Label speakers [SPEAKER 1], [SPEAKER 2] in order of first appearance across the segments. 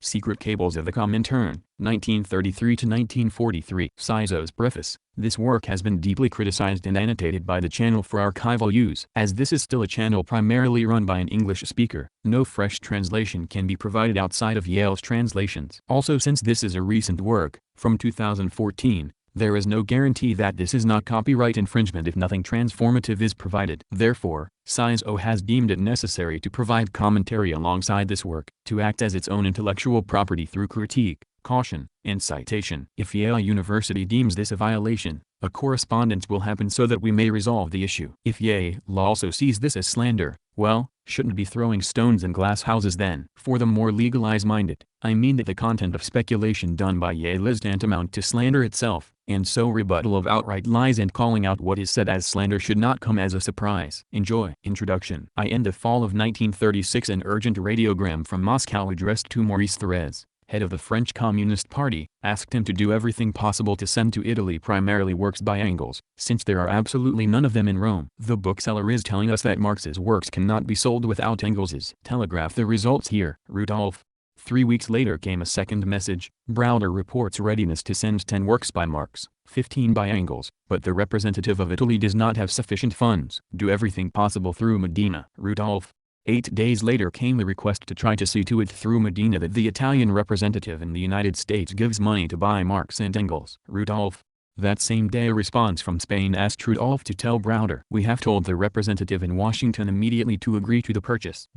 [SPEAKER 1] Secret Cables of the Comintern, 1933–1943. Sizo's preface. This work has been deeply criticized and annotated by the channel for archival use. As this is still a channel primarily run by an English speaker, no fresh translation can be provided outside of Yale's translations. Also, since this is a recent work, from 2014, there is no guarantee that this is not copyright infringement if nothing transformative is provided. Therefore, Sizo has deemed it necessary to provide commentary alongside this work, to act as its own intellectual property through critique, caution, and citation. If Yale University deems this a violation, a correspondence will happen so that we may resolve the issue. If Yale also sees this as slander, well, shouldn't be throwing stones in glass houses then. For the more legalized-minded, I mean that the content of speculation done by Yale is tantamount to slander itself, and so rebuttal of outright lies and calling out what is said as slander should not come as a surprise. Enjoy. Introduction. In the fall of 1936, an urgent radiogram from Moscow addressed to Maurice Thorez, head of the French Communist Party, asked him to do everything possible to send to Italy primarily works by Engels, since there are absolutely none of them in Rome. The bookseller is telling us that Marx's works cannot be sold without Engels's. Telegraph the results here. Rudolph. 3 weeks later came a second message. Browder reports readiness to send 10 works by Marx, 15 by Engels, but the representative of Italy does not have sufficient funds. Do everything possible through Medina. Rudolph. 8 days later came the request to try to see to it through Medina that the Italian representative in the United States gives money to buy Marx and Engels. Rudolph. That same day a response from Spain asked Rudolph to tell Browder, "We have told the representative in Washington immediately to agree to the purchase."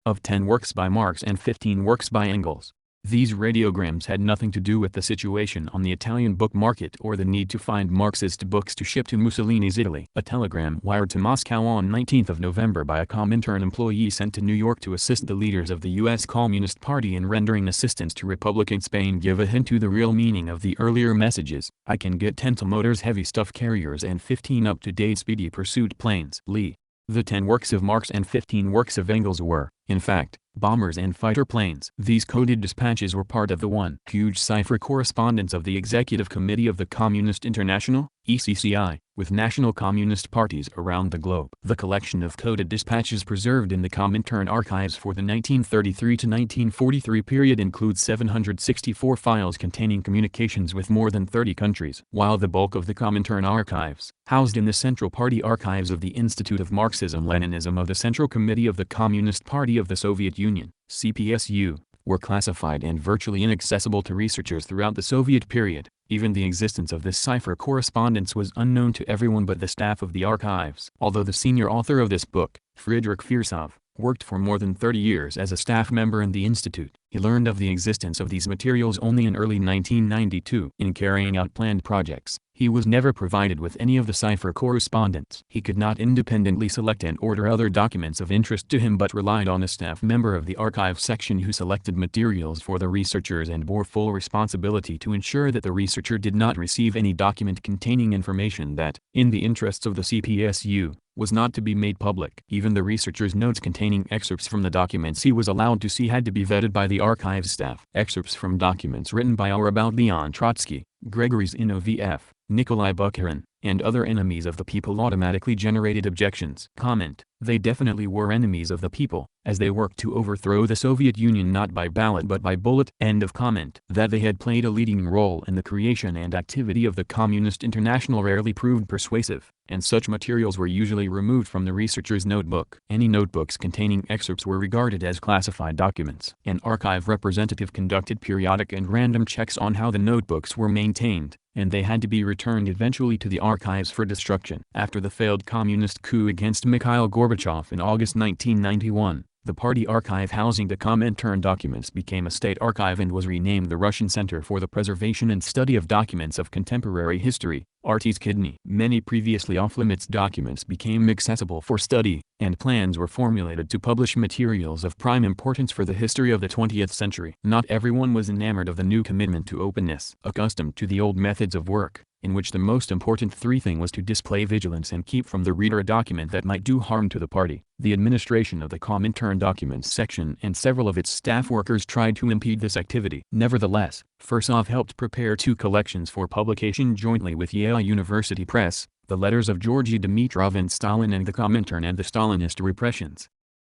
[SPEAKER 1] Of 10 works by Marx and 15 works by Engels. These radiograms had nothing to do with the situation on the Italian book market or the need to find Marxist books to ship to Mussolini's Italy. A telegram wired to Moscow on 19 November by a Comintern employee sent to New York to assist the leaders of the U.S. Communist Party in rendering assistance to Republican Spain give a hint to the real meaning of the earlier messages. I can get 10 motors heavy stuff carriers and 15 up-to-date speedy pursuit planes. Lee. The 10 works of Marx and 15 works of Engels were, in fact, bombers and fighter planes. These coded dispatches were part of the one huge cipher correspondence of the Executive Committee of the Communist International, ECCI, with national communist parties around the globe. The collection of coded dispatches preserved in the Comintern archives for the 1933 to 1943 period includes 764 files containing communications with more than 30 countries, while the bulk of the Comintern archives, housed in the Central Party archives of the Institute of Marxism-Leninism of the Central Committee of the Communist Party of the Soviet Union, CPSU, were classified and virtually inaccessible to researchers throughout the Soviet period. Even the existence of this cipher correspondence was unknown to everyone but the staff of the archives. Although the senior author of this book, Friedrich Firsov, worked for more than 30 years as a staff member in the institute, he learned of the existence of these materials only in early 1992. In carrying out planned projects, he was never provided with any of the cipher correspondence. He could not independently select and order other documents of interest to him but relied on a staff member of the archive section who selected materials for the researchers and bore full responsibility to ensure that the researcher did not receive any document containing information that, in the interests of the CPSU, was not to be made public. Even the researcher's notes containing excerpts from the documents he was allowed to see had to be vetted by the archives staff. Excerpts from documents written by or about Leon Trotsky, Gregory Zinoviev, Nikolai Bukharin, and other enemies of the people automatically generated objections. Comment. They definitely were enemies of the people, as they worked to overthrow the Soviet Union not by ballot but by bullet. End of comment. That they had played a leading role in the creation and activity of the Communist International rarely proved persuasive, and such materials were usually removed from the researcher's notebook. Any notebooks containing excerpts were regarded as classified documents. An archive representative conducted periodic and random checks on how the notebooks were maintained, and they had to be returned eventually to the archives for destruction. After the failed communist coup against Mikhail Gorbachev in August 1991, the party archive housing the Comintern documents became a state archive and was renamed the Russian Center for the Preservation and Study of Documents of Contemporary History, Artis Kidney. Many previously off-limits documents became accessible for study, and plans were formulated to publish materials of prime importance for the history of the 20th century. Not everyone was enamored of the new commitment to openness. Accustomed to the old methods of work, in which the most important thing was to display vigilance and keep from the reader a document that might do harm to the party, the administration of the Comintern documents section and several of its staff workers tried to impede this activity. Nevertheless, Firsov helped prepare 2 collections for publication jointly with Yale University Press, the letters of Georgy Dimitrov and Stalin and the Comintern and the Stalinist repressions.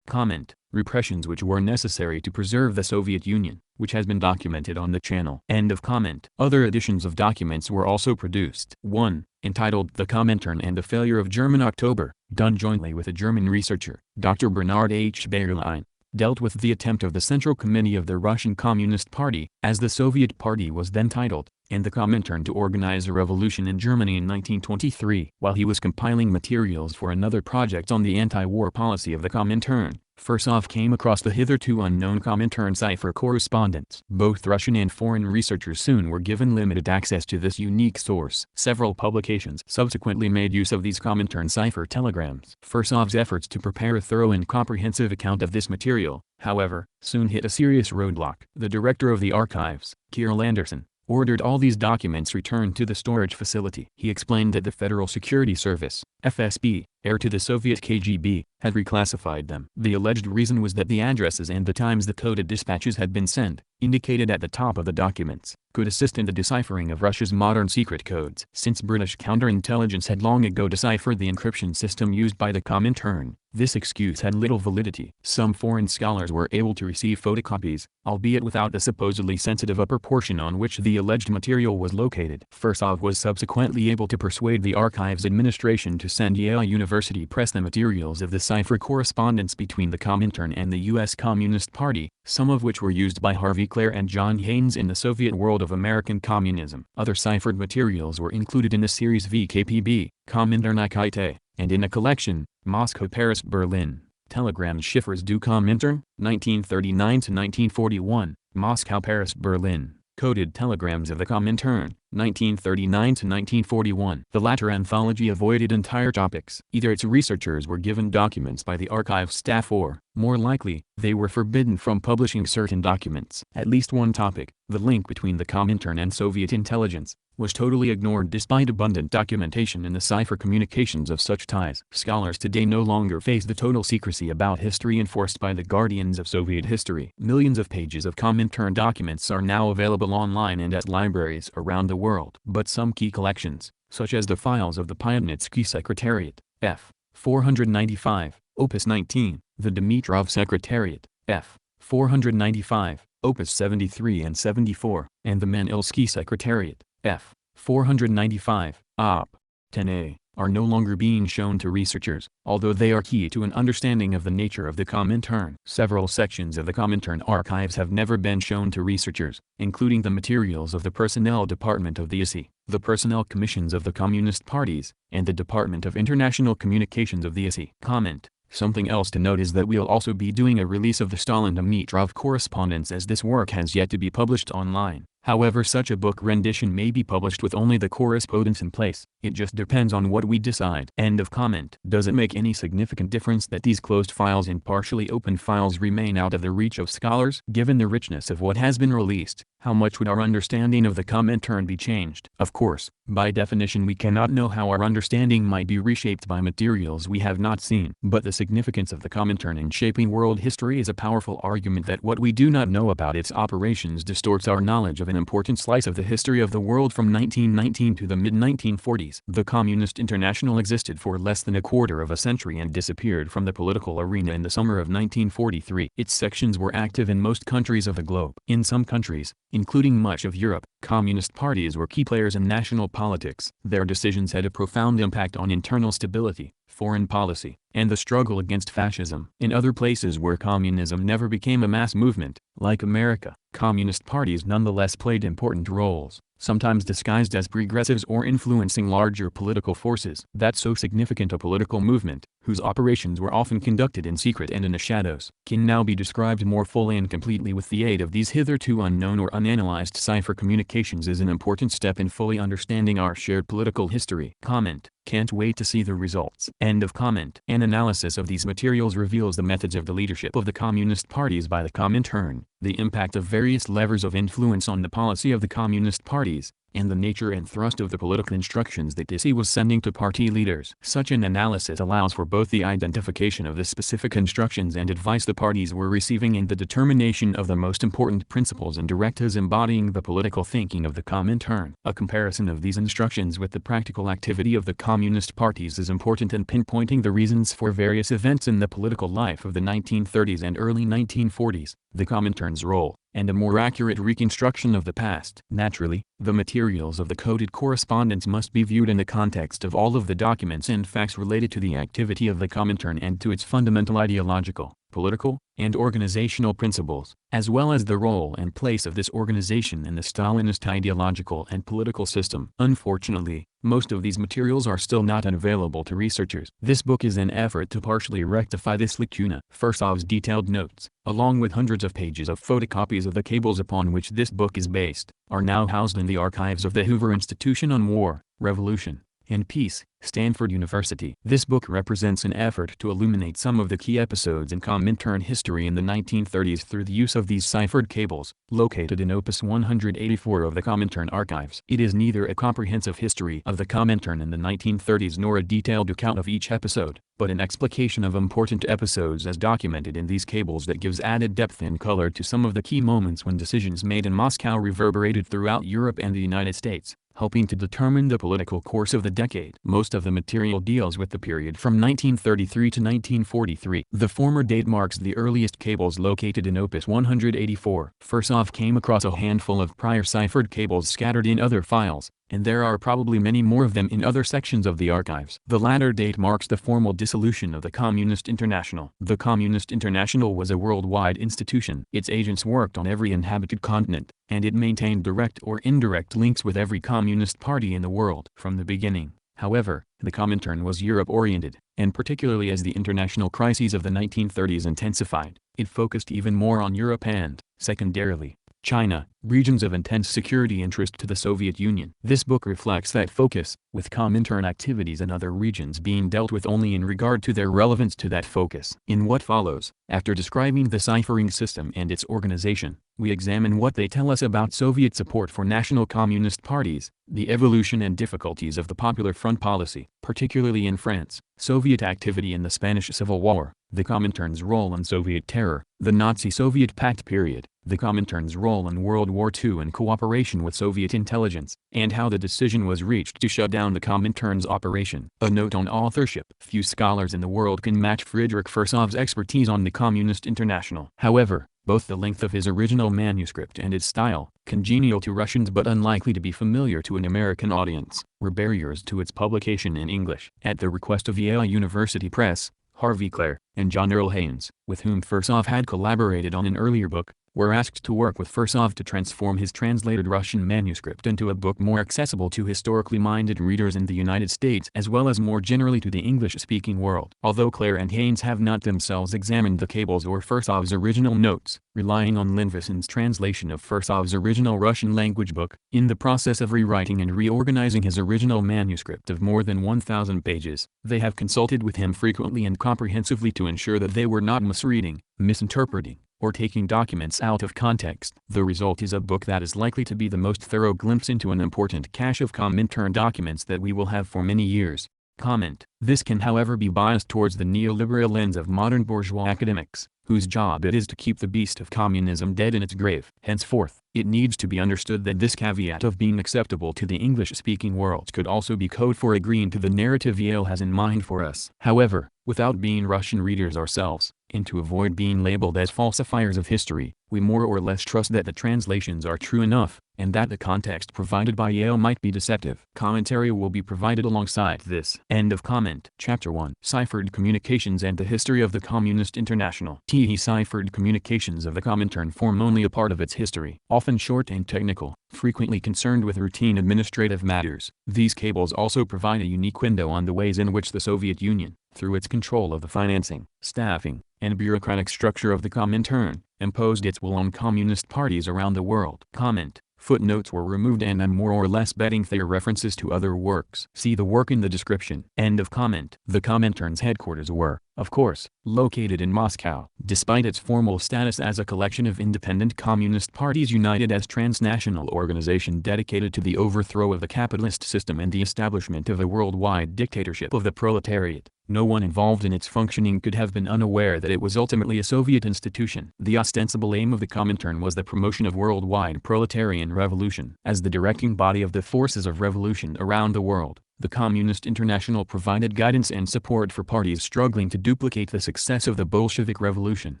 [SPEAKER 1] Comment. repressions which were necessary to preserve the Soviet Union, which has been documented on the channel. End of comment. Other editions of documents were also produced. 1. Entitled The Comintern and the Failure of German October, done jointly with a German researcher, Dr. Bernard H. Bayerlein, dealt with the attempt of the Central Committee of the Russian Communist Party, as the Soviet Party was then titled, and the Comintern to organize a revolution in Germany in 1923. While he was compiling materials for another project on the anti-war policy of the Comintern, Fursov came across the hitherto unknown Comintern cipher correspondence. Both Russian and foreign researchers soon were given limited access to this unique source. Several publications subsequently made use of these Comintern cipher telegrams. Fursov's efforts to prepare a thorough and comprehensive account of this material, however, soon hit a serious roadblock. The director of the archives, Kirill Anderson, ordered all these documents returned to the storage facility. He explained that the Federal Security Service, FSB, heir to the Soviet KGB, had reclassified them. The alleged reason was that the addresses and the times the coded dispatches had been sent, indicated at the top of the documents, could assist in the deciphering of Russia's modern secret codes. Since British counterintelligence had long ago deciphered the encryption system used by the Comintern, this excuse had little validity. Some foreign scholars were able to receive photocopies, albeit without the supposedly sensitive upper portion on which the alleged material was located. Fursov was subsequently able to persuade the archives administration to send Yale University Press the materials of the cipher correspondence between the Comintern and the U.S. Communist Party, some of which were used by Harvey Clare and John Haynes in the Soviet World of American Communism. Other ciphered materials were included in the series VKPB, Kominternakite, and in a collection, Moscow, Paris, Berlin, Telegram Chiffres du Comintern, 1939–1941, Moscow, Paris, Berlin, Coded Telegrams of the Comintern, 1939–1941. The latter anthology avoided entire topics. Either its researchers were given documents by the archive staff or, more likely, they were forbidden from publishing certain documents. At least one topic, the link between the Comintern and Soviet intelligence, was totally ignored despite abundant documentation in the cipher communications of such ties. Scholars today no longer face the total secrecy about history enforced by the guardians of Soviet history. Millions of pages of Comintern documents are now available online and at libraries around the world. But some key collections, such as the files of the Pyatnitsky Secretariat, F. 495, Opus 19, the Dimitrov Secretariat, F. 495, Opus 73 and 74, and the Manilsky Secretariat, F. 495, Op. 10a, are no longer being shown to researchers, although they are key to an understanding of the nature of the Comintern. Several sections of the Comintern archives have never been shown to researchers, including the materials of the Personnel Department of the ISI, the Personnel Commissions of the Communist Parties, and the Department of International Communications of the ISI. Comment. Something else to note is that we'll also be doing a release of the Stalin-Dimitrov correspondence, as this work has yet to be published online. However, such a book rendition may be published with only the correspondence in place. It just depends on what we decide. End of comment. Does it make any significant difference that these closed files and partially open files remain out of the reach of scholars? Given the richness of what has been released, how much would our understanding of the Comintern be changed? Of course, by definition we cannot know how our understanding might be reshaped by materials we have not seen. But the significance of the Comintern in shaping world history is a powerful argument that what we do not know about its operations distorts our knowledge of an important slice of the history of the world from 1919 to the mid-1940s. The Communist International existed for less than a quarter of a century and disappeared from the political arena in the summer of 1943. Its sections were active in most countries of the globe. In some countries, including much of Europe, communist parties were key players in national politics. Their decisions had a profound impact on internal stability, foreign policy, and the struggle against fascism. In other places where communism never became a mass movement, like America, communist parties nonetheless played important roles, sometimes disguised as progressives or influencing larger political forces. That so significant a political movement, whose operations were often conducted in secret and in the shadows, can now be described more fully and completely with the aid of these hitherto unknown or unanalyzed cipher communications, is an important step in fully understanding our shared political history. Comment. Can't wait to see the results. End of comment. An analysis of these materials reveals the methods of the leadership of the communist parties by the Comintern, the impact of various levers of influence on the policy of the communist parties, and the nature and thrust of the political instructions that he was sending to party leaders. Such an analysis allows for both the identification of the specific instructions and advice the parties were receiving and the determination of the most important principles and directives embodying the political thinking of the Comintern. A comparison of these instructions with the practical activity of the communist parties is important in pinpointing the reasons for various events in the political life of the 1930s and early 1940s, the Comintern's role, and a more accurate reconstruction of the past. Naturally, the materials of the coded correspondence must be viewed in the context of all of the documents and facts related to the activity of the Comintern and to its fundamental ideological, political, and organizational principles, as well as the role and place of this organization in the Stalinist ideological and political system. Unfortunately, most of these materials are still not available to researchers. This book is an effort to partially rectify this lacuna. Fursov's detailed notes, along with hundreds of pages of photocopies of the cables upon which this book is based, are now housed in the archives of the Hoover Institution on War, Revolution, and Peace, Stanford University. This book represents an effort to illuminate some of the key episodes in Comintern history in the 1930s through the use of these ciphered cables, located in Opus 184 of the Comintern archives. It is neither a comprehensive history of the Comintern in the 1930s nor a detailed account of each episode, but an explication of important episodes as documented in these cables that gives added depth and color to some of the key moments when decisions made in Moscow reverberated throughout Europe and the United States, helping to determine the political course of the decade. Most of the material deals with the period from 1933 to 1943. The former date marks the earliest cables located in Opus 184. Fursov came across a handful of prior ciphered cables scattered in other files, and there are probably many more of them in other sections of the archives. The latter date marks the formal dissolution of the Communist International. The Communist International was a worldwide institution. Its agents worked on every inhabited continent, and it maintained direct or indirect links with every communist party in the world. From the beginning, however, the Comintern was Europe-oriented, and particularly as the international crises of the 1930s intensified, it focused even more on Europe and, secondarily, China, regions of intense security interest to the Soviet Union. This book reflects that focus, with Comintern activities in other regions being dealt with only in regard to their relevance to that focus. In what follows, after describing the ciphering system and its organization, we examine what they tell us about Soviet support for national communist parties, the evolution and difficulties of the Popular Front policy, particularly in France, Soviet activity in the Spanish Civil War, the Comintern's role in Soviet terror, the Nazi-Soviet pact period, the Comintern's role in World War II in cooperation with Soviet intelligence, and how the decision was reached to shut down the Comintern's operation. A note on authorship. Few scholars in the world can match Friedrich Fursov's expertise on the Communist International. However, both the length of his original manuscript and its style, congenial to Russians but unlikely to be familiar to an American audience, were barriers to its publication in English. At the request of Yale University Press, Harvey Clare, and John Earl Haynes, with whom Fursov had collaborated on an earlier book, were asked to work with Fursov to transform his translated Russian manuscript into a book more accessible to historically minded readers in the United States as well as more generally to the English-speaking world. Although Clare and Haynes have not themselves examined the cables or Fursov's original notes, relying on Linvison's translation of Fursov's original Russian language book, in the process of rewriting and reorganizing his original manuscript of more than 1,000 pages, they have consulted with him frequently and comprehensively to ensure that they were not misreading, misinterpreting, or taking documents out of context. The result is a book that is likely to be the most thorough glimpse into an important cache of Comintern documents that we will have for many years. Comment. This can however be biased towards the neoliberal lens of modern bourgeois academics, whose job it is to keep the beast of communism dead in its grave. Henceforth, it needs to be understood that this caveat of being acceptable to the English-speaking world could also be code for agreeing to the narrative Yale has in mind for us. However, without being Russian readers ourselves, and to avoid being labeled as falsifiers of history, we more or less trust that the translations are true enough, and that the context provided by Yale might be deceptive. Commentary will be provided alongside this. End of comment. Chapter 1. Ciphered Communications and the History of the Communist International. Ciphered communications of the Comintern form only a part of its history. Often short and technical, frequently concerned with routine administrative matters, these cables also provide a unique window on the ways in which the Soviet Union, through its control of the financing, staffing, and bureaucratic structure of the Comintern, imposed its will on communist parties around the world. Comment. Footnotes were removed and I'm more or less betting they are references to other works. See the work in the description. End of comment. The Comintern's headquarters were, of course, located in Moscow. Despite its formal status as a collection of independent communist parties united as transnational organization dedicated to the overthrow of the capitalist system and the establishment of a worldwide dictatorship of the proletariat, no one involved in its functioning could have been unaware that it was ultimately a Soviet institution. The ostensible aim of the Comintern was the promotion of worldwide proletarian revolution. As the directing body of the forces of revolution around the world, the Communist International provided guidance and support for parties struggling to duplicate the success of the Bolshevik Revolution.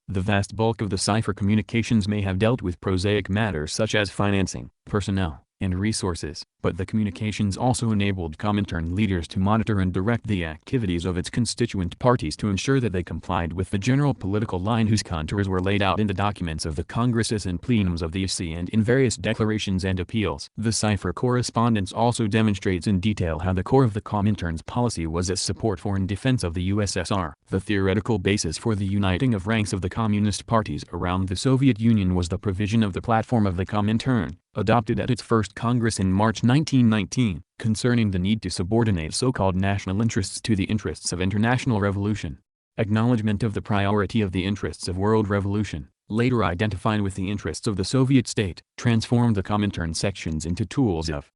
[SPEAKER 1] The vast bulk of the cipher communications may have dealt with prosaic matters such as financing, personnel, and resources, but the communications also enabled Comintern leaders to monitor and direct the activities of its constituent parties to ensure that they complied with the general political line whose contours were laid out in the documents of the congresses and plenums of the EC and in various declarations and appeals. The cipher correspondence also demonstrates in detail how the core of the Comintern's policy was its support for and defense of the USSR. The theoretical basis for the uniting of ranks of the communist parties around the Soviet Union was the provision of the platform of the Comintern, adopted at its first Congress in March 1919, concerning the need to subordinate so-called national interests to the interests of international revolution. Acknowledgement of the priority of the interests of world revolution, later identified with the interests of the Soviet state, transformed the Comintern sections into tools of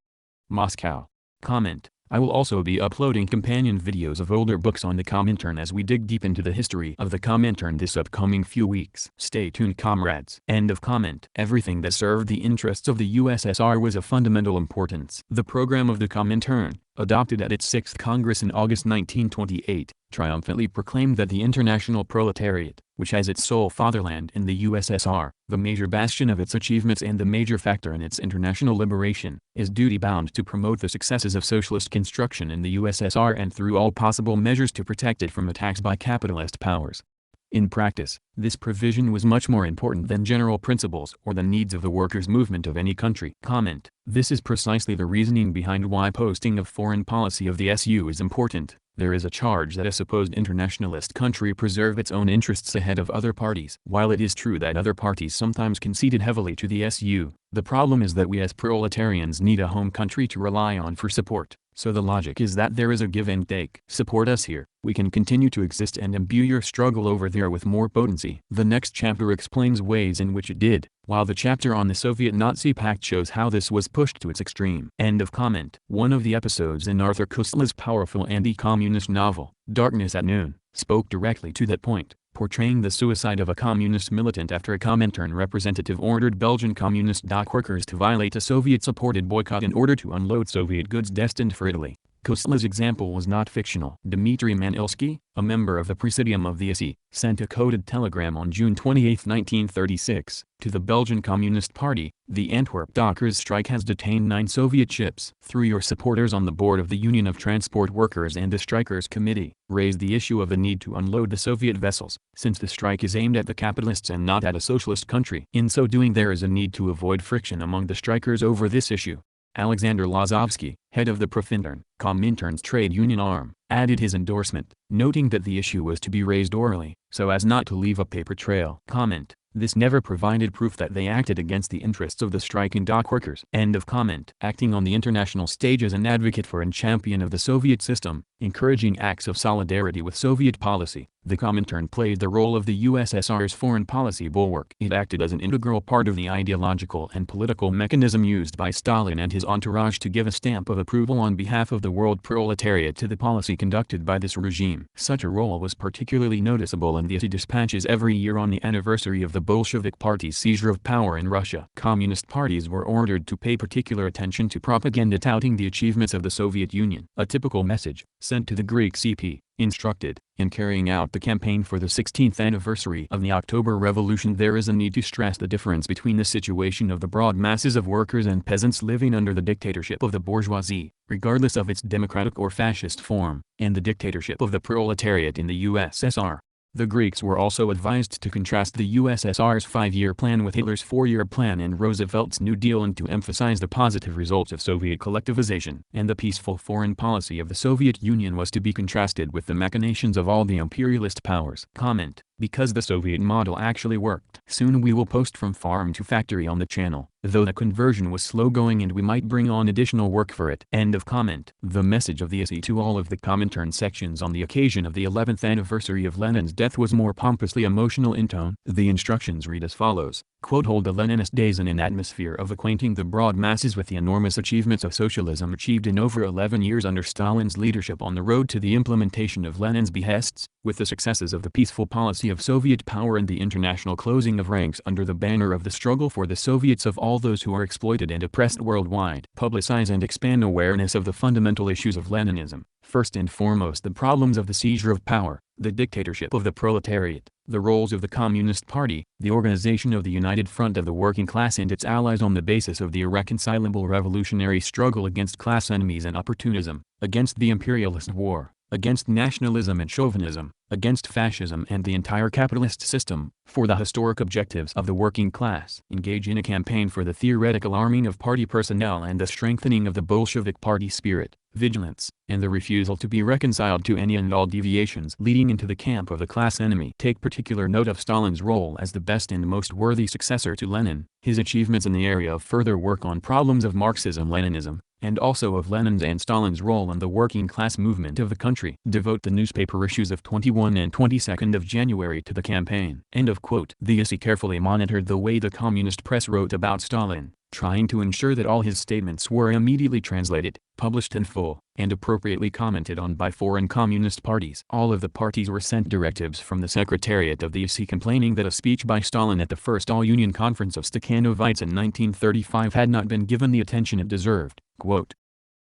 [SPEAKER 1] Moscow. Comment: I will also be uploading companion videos of older books on the Comintern as we dig deep into the history of the Comintern this upcoming few weeks. Stay tuned, comrades. End of comment. Everything that served the interests of the USSR was of fundamental importance. The program of the Comintern, adopted at its 6th Congress in August 1928, triumphantly proclaimed that the international proletariat, which has its sole fatherland in the USSR, the major bastion of its achievements and the major factor in its international liberation, is duty-bound to promote the successes of socialist construction in the USSR and through all possible measures to protect it from attacks by capitalist powers. In practice, this provision was much more important than general principles or the needs of the workers' movement of any country. Comment: this is precisely the reasoning behind why posting of foreign policy of the SU is important. There is a charge that a supposed internationalist country preserve its own interests ahead of other parties. While it is true that other parties sometimes conceded heavily to the SU, the problem is that we as proletarians need a home country to rely on for support. So the logic is that there is a give and take. Support us here, we can continue to exist and imbue your struggle over there with more potency. The next chapter explains ways in which it did, while the chapter on the Soviet-Nazi pact shows how this was pushed to its extreme. End of comment. One of the episodes in Arthur Koestler's powerful anti-communist novel, Darkness at Noon, spoke directly to that point, portraying the suicide of a communist militant after a Comintern representative ordered Belgian communist dock workers to violate a Soviet-supported boycott in order to unload Soviet goods destined for Italy. Koestler's example was not fictional. Dmitry Manilsky, a member of the Presidium of the SE, sent a coded telegram on June 28, 1936, to the Belgian Communist Party: the Antwerp dockers' strike has detained 9 Soviet ships. Through your supporters on the board of the Union of Transport Workers and the Strikers Committee, raise the issue of the need to unload the Soviet vessels, since the strike is aimed at the capitalists and not at a socialist country. In so doing, there is a need to avoid friction among the strikers over this issue. Alexander Lazovsky, head of the Profintern, Comintern's trade union arm, added his endorsement, noting that the issue was to be raised orally, so as not to leave a paper trail. Comment: this never provided proof that they acted against the interests of the striking dock workers. End of comment. Acting on the international stage as an advocate for and champion of the Soviet system, encouraging acts of solidarity with Soviet policy, the Comintern played the role of the USSR's foreign policy bulwark. It acted as an integral part of the ideological and political mechanism used by Stalin and his entourage to give a stamp of approval on behalf of the world proletariat to the policy conducted by this regime. Such a role was particularly noticeable in the SE dispatches every year on the anniversary of the Bolshevik Party's seizure of power in Russia. Communist parties were ordered to pay particular attention to propaganda touting the achievements of the Soviet Union. A typical message, sent to the Greek CP, instructed, in carrying out the campaign for the 16th anniversary of the October Revolution, there is a need to stress the difference between the situation of the broad masses of workers and peasants living under the dictatorship of the bourgeoisie, regardless of its democratic or fascist form, and the dictatorship of the proletariat in the USSR. The Greeks were also advised to contrast the USSR's 5-year plan with Hitler's 4-year plan and Roosevelt's New Deal, and to emphasize the positive results of Soviet collectivization. And the peaceful foreign policy of the Soviet Union was to be contrasted with the machinations of all the imperialist powers. Comment: because the Soviet model actually worked. Soon we will post from farm to factory on the channel, though the conversion was slow going and we might bring on additional work for it. End of comment. The message of the essay to all of the Comintern sections on the occasion of the 11th anniversary of Lenin's death was more pompously emotional in tone. The instructions read as follows, quote, hold the Leninist days in an atmosphere of acquainting the broad masses with the enormous achievements of socialism achieved in over 11 years under Stalin's leadership on the road to the implementation of Lenin's behests, with the successes of the peaceful policy of Soviet power and the international closing of ranks under the banner of the struggle for the Soviets of all those who are exploited and oppressed worldwide. Publicize and expand awareness of the fundamental issues of Leninism, first and foremost the problems of the seizure of power, the dictatorship of the proletariat, the roles of the Communist Party, the organization of the United Front of the Working Class and its allies on the basis of the irreconcilable revolutionary struggle against class enemies and opportunism, against the imperialist war, against nationalism and chauvinism, against fascism and the entire capitalist system, for the historic objectives of the working class. Engage in a campaign for the theoretical arming of party personnel and the strengthening of the Bolshevik party spirit, vigilance, and the refusal to be reconciled to any and all deviations leading into the camp of the class enemy. Take particular note of Stalin's role as the best and most worthy successor to Lenin, his achievements in the area of further work on problems of Marxism-Leninism, and also of Lenin's and Stalin's role in the working class movement of the country. Devote the newspaper issues of 21 and 22nd of January to the campaign. End of quote. The essay carefully monitored the way the communist press wrote about Stalin, trying to ensure that all his statements were immediately translated, published in full, and appropriately commented on by foreign communist parties. All of the parties were sent directives from the secretariat of the essay complaining that a speech by Stalin at the First All-Union Conference of Stakhanovites in 1935 had not been given the attention it deserved. Quote,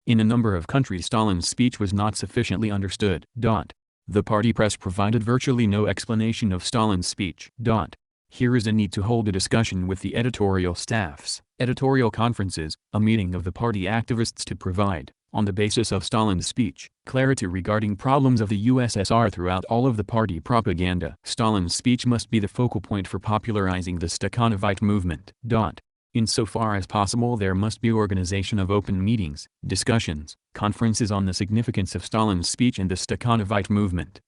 [SPEAKER 1] in a number of countries Stalin's speech was not sufficiently understood. The party press provided virtually no explanation of Stalin's speech. Here is a need to hold a discussion with the editorial staffs, editorial conferences, a meeting of the party activists to provide, on the basis of Stalin's speech, clarity regarding problems of the USSR throughout all of the party propaganda. Stalin's speech must be the focal point for popularizing the Stakhanovite movement. Insofar as possible there must be organization of open meetings, discussions, conferences on the significance of Stalin's speech and the Stakhanovite movement.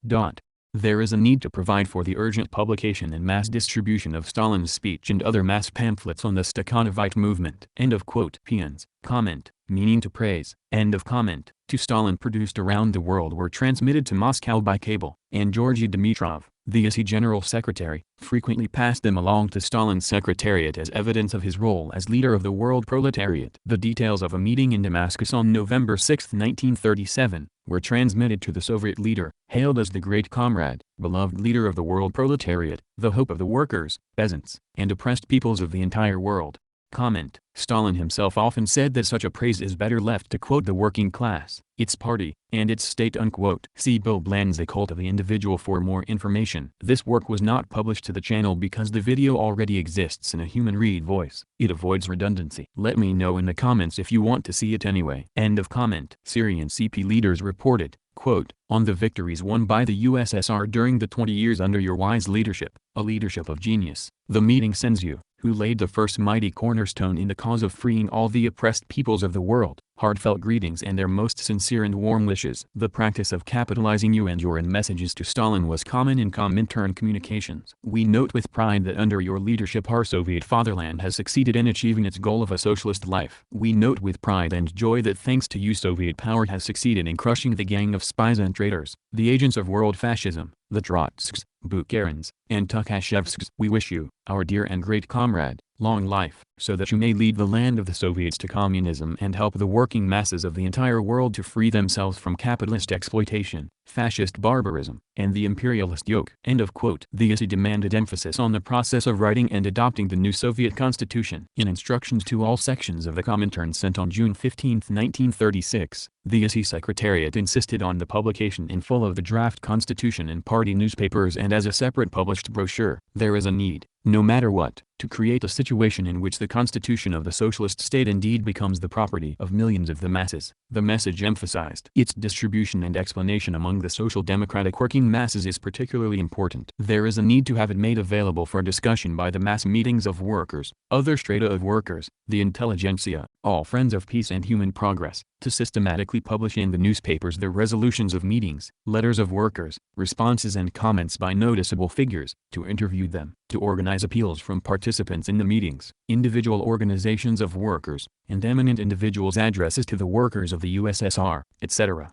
[SPEAKER 1] There is a need to provide for the urgent publication and mass distribution of Stalin's speech and other mass pamphlets on the Stakhanovite movement. End of quote. Pians, comment, meaning to praise, end of comment, to Stalin produced around the world were transmitted to Moscow by cable, and Georgy Dimitrov, the essay general secretary, frequently passed them along to Stalin's secretariat as evidence of his role as leader of the world proletariat. The details of a meeting in Damascus on November 6, 1937, were transmitted to the Soviet leader, hailed as the great comrade, beloved leader of the world proletariat, the hope of the workers, peasants, and oppressed peoples of the entire world. Comment, Stalin himself often said that such a praise is better left to quote the working class, its party, and its state unquote. See Bill Bland's The Cult of the Individual for more information. This work was not published to the channel because the video already exists in a human read voice. It avoids redundancy. Let me know in the comments if you want to see it anyway. End of comment. Syrian CP leaders reported, quote, on the victories won by the USSR during the 20 years under your wise leadership, a leadership of genius. The meeting sends you, who laid the first mighty cornerstone in the cause of freeing all the oppressed peoples of the world, heartfelt greetings and their most sincere and warm wishes. The practice of capitalizing you and your messages to Stalin was common in Comintern communications. We note with pride that under your leadership our Soviet fatherland has succeeded in achieving its goal of a socialist life. We note with pride and joy that thanks to you Soviet power has succeeded in crushing the gang of spies and traitors, the agents of world fascism, the Trotsks, Bukharins, and Tukhachevsks. We wish you, our dear and great comrade, long life, so that you may lead the land of the Soviets to communism and help the working masses of the entire world to free themselves from capitalist exploitation, fascist barbarism, and the imperialist yoke. End of quote. The essay demanded emphasis on the process of writing and adopting the new Soviet constitution. In instructions to all sections of the Comintern sent on June 15, 1936, the essay secretariat insisted on the publication in full of the draft constitution in party newspapers and as a separate published brochure. There is a need, no matter what, to create a situation in which the constitution of the socialist state indeed becomes the property of millions of the masses. The message emphasized its distribution and explanation among the social democratic working masses is particularly important. There is a need to have it made available for discussion by the mass meetings of workers, other strata of workers, the intelligentsia, all friends of peace and human progress, to systematically publish in the newspapers the resolutions of meetings, letters of workers, responses and comments by noticeable figures, to interview them, to organize appeals from participants in the meetings, individual organizations of workers, and eminent individuals' addresses to the workers of the USSR, etc.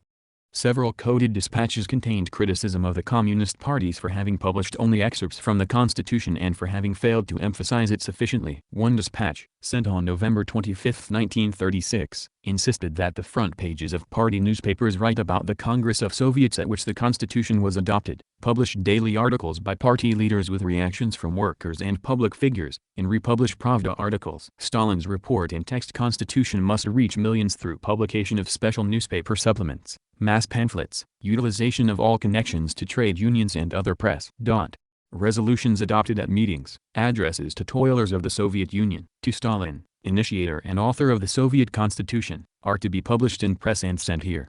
[SPEAKER 1] Several coded dispatches contained criticism of the Communist parties for having published only excerpts from the Constitution and for having failed to emphasize it sufficiently. One dispatch, sent on November 25, 1936, insisted that the front pages of party newspapers write about the Congress of Soviets at which the Constitution was adopted, publish daily articles by party leaders with reactions from workers and public figures, and republish Pravda articles. Stalin's report in text Constitution must reach millions through publication of special newspaper supplements, mass pamphlets, utilization of all connections to trade unions and other press. Resolutions adopted at meetings, addresses to toilers of the Soviet Union, to Stalin, initiator and author of the Soviet Constitution, are to be published in press and sent here.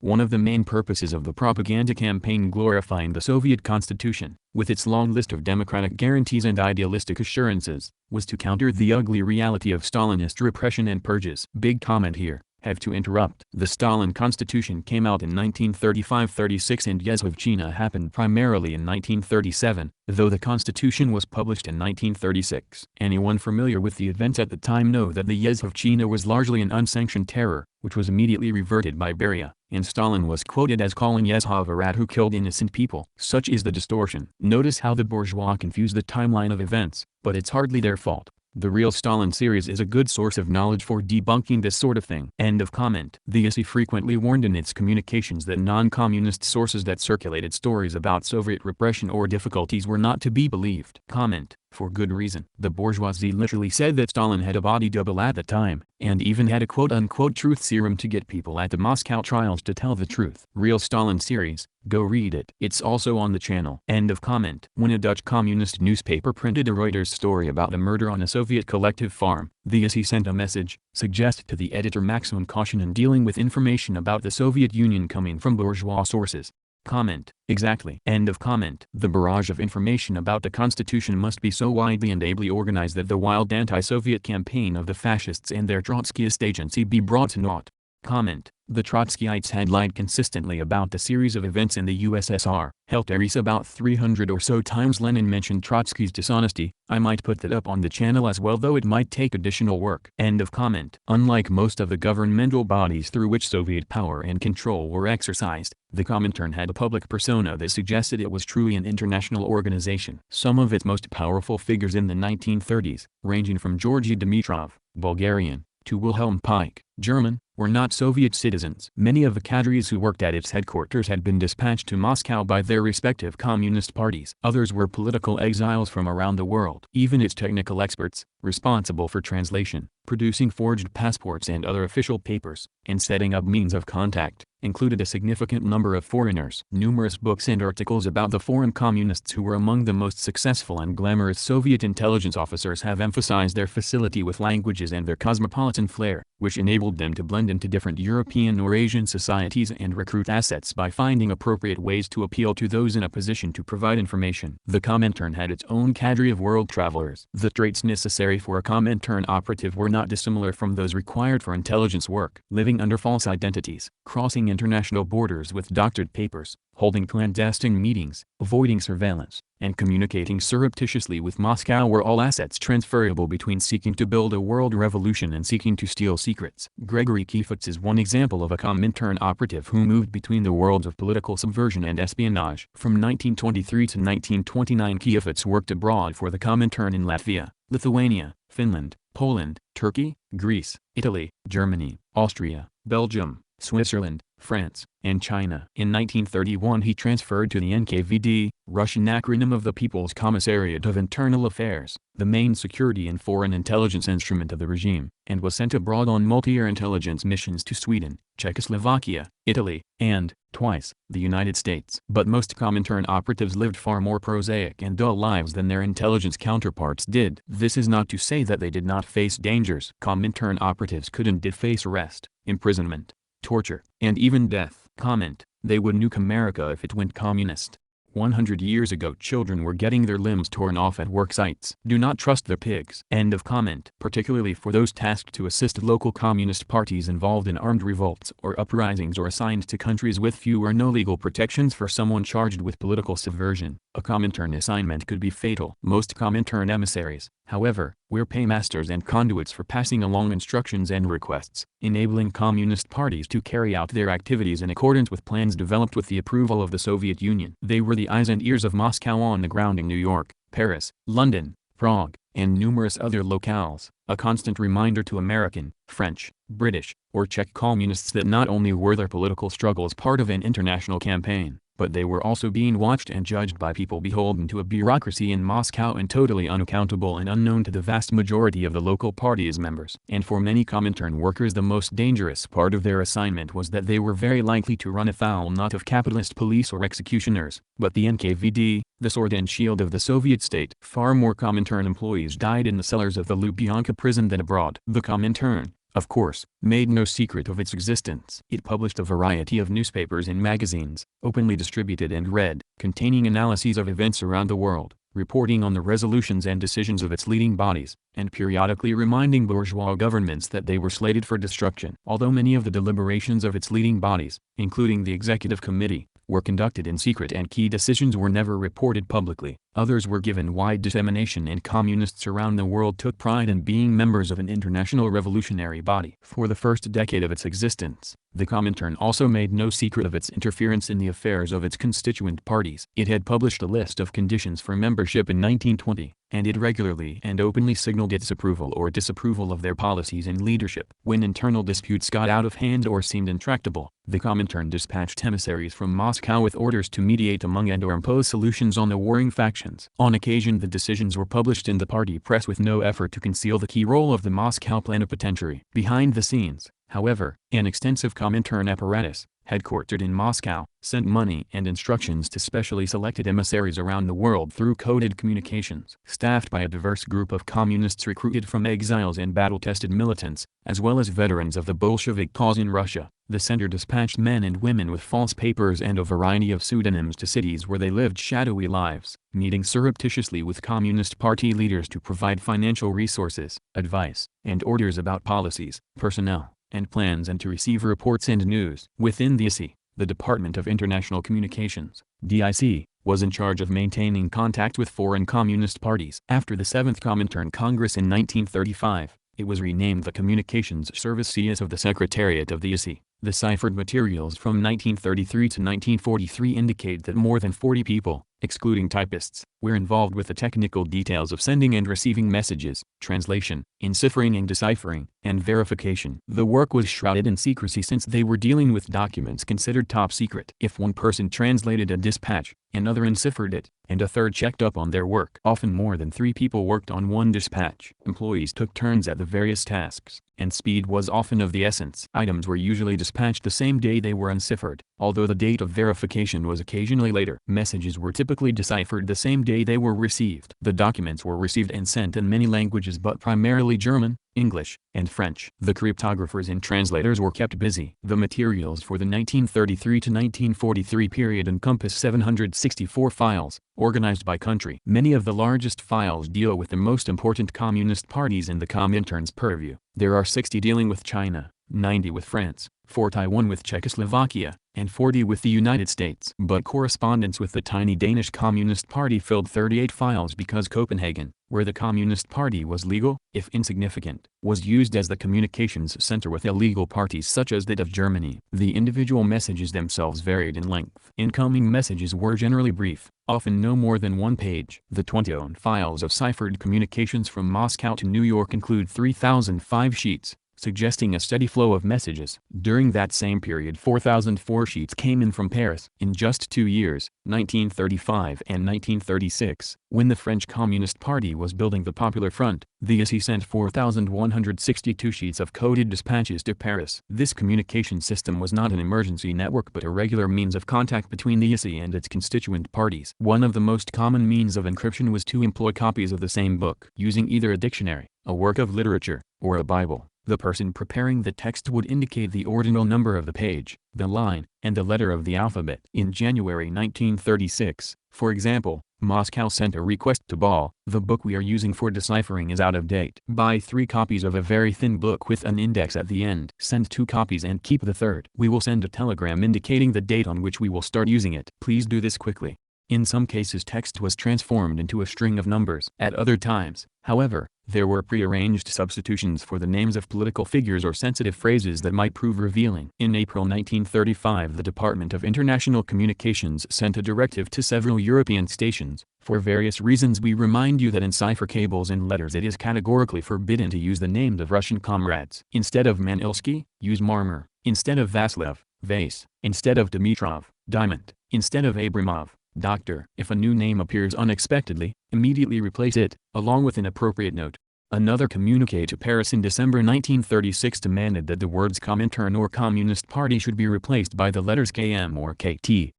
[SPEAKER 1] One of the main purposes of the propaganda campaign glorifying the Soviet Constitution, with its long list of democratic guarantees and idealistic assurances, was to counter the ugly reality of Stalinist repression and purges. Big comment here. Have to interrupt. The Stalin Constitution came out in 1935-36 and Yezhovchina happened primarily in 1937, though the Constitution was published in 1936. Anyone familiar with the events at the time know that the Yezhovchina was largely an unsanctioned terror, which was immediately reverted by Beria, and Stalin was quoted as calling Yezhov a rat who killed innocent people. Such is the distortion. Notice how the bourgeois confuse the timeline of events, but it's hardly their fault. The real Stalin series is a good source of knowledge for debunking this sort of thing. End of comment. The ISI frequently warned in its communications that non-communist sources that circulated stories about Soviet repression or difficulties were not to be believed. Comment. For good reason. The bourgeoisie literally said that Stalin had a body double at the time, and even had a quote-unquote truth serum to get people at the Moscow trials to tell the truth. Real Stalin series, go read it. It's also on the channel. End of comment. When a Dutch communist newspaper printed a Reuters story about a murder on a Soviet collective farm, the ISI sent a message, suggest to the editor maximum caution in dealing with information about the Soviet Union coming from bourgeois sources. Comment. Exactly. End of comment. The barrage of information about the Constitution must be so widely and ably organized that the wild anti-Soviet campaign of the fascists and their Trotskyist agency be brought to naught. Comment. The Trotskyites had lied consistently about the series of events in the USSR. Helteris about 300 or so times Lenin mentioned Trotsky's dishonesty. I might put that up on the channel as well, though it might take additional work. End of comment. Unlike most of the governmental bodies through which Soviet power and control were exercised, the Comintern had a public persona that suggested it was truly an international organization. Some of its most powerful figures in the 1930s, ranging from Georgy Dimitrov, Bulgarian, to Wilhelm Pike, German, were not Soviet citizens. Many of the cadres who worked at its headquarters had been dispatched to Moscow by their respective communist parties. Others were political exiles from around the world. Even its technical experts, responsible for translation, producing forged passports and other official papers, and setting up means of contact, included a significant number of foreigners. Numerous books and articles about the foreign communists who were among the most successful and glamorous Soviet intelligence officers have emphasized their facility with languages and their cosmopolitan flair, which enabled them to blend into different European or Asian societies and recruit assets by finding appropriate ways to appeal to those in a position to provide information. The Comintern had its own cadre of world travelers. The traits necessary for a Comintern operative were not dissimilar from those required for intelligence work. Living under false identities, crossing international borders with doctored papers, holding clandestine meetings, avoiding surveillance, and communicating surreptitiously with Moscow were all assets transferable between seeking to build a world revolution and seeking to steal secrets. Gregory Kieftz is one example of a Comintern operative who moved between the worlds of political subversion and espionage. From 1923 to 1929 Kieftz worked abroad for the Comintern in Latvia, Lithuania, Finland, Poland, Turkey, Greece, Italy, Germany, Austria, Belgium, Switzerland, France, and China. In 1931 he transferred to the NKVD, Russian acronym of the People's Commissariat of Internal Affairs, the main security and foreign intelligence instrument of the regime, and was sent abroad on multi-year intelligence missions to Sweden, Czechoslovakia, Italy, and, twice, the United States. But most Comintern operatives lived far more prosaic and dull lives than their intelligence counterparts did. This is not to say that they did not face dangers. Comintern operatives couldn't face arrest, imprisonment, torture, and even death. Comment: they would nuke America if it went communist. 100 years ago children were getting their limbs torn off at work sites. Do not trust the pigs. End of comment. Particularly for those tasked to assist local communist parties involved in armed revolts or uprisings or assigned to countries with few or no legal protections for someone charged with political subversion, a Comintern assignment could be fatal. Most Comintern emissaries, however, were paymasters and conduits for passing along instructions and requests, enabling communist parties to carry out their activities in accordance with plans developed with the approval of the Soviet Union. They were the eyes and ears of Moscow on the ground in New York, Paris, London, Prague, and numerous other locales, a constant reminder to American, French, British, or Czech communists that not only were their political struggles part of an international campaign, but they were also being watched and judged by people beholden to a bureaucracy in Moscow and totally unaccountable and unknown to the vast majority of the local party's members. And for many Comintern workers the most dangerous part of their assignment was that they were very likely to run afoul not of capitalist police or executioners, but the NKVD, the sword and shield of the Soviet state. Far more Comintern employees died in the cellars of the Lubyanka prison than abroad. The Comintern, of course, made no secret of its existence. It published a variety of newspapers and magazines, openly distributed and read, containing analyses of events around the world, reporting on the resolutions and decisions of its leading bodies, and periodically reminding bourgeois governments that they were slated for destruction. Although many of the deliberations of its leading bodies, including the Executive Committee, were conducted in secret and key decisions were never reported publicly, others were given wide dissemination, and communists around the world took pride in being members of an international revolutionary body. For the first decade of its existence, the Comintern also made no secret of its interference in the affairs of its constituent parties. It had published a list of conditions for membership in 1920, and it regularly and openly signaled its approval or disapproval of their policies and leadership. When internal disputes got out of hand or seemed intractable, the Comintern dispatched emissaries from Moscow with orders to mediate among and or impose solutions on the warring factions. On occasion the decisions were published in the party press with no effort to conceal the key role of the Moscow plenipotentiary. Behind the scenes, however, an extensive Comintern apparatus, headquartered in Moscow, sent money and instructions to specially selected emissaries around the world through coded communications. Staffed by a diverse group of communists recruited from exiles and battle-tested militants, as well as veterans of the Bolshevik cause in Russia, the center dispatched men and women with false papers and a variety of pseudonyms to cities where they lived shadowy lives, meeting surreptitiously with Communist Party leaders to provide financial resources, advice, and orders about policies, personnel, and plans, and to receive reports and news. Within the IC, the Department of International Communications, DIC, was in charge of maintaining contact with foreign communist parties. After the 7th Comintern Congress in 1935, it was renamed the Communications Service CS of the Secretariat of the IC. The ciphered materials from 1933 to 1943 indicate that more than 40 people, excluding typists, were involved with the technical details of sending and receiving messages, translation, enciphering and deciphering, and verification. The work was shrouded in secrecy since they were dealing with documents considered top secret. If one person translated a dispatch, another enciphered it, and a third checked up on their work. Often more than 3 people worked on one dispatch. Employees took turns at the various tasks, and speed was often of the essence. Items were usually dispatched the same day they were enciphered, although the date of verification was occasionally later. Messages were typically deciphered the same day they were received. The documents were received and sent in many languages but primarily German, English, and French. The cryptographers and translators were kept busy. The materials for the 1933 to 1943 period encompass 764 files, organized by country. Many of the largest files deal with the most important communist parties in the Comintern's purview. There are 60 dealing with China, 90 with France, 4 Taiwan with Czechoslovakia, and 40 with the United States. But correspondence with the tiny Danish Communist Party filled 38 files because Copenhagen, where the Communist Party was legal, if insignificant, was used as the communications center with illegal parties such as that of Germany. The individual messages themselves varied in length. Incoming messages were generally brief, often no more than 1 page. The 20-own files of ciphered communications from Moscow to New York include 3,005 sheets, suggesting a steady flow of messages. During that same period 4,004 sheets came in from Paris. In just 2 years, 1935 and 1936, when the French Communist Party was building the Popular Front, the IC sent 4,162 sheets of coded dispatches to Paris. This communication system was not an emergency network but a regular means of contact between the IC and its constituent parties. One of the most common means of encryption was to employ copies of the same book, using either a dictionary, a work of literature, or a Bible. The person preparing the text would indicate the ordinal number of the page, the line, and the letter of the alphabet. In January 1936, for example, Moscow sent a request to Ball: "The book we are using for deciphering is out of date. Buy 3 copies of a very thin book with an index at the end. Send 2 copies and keep the third. We will send a telegram indicating the date on which we will start using it. Please do this quickly." In some cases text was transformed into a string of numbers. At other times, however, there were prearranged substitutions for the names of political figures or sensitive phrases that might prove revealing. In April 1935 the Department of International Communications sent a directive to several European stations: "For various reasons we remind you that in cipher cables and letters it is categorically forbidden to use the names of Russian comrades. Instead of Manilsky, use Marmor; instead of Vasilev, Vase; instead of Dimitrov, Diamond; instead of Abramov, Doctor. If a new name appears unexpectedly, immediately replace it, along with an appropriate note." Another communiqué to Paris in December 1936 demanded that the words Comintern or Communist Party should be replaced by the letters KM or KT.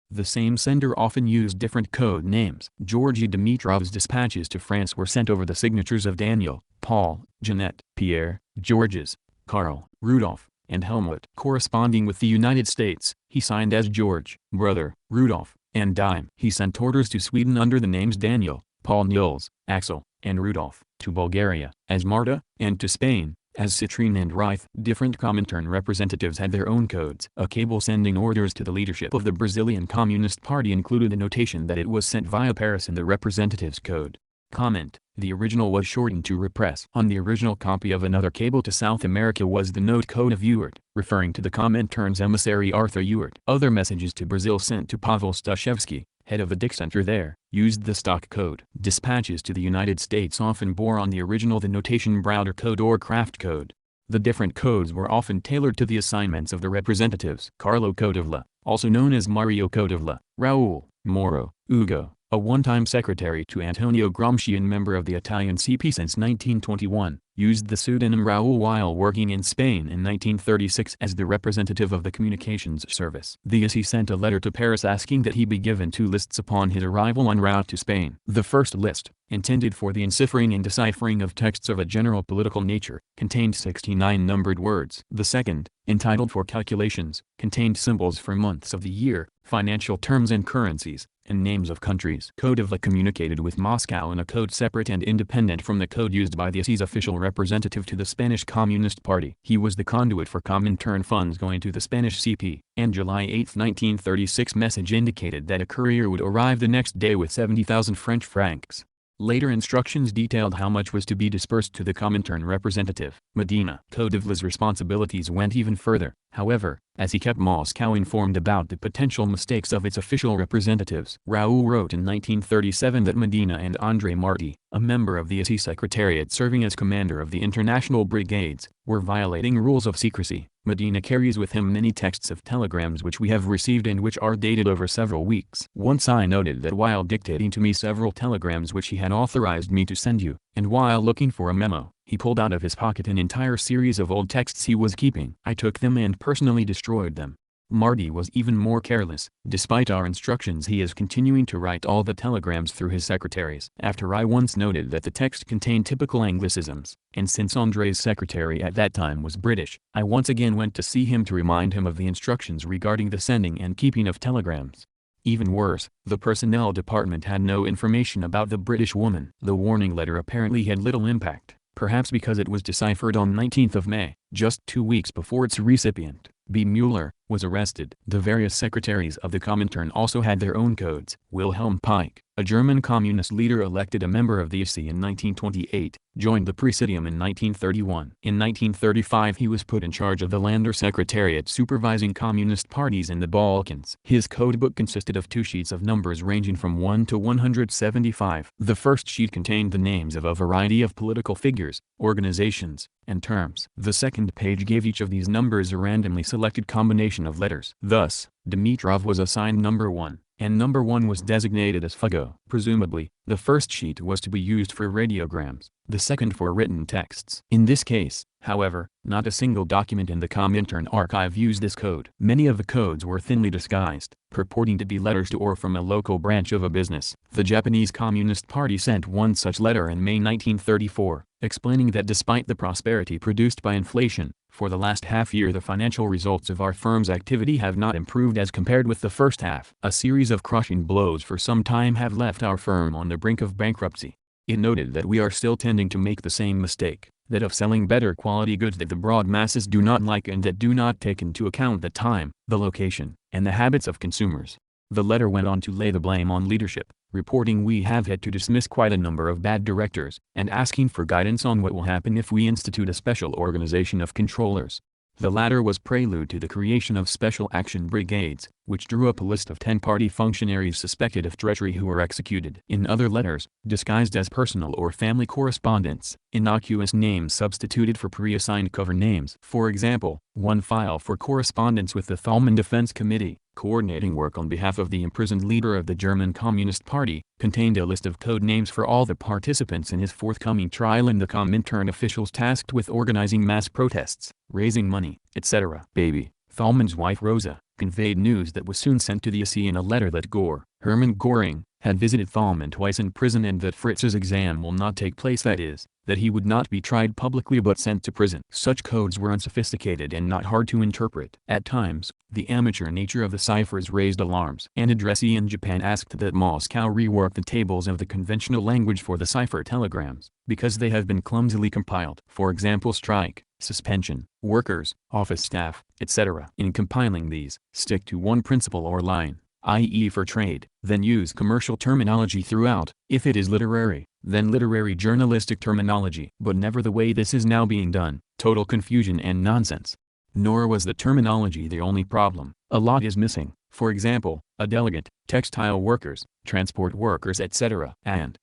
[SPEAKER 1] The same sender often used different code names. Georgy Dimitrov's dispatches to France were sent over the signatures of Daniel, Paul, Jeanette, Pierre, Georges, Karl, Rudolph, and Helmut. Corresponding with the United States, he signed as George, Brother, Rudolph, and Dime. He sent orders to Sweden under the names Daniel, Paul, Niels, Axel, and Rudolph; to Bulgaria, as Marta; and to Spain, as Citrine and Reith. Different Comintern representatives had their own codes. A cable sending orders to the leadership of the Brazilian Communist Party included a notation that it was sent via Paris in the representative's code. Comment: the original was shortened to Repress. On the original copy of another cable to South America was the note code of Ewart, referring to the Comintern's emissary Arthur Ewart. Other messages to Brazil sent to Pavel Staszewski, head of a DIC center there, used the stock code. Dispatches to the United States often bore on the original the notation Browder code or Kraft code. The different codes were often tailored to the assignments of the representatives. Carlo Codevla, also known as Mario Codevla; Raul, Moro, Ugo, a one-time secretary to Antonio Gramsci and member of the Italian CP since 1921, used the pseudonym Raul while working in Spain in 1936 as the representative of the communications service. The ISI sent a letter to Paris asking that he be given 2 lists upon his arrival en route to Spain. The first list, intended for the enciphering and deciphering of texts of a general political nature, contained 69 numbered words. The second, entitled For Calculations, contained symbols for months of the year, financial terms and currencies, and names of countries. Codevla communicated with Moscow in a code separate and independent from the code used by the ISI's official representative to the Spanish Communist Party. He was the conduit for Comintern funds going to the Spanish CP. And July 8, 1936 message indicated that a courier would arrive the next day with 70,000 French francs. Later instructions detailed how much was to be dispersed to the Comintern representative. Medina. Codevla's responsibilities went even further, however, as he kept Moscow informed about the potential mistakes of its official representatives. Raoul wrote in 1937 that Medina and André Marty, a member of the ISI Secretariat serving as commander of the international brigades, were violating rules of secrecy. Medina carries with him many texts of telegrams which we have received and which are dated over several weeks. Once I noted that while dictating to me several telegrams which he had authorized me to send you, and while looking for a memo, he pulled out of his pocket an entire series of old texts he was keeping. I took them and personally destroyed them. Marty was even more careless. Despite our instructions, he is continuing to write all the telegrams through his secretaries. After I once noted that the text contained typical Anglicisms, and since André's secretary at that time was British, I once again went to see him to remind him of the instructions regarding the sending and keeping of telegrams. Even worse, the personnel department had no information about the British woman. The warning letter apparently had little impact, perhaps because it was deciphered on 19th of May, just 2 weeks before its recipient, B. Mueller, was arrested. The various secretaries of the Comintern also had their own codes. Wilhelm Pike, a German communist leader elected a member of the ISI in 1928, joined the Presidium in 1931. In 1935 he was put in charge of the Lander Secretariat supervising communist parties in the Balkans. His codebook consisted of 2 sheets of numbers ranging from 1 to 175. The first sheet contained the names of a variety of political figures, organizations, and terms. The second page gave each of these numbers a randomly selected combination of letters. Thus, Dimitrov was assigned number 1, and number 1 was designated as Fugo. Presumably, the first sheet was to be used for radiograms, the second for written texts. In this case, however, not a single document in the Comintern archive used this code. Many of the codes were thinly disguised, purporting to be letters to or from a local branch of a business. The Japanese Communist Party sent one such letter in May 1934, explaining that despite the prosperity produced by inflation, for the last half year the financial results of our firm's activity have not improved as compared with the first half. A series of crushing blows for some time have left our firm on the brink of bankruptcy. It noted that we are still tending to make the same mistake, that of selling better quality goods that the broad masses do not like and that do not take into account the time, the location, and the habits of consumers. The letter went on to lay the blame on leadership, reporting we have had to dismiss quite a number of bad directors, and asking for guidance on what will happen if we institute a special organization of controllers. The latter was prelude to the creation of special action brigades, which drew up a list of 10 party functionaries suspected of treachery who were executed. In other letters, disguised as personal or family correspondence, innocuous names substituted for pre-assigned cover names. For example, one file for correspondence with the Thalmann Defense Committee, coordinating work on behalf of the imprisoned leader of the German Communist Party, contained a list of code names for all the participants in his forthcoming trial and the Comintern officials tasked with organizing mass protests, raising money, etc. Baby, Thalmann's wife Rosa, conveyed news that was soon sent to the SE in a letter that Hermann Göring, had visited Thalmann twice in prison and that Fritz's exam will not take place, that is, that he would not be tried publicly but sent to prison. Such codes were unsophisticated and not hard to interpret. At times, the amateur nature of the ciphers raised alarms. An addressee in Japan asked that Moscow rework the tables of the conventional language for the cipher telegrams, because they have been clumsily compiled. For example, strike, suspension, workers, office staff, etc. In compiling these, stick to one principle or line, i.e. for trade, then use commercial terminology throughout. If it is literary, then literary journalistic terminology. But never the way this is now being done, total confusion and nonsense. Nor was the terminology the only problem. A lot is missing, for example, a delegate, textile workers, transport workers, etc. And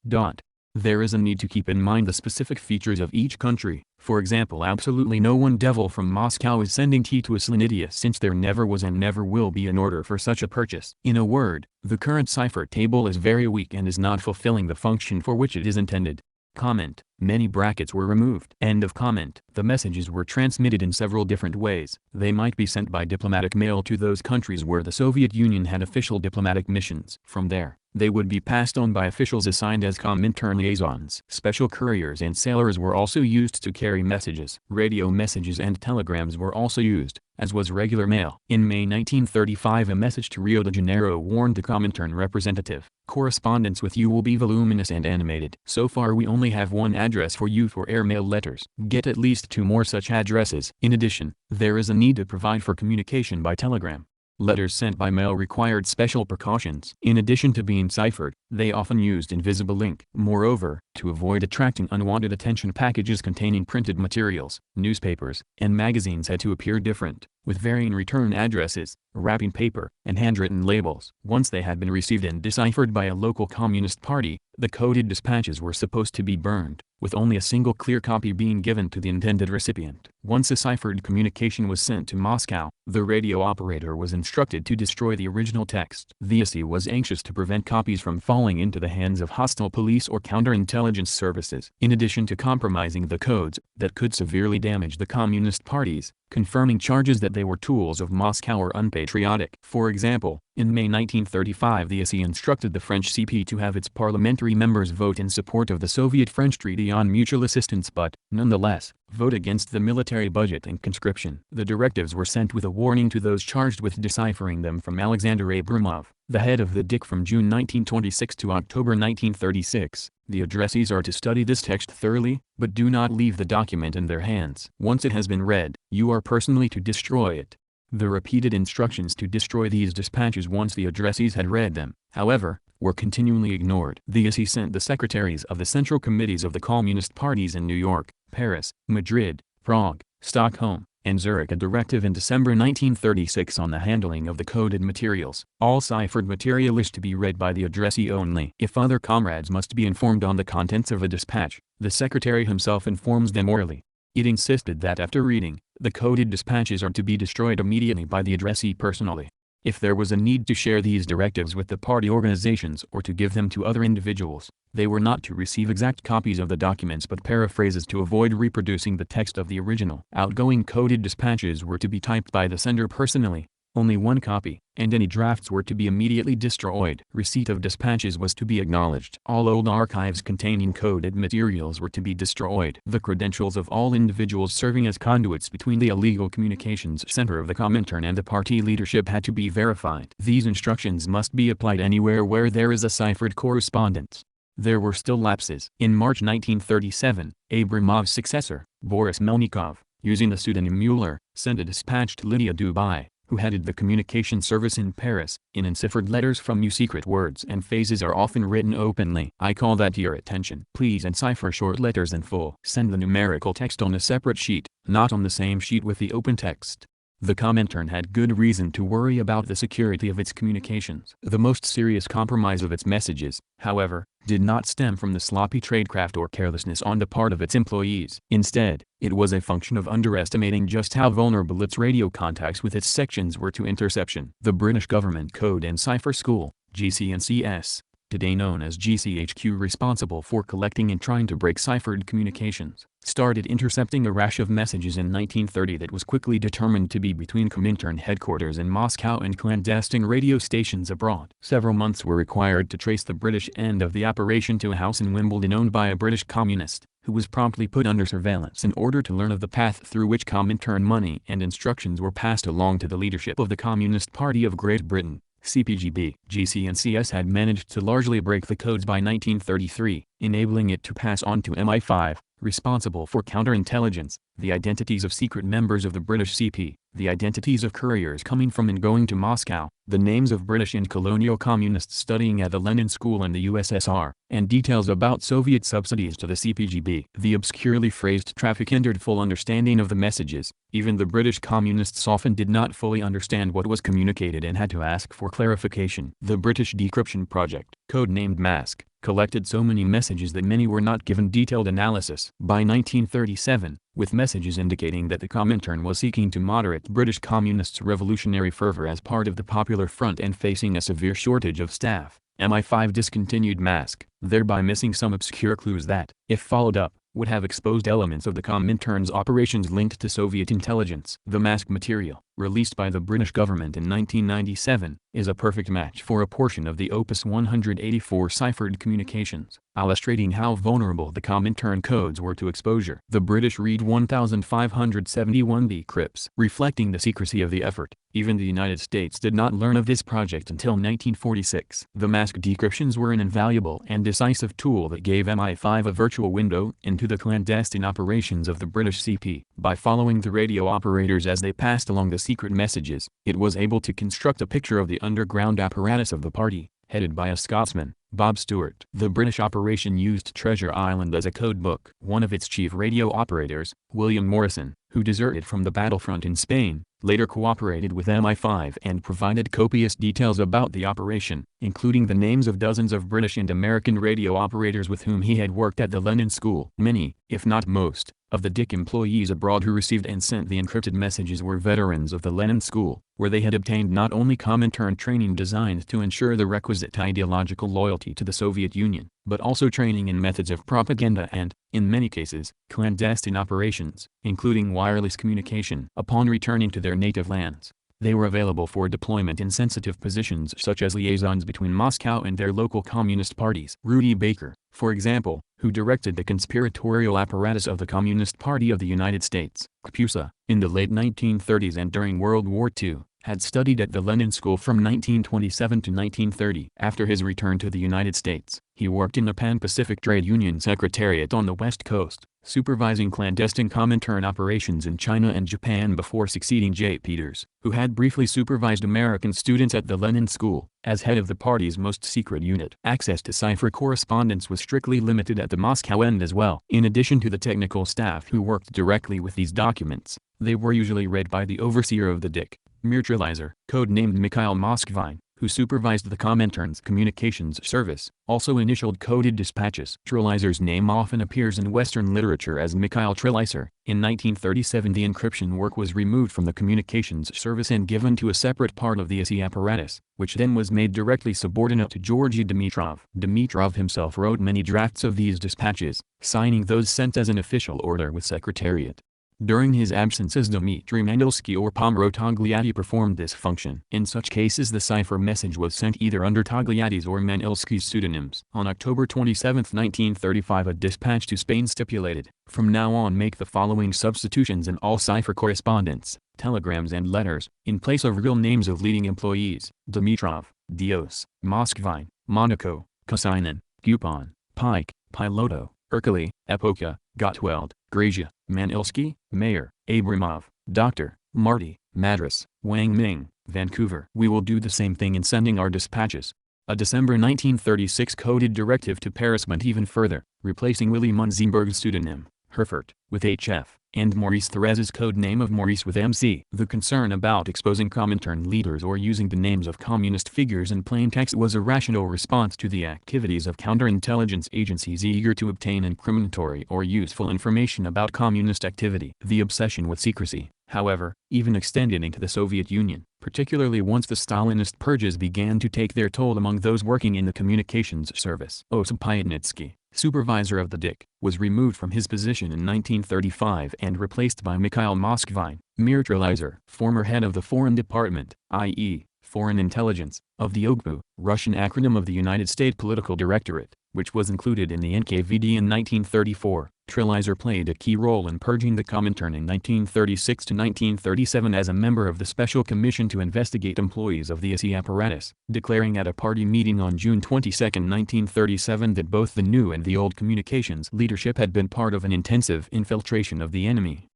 [SPEAKER 1] there is a need to keep in mind the specific features of each country. For example, absolutely no one devil from Moscow is sending tea to Islanidia, since there never was and never will be an order for such a purchase. In a word, the current cipher table is very weak and is not fulfilling the function for which it is intended. Comment. Many brackets were removed. End of comment. The messages were transmitted in several different ways. They might be sent by diplomatic mail to those countries where the Soviet Union had official diplomatic missions. From there, they would be passed on by officials assigned as Comintern liaisons. Special couriers and sailors were also used to carry messages. Radio messages and telegrams were also used, as was regular mail. In May 1935, a message to Rio de Janeiro warned the Comintern representative, "Correspondence with you will be voluminous and animated." So far we only have one address for you for airmail letters. Get at least 2 more such addresses. In addition, there is a need to provide for communication by telegram. Letters sent by mail required special precautions. In addition to being ciphered, they often used invisible ink. Moreover, to avoid attracting unwanted attention, packages containing printed materials, newspapers, and magazines had to appear different, with varying return addresses, wrapping paper, and handwritten labels. Once they had been received and deciphered by a local communist party, the coded dispatches were supposed to be burned, with only a single clear copy being given to the intended recipient. Once a ciphered communication was sent to Moscow, the radio operator was instructed to destroy the original text. The SE was anxious to prevent copies from falling into the hands of hostile police or counterintelligence services. In addition to compromising the codes that could severely damage the Communist parties, confirming charges that they were tools of Moscow or unpatriotic. For example, in May 1935 the SE instructed the French CP to have its parliamentary members vote in support of the Soviet-French Treaty on Mutual Assistance but, nonetheless, vote against the military budget and conscription. The directives were sent with a warning to those charged with deciphering them from Alexander Abramov, the head of the DIK, from June 1926 to October 1936. The addressees are to study this text thoroughly, but do not leave the document in their hands. Once it has been read, you are personally to destroy it. The repeated instructions to destroy these dispatches once the addressees had read them, however, were continually ignored. The SE sent the secretaries of the central committees of the communist parties in New York, Paris, Madrid, Prague, Stockholm, and Zurich a directive in December 1936 on the handling of the coded materials. All ciphered material is to be read by the addressee only. If other comrades must be informed on the contents of a dispatch, the secretary himself informs them orally. It insisted that after reading, the coded dispatches are to be destroyed immediately by the addressee personally. If there was a need to share these directives with the party organizations or to give them to other individuals, they were not to receive exact copies of the documents but paraphrases to avoid reproducing the text of the original. Outgoing coded dispatches were to be typed by the sender personally, only one copy, and any drafts were to be immediately destroyed. Receipt of dispatches was to be acknowledged. All old archives containing coded materials were to be destroyed. The credentials of all individuals serving as conduits between the illegal communications center of the Comintern and the party leadership had to be verified. These instructions must be applied anywhere where there is a ciphered correspondence. There were still lapses. In March 1937, Abramov's successor, Boris Melnikov, using the pseudonym Mueller, sent a dispatch to Lydia Dubai, who headed the communication service in Paris. In enciphered letters from you, secret words and phrases are often written openly. I call that to your attention. Please encipher short letters in full. Send the numerical text on a separate sheet, not on the same sheet with the open text. The Comintern had good reason to worry about the security of its communications. The most serious compromise of its messages, however, did not stem from the sloppy tradecraft or carelessness on the part of its employees. Instead, it was a function of underestimating just how vulnerable its radio contacts with its sections were to interception. The British Government Code and Cipher School, GCNCS, today known as GCHQ, responsible for collecting and trying to break ciphered communications, started intercepting a rash of messages in 1930 that was quickly determined to be between Comintern headquarters in Moscow and clandestine radio stations abroad. Several months were required to trace the British end of the operation to a house in Wimbledon owned by a British communist, who was promptly put under surveillance in order to learn of the path through which Comintern money and instructions were passed along to the leadership of the Communist Party of Great Britain, CPGB. GCNCS had managed to largely break the codes by 1933, enabling it to pass on to MI5, responsible for counterintelligence, the identities of secret members of the British CP, the identities of couriers coming from and going to Moscow, the names of British and colonial communists studying at the Lenin School in the USSR, and details about Soviet subsidies to the CPGB. The obscurely phrased traffic hindered full understanding of the messages. Even the British communists often did not fully understand what was communicated and had to ask for clarification. The British decryption project, codenamed Mask, collected so many messages that many were not given detailed analysis. By 1937, with messages indicating that the Comintern was seeking to moderate British communists' revolutionary fervor as part of the Popular Front and facing a severe shortage of staff, MI5 discontinued Mask, thereby missing some obscure clues that, if followed up, would have exposed elements of the Comintern's operations linked to Soviet intelligence. The Mask material, released by the British government in 1997, is a perfect match for a portion of the Opus 184 ciphered communications, illustrating how vulnerable the Comintern codes were to exposure. The British read 1,571 decrypts, reflecting the secrecy of the effort. Even the United States did not learn of this project until 1946. The Mask decryptions were an invaluable and decisive tool that gave MI5 a virtual window into the clandestine operations of the British CP. By following the radio operators as they passed along the secret messages, it was able to construct a picture of the underground apparatus of the party, headed by a Scotsman, Bob Stewart. The British operation used Treasure Island as a codebook. One of its chief radio operators, William Morrison, who deserted from the battlefront in Spain, later cooperated with MI5 and provided copious details about the operation, including the names of dozens of British and American radio operators with whom he had worked at the Lenin School. Many, if not most, of the DIC employees abroad who received and sent the encrypted messages were veterans of the Lenin School, where they had obtained not only Comintern training designed to ensure the requisite ideological loyalty to the Soviet Union, but also training in methods of propaganda and, in many cases, clandestine operations, including wireless communication. Upon returning to their native lands, they were available for deployment in sensitive positions such as liaisons between Moscow and their local communist parties. Rudy Baker, for example, who directed the conspiratorial apparatus of the Communist Party of the United States, CPUSA, in the late 1930s and during World War II, had studied at the Lenin School from 1927 to 1930. After his return to the United States, he worked in the Pan-Pacific Trade Union Secretariat on the West Coast, supervising clandestine Comintern operations in China and Japan before succeeding J. Peters, who had briefly supervised American students at the Lenin School, as head of the party's most secret unit. Access to cipher correspondence was strictly limited at the Moscow end as well. In addition to the technical staff who worked directly with these documents, they were usually read by the overseer of the DIC, Mirtralizer, codenamed Mikhail Moskvine, who supervised the Comintern's communications service, also initialed coded dispatches. Trelizer's name often appears in Western literature as Mikhail Trelizer. In 1937 the encryption work was removed from the communications service and given to a separate part of the IC apparatus, which then was made directly subordinate to Georgy Dimitrov. Dimitrov himself wrote many drafts of these dispatches, signing those sent as an official order with Secretariat. During his absences Dmitry Mandelsky or Pomro Togliatti performed this function. In such cases the cipher message was sent either under Togliatti's or Mandelsky's pseudonyms. On October 27, 1935 a dispatch to Spain stipulated, "From now on make the following substitutions in all cipher correspondence, telegrams and letters, in place of real names of leading employees: Dimitrov, Dios, Moskvine, Monaco, Kosainen, Gupon, Pike, Piloto, Ercole, Epocha, Gottwald, Grazia, Mandelsky, Mayer, Abramov, Dr. Marty, Madras, Wang Ming, Vancouver." We will do the same thing in sending our dispatches. A December 1936 coded directive to Paris went even further, replacing Willy Munzenberg's pseudonym, Herfurt, with HF, and Maurice Thorez's code name of Maurice with MC. The concern about exposing Comintern leaders or using the names of communist figures in plain text was a rational response to the activities of counterintelligence agencies eager to obtain incriminatory or useful information about communist activity. The obsession with secrecy, however, even extended into the Soviet Union, particularly once the Stalinist purges began to take their toll among those working in the communications service. Osip Pyatnitsky, supervisor of the DIK, was removed from his position in 1935 and replaced by Mikhail Moskvine, Mir Trelizer, former head of the Foreign Department, i.e., Foreign Intelligence, of the OGPU, Russian acronym of the United States Political Directorate, which was included in the NKVD in 1934. Trelizer played a key role in purging the Comintern in 1936 to 1937 as a member of the Special Commission to investigate employees of the IC apparatus, declaring at a party meeting on June 22, 1937 that both the new and the old communications leadership had been part of an intensive infiltration of the enemy.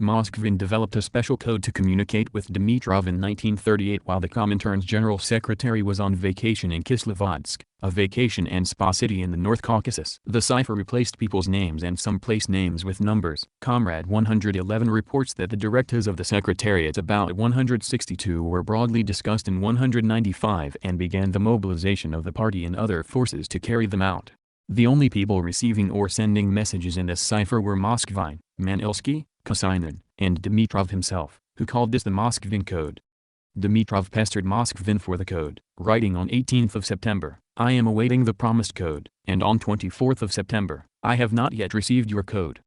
[SPEAKER 1] Moskvin developed a special code to communicate with Dimitrov in 1938 while the Comintern's general secretary was on vacation in Kislovodsk, a vacation and spa city in the North Caucasus. The cipher replaced people's names and some place names with numbers. Comrade 111 reports that the directives of the Secretariat about 162 were broadly discussed in 195 and began the mobilization of the party and other forces to carry them out. The only people receiving or sending messages in this cipher were Moskvine, Mandelsky, Kosainen, and Dimitrov himself, who called this the Moskvin code. Dimitrov pestered Moskvin for the code, writing on 18 September, "I am awaiting the promised code," and on 24 September, "I have not yet received your code."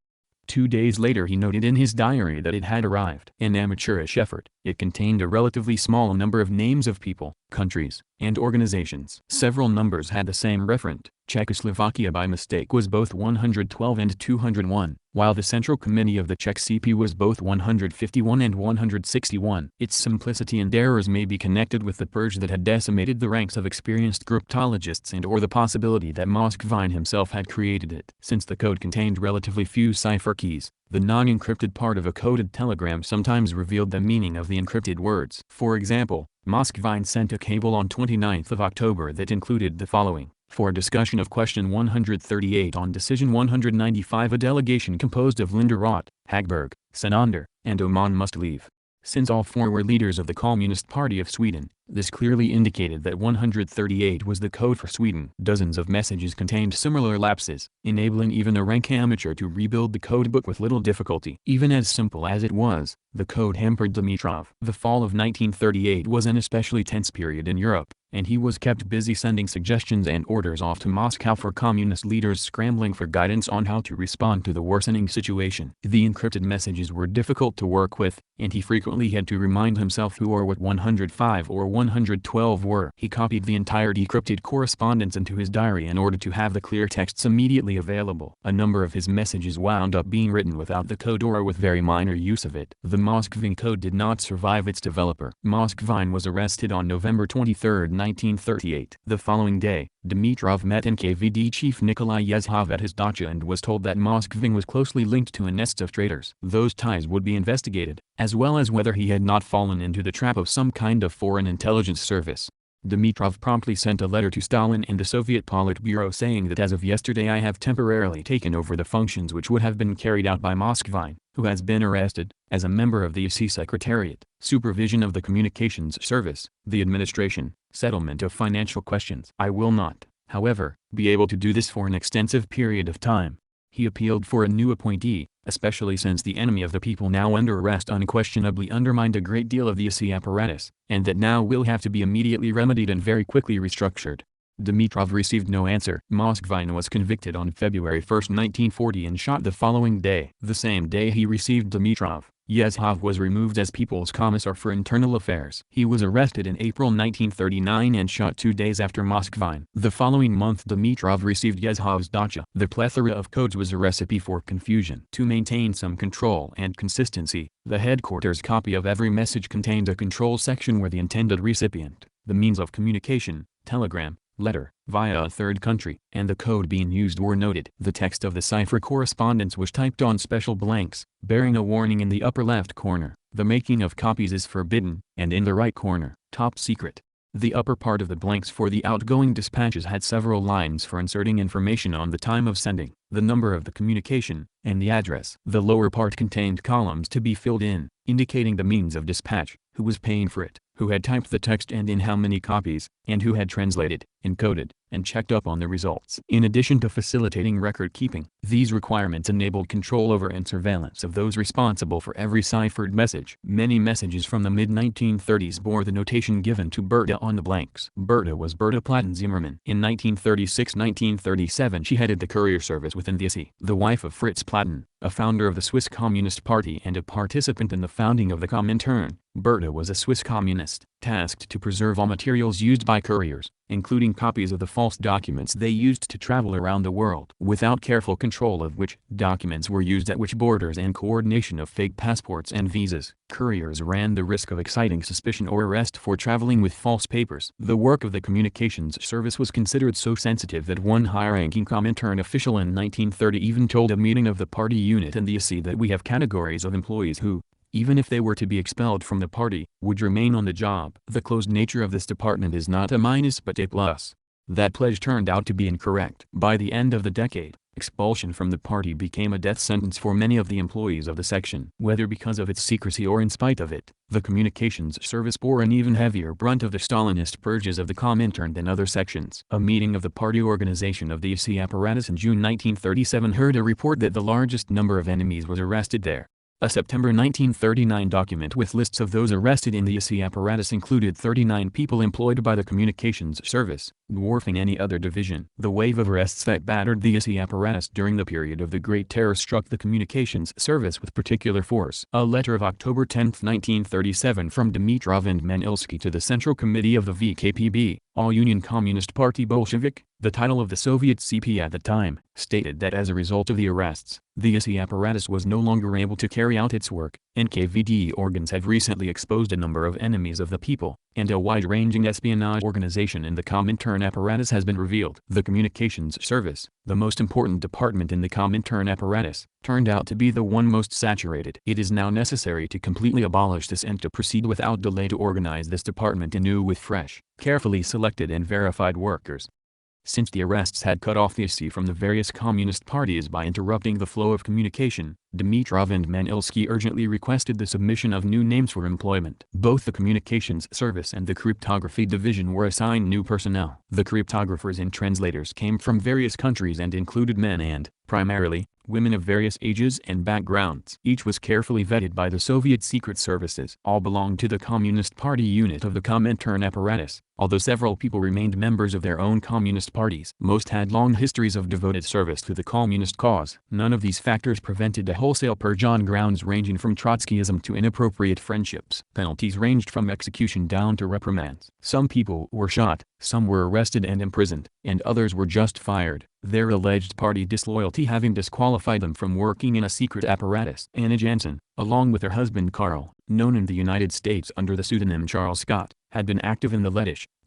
[SPEAKER 1] 2 days later he noted in his diary that it had arrived. An amateurish effort, it contained a relatively small number of names of people, countries, and organizations. Several numbers had the same referent. Czechoslovakia by mistake was both 112 and 201, while the Central Committee of the Czech CP was both 151 and 161. Its simplicity and errors may be connected with the purge that had decimated the ranks of experienced cryptologists and or the possibility that Moskvine himself had created it. Since the code contained relatively few cipher keys, the non-encrypted part of a coded telegram sometimes revealed the meaning of the encrypted words. For example, Moskvine sent a cable on 29 October that included the following: "For a discussion of question 138 on decision 195 a delegation composed of Linda Roth, Hagberg, Senander, and Oman must leave." Since all four were leaders of the Communist Party of Sweden, this clearly indicated that 138 was the code for Sweden. Dozens of messages contained similar lapses, enabling even a rank amateur to rebuild the codebook with little difficulty. Even as simple as it was, the code hampered Dimitrov. The fall of 1938 was an especially tense period in Europe, and he was kept busy sending suggestions and orders off to Moscow for communist leaders scrambling for guidance on how to respond to the worsening situation. The encrypted messages were difficult to work with, and he frequently had to remind himself who or what 105 or 112 were. He copied the entire decrypted correspondence into his diary in order to have the clear texts immediately available. A number of his messages wound up being written without the code or with very minor use of it. The Moskvin code did not survive its developer. Moskvine was arrested on November 23, 1938. The following day, Dimitrov met NKVD chief Nikolai Yezhov at his dacha and was told that Moskvin was closely linked to a nest of traitors. Those ties would be investigated, as well as whether he had not fallen into the trap of some kind of foreign intelligence service. Dimitrov promptly sent a letter to Stalin and the Soviet Politburo saying that as of yesterday I have temporarily taken over the functions which would have been carried out by Moskvine, who has been arrested, as a member of the IC Secretariat, supervision of the communications service, the administration, settlement of financial questions. I will not, however, be able to do this for an extensive period of time. He appealed for a new appointee, especially since the enemy of the people now under arrest unquestionably undermined a great deal of the EC apparatus, and that now will have to be immediately remedied and very quickly restructured. Dimitrov received no answer. Moskvine was convicted on February 1, 1940 and shot the following day. The same day he received Dimitrov, Yezhov was removed as People's Commissar for Internal Affairs. He was arrested in April 1939 and shot 2 days after Moskvine. The following month Dimitrov received Yezhov's dacha. The plethora of codes was a recipe for confusion. To maintain some control and consistency, the headquarters copy of every message contained a control section where the intended recipient, the means of communication, telegram, letter, via a third country, and the code being used were noted. The text of the cipher correspondence was typed on special blanks, bearing a warning in the upper left corner, the making of copies is forbidden, and in the right corner, top secret. The upper part of the blanks for the outgoing dispatches had several lines for inserting information on the time of sending, the number of the communication, and the address. The lower part contained columns to be filled in, indicating the means of dispatch, who was paying for it, who had typed the text and in how many copies, and who had translated, encoded, and checked up on the results. In addition to facilitating record keeping, these requirements enabled control over and surveillance of those responsible for every ciphered message. Many messages from the mid-1930s bore the notation given to Berta on the blanks. Berta was Berta Platten Zimmermann. In 1936-1937 she headed the courier service within the SE. The wife of Fritz Platten, a founder of the Swiss Communist Party and a participant in the founding of the Comintern, Berta was a Swiss communist, tasked to preserve all materials used by couriers, including copies of the false documents they used to travel around the world. Without careful control of which documents were used at which borders and coordination of fake passports and visas, couriers ran the risk of exciting suspicion or arrest for traveling with false papers. The work of the communications service was considered so sensitive that one high-ranking Comintern official in 1930 even told a meeting of the party unit in the SE that we have categories of employees who, even if they were to be expelled from the party, would remain on the job. The closed nature of this department is not a minus but a plus. That pledge turned out to be incorrect. By the end of the decade, expulsion from the party became a death sentence for many of the employees of the section. Whether because of its secrecy or in spite of it, the communications service bore an even heavier brunt of the Stalinist purges of the Comintern than other sections. A meeting of the party organization of the SE apparatus in June 1937 heard a report that the largest number of enemies was arrested there. A September 1939 document with lists of those arrested in the SE apparatus included 39 people employed by the communications service, dwarfing any other division. The wave of arrests that battered the SE apparatus during the period of the Great Terror struck the communications service with particular force. A letter of October 10, 1937 from Dimitrov and Manilsky to the Central Committee of the VKPB, All-Union Communist Party Bolshevik, the title of the Soviet CP at the time, stated that as a result of the arrests, the SE apparatus was no longer able to carry out its work. NKVD organs have recently exposed a number of enemies of the people, and a wide-ranging espionage organization in the Comintern apparatus has been revealed. The communications service, the most important department in the Comintern apparatus, turned out to be the one most saturated. It is now necessary to completely abolish this and to proceed without delay to organize this department anew with fresh, carefully selected and verified workers. Since the arrests had cut off the SE from the various communist parties by interrupting the flow of communication, Dimitrov and Manilsky urgently requested the submission of new names for employment. Both the communications service and the cryptography division were assigned new personnel. The cryptographers and translators came from various countries and included men and, primarily, women of various ages and backgrounds. Each was carefully vetted by the Soviet secret services. All belonged to the Communist Party unit of the Comintern apparatus, although several people remained members of their own communist parties. Most had long histories of devoted service to the communist cause. None of these factors prevented a wholesale purge on grounds ranging from Trotskyism to inappropriate friendships. Penalties ranged from execution down to reprimands. Some people were shot, some were arrested and imprisoned, and others were just fired, their alleged party disloyalty having disqualified them from working in a secret apparatus. Anna Jansen, along with her husband Karl, known in the United States under the pseudonym Charles Scott, had been active in the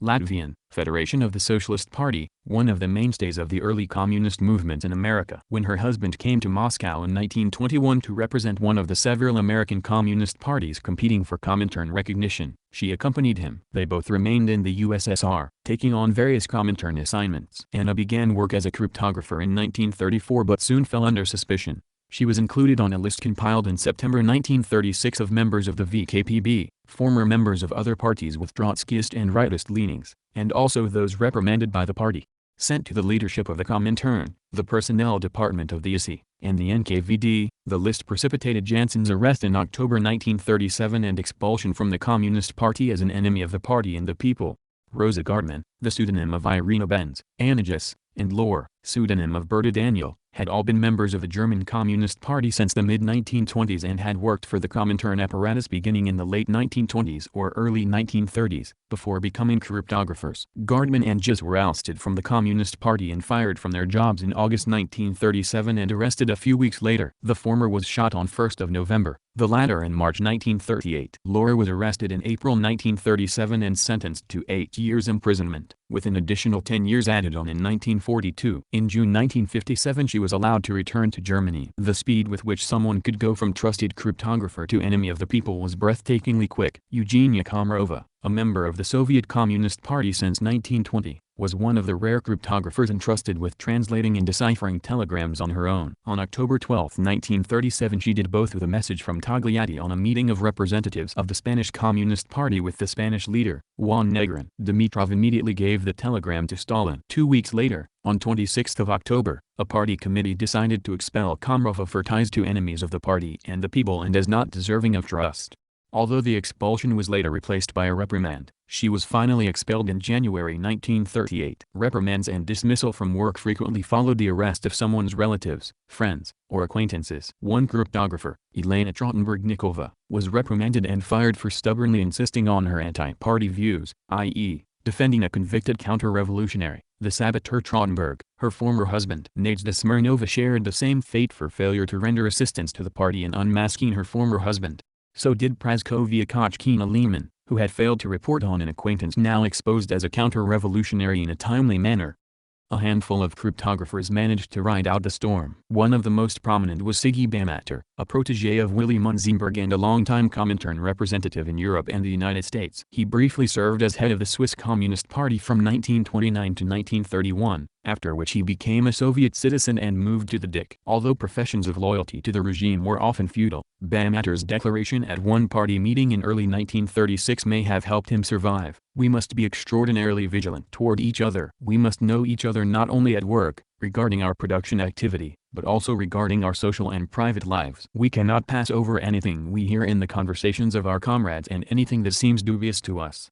[SPEAKER 1] Latvian Federation of the Socialist Party, one of the mainstays of the early communist movement in America. When her husband came to Moscow in 1921 to represent one of the several American communist parties competing for Comintern recognition, she accompanied him. They both remained in the USSR, taking on various Comintern assignments. Anna began work as a cryptographer in 1934 but soon fell under suspicion. She was included on a list compiled in September 1936 of members of the VKPB, former members of other parties with Trotskyist and rightist leanings, and also those reprimanded by the party. Sent to the leadership of the Comintern, the personnel department of the ISI, and the NKVD, the list precipitated Jansen's arrest in October 1937 and expulsion from the Communist Party as an enemy of the party and the people. Rosa Gardman, the pseudonym of Irina Benz, Anagis, and Lore, pseudonym of Berta Daniel, had all been members of the German Communist Party since the mid-1920s and had worked for the Comintern apparatus beginning in the late 1920s or early 1930s, before becoming cryptographers. Gardman and Gis were ousted from the Communist Party and fired from their jobs in August 1937 and arrested a few weeks later. The former was shot on 1 November, the latter in March 1938. Lore was arrested in April 1937 and sentenced to 8 years imprisonment, with an additional 10 years added on in 1942. In June 1957 she was allowed to return to Germany. The speed with which someone could go from trusted cryptographer to enemy of the people was breathtakingly quick. Eugenia Komarova, a member of the Soviet Communist Party since 1920, was one of the rare cryptographers entrusted with translating and deciphering telegrams on her own. On October 12, 1937 she did both with a message from Togliatti on a meeting of representatives of the Spanish Communist Party with the Spanish leader, Juan Negrin. Dimitrov immediately gave the telegram to Stalin. 2 weeks later, on 26 October, a party committee decided to expel Komarova for ties to enemies of the party and the people and as not deserving of trust. Although the expulsion was later replaced by a reprimand, she was finally expelled in January 1938. Reprimands and dismissal from work frequently followed the arrest of someone's relatives, friends, or acquaintances. One cryptographer, Elena Trottenberg-Nikova, was reprimanded and fired for stubbornly insisting on her anti-party views, i.e., defending a convicted counter-revolutionary, the saboteur Trottenberg. Her former husband, Nadezhda Smirnova, shared the same fate for failure to render assistance to the party in unmasking her former husband. So did Praskovia Kochkina-Lehman, who had failed to report on an acquaintance now exposed as a counter-revolutionary in a timely manner. A handful of cryptographers managed to ride out the storm. One of the most prominent was Siggy Bamatter, a protégé of Willy Munzenberg and a longtime Comintern representative in Europe and the United States. He briefly served as head of the Swiss Communist Party from 1929 to 1931, after which he became a Soviet citizen and moved to the DIK. Although professions of loyalty to the regime were often futile, Bamatter's declaration at one party meeting in early 1936 may have helped him survive. We must be extraordinarily vigilant toward each other. We must know each other not only at work, regarding our production activity, but also regarding our social and private lives. We cannot pass over anything we hear in the conversations of our comrades and anything that seems dubious to us.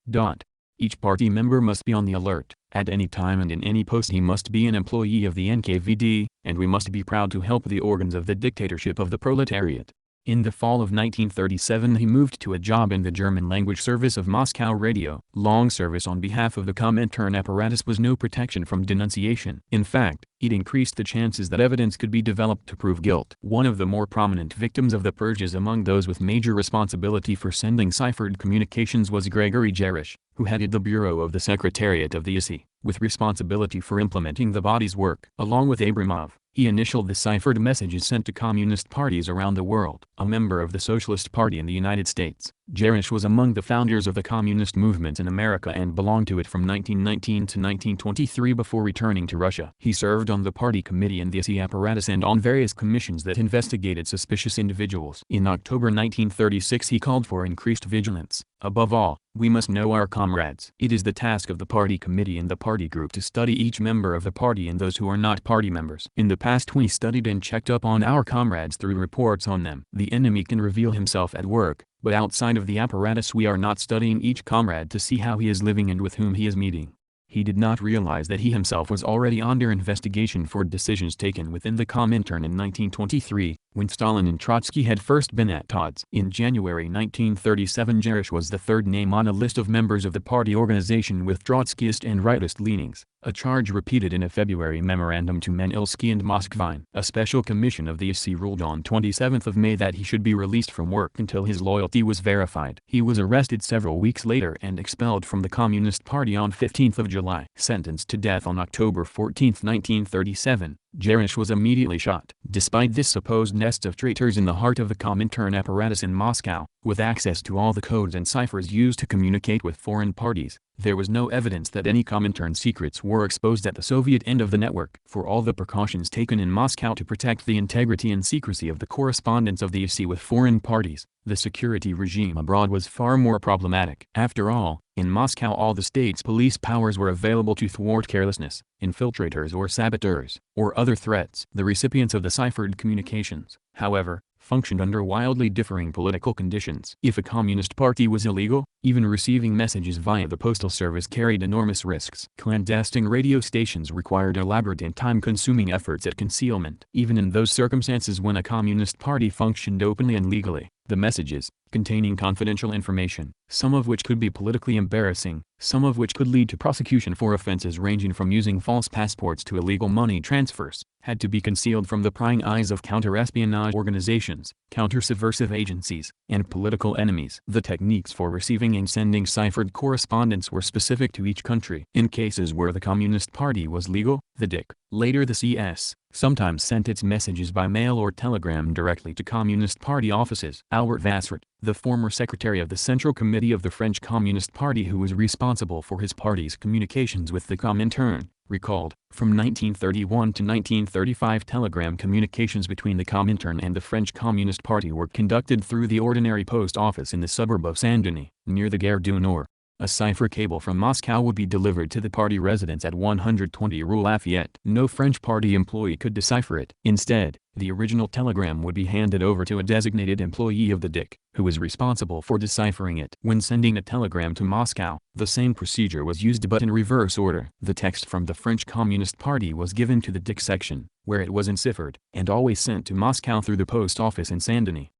[SPEAKER 1] Each party member must be on the alert. At any time and in any post he must be an employee of the NKVD, and we must be proud to help the organs of the dictatorship of the proletariat. In the fall of 1937 he moved to a job in the German-language service of Moscow Radio. Long service on behalf of the Comintern apparatus was no protection from denunciation. In fact, it increased the chances that evidence could be developed to prove guilt. One of the more prominent victims of the purges among those with major responsibility for sending ciphered communications was Gregory Jerish, who headed the bureau of the Secretariat of the ISI, with responsibility for implementing the body's work. Along with Abramov, he initialed the ciphered messages sent to communist parties around the world. A member of the Socialist Party in the United States, Jerish was among the founders of the communist movement in America and belonged to it from 1919 to 1923 before returning to Russia. He served on the party committee in the ISI apparatus and on various commissions that investigated suspicious individuals. In October 1936 he called for increased vigilance. Above all, we must know our comrades. It is the task of the party committee and the party group to study each member of the party and those who are not party members. In the past we studied and checked up on our comrades through reports on them. The enemy can reveal himself at work, but outside of the apparatus we are not studying each comrade to see how he is living and with whom he is meeting. He did not realize that he himself was already under investigation for decisions taken within the Comintern in 1923, when Stalin and Trotsky had first been at odds. In January 1937 Jerish was the third name on a list of members of the party organization with Trotskyist and rightist leanings, a charge repeated in a February memorandum to Manilsky and Moskvine. A special commission of the ISI ruled on 27 May that he should be released from work until his loyalty was verified. He was arrested several weeks later and expelled from the Communist Party on 15 July. Sentenced to death on October 14, 1937, Jerish was immediately shot. Despite this supposed nest of traitors in the heart of the Comintern apparatus in Moscow, with access to all the codes and ciphers used to communicate with foreign parties, there was no evidence that any Comintern secrets were exposed at the Soviet end of the network. For all the precautions taken in Moscow to protect the integrity and secrecy of the correspondence of the ISI with foreign parties, the security regime abroad was far more problematic. After all, in Moscow all the state's police powers were available to thwart carelessness, infiltrators or saboteurs, or other threats. The recipients of the ciphered communications, however, functioned under wildly differing political conditions. If a communist party was illegal, even receiving messages via the postal service carried enormous risks. Clandestine radio stations required elaborate and time-consuming efforts at concealment. Even in those circumstances when a communist party functioned openly and legally, the messages, containing confidential information, some of which could be politically embarrassing, some of which could lead to prosecution for offenses ranging from using false passports to illegal money transfers, had to be concealed from the prying eyes of counter-espionage organizations, counter-subversive agencies, and political enemies. The techniques for receiving and sending ciphered correspondence were specific to each country. In cases where the Communist Party was legal, the DIK, later the CS, sometimes sent its messages by mail or telegram directly to Communist Party offices. Albert Vassrat, the former secretary of the Central Committee of the French Communist Party who was responsible for his party's communications with the Comintern, recalled, from 1931 to 1935 telegram communications between the Comintern and the French Communist Party were conducted through the ordinary post office in the suburb of Saint-Denis, near the Gare du Nord. A cipher cable from Moscow would be delivered to the party residence at 120 Rue Lafayette. No French party employee could decipher it. Instead, the original telegram would be handed over to a designated employee of the DIK, who was responsible for deciphering it. When sending a telegram to Moscow, the same procedure was used but in reverse order. The text from the French Communist Party was given to the DIK section, where it was enciphered, and always sent to Moscow through the post office in Saint-Denis.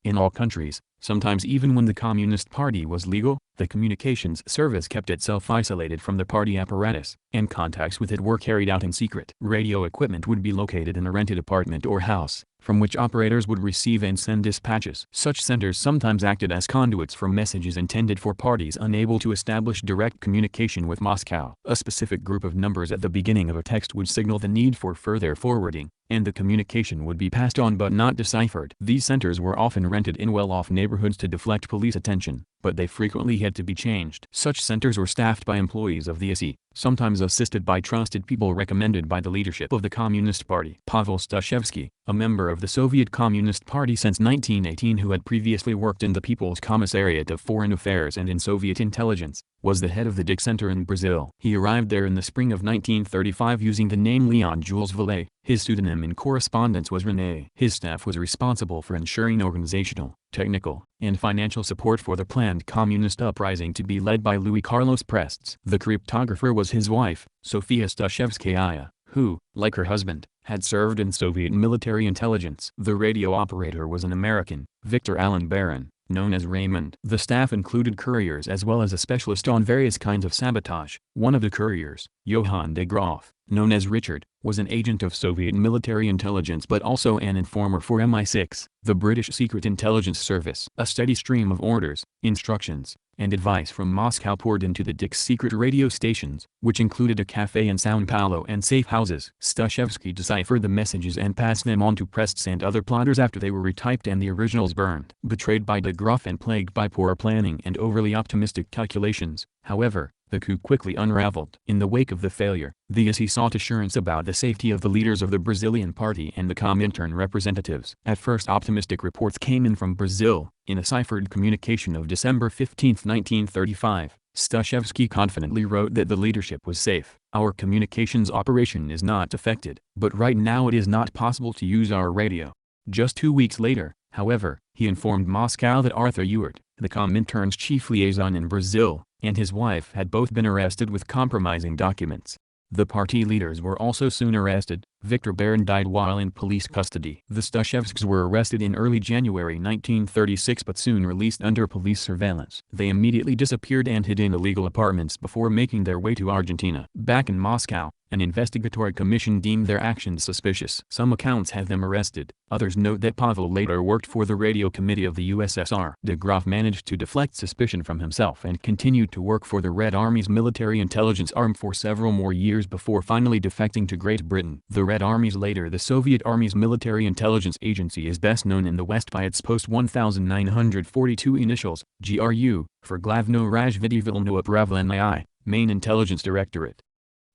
[SPEAKER 1] In all countries, sometimes even when the Communist Party was legal, the communications service kept itself isolated from the party apparatus, and contacts with it were carried out in secret. Radio equipment would be located in a rented apartment or house, from which operators would receive and send dispatches. Such centers sometimes acted as conduits for messages intended for parties unable to establish direct communication with Moscow. A specific group of numbers at the beginning of a text would signal the need for further forwarding, and the communication would be passed on but not deciphered. These centers were often rented in well-off neighborhoods to deflect police attention, but they frequently had to be changed. Such centers were staffed by employees of the ISI, sometimes assisted by trusted people recommended by the leadership of the Communist Party. Pavel Stushevsky, a member of the Soviet Communist Party since 1918 who had previously worked in the People's Commissariat of Foreign Affairs and in Soviet intelligence, was the head of the DIK Center in Brazil. He arrived there in the spring of 1935 using the name Leon Jules Vallée. His pseudonym in correspondence was René. His staff was responsible for ensuring organizational, technical, and financial support for the planned communist uprising to be led by Louis Carlos Prestes. The cryptographer was his wife, Sofia Stushevskaya, who, like her husband, had served in Soviet military intelligence. The radio operator was an American, Victor Allen Barron, known as Raymond. The staff included couriers as well as a specialist on various kinds of sabotage. One of the couriers, Johann de Graaf, known as Richard, was an agent of Soviet military intelligence but also an informer for MI6, the British Secret Intelligence Service. A steady stream of orders, instructions, and advice from Moscow poured into the DIK's secret radio stations, which included a cafe in São Paulo and safe houses. Stushevsky deciphered the messages and passed them on to Prestes and other plotters after they were retyped and the originals burned. Betrayed by de Graaf and plagued by poor planning and overly optimistic calculations, however, the coup quickly unraveled. In the wake of the failure, the ISI sought assurance about the safety of the leaders of the Brazilian party and the Comintern representatives. At first optimistic reports came in from Brazil. In a ciphered communication of December 15, 1935, Stushevsky confidently wrote that the leadership was safe. Our communications operation is not affected, but right now it is not possible to use our radio. Just 2 weeks later, however, he informed Moscow that Arthur Ewart, the Comintern's chief liaison in Brazil, and his wife had both been arrested with compromising documents. The party leaders were also soon arrested. Victor Barron died while in police custody. The Stushevskys were arrested in early January 1936 but soon released under police surveillance. They immediately disappeared and hid in illegal apartments before making their way to Argentina. Back in Moscow, an investigatory commission deemed their actions suspicious. Some accounts have them arrested, others note that Pavel later worked for the Radio Committee of the USSR. De Graaf managed to deflect suspicion from himself and continued to work for the Red Army's military intelligence arm for several more years before finally defecting to Great Britain. The Red Armies. Later, the Soviet Army's military intelligence agency is best known in the West by its post 1942 initials, GRU, for Glavno Razvedivitelno Upravlenie, Main Intelligence Directorate.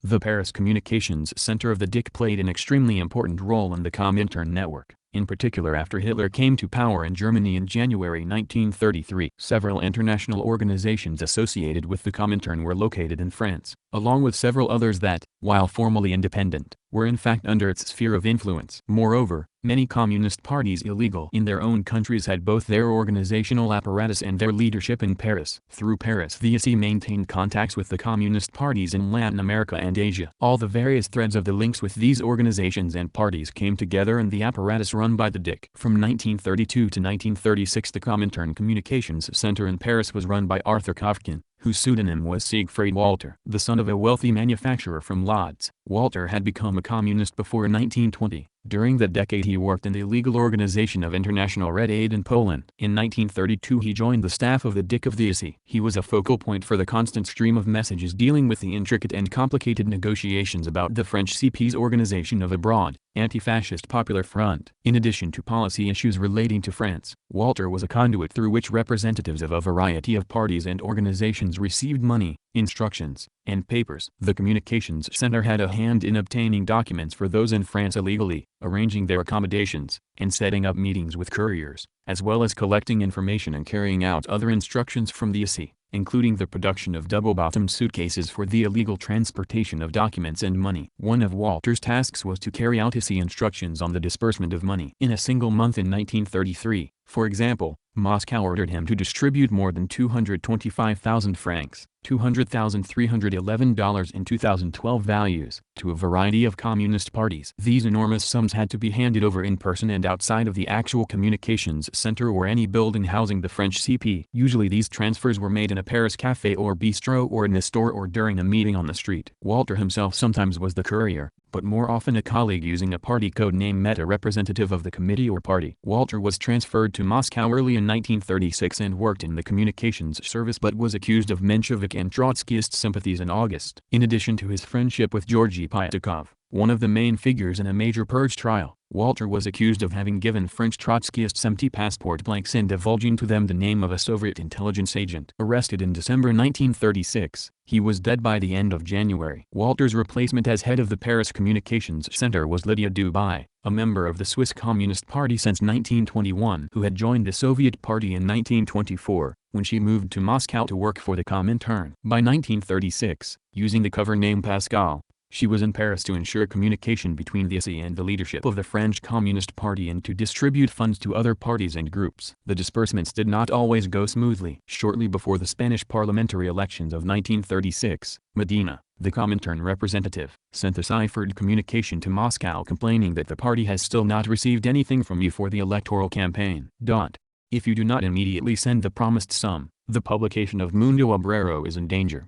[SPEAKER 1] The Paris Communications Center of the DIC played an extremely important role in the Comintern network, in particular after Hitler came to power in Germany in January 1933. Several international organizations associated with the Comintern were located in France, along with several others that, while formally independent, were in fact under its sphere of influence. Moreover, many communist parties illegal in their own countries had both their organizational apparatus and their leadership in Paris. Through Paris, the ISI maintained contacts with the communist parties in Latin America and Asia. All the various threads of the links with these organizations and parties came together in the apparatus run by the DIC. From 1932 to 1936, the Comintern Communications Center in Paris was run by Arthur Kovkin, whose pseudonym was Siegfried Walter. The son of a wealthy manufacturer from Lodz, Walter had become a communist before 1920. During that decade he worked in the illegal organization of International Red Aid in Poland. In 1932 he joined the staff of the DIC of the ISI. He was a focal point for the constant stream of messages dealing with the intricate and complicated negotiations about the French CP's organization of abroad, Anti-Fascist Popular Front. In addition to policy issues relating to France, Walter was a conduit through which representatives of a variety of parties and organizations received money, instructions, and papers. The Communications Center had a hand in obtaining documents for those in France illegally, arranging their accommodations, and setting up meetings with couriers, as well as collecting information and carrying out other instructions from the ISI, including the production of double-bottomed suitcases for the illegal transportation of documents and money. One of Walter's tasks was to carry out ISI instructions on the disbursement of money. In a single month in 1933, for example, Moscow ordered him to distribute more than 225,000 francs, $200,311 in 2012 values, to a variety of communist parties. These enormous sums had to be handed over in person and outside of the actual communications center or any building housing the French CP. Usually these transfers were made in a Paris cafe or bistro or in a store or during a meeting on the street. Walter himself sometimes was the courier, but more often a colleague using a party code name met a representative of the committee or party. Walter was transferred to Moscow early in 1936 and worked in the communications service but was accused of Menshevik and Trotskyist sympathies in August. In addition to his friendship with Georgy Pyatakov, one of the main figures in a major purge trial, Walter was accused of having given French Trotskyists empty passport blanks and divulging to them the name of a Soviet intelligence agent. Arrested in December 1936, he was dead by the end of January. Walter's replacement as head of the Paris Communications Center was Lydia Dubai, a member of the Swiss Communist Party since 1921 who had joined the Soviet Party in 1924, when she moved to Moscow to work for the Comintern. By 1936, using the cover name Pascal, she was in Paris to ensure communication between the ISI and the leadership of the French Communist Party and to distribute funds to other parties and groups. The disbursements did not always go smoothly. Shortly before the Spanish parliamentary elections of 1936, Medina, the Comintern representative, sent a ciphered communication to Moscow complaining that the party has still not received anything from you for the electoral campaign. If you do not immediately send the promised sum, the publication of Mundo Obrero is in danger.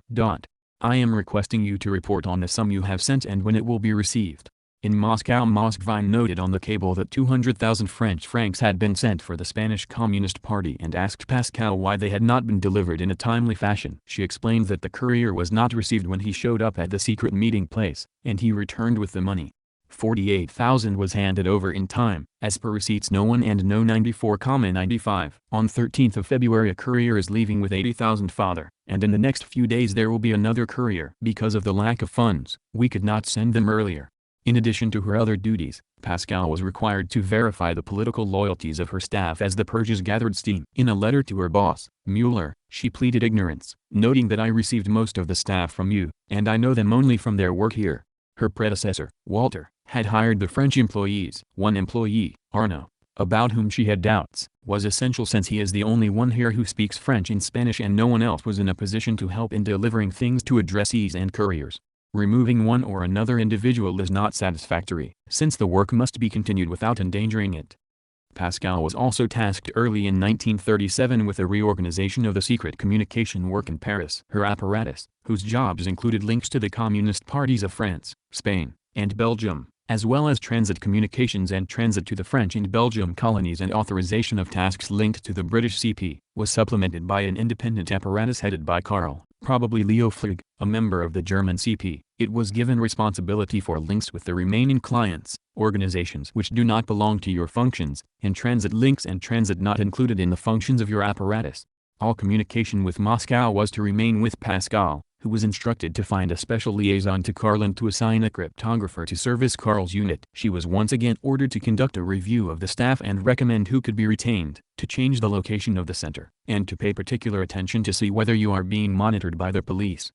[SPEAKER 1] I am requesting you to report on the sum you have sent and when it will be received. In Moscow, Moskvine noted on the cable that 200,000 French francs had been sent for the Spanish Communist Party and asked Pascal why they had not been delivered in a timely fashion. She explained that the courier was not received when he showed up at the secret meeting place, and he returned with the money. 48,000 was handed over in time, as per receipts No 1 and No 94,95. On 13th of February a courier is leaving with 80,000 father, and in the next few days there will be another courier. Because of the lack of funds, we could not send them earlier. In addition to her other duties, Pascal was required to verify the political loyalties of her staff as the purges gathered steam. In a letter to her boss, Mueller, she pleaded ignorance, noting that I received most of the staff from you, and I know them only from their work here. Her predecessor, Walter, had hired the French employees. One employee, Arnaud, about whom she had doubts, was essential since he is the only one here who speaks French and Spanish and no one else was in a position to help in delivering things to addressees and couriers. Removing one or another individual is not satisfactory, since the work must be continued without endangering it. Pascal was also tasked early in 1937 with a reorganization of the secret communication work in Paris. Her apparatus, whose jobs included links to the communist parties of France, Spain, and Belgium, as well as transit communications and transit to the French and Belgium colonies and authorization of tasks linked to the British CP, was supplemented by an independent apparatus headed by Karl, probably Leo Flieg, a member of the German CP. It was given responsibility for links with the remaining clients, organizations which do not belong to your functions, and transit links and transit not included in the functions of your apparatus. All communication with Moscow was to remain with Pascal, who was instructed to find a special liaison to Karl and to assign a cryptographer to service Karl's unit. She was once again ordered to conduct a review of the staff and recommend who could be retained, to change the location of the center, and to pay particular attention to see whether you are being monitored by the police.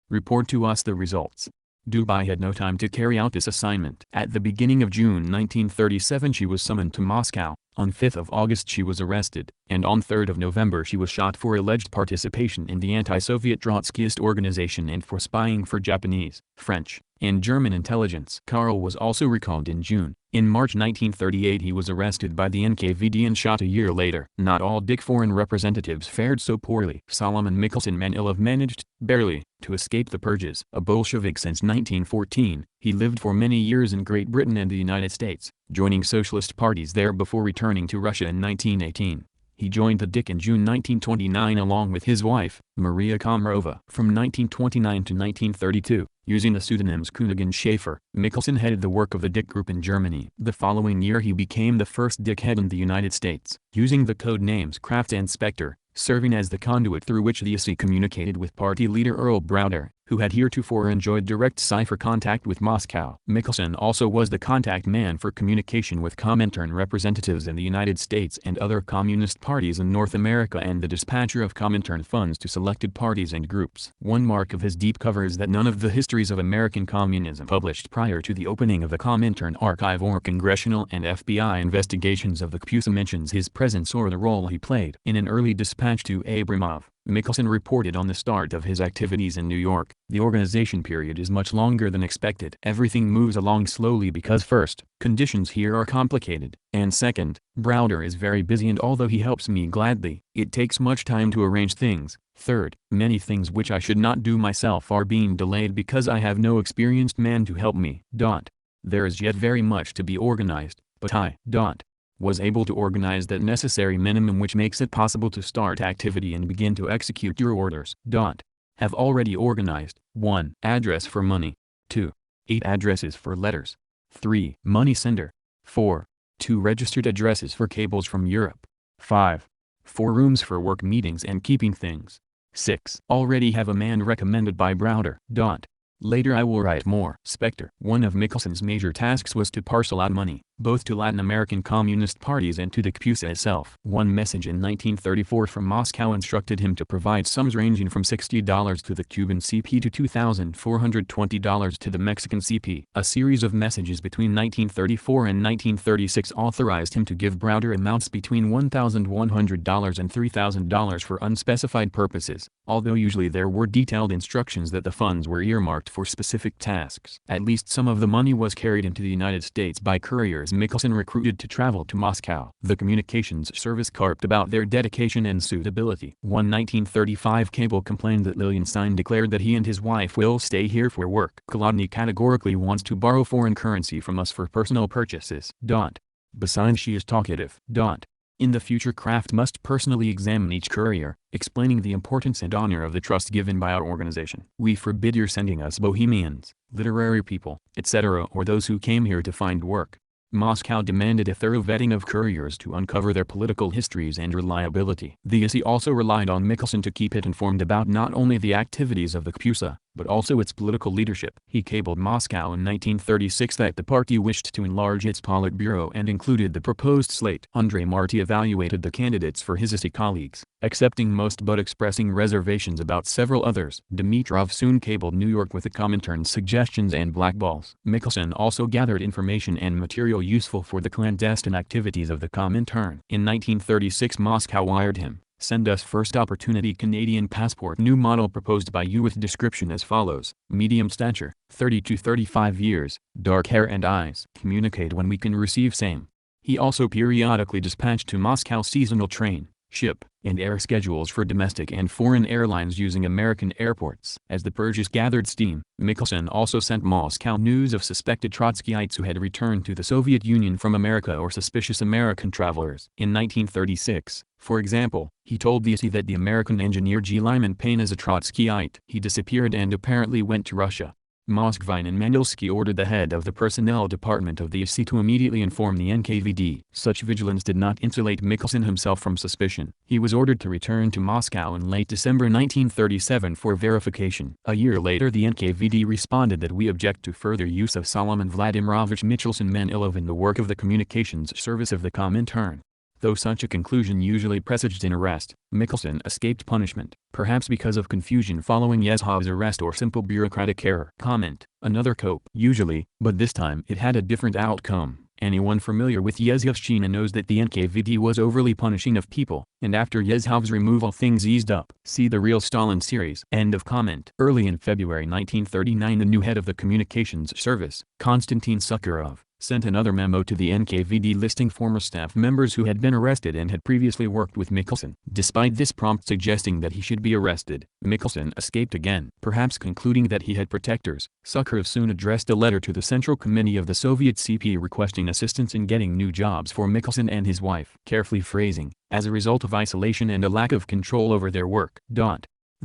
[SPEAKER 1] Report to us the results. Dubai had no time to carry out this assignment. At the beginning of June 1937 she was summoned to Moscow, on 5th of August she was arrested, and on 3rd of November she was shot for alleged participation in the anti-Soviet Trotskyist organization and for spying for Japanese, French, and German intelligence. Karl was also recalled in June. In March 1938 he was arrested by the NKVD and shot a year later. Not all Dick foreign representatives fared so poorly. Solomon Michelson Manilov managed, barely, to escape the purges. A Bolshevik since 1914, he lived for many years in Great Britain and the United States, joining socialist parties there before returning to Russia in 1918. He joined the Dick in June 1929 along with his wife, Maria Komarova. From 1929 to 1932, using the pseudonyms Koenig and Schaefer, Michelson headed the work of the Dick Group in Germany. The following year he became the first Dick head in the United States, using the code names Kraft and Spector, serving as the conduit through which the ISI communicated with party leader Earl Browder, who had heretofore enjoyed direct cipher contact with Moscow. Michelson also was the contact man for communication with Comintern representatives in the United States and other communist parties in North America and the dispatcher of Comintern funds to selected parties and groups. One mark of his deep cover is that none of the histories of American communism published prior to the opening of the Comintern archive or congressional and FBI investigations of the CPUSA mentions his presence or the role he played. In an early dispatch to Abramov, Michelson reported on the start of his activities in New York. The organization period is much longer than expected. Everything moves along slowly because first, conditions here are complicated, and second, Browder is very busy and although he helps me gladly, it takes much time to arrange things. Third, many things which I should not do myself are being delayed because I have no experienced man to help me. There is yet very much to be organized, but I was able to organize that necessary minimum which makes it possible to start activity and begin to execute your orders. Have already organized 1. Address for money. 2. 8 addresses for letters. 3. Money sender. 4. 2 registered addresses for cables from Europe. 5. 4 rooms for work meetings and keeping things. 6. Already have a man recommended by Browder. Later I will write more. Spector. One of Michelson's major tasks was to parcel out money, both to Latin American communist parties and to the CPUSA itself. One message in 1934 from Moscow instructed him to provide sums ranging from $60 to the Cuban CP to $2,420 to the Mexican CP. A series of messages between 1934 and 1936 authorized him to give Browder amounts between $1,100 and $3,000 for unspecified purposes, although usually there were detailed instructions that the funds were earmarked for specific tasks. At least some of the money was carried into the United States by couriers Michelson recruited to travel to Moscow. The communications service carped about their dedication and suitability. One 1935 cable complained that Lilienstein declared that he and his wife will stay here for work. Kolodny categorically wants to borrow foreign currency from us for personal purchases. Besides she is talkative. In the future Kraft must personally examine each courier, explaining the importance and honor of the trust given by our organization. We forbid your sending us bohemians, literary people, etc. or those who came here to find work. Moscow demanded a thorough vetting of couriers to uncover their political histories and reliability. The ISI also relied on Michelson to keep it informed about not only the activities of the CPUSA, but also its political leadership. He cabled Moscow in 1936 that the party wished to enlarge its Politburo and included the proposed slate. Andrei Marty evaluated the candidates for his ISI colleagues, accepting most but expressing reservations about several others. Dimitrov soon cabled New York with the Comintern's suggestions and blackballs. Michelson also gathered information and material useful for the clandestine activities of the Comintern. In 1936 Moscow wired him, "Send us first opportunity Canadian passport new model proposed by you with description as follows: medium stature, 30 to 35 years, dark hair and eyes. Communicate when we can receive same." He also periodically dispatched to Moscow seasonal train, ship, and air schedules for domestic and foreign airlines using American airports. As the purges gathered steam, Michelson also sent Moscow news of suspected Trotskyites who had returned to the Soviet Union from America or suspicious American travelers. In 1936, for example, he told the ISI that the American engineer G. Lyman Payne is a Trotskyite. He disappeared and apparently went to Russia. Moskvine and Manilsky ordered the head of the personnel department of the ISI to immediately inform the NKVD. Such vigilance did not insulate Michelson himself from suspicion. He was ordered to return to Moscow in late December 1937 for verification. A year later the NKVD responded that we object to further use of Solomon Vladimirovich Michelson Manilov in the work of the communications service of the Comintern. Though such a conclusion usually presaged an arrest, Michelson escaped punishment, perhaps because of confusion following Yezhov's arrest or simple bureaucratic error. Comment: another cope. Usually, but this time it had a different outcome. Anyone familiar with Yezhovshchina knows that the NKVD was overly punishing of people, and after Yezhov's removal things eased up. See the Real Stalin series. End of comment. Early in February 1939 the new head of the communications service, Konstantin Sukharov, sent another memo to the NKVD listing former staff members who had been arrested and had previously worked with Michelson. Despite this prompt suggesting that he should be arrested, Michelson escaped again. Perhaps concluding that he had protectors, Sukharov soon addressed a letter to the Central Committee of the Soviet CP requesting assistance in getting new jobs for Michelson and his wife. Carefully phrasing, as a result of isolation and a lack of control over their work.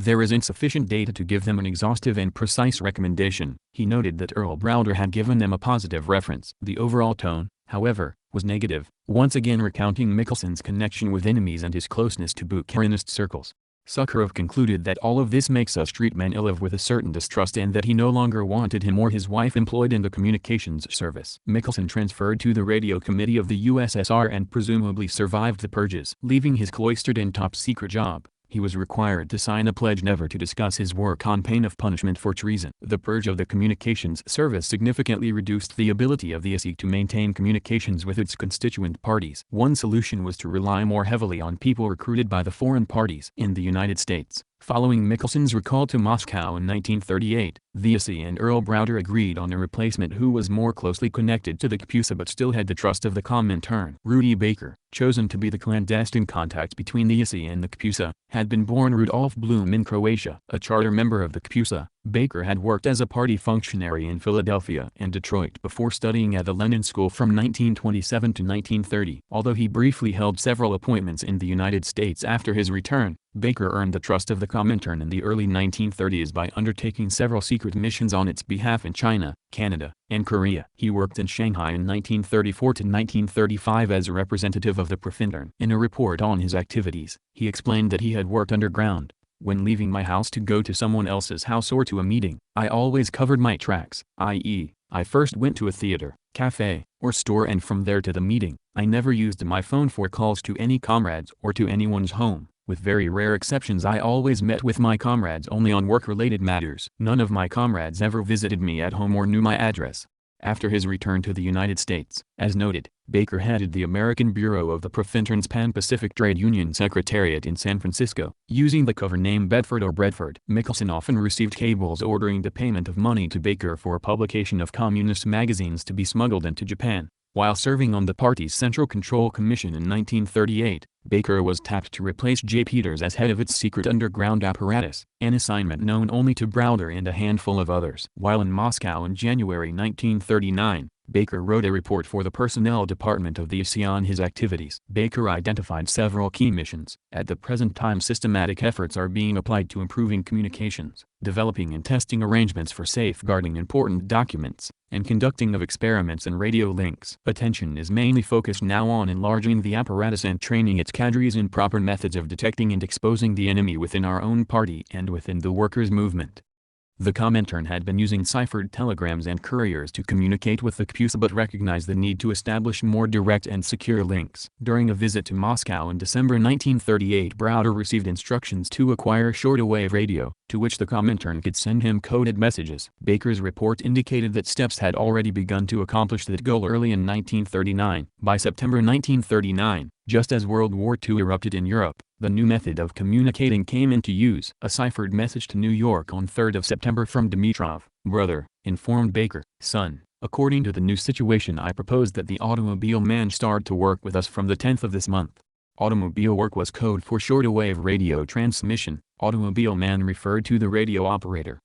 [SPEAKER 1] There is insufficient data to give them an exhaustive and precise recommendation. He noted that Earl Browder had given them a positive reference. The overall tone, however, was negative, once again recounting Michelson's connection with enemies and his closeness to Bukharinist circles. Sukharov concluded that all of this makes us treat Manilov with a certain distrust and that he no longer wanted him or his wife employed in the communications service. Michelson transferred to the radio committee of the USSR and presumably survived the purges. Leaving his cloistered and top-secret job, he was required to sign a pledge never to discuss his work on pain of punishment for treason. The purge of the communications service significantly reduced the ability of the ISI to maintain communications with its constituent parties. One solution was to rely more heavily on people recruited by the foreign parties. In the United States, following Michelson's recall to Moscow in 1938, the ISI and Earl Browder agreed on a replacement who was more closely connected to the KPUSA but still had the trust of the Comintern. Rudy Baker, chosen to be the clandestine contact between the ISI and the KPUSA, had been born Rudolf Blum in Croatia. A charter member of the KPUSA, Baker had worked as a party functionary in Philadelphia and Detroit before studying at the Lenin School from 1927 to 1930. Although he briefly held several appointments in the United States after his return, Baker earned the trust of the Comintern in the early 1930s by undertaking several secret missions on its behalf in China, Canada, and Korea. He worked in Shanghai in 1934 to 1935 as a representative of the Comintern. In a report on his activities, he explained that he had worked underground. When leaving my house to go to someone else's house or to a meeting, I always covered my tracks, i.e., I first went to a theater, cafe, or store and from there to the meeting. I never used my phone for calls to any comrades or to anyone's home. With very rare exceptions I always met with my comrades only on work-related matters. None of my comrades ever visited me at home or knew my address. After his return to the United States, as noted, Baker headed the American Bureau of the Comintern's Pan-Pacific Trade Union Secretariat in San Francisco, using the cover name Bedford or Bredford. Michelson often received cables ordering the payment of money to Baker for publication of communist magazines to be smuggled into Japan. While serving on the party's Central Control Commission in 1938, Baker was tapped to replace J. Peters as head of its secret underground apparatus, an assignment known only to Browder and a handful of others. While in Moscow in January 1939, Baker wrote a report for the personnel department of the ISI on his activities. Baker identified several key missions. At the present time systematic efforts are being applied to improving communications, developing and testing arrangements for safeguarding important documents, and conducting of experiments and radio links. Attention is mainly focused now on enlarging the apparatus and training its cadres in proper methods of detecting and exposing the enemy within our own party and within the workers' movement. The Comintern had been using ciphered telegrams and couriers to communicate with the KPUSA but recognized the need to establish more direct and secure links. During a visit to Moscow in December 1938, Browder received instructions to acquire shortwave radio, to which the Comintern could send him coded messages. Baker's report indicated that steps had already begun to accomplish that goal early in 1939. By September 1939, just as World War II erupted in Europe, the new method of communicating came into use. A ciphered message to New York on 3rd of September from Dimitrov, brother, informed Baker, son, according to the new situation I proposed that the automobile man start to work with us from the 10th of this month. Automobile work was code for shortwave radio transmission. Automobile man referred to the radio operator.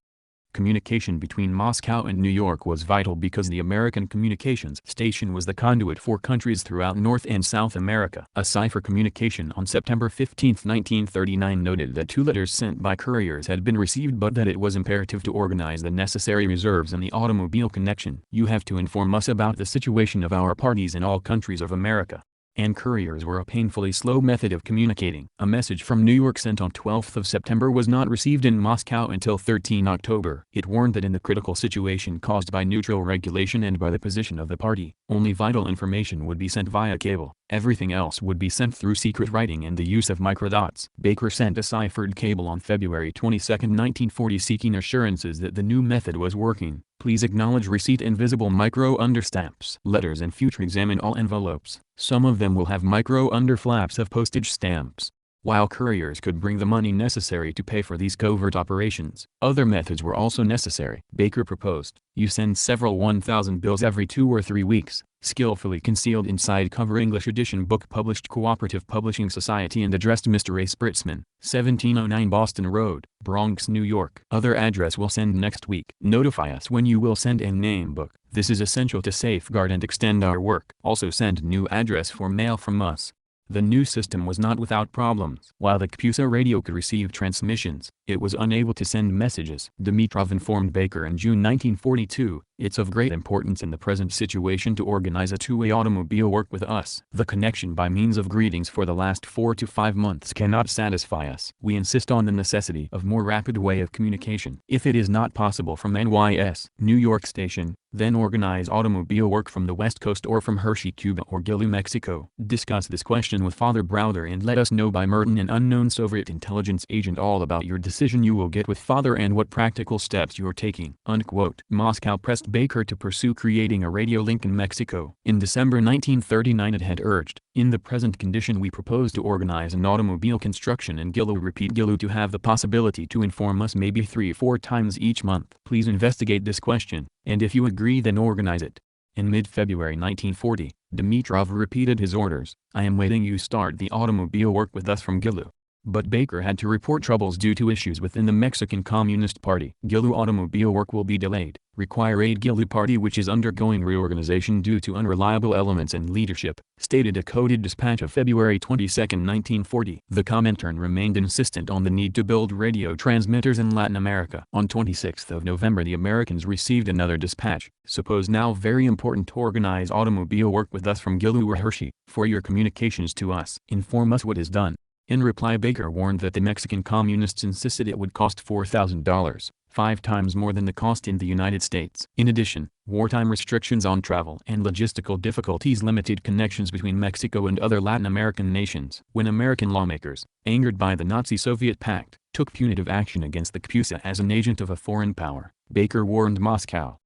[SPEAKER 1] Communication between Moscow and New York was vital because the American communications station was the conduit for countries throughout North and South America. A cipher communication on September 15, 1939 noted that 2 letters sent by couriers had been received but that it was imperative to organize the necessary reserves in the automobile connection. You have to inform us about the situation of our parties in all countries of America. And couriers were a painfully slow method of communicating. A message from New York sent on 12th of September was not received in Moscow until 13 October. It warned that in the critical situation caused by neutral regulation and by the position of the party, only vital information would be sent via cable. Everything else would be sent through secret writing and the use of microdots. Baker sent a ciphered cable on February 22, 1940 seeking assurances that the new method was working. Please acknowledge receipt and visible micro understamps. Letters in future examine all envelopes. Some of them will have micro underflaps of postage stamps. While couriers could bring the money necessary to pay for these covert operations, other methods were also necessary. Baker proposed, you send several 1,000 bills every 2 or 3 weeks, skillfully concealed inside cover English edition book published Cooperative Publishing Society and addressed Mr. A. Spritzman, 1709 Boston Road, Bronx, New York. Other address will send next week. Notify us when you will send and name book. This is essential to safeguard and extend our work. Also send new address for mail from us. The new system was not without problems. While the CPUSA radio could receive transmissions, it was unable to send messages. Dimitrov informed Baker in June 1942, it's of great importance in the present situation to organize a two-way automobile work with us. The connection by means of greetings for the last 4 to 5 months cannot satisfy us. We insist on the necessity of more rapid way of communication. If it is not possible from NYS, New York Station, then organize automobile work from the West Coast or from Hershey, Cuba or Gulu, Mexico. Discuss this question with Father Browder and let us know by Merton, an unknown Soviet intelligence agent, all about your decision you will get with Father and what practical steps you are taking." Unquote. Moscow pressed Baker to pursue creating a radio link in Mexico. In December 1939 it had urged, "In the present condition we propose to organize an automobile construction in Gulu. Repeat Gulu to have the possibility to inform us maybe 3-4 times each month. Please investigate this question, and if you agree then organize it." In mid-February 1940, Dimitrov repeated his orders, "I am waiting you start the automobile work with us from Gulu." But Baker had to report troubles due to issues within the Mexican Communist Party. Gulu automobile work will be delayed. Require aid. Gulu Party, which is undergoing reorganization due to unreliable elements and leadership, stated a coded dispatch of February 22, 1940. The Comintern remained insistent on the need to build radio transmitters in Latin America. On 26 November the Americans received another dispatch. "Suppose now very important to organize automobile work with us from Gulu or Hershey. For your communications to us, inform us what is done." In reply, Baker warned that the Mexican Communists insisted it would cost $4,000, 5 times more than the cost in the United States. In addition, wartime restrictions on travel and logistical difficulties limited connections between Mexico and other Latin American nations. When American lawmakers, angered by the Nazi-Soviet pact, took punitive action against the CPUSA as an agent of a foreign power, Baker warned Moscow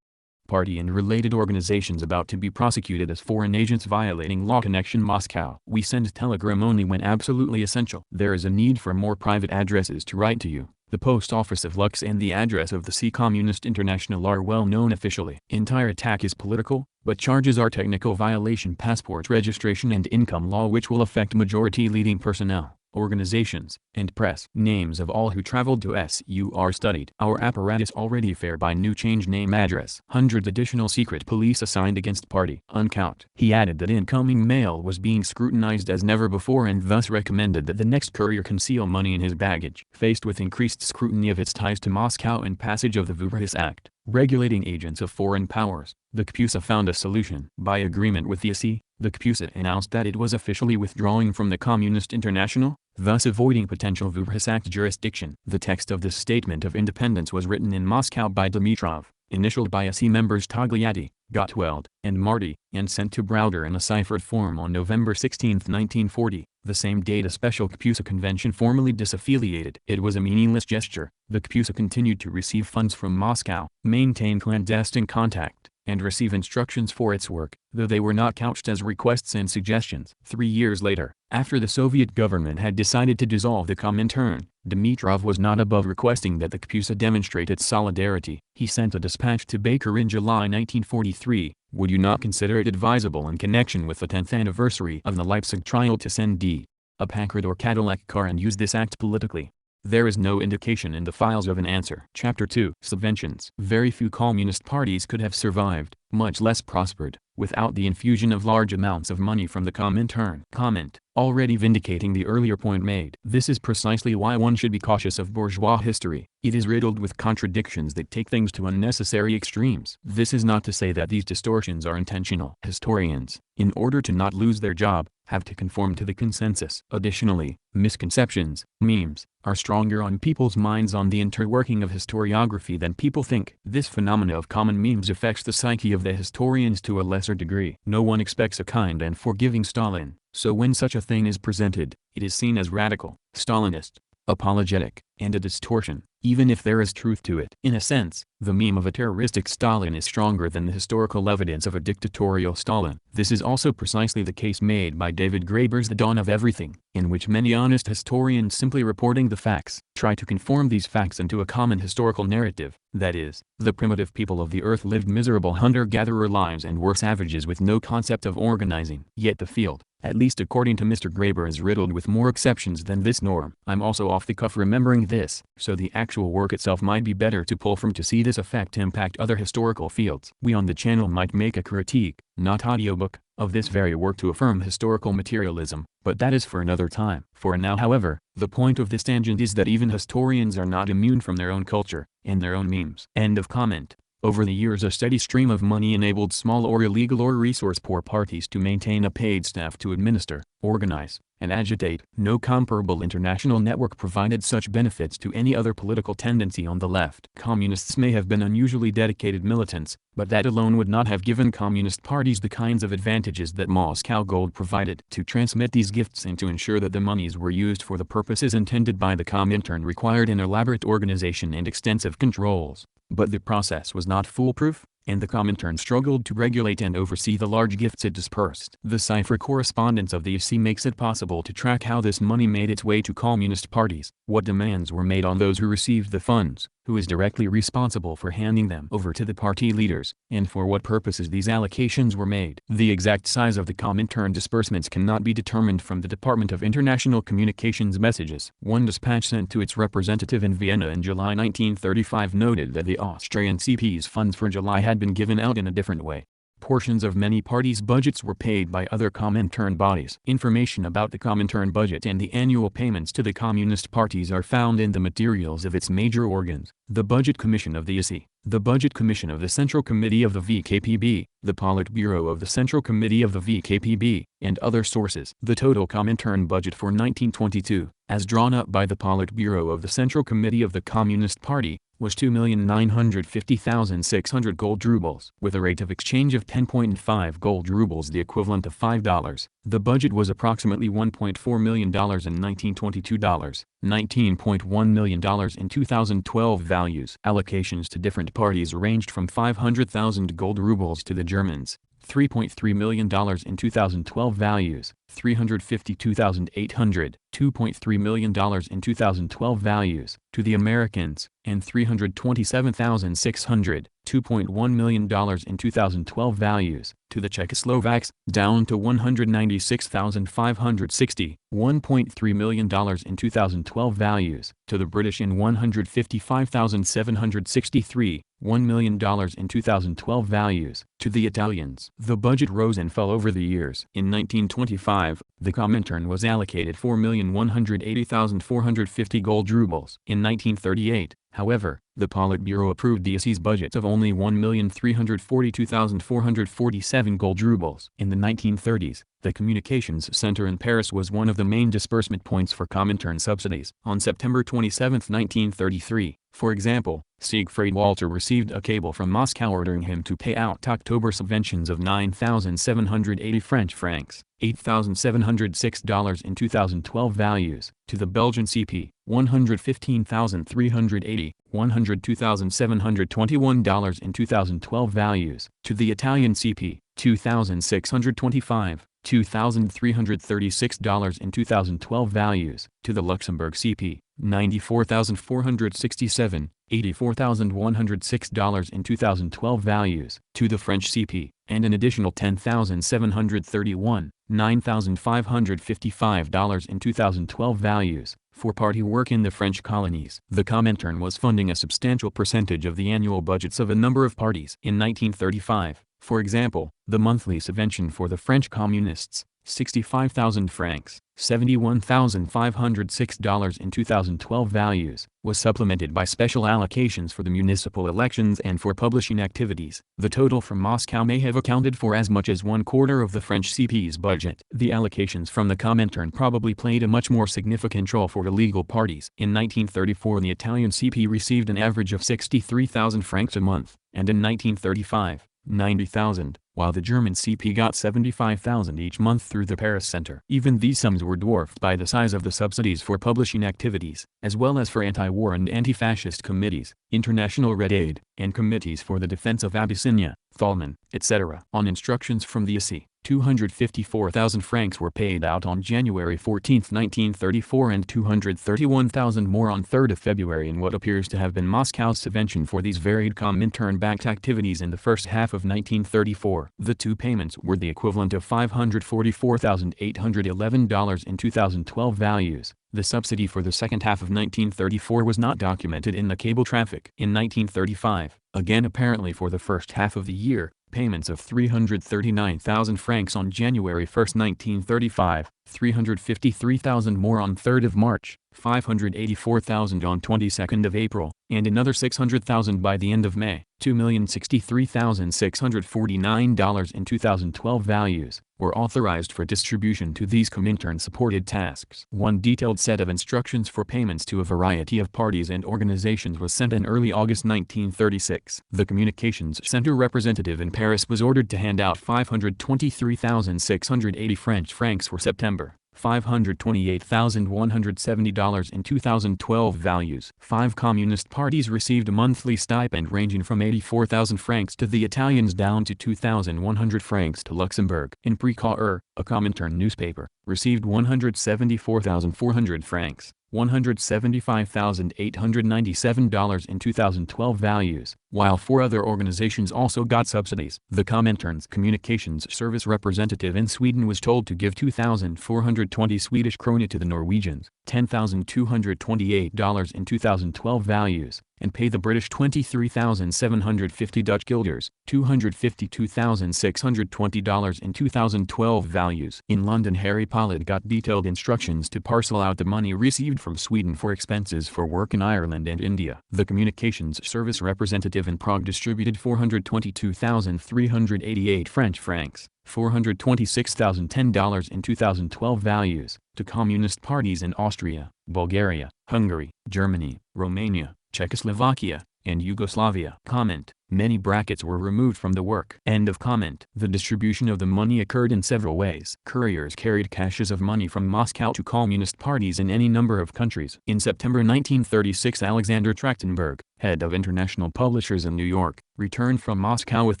[SPEAKER 1] Party and related organizations about to be prosecuted as foreign agents violating law. Connection Moscow. We send telegram only when absolutely essential. There is a need for more private addresses to write to you. The post office of Lux and the address of the C Communist International are well known officially. Entire attack is political, but charges are technical violation, passport registration and income law, which will affect majority leading personnel, organizations, and press. Names of all who traveled to SU are studied. Our apparatus already fair by new change name address. Hundreds additional secret police assigned against party. Uncount. He added that incoming mail was being scrutinized as never before and thus recommended that the next courier conceal money in his baggage. Faced with increased scrutiny of its ties to Moscow and passage of the Revisionist Act, regulating agents of foreign powers, the CPUSA found a solution. By agreement with the AC, the CPUSA announced that it was officially withdrawing from the Communist International, thus avoiding potential Revisionist Act jurisdiction. The text of this statement of independence was written in Moscow by Dimitrov, initialed by AC members Togliatti, Gottwald, and Marty, and sent to Browder in a ciphered form on November 16, 1940, the same date a special CPUSA convention formally disaffiliated. It was a meaningless gesture. The CPUSA continued to receive funds from Moscow, maintain clandestine contact, and receive instructions for its work, though they were not couched as requests and suggestions. 3 years later, after the Soviet government had decided to dissolve the Comintern, Dimitrov was not above requesting that the CPUSA demonstrate its solidarity. He sent a dispatch to Baker in July 1943, "Would you not consider it advisable in connection with the 10th anniversary of the Leipzig trial to send D. a Packard or Cadillac car and use this act politically? There is no indication in the files of an answer. Chapter 2. Subventions. Very few communist parties could have survived, much less prospered, without the infusion of large amounts of money from the Comintern. Comment. Already vindicating the earlier point made. This is precisely why one should be cautious of bourgeois history. It is riddled with contradictions that take things to unnecessary extremes. This is not to say that these distortions are intentional. Historians, in order to not lose their job, have to conform to the consensus. Additionally, misconceptions, memes, are stronger on people's minds on the interworking of historiography than people think. This phenomena of common memes affects the psyche of the historians to a lesser degree. No one expects a kind and forgiving Stalin, so when such a thing is presented, it is seen as radical, Stalinist, apologetic, and a distortion, even if there is truth to it. In a sense, the meme of a terroristic Stalin is stronger than the historical evidence of a dictatorial Stalin. This is also precisely the case made by David Graeber's The Dawn of Everything, in which many honest historians simply reporting the facts, try to conform these facts into a common historical narrative, that is, the primitive people of the earth lived miserable hunter-gatherer lives and were savages with no concept of organizing. Yet the field, at least according to Mr. Graeber, is riddled with more exceptions than this norm. I'm also off the cuff remembering this, so the actual work itself might be better to pull from to see this effect impact other historical fields. We on the channel might make a critique, not audiobook, of this very work to affirm historical materialism, but that is for another time. For now, however, the point of this tangent is that even historians are not immune from their own culture, and their own memes. End of comment. Over the years, a steady stream of money enabled small or illegal or resource-poor parties to maintain a paid staff to administer, organize, and agitate. No comparable international network provided such benefits to any other political tendency on the left. Communists may have been unusually dedicated militants, but that alone would not have given communist parties the kinds of advantages that Moscow gold provided. To transmit these gifts and to ensure that the monies were used for the purposes intended by the Comintern required an elaborate organization and extensive controls. But the process was not foolproof, and the Comintern struggled to regulate and oversee the large gifts it dispersed. The cipher correspondence of the EC makes it possible to track how this money made its way to communist parties, what demands were made on those who received the funds, who is directly responsible for handing them over to the party leaders, and for what purposes these allocations were made. The exact size of the Comintern disbursements cannot be determined from the Department of International Communications messages. One dispatch sent to its representative in Vienna in July 1935 noted that the Austrian CP's funds for July had been given out in a different way. Portions of many parties' budgets were paid by other Comintern bodies. Information about the Comintern budget and the annual payments to the communist parties are found in the materials of its major organs: the Budget Commission of the EC, the Budget Commission of the Central Committee of the VKPB, the Politburo of the Central Committee of the VKPB, and other sources. The total Comintern budget for 1922, as drawn up by the Politburo of the Central Committee of the Communist Party, was 2,950,600 gold rubles. With a rate of exchange of 10.5 gold rubles, the equivalent of $5, the budget was approximately $1.4 million in 1922 dollars, $19.1 million in 2012 values. Allocations to different parties ranged from 500,000 gold rubles to the Germans, $3.3 million in 2012 values, 352,800, $2.3 million in 2012 values, to the Americans, and 327,600, $2.1 million in 2012 values, to the Czechoslovaks, down to 196,560, $1.3 million in 2012 values, to the British in 155,763, $1 million in 2012 values, to the Italians. The budget rose and fell over the years. In 1925, the Comintern was allocated 4,180,450 gold rubles. In 1938, however, the Politburo approved the EC's budget of only 1,342,447 gold rubles. In the 1930s, the Communications Center in Paris was one of the main disbursement points for Comintern subsidies. On September 27, 1933, for example, Siegfried Walter received a cable from Moscow ordering him to pay out October subventions of 9,780 French francs, $8,706 in 2012 values, to the Belgian CP, 115,380, $102,721 in 2012 values, to the Italian CP, 2,625, $2,336 in 2012 values, to the Luxembourg CP, 94,467, $84,106 in 2012 values, to the French CP, and an additional 10,731, $9,555 in 2012 values, for party work in the French colonies. The Comintern was funding a substantial percentage of the annual budgets of a number of parties. In 1935, for example, the monthly subvention for the French Communists, 65,000 francs, $71,506 in 2012 values, was supplemented by special allocations for the municipal elections and for publishing activities. The total from Moscow may have accounted for as much as 1/4 of the French CP's budget. The allocations from the Comintern probably played a much more significant role for illegal parties. In 1934 the Italian CP received an average of 63,000 francs a month, and in 1935, 90,000, while the German CP got 75,000 each month through the Paris Center. Even these sums were dwarfed by the size of the subsidies for publishing activities, as well as for anti-war and anti-fascist committees, International Red Aid, and committees for the defense of Abyssinia, Thalmann, etc. On instructions from the IC, 254,000 francs were paid out on January 14, 1934 and 231,000 more on 3 February in what appears to have been Moscow's subvention for these varied Comintern-backed activities in the first half of 1934. The two payments were the equivalent of $544,811 in 2012 values. The subsidy for the second half of 1934 was not documented in the cable traffic. In 1935, again apparently for the first half of the year, payments of 339,000 francs on January 1, 1935, 353,000 more on 3 March, 584,000 on 22 April, and another 600,000 by the end of May, $2,063,649 in 2012 values, were authorized for distribution to these Comintern-supported tasks. One detailed set of instructions for payments to a variety of parties and organizations was sent in early August 1936. The Communications Center representative in Paris was ordered to hand out 523,680 French francs for September, $528,170 in 2012 values. 5 communist parties received a monthly stipend ranging from 84,000 francs to the Italians down to 2,100 francs to Luxembourg. In Précaire, a Comintern newspaper, received 174,400 francs, $175,897 in 2012 values, while 4 other organizations also got subsidies. The Comintern's communications service representative in Sweden was told to give 2,420 Swedish krona to the Norwegians, $10,228 in 2012 values, and pay the British 23,750 Dutch guilders, $252,620 in 2012 values. In London, Harry Pollard got detailed instructions to parcel out the money received from Sweden for expenses for work in Ireland and India. The communications service representative in Prague distributed 422,388 French francs, $426,010 in 2012 values, to communist parties in Austria, Bulgaria, Hungary, Germany, Romania, Czechoslovakia, and Yugoslavia. Comment: many brackets were removed from the work. End of comment. The distribution of the money occurred in several ways. Couriers carried caches of money from Moscow to communist parties in any number of countries. In September 1936, Alexander Trachtenberg, head of International Publishers in New York, returned from Moscow with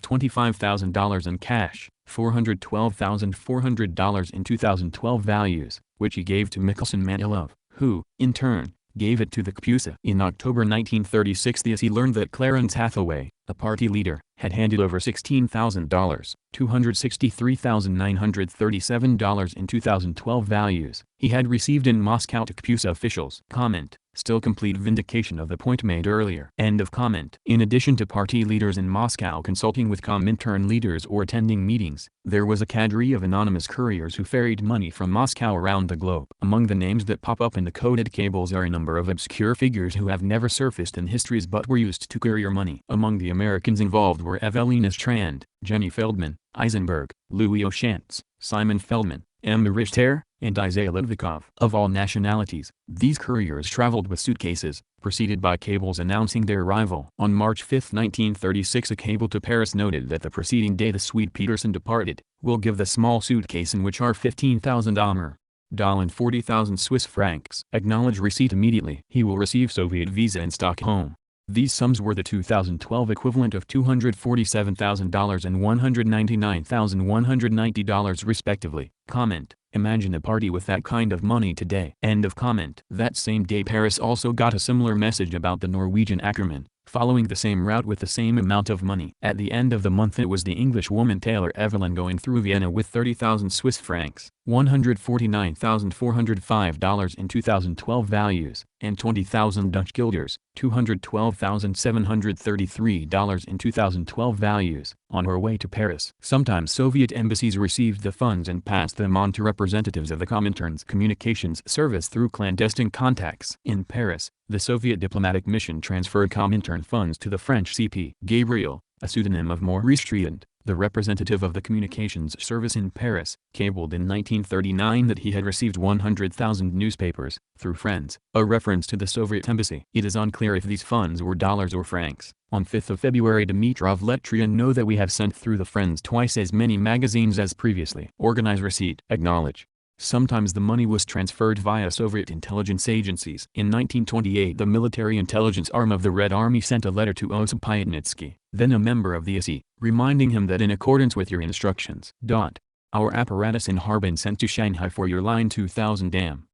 [SPEAKER 1] $25,000 in cash, $412,400 in 2012 values, which he gave to Mikhail Manilov, who, in turn, gave it to the KPUSA. In October 1936, the IC learned that Clarence Hathaway, a party leader, had handed over $16,000, $263,937 in 2012 values, he had received in Moscow to KPUSA officials. Comment: still complete vindication of the point made earlier. End of comment. In addition to party leaders in Moscow consulting with Comintern leaders or attending meetings, there was a cadre of anonymous couriers who ferried money from Moscow around the globe. Among the names that pop up in the coded cables are a number of obscure figures who have never surfaced in histories but were used to courier money. Among the Americans involved were Evelina Strand, Jenny Feldman, Eisenberg, Louis O'Shantz, Simon Feldman, Emma Richter, and Isaiah Lidvikov. Of all nationalities, these couriers traveled with suitcases, preceded by cables announcing their arrival. On March 5, 1936, a cable to Paris noted that the preceding day the Swede Peterson departed. Will give the small suitcase in which are 15,000 Amer. And 40,000 Swiss francs. Acknowledge receipt immediately. He will receive Soviet visa in Stockholm. These sums were the 2012 equivalent of $247,000 and $199,190 respectively. Comment: imagine a party with that kind of money today. End of comment. That same day Paris also got a similar message about the Norwegian Ackermann, following the same route with the same amount of money. At the end of the month it was the English woman Taylor Evelyn going through Vienna with 30,000 Swiss francs, $149,405 in 2012 values, and 20,000 Dutch guilders, $212,733 in 2012 values, on her way to Paris. Sometimes Soviet embassies received the funds and passed them on to representatives of the Comintern's communications service through clandestine contacts. In Paris, the Soviet diplomatic mission transferred Comintern funds to the French CP. Gabriel, a pseudonym of Maurice Triand, the representative of the communications service in Paris, cabled in 1939 that he had received 100,000 newspapers, through friends, a reference to the Soviet embassy. It is unclear if these funds were dollars or francs. On 5th of February Dimitrov let Triand know that we have sent through the friends twice as many magazines as previously. Organize receipt. Acknowledge. Sometimes the money was transferred via Soviet intelligence agencies. In 1928 the military intelligence arm of the Red Army sent a letter to Osip Pyatnitsky, then a member of the ISI, reminding him that in accordance with your instructions. Our apparatus in Harbin sent to Shanghai for your line 2000 dam.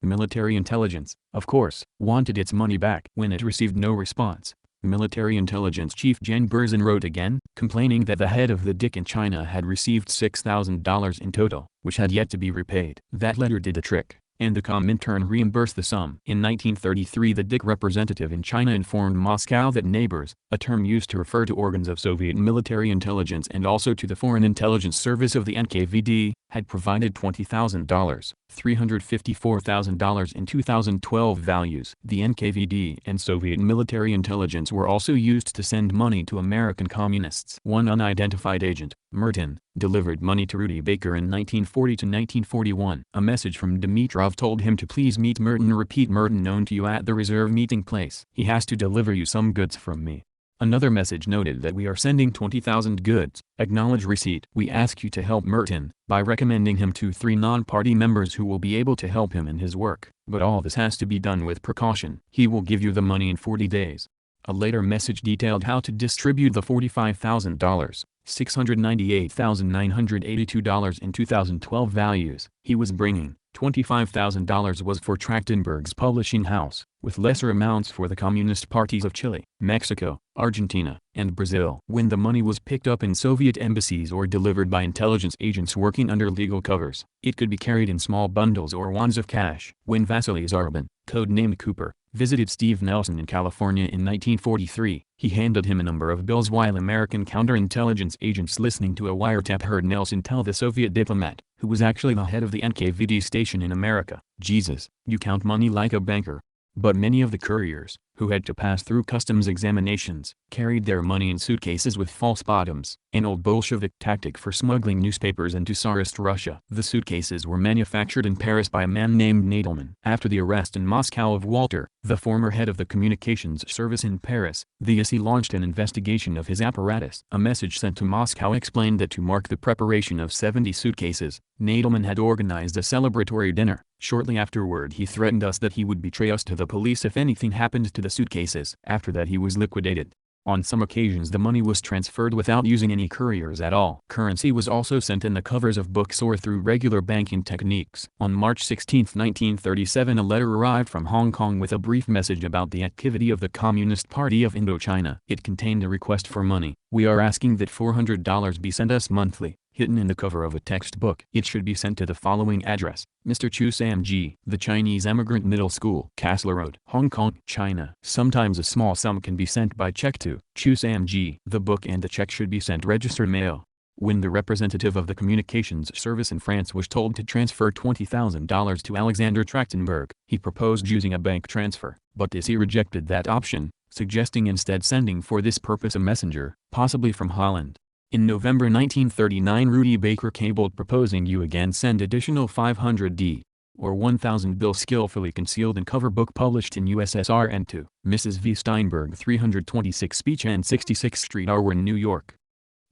[SPEAKER 1] Military intelligence, of course, wanted its money back. When it received no response, Military Intelligence Chief Jan Berzin wrote again, complaining that the head of the DIK in China had received $6,000 in total, which had yet to be repaid. That letter did the trick, and the Comintern reimbursed the sum. In 1933 the DIK representative in China informed Moscow that neighbors, a term used to refer to organs of Soviet military intelligence and also to the Foreign Intelligence Service of the NKVD, had provided $20,000, $354,000 in 2012 values. The NKVD and Soviet military intelligence were also used to send money to American communists. One unidentified agent, Merton, delivered money to Rudy Baker in 1940 to 1941. A message from Dimitrov told him to please meet Merton. Repeat Merton known to you at the reserve meeting place. He has to deliver you some goods from me. Another message noted that we are sending 20,000 goods. Acknowledge receipt. We ask you to help Merton, by recommending him to 3 non-party members who will be able to help him in his work. But all this has to be done with precaution. He will give you the money in 40 days. A later message detailed how to distribute the $45,000, $698,982 in 2012 values, he was bringing. $25,000 was for Trachtenberg's publishing house, with lesser amounts for the Communist parties of Chile, Mexico, Argentina, and Brazil. When the money was picked up in Soviet embassies or delivered by intelligence agents working under legal covers, it could be carried in small bundles or wands of cash. When Vasily Zarbin, codenamed Cooper, visited Steve Nelson in California in 1943, he handed him a number of bills while American counterintelligence agents listening to a wiretap heard Nelson tell the Soviet diplomat, who was actually the head of the NKVD station in America, "Jesus, you count money like a banker." But many of the couriers, who had to pass through customs examinations, carried their money in suitcases with false bottoms, an old Bolshevik tactic for smuggling newspapers into Tsarist Russia. The suitcases were manufactured in Paris by a man named Nadelman. After the arrest in Moscow of Walter, the former head of the communications service in Paris, the ISI launched an investigation of his apparatus. A message sent to Moscow explained that to mark the preparation of 70 suitcases, Nadelman had organized a celebratory dinner. Shortly afterward he threatened us that he would betray us to the police if anything happened to the suitcases. After that he was liquidated. On some occasions the money was transferred without using any couriers at all. Currency was also sent in the covers of books or through regular banking techniques. On March 16, 1937 a letter arrived from Hong Kong with a brief message about the activity of the Communist Party of Indochina. It contained a request for money. We are asking that $400 be sent us monthly. Hidden in the cover of a textbook. It should be sent to the following address: Mr. Chu Sam-ji, The Chinese Emigrant Middle School, Kassler Road, Hong Kong, China. Sometimes a small sum can be sent by check to Chu Sam-ji. The book and the check should be sent registered mail. When the representative of the communications service in France was told to transfer $20,000 to Alexander Trachtenberg, he proposed using a bank transfer, but he rejected that option, suggesting instead sending for this purpose a messenger, possibly from Holland. In November 1939 Rudy Baker cabled proposing you again send additional 500 or 1,000 bills skillfully concealed in cover book published in USSR and to Mrs. V. Steinberg 326 Beach and 66th Street Arwen, New York.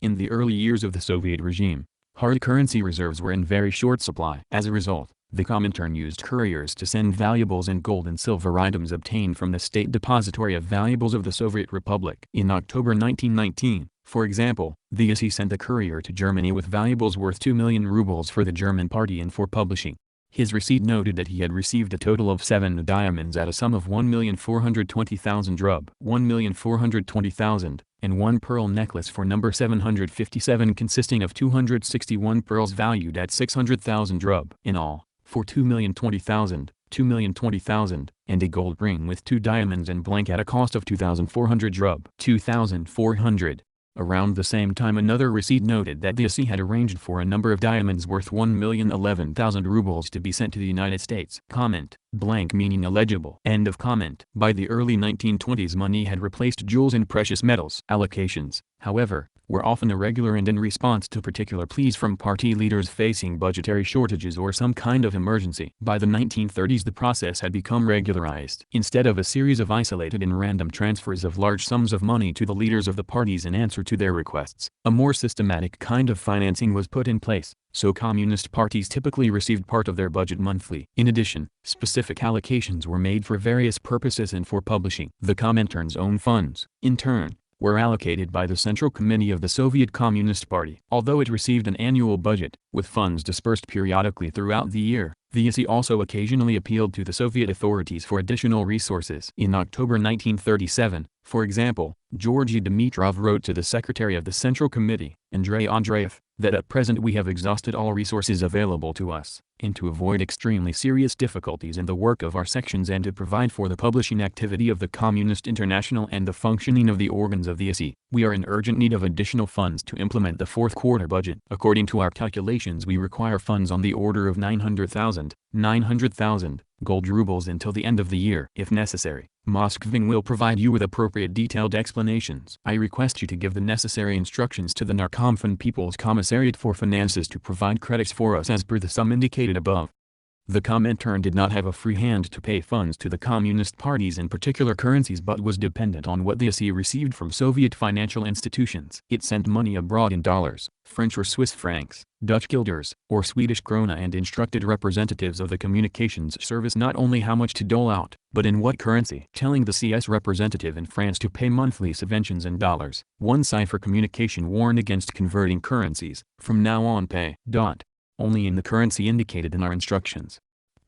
[SPEAKER 1] In the early years of the Soviet regime, hard currency reserves were in very short supply. As a result, the Comintern used couriers to send valuables and gold and silver items obtained from the State Depository of Valuables of the Soviet Republic. In October 1919, for example, the ISI sent a courier to Germany with valuables worth 2 million rubles for the German party and for publishing. His receipt noted that he had received a total of 7 diamonds at a sum of 1,420,000 rub, 1,420,000, and 1 pearl necklace for number 757 consisting of 261 pearls valued at 600,000 rub. In all, for 2,020,000, 2,020,000, and a gold ring with 2 diamonds and blank at a cost of 2,400 rub. 2,400. Around the same time another receipt noted that the AC had arranged for a number of diamonds worth 1,011,000 rubles to be sent to the United States. Comment, blank meaning illegible. End of comment. By the early 1920s money had replaced jewels and precious metals. Allocations, however, were often irregular and in response to particular pleas from party leaders facing budgetary shortages or some kind of emergency. By the 1930s the process had become regularized. Instead of a series of isolated and random transfers of large sums of money to the leaders of the parties in answer to their requests, a more systematic kind of financing was put in place, so communist parties typically received part of their budget monthly. In addition, specific allocations were made for various purposes and for publishing. The Comintern's own funds, in turn, were allocated by the Central Committee of the Soviet Communist Party. Although it received an annual budget, with funds dispersed periodically throughout the year, the ISI also occasionally appealed to the Soviet authorities for additional resources. In October 1937, for example, Georgy Dimitrov wrote to the Secretary of the Central Committee, Andrei Andreev, that at present we have exhausted all resources available to us, and to avoid extremely serious difficulties in the work of our sections and to provide for the publishing activity of the Communist International and the functioning of the organs of the ISI, we are in urgent need of additional funds to implement the fourth quarter budget. According to our calculations we require funds on the order of 900,000 gold rubles until the end of the year. If necessary, Moskvin will provide you with appropriate detailed explanations. I request you to give the necessary instructions to the Narkomfin People's Commissariat for Finances to provide credits for us as per the sum indicated above. The Comintern did not have a free hand to pay funds to the communist parties in particular currencies but was dependent on what the ISI received from Soviet financial institutions. It sent money abroad in dollars, French or Swiss francs, Dutch guilders, or Swedish krona and instructed representatives of the communications service not only how much to dole out, but in what currency. Telling the CS representative in France to pay monthly subventions in dollars, one cipher communication warned against converting currencies. From now on pay only in the currency indicated in our instructions.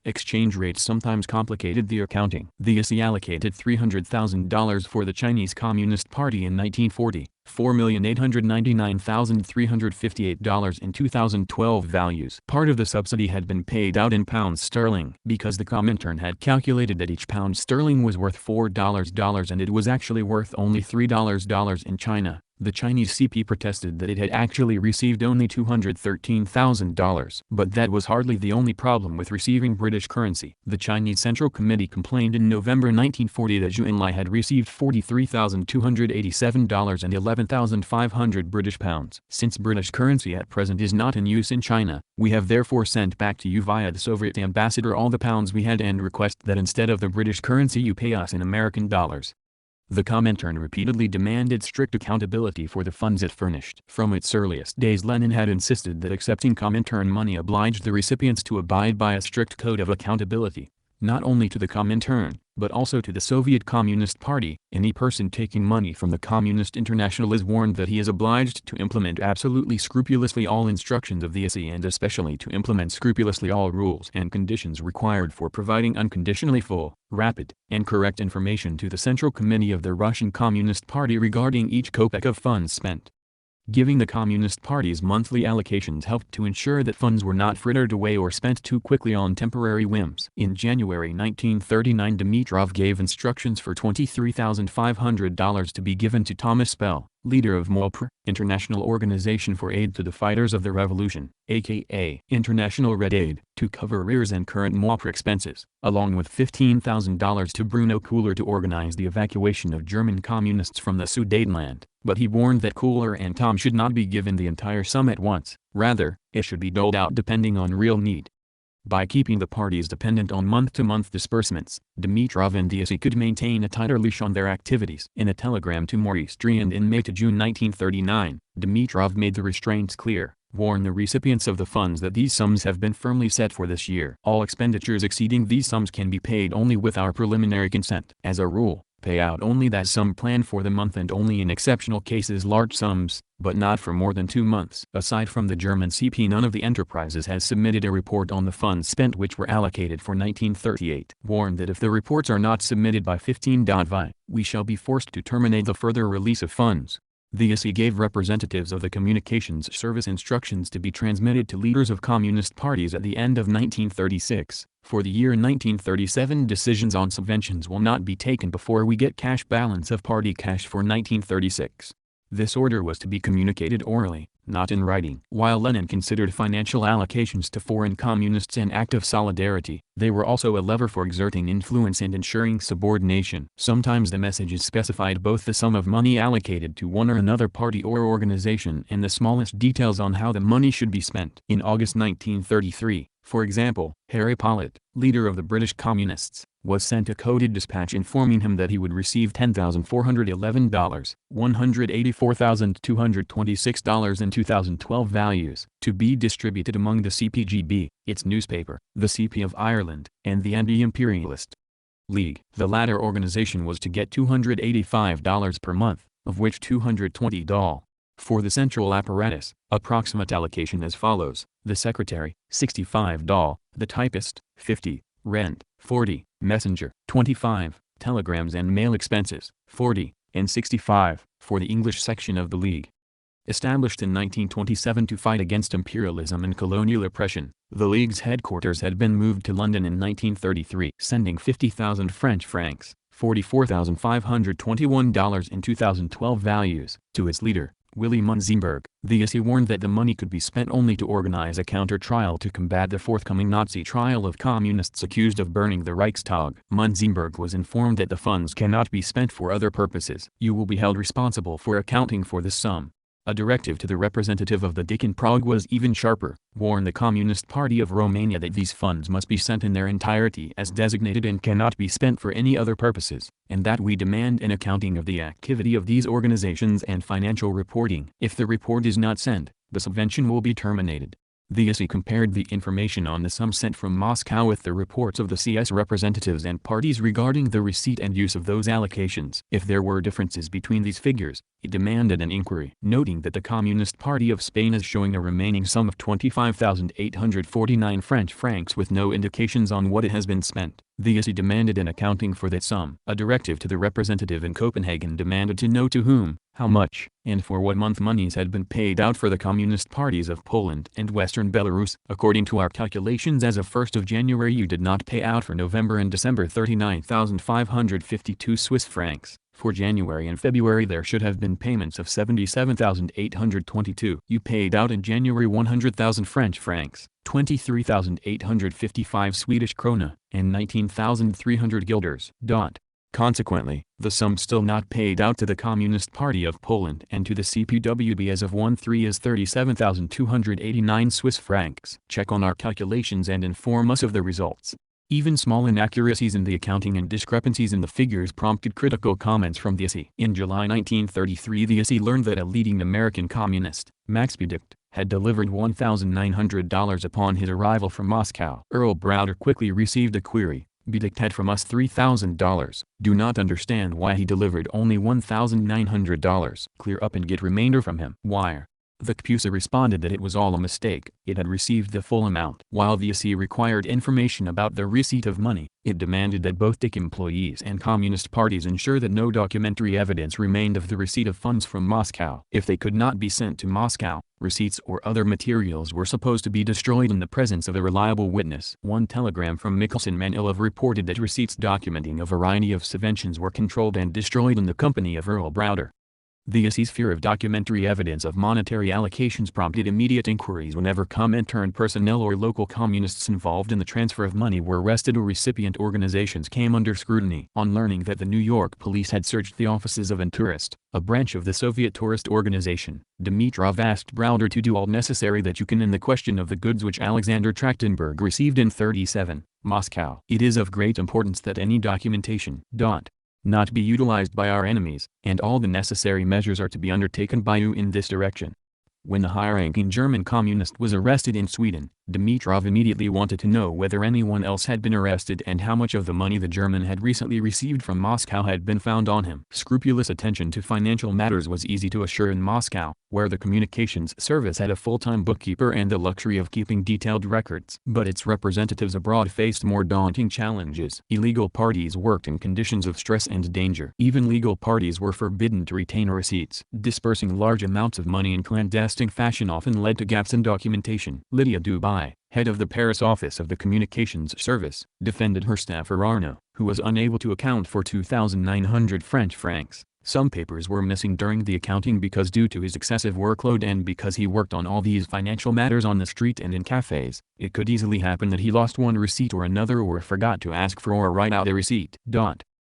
[SPEAKER 1] Exchange rates sometimes complicated the accounting. The ISI allocated $300,000 for the Chinese Communist Party in 1940, $4,899,358 in 2012 values. Part of the subsidy had been paid out in pounds sterling because the Comintern had calculated that each pound sterling was worth $4 and it was actually worth only $3 in China. The Chinese CP protested that it had actually received only $213,000. But that was hardly the only problem with receiving British currency. The Chinese Central Committee complained in November 1940 that Zhou Enlai had received $43,287 and 11,500 British pounds. Since British currency at present is not in use in China, we have therefore sent back to you via the Soviet ambassador all the pounds we had and request that instead of the British currency you pay us in American dollars. The Comintern repeatedly demanded strict accountability for the funds it furnished. From its earliest days Lenin had insisted that accepting Comintern money obliged the recipients to abide by a strict code of accountability, not only to the Comintern, but also to the Soviet Communist Party. Any person taking money from the Communist International is warned that he is obliged to implement absolutely scrupulously all instructions of the ISI and especially to implement scrupulously all rules and conditions required for providing unconditionally full, rapid, and correct information to the Central Committee of the Russian Communist Party regarding each kopeck of funds spent. Giving the Communist Party's monthly allocations helped to ensure that funds were not frittered away or spent too quickly on temporary whims. In January 1939 Dimitrov gave instructions for $23,500 to be given to Thomas Spell, leader of MOPR, International Organization for Aid to the Fighters of the Revolution, aka International Red Aid, to cover arrears and current MOPR expenses, along with $15,000 to Bruno Kuhler to organize the evacuation of German communists from the Sudetenland. But he warned that Kuhler and Tom should not be given the entire sum at once, rather, it should be doled out depending on real need. By keeping the parties dependent on month-to-month disbursements, Dimitrov and the ISI could maintain a tighter leash on their activities. In a telegram to Maurice Driand in May to June 1939, Dimitrov made the restraints clear, warn the recipients of the funds that these sums have been firmly set for this year. All expenditures exceeding these sums can be paid only with our preliminary consent. As a rule, Pay out only that sum planned for the month and only in exceptional cases large sums, but not for more than 2 months. Aside from the German CP, none of the enterprises has submitted a report on the funds spent which were allocated for 1938. Warned that if the reports are not submitted by 15th, we shall be forced to terminate the further release of funds. The ISI gave representatives of the Communications Service instructions to be transmitted to leaders of communist parties at the end of 1936. For the year 1937, decisions on subventions will not be taken before we get cash balance of party cash for 1936. This order was to be communicated orally, not in writing. While Lenin considered financial allocations to foreign communists an act of solidarity, they were also a lever for exerting influence and ensuring subordination. Sometimes the messages specified both the sum of money allocated to one or another party or organization and the smallest details on how the money should be spent. In August 1933, for example, Harry Pollitt, leader of the British Communists, was sent a coded dispatch informing him that he would receive $10,411, $184,226 in 2012 values, to be distributed among the CPGB, its newspaper, the CP of Ireland, and the Anti-Imperialist League. The latter organization was to get $285 per month, of which $220. For the central apparatus, approximate allocation as follows: the secretary, $65, the typist, $50, rent, $40, messenger, $25, telegrams and mail expenses, $40, and $65, for the English section of the League. Established in 1927 to fight against imperialism and colonial oppression, the League's headquarters had been moved to London in 1933, sending 50,000 French francs, $44,521 in 2012 values, to its leader, Willy Munzenberg. The ISI warned that the money could be spent only to organize a counter-trial to combat the forthcoming Nazi trial of communists accused of burning the Reichstag. Munzenberg was informed that the funds cannot be spent for other purposes. You will be held responsible for accounting for this sum. A directive to the representative of the Dick in Prague was even sharper, warned the Communist Party of Romania that these funds must be sent in their entirety as designated and cannot be spent for any other purposes, and that we demand an accounting of the activity of these organizations and financial reporting. If the report is not sent, the subvention will be terminated. The ISI compared the information on the sum sent from Moscow with the reports of the CS representatives and parties regarding the receipt and use of those allocations. If there were differences between these figures, it demanded an inquiry. Noting that the Communist Party of Spain is showing a remaining sum of 25,849 French francs with no indications on what it has been spent, the ISI demanded an accounting for that sum. A directive to the representative in Copenhagen demanded to know to whom, how much, and for what month monies had been paid out for the Communist parties of Poland and Western Belarus. According to our calculations as of 1st of January, you did not pay out for November and December 39,552 Swiss francs. For January and February there should have been payments of 77,822. You paid out in January 100,000 French francs, 23,855 Swedish krona, and 19,300 guilders. Consequently, the sum still not paid out to the Communist Party of Poland and to the CPWB as of 1/3 is 37,289 Swiss francs. Check on our calculations and inform us of the results. Even small inaccuracies in the accounting and discrepancies in the figures prompted critical comments from the ISI. In July 1933, the ISI learned that a leading American communist, Max Biedicht, had delivered $1,900 upon his arrival from Moscow. Earl Browder quickly received a query. Biedicht had from us $3,000. Do not understand why he delivered only $1,900. Clear up and get remainder from him. Wire. The CPUSA responded that it was all a mistake. It had received the full amount. While the ISI required information about the receipt of money, it demanded that both Dick employees and communist parties ensure that no documentary evidence remained of the receipt of funds from Moscow. If they could not be sent to Moscow, receipts or other materials were supposed to be destroyed in the presence of a reliable witness. One telegram from Mikkelsen Manilov reported that receipts documenting a variety of subventions were controlled and destroyed in the company of Earl Browder. The ISI's fear of documentary evidence of monetary allocations prompted immediate inquiries whenever Comintern personnel or local communists involved in the transfer of money were arrested or recipient organizations came under scrutiny. On learning that the New York police had searched the offices of Tourist, a branch of the Soviet tourist organization, Dimitrov asked Browder to do all necessary that you can in the question of the goods which Alexander Trachtenberg received in 37, Moscow. It is of great importance that any documentation not be utilized by our enemies, and all the necessary measures are to be undertaken by you in this direction. When the high-ranking German communist was arrested in Sweden, Dimitrov immediately wanted to know whether anyone else had been arrested and how much of the money the German had recently received from Moscow had been found on him. Scrupulous attention to financial matters was easy to assure in Moscow, where the communications service had a full-time bookkeeper and the luxury of keeping detailed records. But its representatives abroad faced more daunting challenges. Illegal parties worked in conditions of stress and danger. Even legal parties were forbidden to retain receipts. Dispersing large amounts of money in clandestine fashion often led to gaps in documentation. Lydia Dubai, head of the Paris office of the communications service, defended her staffer Arnaud, who was unable to account for 2,900 French francs. Some papers were missing during the accounting because due to his excessive workload and because he worked on all these financial matters on the street and in cafes, it could easily happen that he lost one receipt or another or forgot to ask for or write out a receipt.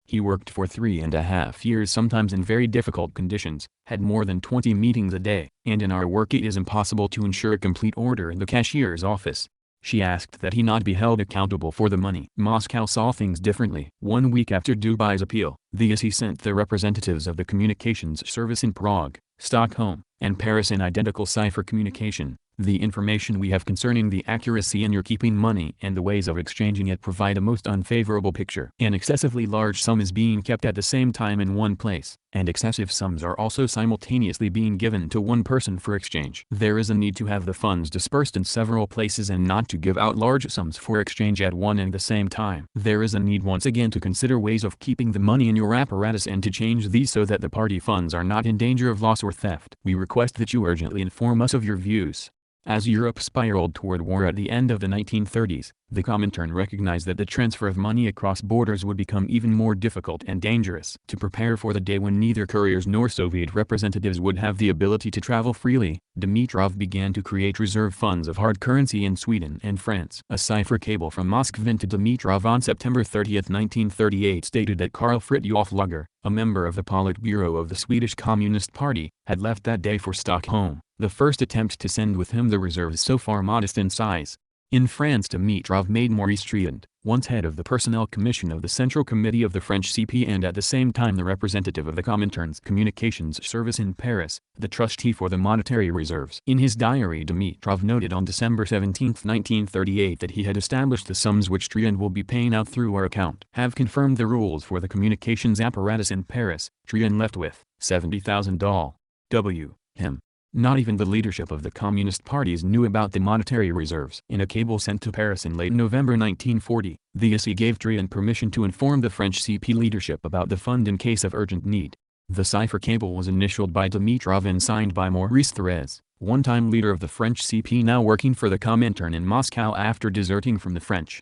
[SPEAKER 1] He worked for 3.5 years, sometimes in very difficult conditions, had more than 20 meetings a day, and in our work it is impossible to ensure complete order in the cashier's office. She asked that he not be held accountable for the money. Moscow saw things differently. 1 week after Dubai's appeal, the ISI sent the representatives of the communications service in Prague, Stockholm, and Paris an identical cipher communication. The information we have concerning the accuracy in your keeping money and the ways of exchanging it provide a most unfavorable picture. An excessively large sum is being kept at the same time in one place, and excessive sums are also simultaneously being given to one person for exchange. There is a need to have the funds dispersed in several places and not to give out large sums for exchange at one and the same time. There is a need once again to consider ways of keeping the money in your apparatus and to change these so that the party funds are not in danger of loss or theft. We request that you urgently inform us of your views. As Europe spiraled toward war at the end of the 1930s, the Comintern recognized that the transfer of money across borders would become even more difficult and dangerous. To prepare for the day when neither couriers nor Soviet representatives would have the ability to travel freely, Dimitrov began to create reserve funds of hard currency in Sweden and France. A cipher cable from Moscow to Dimitrov on September 30, 1938 stated that Karl Fritjof Luger, a member of the Politburo of the Swedish Communist Party, had left that day for Stockholm, the first attempt to send with him the reserves so far modest in size. In France, Dimitrov made Maurice Triand, once head of the Personnel Commission of the Central Committee of the French CP and at the same time the representative of the Comintern's communications service in Paris, the trustee for the monetary reserves. In his diary, Dimitrov noted on December 17, 1938 that he had established the sums which Triand will be paying out through our account. Have confirmed the rules for the communications apparatus in Paris. Triand left with $70,000 him. Not even the leadership of the Communist parties knew about the monetary reserves. In a cable sent to Paris in late November 1940, the ISI gave Triand permission to inform the French CP leadership about the fund in case of urgent need. The cipher cable was initialed by Dimitrov and signed by Maurice Thérèse, one-time leader of the French CP now working for the Comintern in Moscow after deserting from the French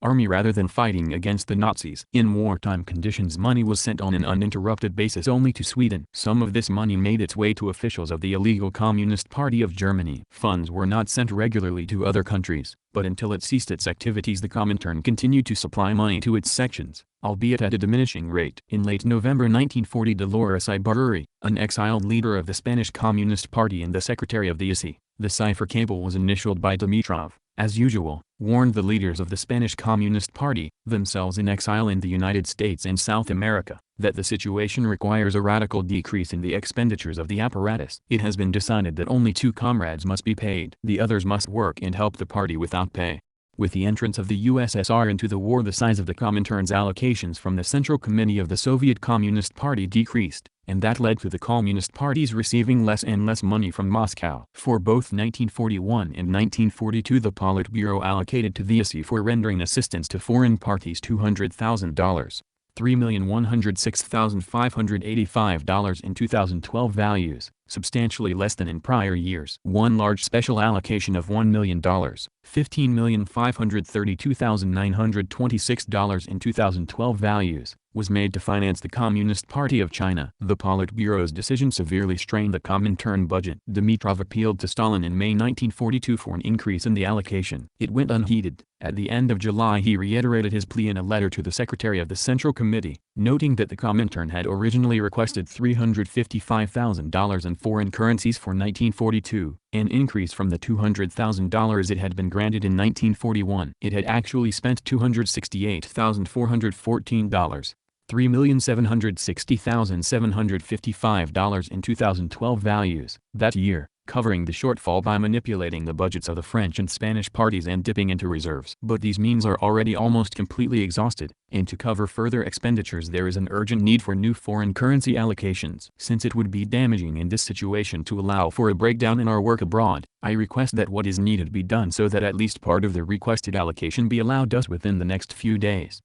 [SPEAKER 1] army rather than fighting against the Nazis. In wartime conditions, money was sent on an uninterrupted basis only to Sweden. Some of this money made its way to officials of the illegal Communist Party of Germany. Funds were not sent regularly to other countries, but until it ceased its activities the Comintern continued to supply money to its sections, albeit at a diminishing rate. In late November 1940, Dolores Ibárruri, an exiled leader of the Spanish Communist Party and the secretary of the ISI, the cipher cable was initialed by Dimitrov, as usual, warned the leaders of the Spanish Communist Party, themselves in exile in the United States and South America, that the situation requires a radical decrease in the expenditures of the apparatus. It has been decided that only 2 comrades must be paid. The others must work and help the party without pay. With the entrance of the USSR into the war, the size of the Comintern's allocations from the Central Committee of the Soviet Communist Party decreased, and that led to the Communist parties receiving less and less money from Moscow. For both 1941 and 1942 the Politburo allocated to the ISI for rendering assistance to foreign parties $200,000. $3,106,585 in 2012 values, substantially less than in prior years. One large special allocation of $1 million, $15,532,926 in 2012 values, was made to finance the Communist Party of China. The Politburo's decision severely strained the Comintern budget. Dimitrov appealed to Stalin in May 1942 for an increase in the allocation. It went unheeded. At the end of July he reiterated his plea in a letter to the Secretary of the Central Committee, noting that the Comintern had originally requested $355,000 in foreign currencies for 1942, an increase from the $200,000 it had been granted in 1941. It had actually spent $268,414. $3,760,755 in 2012 values, that year. covering the shortfall by manipulating the budgets of the French and Spanish parties and dipping into reserves. But these means are already almost completely exhausted, and to cover further expenditures there is an urgent need for new foreign currency allocations. Since it would be damaging in this situation to allow for a breakdown in our work abroad, I request that what is needed be done so that at least part of the requested allocation be allowed us within the next few days.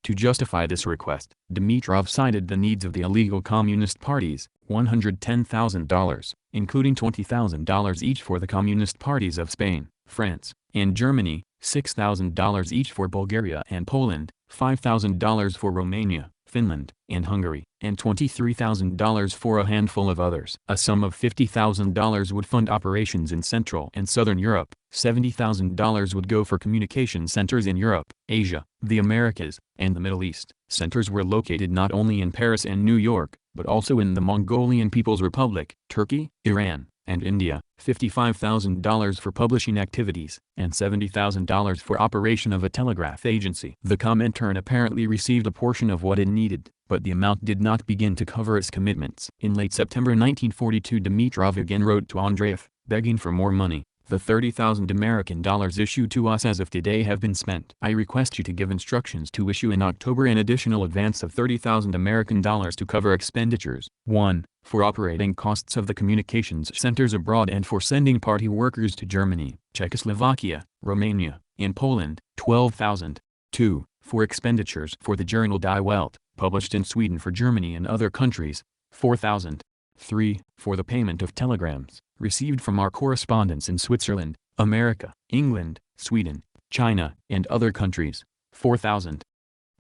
[SPEAKER 1] To justify this request, Dimitrov cited the needs of the illegal communist parties, $110,000, including $20,000 each for the communist parties of Spain, France, and Germany, $6,000 each for Bulgaria and Poland, $5,000 for Romania, Finland, and Hungary, and $23,000 for a handful of others. A sum of $50,000 would fund operations in Central and Southern Europe, $70,000 would go for communication centers in Europe, Asia, the Americas, and the Middle East. Centers were located not only in Paris and New York, but also in the Mongolian People's Republic, Turkey, Iran, and India, $55,000 for publishing activities, and $70,000 for operation of a telegraph agency. The Comintern apparently received a portion of what it needed, but the amount did not begin to cover its commitments. In late September 1942 Dimitrov again wrote to Andreev, begging for more money. The $30,000 issued to us as of today have been spent. I request you to give instructions to issue in October an additional advance of $30,000 to cover expenditures. 1. For operating costs of the communications centers abroad and for sending party workers to Germany, Czechoslovakia, Romania, and Poland, $12,000. 2. For expenditures for the journal Die Welt, published in Sweden for Germany and other countries, $4,000. 3. For the payment of telegrams received from our correspondents in Switzerland, America, England, Sweden, China, and other countries, $4,000.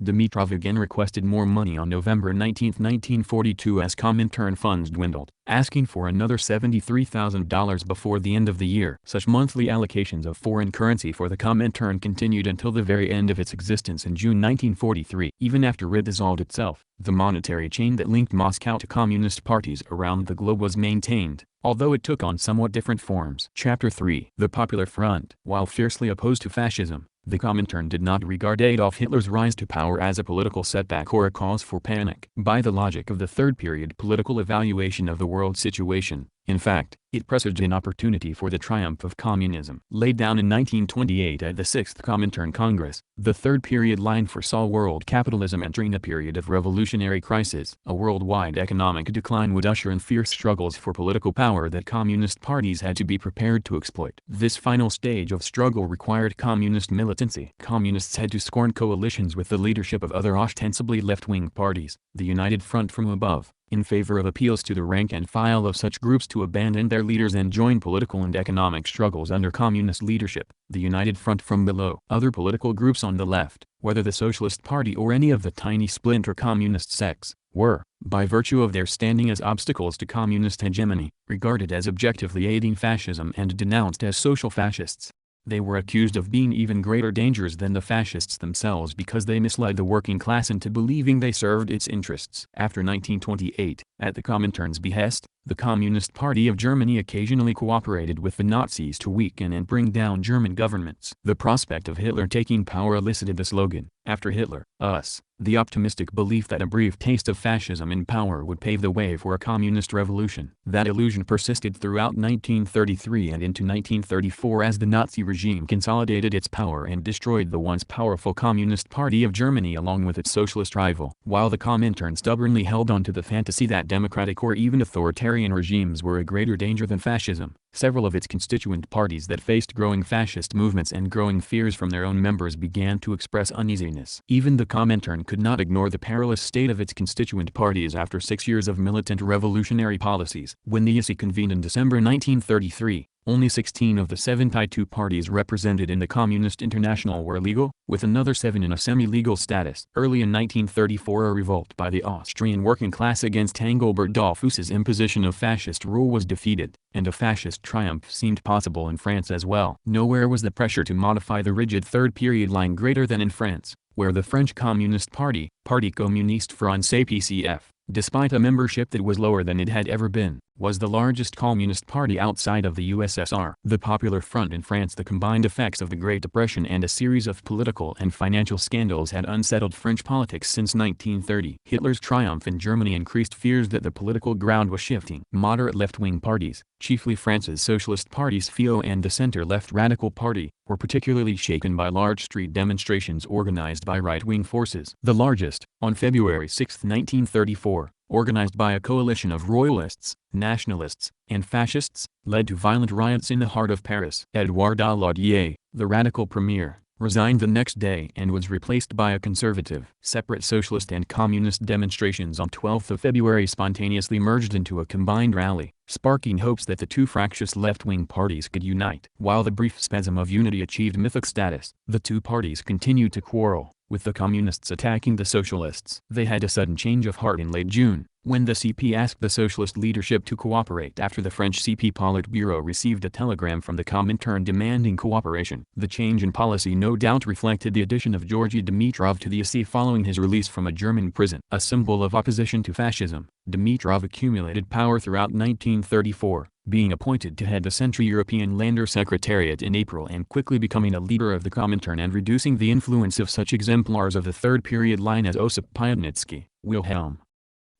[SPEAKER 1] Dimitrov again requested more money on November 19, 1942 as Comintern funds dwindled, asking for another $73,000 before the end of the year. Such monthly allocations of foreign currency for the Comintern continued until the very end of its existence in June 1943. Even after it dissolved itself, the monetary chain that linked Moscow to communist parties around the globe was maintained, although it took on somewhat different forms. Chapter 3. The Popular Front. While fiercely opposed to fascism, the Comintern did not regard Adolf Hitler's rise to power as a political setback or a cause for panic. By the logic of the third period political evaluation of the world situation, in fact, it presaged an opportunity for the triumph of communism. Laid down in 1928 at the 6th Comintern Congress, the third period line foresaw world capitalism entering a period of revolutionary crisis. A worldwide economic decline would usher in fierce struggles for political power that communist parties had to be prepared to exploit. This final stage of struggle required communist militancy. Communists had to scorn coalitions with the leadership of other ostensibly left-wing parties, the United Front from above, in favor of appeals to the rank and file of such groups to abandon their leaders and join political and economic struggles under communist leadership, the United Front from below. Other political groups on the left, whether the Socialist Party or any of the tiny splinter communist sects, were, by virtue of their standing as obstacles to communist hegemony, regarded as objectively aiding fascism and denounced as social fascists. They were accused of being even greater dangers than the fascists themselves because they misled the working class into believing they served its interests. After 1928, at the Comintern's behest, the Communist Party of Germany occasionally cooperated with the Nazis to weaken and bring down German governments. The prospect of Hitler taking power elicited the slogan, "After Hitler, us," the optimistic belief that a brief taste of fascism in power would pave the way for a communist revolution. That illusion persisted throughout 1933 and into 1934 as the Nazi regime consolidated its power and destroyed the once powerful Communist Party of Germany along with its socialist rival. While the Comintern stubbornly held on to the fantasy that democratic or even authoritarian regimes were a greater danger than fascism, several of its constituent parties that faced growing fascist movements and growing fears from their own members began to express uneasiness. Even the Comintern could not ignore the perilous state of its constituent parties after 6 years of militant revolutionary policies. When the ISI convened in December 1933, only 16 of the 72 parties represented in the Communist International were legal, with another 7 in a semi-legal status. Early in 1934 a revolt by the Austrian working class against Engelbert Dollfuss's imposition of fascist rule was defeated, and a fascist triumph seemed possible in France as well. Nowhere was the pressure to modify the rigid third period line greater than in France, where the French Communist Party, Parti Communiste Français PCF, despite a membership that was lower than it had ever been, was the largest communist party outside of the USSR. The Popular Front in France. The combined effects of the Great Depression and a series of political and financial scandals had unsettled French politics since 1930. Hitler's triumph in Germany increased fears that the political ground was shifting. Moderate left-wing parties, chiefly France's socialist parties FIO and the center-left Radical Party, were particularly shaken by large street demonstrations organized by right-wing forces. The largest, on February 6, 1934, organized by a coalition of royalists, nationalists, and fascists, led to violent riots in the heart of Paris. Edouard Daladier, the radical premier, resigned the next day and was replaced by a conservative. Separate socialist and communist demonstrations on 12 February spontaneously merged into a combined rally, sparking hopes that the two fractious left-wing parties could unite. While the brief spasm of unity achieved mythic status, the two parties continued to quarrel, with the communists attacking the socialists. They had a sudden change of heart in late June, when the CP asked the socialist leadership to cooperate after the French CP Politburo received a telegram from the Comintern demanding cooperation. The change in policy no doubt reflected the addition of Georgy Dimitrov to the EC following his release from a German prison. A symbol of opposition to fascism, Dimitrov accumulated power throughout 1934, being appointed to head the Central European Länder Secretariat in April and quickly becoming a leader of the Comintern and reducing the influence of such exemplars of the third period line as Osip Piatnitsky, Wilhelm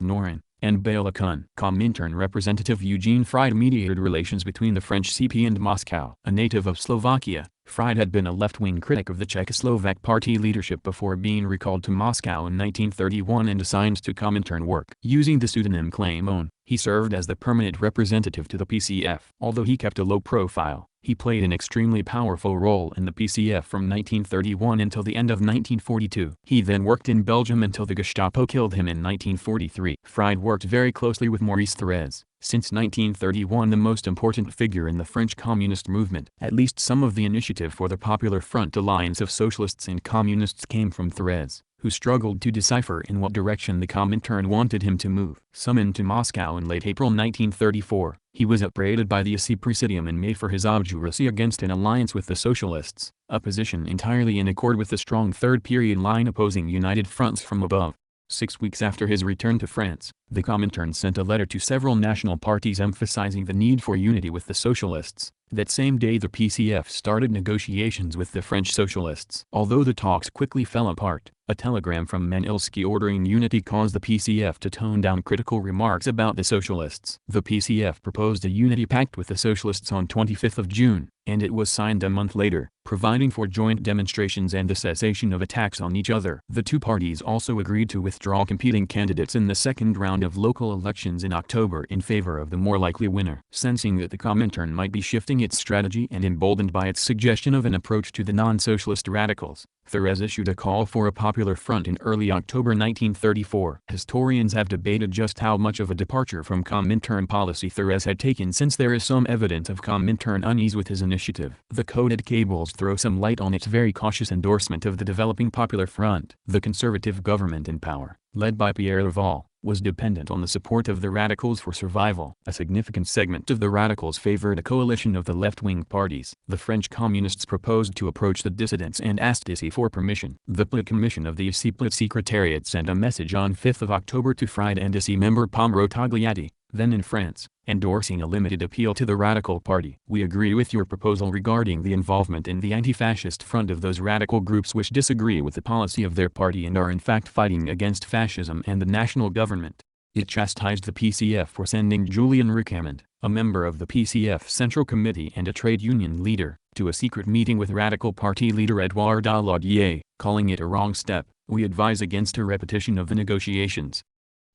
[SPEAKER 1] Norin, and Balakan. Comintern representative Eugene Fried mediated relations between the French CP and Moscow. A native of Slovakia, Fried had been a left-wing critic of the Czechoslovak party leadership before being recalled to Moscow in 1931 and assigned to Comintern work. Using the pseudonym Clément, he served as the permanent representative to the PCF. Although he kept a low profile, he played an extremely powerful role in the PCF from 1931 until the end of 1942. He then worked in Belgium until the Gestapo killed him in 1943. Fried worked very closely with Maurice Thorez, since 1931 the most important figure in the French communist movement. At least some of the initiative for the Popular Front alliance of socialists and communists came from Thorez, who struggled to decipher in what direction the Comintern wanted him to move. Summoned to Moscow in late April 1934, he was upbraided by the EC Presidium in May for his obduracy against an alliance with the socialists, a position entirely in accord with the strong third period line opposing united fronts from above. 6 weeks after his return to France, the Comintern sent a letter to several national parties emphasizing the need for unity with the socialists. That same day the PCF started negotiations with the French socialists. Although the talks quickly fell apart, a telegram from Manilsky ordering unity caused the PCF to tone down critical remarks about the socialists. The PCF proposed a unity pact with the socialists on 25 June, and it was signed a month later, providing for joint demonstrations and the cessation of attacks on each other. The two parties also agreed to withdraw competing candidates in the second round of local elections in October in favor of the more likely winner. Sensing that the Comintern might be shifting its strategy and emboldened by its suggestion of an approach to the non-socialist radicals, Thorez issued a call for a popular front in early October 1934. Historians have debated just how much of a departure from Comintern policy Thorez had taken, since there is some evidence of Comintern unease with his initiative. The coded cables throw some light on its very cautious endorsement of the developing Popular Front. The conservative government in power, led by Pierre Laval, was dependent on the support of the radicals for survival. A significant segment of the radicals favored a coalition of the left-wing parties. The French communists proposed to approach the dissidents and asked EC for permission. The Politburo Commission of the EC Politburo Secretariat sent a message on 5 October to Fried and EC member Pomero Togliatti, then in France, endorsing a limited appeal to the Radical Party. We agree with your proposal regarding the involvement in the anti-fascist front of those radical groups which disagree with the policy of their party and are in fact fighting against fascism and the national government. It chastised the PCF for sending Julien Ricamond, a member of the PCF Central Committee and a trade union leader, to a secret meeting with Radical Party leader Edouard Daladier, calling it a wrong step. We advise against a repetition of the negotiations.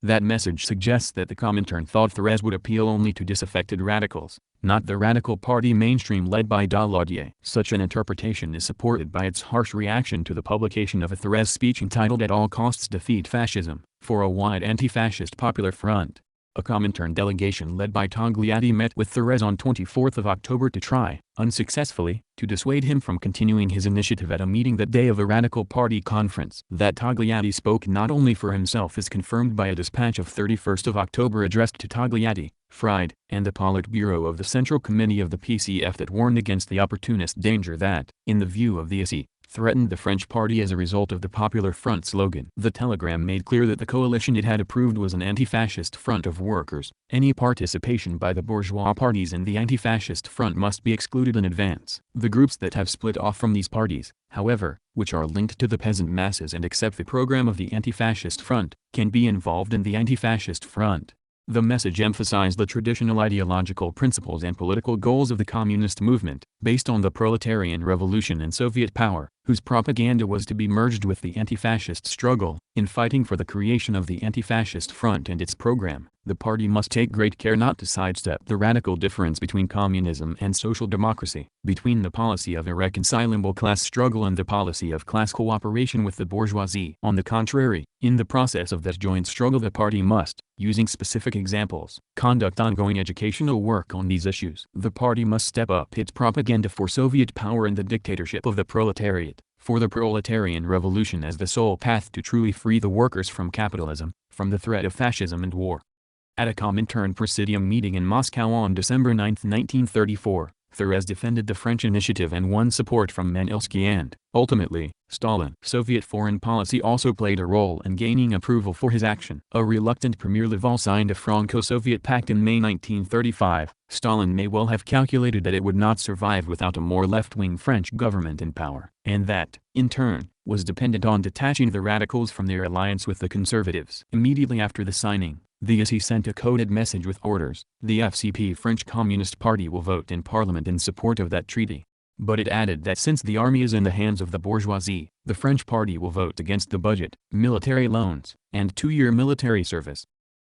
[SPEAKER 1] That message suggests that the Comintern thought Thorez would appeal only to disaffected radicals, not the Radical Party mainstream led by Daladier. Such an interpretation is supported by its harsh reaction to the publication of a Thorez speech entitled "At All Costs Defeat Fascism, for a Wide Anti-Fascist Popular Front." A Comintern delegation led by Togliatti met with Thorez on 24 October to try, unsuccessfully, to dissuade him from continuing his initiative at a meeting that day of a Radical Party conference. That Togliatti spoke not only for himself is confirmed by a dispatch of 31 October addressed to Togliatti, Fried, and the Politburo of the Central Committee of the PCF that warned against the opportunist danger that, in the view of the EC, threatened the French party as a result of the Popular Front slogan. The telegram made clear that the coalition it had approved was an anti-fascist front of workers. Any participation by the bourgeois parties in the anti-fascist front must be excluded in advance. The groups that have split off from these parties, however, which are linked to the peasant masses and accept the program of the anti-fascist front, can be involved in the anti-fascist front. The message emphasized the traditional ideological principles and political goals of the communist movement, based on the proletarian revolution and Soviet power, whose propaganda was to be merged with the anti-fascist struggle. In fighting for the creation of the anti-fascist front and its program, the party must take great care not to sidestep the radical difference between communism and social democracy, between the policy of irreconcilable class struggle and the policy of class cooperation with the bourgeoisie. On the contrary, in the process of that joint struggle the party must, using specific examples, conduct ongoing educational work on these issues. The party must step up its propaganda for Soviet power and the dictatorship of the proletariat, for the proletarian revolution as the sole path to truly free the workers from capitalism, from the threat of fascism and war. At a Comintern Presidium meeting in Moscow on December 9, 1934, Thérèse defended the French initiative and won support from Manelsky and, ultimately, Stalin. Soviet foreign policy also played a role in gaining approval for his action. A reluctant Premier Laval signed a Franco-Soviet pact in May 1935. Stalin may well have calculated that it would not survive without a more left-wing French government in power, and that, in turn, was dependent on detaching the radicals from their alliance with the conservatives. Immediately after the signing, the ESI sent a coded message with orders: the FCP French Communist Party will vote in Parliament in support of that treaty. But it added that since the army is in the hands of the bourgeoisie, the French party will vote against the budget, military loans, and 2-year military service.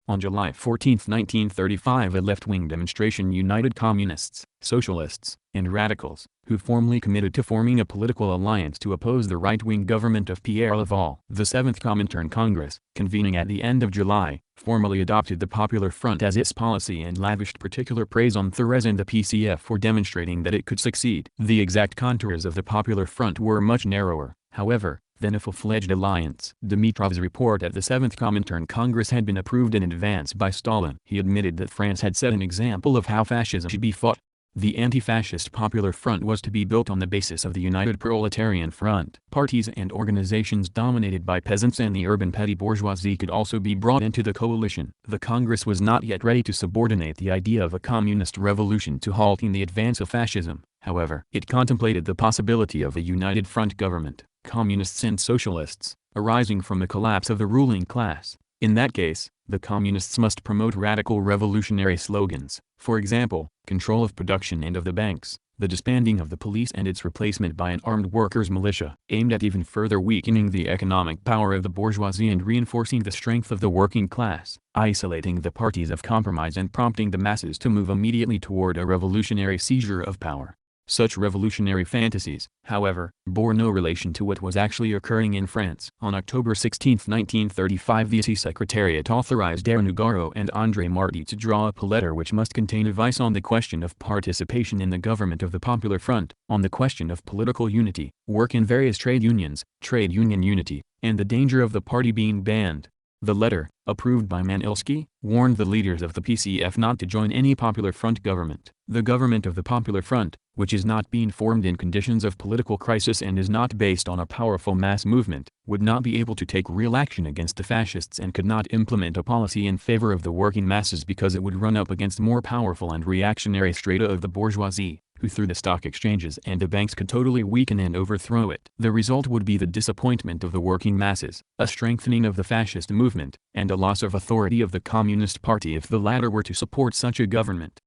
[SPEAKER 1] On July 14, 1935, a left-wing demonstration united communists, socialists, and radicals, who formally committed to forming a political alliance to oppose the right-wing government of Pierre Laval. The 7th Comintern Congress, convening at the end of July, formally adopted the Popular Front as its policy and lavished particular praise on Thérèse and the PCF for demonstrating that it could succeed. The exact contours of the Popular Front were much narrower, however, than a full-fledged alliance. Dimitrov's report at the 7th Comintern Congress had been approved in advance by Stalin. He admitted that France had set an example of how fascism should be fought. The anti-fascist Popular Front was to be built on the basis of the United Proletarian Front. Parties and organizations dominated by peasants and the urban petty bourgeoisie could also be brought into the coalition. The Congress was not yet ready to subordinate the idea of a communist revolution to halting the advance of fascism. However, it contemplated the possibility of a united front government, communists and socialists, arising from the collapse of the ruling class. In that case, the communists must promote radical revolutionary slogans, for example, control of production and of the banks, the disbanding of the police and its replacement by an armed workers' militia, aimed at even further weakening the economic power of the bourgeoisie and reinforcing the strength of the working class, isolating the parties of compromise and prompting the masses to move immediately toward a revolutionary seizure of power. Such revolutionary fantasies, however, bore no relation to what was actually occurring in France. On October 16, 1935, the ESI Secretariat authorized Aaron Nougaro and André Marty to draw up a letter which must contain advice on the question of participation in the government of the Popular Front, on the question of political unity, work in various trade unions, trade union unity, and the danger of the party being banned. The letter, approved by Manelsky, warned the leaders of the PCF not to join any Popular Front government. The government of the Popular Front, which is not being formed in conditions of political crisis and is not based on a powerful mass movement, would not be able to take real action against the fascists and could not implement a policy in favor of the working masses because it would run up against more powerful and reactionary strata of the bourgeoisie, who through the stock exchanges and the banks could totally weaken and overthrow it. The result would be the disappointment of the working masses, a strengthening of the fascist movement, and a loss of authority of the Communist Party if the latter were to support such a government.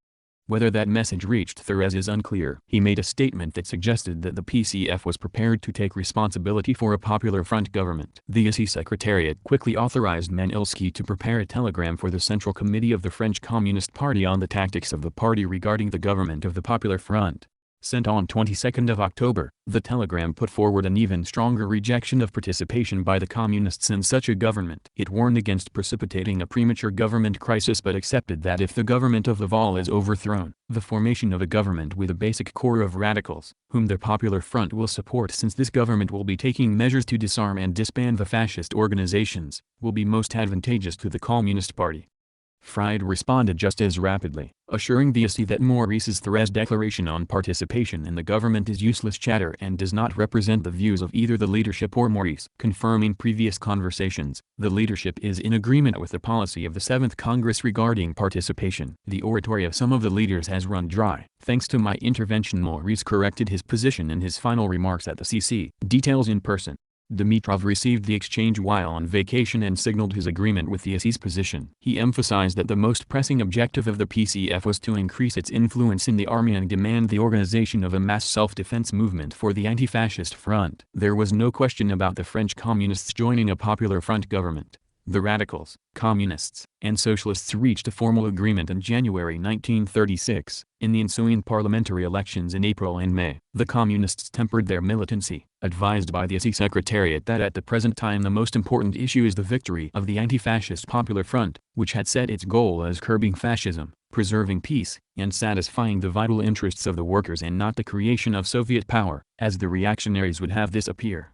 [SPEAKER 1] Whether that message reached Thérèse is unclear. He made a statement that suggested that the PCF was prepared to take responsibility for a Popular Front government. The ESI Secretariat quickly authorized Manelsky to prepare a telegram for the Central Committee of the French Communist Party on the tactics of the party regarding the government of the Popular Front. Sent on 22nd of October, the telegram put forward an even stronger rejection of participation by the communists in such a government. It warned against precipitating a premature government crisis but accepted that if the government of Laval is overthrown, the formation of a government with a basic core of radicals, whom the Popular Front will support since this government will be taking measures to disarm and disband the fascist organizations, will be most advantageous to the Communist Party. Fried responded just as rapidly, assuring the ESI that Maurice's Thérèse declaration on participation in the government is useless chatter and does not represent the views of either the leadership or Maurice. Confirming previous conversations, the leadership is in agreement with the policy of the 7th Congress regarding participation. The oratory of some of the leaders has run dry. Thanks to my intervention, Maurice corrected his position in his final remarks at the CC. Details in person. Dimitrov received the exchange while on vacation and signaled his agreement with the SE's position. He emphasized that the most pressing objective of the PCF was to increase its influence in the army and demand the organization of a mass self-defense movement for the anti-fascist front. There was no question about the French communists joining a Popular Front government. The radicals, communists, and socialists reached a formal agreement in January 1936. In the ensuing parliamentary elections in April and May, the communists tempered their militancy, advised by the SE Secretariat that at the present time the most important issue is the victory of the anti-fascist Popular Front, which had set its goal as curbing fascism, preserving peace, and satisfying the vital interests of the workers and not the creation of Soviet power, as the reactionaries would have this appear.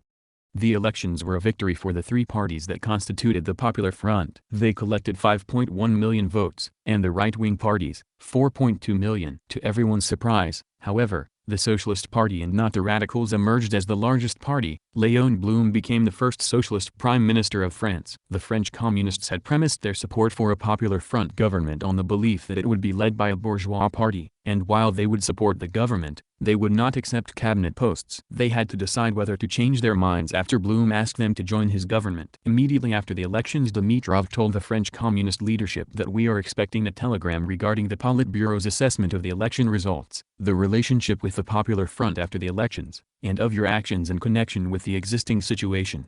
[SPEAKER 1] The elections were a victory for the three parties that constituted the Popular Front. They collected 5.1 million votes, and the right-wing parties, 4.2 million. To everyone's surprise, however, the Socialist Party and not the Radicals emerged as the largest party. Léon Blum became the first socialist prime minister of France. The French communists had premised their support for a Popular Front government on the belief that it would be led by a bourgeois party, and while they would support the government, they would not accept cabinet posts. They had to decide whether to change their minds after Blum asked them to join his government. Immediately after the elections, Dimitrov told the French communist leadership that we are expecting a telegram regarding the Politburo's assessment of the election results, the relationship with the Popular Front after the elections, and of your actions in connection with the existing situation.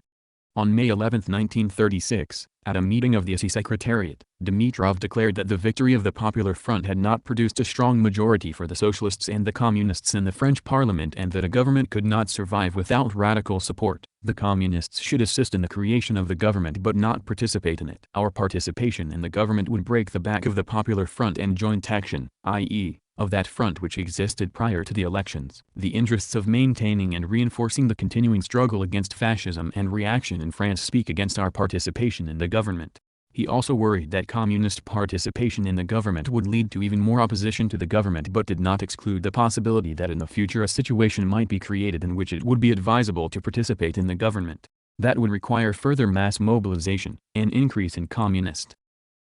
[SPEAKER 1] On May 11, 1936, at a meeting of the SE Secretariat, Dimitrov declared that the victory of the Popular Front had not produced a strong majority for the socialists and the communists in the French parliament and that a government could not survive without radical support. The communists should assist in the creation of the government but not participate in it. Our participation in the government would break the back of the Popular Front and joint action, i.e., of that front which existed prior to the elections. The interests of maintaining and reinforcing the continuing struggle against fascism and reaction in France speak against our participation in the government. He also worried that communist participation in the government would lead to even more opposition to the government but did not exclude the possibility that in the future a situation might be created in which it would be advisable to participate in the government. That would require further mass mobilization, an increase in communist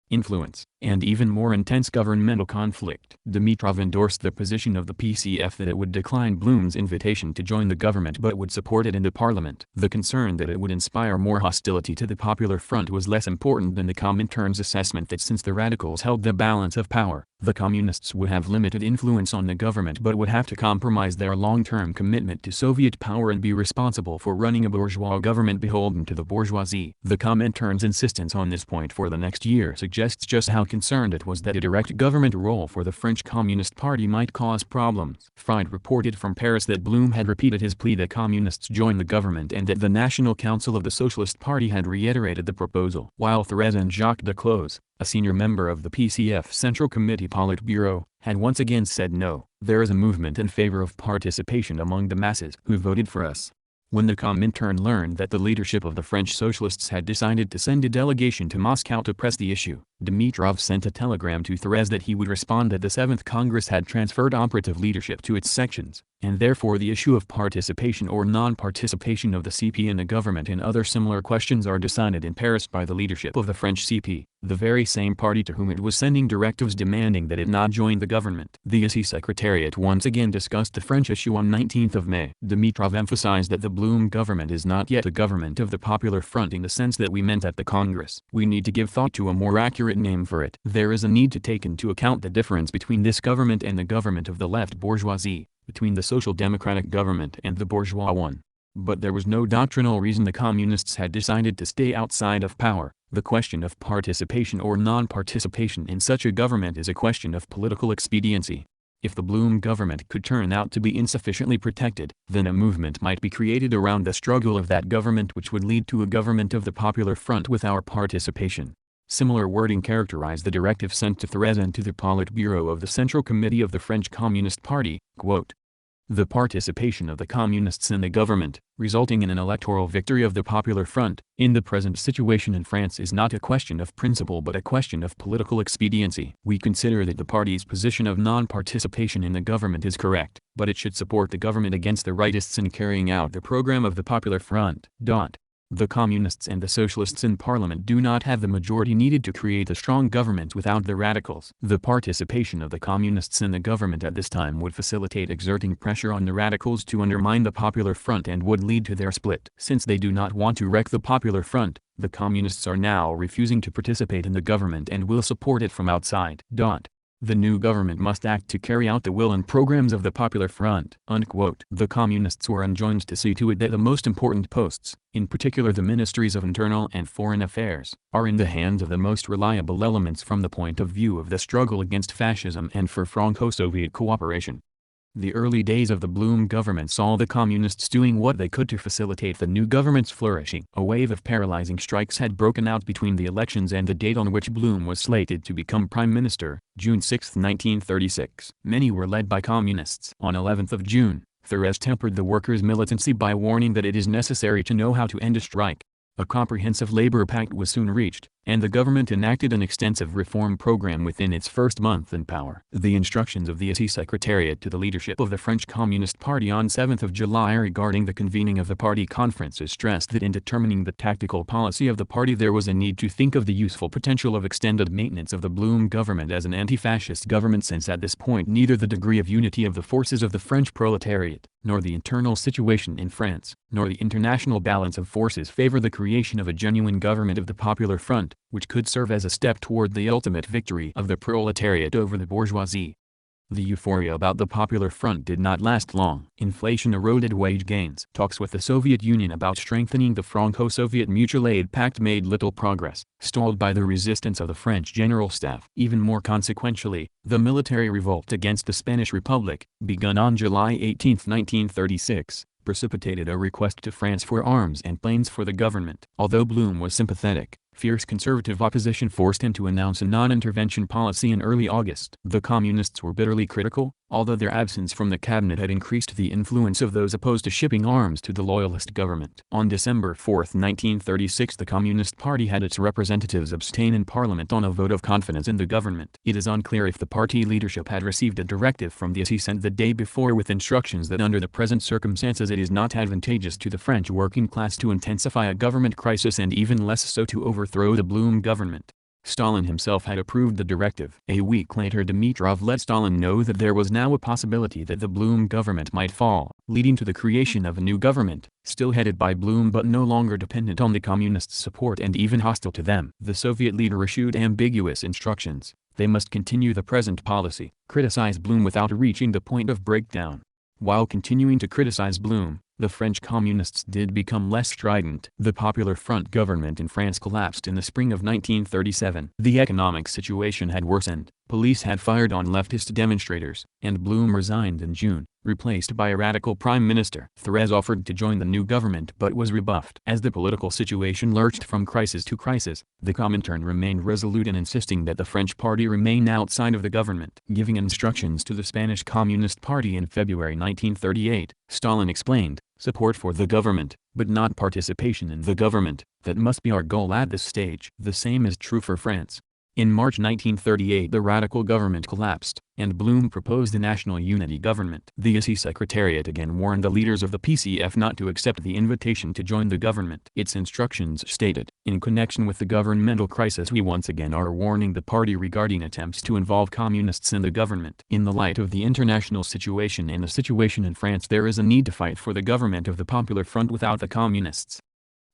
[SPEAKER 1] influence, and even more intense governmental conflict. Dimitrov endorsed the position of the PCF that it would decline Blum's invitation to join the government but would support it in the parliament. The concern that it would inspire more hostility to the Popular Front was less important than the Comintern's assessment that since the radicals held the balance of power, the communists would have limited influence on the government but would have to compromise their long-term commitment to Soviet power and be responsible for running a bourgeois government beholden to the bourgeoisie. The Comintern's insistence on this point for the next year suggests just how concerned it was that a direct government role for the French Communist Party might cause problems. Fried reported from Paris that Blum had repeated his plea that communists join the government and that the National Council of the Socialist Party had reiterated the proposal. While Thérèse and Jacques Duclos, a senior member of the PCF Central Committee Politburo, had once again said no, there is a movement in favor of participation among the masses who voted for us. When the Comintern learned that the leadership of the French socialists had decided to send a delegation to Moscow to press the issue, Dimitrov sent a telegram to Thérèse that he would respond that the 7th Congress had transferred operative leadership to its sections, and therefore the issue of participation or non-participation of the CP in the government and other similar questions are decided in Paris by the leadership of the French CP, the very same party to whom it was sending directives demanding that it not join the government. The SE Secretariat once again discussed the French issue on 19th of May. Dimitrov emphasized that the Blum government is not yet a government of the Popular Front in the sense that we meant at the Congress. We need to give thought to a more accurate name for it. There is a need to take into account the difference between this government and the government of the left bourgeoisie, between the social democratic government and the bourgeois one. But there was no doctrinal reason the communists had decided to stay outside of power. The question of participation or non-participation in such a government is a question of political expediency. If the Blum government could turn out to be insufficiently protected, then a movement might be created around the struggle of that government which would lead to a government of the Popular Front with our participation. Similar wording characterized the directive sent to Thérèse and to the Politburo of the Central Committee of the French Communist Party, quote, "The participation of the communists in the government, resulting in an electoral victory of the Popular Front, in the present situation in France is not a question of principle but a question of political expediency. We consider that the party's position of non-participation in the government is correct, but it should support the government against the rightists in carrying out the program of the Popular Front." The Communists and the Socialists in Parliament do not have the majority needed to create a strong government without the Radicals. The participation of the Communists in the government at this time would facilitate exerting pressure on the Radicals to undermine the Popular Front and would lead to their split. Since they do not want to wreck the Popular Front, the Communists are now refusing to participate in the government and will support it from outside. The new government must act to carry out the will and programs of the Popular Front." Unquote. The Communists were enjoined to see to it that the most important posts, in particular the ministries of internal and foreign affairs, are in the hands of the most reliable elements from the point of view of the struggle against fascism and for Franco-Soviet cooperation. The early days of the Blum government saw the Communists doing what they could to facilitate the new government's flourishing. A wave of paralyzing strikes had broken out between the elections and the date on which Blum was slated to become prime minister, June 6, 1936. Many were led by Communists. On 11th of June, Thérèse tempered the workers' militancy by warning that it is necessary to know how to end a strike. A comprehensive labor pact was soon reached, and the government enacted an extensive reform program within its first month in power. The instructions of the Assise Secretariat to the leadership of the French Communist Party on 7 July regarding the convening of the party conferences stressed that in determining the tactical policy of the party there was a need to think of the useful potential of extended maintenance of the Blum government as an anti-fascist government, since at this point neither the degree of unity of the forces of the French proletariat, nor the internal situation in France, nor the international balance of forces favor the creation of a genuine government of the Popular Front, which could serve as a step toward the ultimate victory of the proletariat over the bourgeoisie. The euphoria about the Popular Front did not last long. Inflation eroded wage gains. Talks with the Soviet Union about strengthening the Franco-Soviet Mutual Aid Pact made little progress, stalled by the resistance of the French General Staff. Even more consequentially, the military revolt against the Spanish Republic, begun on July 18, 1936, precipitated a request to France for arms and planes for the government. Although Blum was sympathetic, fierce conservative opposition forced him to announce a non-intervention policy in early August. The Communists were bitterly critical, although their absence from the cabinet had increased the influence of those opposed to shipping arms to the Loyalist government. On December 4, 1936, the Communist Party had its representatives abstain in Parliament on a vote of confidence in the government. It is unclear if the party leadership had received a directive from the Assise the day before with instructions that under the present circumstances it is not advantageous to the French working class to intensify a government crisis and even less so to overthrow the Blum government. Stalin himself had approved the directive. A week later Dimitrov let Stalin know that there was now a possibility that the Blum government might fall, leading to the creation of a new government, still headed by Blum but no longer dependent on the Communists' support and even hostile to them. The Soviet leader issued ambiguous instructions. They must continue the present policy, criticize Blum without reaching the point of breakdown. While continuing to criticize Blum, the French Communists did become less strident. The Popular Front government in France collapsed in the spring of 1937. The economic situation had worsened, police had fired on leftist demonstrators, and Blum resigned in June, replaced by a radical prime minister. Thérèse offered to join the new government but was rebuffed. As the political situation lurched from crisis to crisis, the Comintern remained resolute in insisting that the French party remain outside of the government. Giving instructions to the Spanish Communist Party in February 1938, Stalin explained, "Support for the government, but not participation in the government, that must be our goal at this stage." The same is true for France. In March 1938 the radical government collapsed, and Blum proposed a national unity government. The Assise Secretariat again warned the leaders of the PCF not to accept the invitation to join the government. Its instructions stated, "In connection with the governmental crisis we once again are warning the party regarding attempts to involve communists in the government. In the light of the international situation and the situation in France there is a need to fight for the government of the Popular Front without the communists."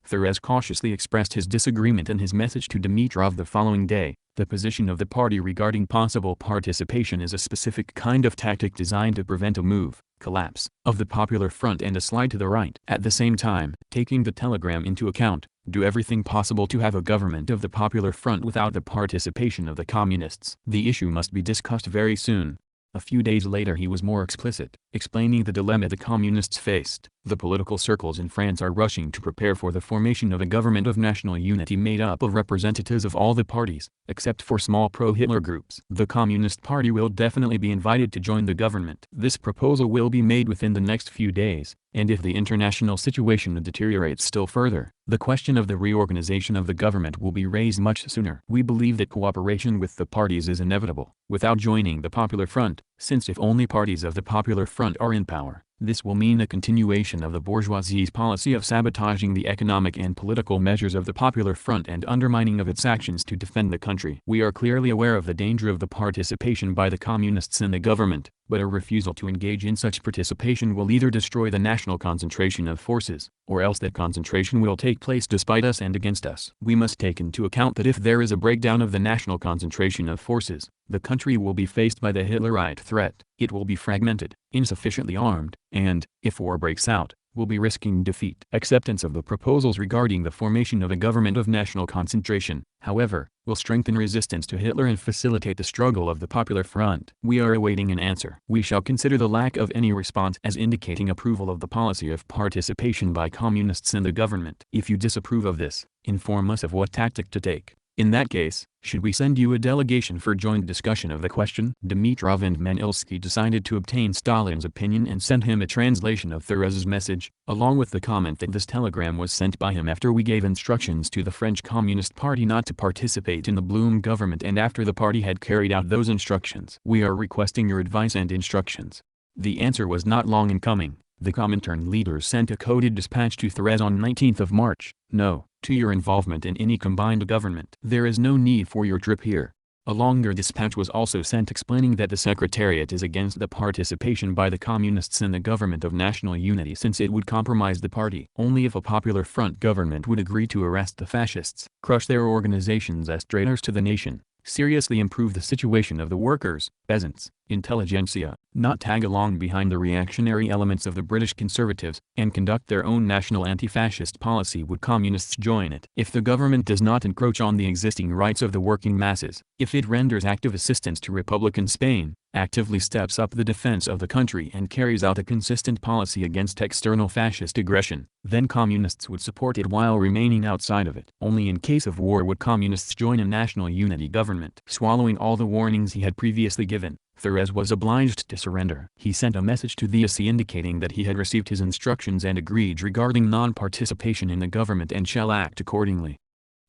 [SPEAKER 1] Thérèse cautiously expressed his disagreement in his message to Dimitrov the following day. The position of the party regarding possible participation is a specific kind of tactic designed to prevent a collapse, of the Popular Front and a slide to the right. At the same time, taking the telegram into account, do everything possible to have a government of the Popular Front without the participation of the communists. The issue must be discussed very soon. A few days later he was more explicit, explaining the dilemma the communists faced. The political circles in France are rushing to prepare for the formation of a government of national unity made up of representatives of all the parties, except for small pro-Hitler groups. The Communist Party will definitely be invited to join the government. This proposal will be made within the next few days, and if the international situation deteriorates still further, the question of the reorganization of the government will be raised much sooner. We believe that cooperation with the parties is inevitable, without joining the Popular Front, since if only parties of the Popular Front are in power, This will mean a continuation of the bourgeoisie's policy of sabotaging the economic and political measures of the Popular Front and undermining of its actions to defend the country. We are clearly aware of the danger of the participation by the communists in the government, but a refusal to engage in such participation will either destroy the national concentration of forces, or else that concentration will take place despite us and against us. We must take into account that if there is a breakdown of the national concentration of forces, the country will be faced by the Hitlerite threat. It will be fragmented, insufficiently armed, and, if war breaks out, will be risking defeat. Acceptance of the proposals regarding the formation of a government of national concentration, however, will strengthen resistance to Hitler and facilitate the struggle of the Popular Front. We are awaiting an answer. We shall consider the lack of any response as indicating approval of the policy of participation by communists in the government. If you disapprove of this, inform us of what tactic to take. In that case, should we send you a delegation for joint discussion of the question? Dimitrov and Manilsky decided to obtain Stalin's opinion and sent him a translation of Thérèse's message, along with the comment that this telegram was sent by him after we gave instructions to the French Communist Party not to participate in the Blum government and after the party had carried out those instructions. We are requesting your advice and instructions. The answer was not long in coming. The Comintern leaders sent a coded dispatch to Thérèse on 19th of March. No to your involvement in any combined government. There is no need for your trip here. A longer dispatch was also sent explaining that the Secretariat is against the participation by the Communists in the government of national unity since it would compromise the party. Only if a Popular Front government would agree to arrest the fascists, crush their organizations as traitors to the nation, seriously improve the situation of the workers, peasants, intelligentsia, not tag along behind the reactionary elements of the British conservatives, and conduct their own national anti-fascist policy would communists join it. If the government does not encroach on the existing rights of the working masses, if it renders active assistance to Republican Spain, actively steps up the defense of the country and carries out a consistent policy against external fascist aggression, then communists would support it while remaining outside of it. Only in case of war would communists join a national unity government. Swallowing all the warnings he had previously given, Thérèse was obliged to surrender. He sent a message to the ESI indicating that he had received his instructions and agreed regarding non-participation in the government and shall act accordingly.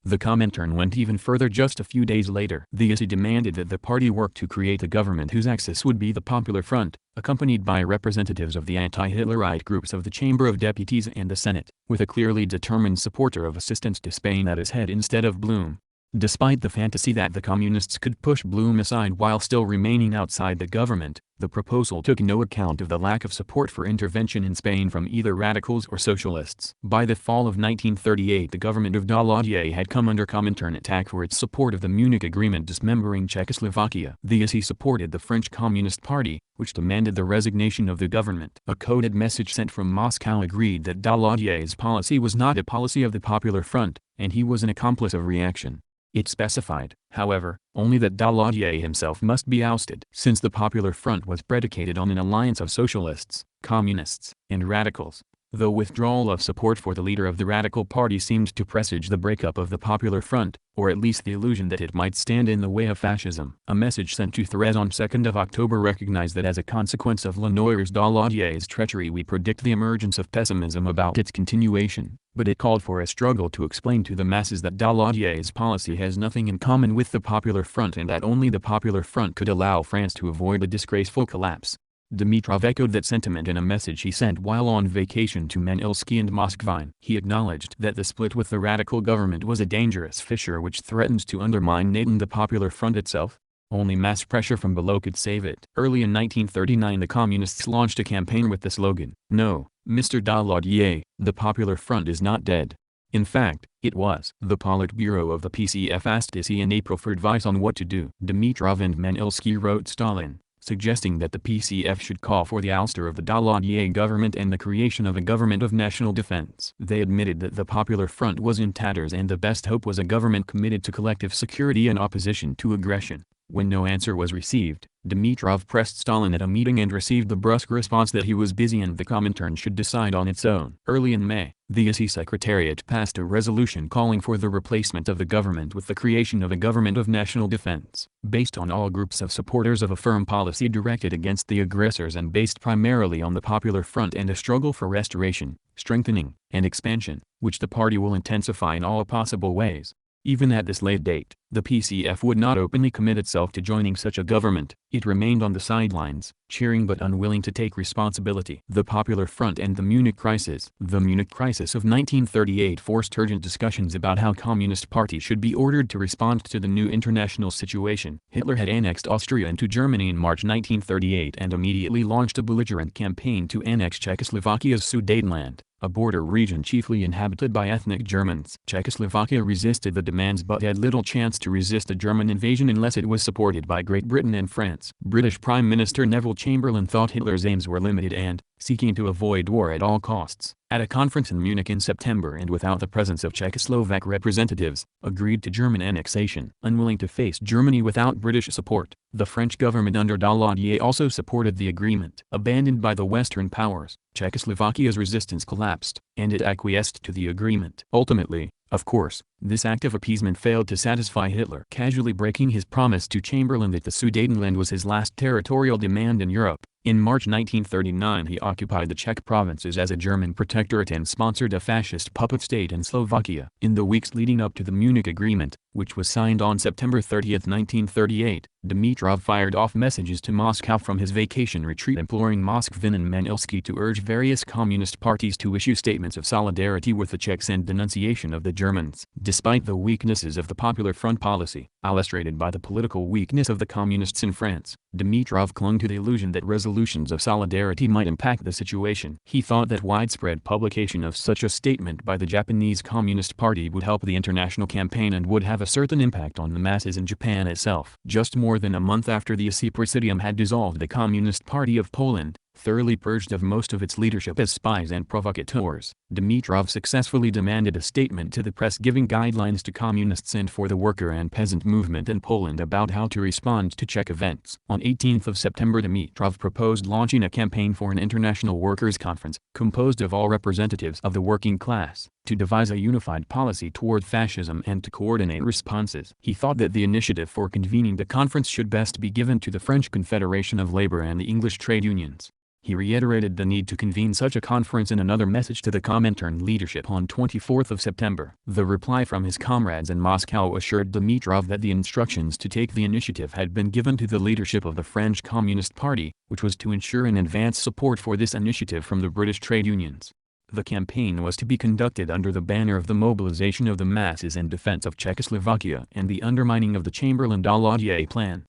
[SPEAKER 1] The Comintern went even further. Just a few days later. The ESI demanded that the party work to create a government whose axis would be the Popular Front, accompanied by representatives of the anti-Hitlerite groups of the Chamber of Deputies and the Senate, with a clearly determined supporter of assistance to Spain at its head instead of Blum. Despite the fantasy that the communists could push Blum aside while still remaining outside the government, the proposal took no account of the lack of support for intervention in Spain from either radicals or socialists. By the fall of 1938 the government of Daladier had come under Comintern attack for its support of the Munich Agreement dismembering Czechoslovakia. The ESI supported the French Communist Party, which demanded the resignation of the government. A coded message sent from Moscow agreed that Daladier's policy was not a policy of the Popular Front, and he was an accomplice of reaction. It specified, however, only that Daladier himself must be ousted. Since the Popular Front was predicated on an alliance of socialists, communists, and radicals, the withdrawal of support for the leader of the Radical Party seemed to presage the breakup of the Popular Front, or at least the illusion that it might stand in the way of fascism. A message sent to Thérèse on 2nd of October recognized that as a consequence of Lenoir's Daladier's treachery we predict the emergence of pessimism about its continuation, but it called for a struggle to explain to the masses that Daladier's policy has nothing in common with the Popular Front and that only the Popular Front could allow France to avoid a disgraceful collapse. Dimitrov echoed that sentiment in a message he sent while on vacation to Manilsky and Moskvine. He acknowledged that the split with the radical government was a dangerous fissure which threatens to undermine the Popular Front itself. Only mass pressure from below could save it. Early in 1939 the Communists launched a campaign with the slogan, "No, Mr. Daladier, the Popular Front is not dead." In fact, it was. The Politburo of the PCF asked ESI in April for advice on what to do. Dimitrov and Manilsky wrote Stalin, suggesting that the PCF should call for the ouster of the Daladier government and the creation of a government of national defense. They admitted that the Popular Front was in tatters and the best hope was a government committed to collective security and opposition to aggression. When no answer was received, Dimitrov pressed Stalin at a meeting and received the brusque response that he was busy and the Comintern should decide on its own. Early in May, the ESI Secretariat passed a resolution calling for the replacement of the government with the creation of a government of national defense, based on all groups of supporters of a firm policy directed against the aggressors and based primarily on the Popular Front and a struggle for restoration, strengthening, and expansion, which the party will intensify in all possible ways. Even at this late date, the PCF would not openly commit itself to joining such a government. It remained on the sidelines, cheering but unwilling to take responsibility. The Popular Front and the Munich Crisis. The Munich Crisis of 1938 forced urgent discussions about how Communist parties should be ordered to respond to the new international situation. Hitler had annexed Austria into Germany in March 1938 and immediately launched a belligerent campaign to annex Czechoslovakia's Sudetenland, a border region chiefly inhabited by ethnic Germans. Czechoslovakia resisted the demands but had little chance to resist a German invasion unless it was supported by Great Britain and France. British Prime Minister Neville Chamberlain thought Hitler's aims were limited and, seeking to avoid war at all costs, at a conference in Munich in September and without the presence of Czechoslovak representatives, agreed to German annexation. Unwilling to face Germany without British support, the French government under Daladier also supported the agreement. Abandoned by the Western powers, Czechoslovakia's resistance collapsed, and it acquiesced to the agreement. Ultimately, of course, this act of appeasement failed to satisfy Hitler, casually breaking his promise to Chamberlain that the Sudetenland was his last territorial demand in Europe. In March 1939 he occupied the Czech provinces as a German protectorate and sponsored a fascist puppet state in Slovakia. In the weeks leading up to the Munich Agreement, which was signed on September 30, 1938, Dimitrov fired off messages to Moscow from his vacation retreat imploring Moskvin and Manilsky to urge various communist parties to issue statements of solidarity with the Czechs and denunciation of the Germans. Despite the weaknesses of the Popular Front policy, illustrated by the political weakness of the communists in France, Dimitrov clung to the illusion that resolutions of solidarity might impact the situation. He thought that widespread publication of such a statement by the Japanese Communist Party would help the international campaign and would have a certain impact on the masses in Japan itself. Just more than a month after the AC Presidium had dissolved the Communist Party of Poland, thoroughly purged of most of its leadership as spies and provocateurs, Dimitrov successfully demanded a statement to the press giving guidelines to communists and for the worker and peasant movement in Poland about how to respond to Czech events. On 18 September Dimitrov proposed launching a campaign for an international workers' conference, composed of all representatives of the working class, to devise a unified policy toward fascism and to coordinate responses. He thought that the initiative for convening the conference should best be given to the French Confederation of Labour and the English trade unions. He reiterated the need to convene such a conference in another message to the Comintern leadership on 24 September. The reply from his comrades in Moscow assured Dimitrov that the instructions to take the initiative had been given to the leadership of the French Communist Party, which was to ensure an advance support for this initiative from the British trade unions. The campaign was to be conducted under the banner of the mobilization of the masses in defense of Czechoslovakia and the undermining of the Chamberlain-Daladier plan.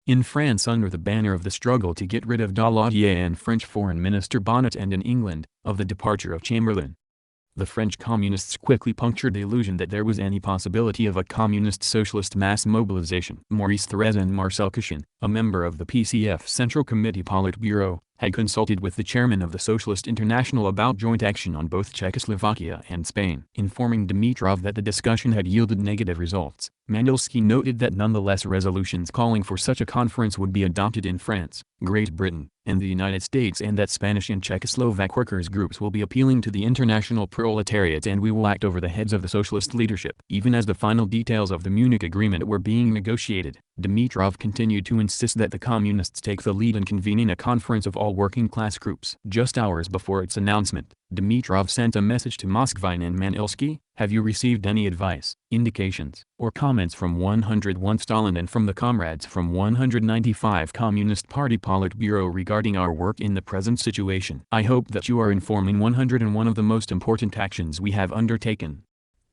[SPEAKER 1] In France under the banner of the struggle to get rid of Daladier and French Foreign Minister Bonnet, and in England, of the departure of Chamberlain. The French communists quickly punctured the illusion that there was any possibility of a communist-socialist mass mobilization. Maurice Thérèse and Marcel Cauchin, a member of the PCF Central Committee Politburo, had consulted with the chairman of the Socialist International about joint action on both Czechoslovakia and Spain. Informing Dimitrov that the discussion had yielded negative results, Manilsky noted that nonetheless resolutions calling for such a conference would be adopted in France, Great Britain, and the United States, and that Spanish and Czechoslovak workers' groups will be appealing to the international proletariat and we will act over the heads of the socialist leadership. Even as the final details of the Munich Agreement were being negotiated, Dimitrov continued to insist that the communists take the lead in convening a conference of all working-class groups. Just hours before its announcement, Dimitrov sent a message to Moskvin and Manilsky: "Have you received any advice, indications, or comments from 101 Stalin and from the comrades from 195 Communist Party Politburo regarding our work in the present situation? I hope that you are informing 101 of the most important actions we have undertaken."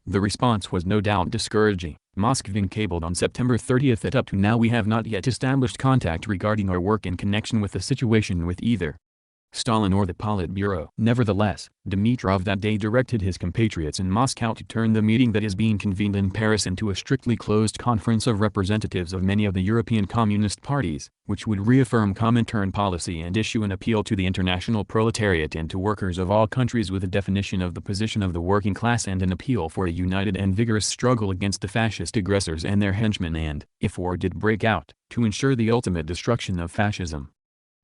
[SPEAKER 1] The response was no doubt discouraging. Moskvin cabled on September 30 that up to now we have not yet established contact regarding our work in connection with the situation with either Stalin or the Politburo. Nevertheless, Dimitrov that day directed his compatriots in Moscow to turn the meeting that is being convened in Paris into a strictly closed conference of representatives of many of the European Communist parties, which would reaffirm Comintern policy and issue an appeal to the international proletariat and to workers of all countries with a definition of the position of the working class and an appeal for a united and vigorous struggle against the fascist aggressors and their henchmen and, if war did break out, to ensure the ultimate destruction of fascism.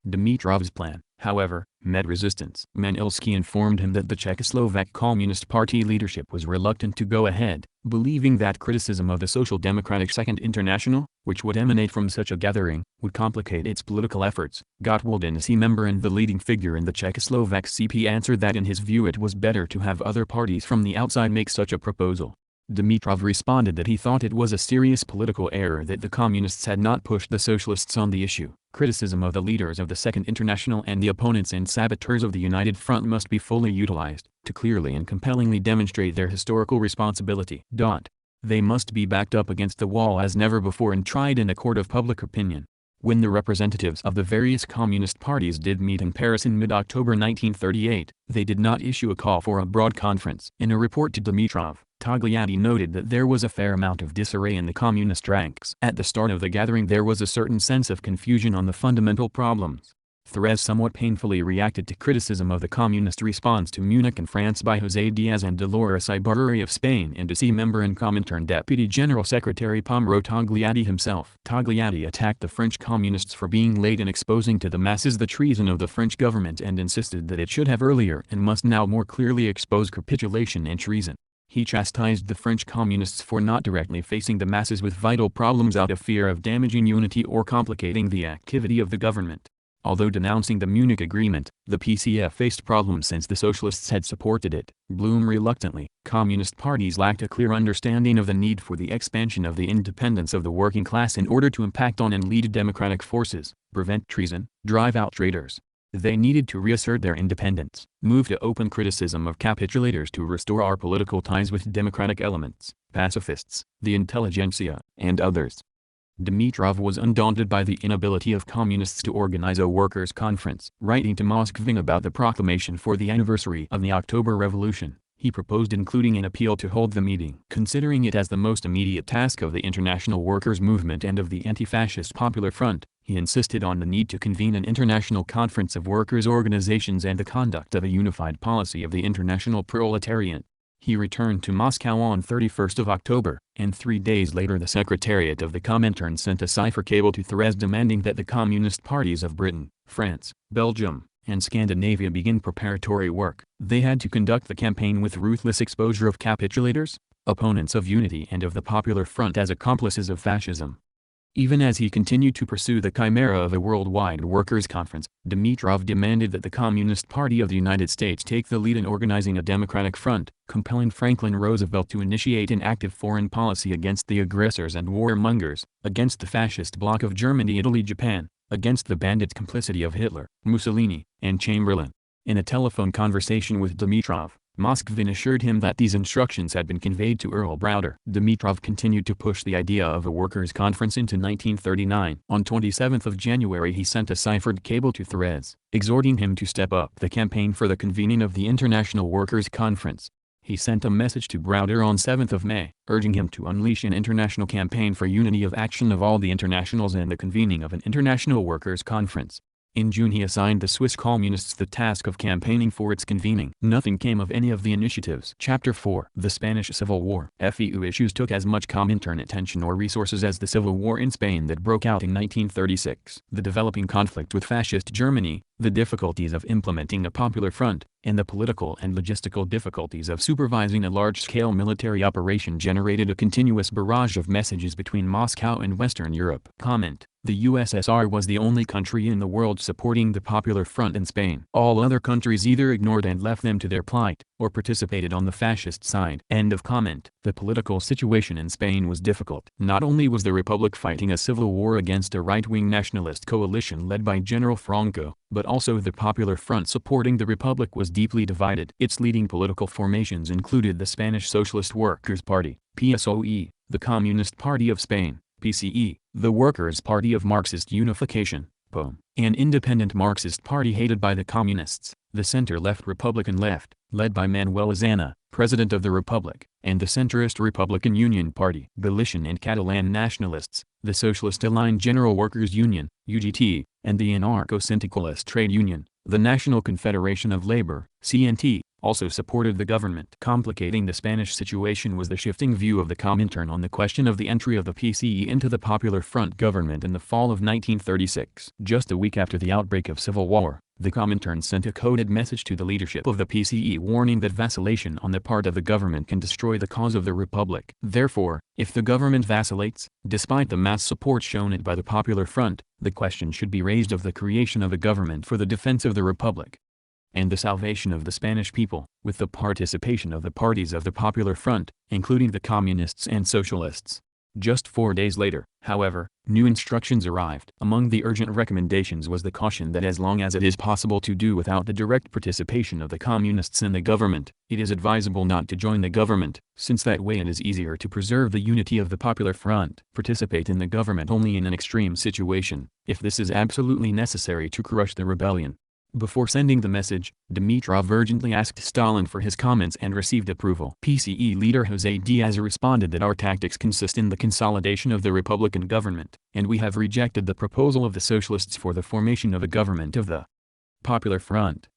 [SPEAKER 1] Dimitrov's plan, however, met resistance. Manilsky informed him that the Czechoslovak Communist Party leadership was reluctant to go ahead, believing that criticism of the Social Democratic Second International, which would emanate from such a gathering, would complicate its political efforts. Gottwald, an AC member and the leading figure in the Czechoslovak CP, answered that in his view it was better to have other parties from the outside make such a proposal. Dimitrov responded that he thought it was a serious political error that the Communists had not pushed the Socialists on the issue. Criticism of the leaders of the Second International and the opponents and saboteurs of the United Front must be fully utilized to clearly and compellingly demonstrate their historical responsibility. They must be backed up against the wall as never before and tried in a court of public opinion. When the representatives of the various communist parties did meet in Paris in mid-October 1938, they did not issue a call for a broad conference. In a report to Dimitrov, Togliatti noted that there was a fair amount of disarray in the communist ranks. At the start of the gathering there was a certain sense of confusion on the fundamental problems. Thérèse somewhat painfully reacted to criticism of the communist response to Munich in France by José Diaz and Dolores Ibárruri of Spain and a member and Comintern Deputy General Secretary Pomero Togliatti himself. Togliatti attacked the French communists for being late in exposing to the masses the treason of the French government and insisted that it should have earlier and must now more clearly expose capitulation and treason. He chastised the French communists for not directly facing the masses with vital problems out of fear of damaging unity or complicating the activity of the government. Although denouncing the Munich Agreement, the PCF faced problems since the Socialists had supported it. Blum reluctantly, communist parties lacked a clear understanding of the need for the expansion of the independence of the working class in order to impact on and lead democratic forces, prevent treason, drive out traitors. They needed to reassert their independence, move to open criticism of capitulators to restore our political ties with democratic elements, pacifists, the intelligentsia, and others. Dimitrov was undaunted by the inability of communists to organize a workers' conference. Writing to Moskvin about the proclamation for the anniversary of the October Revolution, he proposed including an appeal to hold the meeting. Considering it as the most immediate task of the international workers' movement and of the anti-fascist Popular Front, he insisted on the need to convene an international conference of workers' organizations and the conduct of a unified policy of the international proletariat. He returned to Moscow on 31st of October, and 3 days later the Secretariat of the Comintern sent a cipher cable to Thérèse demanding that the communist parties of Britain, France, Belgium, and Scandinavia begin preparatory work. They had to conduct the campaign with ruthless exposure of capitulators, opponents of unity and of the Popular Front as accomplices of fascism. Even as he continued to pursue the chimera of a worldwide workers' conference, Dimitrov demanded that the Communist Party of the United States take the lead in organizing a democratic front, compelling Franklin Roosevelt to initiate an active foreign policy against the aggressors and warmongers, against the fascist bloc of Germany, Italy, Japan, against the bandit complicity of Hitler, Mussolini, and Chamberlain. In a telephone conversation with Dimitrov, Moskvin assured him that these instructions had been conveyed to Earl Browder. Dimitrov continued to push the idea of a workers' conference into 1939. On 27th of January he sent a ciphered cable to Thérèse, exhorting him to step up the campaign for the convening of the International Workers' Conference. He sent a message to Browder on 7th of May, urging him to unleash an international campaign for unity of action of all the internationals and the convening of an International Workers' Conference. In June he assigned the Swiss Communists the task of campaigning for its convening. Nothing came of any of the initiatives. Chapter 4. The Spanish Civil War. FEU issues took as much Comintern attention or resources as the Civil War in Spain that broke out in 1936. The developing conflict with fascist Germany, the difficulties of implementing a popular front, and the political and logistical difficulties of supervising a large-scale military operation generated a continuous barrage of messages between Moscow and Western Europe. Comment: the USSR was the only country in the world supporting the Popular Front in Spain. All other countries either ignored and left them to their plight, or participated on the fascist side. End of comment. The political situation in Spain was difficult. Not only was the Republic fighting a civil war against a right-wing nationalist coalition led by General Franco, but also the Popular Front supporting the Republic was deeply divided. Its leading political formations included the Spanish Socialist Workers' Party, PSOE, the Communist Party of Spain, PCE, the Workers' Party of Marxist Unification, POM, an independent Marxist party hated by the Communists, the center-left Republican Left, led by Manuel Azaña, President of the Republic, and the centrist Republican Union Party. Galician and Catalan nationalists, the socialist-aligned General Workers' Union, UGT, and the anarcho-syndicalist trade union, the National Confederation of Labor, CNT, also supported the government. Complicating the Spanish situation was the shifting view of the Comintern on the question of the entry of the PCE into the Popular Front government in the fall of 1936. Just a week after the outbreak of civil war, the Comintern sent a coded message to the leadership of the PCE warning that vacillation on the part of the government can destroy the cause of the Republic. Therefore, if the government vacillates, despite the mass support shown it by the Popular Front, the question should be raised of the creation of a government for the defense of the Republic. and the salvation of the Spanish people, with the participation of the parties of the Popular Front, including the Communists and Socialists. Just 4 days later, however, new instructions arrived. Among the urgent recommendations was the caution that as long as it is possible to do without the direct participation of the Communists in the government, it is advisable not to join the government, since that way it is easier to preserve the unity of the Popular Front. Participate in the government only in an extreme situation, if this is absolutely necessary to crush the rebellion. Before sending the message, Dimitrov urgently asked Stalin for his comments and received approval. PCE leader José Díaz responded that our tactics consist in the consolidation of the Republican government, and we have rejected the proposal of the Socialists for the formation of a government of the Popular Front.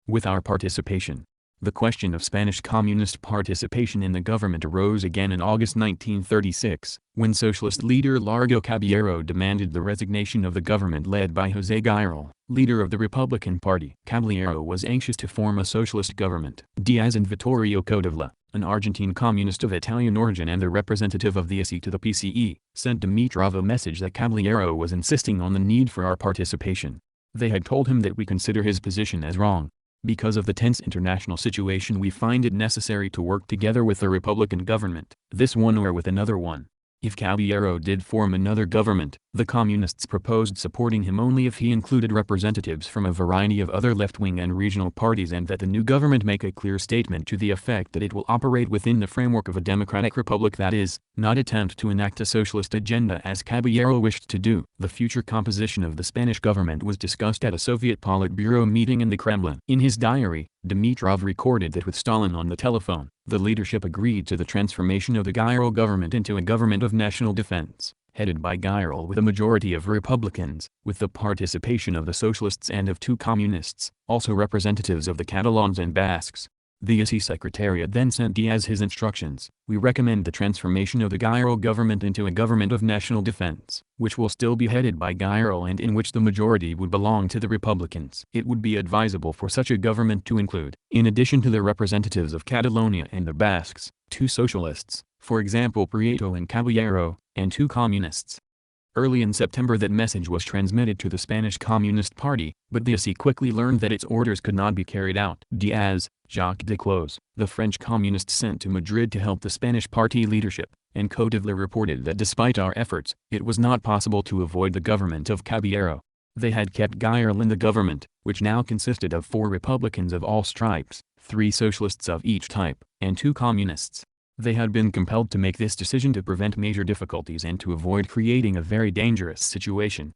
[SPEAKER 1] With our participation. The question of Spanish Communist participation in the government arose again in August 1936, when Socialist leader Largo Caballero demanded the resignation of the government led by José Guerrero, leader of the Republican Party. Caballero was anxious to form a socialist government. Díaz and Vittorio Codevilla, an Argentine communist of Italian origin and the representative of the ISI to the PCE, sent Dimitrov a message that Caballero was insisting on the need for our participation. They had told him that we consider his position as wrong. Because of the tense international situation, we find it necessary to work together with the Republican government, this one or with another one. If Caballero did form another government, the Communists proposed supporting him only if he included representatives from a variety of other left-wing and regional parties, and that the new government make a clear statement to the effect that it will operate within the framework of a democratic republic, that is, not attempt to enact a socialist agenda as Caballero wished to do. The future composition of the Spanish government was discussed at a Soviet Politburo meeting in the Kremlin. In his diary, Dimitrov recorded that with Stalin on the telephone, the leadership agreed to the transformation of the Guerrero government into a government of national defense, headed by Guerrero with a majority of Republicans, with the participation of the Socialists and of 2 Communists, also representatives of the Catalans and Basques. The ISI Secretariat then sent Díaz his instructions. We recommend the transformation of the Guerrero government into a government of national defense, which will still be headed by Guerrero and in which the majority would belong to the Republicans. It would be advisable for such a government to include, in addition to the representatives of Catalonia and the Basques, 2 socialists, for example Prieto and Caballero, and 2 communists. Early in September that message was transmitted to the Spanish Communist Party, but the ISI quickly learned that its orders could not be carried out. Díaz, Jacques Duclos, the French communist sent to Madrid to help the Spanish party leadership, and Codevilla reported that despite our efforts, it was not possible to avoid the government of Caballero. They had kept Guerrero in the government, which now consisted of 4 Republicans of all stripes, 3 socialists of each type, and 2 communists. They had been compelled to make this decision to prevent major difficulties and to avoid creating a very dangerous situation.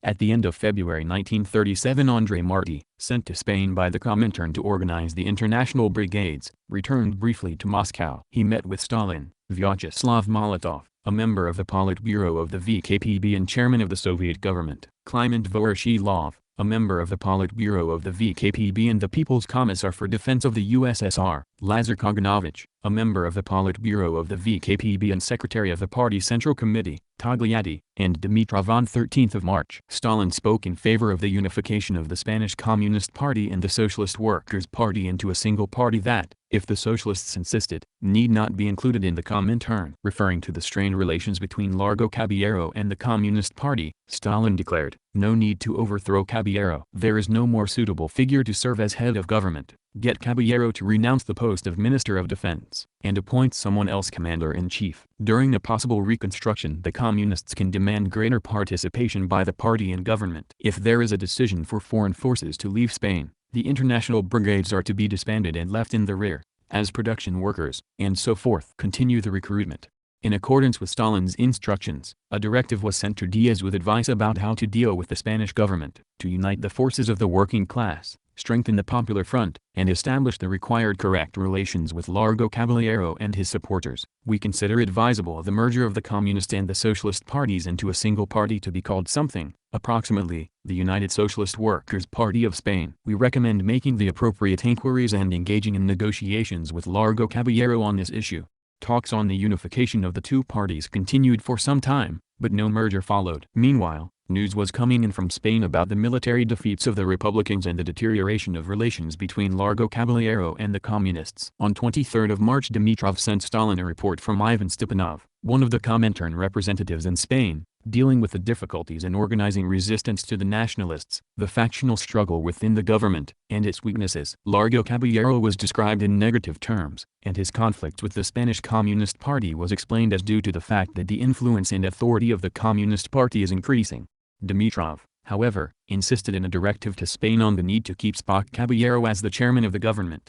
[SPEAKER 1] At the end of February 1937, André Martí, sent to Spain by the Comintern to organize the international brigades, returned briefly to Moscow. He met with Stalin, Vyacheslav Molotov, a member of the Politburo of the VKPB and chairman of the Soviet government, Kliment Voroshilov, a member of the Politburo of the VKPB and the People's Commissar for Defense of the USSR, Lazar Kaganovich, a member of the Politburo of the VKPB and secretary of the Party Central Committee, Togliatti, and Dimitrov. On 13th of March, Stalin spoke in favor of the unification of the Spanish Communist Party and the Socialist Workers' Party into a single party that, if the Socialists insisted, need not be included in the Comintern. Referring to the strained relations between Largo Caballero and the Communist Party, Stalin declared, "No need to overthrow Caballero. There is no more suitable figure to serve as head of government. Get Caballero to renounce the post of Minister of Defense, and appoint someone else Commander-in-Chief." During a possible reconstruction, the Communists can demand greater participation by the party in government. If there is a decision for foreign forces to leave Spain, the international brigades are to be disbanded and left in the rear, as production workers, and so forth. Continue the recruitment. In accordance with Stalin's instructions, a directive was sent to Díaz with advice about how to deal with the Spanish government, to unite the forces of the working class, strengthen the Popular Front, and establish the required correct relations with Largo Caballero and his supporters. We consider advisable the merger of the Communist and the Socialist parties into a single party to be called something, approximately, the United Socialist Workers' Party of Spain. We recommend making the appropriate inquiries and engaging in negotiations with Largo Caballero on this issue. Talks on the unification of the 2 parties continued for some time, but no merger followed. Meanwhile, news was coming in from Spain about the military defeats of the Republicans and the deterioration of relations between Largo Caballero and the Communists. On 23rd of March, Dimitrov sent Stalin a report from Ivan Stepanov, one of the Comintern representatives in Spain, dealing with the difficulties in organizing resistance to the nationalists, the factional struggle within the government, and its weaknesses. Largo Caballero was described in negative terms, and his conflict with the Spanish Communist Party was explained as due to the fact that the influence and authority of the Communist Party is increasing. Dimitrov, however, insisted in a directive to Spain on the need to keep Spock Caballero as the chairman of the government.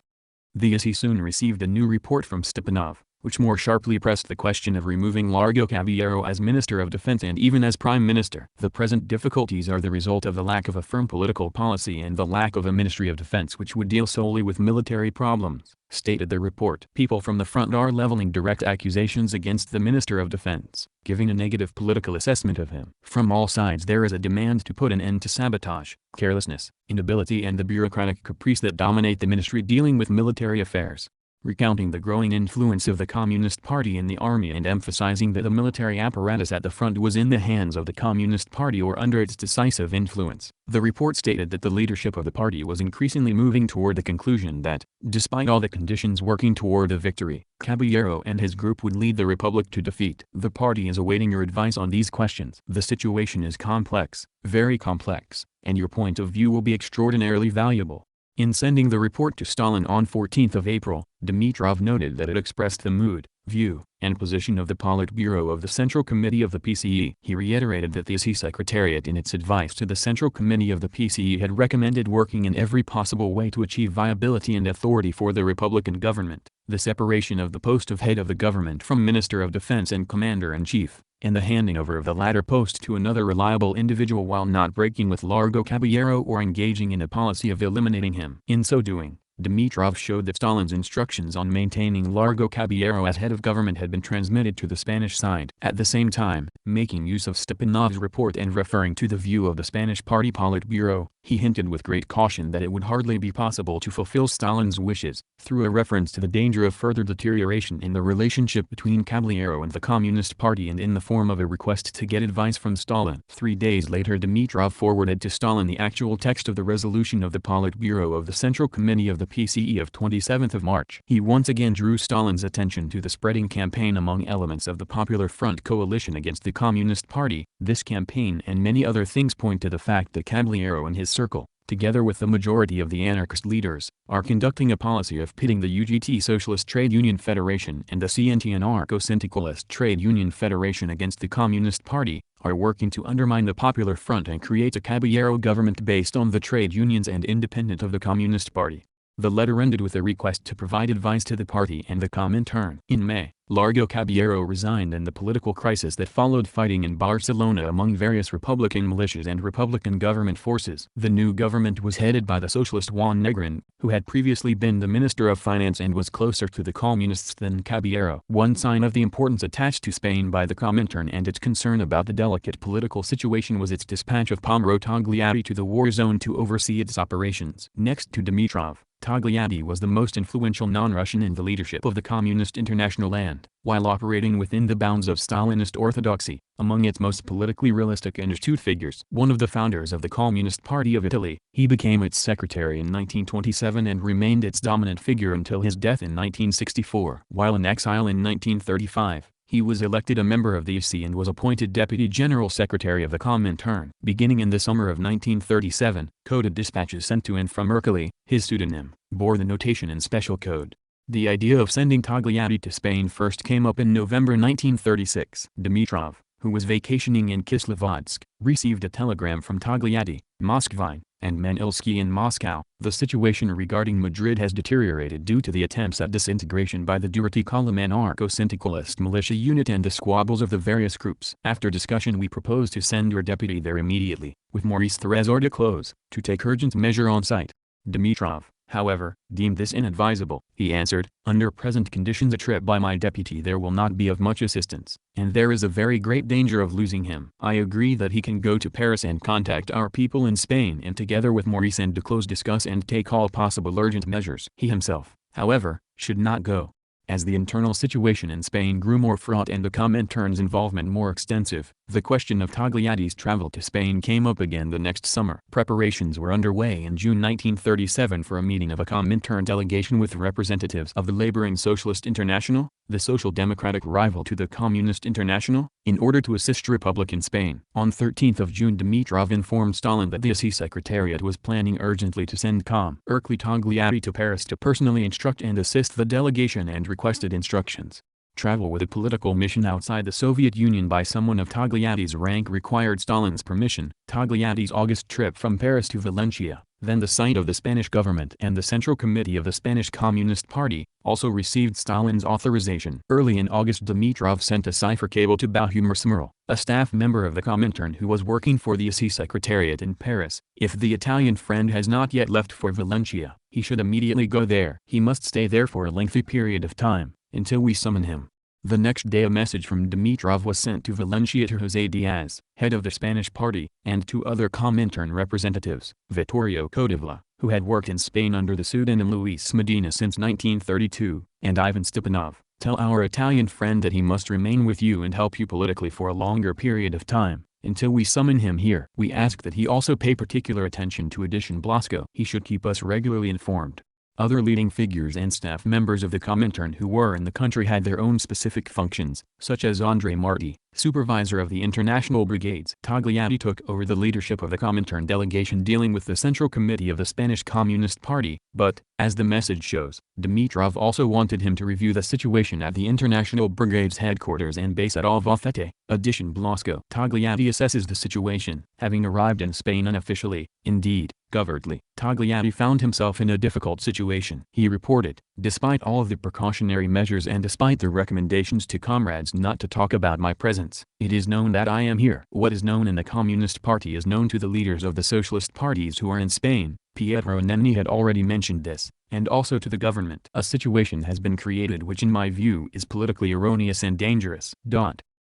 [SPEAKER 1] The ISI soon received a new report from Stepanov, which more sharply pressed the question of removing Largo Caballero as Minister of Defense and even as Prime Minister. The present difficulties are the result of the lack of a firm political policy and the lack of a Ministry of Defense which would deal solely with military problems, stated the report. People from the front are leveling direct accusations against the Minister of Defense, giving a negative political assessment of him. From all sides there is a demand to put an end to sabotage, carelessness, inability and the bureaucratic caprice that dominate the ministry dealing with military affairs. Recounting the growing influence of the Communist Party in the army and emphasizing that the military apparatus at the front was in the hands of the Communist Party or under its decisive influence, the report stated that the leadership of the party was increasingly moving toward the conclusion that, despite all the conditions working toward a victory, Caballero and his group would lead the republic to defeat. The party is awaiting your advice on these questions. The situation is complex, very complex, and your point of view will be extraordinarily valuable. In sending the report to Stalin on 14th of April, Dimitrov noted that it expressed the mood, view, and position of the Politburo of the Central Committee of the PCE. He reiterated that the ISI Secretariat in its advice to the Central Committee of the PCE had recommended working in every possible way to achieve viability and authority for the Republican government, the separation of the post of head of the government from Minister of Defense and Commander-in-Chief, and the handing over of the latter post to another reliable individual while not breaking with Largo Caballero or engaging in a policy of eliminating him. In so doing, Dimitrov showed that Stalin's instructions on maintaining Largo Caballero as head of government had been transmitted to the Spanish side. At the same time, making use of Stepanov's report and referring to the view of the Spanish Party Politburo, he hinted with great caution that it would hardly be possible to fulfill Stalin's wishes, through a reference to the danger of further deterioration in the relationship between Caballero and the Communist Party and in the form of a request to get advice from Stalin. 3 days later Dimitrov forwarded to Stalin the actual text of the resolution of the Politburo of the Central Committee of the PCE of 27th of March. He once again drew Stalin's attention to the spreading campaign among elements of the Popular Front coalition against the Communist Party. This campaign and many other things point to the fact that Caballero and his circle, together with the majority of the anarchist leaders, are conducting a policy of pitting the UGT Socialist Trade Union Federation and the CNT Anarcho-Syndicalist Trade Union Federation against the Communist Party, are working to undermine the Popular Front and create a Caballero government based on the trade unions and independent of the Communist Party. The letter ended with a request to provide advice to the party and the Comintern. In May, Largo Caballero resigned and the political crisis that followed fighting in Barcelona among various Republican militias and Republican government forces. The new government was headed by the socialist Juan Negrin, who had previously been the Minister of Finance and was closer to the Communists than Caballero. One sign of the importance attached to Spain by the Comintern and its concern about the delicate political situation was its dispatch of Palmiro Togliatti to the war zone to oversee its operations. Next to Dimitrov, Togliatti was the most influential non-Russian in the leadership of the Communist International and, while operating within the bounds of Stalinist orthodoxy, among its most politically realistic and astute figures. One of the founders of the Communist Party of Italy, he became its secretary in 1927 and remained its dominant figure until his death in 1964. While in exile in 1935, he was elected a member of the ISI and was appointed Deputy General Secretary of the Comintern. Beginning in the summer of 1937, coded dispatches sent to and from Ercole, his pseudonym, bore the notation in special code. The idea of sending Togliatti to Spain first came up in November 1936. Dimitrov, who was vacationing in Kislovodsk, received a telegram from Togliatti, Moskvine, and Manilsky in Moscow. The situation regarding Madrid has deteriorated due to the attempts at disintegration by the Durati Column anarcho-syndicalist militia unit and the squabbles of the various groups. After discussion we propose to send your deputy there immediately, with Maurice Thérèse Duclos, to take urgent measure on site. Dimitrov, however, deemed this inadvisable. He answered, under present conditions a trip by my deputy there will not be of much assistance, and there is a very great danger of losing him. I agree that he can go to Paris and contact our people in Spain and together with Maurice and Duclos discuss and take all possible urgent measures. He himself, however, should not go. As the internal situation in Spain grew more fraught and the Comintern's involvement more extensive, the question of Togliatti's travel to Spain came up again the next summer. Preparations were underway in June 1937 for a meeting of a Comintern delegation with representatives of the Laboring Socialist International, the Social Democratic rival to the Communist International, in order to assist Republic in Spain. On 13 June, Dimitrov informed Stalin that the SE Secretariat was planning urgently to send Erkli Togliatti to Paris to personally instruct and assist the delegation, and requested instructions. Travel with a political mission outside the Soviet Union by someone of Togliatti's rank required Stalin's permission. Togliatti's August trip from Paris to Valencia, then the site of the Spanish government and the Central Committee of the Spanish Communist Party, also received Stalin's authorization. Early in August, Dimitrov sent a cipher cable to Bohumir Smrl, a staff member of the Comintern who was working for the SE Secretariat in Paris. If the Italian friend has not yet left for Valencia, he should immediately go there. He must stay there for a lengthy period of time, until we summon him. The next day a message from Dimitrov was sent to Valencia to José Diaz, head of the Spanish party, and to other Comintern representatives. Vittorio Codevla, who had worked in Spain under the pseudonym Luis Medina since 1932, and Ivan Stepanov, tell our Italian friend that he must remain with you and help you politically for a longer period of time, until we summon him here. We ask that he also pay particular attention to Edition Blasco. He should keep us regularly informed. Other leading figures and staff members of the Comintern who were in the country had their own specific functions, such as André Marti, supervisor of the international brigades. Togliatti took over the leadership of the Comintern delegation dealing with the Central Committee of the Spanish Communist Party, but, as the message shows, Dimitrov also wanted him to review the situation at the International Brigade's headquarters and base at Albacete. Edition Blasco. Togliatti assesses the situation, having arrived in Spain unofficially, indeed, covertly. Togliatti found himself in a difficult situation. He reported, despite all of the precautionary measures and despite the recommendations to comrades not to talk about my presence, it is known that I am here. What is known in the Communist Party is known to the leaders of the socialist parties who are in Spain. Pietro Nenni had already mentioned this, and also to the government. A situation has been created which in my view is politically erroneous and dangerous.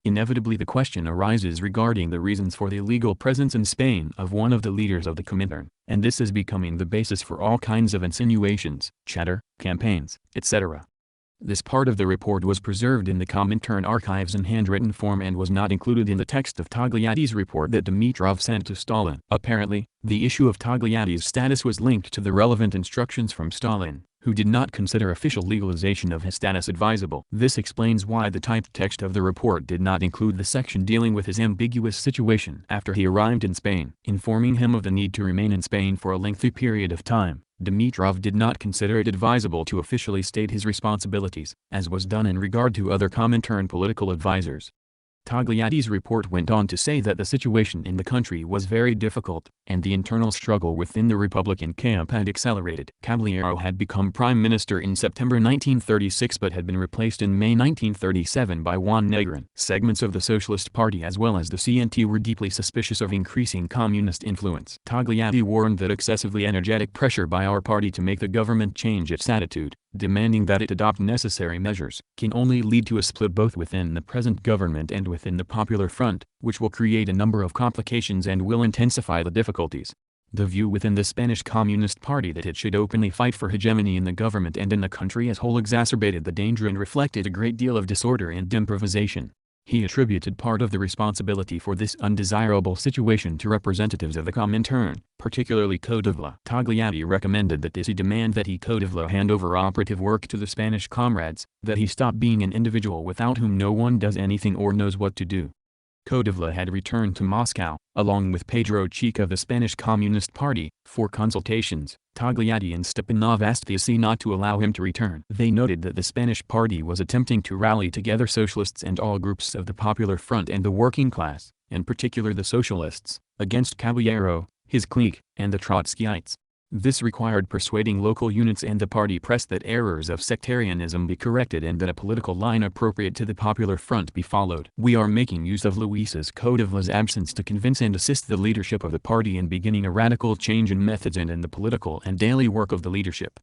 [SPEAKER 1] Inevitably the question arises regarding the reasons for the illegal presence in Spain of one of the leaders of the Comintern, and this is becoming the basis for all kinds of insinuations, chatter, campaigns, etc. This part of the report was preserved in the Comintern archives in handwritten form and was not included in the text of Togliatti's report that Dimitrov sent to Stalin. Apparently, the issue of Togliatti's status was linked to the relevant instructions from Stalin, who did not consider official legalization of his status advisable. This explains why the typed text of the report did not include the section dealing with his ambiguous situation after he arrived in Spain. Informing him of the need to remain in Spain for a lengthy period of time, Dimitrov did not consider it advisable to officially state his responsibilities, as was done in regard to other Comintern political advisors. Togliatti's report went on to say that the situation in the country was very difficult, and the internal struggle within the Republican camp had accelerated. Caballero had become prime minister in September 1936 but had been replaced in May 1937 by Juan Negrin. Segments of the Socialist Party as well as the CNT were deeply suspicious of increasing communist influence. Togliatti warned that excessively energetic pressure by our party to make the government change its attitude, demanding that it adopt necessary measures, can only lead to a split both within the present government and within the Popular Front, which will create a number of complications and will intensify the difficulties. The view within the Spanish Communist Party that it should openly fight for hegemony in the government and in the country as whole exacerbated the danger and reflected a great deal of disorder and improvisation. He attributed part of the responsibility for this undesirable situation to representatives of the Comintern, particularly Codevla. Togliatti recommended that he demand that Codevla hand over operative work to the Spanish comrades, that he stop being an individual without whom no one does anything or knows what to do. Codevla had returned to Moscow, along with Pedro Chica of the Spanish Communist Party, for consultations. Togliatti and Stepanov asked the SE not to allow him to return. They noted that the Spanish party was attempting to rally together socialists and all groups of the Popular Front and the working class, in particular the socialists, against Caballero, his clique, and the Trotskyites. This required persuading local units and the party press that errors of sectarianism be corrected and that a political line appropriate to the Popular Front be followed. We are making use of Luis's Codevla's absence to convince and assist the leadership of the party in beginning a radical change in methods and in the political and daily work of the leadership.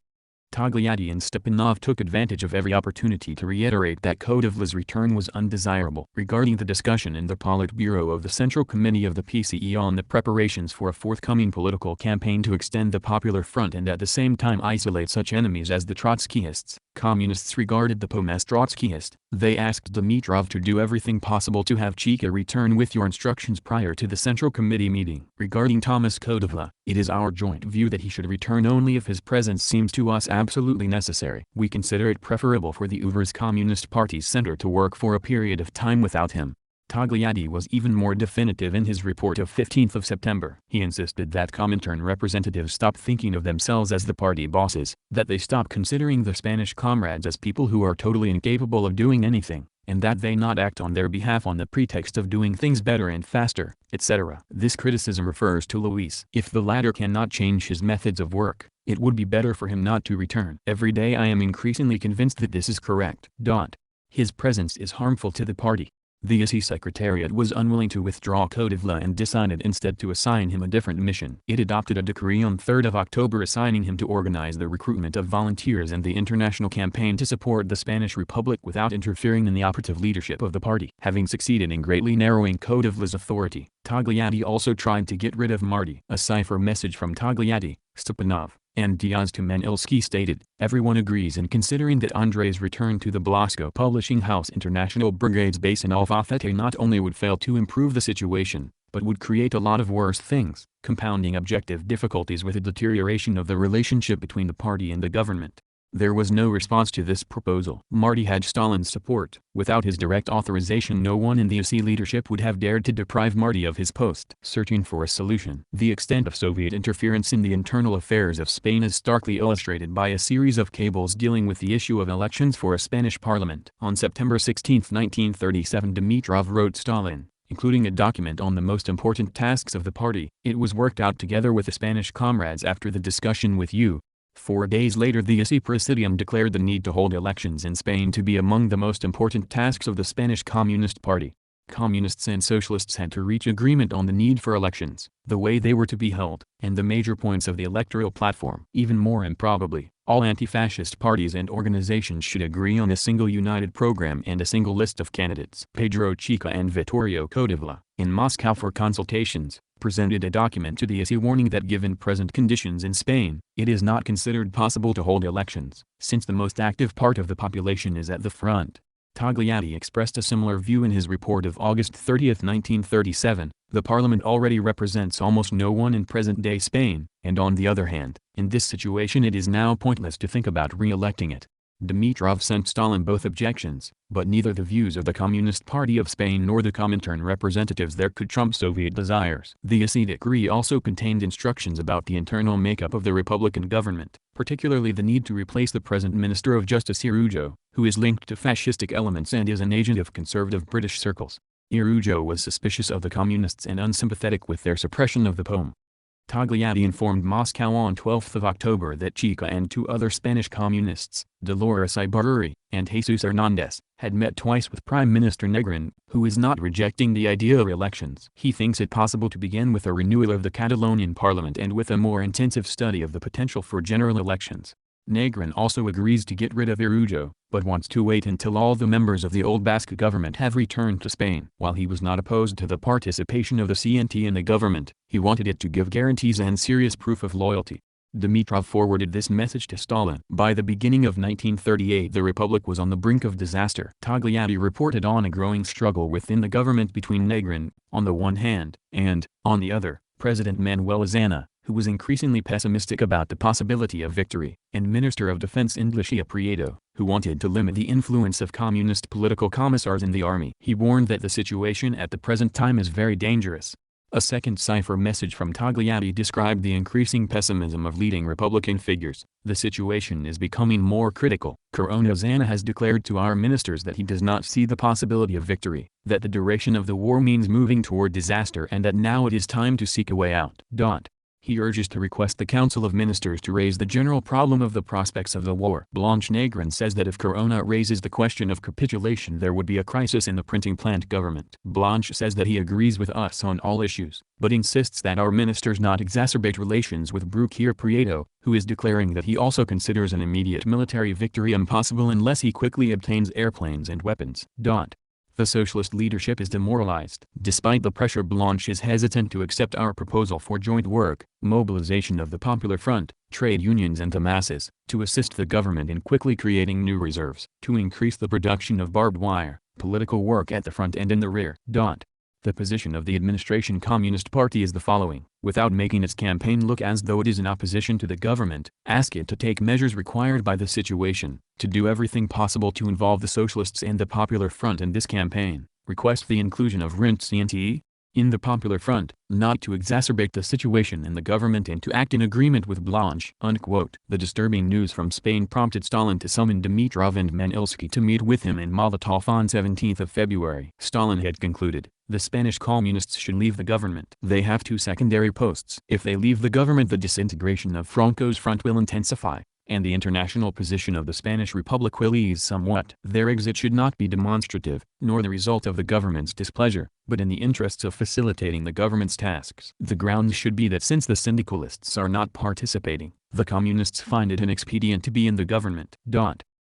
[SPEAKER 1] Togliatti and Stepanov took advantage of every opportunity to reiterate that Codevla's return was undesirable. Regarding the discussion in the Politburo of the Central Committee of the PCE on the preparations for a forthcoming political campaign to extend the Popular Front and at the same time isolate such enemies as the Trotskyists, Communists regarded the poem as Trotskyist. They asked Dimitrov to do everything possible to have Chika return with your instructions prior to the Central Committee meeting. Regarding Thomas Kodevla, it is our joint view that he should return only if his presence seems to us absolutely necessary. We consider it preferable for the Uvers Communist Party's center to work for a period of time without him. Togliatti was even more definitive in his report of 15th of September. He insisted that Comintern representatives stop thinking of themselves as the party bosses, that they stop considering the Spanish comrades as people who are totally incapable of doing anything, and that they not act on their behalf on the pretext of doing things better and faster, etc. This criticism refers to Luis. If the latter cannot change his methods of work, it would be better for him not to return. Every day I am increasingly convinced that this is correct. His presence is harmful to the party. The ISI Secretariat was unwilling to withdraw Kodevla and decided instead to assign him a different mission. It adopted a decree on 3 October assigning him to organize the recruitment of volunteers and the international campaign to support the Spanish Republic without interfering in the operative leadership of the party. Having succeeded in greatly narrowing Kodevla's authority, Togliatti also tried to get rid of Marti. A cipher message from Togliatti, Stepanov, and Diaz to Manilsky stated, "Everyone agrees in considering that André's return to the Blasco Publishing House International Brigade's base in Albacete not only would fail to improve the situation, but would create a lot of worse things, compounding objective difficulties with a deterioration of the relationship between the party and the government." There was no response to this proposal. Marti had Stalin's support. Without his direct authorization, no one in the ISI leadership would have dared to deprive Marti of his post. Searching for a solution. The extent of Soviet interference in the internal affairs of Spain is starkly illustrated by a series of cables dealing with the issue of elections for a Spanish parliament. On September 16, 1937, Dimitrov wrote Stalin, including a document on the most important tasks of the party. It was worked out together with the Spanish comrades after the discussion with you. 4 days later, the ISI Presidium declared the need to hold elections in Spain to be among the most important tasks of the Spanish Communist Party. Communists and socialists had to reach agreement on the need for elections, the way they were to be held, and the major points of the electoral platform. Even more improbably, all anti-fascist parties and organizations should agree on a single united program and a single list of candidates. Pedro Chika and Vittorio Kodevla, in Moscow for consultations, presented a document to the ISI warning that given present conditions in Spain, it is not considered possible to hold elections, since the most active part of the population is at the front. Togliatti expressed a similar view in his report of August 30, 1937, the parliament already represents almost no one in present-day Spain, and on the other hand, in this situation it is now pointless to think about re-electing it. Dimitrov sent Stalin both objections, but neither the views of the Communist Party of Spain nor the Comintern representatives there could trump Soviet desires. The ISI decree also contained instructions about the internal makeup of the Republican government, particularly the need to replace the present Minister of Justice Irujo, who is linked to fascistic elements and is an agent of conservative British circles. Irujo was suspicious of the communists and unsympathetic with their suppression of the poem. Togliatti informed Moscow on 12 October that Chika and 2 other Spanish communists, Dolores Ibarruri and Jesus Hernandez, had met twice with Prime Minister Negrin, who is not rejecting the idea of elections. He thinks it possible to begin with a renewal of the Catalonian parliament and with a more intensive study of the potential for general elections. Negrin also agrees to get rid of Irujo, but wants to wait until all the members of the old Basque government have returned to Spain. While he was not opposed to the participation of the CNT in the government, he wanted it to give guarantees and serious proof of loyalty. Dimitrov forwarded this message to Stalin. By the beginning of 1938, the Republic was on the brink of disaster. Togliatti reported on a growing struggle within the government between Negrin, on the one hand, and, on the other, President Manuel Azana, who was increasingly pessimistic about the possibility of victory, and Minister of Defense Indlicia Prieto, who wanted to limit the influence of communist political commissars in the army. He warned that the situation at the present time is very dangerous. A second cipher message from Togliatti described the increasing pessimism of leading Republican figures. The situation is becoming more critical. Corona Zana has declared to our ministers that he does not see the possibility of victory, that the duration of the war means moving toward disaster and that now it is time to seek a way out. He urges to request the Council of Ministers to raise the general problem of the prospects of the war. Blanche Negrin says that if Corona raises the question of capitulation there would be a crisis in the printing plant government. Blanche says that he agrees with us on all issues, but insists that our ministers not exacerbate relations with Bruquier Prieto, who is declaring that he also considers an immediate military victory impossible unless he quickly obtains airplanes and weapons. The socialist leadership is demoralized. Despite the pressure, Blanche is hesitant to accept our proposal for joint work, mobilization of the Popular Front, trade unions and the masses, to assist the government in quickly creating new reserves, to increase the production of barbed wire, political work at the front and in the rear. The position of the administration Communist Party is the following: without making its campaign look as though it is in opposition to the government, ask it to take measures required by the situation, to do everything possible to involve the Socialists and the Popular Front in this campaign, request the inclusion of Rent-CNT in the Popular Front, not to exacerbate the situation in the government and to act in agreement with Blanche." Unquote. The disturbing news from Spain prompted Stalin to summon Dimitrov and Manilsky to meet with him in Molotov on 17 February. Stalin had concluded, the Spanish communists should leave the government. They have two secondary posts. If they leave the government, the disintegration of Franco's front will intensify, and the international position of the Spanish Republic will ease somewhat. Their exit should not be demonstrative, nor the result of the government's displeasure, but in the interests of facilitating the government's tasks. The grounds should be that since the syndicalists are not participating, the communists find it inexpedient to be in the government.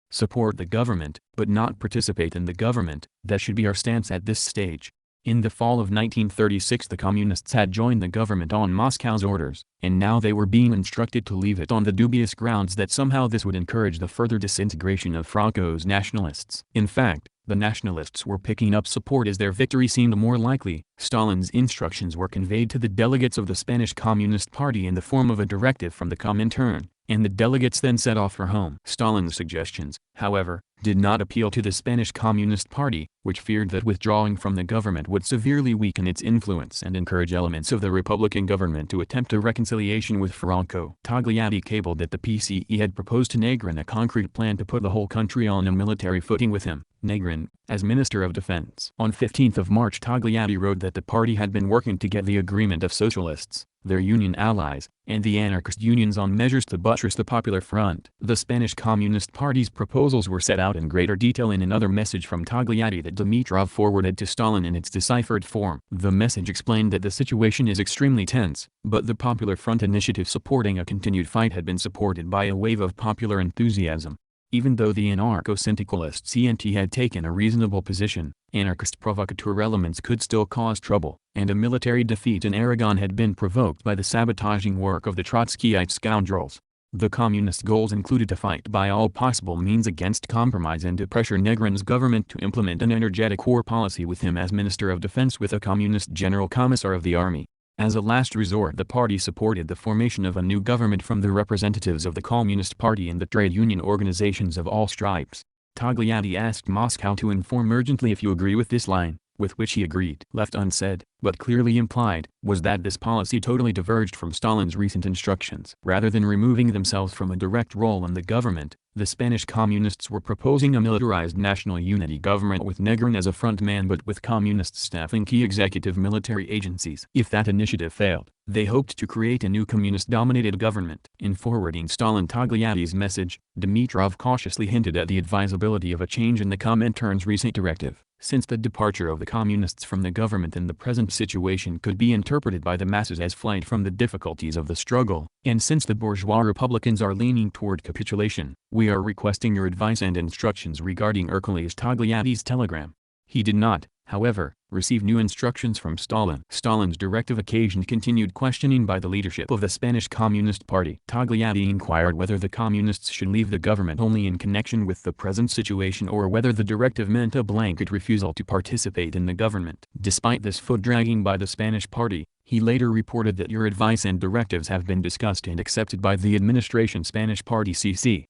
[SPEAKER 1] Support the government, but not participate in the government. That should be our stance at this stage. In the fall of 1936 the communists had joined the government on Moscow's orders, and now they were being instructed to leave it on the dubious grounds that somehow this would encourage the further disintegration of Franco's nationalists. In fact, the nationalists were picking up support as their victory seemed more likely. Stalin's instructions were conveyed to the delegates of the Spanish Communist Party in the form of a directive from the Comintern, and the delegates then set off for home. Stalin's suggestions, however, did not appeal to the Spanish Communist Party, which feared that withdrawing from the government would severely weaken its influence and encourage elements of the Republican government to attempt a reconciliation with Franco. Togliatti cabled that the PCE had proposed to Negrin a concrete plan to put the whole country on a military footing with him, Negrin, as Minister of Defense. On 15 March Togliatti wrote that the party had been working to get the agreement of socialists, their union allies, and the anarchist unions on measures to buttress the Popular Front. The Spanish Communist Party's proposals were set out in greater detail in another message from Togliatti that Dimitrov forwarded to Stalin in its deciphered form. The message explained that the situation is extremely tense, but the Popular Front initiative supporting a continued fight had been supported by a wave of popular enthusiasm. Even though the anarcho-syndicalist CNT had taken a reasonable position, anarchist provocateur elements could still cause trouble, and a military defeat in Aragon had been provoked by the sabotaging work of the Trotskyite scoundrels. The communist goals included to fight by all possible means against compromise and to pressure Negrin's government to implement an energetic war policy with him as Minister of Defense with a communist General Commissar of the Army. As a last resort the party supported the formation of a new government from the representatives of the Communist Party and the trade union organizations of all stripes. Togliatti asked Moscow to inform urgently if you agree with this line, with which he agreed. Left unsaid, but clearly implied, was that this policy totally diverged from Stalin's recent instructions. Rather than removing themselves from a direct role in the government, the Spanish Communists were proposing a militarized national unity government with Negrin as a front man but with communists staffing key executive military agencies. If that initiative failed, they hoped to create a new communist-dominated government. In forwarding Stalin Togliatti's message, Dimitrov cautiously hinted at the advisability of a change in the Comintern's recent directive. Since the departure of the communists from the government in the present situation could be interpreted by the masses as flight from the difficulties of the struggle, and since the bourgeois republicans are leaning toward capitulation, we are requesting your advice and instructions regarding Hercules Togliatti's telegram. He did not, however, receive new instructions from Stalin. Stalin's directive occasioned continued questioning by the leadership of the Spanish Communist Party. Togliatti inquired whether the communists should leave the government only in connection with the present situation or whether the directive meant a blanket refusal to participate in the government. Despite this foot-dragging by the Spanish party, he later reported that your advice and directives have been discussed and accepted by the administration Spanish Party CC.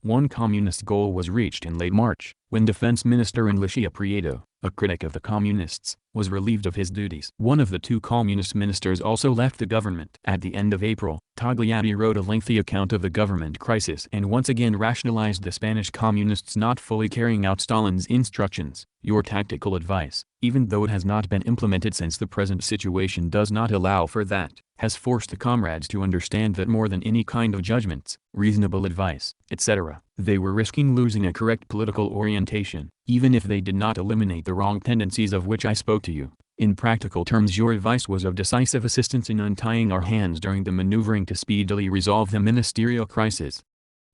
[SPEAKER 1] One communist goal was reached in late March, when Defense Minister Enrique Prieto, a critic of the communists, was relieved of his duties. One of the two communist ministers also left the government. At the end of April, Togliatti wrote a lengthy account of the government crisis and once again rationalized the Spanish communists not fully carrying out Stalin's instructions. Your tactical advice, even though it has not been implemented since the present situation does not allow for that, has forced the comrades to understand that more than any kind of judgments, reasonable advice, etc., they were risking losing a correct political orientation, even if they did not eliminate the wrong tendencies of which I spoke to you. In practical terms, your advice was of decisive assistance in untying our hands during the maneuvering to speedily resolve the ministerial crisis.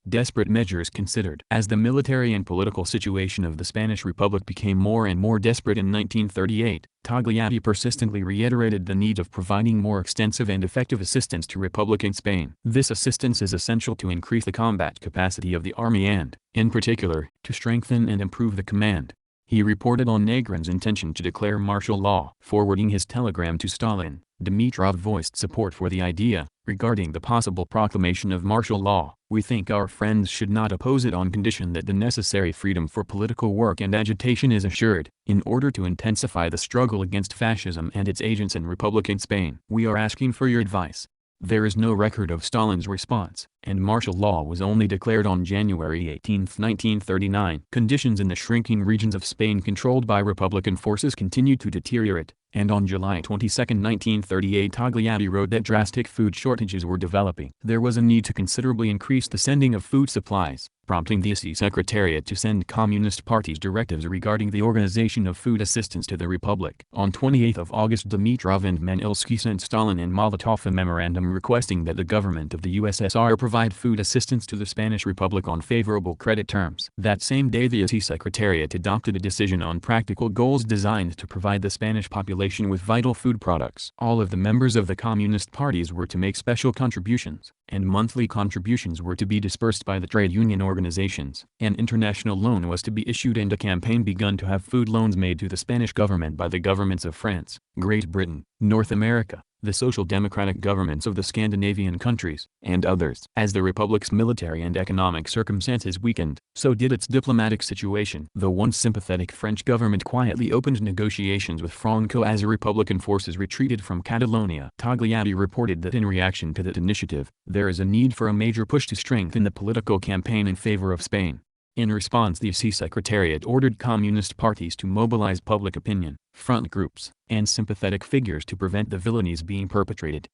[SPEAKER 1] Desperate measures considered. As the military and political situation of the Spanish Republic became more and more desperate in 1938, Togliatti persistently reiterated the need of providing more extensive and effective assistance to Republican Spain. This assistance is essential to increase the combat capacity of the army and, in particular, to strengthen and improve the command. He reported on Negrin's intention to declare martial law. Forwarding his telegram to Stalin, Dimitrov voiced support for the idea. Regarding the possible proclamation of martial law, we think our friends should not oppose it on condition that the necessary freedom for political work and agitation is assured, in order to intensify the struggle against fascism and its agents in Republican Spain. We are asking for your advice. There is no record of Stalin's response, and martial law was only declared on January 18, 1939. Conditions in the shrinking regions of Spain controlled by Republican forces continued to deteriorate, and on July 22, 1938 Togliatti wrote that drastic food shortages were developing. There was a need to considerably increase the sending of food supplies, prompting the ISI Secretariat to send Communist parties directives regarding the organization of food assistance to the Republic. On 28 August Dimitrov and Manilsky sent Stalin and Molotov a memorandum requesting that the government of the USSR provide food assistance to the Spanish Republic on favorable credit terms. That same day the ISI Secretariat adopted a decision on practical goals designed to provide the Spanish population with vital food products. All of the members of the communist parties were to make special contributions, and monthly contributions were to be dispersed by the trade union organizations. An international loan was to be issued and a campaign begun to have food loans made to the Spanish government by the governments of France, Great Britain, North America, the social democratic governments of the Scandinavian countries, and others. As the Republic's military and economic circumstances weakened, so did its diplomatic situation. The once sympathetic French government quietly opened negotiations with Franco as Republican forces retreated from Catalonia. Togliatti reported that in reaction to that initiative, there is a need for a major push to strengthen the political campaign in favor of Spain. In response, the ISI Secretariat ordered communist parties to mobilize public opinion, front groups, and sympathetic figures to prevent the villainies being perpetrated.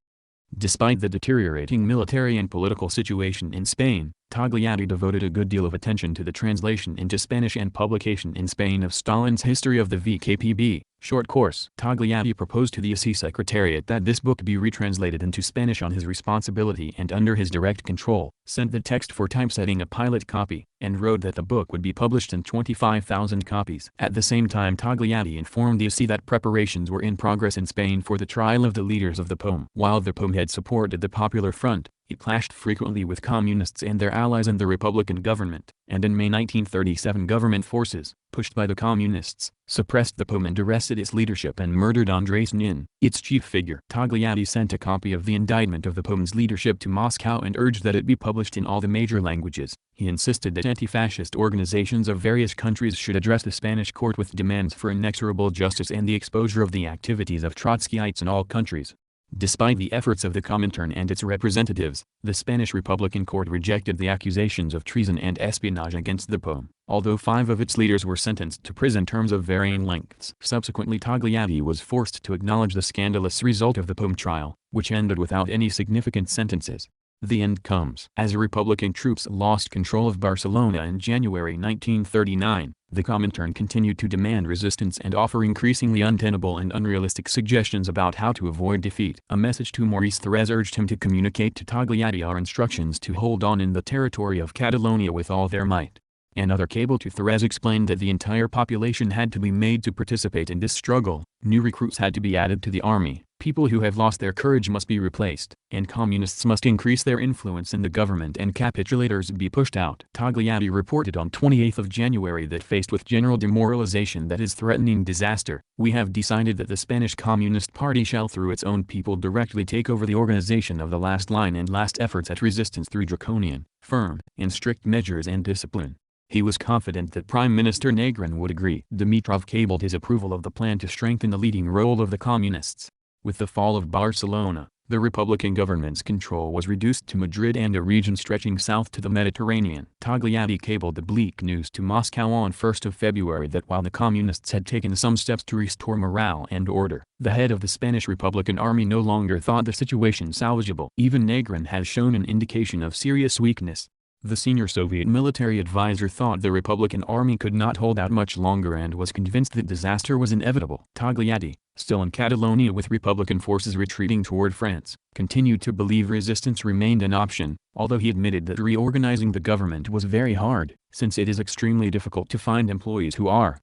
[SPEAKER 1] Despite the deteriorating military and political situation in Spain, Togliatti devoted a good deal of attention to the translation into Spanish and publication in Spain of Stalin's History of the VKPB, short course. Togliatti proposed to the ISI Secretariat that this book be retranslated into Spanish on his responsibility and under his direct control, sent the text for typesetting a pilot copy, and wrote that the book would be published in 25,000 copies. At the same time Togliatti informed the ISI that preparations were in progress in Spain for the trial of the leaders of the POM. While the POM had supported the Popular Front, it clashed frequently with communists and their allies in the Republican government, and in May 1937 government forces, pushed by the communists, suppressed the POM and arrested its leadership and murdered Andrés Nin, its chief figure. Togliatti sent a copy of the indictment of the POM's leadership to Moscow and urged that it be published in all the major languages. He insisted that anti-fascist organizations of various countries should address the Spanish court with demands for inexorable justice and the exposure of the activities of Trotskyites in all countries. Despite the efforts of the Comintern and its representatives, the Spanish Republican court rejected the accusations of treason and espionage against the POM, although 5 of its leaders were sentenced to prison terms of varying lengths. Subsequently Togliatti was forced to acknowledge the scandalous result of the POM trial, which ended without any significant sentences. The end comes. As Republican troops lost control of Barcelona in January 1939, the Comintern continued to demand resistance and offer increasingly untenable and unrealistic suggestions about how to avoid defeat. A message to Maurice Thorez urged him to communicate to Togliatti our instructions to hold on in the territory of Catalonia with all their might. Another cable to Thorez explained that the entire population had to be made to participate in this struggle, new recruits had to be added to the army, people who have lost their courage must be replaced, and communists must increase their influence in the government and capitulators be pushed out. Togliatti reported on 28 January that faced with general demoralization that is threatening disaster, we have decided that the Spanish Communist Party shall through its own people directly take over the organization of the last line and last efforts at resistance through draconian, firm, and strict measures and discipline. He was confident that Prime Minister Negrin would agree. Dimitrov cabled his approval of the plan to strengthen the leading role of the communists. With the fall of Barcelona, the Republican government's control was reduced to Madrid and a region stretching south to the Mediterranean. Togliatti cabled the bleak news to Moscow on 1 February that while the communists had taken some steps to restore morale and order, the head of the Spanish Republican Army no longer thought the situation salvageable. Even Negrin has shown an indication of serious weakness. The senior Soviet military advisor thought the Republican army could not hold out much longer and was convinced that disaster was inevitable. Togliatti, still in Catalonia with Republican forces retreating toward France, continued to believe resistance remained an option, although he admitted that reorganizing the government was very hard, since it is extremely difficult to find employees who are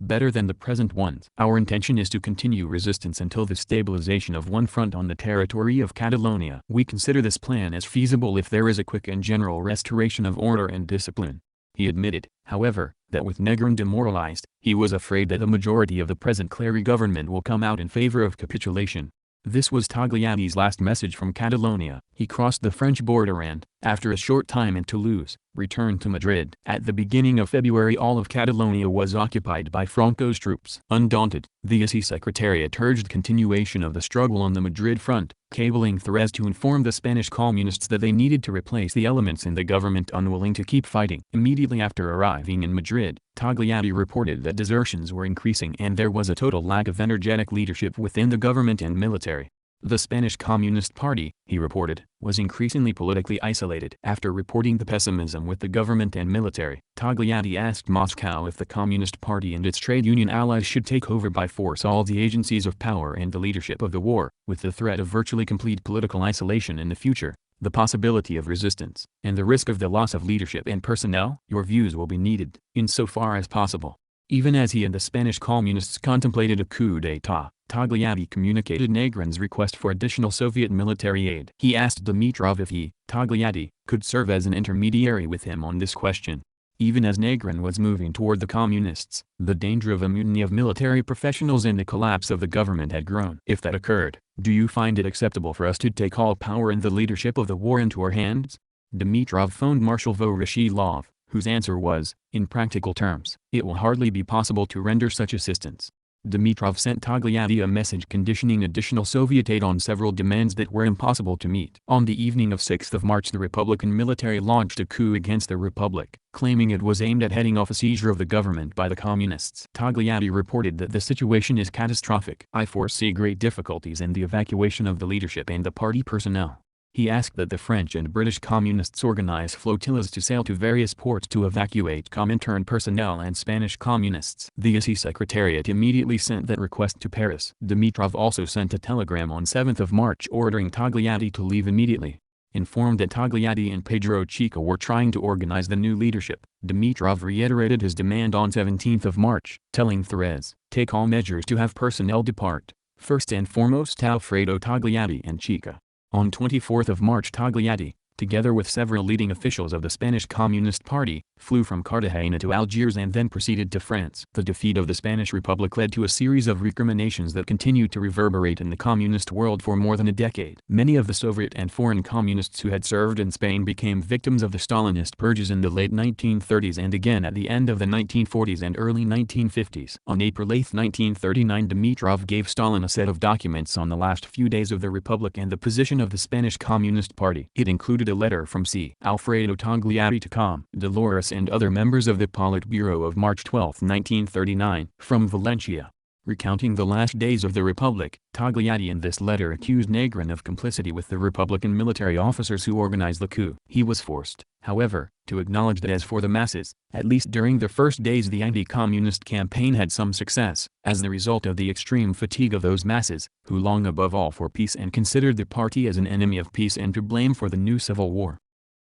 [SPEAKER 1] better than the present ones. Our intention is to continue resistance until the stabilization of one front on the territory of Catalonia. We consider this plan as feasible if there is a quick and general restoration of order and discipline. He admitted, however, that with Negrin demoralized, he was afraid that the majority of the present Clery government will come out in favor of capitulation. This was Togliatti's last message from Catalonia. He crossed the French border and, after a short time in Toulouse, returned to Madrid. At the beginning of February all of Catalonia was occupied by Franco's troops. Undaunted, the ISI Secretariat urged continuation of the struggle on the Madrid front, cabling Thérèse to inform the Spanish communists that they needed to replace the elements in the government unwilling to keep fighting. Immediately after arriving in Madrid, Togliatti reported that desertions were increasing and there was a total lack of energetic leadership within the government and military. The Spanish Communist Party, he reported, was increasingly politically isolated. After reporting the pessimism with the government and military, Togliatti asked Moscow if the Communist Party and its trade union allies should take over by force all the agencies of power and the leadership of the war, with the threat of virtually complete political isolation in the future, the possibility of resistance, and the risk of the loss of leadership and personnel. Your views will be needed, insofar as possible. Even as he and the Spanish Communists contemplated a coup d'état, Togliatti communicated Negrin's request for additional Soviet military aid. He asked Dimitrov if he, Togliatti, could serve as an intermediary with him on this question. Even as Negrin was moving toward the Communists, the danger of a mutiny of military professionals and the collapse of the government had grown. If that occurred, do you find it acceptable for us to take all power and the leadership of the war into our hands? Dimitrov phoned Marshal Voroshilov, whose answer was, in practical terms, it will hardly be possible to render such assistance. Dimitrov sent Togliatti a message conditioning additional Soviet aid on several demands that were impossible to meet. On the evening of 6 March the Republican military launched a coup against the Republic, claiming it was aimed at heading off a seizure of the government by the Communists. Togliatti reported that the situation is catastrophic. I foresee great difficulties in the evacuation of the leadership and the party personnel. He asked that the French and British Communists organize flotillas to sail to various ports to evacuate Comintern personnel and Spanish Communists. The ISI Secretariat immediately sent that request to Paris. Dimitrov also sent a telegram on 7 March ordering Togliatti to leave immediately. Informed that Togliatti and Pedro Chica were trying to organize the new leadership, Dimitrov reiterated his demand on 17 March, telling Thérèse, take all measures to have personnel depart, first and foremost Alfredo Togliatti and Chica. On 24 March Togliatti, together with several leading officials of the Spanish Communist Party, flew from Cartagena to Algiers and then proceeded to France. The defeat of the Spanish Republic led to a series of recriminations that continued to reverberate in the communist world for more than a decade. Many of the Soviet and foreign communists who had served in Spain became victims of the Stalinist purges in the late 1930s and again at the end of the 1940s and early 1950s. On April 8, 1939, Dimitrov gave Stalin a set of documents on the last few days of the Republic and the position of the Spanish Communist Party. It included a letter from C. Alfredo Togliatti to Com. Dolores and other members of the Politburo of March 12, 1939, from Valencia. Recounting the last days of the Republic, Togliatti in this letter accused Negrin of complicity with the Republican military officers who organized the coup. He was forced, however, to acknowledge that as for the masses, at least during the first days the anti-communist campaign had some success, as the result of the extreme fatigue of those masses, who long above all for peace and considered the party as an enemy of peace and to blame for the new civil war.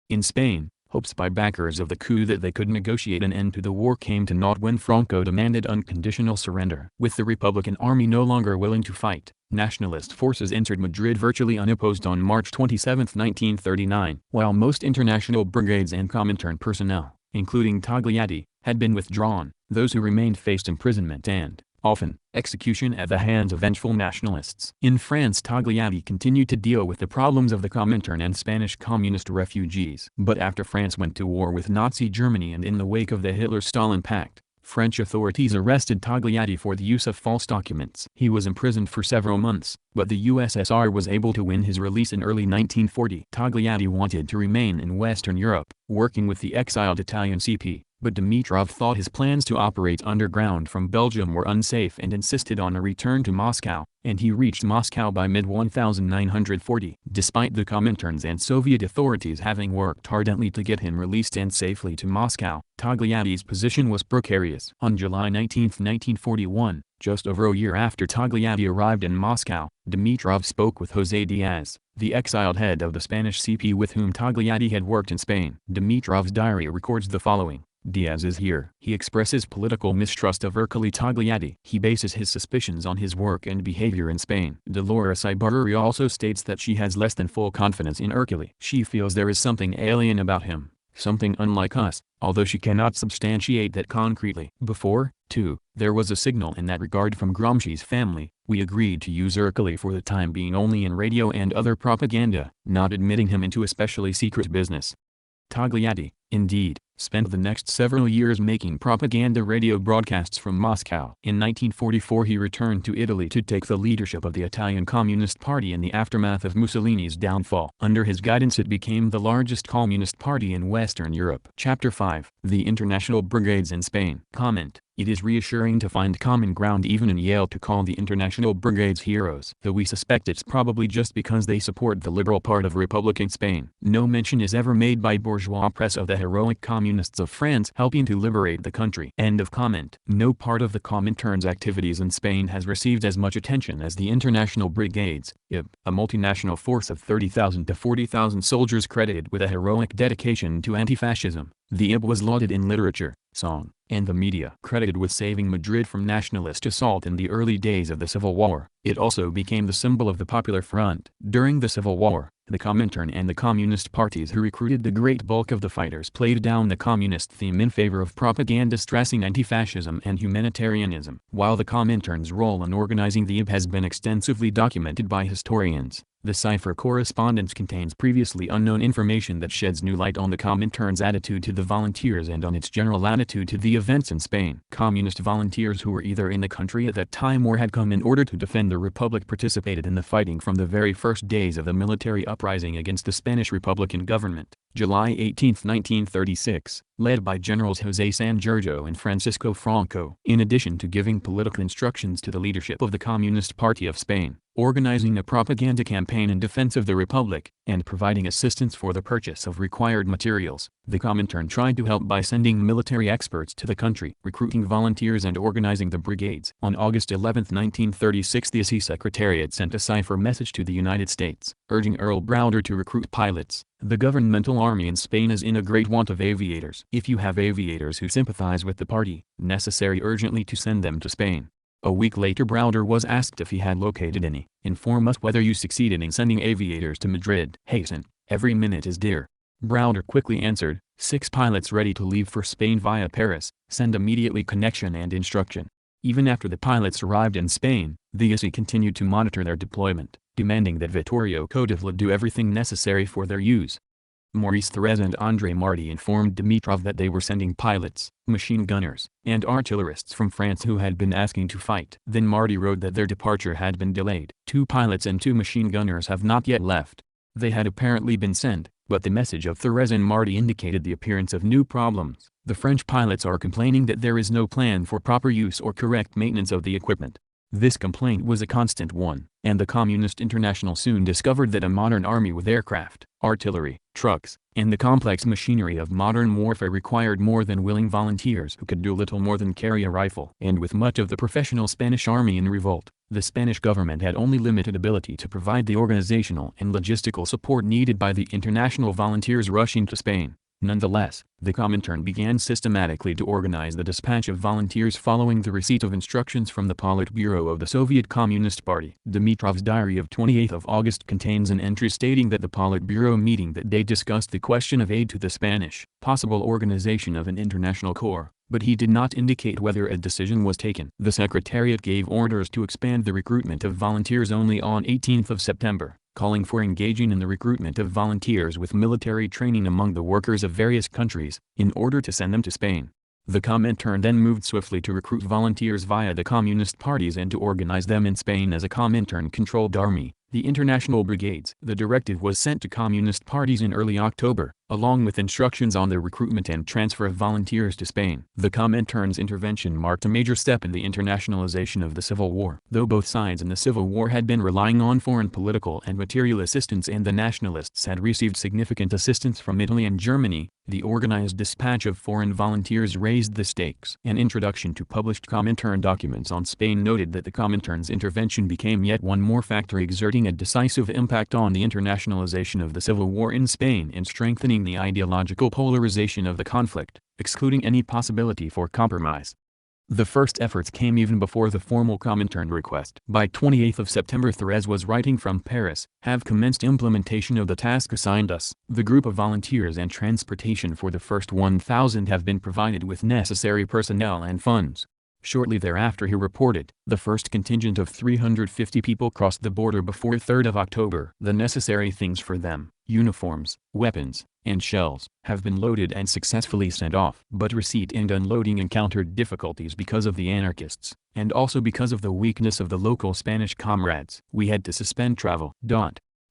[SPEAKER 1] In Spain, hopes by backers of the coup that they could negotiate an end to the war came to naught when Franco demanded unconditional surrender. With the Republican army no longer willing to fight, nationalist forces entered Madrid virtually unopposed on March 27, 1939, while most international brigades and Comintern personnel, including Togliatti, had been withdrawn. Those who remained faced imprisonment and, often, execution at the hands of vengeful nationalists. In France, Togliatti continued to deal with the problems of the Comintern and Spanish communist refugees. But after France went to war with Nazi Germany and in the wake of the Hitler-Stalin Pact, French authorities arrested Togliatti for the use of false documents. He was imprisoned for several months, but the USSR was able to win his release in early 1940. Togliatti wanted to remain in Western Europe, working with the exiled Italian CP, but Dimitrov thought his plans to operate underground from Belgium were unsafe and insisted on a return to Moscow, and he reached Moscow by mid-1940. Despite the Comintern's and Soviet authorities having worked ardently to get him released and safely to Moscow, Togliatti's position was precarious. On July 19, 1941, just over a year after Togliatti arrived in Moscow, Dimitrov spoke with José Diaz, the exiled head of the Spanish CP with whom Togliatti had worked in Spain. Dimitrov's diary records the following. Diaz is here. He expresses political mistrust of Ercole Togliatti. He bases his suspicions on his work and behavior in Spain. Dolores Ibarri also states that she has less than full confidence in Ercole. She feels there is something alien about him, something unlike us, although she cannot substantiate that concretely. Before, too, there was a signal in that regard from Gramsci's family. We agreed to use Ercole for the time being only in radio and other propaganda, not admitting him into especially secret business. Togliatti, indeed, spent the next several years making propaganda radio broadcasts from Moscow. In 1944 he returned to Italy to take the leadership of the Italian Communist Party in the aftermath of Mussolini's downfall. Under his guidance it became the largest communist party in Western Europe. Chapter 5. The International Brigades in Spain. Comment. It is reassuring to find common ground even in Yale to call the International Brigades heroes, though we suspect it's probably just because they support the liberal part of Republican Spain. No mention is ever made by bourgeois press of the heroic communists of France helping to liberate the country. End of comment. No part of the Comintern's activities in Spain has received as much attention as the International Brigades, IB, a multinational force of 30,000 to 40,000 soldiers credited with a heroic dedication to anti-fascism. The IB was lauded in literature, song, and the media. Credited with saving Madrid from nationalist assault in the early days of the Civil War, it also became the symbol of the Popular Front. During the Civil War, the Comintern and the communist parties who recruited the great bulk of the fighters played down the communist theme in favor of propaganda stressing anti-fascism and humanitarianism. While the Comintern's role in organizing the IB has been extensively documented by historians, the cipher correspondence contains previously unknown information that sheds new light on the Comintern's attitude to the volunteers and on its general attitude to the events in Spain. Communist volunteers who were either in the country at that time or had come in order to defend the Republic participated in the fighting from the very first days of the military uprising against the Spanish Republican government. July 18, 1936, led by Generals José Sanjurjo and Francisco Franco. In addition to giving political instructions to the leadership of the Communist Party of Spain, organizing a propaganda campaign in defense of the Republic, and providing assistance for the purchase of required materials, the Comintern tried to help by sending military experts to the country, recruiting volunteers and organizing the brigades. On August 11, 1936 the ISI Secretariat sent a cipher message to the United States, urging Earl Browder to recruit pilots. The governmental army in Spain is in a great want of aviators. If you have aviators who sympathize with the party, necessary urgently to send them to Spain. A week later Browder was asked if he had located any. Inform us whether you succeeded in sending aviators to Madrid. Hasten, every minute is dear. Browder quickly answered, 6 pilots ready to leave for Spain via Paris, send immediately connection and instruction. Even after the pilots arrived in Spain, the ISI continued to monitor their deployment, demanding that Vittorio Codevla do everything necessary for their use. Maurice Thérèse and André Marty informed Dimitrov that they were sending pilots, machine gunners, and artillerists from France who had been asking to fight. Then Marty wrote that their departure had been delayed. 2 pilots and 2 machine gunners have not yet left. They had apparently been sent, but the message of Thérèse and Marty indicated the appearance of new problems. The French pilots are complaining that there is no plan for proper use or correct maintenance of the equipment. This complaint was a constant one, and the Communist International soon discovered that a modern army with aircraft, artillery, trucks, and the complex machinery of modern warfare required more than willing volunteers who could do little more than carry a rifle. And with much of the professional Spanish army in revolt, the Spanish government had only limited ability to provide the organizational and logistical support needed by the international volunteers rushing to Spain. Nonetheless, the Comintern began systematically to organize the dispatch of volunteers following the receipt of instructions from the Politburo of the Soviet Communist Party. Dimitrov's diary of 28 August contains an entry stating that the Politburo meeting that day discussed the question of aid to the Spanish, possible organization of an international corps, but he did not indicate whether a decision was taken. The Secretariat gave orders to expand the recruitment of volunteers only on 18 September. Calling for engaging in the recruitment of volunteers with military training among the workers of various countries, in order to send them to Spain. The Comintern then moved swiftly to recruit volunteers via the communist parties and to organize them in Spain as a Comintern-controlled army, the International Brigades. The directive was sent to communist parties in early October, along with instructions on the recruitment and transfer of volunteers to Spain. The Comintern's intervention marked a major step in the internationalization of the Civil War. Though both sides in the Civil War had been relying on foreign political and material assistance and the nationalists had received significant assistance from Italy and Germany, the organized dispatch of foreign volunteers raised the stakes. An introduction to published Comintern documents on Spain noted that the Comintern's intervention became yet one more factor exerting a decisive impact on the internationalization of the Civil War in Spain and strengthening the ideological polarization of the conflict, excluding any possibility for compromise. The first efforts came even before the formal Comintern request. By 28 September Thérèse was writing from Paris, "Have commenced implementation of the task assigned us. The group of volunteers and transportation for the first 1,000 have been provided with necessary personnel and funds." Shortly thereafter he reported, "The first contingent of 350 people crossed the border before 3 October. The necessary things for them, uniforms, weapons, and shells, have been loaded and successfully sent off. But receipt and unloading encountered difficulties because of the anarchists, and also because of the weakness of the local Spanish comrades. We had to suspend travel.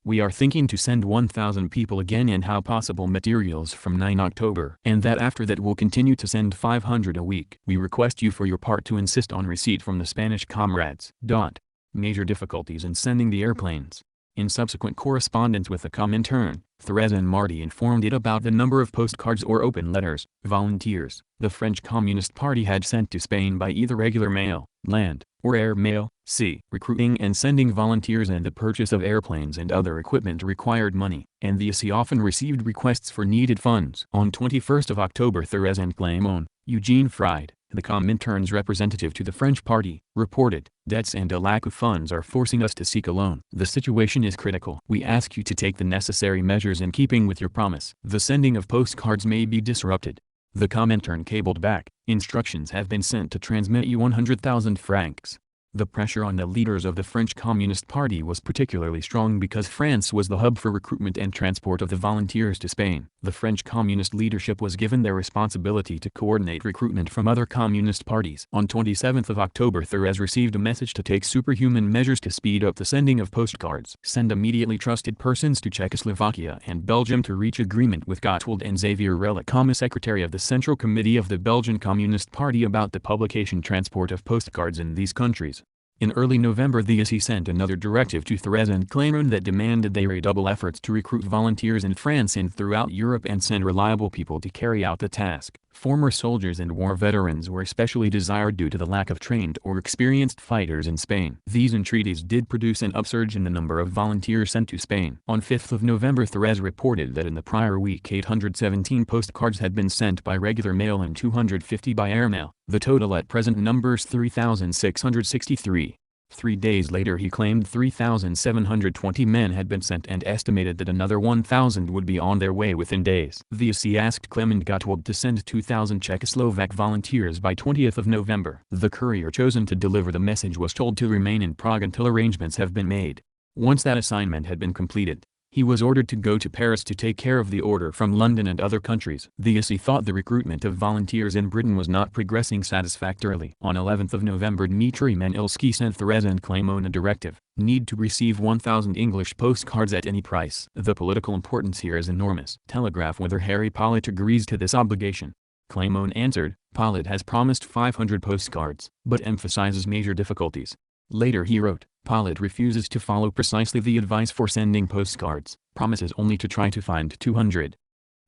[SPEAKER 1] We are thinking to send 1,000 people again and how possible materials from 9 October. And that after that we'll continue to send 500 a week. We request you for your part to insist on receipt from the Spanish comrades." Major difficulties in sending the airplanes. In subsequent correspondence with the Comintern, Thérèse and Marty informed it about the number of postcards or open letters, volunteers, the French Communist Party had sent to Spain by either regular mail, land, or air mail, sea. Recruiting and sending volunteers and the purchase of airplanes and other equipment required money, and the EC often received requests for needed funds. On 21 October Thérèse and Clément, Eugene Fried, the Comintern's representative to the French party, reported, "Debts and a lack of funds are forcing us to seek a loan. The situation is critical. We ask you to take the necessary measures in keeping with your promise. The sending of postcards may be disrupted." The Comintern cabled back, "Instructions have been sent to transmit you 100,000 francs." The pressure on the leaders of the French Communist Party was particularly strong because France was the hub for recruitment and transport of the volunteers to Spain. The French Communist leadership was given their responsibility to coordinate recruitment from other communist parties. On 27 October Thérèse received a message to take superhuman measures to speed up the sending of postcards. Send immediately trusted persons to Czechoslovakia and Belgium to reach agreement with Gottwald and Xavier Relicama, secretary of the Central Committee of the Belgian Communist Party, about the publication transport of postcards in these countries. In early November the EC sent another directive to Thérèse and Clément that demanded they redouble efforts to recruit volunteers in France and throughout Europe and send reliable people to carry out the task. Former soldiers and war veterans were especially desired due to the lack of trained or experienced fighters in Spain. These entreaties did produce an upsurge in the number of volunteers sent to Spain. On 5 November Thérèse reported that in the prior week 817 postcards had been sent by regular mail and 250 by airmail. The total at present numbers 3,663. 3 days later he claimed 3,720 men had been sent and estimated that another 1,000 would be on their way within days. The EC asked Clement Gottwald to send 2,000 Czechoslovak volunteers by 20 November. The courier chosen to deliver the message was told to remain in Prague until arrangements have been made. Once that assignment had been completed, he was ordered to go to Paris to take care of the order from London and other countries. The EC thought the recruitment of volunteers in Britain was not progressing satisfactorily. On 11 November Dmitry Manilsky sent Thérèse and Clément a directive, "Need to receive 1,000 English postcards at any price." The political importance here is enormous. Telegraph whether Harry Pollitt agrees to this obligation. Clément answered, "Pollitt has promised 500 postcards, but emphasizes major difficulties." Later he wrote, "Pollitt refuses to follow precisely the advice for sending postcards, promises only to try to find 200.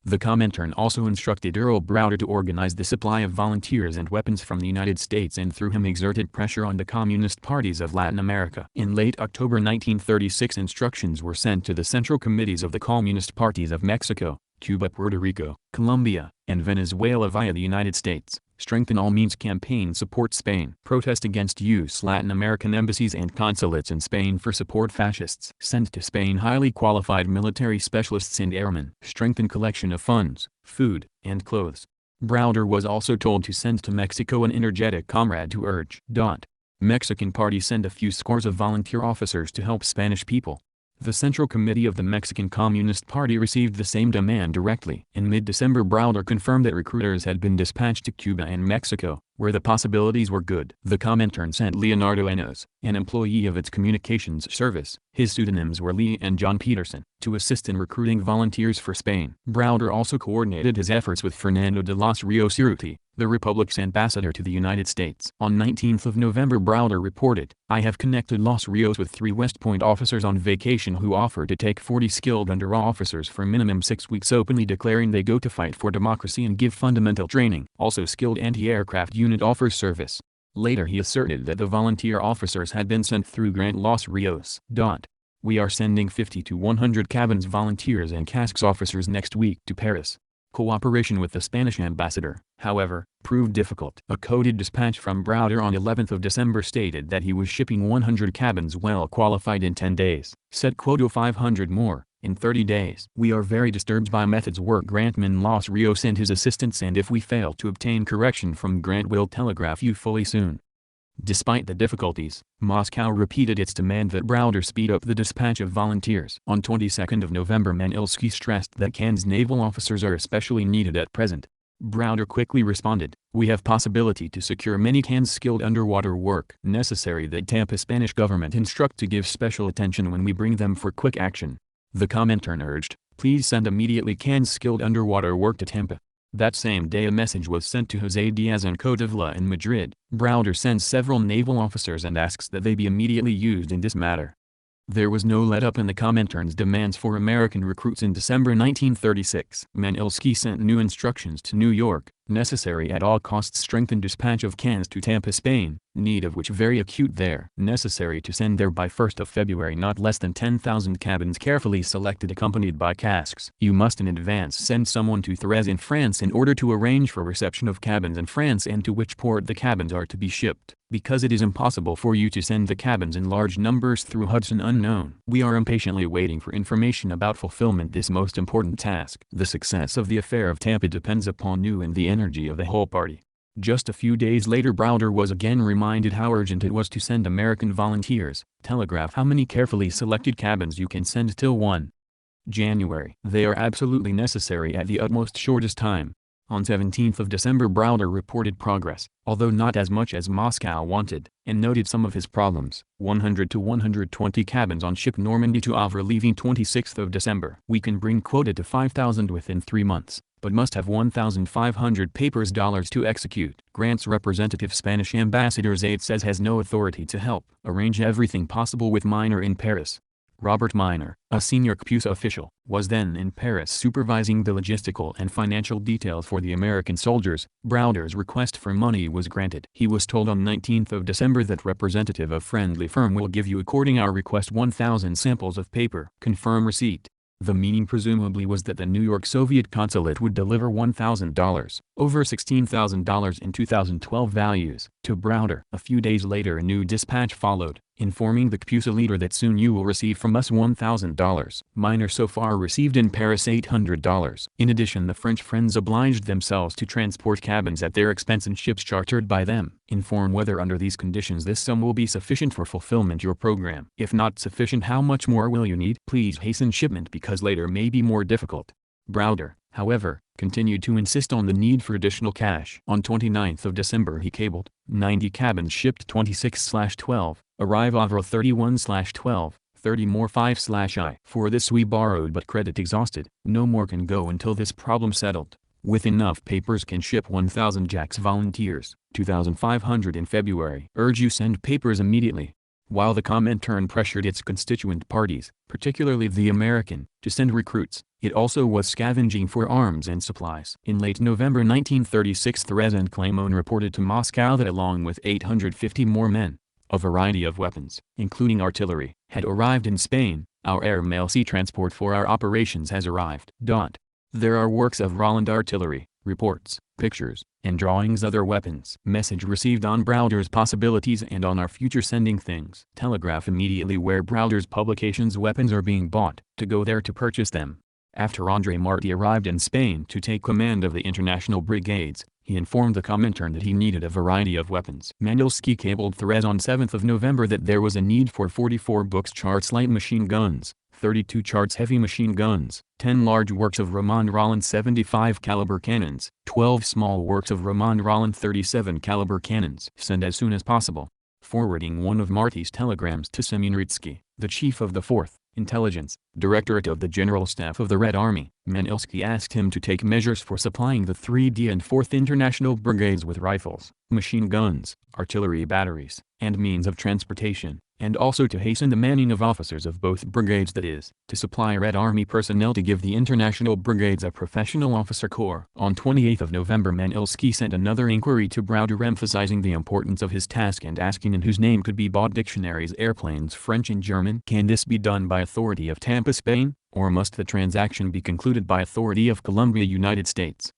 [SPEAKER 1] The Comintern also instructed Earl Browder to organize the supply of volunteers and weapons from the United States and through him exerted pressure on the communist parties of Latin America. In late October 1936 instructions were sent to the central committees of the communist parties of Mexico, Cuba, Puerto Rico, Colombia, and Venezuela via the United States. Strengthen all means campaign support Spain. Protest against use Latin American embassies and consulates in Spain for support fascists. Send to Spain highly qualified military specialists and airmen. Strengthen collection of funds, food, and clothes. Browder was also told to send to Mexico an energetic comrade to urge. Mexican party send a few scores of volunteer officers to help Spanish people. The Central Committee of the Mexican Communist Party received the same demand directly. In mid-December Browder confirmed that recruiters had been dispatched to Cuba and Mexico, where the possibilities were good. The Comintern sent Leonardo Enos, an employee of its communications service, His pseudonyms were Lee and John Peterson, to assist in recruiting volunteers for Spain. Browder also coordinated his efforts with Fernando de los Rios Urruti, the Republic's ambassador to the United States. On 19th of November, Browder reported, "I have connected Los Rios with 3 West Point officers on vacation who offer to take 40 skilled under-officers for minimum 6 weeks, openly declaring they go to fight for democracy and give fundamental training. Also, skilled anti-aircraft unit offers service." Later he asserted that the volunteer officers had been sent through Grant Los Rios. "We are sending 50 to 100 cabins volunteers and casks officers next week to Paris." Cooperation with the Spanish ambassador, however, proved difficult. A coded dispatch from Browder on 11th of December stated that he was shipping 100 cabins well qualified in 10 days. Set quota 500 more, in 30 days. "We are very disturbed by methods work Grantman Los Rios and his assistants, and if we fail to obtain correction from Grant we'll telegraph you fully soon." Despite the difficulties, Moscow repeated its demand that Browder speed up the dispatch of volunteers. On 22nd of November, Manilsky stressed that Cannes naval officers are especially needed at present. Browder quickly responded, "We have possibility to secure many Cannes skilled underwater work. Necessary that Tampa Spanish government instruct to give special attention when we bring them for quick action." The Comintern urged, "Please send immediately Cannes skilled underwater work to Tampa." That same day a message was sent to José Diaz and Cotavla in Madrid. Browder sends several naval officers and asks that they be immediately used in this matter. There was no let-up in the Comintern's demands for American recruits. In December 1936, Manilsky sent new instructions to New York, "Necessary at all costs strengthen dispatch of Cannes to Tampa, Spain, need of which very acute there. Necessary to send there by 1st of February not less than 10,000 cabins carefully selected accompanied by casks. You must in advance send someone to Thérèse in France in order to arrange for reception of cabins in France and to which port the cabins are to be shipped, because it is impossible for you to send the cabins in large numbers through Hudson unknown. We are impatiently waiting for information about fulfillment this most important task. The success of the affair of Tampa depends upon you and the energy of the whole party." Just a few days later Browder was again reminded how urgent it was to send American volunteers. "Telegraph how many carefully selected cabins you can send till 1 January. They are absolutely necessary at the utmost shortest time." On 17th of December Browder reported progress, although not as much as Moscow wanted, and noted some of his problems. 100 to 120 cabins on ship Normandy to Havre leaving 26th of December. "We can bring quota to 5,000 within 3 months, but must have 1,500 papers dollars to execute." Grant's representative Spanish ambassador Zaid says has no authority to help. "Arrange everything possible with Miner in Paris." Robert Miner, a senior CPUSA official, was then in Paris supervising the logistical and financial details for the American soldiers. Browder's request for money was granted. He was told on 19th of December that representative of friendly firm will give you according our request 1,000 samples of paper. Confirm receipt. The meaning presumably was that the New York Soviet consulate would deliver $1,000, over $16,000 in 2012 values, to Browder. A few days later a new dispatch followed, informing the CPUSA leader that soon you will receive from us $1,000. Miner so far received in Paris $800. In addition, the French friends obliged themselves to transport cabins at their expense in ships chartered by them. Inform whether under these conditions this sum will be sufficient for fulfillment your program. If not sufficient, how much more will you need? Please hasten shipment because later may be more difficult. Browder, however, continued to insist on the need for additional cash. On 29th of December he cabled, 90 cabins shipped 26/12, arrive Havre 31/12, 30 more 5/I. For this we borrowed but credit exhausted, no more can go until this problem settled. With enough papers can ship 1,000 Jacks volunteers, 2,500 in February. Urge you send papers immediately. While the Comintern pressured its constituent parties, particularly the American, to send recruits, it also was scavenging for arms and supplies. In late November 1936 Thérèse and Clément reported to Moscow that along with 850 more men, a variety of weapons, including artillery, had arrived in Spain. Our air-mail sea transport for our operations has arrived. There are works of Roland artillery, reports, pictures, and drawings other weapons. Message received on Browder's possibilities and on our future sending things. Telegraph immediately where Browder's publications weapons are being bought, to go there to purchase them. After André Marty arrived in Spain to take command of the international brigades, he informed the Comintern that he needed a variety of weapons. Manilsky cabled Thérèse on 7th of November that there was a need for 44 books charts light machine guns, 32 charts heavy machine guns, 10 large works of Roman Roland 75 caliber cannons, 12 small works of Roman Roland 37 caliber cannons. Send as soon as possible. Forwarding one of Marty's telegrams to Semyonritsky, The chief of the 4th Intelligence Directorate of the General Staff of the Red Army, Manilsky, asked him to take measures for supplying the 3D and 4th International Brigades with rifles, machine guns, artillery batteries, and means of transportation, and also to hasten the manning of officers of both brigades, that is, to supply Red Army personnel to give the International Brigades a professional officer corps. On 28 November Manilsky sent another inquiry to Browder emphasizing the importance of his task and asking in whose name could be bought dictionaries, airplanes, French and German. Can this be done by authority of Tampa, Spain, or must the transaction be concluded by authority of Columbia, United States?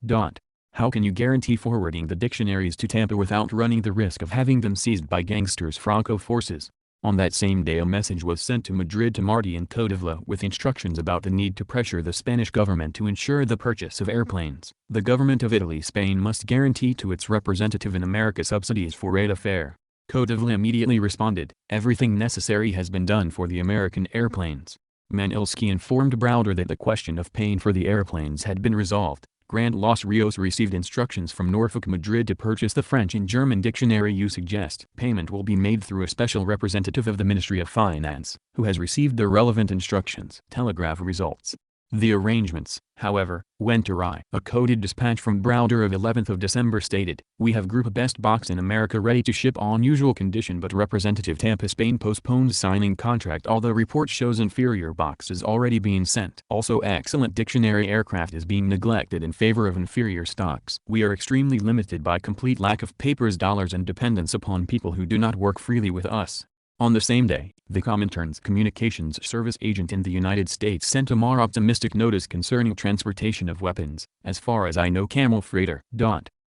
[SPEAKER 1] How can you guarantee forwarding the dictionaries to Tampa without running the risk of having them seized by gangsters' Franco forces? On that same day a message was sent to Madrid to Martí in Côte d'Ivoire with instructions about the need to pressure the Spanish government to ensure the purchase of airplanes. The government of Italy, Spain must guarantee to its representative in America subsidies for aid affair. Côte d'Ivoire immediately responded, everything necessary has been done for the American airplanes. Manilsky informed Browder that the question of paying for the airplanes had been resolved. Grand Los Rios received instructions from Norfolk, Madrid to purchase the French and German dictionary you suggest. Payment will be made through a special representative of the Ministry of Finance, who has received the relevant instructions. Telegraph results. The arrangements, however, went awry. A coded dispatch from Browder of 11th December stated, "We have Group Best Box in America ready to ship on usual condition, but Representative Tampa, Spain postpones signing contract, although report shows inferior box is already being sent. Also excellent dictionary aircraft is being neglected in favor of inferior stocks. We are extremely limited by complete lack of papers, dollars, and dependence upon people who do not work freely with us." On the same day, the Comintern's communications service agent in the United States sent a more optimistic notice concerning transportation of weapons. "As far as I know, camel freighter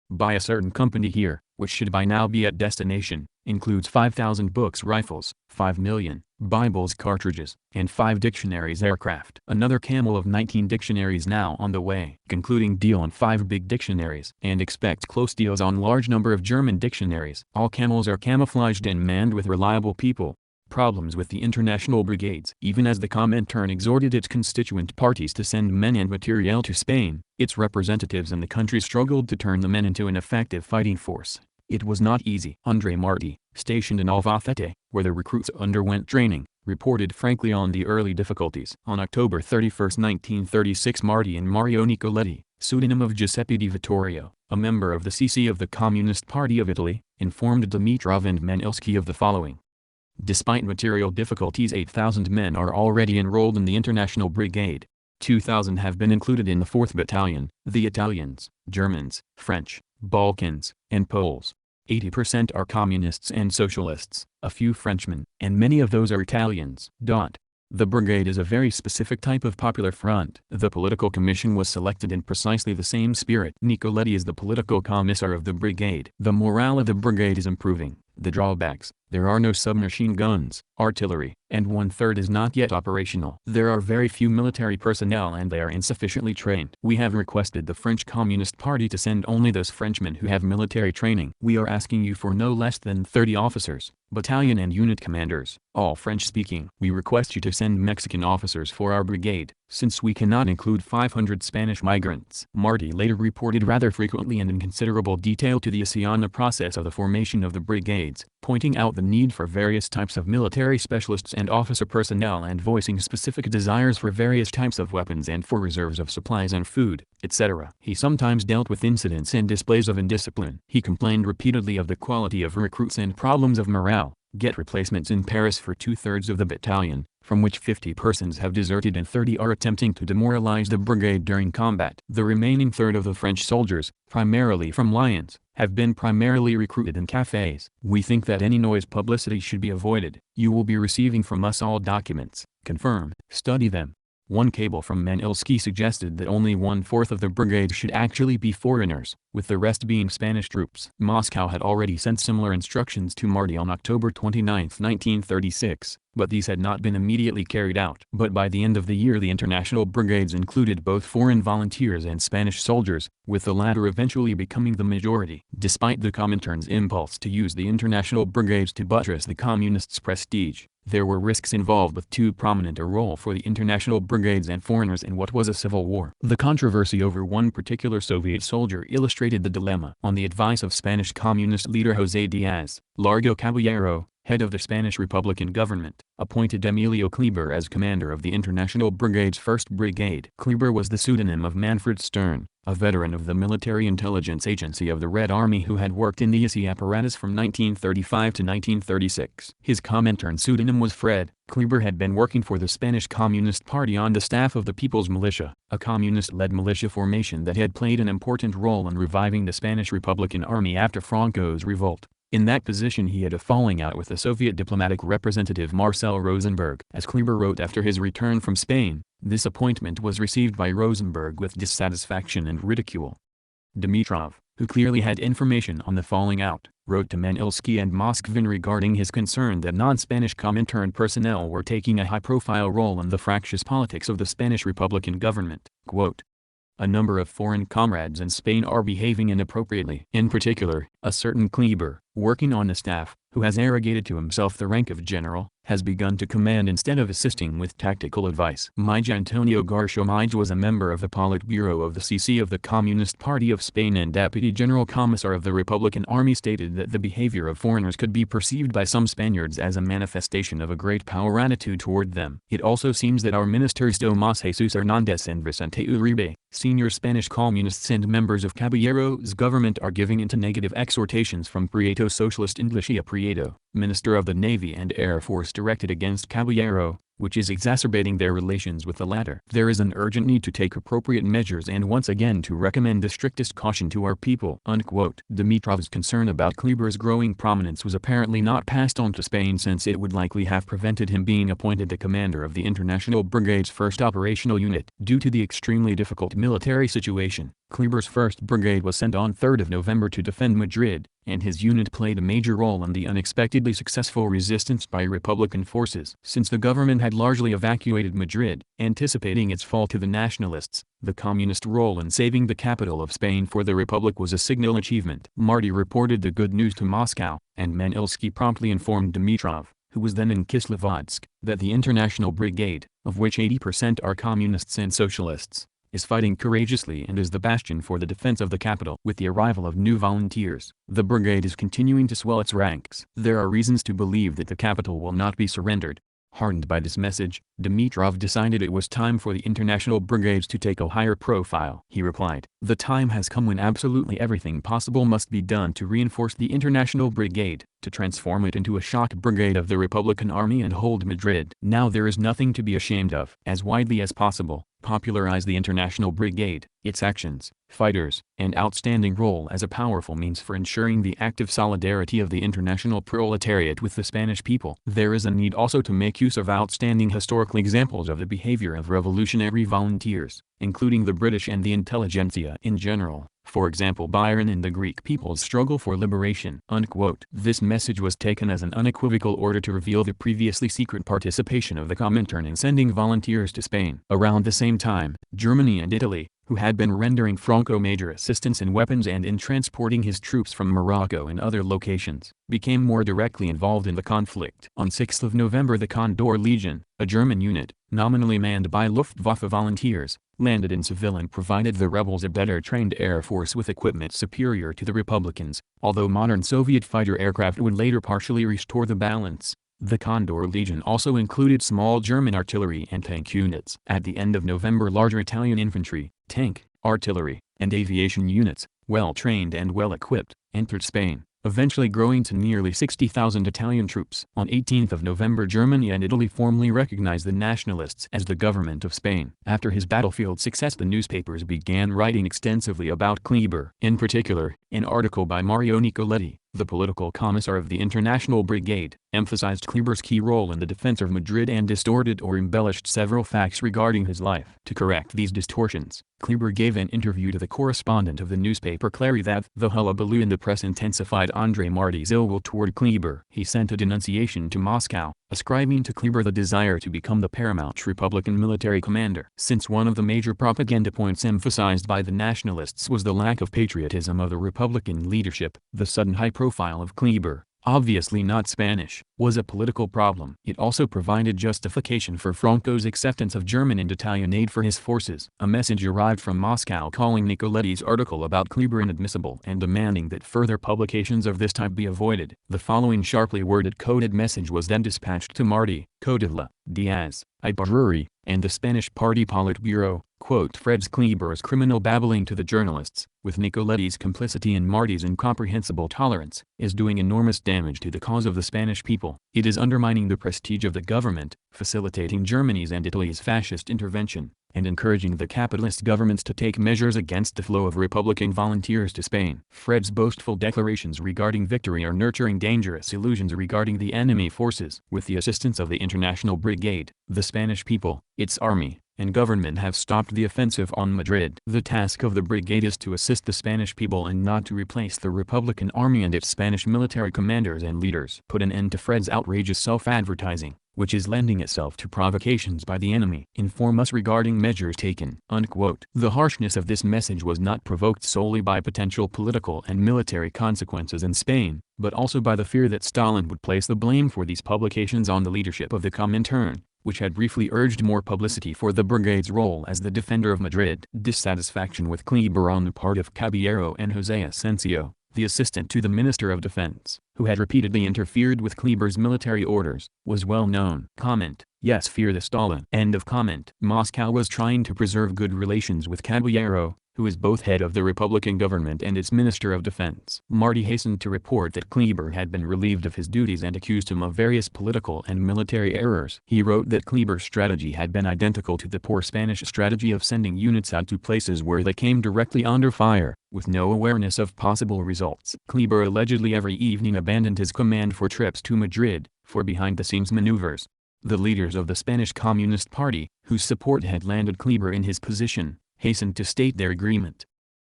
[SPEAKER 1] by a certain company here, which should by now be at destination, includes 5,000 books, rifles, 5 million Bibles cartridges, and 5 dictionaries aircraft. Another camel of 19 dictionaries now on the way, concluding deal on 5 big dictionaries, and expect close deals on large number of German dictionaries. All camels are camouflaged and manned with reliable people." Problems with the international brigades. Even as the Comintern exhorted its constituent parties to send men and materiel to Spain, its representatives in the country struggled to turn the men into an effective fighting force. It was not easy. André Martí, stationed in Albacete, where the recruits underwent training, reported frankly on the early difficulties. On October 31, 1936, Martí and Mario Nicoletti, pseudonym of Giuseppe Di Vittorio, a member of the CC of the Communist Party of Italy, informed Dimitrov and Manilsky of the following. Despite material difficulties, 8,000 men are already enrolled in the International Brigade. 2,000 have been included in the 4th Battalion, the Italians, Germans, French, Balkans, and Poles. 80% are communists and socialists, a few Frenchmen, and many of those are Italians. The brigade is a very specific type of popular front. The political commission was selected in precisely the same spirit. Nicoletti is the political commissar of the brigade. The morale of the brigade is improving. The drawbacks: there are no submachine guns, artillery, and 1/3 is not yet operational. There are very few military personnel and they are insufficiently trained. We have requested the French Communist Party to send only those Frenchmen who have military training. We are asking you for no less than 30 officers, battalion and unit commanders, all French-speaking. We request you to send Mexican officers for our brigade, since we cannot include 500 Spanish migrants. Martí later reported rather frequently and in considerable detail to the IC on the process of the formation of the brigades, pointing out the need for various types of military specialists and officer personnel and voicing specific desires for various types of weapons and for reserves of supplies and food, etc. He sometimes dealt with incidents and displays of indiscipline. He complained repeatedly of the quality of recruits and problems of morale. Get replacements in Paris for 2/3 of the battalion, from which 50 persons have deserted and 30 are attempting to demoralize the brigade during combat. The remaining third of the French soldiers, primarily from Lyons, have been primarily recruited in cafes. We think that any noise publicity should be avoided. You will be receiving from us all documents, confirmed. Study them. One cable from Manilsky suggested that only 1/4 of the brigade should actually be foreigners, with the rest being Spanish troops. Moscow had already sent similar instructions to Martí on October 29, 1936, but these had not been immediately carried out. But by the end of the year the international brigades included both foreign volunteers and Spanish soldiers, with the latter eventually becoming the majority. Despite the Comintern's impulse to use the international brigades to buttress the communists' prestige, there were risks involved with too prominent a role for the international brigades and foreigners in what was a civil war. The controversy over one particular Soviet soldier illustrated the dilemma. On the advice of Spanish communist leader José Díaz, Largo Caballero, head of the Spanish Republican government, appointed Emilio Kleber as commander of the International Brigade's 1st Brigade. Kleber was the pseudonym of Manfred Stern, a veteran of the military intelligence agency of the Red Army who had worked in the ISI apparatus from 1935 to 1936. His Comintern pseudonym was Fred. Kleber had been working for the Spanish Communist Party on the staff of the People's Militia, a communist-led militia formation that had played an important role in reviving the Spanish Republican Army after Franco's revolt. In that position he had a falling out with the Soviet diplomatic representative Marcel Rosenberg. As Kleber wrote after his return from Spain, this appointment was received by Rosenberg with dissatisfaction and ridicule. Dimitrov, who clearly had information on the falling out, wrote to Manilsky and Moskvin regarding his concern that non-Spanish Comintern personnel were taking a high-profile role in the fractious politics of the Spanish Republican government. Quote, "A number of foreign comrades in Spain are behaving inappropriately. In particular, a certain Kleber, working on the staff, who has arrogated to himself the rank of general, has begun to command instead of assisting with tactical advice." Miguel Antonio Garcia Miguel was a member of the Politburo of the CC of the Communist Party of Spain and Deputy General Commissar of the Republican Army, stated that the behavior of foreigners could be perceived by some Spaniards as a manifestation of a great power attitude toward them. "It also seems that our ministers Tomás Jesus Hernández and Vicente Uribe, senior Spanish communists and members of Caballero's government, are giving into negative exhortations from Prieto Socialist Inglesía Prieto, Minister of the Navy and Air Force, directed against Caballero, which is exacerbating their relations with the latter. There is an urgent need to take appropriate measures and once again to recommend the strictest caution to our people." Unquote. Dimitrov's concern about Kleber's growing prominence was apparently not passed on to Spain, since it would likely have prevented him being appointed the commander of the International Brigade's 1st operational unit. Due to the extremely difficult military situation, Kleber's 1st Brigade was sent on 3 November to defend Madrid, and his unit played a major role in the unexpectedly successful resistance by Republican forces. Since the government had largely evacuated Madrid, anticipating its fall to the nationalists, the communist role in saving the capital of Spain for the Republic was a signal achievement. Marty reported the good news to Moscow, and Manilsky promptly informed Dimitrov, who was then in Kislovodsk, that the International Brigade, of which 80% are communists and socialists, is fighting courageously and is the bastion for the defense of the capital. With the arrival of new volunteers, the brigade is continuing to swell its ranks. There are reasons to believe that the capital will not be surrendered. Heartened by this message, Dimitrov decided it was time for the international brigades to take a higher profile. He replied, "The time has come when absolutely everything possible must be done to reinforce the international brigade, to transform it into a shock brigade of the Republican Army and hold Madrid. Now there is nothing to be ashamed of. As widely as possible, popularize the international brigade, its actions, fighters, and outstanding role as a powerful means for ensuring the active solidarity of the international proletariat with the Spanish people. There is a need also to make use of outstanding historical examples of the behavior of revolutionary volunteers, including the British and the intelligentsia in general, for example Byron in the Greek people's struggle for liberation." Unquote. This message was taken as an unequivocal order to reveal the previously secret participation of the Comintern in sending volunteers to Spain. Around the same time, Germany and Italy, who had been rendering Franco major assistance in weapons and in transporting his troops from Morocco and other locations, became more directly involved in the conflict. On 6 November the Condor Legion, a German unit, nominally manned by Luftwaffe volunteers, landed in Seville and provided the rebels a better trained air force with equipment superior to the Republicans, although modern Soviet fighter aircraft would later partially restore the balance. The Condor Legion also included small German artillery and tank units. At the end of November larger Italian infantry, tank, artillery, and aviation units, well trained and well equipped, entered Spain, eventually growing to nearly 60,000 Italian troops. On 18 November Germany and Italy formally recognized the nationalists as the government of Spain. After his battlefield success the newspapers began writing extensively about Kleber. In particular, an article by Mario Nicoletti, the political commissar of the International Brigade, emphasized Kleber's key role in the defense of Madrid and distorted or embellished several facts regarding his life. To correct these distortions, Kleber gave an interview to the correspondent of the newspaper Claridad. The hullabaloo in the press intensified André Marty's ill will toward Kleber. He sent a denunciation to Moscow, ascribing to Kleber the desire to become the paramount Republican military commander. Since one of the major propaganda points emphasized by the nationalists was the lack of patriotism of the Republican leadership, the sudden high profile of Kleber, obviously not Spanish, was a political problem. It also provided justification for Franco's acceptance of German and Italian aid for his forces. A message arrived from Moscow calling Nicoletti's article about Kleber inadmissible and demanding that further publications of this type be avoided. The following sharply worded coded message was then dispatched to Martí, Codevilla, Diaz, Ibarruri, and the Spanish Party Politburo. Quote, Fred's Kleber's criminal babbling to the journalists, with Nicoletti's complicity and Marty's incomprehensible tolerance, is doing enormous damage to the cause of the Spanish people. It is undermining the prestige of the government, facilitating Germany's and Italy's fascist intervention, and encouraging the capitalist governments to take measures against the flow of Republican volunteers to Spain. Fred's boastful declarations regarding victory are nurturing dangerous illusions regarding the enemy forces. With the assistance of the International Brigade, the Spanish people, its army, and government have stopped the offensive on Madrid. The task of the brigade is to assist the Spanish people and not to replace the Republican army and its Spanish military commanders and leaders. Put an end to Fred's outrageous self-advertising, which is lending itself to provocations by the enemy. Inform us regarding measures taken." Unquote. The harshness of this message was not provoked solely by potential political and military consequences in Spain, but also by the fear that Stalin would place the blame for these publications on the leadership of the Comintern, which had briefly urged more publicity for the brigade's role as the defender of Madrid. Dissatisfaction with Kleber on the part of Caballero and José Asensio, the assistant to the Minister of Defense, who had repeatedly interfered with Kleber's military orders, was well known. Comment: Yes, fear the Stalin. End of comment. Moscow was trying to preserve good relations with Caballero, who is both head of the Republican government and its Minister of Defense. Martí hastened to report that Kleber had been relieved of his duties and accused him of various political and military errors. He wrote that Kleber's strategy had been identical to the poor Spanish strategy of sending units out to places where they came directly under fire, with no awareness of possible results. Kleber allegedly every evening abandoned his command for trips to Madrid, for behind-the-scenes maneuvers. The leaders of the Spanish Communist Party, whose support had landed Kleber in his position, hastened to state their agreement.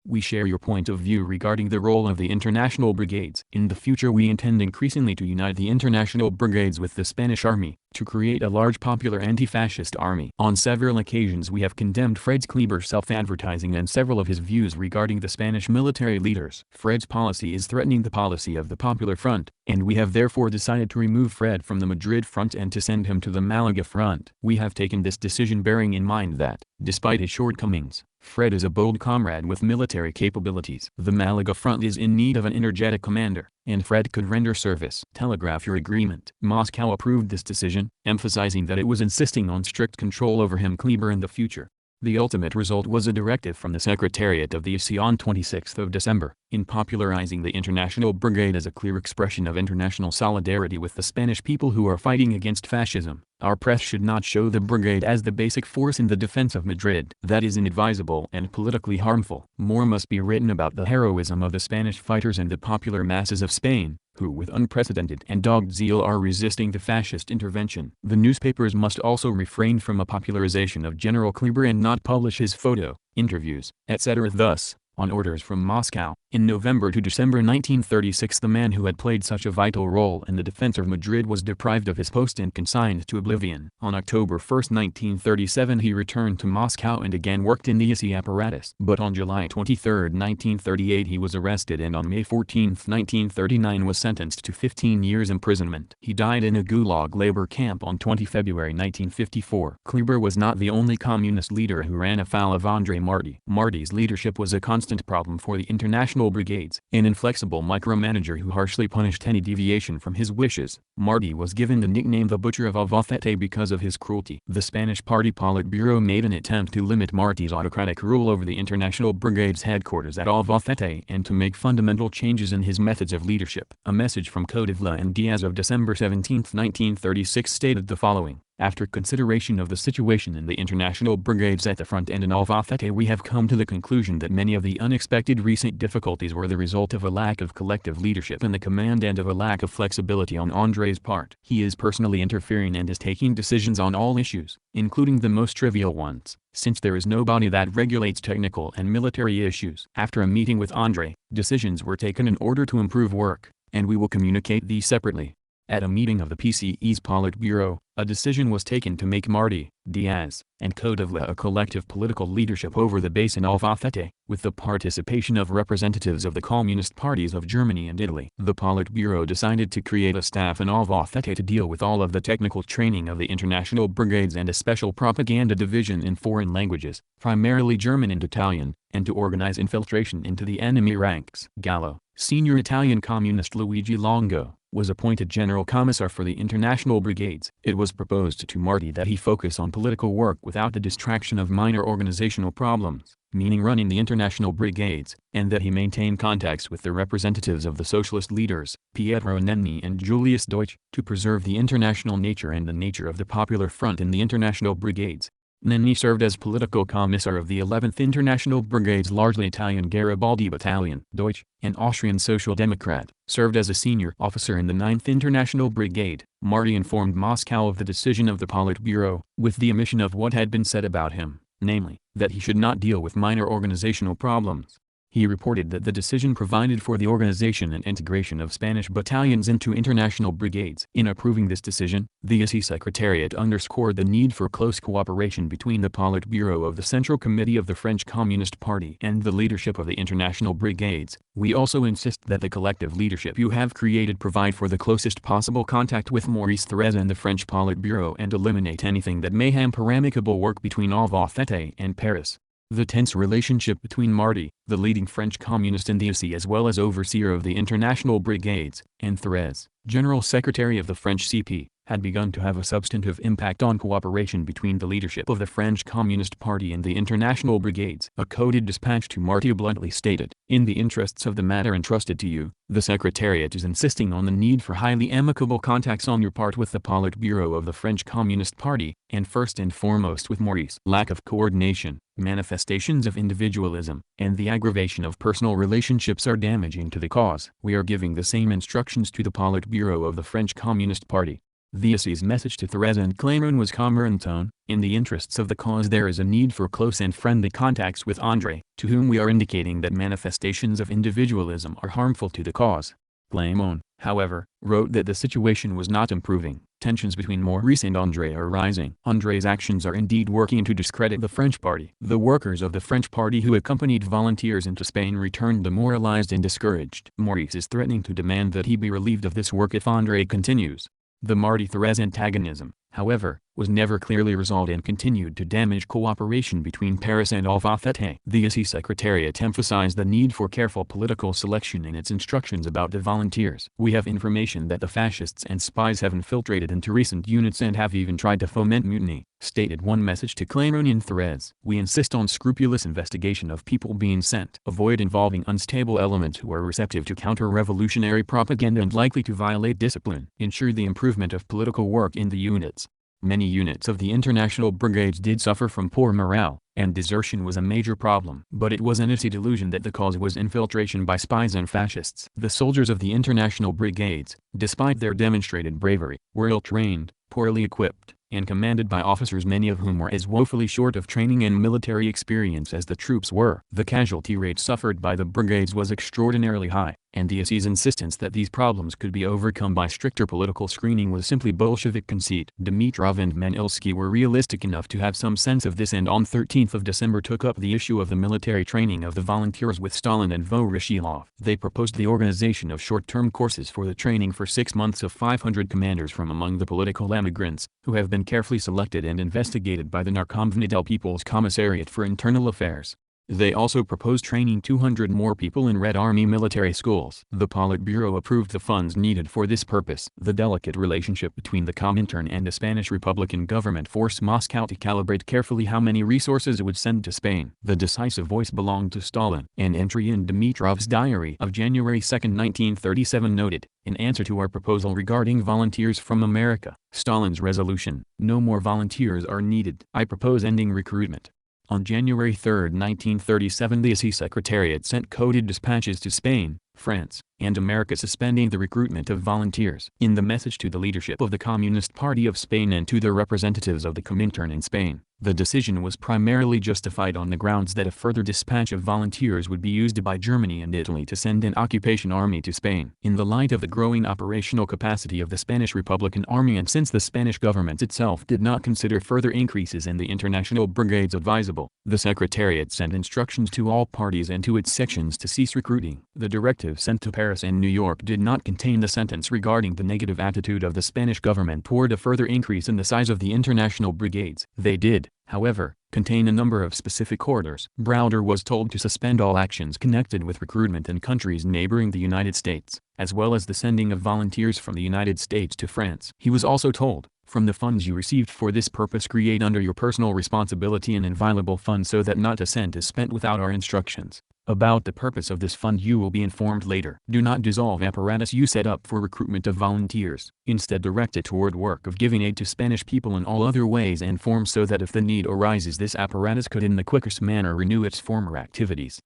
[SPEAKER 1] We share your point of view regarding the role of the international brigades. In the future we intend increasingly to unite the international brigades with the Spanish army, to create a large popular anti-fascist army. On several occasions we have condemned Fred's Kleber's self-advertising and several of his views regarding the Spanish military leaders. Fred's policy is threatening the policy of the Popular Front, and we have therefore decided to remove Fred from the Madrid front and to send him to the Malaga front. We have taken this decision bearing in mind that, despite his shortcomings, Fred is a bold comrade with military capabilities. The Malaga front is in need of an energetic commander, and Fred could render service. Telegraph your agreement. Moscow approved this decision, emphasizing that it was insisting on strict control over him Kleber in the future. The ultimate result was a directive from the Secretariat of the EC on 26 December, in popularizing the International Brigade as a clear expression of international solidarity with the Spanish people who are fighting against fascism. Our press should not show the brigade as the basic force in the defense of Madrid. That is inadvisable and politically harmful. More must be written about the heroism of the Spanish fighters and the popular masses of Spain, who with unprecedented and dogged zeal are resisting the fascist intervention. The newspapers must also refrain from a popularization of General Kleber and not publish his photo, interviews, etc. Thus, on orders from Moscow, in November to December 1936 the man who had played such a vital role in the defense of Madrid was deprived of his post and consigned to oblivion. On October 1, 1937 he returned to Moscow and again worked in the EC apparatus. But on July 23, 1938 he was arrested and on May 14, 1939 was sentenced to 15 years imprisonment. He died in a Gulag labor camp on 20 February 1954. Kleber was not the only communist leader who ran afoul of André Martí. Marty's leadership was a constant problem for the international brigades. An inflexible micromanager who harshly punished any deviation from his wishes, Martí was given the nickname the Butcher of Albacete because of his cruelty. The Spanish Party Politburo made an attempt to limit Martí's autocratic rule over the international brigade's headquarters at Albacete and to make fundamental changes in his methods of leadership. A message from Codevilla and Diaz of December 17, 1936 stated the following: After consideration of the situation in the international brigades at the front and in Albacete we have come to the conclusion that many of the unexpected recent difficulties were the result of a lack of collective leadership in the command and of a lack of flexibility on André's part. He is personally interfering and is taking decisions on all issues, including the most trivial ones, since there is no body that regulates technical and military issues. After a meeting with André, decisions were taken in order to improve work, and we will communicate these separately. At a meeting of the PCE's Politburo, a decision was taken to make Martí, Díaz, and Codevla a collective political leadership over the base in Albacete, with the participation of representatives of the communist parties of Germany and Italy. The Politburo decided to create a staff in Albacete to deal with all of the technical training of the international brigades and a special propaganda division in foreign languages, primarily German and Italian, and to organize infiltration into the enemy ranks. Gallo, senior Italian communist Luigi Longo, was appointed General Commissar for the international brigades. It was proposed to Martí that he focus on political work without the distraction of minor organizational problems, meaning running the international brigades, and that he maintain contacts with the representatives of the socialist leaders, Pietro Nenni and Julius Deutsch, to preserve the international nature and the nature of the Popular Front in the international brigades. Nenni served as political commissar of the 11th International Brigade's largely Italian Garibaldi Battalion. Deutsch, an Austrian Social Democrat, served as a senior officer in the 9th International Brigade. Martí informed Moscow of the decision of the Politburo, with the omission of what had been said about him, namely, that he should not deal with minor organizational problems. He reported that the decision provided for the organization and integration of Spanish battalions into international brigades. In approving this decision, the ISI Secretariat underscored the need for close cooperation between the Politburo of the Central Committee of the French Communist Party and the leadership of the international brigades. We also insist that the collective leadership you have created provide for the closest possible contact with Maurice Thorez and the French Politburo and eliminate anything that may hamper amicable work between Albacete and Paris. The tense relationship between Martí, the leading French communist in the ISI as well as overseer of the international brigades, and Thorez, General Secretary of the French CP, had begun to have a substantive impact on cooperation between the leadership of the French Communist Party and the international brigades. A coded dispatch to Martí bluntly stated, "In the interests of the matter entrusted to you, the Secretariat is insisting on the need for highly amicable contacts on your part with the Politburo of the French Communist Party, and first and foremost with Maurice. Lack of coordination, manifestations of individualism, and the aggravation of personal relationships are damaging to the cause. We are giving the same instructions to the Politburo of the French Communist Party." The ISI's message to Thorez and Comintern was calmer in tone. "In the interests of the cause there is a need for close and friendly contacts with André, to whom we are indicating that manifestations of individualism are harmful to the cause." Comintern, however, wrote that the situation was not improving. Tensions between Maurice and André are rising. André's actions are indeed working to discredit the French party. The workers of the French party who accompanied volunteers into Spain returned demoralized and discouraged. Maurice is threatening to demand that he be relieved of this work if André continues. The Martí-Thorez antagonism, however, was never clearly resolved and continued to damage cooperation between Paris and Albacete. The ISI Secretariat emphasized the need for careful political selection in its instructions about the volunteers. "We have information that the fascists and spies have infiltrated into recent units and have even tried to foment mutiny," stated one message to Comintern and Thorez. "We insist on scrupulous investigation of people being sent. Avoid involving unstable elements who are receptive to counter-revolutionary propaganda and likely to violate discipline. Ensure the improvement of political work in the units." Many units of the international brigades did suffer from poor morale, and desertion was a major problem. But it was an ISI delusion that the cause was infiltration by spies and fascists. The soldiers of the international brigades, despite their demonstrated bravery, were ill-trained, poorly equipped, and commanded by officers many of whom were as woefully short of training and military experience as the troops were. The casualty rate suffered by the brigades was extraordinarily high, and the ISI's insistence that these problems could be overcome by stricter political screening was simply Bolshevik conceit. Dimitrov and Manilsky were realistic enough to have some sense of this and on 13th of December took up the issue of the military training of the volunteers with Stalin and Voroshilov. They proposed the organization of short-term courses for the training for 6 months of 500 commanders from among the political emigrants, who have been carefully selected and investigated by the Narkomvnidel People's Commissariat for Internal Affairs. They also proposed training 200 more people in Red Army military schools. The Politburo approved the funds needed for this purpose. The delicate relationship between the Comintern and the Spanish Republican government forced Moscow to calibrate carefully how many resources it would send to Spain. The decisive voice belonged to Stalin. An entry in Dimitrov's diary of January 2, 1937 noted, "In answer to our proposal regarding volunteers from America, Stalin's resolution, no more volunteers are needed. I propose ending recruitment." On January 3, 1937 the ISI Secretariat sent coded dispatches to Spain, France, and America suspending the recruitment of volunteers. In the message to the leadership of the Communist Party of Spain and to the representatives of the Comintern in Spain, The decision was primarily justified on the grounds that a further dispatch of volunteers would be used by Germany and Italy to send an occupation army to Spain. In the light of the growing operational capacity of the Spanish Republican Army, and since the Spanish government itself did not consider further increases in the international brigades advisable, the Secretariat sent instructions to all parties and to its sections to cease recruiting. The directive sent to Paris and New York did not contain the sentence regarding the negative attitude of the Spanish government toward a further increase in the size of the international brigades. They did, however, contain a number of specific orders. Browder was told to suspend all actions connected with recruitment in countries neighboring the United States, as well as the sending of volunteers from the United States to France. He was also told, from the funds you received for this purpose, create under your personal responsibility an inviolable fund so that not a cent is spent without our instructions. About the purpose of this fund you will be informed later. Do not dissolve apparatus you set up for recruitment of volunteers. Instead, direct it toward work of giving aid to Spanish people in all other ways and forms so that if the need arises this apparatus could in the quickest manner renew its former activities.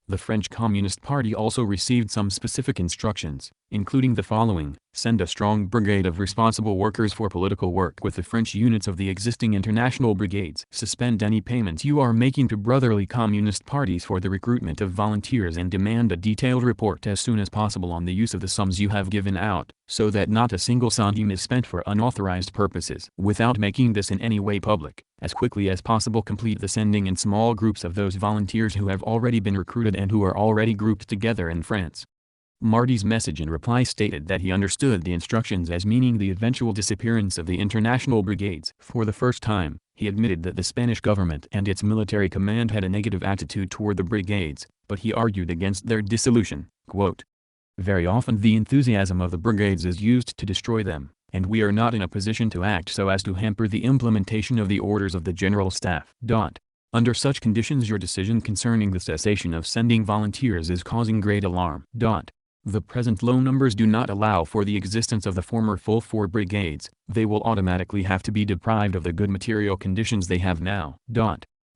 [SPEAKER 1] The French Communist Party also received some specific instructions, including the following: send a strong brigade of responsible workers for political work with the French units of the existing international brigades. Suspend any payments you are making to brotherly communist parties for the recruitment of volunteers and demand a detailed report as soon as possible on the use of the sums you have given out, so that not a single centime is spent for unauthorized purposes. Without making this in any way public, as quickly as possible complete the sending in small groups of those volunteers who have already been recruited and who are already grouped together in France. Marty's message in reply stated that he understood the instructions as meaning the eventual disappearance of the international brigades. For the first time, he admitted that the Spanish government and its military command had a negative attitude toward the brigades, but he argued against their dissolution. Quote, "Very often the enthusiasm of the brigades is used to destroy them, and we are not in a position to act so as to hamper the implementation of the orders of the General Staff. Under such conditions your decision concerning the cessation of sending volunteers is causing great alarm. The present low numbers do not allow for the existence of the former full 4 brigades, they will automatically have to be deprived of the good material conditions they have now.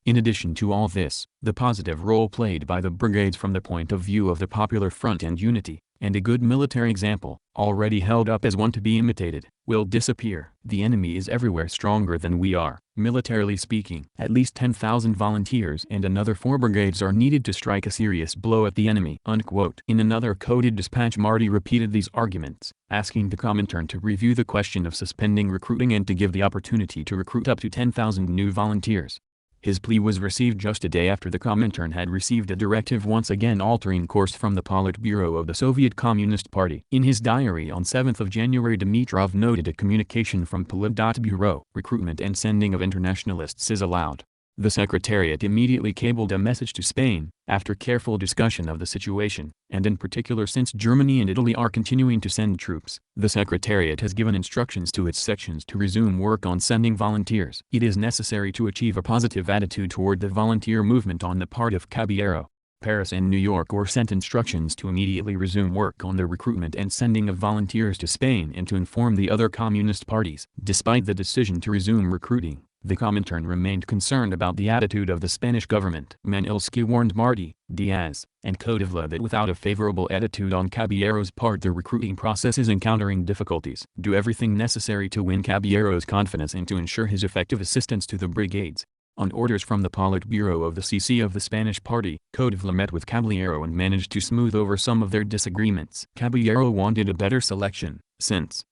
[SPEAKER 1] In addition to all this, the positive role played by the brigades from the point of view of the popular front and unity, and a good military example, already held up as one to be imitated, will disappear. The enemy is everywhere stronger than we are, militarily speaking. At least 10,000 volunteers and another 4 brigades are needed to strike a serious blow at the enemy." Unquote. In another coded dispatch, Marty repeated these arguments, asking the Comintern to review the question of suspending recruiting and to give the opportunity to recruit up to 10,000 new volunteers. His plea was received just a day after the Comintern had received a directive once again altering course from the Politburo of the Soviet Communist Party. In his diary on 7th of January, Dimitrov noted a communication from Politburo: recruitment and sending of internationalists is allowed. The Secretariat immediately cabled a message to Spain, after careful discussion of the situation, and in particular since Germany and Italy are continuing to send troops, the Secretariat has given instructions to its sections to resume work on sending volunteers. It is necessary to achieve a positive attitude toward the volunteer movement on the part of Caballero. Paris and New York were sent instructions to immediately resume work on the recruitment and sending of volunteers to Spain and to inform the other communist parties. Despite the decision to resume recruiting, the Comintern remained concerned about the attitude of the Spanish government. Manilsky warned Marty, Diaz, and Codevla that without a favorable attitude on Caballero's part the recruiting process is encountering difficulties. Do everything necessary to win Caballero's confidence and to ensure his effective assistance to the brigades. On orders from the Politburo of the CC of the Spanish Party, Codevla met with Caballero and managed to smooth over some of their disagreements. Caballero wanted a better selection, since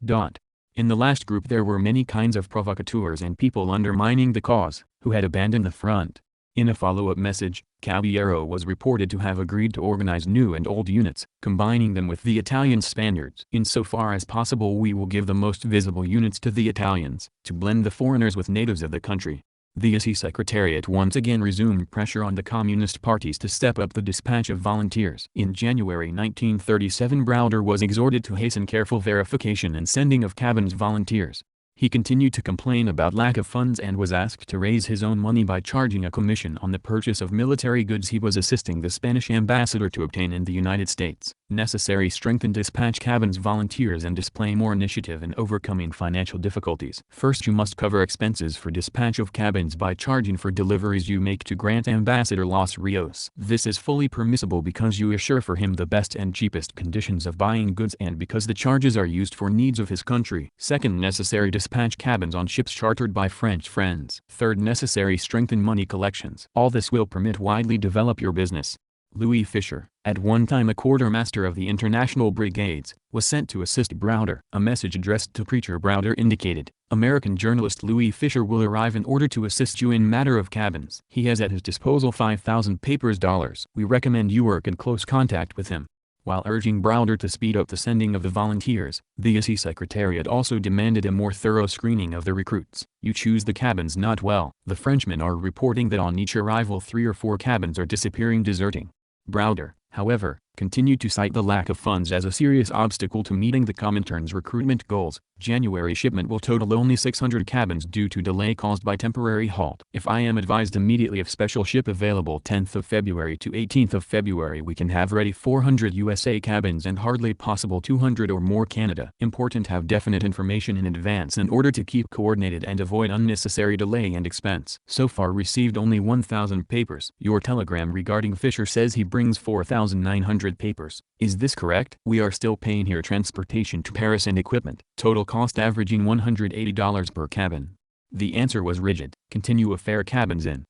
[SPEAKER 1] in the last group there were many kinds of provocateurs and people undermining the cause, who had abandoned the front. In a follow-up message, Caballero was reported to have agreed to organize new and old units, combining them with the Italian Spaniards. Insofar as possible we will give the most visible units to the Italians, to blend the foreigners with natives of the country. The ISI Secretariat once again resumed pressure on the communist parties to step up the dispatch of volunteers. In January 1937 Browder was exhorted to hasten careful verification and sending of cabins volunteers. He continued to complain about lack of funds and was asked to raise his own money by charging a commission on the purchase of military goods he was assisting the Spanish ambassador to obtain in the United States. Necessary strengthen dispatch cabins volunteers and display more initiative in overcoming financial difficulties. First, you must cover expenses for dispatch of cabins by charging for deliveries you make to Grant Ambassador Los Rios. This is fully permissible because you assure for him the best and cheapest conditions of buying goods and because the charges are used for needs of his country. Second, necessary to dispatch cabins on ships chartered by French friends. Third, necessary strengthen money collections. All this will permit widely develop your business. Louis Fisher, at one time a quartermaster of the International Brigades, was sent to assist Browder. A message addressed to Preacher Browder indicated, "American journalist Louis Fisher will arrive in order to assist you in matter of cabins. He has at his disposal 5,000 papers dollars. We recommend you work in close contact with him." While urging Browder to speed up the sending of the volunteers, the ISI Secretariat also demanded a more thorough screening of the recruits. "You choose the cabins not well. The Frenchmen are reporting that on each arrival 3 or 4 cabins are disappearing, deserting." Browder, however, continued to cite the lack of funds as a serious obstacle to meeting the Comintern's recruitment goals. January shipment will total only 600 cabins due to delay caused by temporary halt. "If I am advised immediately of special ship available 10th of February to 18th of February, we can have ready 400 USA cabins and hardly possible 200 or more Canada. Important have definite information in advance in order to keep coordinated and avoid unnecessary delay and expense. So far received only 1,000 papers." Your telegram regarding Fisher says he brings 4,900 papers. Is this correct? "We are still paying here transportation to Paris and equipment. Total cost averaging $180 per cabin." The answer was rigid. Continue affair cabins in.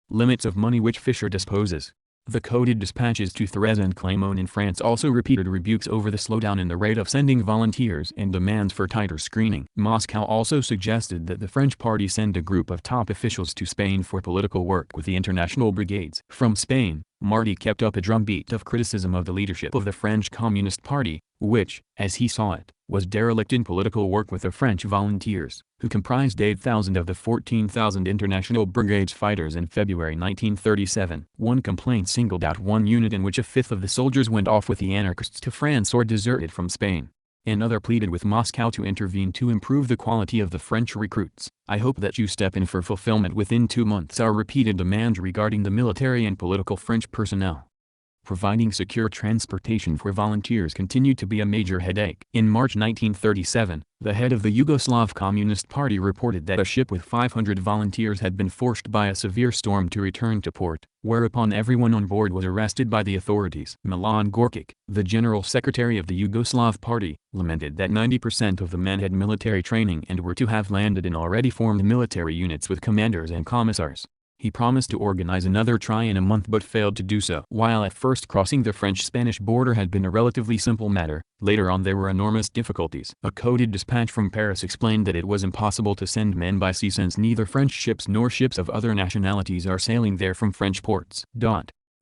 [SPEAKER 1] Limits of money which Fisher disposes. The coded dispatches to Thérèse and Clermont in France also repeated rebukes over the slowdown in the rate of sending volunteers and demands for tighter screening. Moscow also suggested that the French party send a group of top officials to Spain for political work with the international brigades. From Spain, Marty kept up a drumbeat of criticism of the leadership of the French Communist Party, which, as he saw it, was derelict in political work with the French volunteers, who comprised 8,000 of the 14,000 International Brigades fighters in February 1937. One complaint singled out one unit in which a fifth of the soldiers went off with the anarchists to France or deserted from Spain. Another pleaded with Moscow to intervene to improve the quality of the French recruits. "I hope that you step in for fulfillment within 2 months," are repeated demands regarding the military and political French personnel. Providing secure transportation for volunteers continued to be a major headache. In March 1937, the head of the Yugoslav Communist Party reported that a ship with 500 volunteers had been forced by a severe storm to return to port, whereupon everyone on board was arrested by the authorities. Milan Gorkic, the general secretary of the Yugoslav Party, lamented that 90% of the men had military training and were to have landed in already formed military units with commanders and commissars. He promised to organize another try in a month but failed to do so. While at first crossing the French-Spanish border had been a relatively simple matter, later on there were enormous difficulties. A coded dispatch from Paris explained that it was impossible to send men by sea since neither French ships nor ships of other nationalities are sailing there from French ports.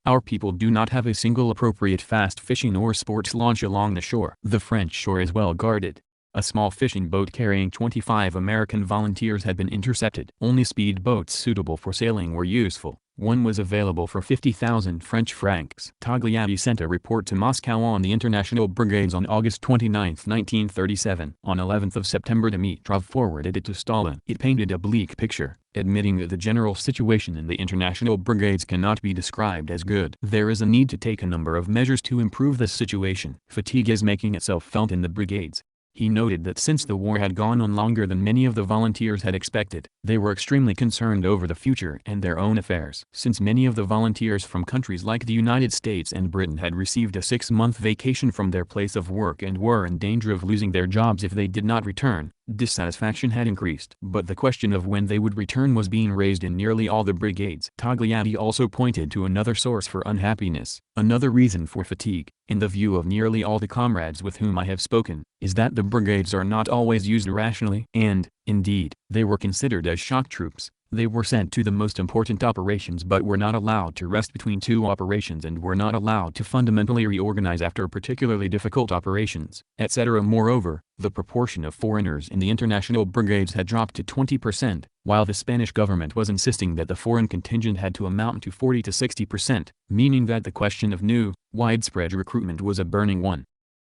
[SPEAKER 1] Our people do not have a single appropriate fast fishing or sports launch along the shore. The French shore is well guarded. A small fishing boat carrying 25 American volunteers had been intercepted. Only speed boats suitable for sailing were useful. One was available for 50,000 French francs. Togliatti sent a report to Moscow on the international brigades on August 29, 1937. On 11th of September Dimitrov forwarded it to Stalin. It painted a bleak picture, admitting that the general situation in the international brigades cannot be described as good. There is a need to take a number of measures to improve the situation. Fatigue is making itself felt in the brigades. He noted that since the war had gone on longer than many of the volunteers had expected, they were extremely concerned over the future and their own affairs. Since many of the volunteers from countries like the United States and Britain had received a 6-month vacation from their place of work and were in danger of losing their jobs if they did not return, dissatisfaction had increased. But the question of when they would return was being raised in nearly all the brigades. Togliatti also pointed to another source for unhappiness. Another reason for fatigue, in the view of nearly all the comrades with whom I have spoken, is that the brigades are not always used rationally. And, indeed, they were considered as shock troops. They were sent to the most important operations but were not allowed to rest between 2 operations and were not allowed to fundamentally reorganize after particularly difficult operations, etc. Moreover, the proportion of foreigners in the international brigades had dropped to 20%, while the Spanish government was insisting that the foreign contingent had to amount to 40 to 60%, meaning that the question of new, widespread recruitment was a burning one.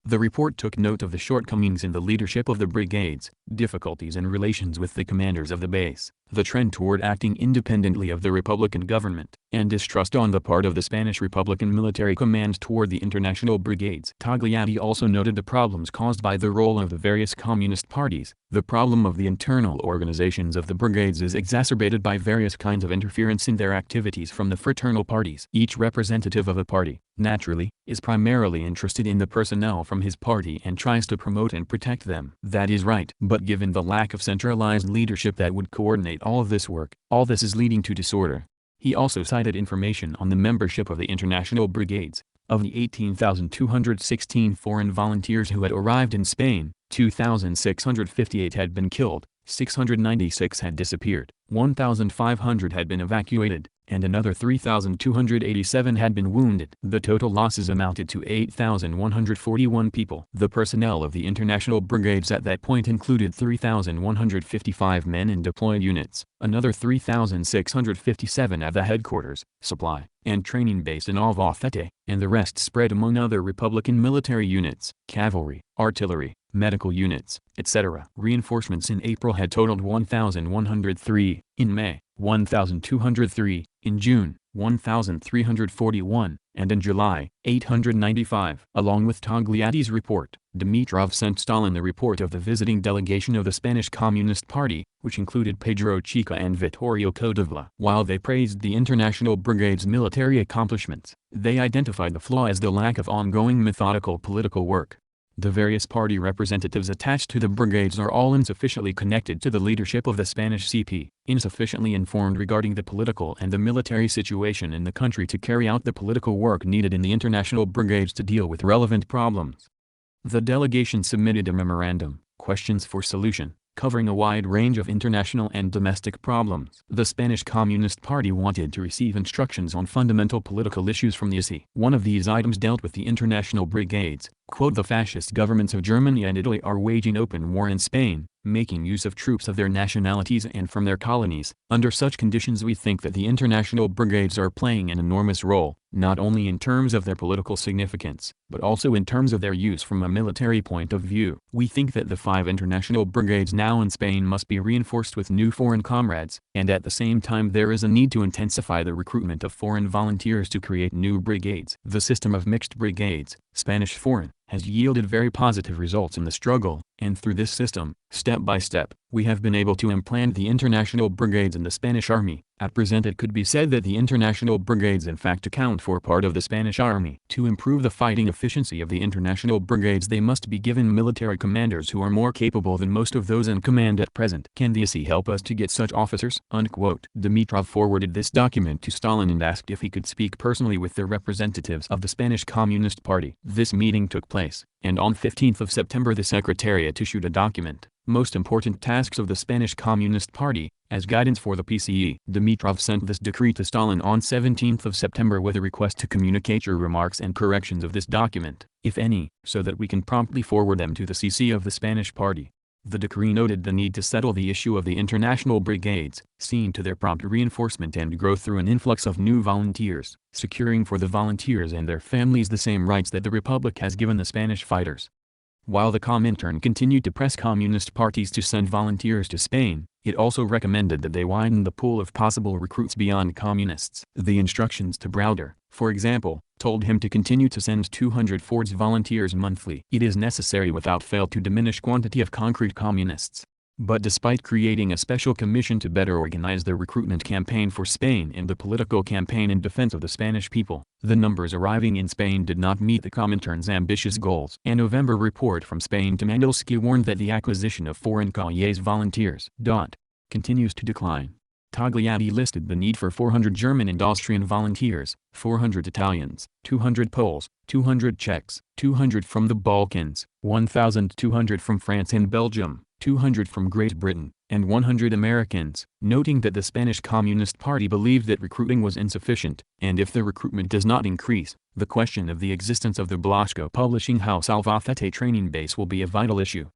[SPEAKER 1] The report took note of the shortcomings in the leadership of the brigades, difficulties in relations with the commanders of the base, the trend toward acting independently of the Republican government, and distrust on the part of the Spanish Republican military command toward the international brigades. Togliatti also noted the problems caused by the role of the various communist parties. The problem of the internal organizations of the brigades is exacerbated by various kinds of interference in their activities from the fraternal parties. Each representative of a party, naturally, is primarily interested in the personnel from his party and tries to promote and protect them. That is right. But given the lack of centralized leadership that would coordinate all of this work, all this is leading to disorder. He also cited information on the membership of the international brigades. Of the 18,216 foreign volunteers who had arrived in Spain, 2,658 had been killed, 696 had disappeared, 1,500 had been evacuated, and another 3,287 had been wounded. The total losses amounted to 8,141 people. The personnel of the international brigades at that point included 3,155 men in deployed units, another 3,657 at the headquarters, supply, and training base in Albacete, and the rest spread among other Republican military units, cavalry, artillery, medical units, etc. Reinforcements in April had totaled 1,103, in May, 1,203, in June, 1,341, and in July, 895. Along with Togliatti's report, Dimitrov sent Stalin the report of the visiting delegation of the Spanish Communist Party, which included Pedro Chica and Vittorio Codevla. While they praised the international brigade's military accomplishments, they identified the flaw as the lack of ongoing methodical political work. The various party representatives attached to the brigades are all insufficiently connected to the leadership of the Spanish CP, insufficiently informed regarding the political and the military situation in the country to carry out the political work needed in the international brigades to deal with relevant problems. The delegation submitted a memorandum, Questions for Solution, covering a wide range of international and domestic problems. The Spanish Communist Party wanted to receive instructions on fundamental political issues from the ISI. One of these items dealt with the international brigades. Quote, the fascist governments of Germany and Italy are waging open war in Spain, making use of troops of their nationalities and from their colonies. Under such conditions we think that the international brigades are playing an enormous role, not only in terms of their political significance, but also in terms of their use from a military point of view. We think that the 5 international brigades now in Spain must be reinforced with new foreign comrades, and at the same time there is a need to intensify the recruitment of foreign volunteers to create new brigades. The system of mixed brigades, Spanish foreign, has yielded very positive results in the struggle, and through this system, step by step, we have been able to implant the international brigades in the Spanish army. At present it could be said that the international brigades in fact account for part of the Spanish army. To improve the fighting efficiency of the international brigades they must be given military commanders who are more capable than most of those in command at present. Can the ISI help us to get such officers? Unquote. Dimitrov forwarded this document to Stalin and asked if he could speak personally with the representatives of the Spanish Communist Party. This meeting took place, and on 15th of September the Secretariat issued a document, Most Important Tasks of the Spanish Communist Party, as guidance for the PCE. Dimitrov sent this decree to Stalin on 17th of September with a request to communicate your remarks and corrections of this document, if any, so that we can promptly forward them to the CC of the Spanish Party. The decree noted the need to settle the issue of the international brigades, seeing to their prompt reinforcement and growth through an influx of new volunteers, securing for the volunteers and their families the same rights that the Republic has given the Spanish fighters. While the Comintern continued to press communist parties to send volunteers to Spain, it also recommended that they widen the pool of possible recruits beyond communists. The instructions to Browder, for example, told him to continue to send 200 Fords volunteers monthly. It is necessary without fail to diminish quantity of concrete communists. But despite creating a special commission to better organize the recruitment campaign for Spain and the political campaign in defense of the Spanish people, the numbers arriving in Spain did not meet the Comintern's ambitious goals. A November report from Spain to Mandelsky warned that the acquisition of foreign cahiers volunteers continues to decline. Togliatti listed the need for 400 German and Austrian volunteers, 400 Italians, 200 Poles, 200 Czechs, 200 from the Balkans, 1,200 from France and Belgium, 200 from Great Britain, and 100 Americans, noting that the Spanish Communist Party believed that recruiting was insufficient, and if the recruitment does not increase, the question of the existence of the Blasco publishing house Albacete training base will be a vital issue.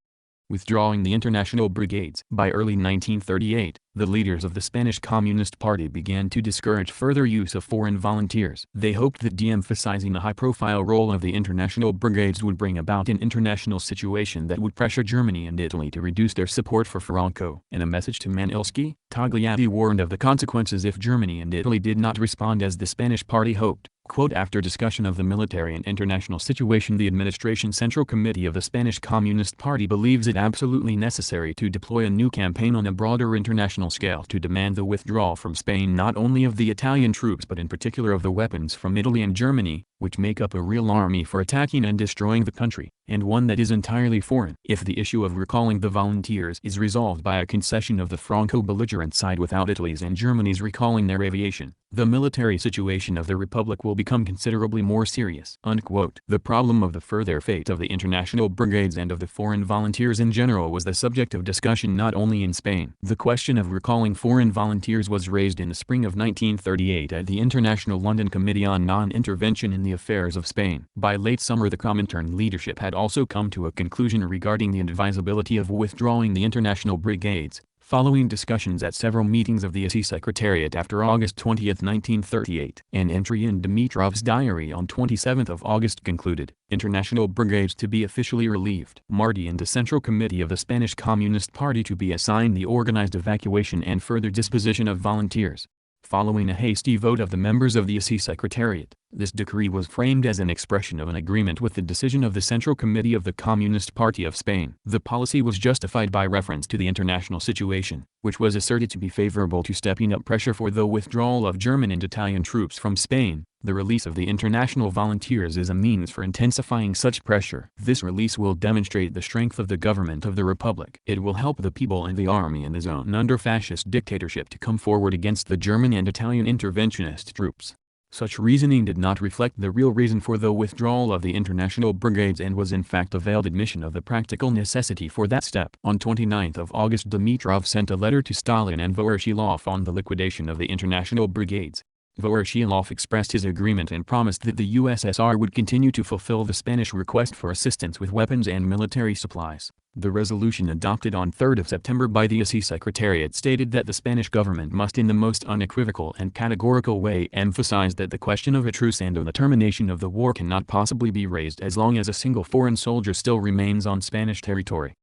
[SPEAKER 1] withdrawing the international brigades. By early 1938, the leaders of the Spanish Communist Party began to discourage further use of foreign volunteers. They hoped that de-emphasizing the high-profile role of the international brigades would bring about an international situation that would pressure Germany and Italy to reduce their support for Franco. In a message to Manilski, Togliatti warned of the consequences if Germany and Italy did not respond as the Spanish party hoped. Quote, after discussion of the military and international situation, the Administration Central Committee of the Spanish Communist Party believes it absolutely necessary to deploy a new campaign on a broader international scale to demand the withdrawal from Spain not only of the Italian troops but in particular of the weapons from Italy and Germany, which make up a real army for attacking and destroying the country, and one that is entirely foreign. If the issue of recalling the volunteers is resolved by a concession of the Franco-belligerent side without Italy's and Germany's recalling their aviation, the military situation of the Republic will become considerably more serious. Unquote. The problem of the further fate of the international brigades and of the foreign volunteers in general was the subject of discussion not only in Spain. The question of recalling foreign volunteers was raised in the spring of 1938 at the International London Committee on Non-Intervention in the Affairs of Spain. By late summer, the Comintern leadership had also come to a conclusion regarding the advisability of withdrawing the international brigades, following discussions at several meetings of the ISI Secretariat after August 20, 1938. An entry in Dimitrov's diary on 27 August concluded, international brigades to be officially relieved. Marty and the Central Committee of the Spanish Communist Party to be assigned the organized evacuation and further disposition of volunteers. Following a hasty vote of the members of the ISI Secretariat, this decree was framed as an expression of an agreement with the decision of the Central Committee of the Communist Party of Spain. The policy was justified by reference to the international situation, which was asserted to be favorable to stepping up pressure for the withdrawal of German and Italian troops from Spain. The release of the international volunteers is a means for intensifying such pressure. This release will demonstrate the strength of the government of the Republic. It will help the people and the army in the zone under fascist dictatorship to come forward against the German and Italian interventionist troops. Such reasoning did not reflect the real reason for the withdrawal of the international brigades and was in fact a veiled admission of the practical necessity for that step. On 29 August, Dimitrov sent a letter to Stalin and Voroshilov on the liquidation of the international brigades. Voroshilov expressed his agreement and promised that the USSR would continue to fulfill the Spanish request for assistance with weapons and military supplies. The resolution adopted on 3 September by the ISI Secretariat stated that the Spanish government must in the most unequivocal and categorical way emphasize that the question of a truce and of the termination of the war cannot possibly be raised as long as a single foreign soldier still remains on Spanish territory.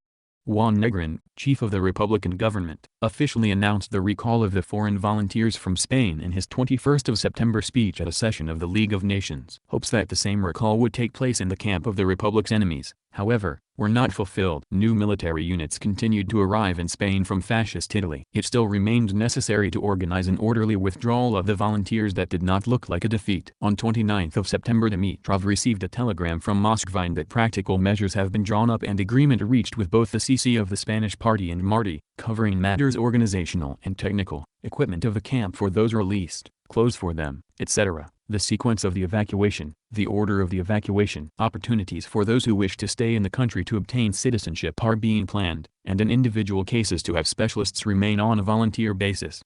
[SPEAKER 1] Juan Negrin, chief of the Republican government, officially announced the recall of the foreign volunteers from Spain in his 21 September speech at a session of the League of Nations. Hopes that the same recall would take place in the camp of the Republic's enemies, however, were not fulfilled. New military units continued to arrive in Spain from fascist Italy. It still remained necessary to organize an orderly withdrawal of the volunteers that did not look like a defeat. On 29 September, Dimitrov received a telegram from Moscow that practical measures have been drawn up and agreement reached with both the CC of the Spanish Party and Marty, covering matters organizational and technical, equipment of the camp for those released, clothes for them, etc., the sequence of the evacuation, the order of the evacuation, opportunities for those who wish to stay in the country to obtain citizenship are being planned, and in individual cases to have specialists remain on a volunteer basis.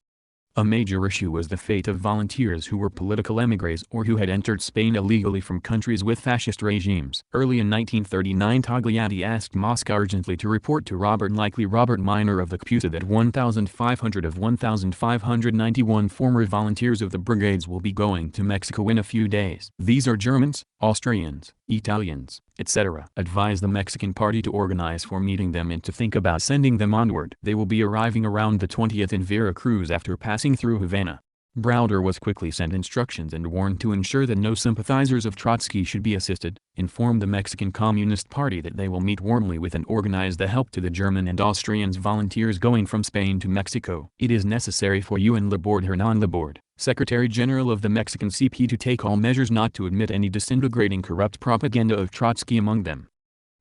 [SPEAKER 1] A major issue was the fate of volunteers who were political émigrés or who had entered Spain illegally from countries with fascist regimes. Early in 1939, Togliatti asked Moscow urgently to report to Robert Minor of the CPUSA that 1,500 of 1,591 former volunteers of the brigades will be going to Mexico in a few days. These are Germans, Austrians, Italians, etc. Advise the Mexican party to organize for meeting them and to think about sending them onward. They will be arriving around the 20th in Veracruz after passing through Havana. Browder was quickly sent instructions and warned to ensure that no sympathizers of Trotsky should be assisted, informed the Mexican Communist Party that they will meet warmly with and organize the help to the German and Austrians volunteers going from Spain to Mexico. It is necessary for you and Laborde Hernan Laborde, Secretary General of the Mexican CP, to take all measures not to admit any disintegrating corrupt propaganda of Trotsky among them.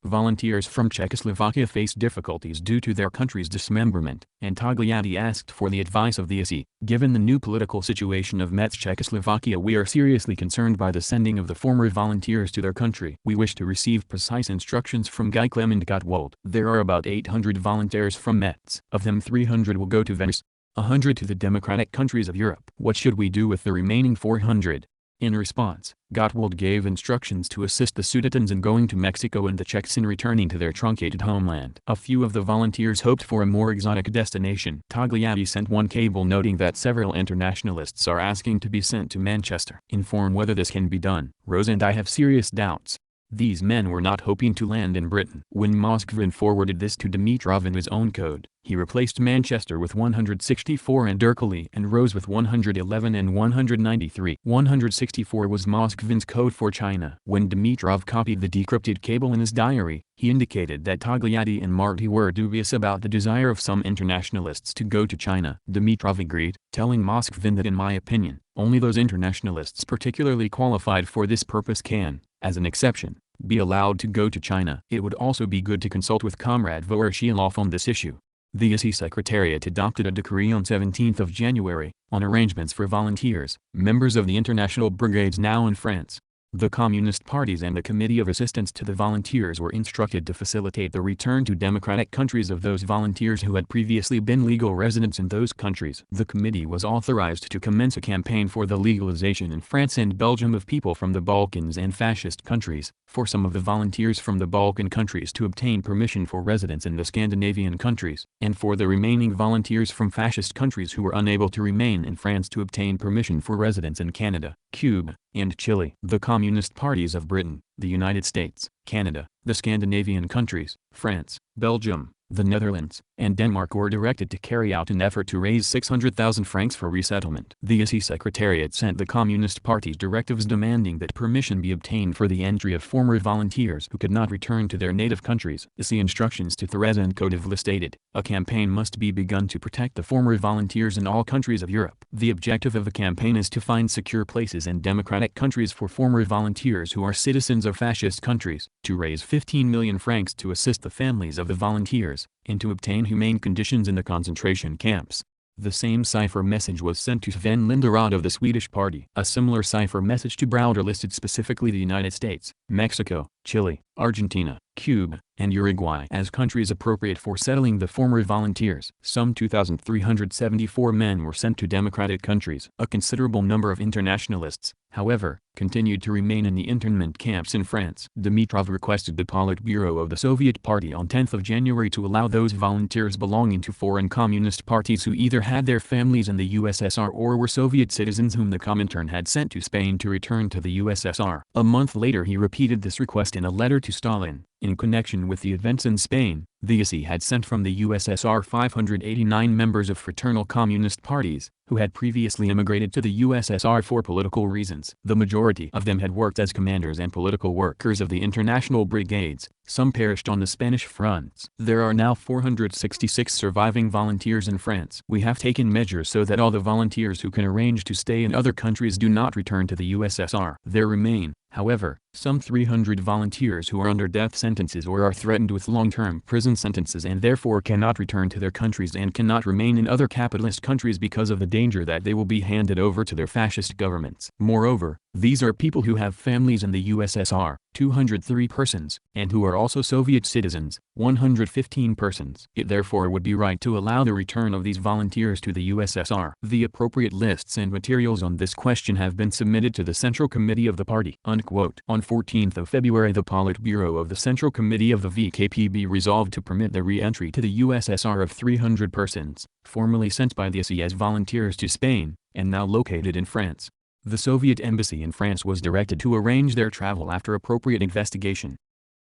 [SPEAKER 1] Volunteers from Czechoslovakia faced difficulties due to their country's dismemberment, and Togliatti asked for the advice of the ISI. Given the new political situation of Metz Czechoslovakia, we are seriously concerned by the sending of the former volunteers to their country. We wish to receive precise instructions from Guy Clement Gottwald. There are about 800 volunteers from Metz. Of them 300 will go to Venice, 100 to the democratic countries of Europe. What should we do with the remaining 400? In response, Gottwald gave instructions to assist the Sudetens in going to Mexico and the Czechs in returning to their truncated homeland. A few of the volunteers hoped for a more exotic destination. Togliatti sent one cable noting that several internationalists are asking to be sent to Manchester. Inform whether this can be done. Rose and I have serious doubts. These men were not hoping to land in Britain. When Moskvin forwarded this to Dimitrov in his own code, he replaced Manchester with 164 and Dirkeli and Rose with 111 and 193. 164 was Moskvin's code for China. When Dimitrov copied the decrypted cable in his diary, he indicated that Togliatti and Marty were dubious about the desire of some internationalists to go to China. Dimitrov agreed, telling Moskvin that in my opinion, only those internationalists particularly qualified for this purpose can, as an exception, be allowed to go to China. It would also be good to consult with Comrade Voroshilov on this issue. The ISI Secretariat adopted a decree on 17 January, on arrangements for volunteers, members of the international brigades now in France. The Communist parties and the Committee of Assistance to the Volunteers were instructed to facilitate the return to democratic countries of those volunteers who had previously been legal residents in those countries. The committee was authorized to commence a campaign for the legalization in France and Belgium of people from the Balkans and fascist countries, for some of the volunteers from the Balkan countries to obtain permission for residence in the Scandinavian countries, and for the remaining volunteers from fascist countries who were unable to remain in France to obtain permission for residence in Canada, Cuba, and Chile. The Communist parties of Britain, the United States, Canada, the Scandinavian countries, France, Belgium, the Netherlands, and Denmark were directed to carry out an effort to raise 600,000 francs for resettlement. The ISI Secretariat sent the Communist parties directives demanding that permission be obtained for the entry of former volunteers who could not return to their native countries. ISI instructions to Therese and Kodivla stated, a campaign must be begun to protect the former volunteers in all countries of Europe. The objective of the campaign is to find secure places in democratic countries for former volunteers who are citizens of fascist countries, to raise 15 million francs to assist the families of the volunteers, and to obtain humane conditions in the concentration camps. The same cipher message was sent to Sven Linderod of the Swedish party. A similar cipher message to Browder listed specifically the United States, Mexico, Chile, Argentina, Cuba, and Uruguay as countries appropriate for settling the former volunteers. Some 2,374 men were sent to democratic countries. A considerable number of internationalists, however, continued to remain in the internment camps in France. Dimitrov requested the Politburo of the Soviet Party on 10 January to allow those volunteers belonging to foreign communist parties who either had their families in the USSR or were Soviet citizens whom the Comintern had sent to Spain to return to the USSR. A month later he repeated this request in a letter to Stalin. In connection with the events in Spain, the ISI had sent from the USSR 589 members of fraternal communist parties, who had previously immigrated to the USSR for political reasons. The majority of them had worked as commanders and political workers of the international brigades. Some perished on the Spanish fronts. There are now 466 surviving volunteers in France. We have taken measures so that all the volunteers who can arrange to stay in other countries do not return to the USSR. There remain, however, some 300 volunteers who are under death sentences or are threatened with long-term prison sentences and therefore cannot return to their countries and cannot remain in other capitalist countries because of the danger that they will be handed over to their fascist governments. Moreover, these are people who have families in the USSR, 203 persons, and who are also Soviet citizens, 115 persons. It therefore would be right to allow the return of these volunteers to the USSR. The appropriate lists and materials on this question have been submitted to the Central Committee of the party." Unquote. On 14 February the Politburo of the Central Committee of the VKPB resolved to permit the re-entry to the USSR of 300 persons, formerly sent by the ISI as volunteers to Spain, and now located in France. The Soviet embassy in France was directed to arrange their travel after appropriate investigation.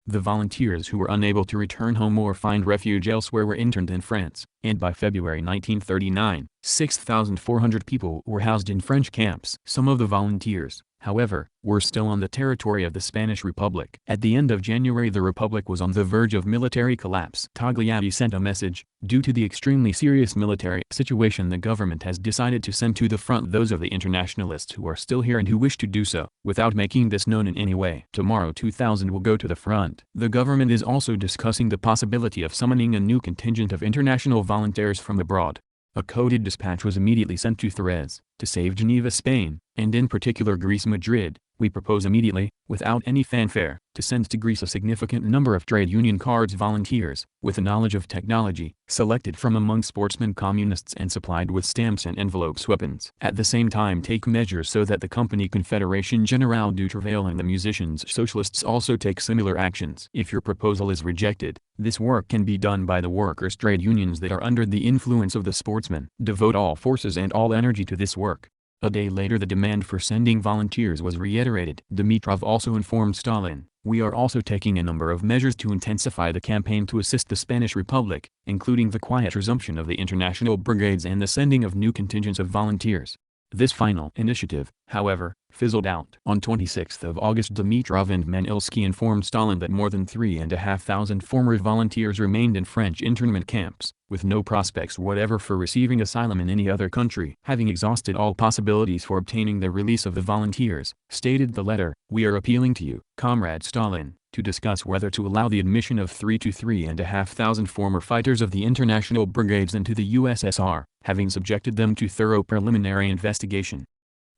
[SPEAKER 1] The volunteers who were unable to return home or find refuge elsewhere were interned in France, and by February 1939, 6,400 people were housed in French camps. Some of the volunteers, however, were still on the territory of the Spanish Republic. At the end of January the Republic was on the verge of military collapse. Togliatti sent a message, due to the extremely serious military situation the government has decided to send to the front those of the internationalists who are still here and who wish to do so, without making this known in any way. Tomorrow 2,000 will go to the front. The government is also discussing the possibility of summoning a new contingent of international volunteers from abroad. A coded dispatch was immediately sent to Therese, to save Geneva, Spain, and in particular Greece, Madrid, We propose immediately, without any fanfare, to send to Greece a significant number of trade union cards volunteers, with a knowledge of technology, selected from among sportsmen communists and supplied with stamps and envelopes weapons. At the same time take measures so that the company Confédération Générale du Travail and the musicians socialists also take similar actions. If your proposal is rejected, this work can be done by the workers' trade unions that are under the influence of the sportsmen. Devote all forces and all energy to this work. A day later the demand for sending volunteers was reiterated. Dimitrov also informed Stalin, "We are also taking a number of measures to intensify the campaign to assist the Spanish Republic, including the quiet resumption of the international brigades and the sending of new contingents of volunteers." This final initiative, however, fizzled out. On 26 August Dimitrov and Manilsky informed Stalin that more than 3,500 former volunteers remained in French internment camps, with no prospects whatever for receiving asylum in any other country. Having exhausted all possibilities for obtaining the release of the volunteers, stated the letter, "We are appealing to you, Comrade Stalin, to discuss whether to allow the admission of 3 to 3,500 former fighters of the international brigades into the USSR, having subjected them to thorough preliminary investigation."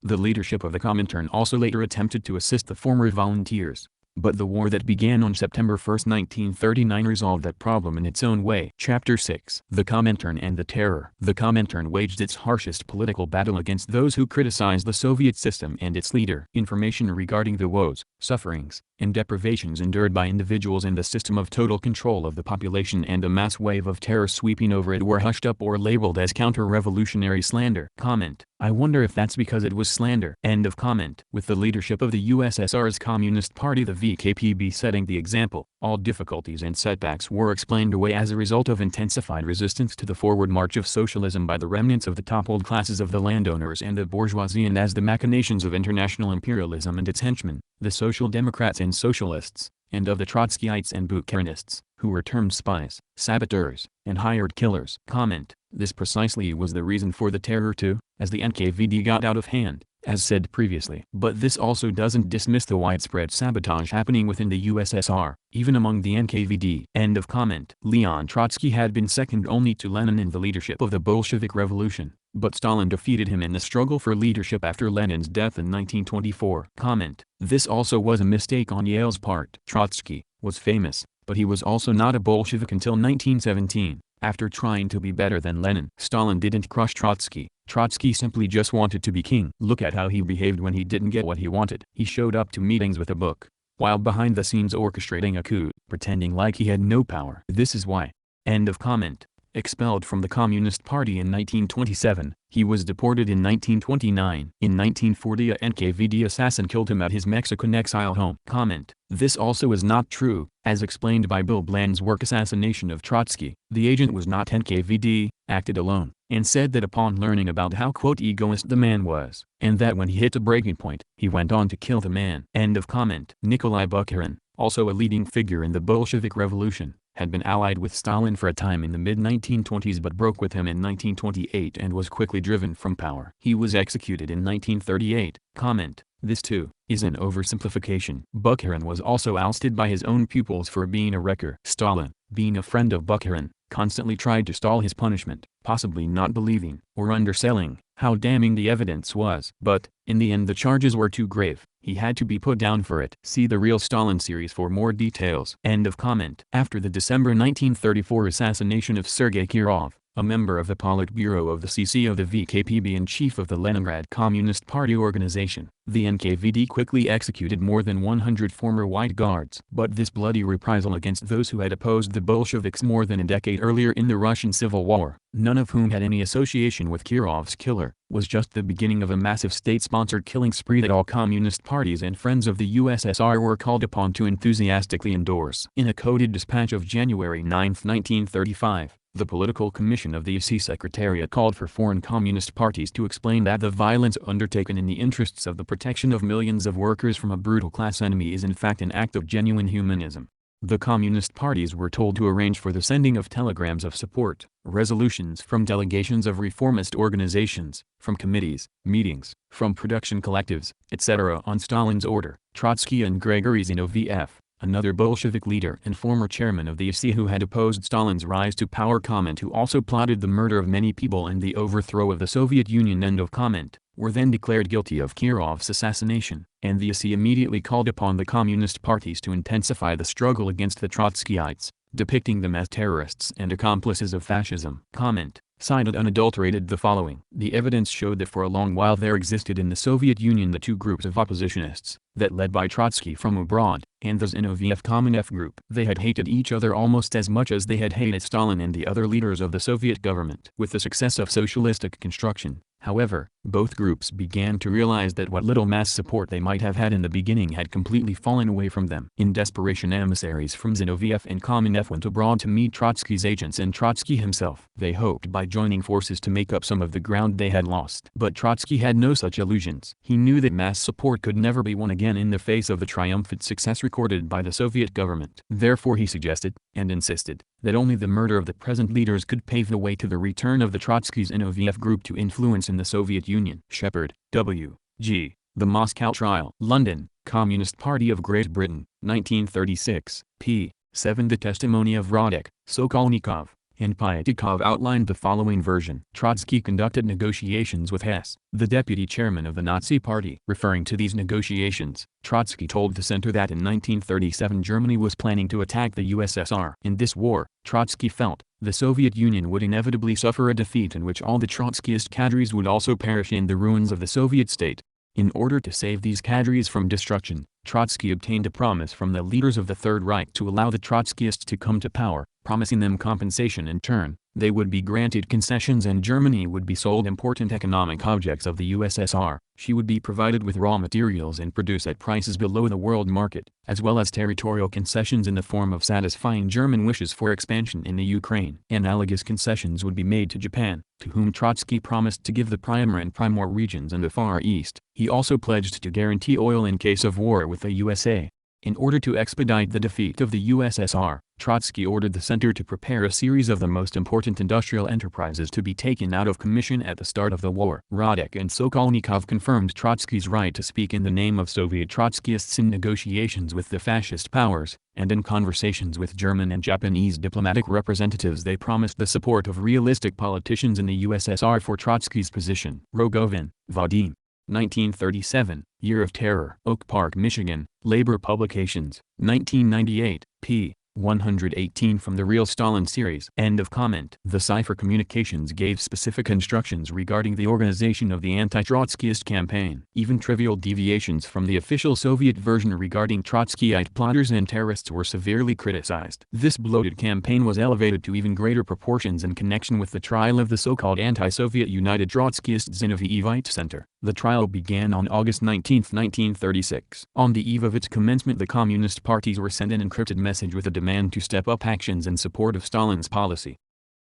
[SPEAKER 1] The leadership of the Comintern also later attempted to assist the former volunteers, but the war that began on September 1, 1939 resolved that problem in its own way. Chapter 6. The Comintern and the Terror. The Comintern waged its harshest political battle against those who criticized the Soviet system and its leader. Information regarding the woes, sufferings, and deprivations endured by individuals in the system of total control of the population and a mass wave of terror sweeping over it were hushed up or labeled as counter-revolutionary slander. Comment: I wonder if that's because it was slander. End of comment. With the leadership of the USSR's Communist Party, the VKPB, setting the example, all difficulties and setbacks were explained away as a result of intensified resistance to the forward march of socialism by the remnants of the toppled classes of the landowners and the bourgeoisie, and as the machinations of international imperialism and its henchmen, the Social Democrats and Socialists, and of the Trotskyites and Bukharinists, who were termed spies, saboteurs, and hired killers. Comment: this precisely was the reason for the terror too, as the NKVD got out of hand, as said previously. But this also doesn't dismiss the widespread sabotage happening within the USSR, even among the NKVD. End of comment. Leon Trotsky had been second only to Lenin in the leadership of the Bolshevik Revolution, but Stalin defeated him in the struggle for leadership after Lenin's death in 1924. Comment: this also was a mistake on Yale's part. Trotsky was famous, but he was also not a Bolshevik until 1917, after trying to be better than Lenin. Stalin didn't crush Trotsky. Trotsky simply just wanted to be king. Look at how he behaved when he didn't get what he wanted. He showed up to meetings with a book, while behind the scenes orchestrating a coup, pretending like he had no power. This is why. End of comment. Expelled from the Communist Party in 1927, he was deported in 1929. In 1940 a NKVD assassin killed him at his Mexican exile home. Comment: this also is not true, as explained by Bill Bland's work Assassination of Trotsky. The agent was not NKVD, acted alone, and said that upon learning about how "egoist the man was, and that when he hit a breaking point, he went on to kill the man." End of comment. Nikolai Bukharin, also a leading figure in the Bolshevik Revolution, had been allied with Stalin for a time in the mid-1920s but broke with him in 1928 and was quickly driven from power. He was executed in 1938. Comment: this too is an oversimplification. Bukharin was also ousted by his own pupils for being a wrecker. Stalin, being a friend of Bukharin, constantly tried to stall his punishment, possibly not believing, or underselling, how damning the evidence was. But, in the end the charges were too grave. He had to be put down for it. See the Real Stalin series for more details. End of comment. After the December 1934 assassination of Sergei Kirov, a member of the Politburo of the CC of the VKPB and chief of the Leningrad Communist Party organization, the NKVD quickly executed more than 100 former White Guards. But this bloody reprisal against those who had opposed the Bolsheviks more than a decade earlier in the Russian Civil War, none of whom had any association with Kirov's killer, was just the beginning of a massive state-sponsored killing spree that all communist parties and friends of the USSR were called upon to enthusiastically endorse. In a coded dispatch of January 9, 1935, the Political Commission of the UC Secretariat called for foreign communist parties to explain that the violence undertaken in the interests of the protection of millions of workers from a brutal class enemy is in fact an act of genuine humanism. The communist parties were told to arrange for the sending of telegrams of support, resolutions from delegations of reformist organizations, from committees, meetings, from production collectives, etc. on Stalin's order. Trotsky and Grigory Zinoviev, another Bolshevik leader and former chairman of the UC who had opposed Stalin's rise to power, who also plotted the murder of many people and the overthrow of the Soviet Union. End of comment. were then declared guilty of Kirov's assassination, and the SA immediately called upon the Communist parties to intensify the struggle against the Trotskyites, depicting them as terrorists and accomplices of fascism. Comment. Cited unadulterated the following. The evidence showed that for a long while there existed in the Soviet Union the two groups of oppositionists, that led by Trotsky from abroad, and the Zinoviev-Kamenev group. They had hated each other almost as much as they had hated Stalin and the other leaders of the Soviet government. With the success of socialistic construction, however, both groups began to realize that what little mass support they might have had in the beginning had completely fallen away from them. In desperation, emissaries from Zinoviev and Kamenev went abroad to meet Trotsky's agents and Trotsky himself. They hoped by joining forces to make up some of the ground they had lost. But Trotsky had no such illusions. He knew that mass support could never be won again in the face of the triumphant success recorded by the Soviet government. Therefore he suggested, and insisted, that only the murder of the present leaders could pave the way to the return of the Trotsky-Zinoviev group to influence in the Soviet Union. Shepard, W. G. The Moscow Trial. London, Communist Party of Great Britain, 1936, p. 7. The testimony of Radek, Sokolnikov, and Pyatikov outlined the following version. Trotsky conducted negotiations with Hess, the deputy chairman of the Nazi Party. Referring to these negotiations, Trotsky told the center that in 1937 Germany was planning to attack the USSR. In this war, Trotsky felt, the Soviet Union would inevitably suffer a defeat in which all the Trotskyist cadres would also perish in the ruins of the Soviet state. In order to save these cadres from destruction, Trotsky obtained a promise from the leaders of the Third Reich to allow the Trotskyists to come to power, promising them compensation in turn. They would be granted concessions and Germany would be sold important economic objects of the USSR. She would be provided with raw materials and produce at prices below the world market, as well as territorial concessions in the form of satisfying German wishes for expansion in the Ukraine. Analogous concessions would be made to Japan, to whom Trotsky promised to give the Primor and Primor regions in the Far East. He also pledged to guarantee oil in case of war with the USA. In order to expedite the defeat of the USSR, Trotsky ordered the center to prepare a series of the most important industrial enterprises to be taken out of commission at the start of the war. Radek and Sokolnikov confirmed Trotsky's right to speak in the name of Soviet Trotskyists in negotiations with the fascist powers, and in conversations with German and Japanese diplomatic representatives they promised the support of realistic politicians in the USSR for Trotsky's position. Rogovin, Vadim. 1937, Year of Terror. Oak Park, Michigan, Labor Publications, 1998, p. 118 from the Real Stalin series. End of comment. The cipher communications gave specific instructions regarding the organization of the anti-Trotskyist campaign. Even trivial deviations from the official Soviet version regarding Trotskyite plotters and terrorists were severely criticized. This bloated campaign was elevated to even greater proportions in connection with the trial of the so-called anti-Soviet United Trotskyist Zinoviev Center. The trial began on August 19, 1936. On the eve of its commencement the Communist parties were sent an encrypted message with a demand to step up actions in support of Stalin's policy.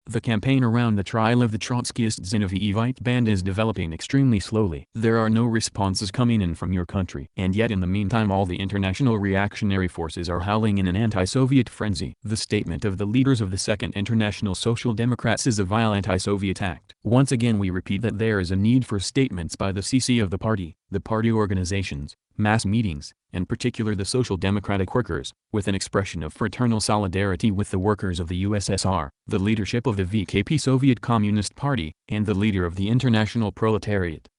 [SPEAKER 1] The campaign around the trial of the Trotskyist Zinoviev band is developing extremely slowly. There are no responses coming in from your country. And yet in the meantime all the international reactionary forces are howling in an anti-Soviet frenzy. The statement of the leaders of the Second International Social Democrats is a vile anti-Soviet act. Once again we repeat that there is a need for statements by the CC of the party organizations, mass meetings, in particular the Social Democratic workers, with an expression of fraternal solidarity with the workers of the USSR, the leadership of the VKP Soviet Communist Party, and the leader of the international proletariat,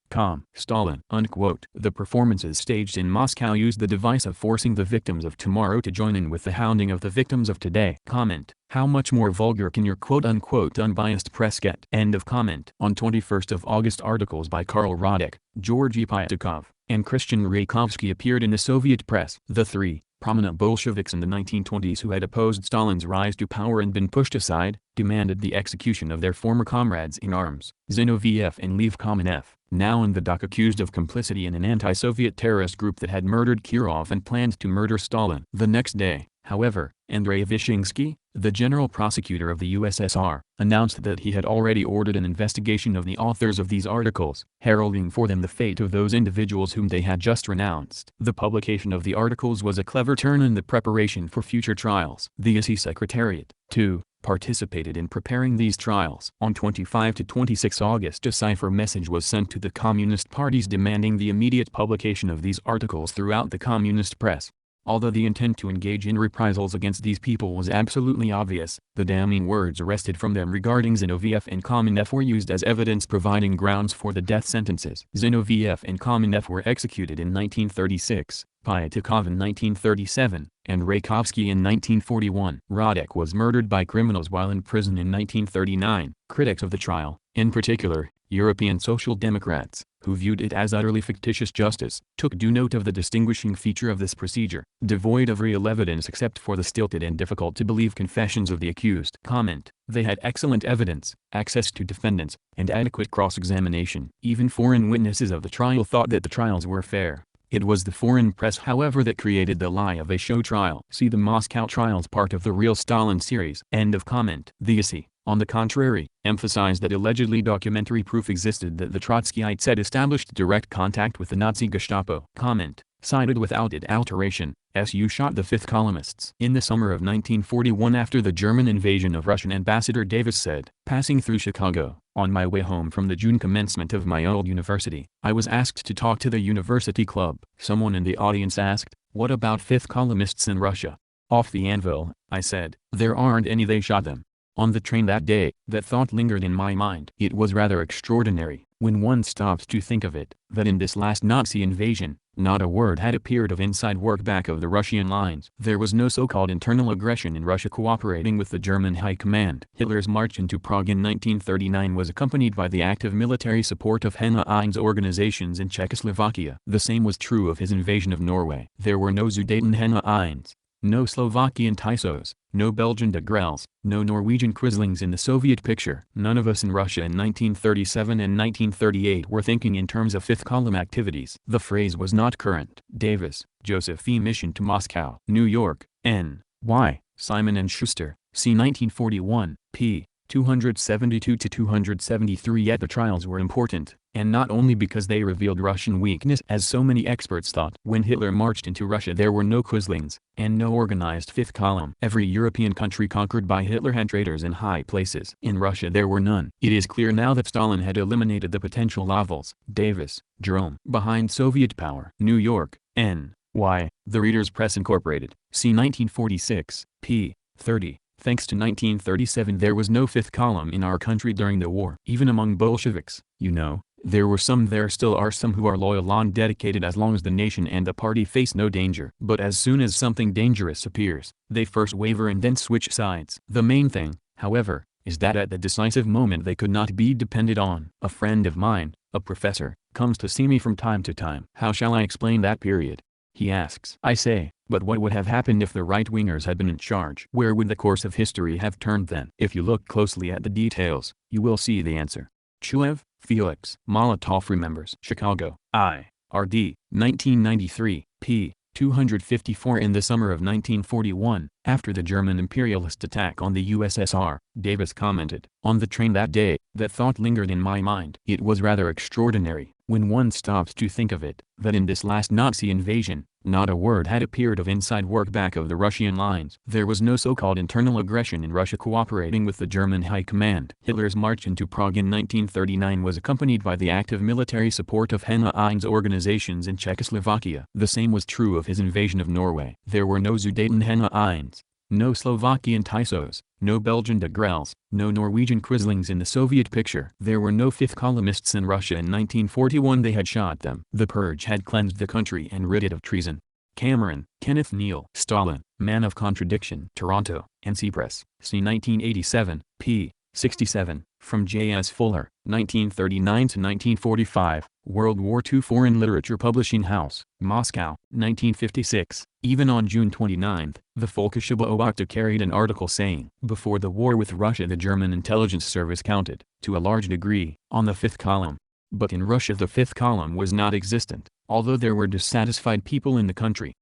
[SPEAKER 1] Stalin. Unquote. The performances staged in Moscow used the device of forcing the victims of tomorrow to join in with the hounding of the victims of today. Comment. How much more vulgar can your quote-unquote unbiased press get? End of comment. On 21st of August articles by Karl Radek, Georgy Pyatikov, and Christian Raykovsky appeared in the Soviet press. The three prominent Bolsheviks in the 1920s who had opposed Stalin's rise to power and been pushed aside, demanded the execution of their former comrades in arms, Zinoviev and Lev Kamenev, now in the dock accused of complicity in an anti-Soviet terrorist group that had murdered Kirov and planned to murder Stalin. The next day, however, Andrei Vyshinsky, the general prosecutor of the USSR, announced that he had already ordered an investigation of the authors of these articles, heralding for them the fate of those individuals whom they had just renounced. The publication of the articles was a clever turn in the preparation for future trials. The SA Secretariat, too, participated in preparing these trials. On 25 to 26 August a cipher message was sent to the Communist parties demanding the immediate publication of these articles throughout the Communist press. Although the intent to engage in reprisals against these people was absolutely obvious, the damning words wrested from them regarding Zinoviev and Kamenev were used as evidence providing grounds for the death sentences. Zinoviev and Kamenev were executed in 1936, Pyatakov in 1937, and Raykovsky in 1941. Radek was murdered by criminals while in prison in 1939. Critics of the trial, in particular, European Social Democrats, who viewed it as utterly fictitious justice, took due note of the distinguishing feature of this procedure, devoid of real evidence except for the stilted and difficult-to-believe confessions of the accused. Comment: they had excellent evidence, access to defendants, and adequate cross-examination. Even foreign witnesses of the trial thought that the trials were fair. It was the foreign press however that created the lie of a show trial. See the Moscow trials part of the Real Stalin series. End of comment. The essay, on the contrary, emphasized that allegedly documentary proof existed that the Trotskyites had established direct contact with the Nazi Gestapo. Comment: cited without alteration, SU shot the fifth columnists. In the summer of 1941 after the German invasion of Russia, Ambassador Davis said, passing through Chicago, on my way home from the June commencement of my old university, I was asked to talk to the university club. Someone in the audience asked, what about fifth columnists in Russia? Off the anvil, I said, there aren't any, they shot them. On the train that day, that thought lingered in my mind. It was rather extraordinary, when one stops to think of it, that in this last Nazi invasion, not a word had appeared of inside work back of the Russian lines. There was no so-called internal aggression in Russia cooperating with the German High Command. Hitler's march into Prague in 1939 was accompanied by the active military support of Hanna Ein's organizations in Czechoslovakia. The same was true of his invasion of Norway. There were no Sudeten Hanna Eins, no Slovakian Tisos, no Belgian de Grelles, no Norwegian Krislings in the Soviet picture. None of us in Russia in 1937 and 1938 were thinking in terms of fifth column activities. The phrase was not current. Davis, Joseph E. Mission to Moscow, New York, N. Y. Simon & Schuster, C. 1941, p. 272-273. Yet the trials were important, and not only because they revealed Russian weakness as so many experts thought. When Hitler marched into Russia there were no Quislings, and no organized fifth column. Every European country conquered by Hitler had traitors in high places. In Russia there were none. It is clear now that Stalin had eliminated the potential rivals. Davis, Jerome. Behind Soviet power. New York, N. Y. The Reader's Press Incorporated, C. 1946, p. 30. Thanks to 1937 there was no fifth column in our country during the war. Even among Bolsheviks, you know, there were some, there still are some who are loyal and dedicated as long as the nation and the party face no danger. But as soon as something dangerous appears, they first waver and then switch sides. The main thing, however, is that at the decisive moment they could not be depended on. A friend of mine, a professor, comes to see me from time to time. How shall I explain that period? He asks. I say, but what would have happened if the right-wingers had been in charge? Where would the course of history have turned then? If you look closely at the details, you will see the answer. Chuev, Felix. Molotov remembers. Chicago, I.R.D., 1993, p. 254. In the summer of 1941, after the German imperialist attack on the USSR, Davis commented, on the train that day, that thought lingered in my mind. It was rather extraordinary, when one stops to think of it, that in this last Nazi invasion, not a word had appeared of inside work back of the Russian lines. There was no so-called internal aggression in Russia cooperating with the German High Command. Hitler's march into Prague in 1939 was accompanied by the active military support of Hanna Ein's organizations in Czechoslovakia. The same was true of his invasion of Norway. There were no Sudeten Hanna Eins, no Slovakian Tisos, no Belgian de Grelles, no Norwegian Krislings in the Soviet picture. There were no fifth columnists in Russia in 1941. They had shot them. The purge had cleansed the country and rid it of treason. Cameron, Kenneth Neal. Stalin, Man of Contradiction. Toronto, NC Press, C. 1987, p. 67. From J.S. Fuller, 1939 to 1945, World War II Foreign Literature Publishing House, Moscow, 1956. Even on June 29, the Volkshuber Obakta carried an article saying, before the war with Russia the German intelligence service counted, to a large degree, on the fifth column. But in Russia the fifth column was not existent, although there were dissatisfied people in the country.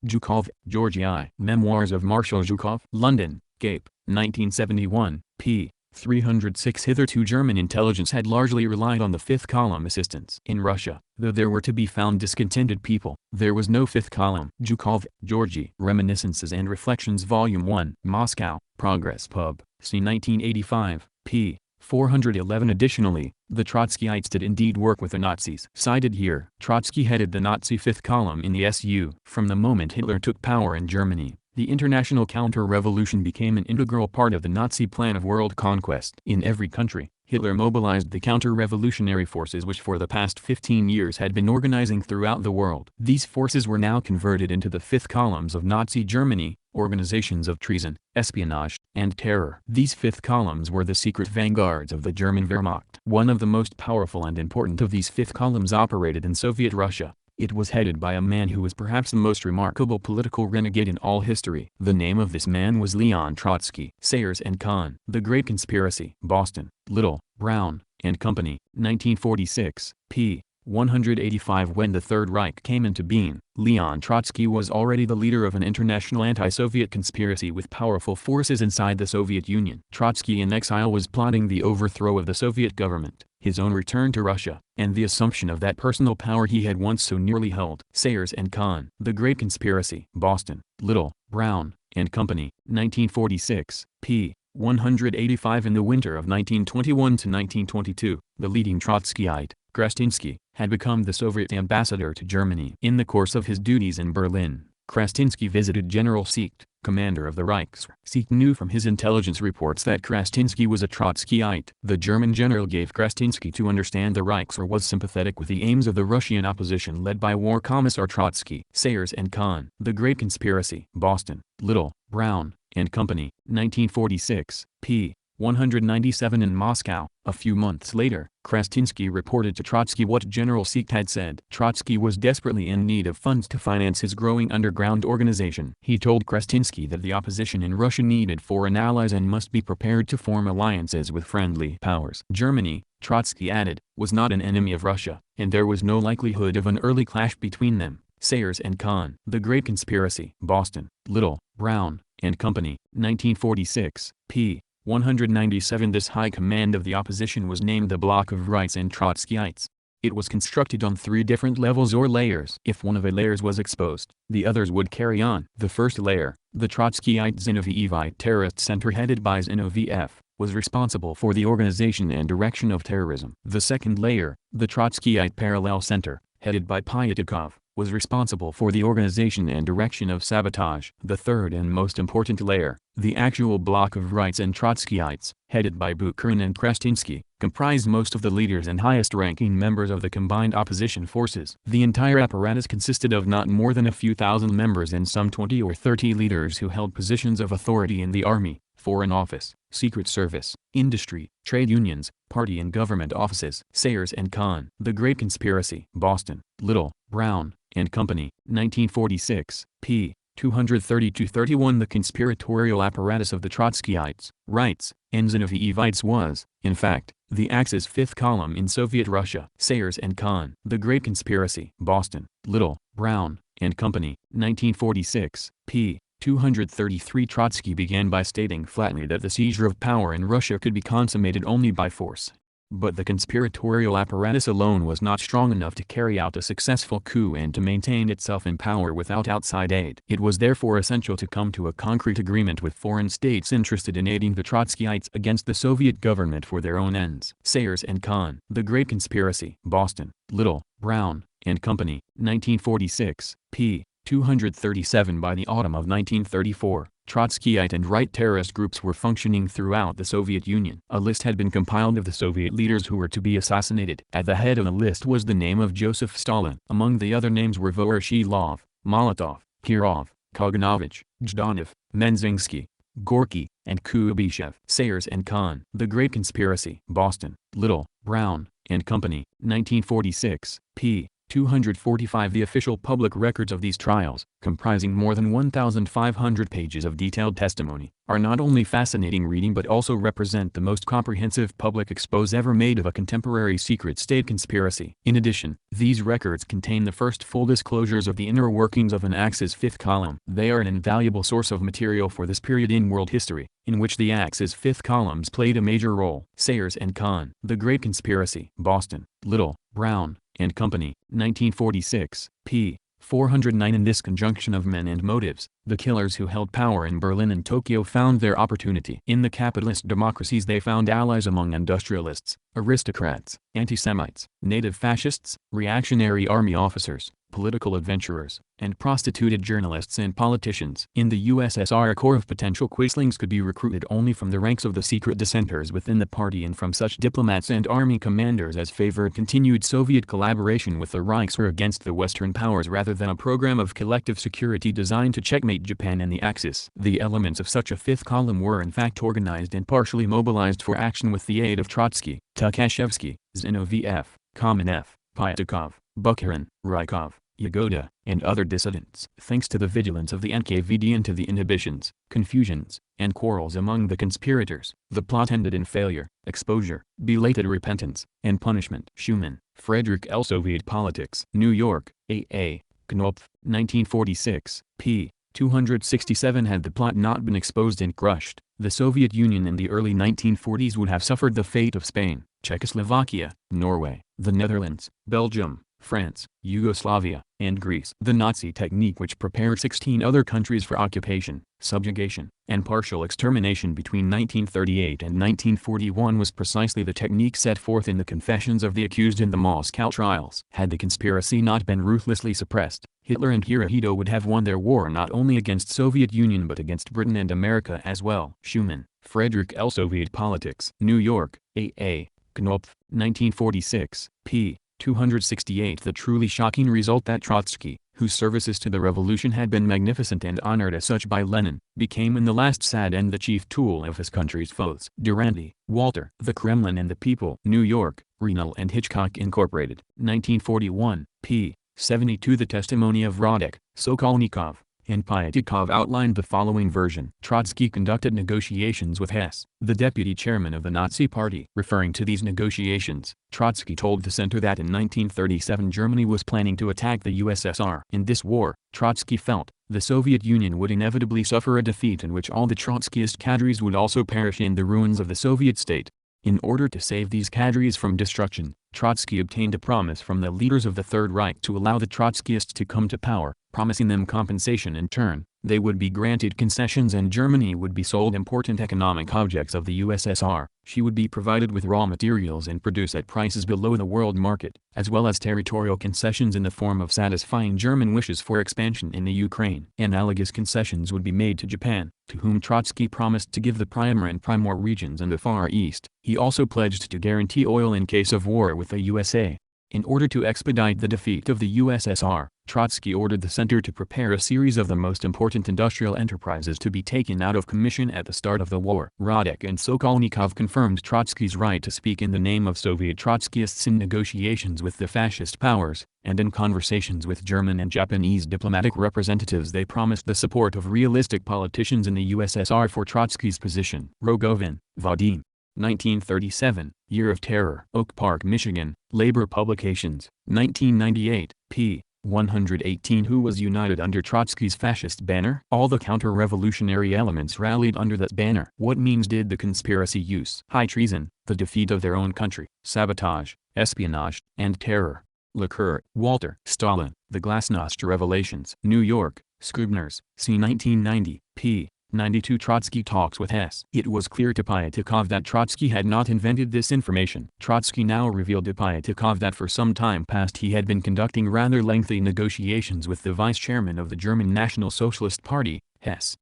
[SPEAKER 1] Zhukov, Georgy I. Memoirs of Marshal Zhukov. London, Cape, 1971, p. 306. Hitherto German intelligence had largely relied on the fifth column assistance. In Russia, though there were to be found discontented people, there was no fifth column. Zhukov, Georgy. Reminiscences and Reflections Volume 1. Moscow, Progress Pub, C. 1985, p. 411. Additionally, the Trotskyites did indeed work with the Nazis. Cited here, Trotsky headed the Nazi fifth column in the SU. From the moment Hitler took power in Germany, the international counter-revolution became an integral part of the Nazi plan of world conquest. In every country, Hitler mobilized the counter-revolutionary forces which for the past 15 years had been organizing throughout the world. These forces were now converted into the fifth columns of Nazi Germany, organizations of treason, espionage, and terror. These fifth columns were the secret vanguards of the German Wehrmacht. One of the most powerful and important of these fifth columns operated in Soviet Russia. It was headed by a man who was perhaps the most remarkable political renegade in all history. The name of this man was Leon Trotsky. Sayers and Kahn. The Great Conspiracy. Boston, Little, Brown, and Company, 1946, p. 185. When the Third Reich came into being, Leon Trotsky was already the leader of an international anti-Soviet conspiracy with powerful forces inside the Soviet Union. Trotsky in exile was plotting the overthrow of the Soviet government, his own return to Russia, and the assumption of that personal power he had once so nearly held. Sayers and Kahn. The Great Conspiracy. Boston, Little, Brown, and Company, 1946, p. 185. In the winter of 1921 to 1922, the leading Trotskyite, Krestinsky, had become the Soviet ambassador to Germany. In the course of his duties in Berlin, Krestinsky visited General Siecht, commander of the Reichswehr. Siecht knew from his intelligence reports that Krestinsky was a Trotskyite. The German general gave Krestinsky to understand the Reichswehr was sympathetic with the aims of the Russian opposition led by War Commissar Trotsky. Sayers and Kahn. The Great Conspiracy. Boston, Little, Brown, and Company, 1946, p. 197. In Moscow, a few months later, Krestinsky reported to Trotsky what General Siecht had said. Trotsky was desperately in need of funds to finance his growing underground organization. He told Krestinsky that the opposition in Russia needed foreign allies and must be prepared to form alliances with friendly powers. Germany, Trotsky added, was not an enemy of Russia, and there was no likelihood of an early clash between them. Sayers and Kahn. The Great Conspiracy. Boston, Little, Brown, and Company, 1946, p. 197. This high command of the opposition was named the Bloc of Rights and Trotskyites. It was constructed on three different levels or layers. If one of the layers was exposed, the others would carry on. The first layer, the Trotskyite Zinoviev Terrorist Center headed by Zinoviev, was responsible for the organization and direction of terrorism. The second layer, the Trotskyite Parallel Center, headed by Pyatikov, was responsible for the organization and direction of sabotage. The third and most important layer, the actual Bloc of Rights and Trotskyites, headed by Bukharin and Krestinsky, comprised most of the leaders and highest-ranking members of the combined opposition forces. The entire apparatus consisted of not more than a few thousand members and some 20 or 30 leaders who held positions of authority in the army, foreign office, secret service, industry, trade unions, party and government offices. Sayers and Kahn. The Great Conspiracy. Boston, Little, Brown, and Company, 1946, p. 232-31. The conspiratorial apparatus of the Trotskyites, Rights, and Zinovievites was, in fact, the Axis fifth column in Soviet Russia. Sayers and Kahn. The Great Conspiracy. Boston, Little, Brown, and Company, 1946, p. 233. Trotsky began by stating flatly that the seizure of power in Russia could be consummated only by force. But the conspiratorial apparatus alone was not strong enough to carry out a successful coup and to maintain itself in power without outside aid. It was therefore essential to come to a concrete agreement with foreign states interested in aiding the Trotskyites against the Soviet government for their own ends. Sayers and Kahn. The Great Conspiracy. Boston, Little, Brown, and Company, 1946, p. 237. By the autumn of 1934, Trotskyite and right terrorist groups were functioning throughout the Soviet Union. A list had been compiled of the Soviet leaders who were to be assassinated. At the head of the list was the name of Joseph Stalin. Among the other names were Voroshilov, Molotov, Kirov, Kaganovich, Zhdanov, Menzingsky, Gorky, and Kuybyshev. Sayers and Kahn. The Great Conspiracy. Boston, Little, Brown, and Company, 1946, p. 245. The official public records of these trials, comprising more than 1,500 pages of detailed testimony, are not only fascinating reading but also represent the most comprehensive public expose ever made of a contemporary secret state conspiracy. In addition, these records contain the first full disclosures of the inner workings of an Axis fifth column. They are an invaluable source of material for this period in world history, in which the Axis fifth columns played a major role. Sayers and Kahn. The Great Conspiracy. Boston, Little, Brown, and Company, 1946, p. 409. In this conjunction of men and motives, the killers who held power in Berlin and Tokyo found their opportunity. In the capitalist democracies they found allies among industrialists, aristocrats, anti-Semites, native fascists, reactionary army officers, political adventurers, and prostituted journalists and politicians. In the USSR, a corps of potential quislings could be recruited only from the ranks of the secret dissenters within the party and from such diplomats and army commanders as favored continued Soviet collaboration with the Reichswehr against the Western powers rather than a program of collective security designed to checkmate Japan and the Axis. The elements of such a fifth column were in fact organized and partially mobilized for action with the aid of Trotsky, Tukhachevsky, Zinoviev, Kamenev, Pyatakov, Bukharin, Rykov, Yagoda, and other dissidents. Thanks to the vigilance of the NKVD and to the inhibitions, confusions, and quarrels among the conspirators, the plot ended in failure, exposure, belated repentance, and punishment. Schumann, Frederick L. Soviet Politics. New York, A.A. Knopf, 1946, p. 267. Had the plot not been exposed and crushed, the Soviet Union in the early 1940s would have suffered the fate of Spain, Czechoslovakia, Norway, the Netherlands, Belgium, France, Yugoslavia, and Greece. The Nazi technique which prepared 16 other countries for occupation, subjugation, and partial extermination between 1938 and 1941 was precisely the technique set forth in the confessions of the accused in the Moscow trials. Had the conspiracy not been ruthlessly suppressed, Hitler and Hirohito would have won their war not only against Soviet Union but against Britain and America as well. Schumann, Frederick L. Soviet Politics. New York, A.A. Knopf, 1946, p. 268. The truly shocking result that Trotsky, whose services to the revolution had been magnificent and honored as such by Lenin, became in the last sad end the chief tool of his country's foes. Durante, Walter. The Kremlin and the People. New York, Rennell and Hitchcock Incorporated. 1941, p. 72. The testimony of Radek, Sokolnikov, and Pyatakov outlined the following version. Trotsky conducted negotiations with Hess, the deputy chairman of the Nazi Party. Referring to these negotiations, Trotsky told the center that in 1937 Germany was planning to attack the USSR. In this war, Trotsky felt, the Soviet Union would inevitably suffer a defeat in which all the Trotskyist cadres would also perish in the ruins of the Soviet state. In order to save these cadres from destruction, Trotsky obtained a promise from the leaders of the Third Reich to allow the Trotskyists to come to power, promising them compensation in turn. They would be granted concessions and Germany would be sold important economic objects of the USSR. She would be provided with raw materials and produce at prices below the world market, as well as territorial concessions in the form of satisfying German wishes for expansion in the Ukraine. Analogous concessions would be made to Japan, to whom Trotsky promised to give the Primor and Primor regions in the Far East. He also pledged to guarantee oil in case of war with the USA. In order to expedite the defeat of the USSR, Trotsky ordered the center to prepare a series of the most important industrial enterprises to be taken out of commission at the start of the war. Radek and Sokolnikov confirmed Trotsky's right to speak in the name of Soviet Trotskyists in negotiations with the fascist powers, and in conversations with German and Japanese diplomatic representatives they promised the support of realistic politicians in the USSR for Trotsky's position. Rogovin, Vadim. 1937, Year of Terror. Oak Park, Michigan, Labor Publications, 1998, p. 118. Who was united under Trotsky's fascist banner? All the counter-revolutionary elements rallied under that banner. What means did the conspiracy use? High treason, the defeat of their own country, sabotage, espionage, and terror. Lacour, Walter. Stalin, The Glasnost Revelations. New York, Scribner's, c. 1990, p. 92. Trotsky talks with Hess. It was clear to Pyatakov that Trotsky had not invented this information. Trotsky now revealed to Pyatakov that for some time past he had been conducting rather lengthy negotiations with the vice chairman of the German National Socialist Party, Hess.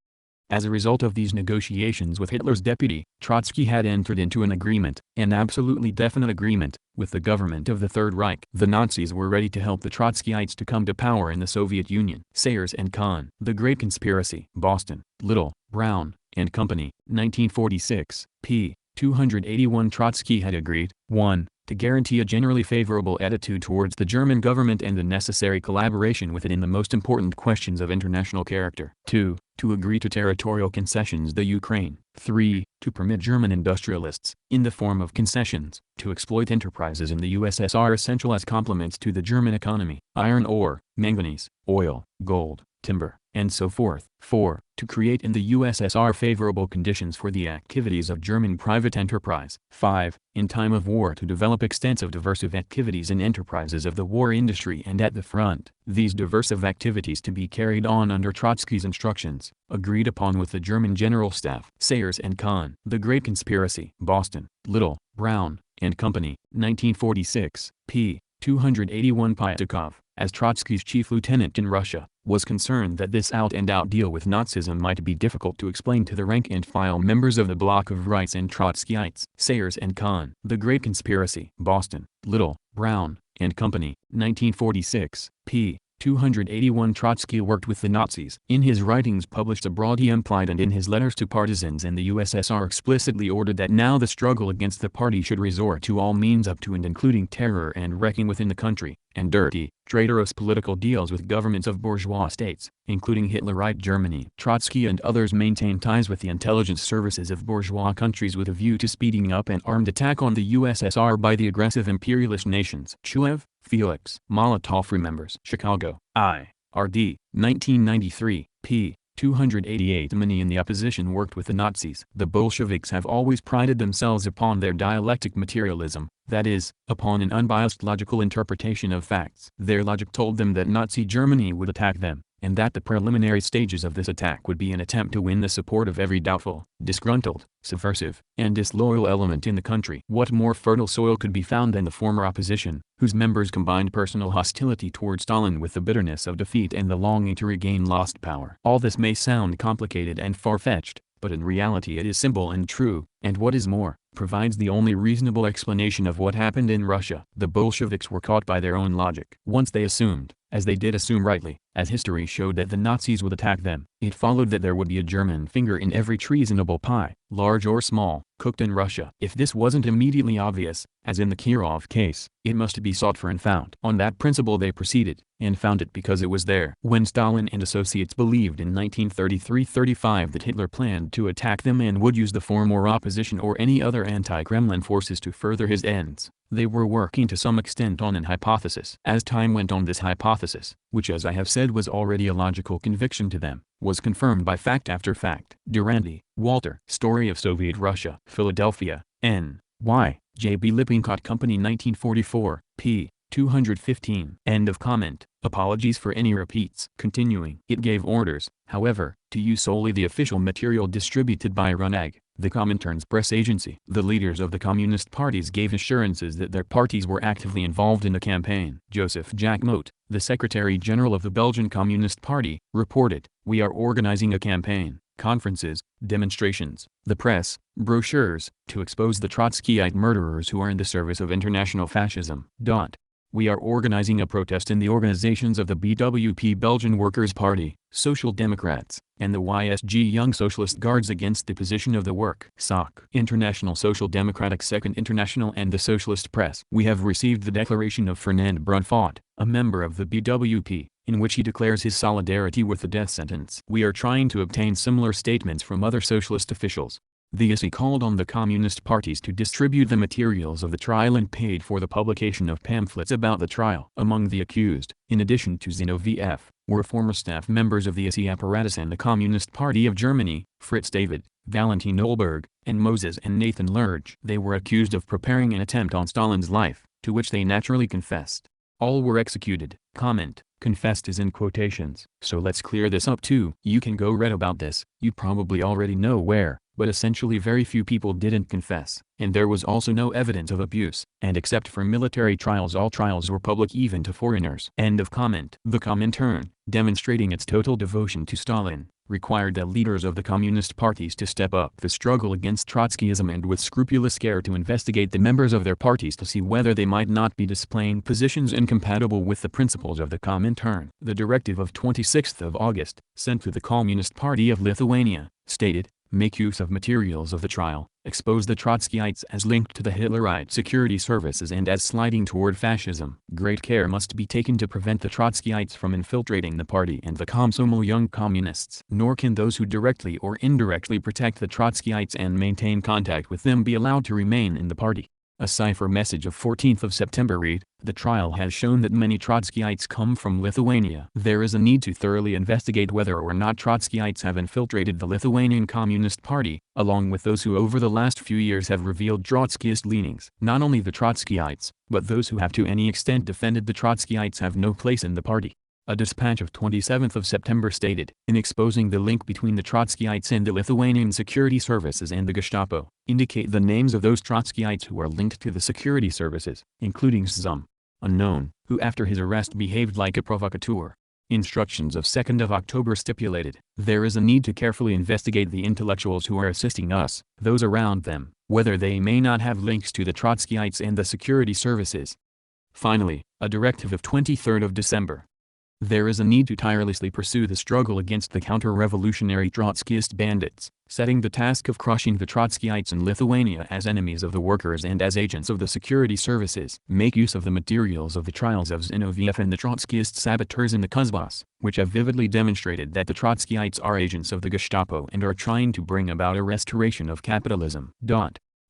[SPEAKER 1] As a result of these negotiations with Hitler's deputy, Trotsky had entered into an agreement, an absolutely definite agreement, with the government of the Third Reich. The Nazis were ready to help the Trotskyites to come to power in the Soviet Union. Sayers and Kahn. The Great Conspiracy. Boston, Little, Brown, and Company, 1946, p. 281. Trotsky had agreed, 1. To guarantee a generally favorable attitude towards the German government and the necessary collaboration with it in the most important questions of international character. 2. To agree to territorial concessions the Ukraine. 3. To permit German industrialists, in the form of concessions, to exploit enterprises in the USSR essential as complements to the German economy, iron ore, manganese, oil, gold, timber, and so forth. 4. To create in the USSR favorable conditions for the activities of German private enterprise. 5. In time of war to develop extensive diversive activities and enterprises of the war industry and at the front. These diversive activities to be carried on under Trotsky's instructions, agreed upon with the German General Staff. Sayers and Kahn. The Great Conspiracy. Boston, Little, Brown, and Company, 1946, p. 281. Pyatakov, as Trotsky's chief lieutenant in Russia, was concerned that this out-and-out deal with Nazism might be difficult to explain to the rank-and-file members of the bloc of rights and Trotskyites. Sayers and Kahn. The Great Conspiracy. Boston, Little, Brown, and Company, 1946, p. 281. Trotsky worked with the Nazis. In his writings published abroad he implied and in his letters to partisans in the USSR explicitly ordered that now the struggle against the party should resort to all means up to and including terror and wrecking within the country, and dirty, traitorous political deals with governments of bourgeois states, including Hitlerite Germany. Trotsky and others maintained ties with the intelligence services of bourgeois countries with a view to speeding up an armed attack on the USSR by the aggressive imperialist nations. Chuev, Felix. Molotov remembers. Chicago, I.R.D., 1993, p. 288. Many in the opposition worked with the Nazis. The Bolsheviks have always prided themselves upon their dialectic materialism, that is, upon an unbiased logical interpretation of facts. Their logic told them that Nazi Germany would attack them, and that the preliminary stages of this attack would be an attempt to win the support of every doubtful, disgruntled, subversive, and disloyal element in the country. What more fertile soil could be found than the former opposition, whose members combined personal hostility toward Stalin with the bitterness of defeat and the longing to regain lost power. All this may sound complicated and far-fetched, but in reality it is simple and true, and what is more, provides the only reasonable explanation of what happened in Russia. The Bolsheviks were caught by their own logic. Once they assumed, as they did assume rightly, as history showed, that the Nazis would attack them, it followed that there would be a German finger in every treasonable pie, large or small, cooked in Russia. If this wasn't immediately obvious, as in the Kirov case, it must be sought for and found. On that principle they proceeded, and found it because it was there. When Stalin and associates believed in 1933-35 that Hitler planned to attack them and would use the form or opposition or any other anti-Kremlin forces to further his ends, they were working to some extent on an hypothesis. As time went on, this hypothesis, which as I have said was already a logical conviction to them, was confirmed by fact after fact. Durante, Walter. Story of Soviet Russia. Philadelphia, N. Y. J. B. Lippincott Company, 1944, p. 215. End of comment. Apologies for any repeats. Continuing. It gave orders, however, to use solely the official material distributed by RUNAG, the Comintern's press agency. The leaders of the communist parties gave assurances that their parties were actively involved in the campaign. Joseph Jacquemot, the Secretary-General of the Belgian Communist Party, reported, "We are organizing a campaign, conferences, demonstrations, the press, brochures, to expose the Trotskyite murderers who are in the service of international fascism. We are organizing a protest in the organizations of the BWP Belgian Workers' Party, Social Democrats, and the YSG Young Socialist Guards against the position of the work. SOC, International Social Democratic Second International, and the Socialist Press. We have received the declaration of Fernand Brunfort, a member of the BWP, in which he declares his solidarity with the death sentence. We are trying to obtain similar statements from other socialist officials." The ISI called on the communist parties to distribute the materials of the trial and paid for the publication of pamphlets about the trial. Among the accused, in addition to Zeno V.F., were former staff members of the ISI apparatus and the Communist Party of Germany, Fritz David, Valentin Olberg, and Moses and Nathan Lurge. They were accused of preparing an attempt on Stalin's life, to which they naturally confessed. All were executed. Comment. Confessed is in quotations. So let's clear this up too. You can go read about this, you probably already know where, but essentially very few people didn't confess, and there was also no evidence of abuse, and except for military trials all trials were public even to foreigners. End of comment. The Comintern, demonstrating its total devotion to Stalin, required the leaders of the communist parties to step up the struggle against Trotskyism and with scrupulous care to investigate the members of their parties to see whether they might not be displaying positions incompatible with the principles of the Comintern. The directive of 26th of August, sent to the Communist Party of Lithuania, stated, "Make use of materials of the trial, expose the Trotskyites as linked to the Hitlerite security services and as sliding toward fascism. Great care must be taken to prevent the Trotskyites from infiltrating the party and the Komsomol Young Communists. Nor can those who directly or indirectly protect the Trotskyites and maintain contact with them be allowed to remain in the party." A cipher message of 14th of September read, "The trial has shown that many Trotskyites come from Lithuania. There is a need to thoroughly investigate whether or not Trotskyites have infiltrated the Lithuanian Communist Party, along with those who over the last few years have revealed Trotskyist leanings. Not only the Trotskyites, but those who have to any extent defended the Trotskyites have no place in the party." A dispatch of 27th of September stated, in exposing the link between the Trotskyites and the Lithuanian security services and the Gestapo, indicate the names of those Trotskyites who are linked to the security services, including some unknown, who after his arrest behaved like a provocateur. Instructions of 2nd of October stipulated, there is a need to carefully investigate the intellectuals who are assisting us, those around them, whether they may not have links to the Trotskyites and the security services. Finally, a directive of 23rd of December. There is a need to tirelessly pursue the struggle against the counter-revolutionary Trotskyist bandits, setting the task of crushing the Trotskyites in Lithuania as enemies of the workers and as agents of the security services. Make use of the materials of the trials of Zinoviev and the Trotskyist saboteurs in the Kuzbas, which have vividly demonstrated that the Trotskyites are agents of the Gestapo and are trying to bring about a restoration of capitalism.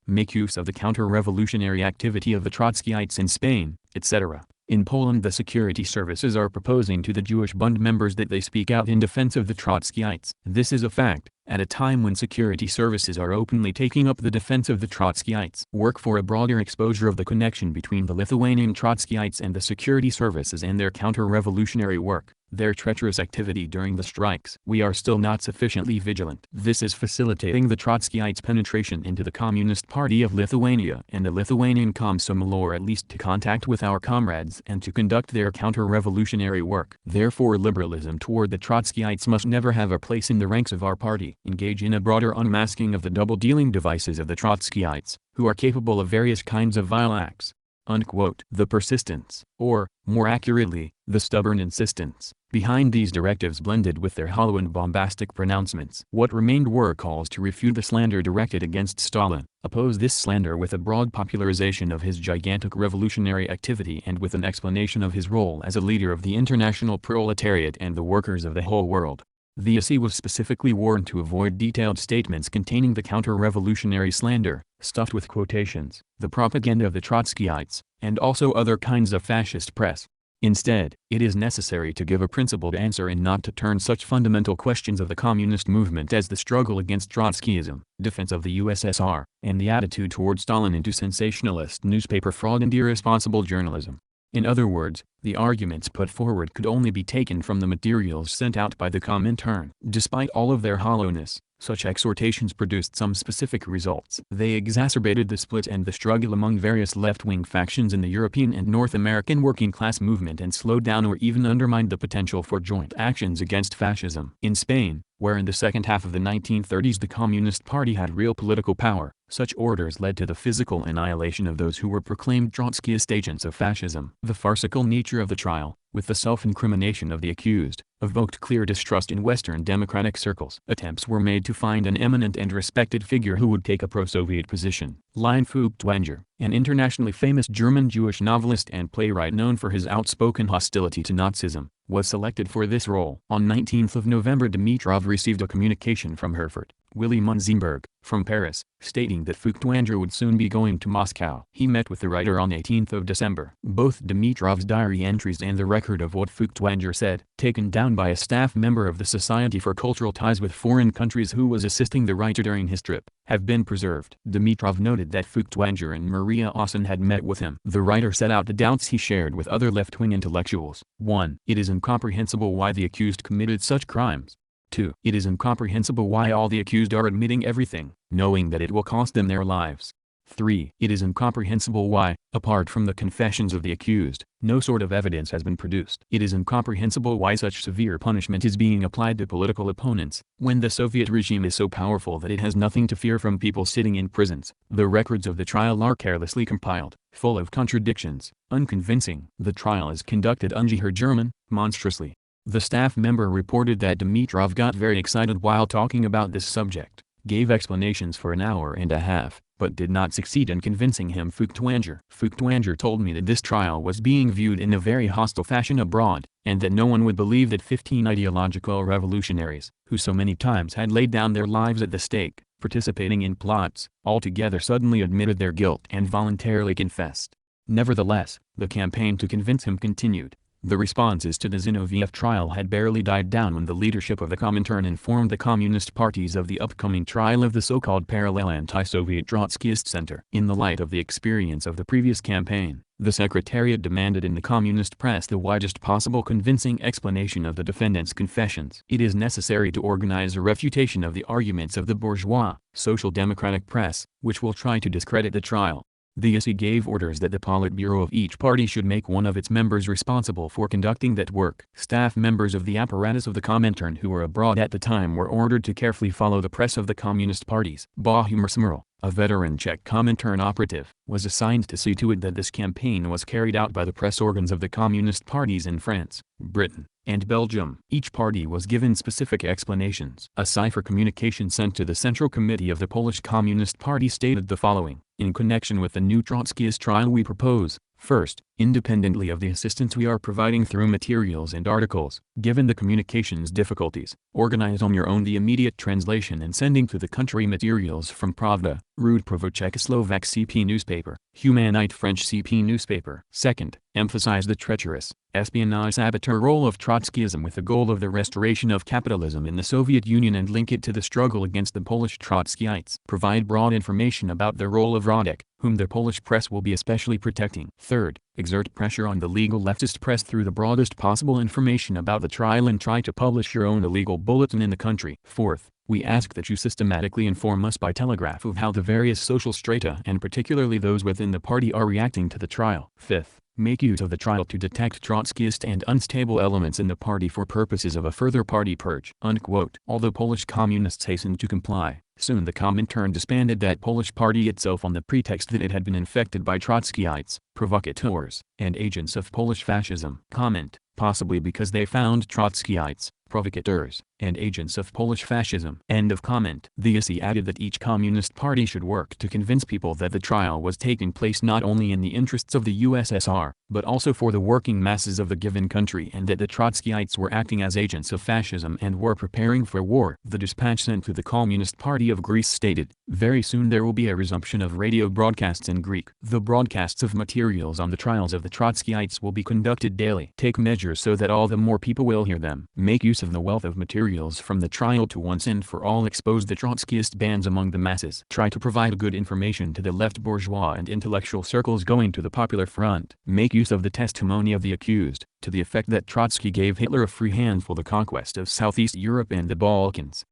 [SPEAKER 1] Make use of the counter-revolutionary activity of the Trotskyites in Spain, etc. In Poland, the security services are proposing to the Jewish Bund members that they speak out in defense of the Trotskyites. This is a fact, at a time when security services are openly taking up the defense of the Trotskyites. Work for a broader exposure of the connection between the Lithuanian Trotskyites and the security services and their counter-revolutionary work, their treacherous activity during the strikes. We are still not sufficiently vigilant. This is facilitating the Trotskyites' penetration into the Communist Party of Lithuania and the Lithuanian Komsomol, or at least to contact with our comrades and to conduct their counter-revolutionary work. Therefore, liberalism toward the Trotskyites must never have a place in the ranks of our party. Engage in a broader unmasking of the double-dealing devices of the Trotskyites, who are capable of various kinds of vile acts. Unquote. The persistence, or, more accurately, the stubborn insistence, behind these directives blended with their hollow and bombastic pronouncements. What remained were calls to refute the slander directed against Stalin, oppose this slander with a broad popularization of his gigantic revolutionary activity and with an explanation of his role as a leader of the international proletariat and the workers of the whole world. The AC was specifically warned to avoid detailed statements containing the counter-revolutionary slander, stuffed with quotations, the propaganda of the Trotskyites, and also other kinds of fascist press. Instead, it is necessary to give a principled answer and not to turn such fundamental questions of the communist movement as the struggle against Trotskyism, defense of the USSR, and the attitude toward Stalin into sensationalist newspaper fraud and irresponsible journalism. In other words, the arguments put forward could only be taken from the materials sent out by the Comintern. Despite all of their hollowness, such exhortations produced some specific results. They exacerbated the split and the struggle among various left-wing factions in the European and North American working class movement and slowed down or even undermined the potential for joint actions against fascism. In Spain, where in the second half of the 1930s the Communist Party had real political power, such orders led to the physical annihilation of those who were proclaimed Trotskyist agents of fascism. The farcical nature of the trial, with the self-incrimination of the accused, evoked clear distrust in Western democratic circles. Attempts were made to find an eminent and respected figure who would take a pro-Soviet position. Leon Feuchtwanger, an internationally famous German Jewish novelist and playwright known for his outspoken hostility to Nazism, was selected for this role. On 19th of November, Dimitrov received a communication from Herford, Willy Munzenberg, from Paris, stating that Feuchtwanger would soon be going to Moscow. He met with the writer on 18th of December. Both Dimitrov's diary entries and the record of what Feuchtwanger said, taken down by a staff member of the Society for Cultural Ties with Foreign Countries who was assisting the writer during his trip, have been preserved. Dimitrov noted that Feuchtwanger and Maria Austen had met with him. The writer set out the doubts he shared with other left-wing intellectuals. 1. It is incomprehensible why the accused committed such crimes. 2. It is incomprehensible why all the accused are admitting everything, knowing that it will cost them their lives. 3. It is incomprehensible why, apart from the confessions of the accused, no sort of evidence has been produced. It is incomprehensible why such severe punishment is being applied to political opponents, when the Soviet regime is so powerful that it has nothing to fear from people sitting in prisons. The records of the trial are carelessly compiled, full of contradictions, unconvincing. The trial is conducted ungeheuer German, monstrously. The staff member reported that Dimitrov got very excited while talking about this subject, gave explanations for an hour and a half, but did not succeed in convincing him. Feuchtwanger told me that this trial was being viewed in a very hostile fashion abroad, and that no one would believe that 15 ideological revolutionaries, who so many times had laid down their lives at the stake, participating in plots, altogether suddenly admitted their guilt and voluntarily confessed. Nevertheless, the campaign to convince him continued. The responses to the Zinoviev trial had barely died down when the leadership of the Comintern informed the communist parties of the upcoming trial of the so-called parallel anti-Soviet Trotskyist Center. In the light of the experience of the previous campaign, the Secretariat demanded in the communist press the widest possible convincing explanation of the defendants' confessions. It is necessary to organize a refutation of the arguments of the bourgeois, social democratic press, which will try to discredit the trial. The ISI gave orders that the Politburo of each party should make one of its members responsible for conducting that work. Staff members of the apparatus of the Comintern who were abroad at the time were ordered to carefully follow the press of the communist parties. Bohumir Smrl, a veteran Czech Comintern operative, was assigned to see to it that this campaign was carried out by the press organs of the communist parties in France, Britain, and Belgium. Each party was given specific explanations. A cipher communication sent to the Central Committee of the Polish Communist Party stated the following: in connection with the new Trotskyist trial we propose, first, independently of the assistance we are providing through materials and articles, given the communications difficulties, organize on your own the immediate translation and sending to the country materials from Pravda, Rud Pravo Czechoslovak CP newspaper, Humanite French CP newspaper. Second, emphasize the treacherous, espionage saboteur role of Trotskyism with the goal of the restoration of capitalism in the Soviet Union and link it to the struggle against the Polish Trotskyites. Provide broad information about the role of Radek, whom the Polish press will be especially protecting. Third, exert pressure on the legal leftist press through the broadest possible information about the trial and try to publish your own illegal bulletin in the country. Fourth, we ask that you systematically inform us by telegraph of how the various social strata and particularly those within the party are reacting to the trial. Fifth, make use of the trial to detect Trotskyist and unstable elements in the party for purposes of a further party purge." Unquote. Although Polish communists hastened to comply, soon the Comintern disbanded that Polish party itself on the pretext that it had been infected by Trotskyites, provocateurs, and agents of Polish fascism. Comment: possibly because they found Trotskyites, provocateurs, and agents of Polish fascism. End of comment. The ISI added that each communist party should work to convince people that the trial was taking place not only in the interests of the USSR, but also for the working masses of the given country, and that the Trotskyites were acting as agents of fascism and were preparing for war. The dispatch sent to the Communist Party of Greece stated, "Very soon there will be a resumption of radio broadcasts in Greek. The broadcasts of materials on the trials of the Trotskyites will be conducted daily. Take measures so that all the more people will hear them. Make use of the wealth of materials from the trial to once and for all expose the Trotskyist bands among the masses. Try to provide good information to the left bourgeois and intellectual circles going to the Popular Front. Make use of the testimony of the accused, to the effect that Trotsky gave Hitler a free hand for the conquest of Southeast Europe and the Balkans."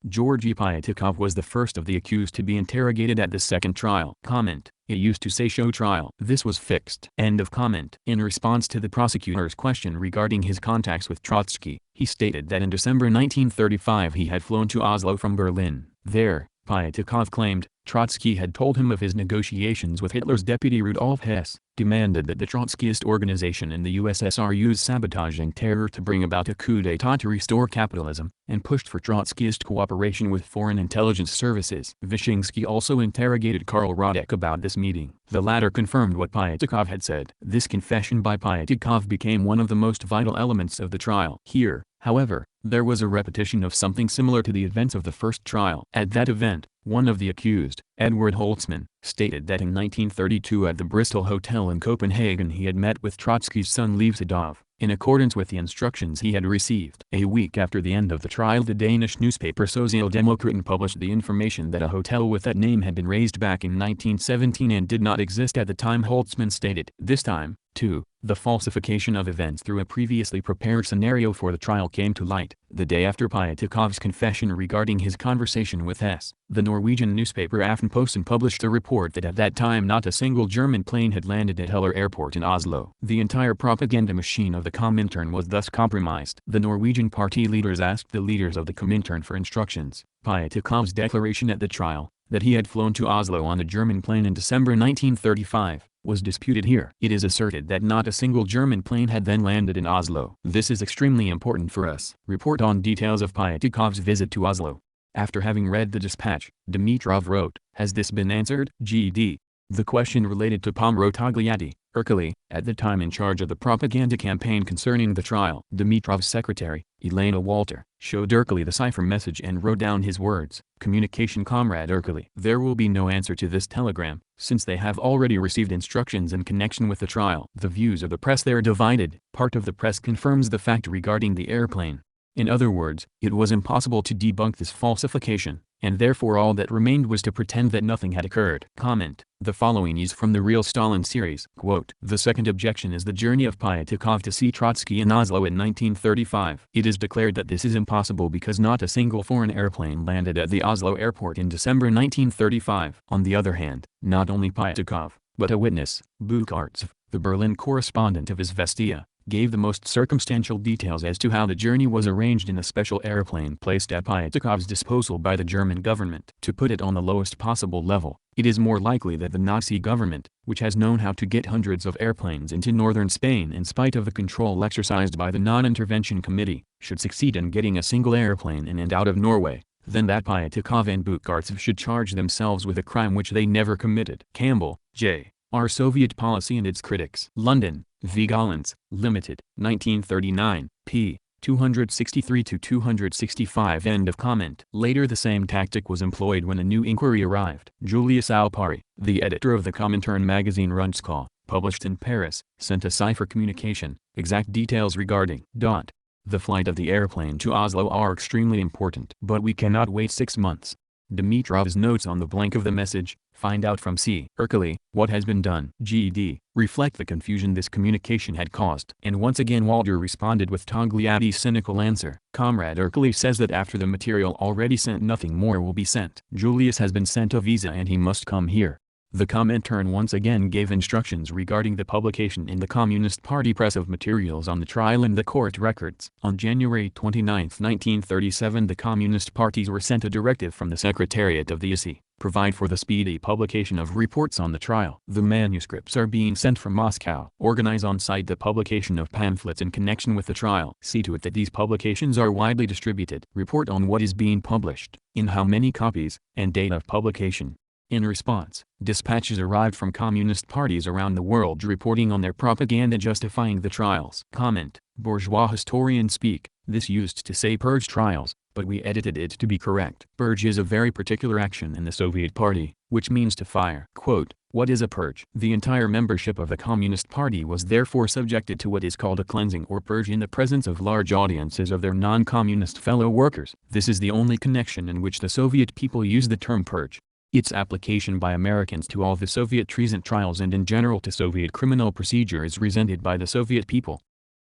[SPEAKER 1] Georgy Pyatikov was the first of the accused to be interrogated at the second trial. Comment: it used to say show trial. This was fixed. End of comment. In response to the prosecutor's question regarding his contacts with Trotsky, he stated that in December 1935 he had flown to Oslo from Berlin. There, Pyatikov claimed, Trotsky had told him of his negotiations with Hitler's deputy Rudolf Hess, demanded that the Trotskyist organization in the USSR use sabotage and terror to bring about a coup d'état to restore capitalism, and pushed for Trotskyist cooperation with foreign intelligence services. Vyshinsky also interrogated Karl Radek about this meeting. The latter confirmed what Pyatikov had said. This confession by Pyatikov became one of the most vital elements of the trial. Here, however, there was a repetition of something similar to the events of the first trial. At that event, one of the accused, Edward Holtzman, stated that in 1932 at the Bristol Hotel in Copenhagen he had met with Trotsky's son Lev Sedov, in accordance with the instructions he had received. A week after the end of the trial, the Danish newspaper Socialdemokraten published the information that a hotel with that name had been raised back in 1917 and did not exist at the time Holtzman stated. This time, too, the falsification of events through a previously prepared scenario for the trial came to light. The day after Pyatikov's confession regarding his conversation with Hess, the Norwegian newspaper Aftenposten published a report that at that time not a single German plane had landed at Heller Airport in Oslo. The entire propaganda machine of the Comintern was thus compromised. The Norwegian party leaders asked the leaders of the Comintern for instructions. Pyatikov's declaration at the trial, that he had flown to Oslo on a German plane in December 1935, was disputed here. It is asserted that not a single German plane had then landed in Oslo. This is extremely important for us. Report on details of Pyatikov's visit to Oslo. After having read the dispatch, Dimitrov wrote, "Has this been answered?" G.D. The question related to Pomro Togliatti, Ercole, at the time in charge of the propaganda campaign concerning the trial. Dimitrov's secretary, Elena Walter, showed Ercole the cipher message and wrote down his words, "Communication Comrade Ercole." There will be no answer to this telegram, since they have already received instructions in connection with the trial. The views of the press there are divided. Part of the press confirms the fact regarding the airplane. In other words, it was impossible to debunk this falsification, and therefore all that remained was to pretend that nothing had occurred. Comment: the following is from the Real Stalin series. Quote, "The second objection is the journey of Pyatakov to see Trotsky in Oslo in 1935. It is declared that this is impossible because not a single foreign airplane landed at the Oslo airport in December 1935. On the other hand, not only Pyatakov, but a witness, Bukartsev, the Berlin correspondent of Izvestia, gave the most circumstantial details as to how the journey was arranged in a special airplane placed at Pyatakov's disposal by the German government. To put it on the lowest possible level, it is more likely that the Nazi government, which has known how to get hundreds of airplanes into northern Spain in spite of the control exercised by the Non-Intervention Committee, should succeed in getting a single airplane in and out of Norway, then that Pyatakov and Bukartsev should charge themselves with a crime which they never committed." Campbell, J. Our Soviet Policy and Its Critics. London, V. Gollins, Limited, 1939, p. 263-265. End of comment. Later the same tactic was employed when a new inquiry arrived. Julius Alpari, the editor of the Comintern magazine Rundskal, published in Paris, sent a cipher communication. Exact details regarding the flight of the airplane to Oslo are extremely important. But we cannot wait 6 months. Dimitrov's notes on the blank of the message: "Find out from C. Ercole what has been done." GD, reflect the confusion this communication had caused. And once again Walter responded with Togliatti's cynical answer. "Comrade Ercole says that after the material already sent nothing more will be sent. Julius has been sent a visa and he must come here." The Comintern once again gave instructions regarding the publication in the Communist Party press of materials on the trial and the court records. On January 29, 1937 the Communist parties were sent a directive from the Secretariat of the ISI, provide for the speedy publication of reports on the trial. The manuscripts are being sent from Moscow. Organize on site the publication of pamphlets in connection with the trial. See to it that these publications are widely distributed. Report on what is being published, in how many copies, and date of publication. In response, dispatches arrived from communist parties around the world reporting on their propaganda justifying the trials. Comment: bourgeois historians speak, this used to say purge trials, but we edited it to be correct. Purge is a very particular action in the Soviet Party, which means to fire. Quote, "What is a purge?" The entire membership of the Communist Party was therefore subjected to what is called a cleansing or purge in the presence of large audiences of their non-communist fellow workers. This is the only connection in which the Soviet people use the term purge. Its application by Americans to all the Soviet treason trials and in general to Soviet criminal procedure is resented by the Soviet people.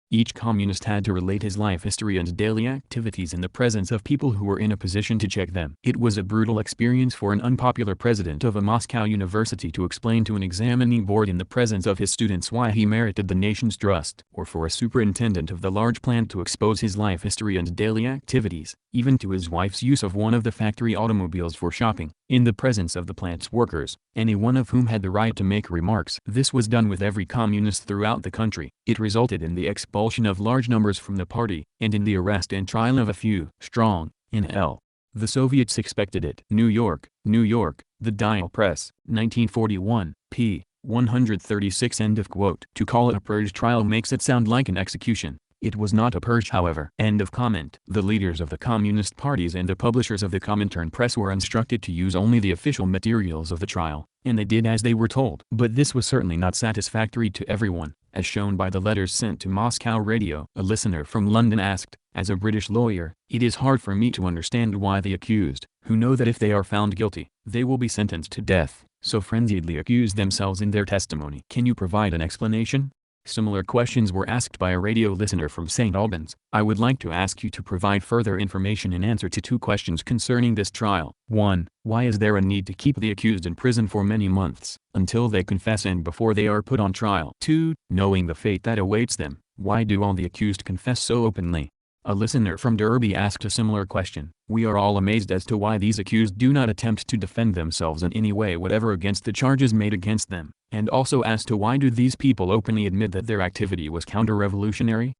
[SPEAKER 1] Each communist had to relate his life history and daily activities in the presence of people who were in a position to check them. It was a brutal experience for an unpopular president of a Moscow university to explain to an examining board in the presence of his students why he merited the nation's trust, or for a superintendent of the large plant to expose his life history and daily activities, even to his wife's use of one of the factory automobiles for shopping, in the presence of the plant's workers, any one of whom had the right to make remarks. This was done with every communist throughout the country. It resulted in the expulsion of large numbers from the party, and in the arrest and trial of a few. Strong, in L. The Soviets expected it. New York, New York, The Dial Press, 1941, p. 136. End of quote. To call it a purge trial makes it sound like an execution. It was not a purge, however. End of comment. The leaders of the communist parties and the publishers of the Comintern press were instructed to use only the official materials of the trial, and they did as they were told. But this was certainly not satisfactory to everyone, as shown by the letters sent to Moscow radio. A listener from London asked, "As a British lawyer, it is hard for me to understand why the accused, who know that if they are found guilty, they will be sentenced to death, so frenziedly accuse themselves in their testimony. Can you provide an explanation?" Similar questions were asked by a radio listener from St. Albans. I would like to ask you to provide further information in answer to 2 questions concerning this trial. 1. Why is there a need to keep the accused in prison for many months, until they confess and before they are put on trial? 2. Knowing the fate that awaits them, why do all the accused confess so openly? A listener from Derby asked a similar question. We are all amazed as to why these accused do not attempt to defend themselves in any way whatever against the charges made against them, and also as to why do these people openly admit that their activity was counter-revolutionary?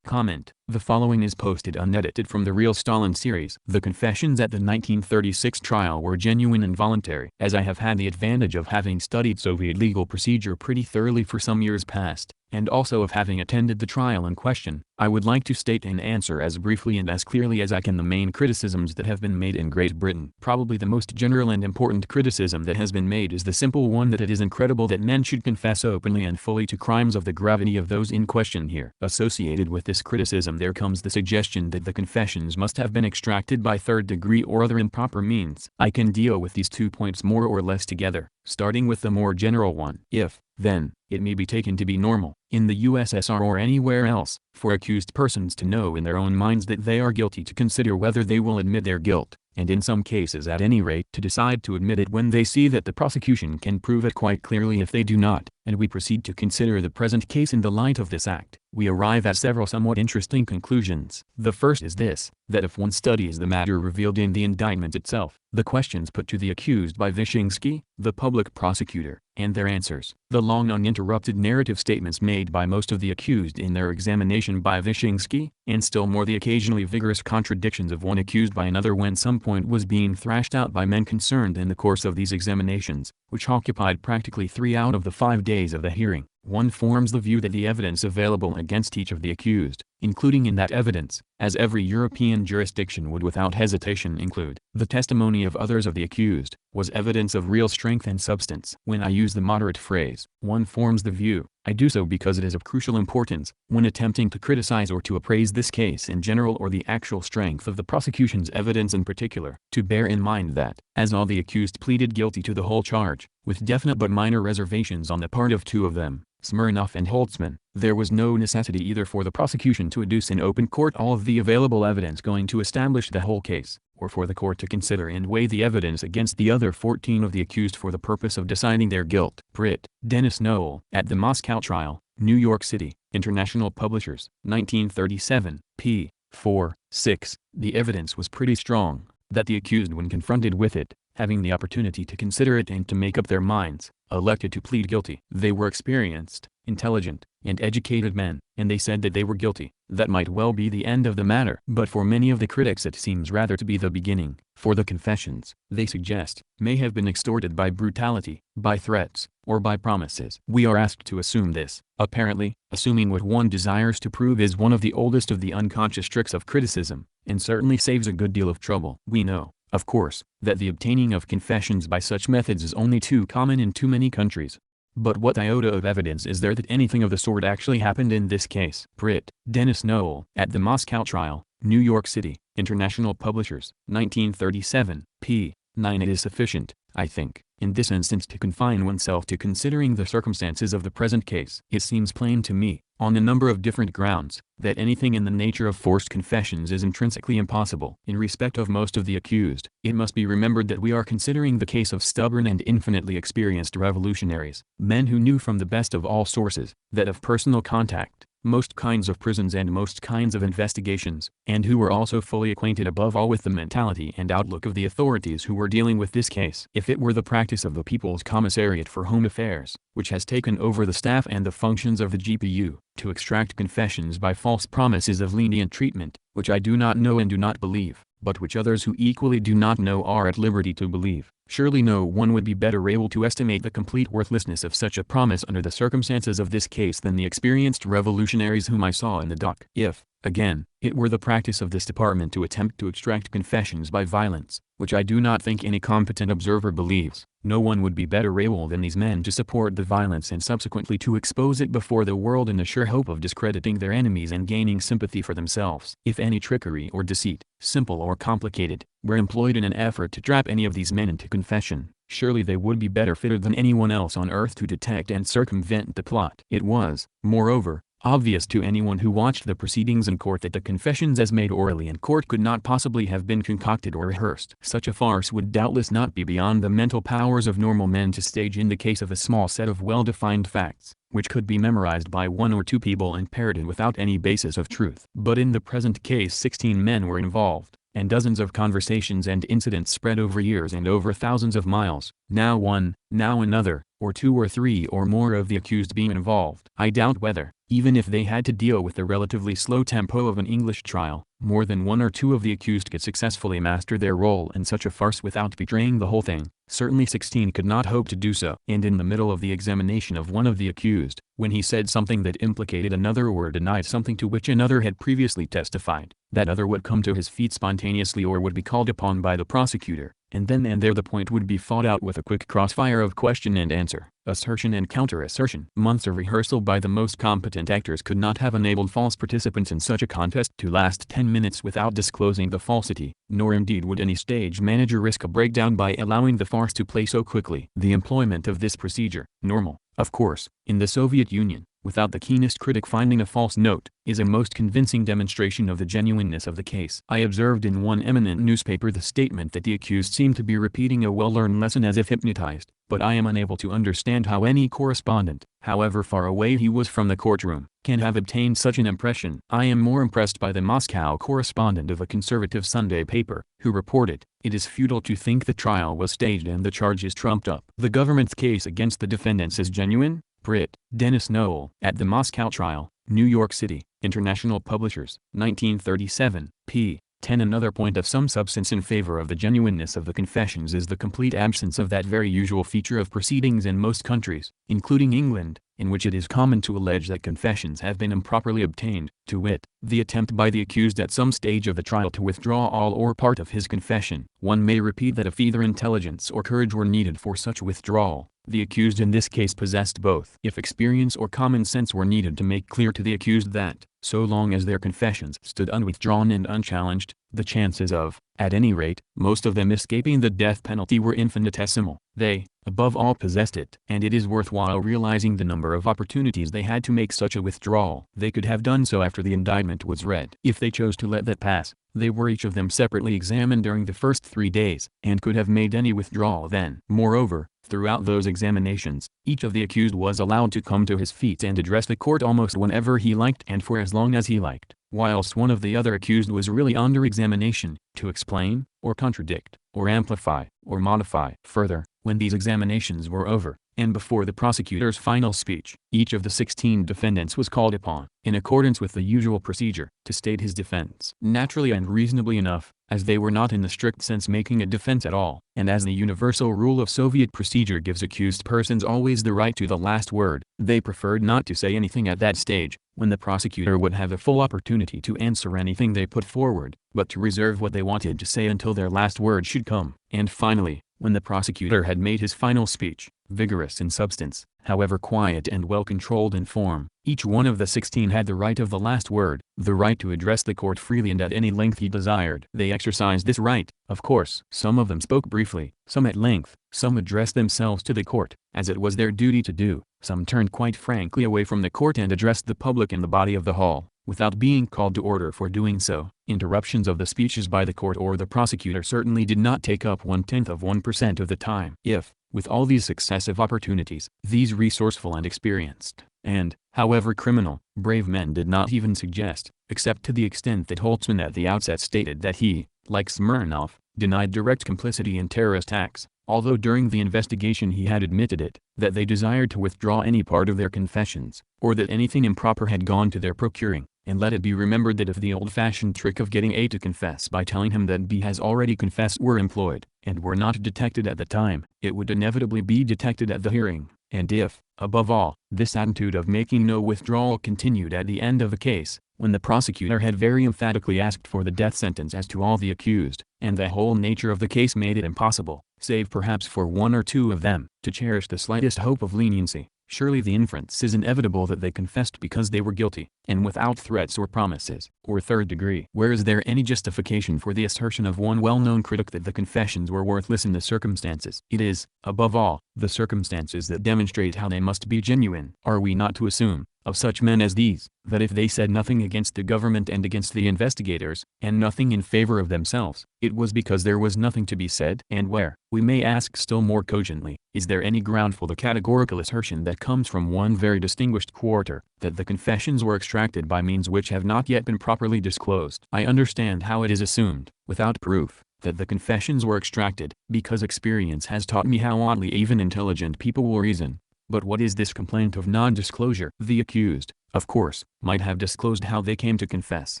[SPEAKER 1] Comment: the following is posted unedited from the Real Stalin series. The confessions at the 1936 trial were genuine and voluntary. As I have had the advantage of having studied Soviet legal procedure pretty thoroughly for some years past, and also of having attended the trial in question, I would like to state and answer as briefly and as clearly as I can the main criticisms that have been made in Great Britain. Probably the most general and important criticism that has been made is the simple one that it is incredible that men should confess openly and fully to crimes of the gravity of those in question here. Associated with this criticism there comes the suggestion that the confessions must have been extracted by third-degree or other improper means. I can deal with these 2 points more or less together, starting with the more general one. If, then, it may be taken to be normal, in the USSR or anywhere else, for accused persons to know in their own minds that they are guilty to consider whether they will admit their guilt, and in some cases at any rate to decide to admit it when they see that the prosecution can prove it quite clearly if they do not, and we proceed to consider the present case in the light of this act, we arrive at several somewhat interesting conclusions. The first is this, that if one studies the matter revealed in the indictment itself, the questions put to the accused by Wyszynski, the public prosecutor, and their answers, the long uninterrupted narrative statements made by most of the accused in their examination by Wyszynski, and still more the occasionally vigorous contradictions of one accused by another when some point was being thrashed out by men concerned in the course of these examinations, which occupied practically 3 out of the 5 days of the hearing, one forms the view that the evidence available against each of the accused, including in that evidence, as every European jurisdiction would without hesitation include, the testimony of others of the accused, was evidence of real strength and substance. When I use the moderate phrase, one forms the view, I do so because it is of crucial importance, when attempting to criticize or to appraise this case in general or the actual strength of the prosecution's evidence in particular, to bear in mind that, as all the accused pleaded guilty to the whole charge, with definite but minor reservations on the part of 2 of them, Smirnov and Holtzman, there was no necessity either for the prosecution to adduce in open court all of the available evidence going to establish the whole case, or for the court to consider and weigh the evidence against the other 14 of the accused for the purpose of deciding their guilt. Pritt, Dennis Noel. At the Moscow trial, New York City, International Publishers, 1937, p. 4, 6. The evidence was pretty strong, that the accused when confronted with it, having the opportunity to consider it and to make up their minds, elected to plead guilty. They were experienced, intelligent, and educated men, and they said that they were guilty. That might well be the end of the matter. But for many of the critics it seems rather to be the beginning, for the confessions, they suggest, may have been extorted by brutality, by threats, or by promises. We are asked to assume this. Apparently, assuming what one desires to prove is one of the oldest of the unconscious tricks of criticism, and certainly saves a good deal of trouble. We know, of course, that the obtaining of confessions by such methods is only too common in too many countries. But what iota of evidence is there that anything of the sort actually happened in this case? Pritt, Dennis Noel. At the Moscow trial, New York City, International Publishers, 1937, p. 9. It is sufficient, I think, in this instance to confine oneself to considering the circumstances of the present case. It seems plain to me, on a number of different grounds, that anything in the nature of forced confessions is intrinsically impossible. In respect of most of the accused, it must be remembered that we are considering the case of stubborn and infinitely experienced revolutionaries, men who knew from the best of all sources, that of personal contact, most kinds of prisons and most kinds of investigations, and who were also fully acquainted above all with the mentality and outlook of the authorities who were dealing with this case. If it were the practice of the People's Commissariat for Home Affairs, which has taken over the staff and the functions of the GPU, to extract confessions by false promises of lenient treatment, which I do not know and do not believe, but which others who equally do not know are at liberty to believe, surely no one would be better able to estimate the complete worthlessness of such a promise under the circumstances of this case than the experienced revolutionaries whom I saw in the dock. If, again, it were the practice of this department to attempt to extract confessions by violence, which I do not think any competent observer believes, no one would be better able than these men to support the violence and subsequently to expose it before the world in the sure hope of discrediting their enemies and gaining sympathy for themselves. If any trickery or deceit, simple or complicated, were employed in an effort to trap any of these men into confession, surely they would be better fitted than anyone else on earth to detect and circumvent the plot. It was, moreover, obvious to anyone who watched the proceedings in court that the confessions as made orally in court could not possibly have been concocted or rehearsed. Such a farce would doubtless not be beyond the mental powers of normal men to stage in the case of a small set of well-defined facts, which could be memorized by 1 or 2 people and parroted without any basis of truth. But in the present case 16 men were involved, and dozens of conversations and incidents spread over years and over thousands of miles, now one, now another, or 2 or 3 or more of the accused being involved. I doubt whether, Even if they had to deal with the relatively slow tempo of an English trial, more than one or two of the accused could successfully master their role in such a farce without betraying the whole thing. Certainly 16 could not hope to do so. And in the middle of the examination of one of the accused, when he said something that implicated another or denied something to which another had previously testified, that other would come to his feet spontaneously or would be called upon by the prosecutor, and then and there the point would be fought out with a quick crossfire of question and answer, assertion and counter-assertion. Months of rehearsal by the most competent actors could not have enabled false participants in such a contest to last 10 minutes without disclosing the falsity, nor indeed would any stage manager risk a breakdown by allowing the farce to play so quickly. The employment of this procedure, normal, of course, in the Soviet Union, without the keenest critic finding a false note, is a most convincing demonstration of the genuineness of the case. I observed in one eminent newspaper the statement that the accused seemed to be repeating a well-learned lesson as if hypnotized, but I am unable to understand how any correspondent, however far away he was from the courtroom, can have obtained such an impression. I am more impressed by the Moscow correspondent of a conservative Sunday paper, who reported, "It is futile to think the trial was staged and the charges trumped up. The government's case against the defendants is genuine." Brit. Dennis Noel. At the Moscow trial, New York City, International Publishers, 1937, p. 10. Another point of some substance in favor of the genuineness of the confessions is the complete absence of that very usual feature of proceedings in most countries, including England, in which it is common to allege that confessions have been improperly obtained, to wit, the attempt by the accused at some stage of the trial to withdraw all or part of his confession. One may repeat that if either intelligence or courage were needed for such withdrawal, the accused in this case possessed both. If experience or common sense were needed to make clear to the accused that, so long as their confessions stood unwithdrawn and unchallenged, the chances of, at any rate, most of them escaping the death penalty were infinitesimal, they, above all, possessed it. And it is worthwhile realizing the number of opportunities they had to make such a withdrawal. They could have done so after the indictment was read. If they chose to let that pass, they were each of them separately examined during the first 3 days, and could have made any withdrawal then. Moreover, throughout those examinations, each of the accused was allowed to come to his feet and address the court almost whenever he liked and for as long as he liked, whilst one of the other accused was really under examination, to explain, or contradict, or amplify, or modify. Further, when these examinations were over, and before the prosecutor's final speech, each of the 16 defendants was called upon, in accordance with the usual procedure, to state his defense. Naturally and reasonably enough, as they were not in the strict sense making a defense at all, and as the universal rule of Soviet procedure gives accused persons always the right to the last word, they preferred not to say anything at that stage, when the prosecutor would have a full opportunity to answer anything they put forward, but to reserve what they wanted to say until their last word should come. And finally, when the prosecutor had made his final speech, vigorous in substance, however quiet and well-controlled in form, each one of the 16 had the right of the last word, the right to address the court freely and at any length he desired. They exercised this right, of course. Some of them spoke briefly, some at length, some addressed themselves to the court, as it was their duty to do, some turned quite frankly away from the court and addressed the public in the body of the hall, without being called to order for doing so. Interruptions of the speeches by the court or the prosecutor certainly did not take up 1/10% of the time. If, with all these successive opportunities, these resourceful and experienced, and, however criminal, brave men did not even suggest, except to the extent that Holtzman at the outset stated that he, like Smirnov, denied direct complicity in terrorist acts, although during the investigation he had admitted it, that they desired to withdraw any part of their confessions, or that anything improper had gone to their procuring. And let it be remembered that if the old-fashioned trick of getting A to confess by telling him that B has already confessed were employed, and were not detected at the time, it would inevitably be detected at the hearing. And if, above all, this attitude of making no withdrawal continued at the end of the case, when the prosecutor had very emphatically asked for the death sentence as to all the accused, and the whole nature of the case made it impossible, save perhaps for one or two of them, to cherish the slightest hope of leniency, surely the inference is inevitable that they confessed because they were guilty, and without threats or promises, or third degree. Where is there any justification for the assertion of one well-known critic that the confessions were worthless in the circumstances? It is, above all, the circumstances that demonstrate how they must be genuine. Are we not to assume, of such men as these, that if they said nothing against the government and against the investigators, and nothing in favor of themselves, it was because there was nothing to be said? And where, we may ask still more cogently, is there any ground for the categorical assertion that comes from one very distinguished quarter, that the confessions were extracted by means which have not yet been properly disclosed? I understand how it is assumed, without proof, that the confessions were extracted, because experience has taught me how oddly even intelligent people will reason. But what is this complaint of non-disclosure? The accused, of course, might have disclosed how they came to confess.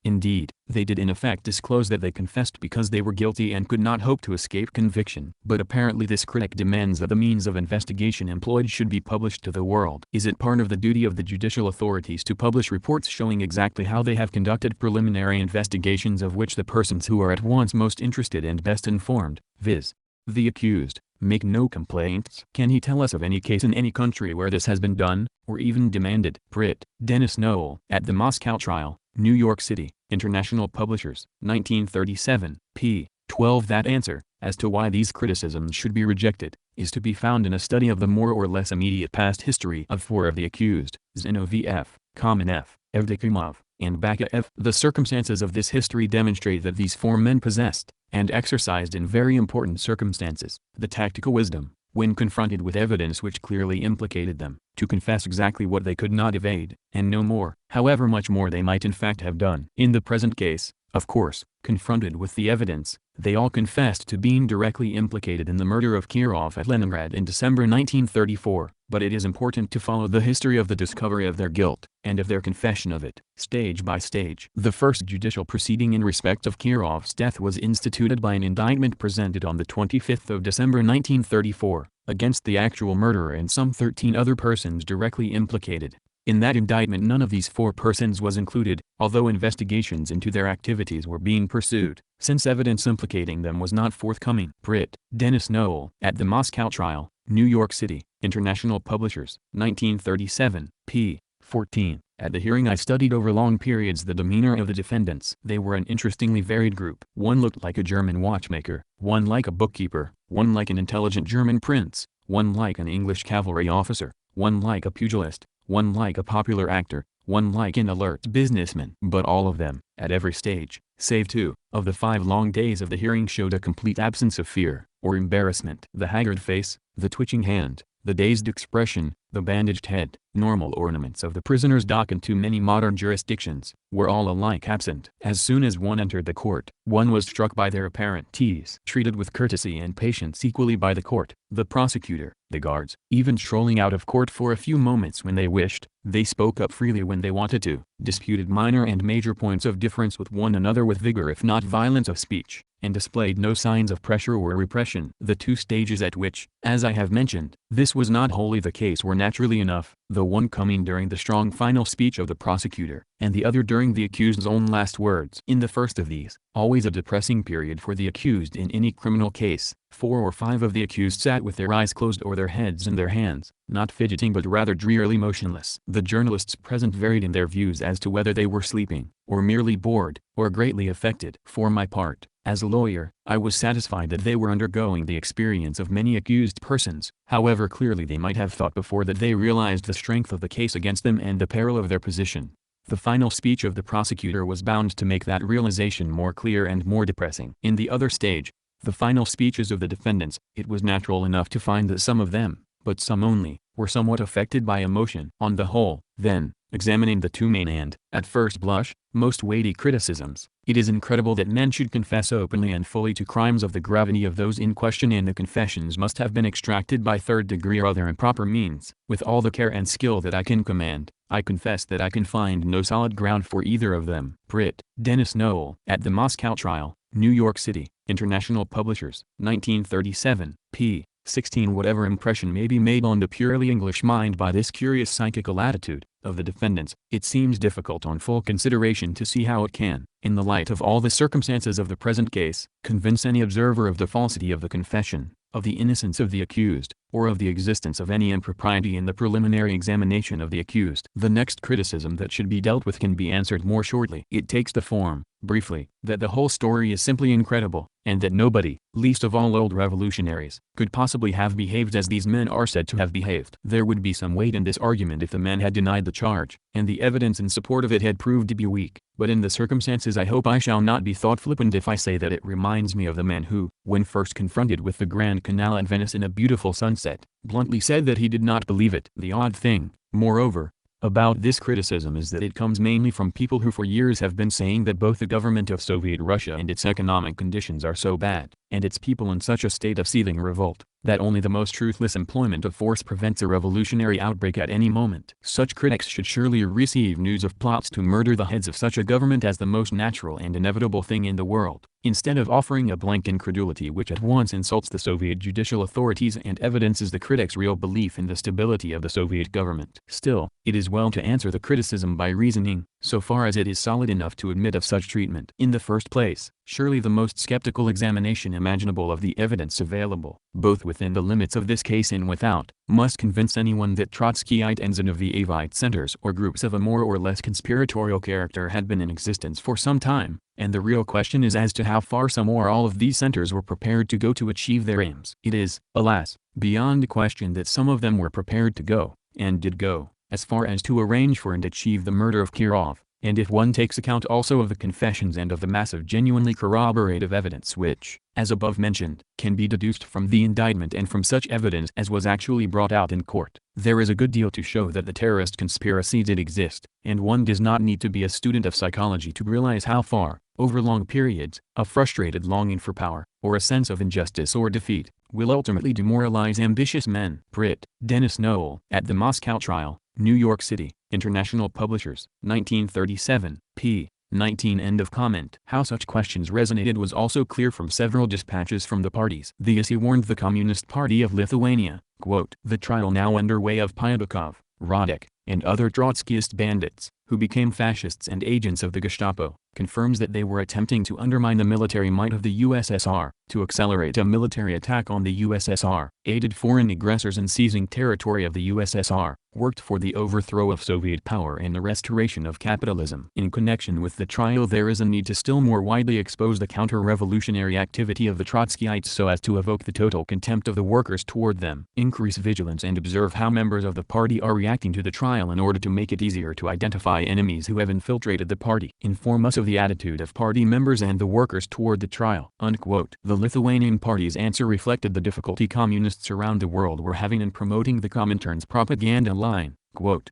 [SPEAKER 1] Indeed, they did in effect disclose that they confessed because they were guilty and could not hope to escape conviction. But apparently this critic demands that the means of investigation employed should be published to the world. Is it part of the duty of the judicial authorities to publish reports showing exactly how they have conducted preliminary investigations of which the persons who are at once most interested and best informed, viz. the accused, make no complaints? Can he tell us of any case in any country where this has been done, or even demanded? Brit. Dennis Noel. At the Moscow trial, New York City, International Publishers, 1937, p. 12. That answer, as to why these criticisms should be rejected, is to be found in a study of the more or less immediate past history of four of the accused, Zinoviev, Kamenev, Evdokimov, and Bakayev. The circumstances of this history demonstrate that these four men possessed, and exercised in very important circumstances, the tactical wisdom, when confronted with evidence which clearly implicated them, to confess exactly what they could not evade, and no more, however much more they might in fact have done. In the present case, of course, confronted with the evidence, they all confessed to being directly implicated in the murder of Kirov at Leningrad in December 1934, but it is important to follow the history of the discovery of their guilt, and of their confession of it, stage by stage. The first judicial proceeding in respect of Kirov's death was instituted by an indictment presented on the 25th of December 1934, against the actual murderer and some 13 other persons directly implicated. In that indictment none of these four persons was included, although investigations into their activities were being pursued, since evidence implicating them was not forthcoming. Brit. Dennis Noel. At the Moscow trial, New York City, International Publishers, 1937, p. 14. At the hearing I studied over long periods the demeanor of the defendants. They were an interestingly varied group. One looked like a German watchmaker, one like a bookkeeper, one like an intelligent German prince, one like an English cavalry officer, one like a pugilist, one like a popular actor, one like an alert businessman. But all of them, at every stage, save 2, of the 5 long days of the hearing showed a complete absence of fear, or embarrassment. The haggard face, the twitching hand, the dazed expression, the bandaged head, normal ornaments of the prisoner's dock in too many modern jurisdictions, were all alike absent. As soon as one entered the court, one was struck by their apparent ease, treated with courtesy and patience equally by the court, the prosecutor, the guards. Even strolling out of court for a few moments when they wished, they spoke up freely when they wanted to, disputed minor and major points of difference with one another with vigor if not violence of speech, and displayed no signs of pressure or repression. The 2 stages at which, as I have mentioned, this was not wholly the case were naturally enough, the one coming during the strong final speech of the prosecutor, and the other during the accused's own last words. In the first of these, always a depressing period for the accused in any criminal case, 4 or 5 of the accused sat with their eyes closed or their heads in their hands, not fidgeting but rather drearily motionless. The journalists present varied in their views as to whether they were sleeping, or merely bored, or greatly affected. For my part, as a lawyer, I was satisfied that they were undergoing the experience of many accused persons, however clearly they might have thought before that they realized the strength of the case against them and the peril of their position. The final speech of the prosecutor was bound to make that realization more clear and more depressing. In the other stage, the final speeches of the defendants, it was natural enough to find that some of them, but some only, were somewhat affected by emotion. On the whole, then, examining the 2 main and, at first blush, most weighty criticisms, it is incredible that men should confess openly and fully to crimes of the gravity of those in question, and the confessions must have been extracted by third-degree or other improper means. With all the care and skill that I can command, I confess that I can find no solid ground for either of them. Brit. Dennis Noel. At the Moscow trial, New York City, International Publishers, 1937, p. 16. Whatever impression may be made on the purely English mind by this curious psychical attitude of the defendants, it seems difficult on full consideration to see how it can, in the light of all the circumstances of the present case, convince any observer of the falsity of the confession, of the innocence of the accused, or of the existence of any impropriety in the preliminary examination of the accused. The next criticism that should be dealt with can be answered more shortly. It takes the form, briefly, that the whole story is simply incredible, and that nobody, least of all old revolutionaries, could possibly have behaved as these men are said to have behaved. There would be some weight in this argument if the men had denied the charge, and the evidence in support of it had proved to be weak, but in the circumstances I hope I shall not be thought flippant if I say that it reminds me of the man who, when first confronted with the Grand Canal at Venice in a beautiful sunset, bluntly said that he did not believe it. The odd thing, moreover, about this criticism is that it comes mainly from people who for years have been saying that both the government of Soviet Russia and its economic conditions are so bad, and its people in such a state of seething revolt, that only the most ruthless employment of force prevents a revolutionary outbreak at any moment. Such critics should surely receive news of plots to murder the heads of such a government as the most natural and inevitable thing in the world, instead of offering a blank incredulity which at once insults the Soviet judicial authorities and evidences the critics' real belief in the stability of the Soviet government. Still, it is well to answer the criticism by reasoning, so far as it is solid enough to admit of such treatment. In the first place, surely the most skeptical examination imaginable of the evidence available, both within the limits of this case and without, must convince anyone that Trotskyite and Zinoviev centers or groups of a more or less conspiratorial character had been in existence for some time, and the real question is as to how far some or all of these centers were prepared to go to achieve their aims. It is, alas, beyond question that some of them were prepared to go, and did go, as far as to arrange for and achieve the murder of Kirov. And if one takes account also of the confessions and of the mass of genuinely corroborative evidence which, as above mentioned, can be deduced from the indictment and from such evidence as was actually brought out in court, there is a good deal to show that the terrorist conspiracy did exist, and one does not need to be a student of psychology to realize how far, over long periods, a frustrated longing for power, or a sense of injustice or defeat, will ultimately demoralize ambitious men. Brit. Dennis Noel. At the Moscow Trial, New York City, International Publishers, 1937, p. 19. End of comment. How such questions resonated was also clear from several dispatches from the parties. The essay warned the Communist Party of Lithuania, quote, "The trial now underway of Pyatykov, Radek, and other Trotskyist bandits, who became fascists and agents of the Gestapo, confirms that they were attempting to undermine the military might of the USSR, to accelerate a military attack on the USSR, aided foreign aggressors in seizing territory of the USSR, worked for the overthrow of Soviet power and the restoration of capitalism." In connection with the trial there is a need to still more widely expose the counter-revolutionary activity of the Trotskyites so as to evoke the total contempt of the workers toward them. Increase vigilance and observe how members of the party are reacting to the trial in order to make it easier to identify enemies who have infiltrated the party. Inform us of the attitude of party members and the workers toward the trial. Unquote. The Lithuanian party's answer reflected the difficulty communists around the world were having in promoting the Comintern's propaganda line, quote,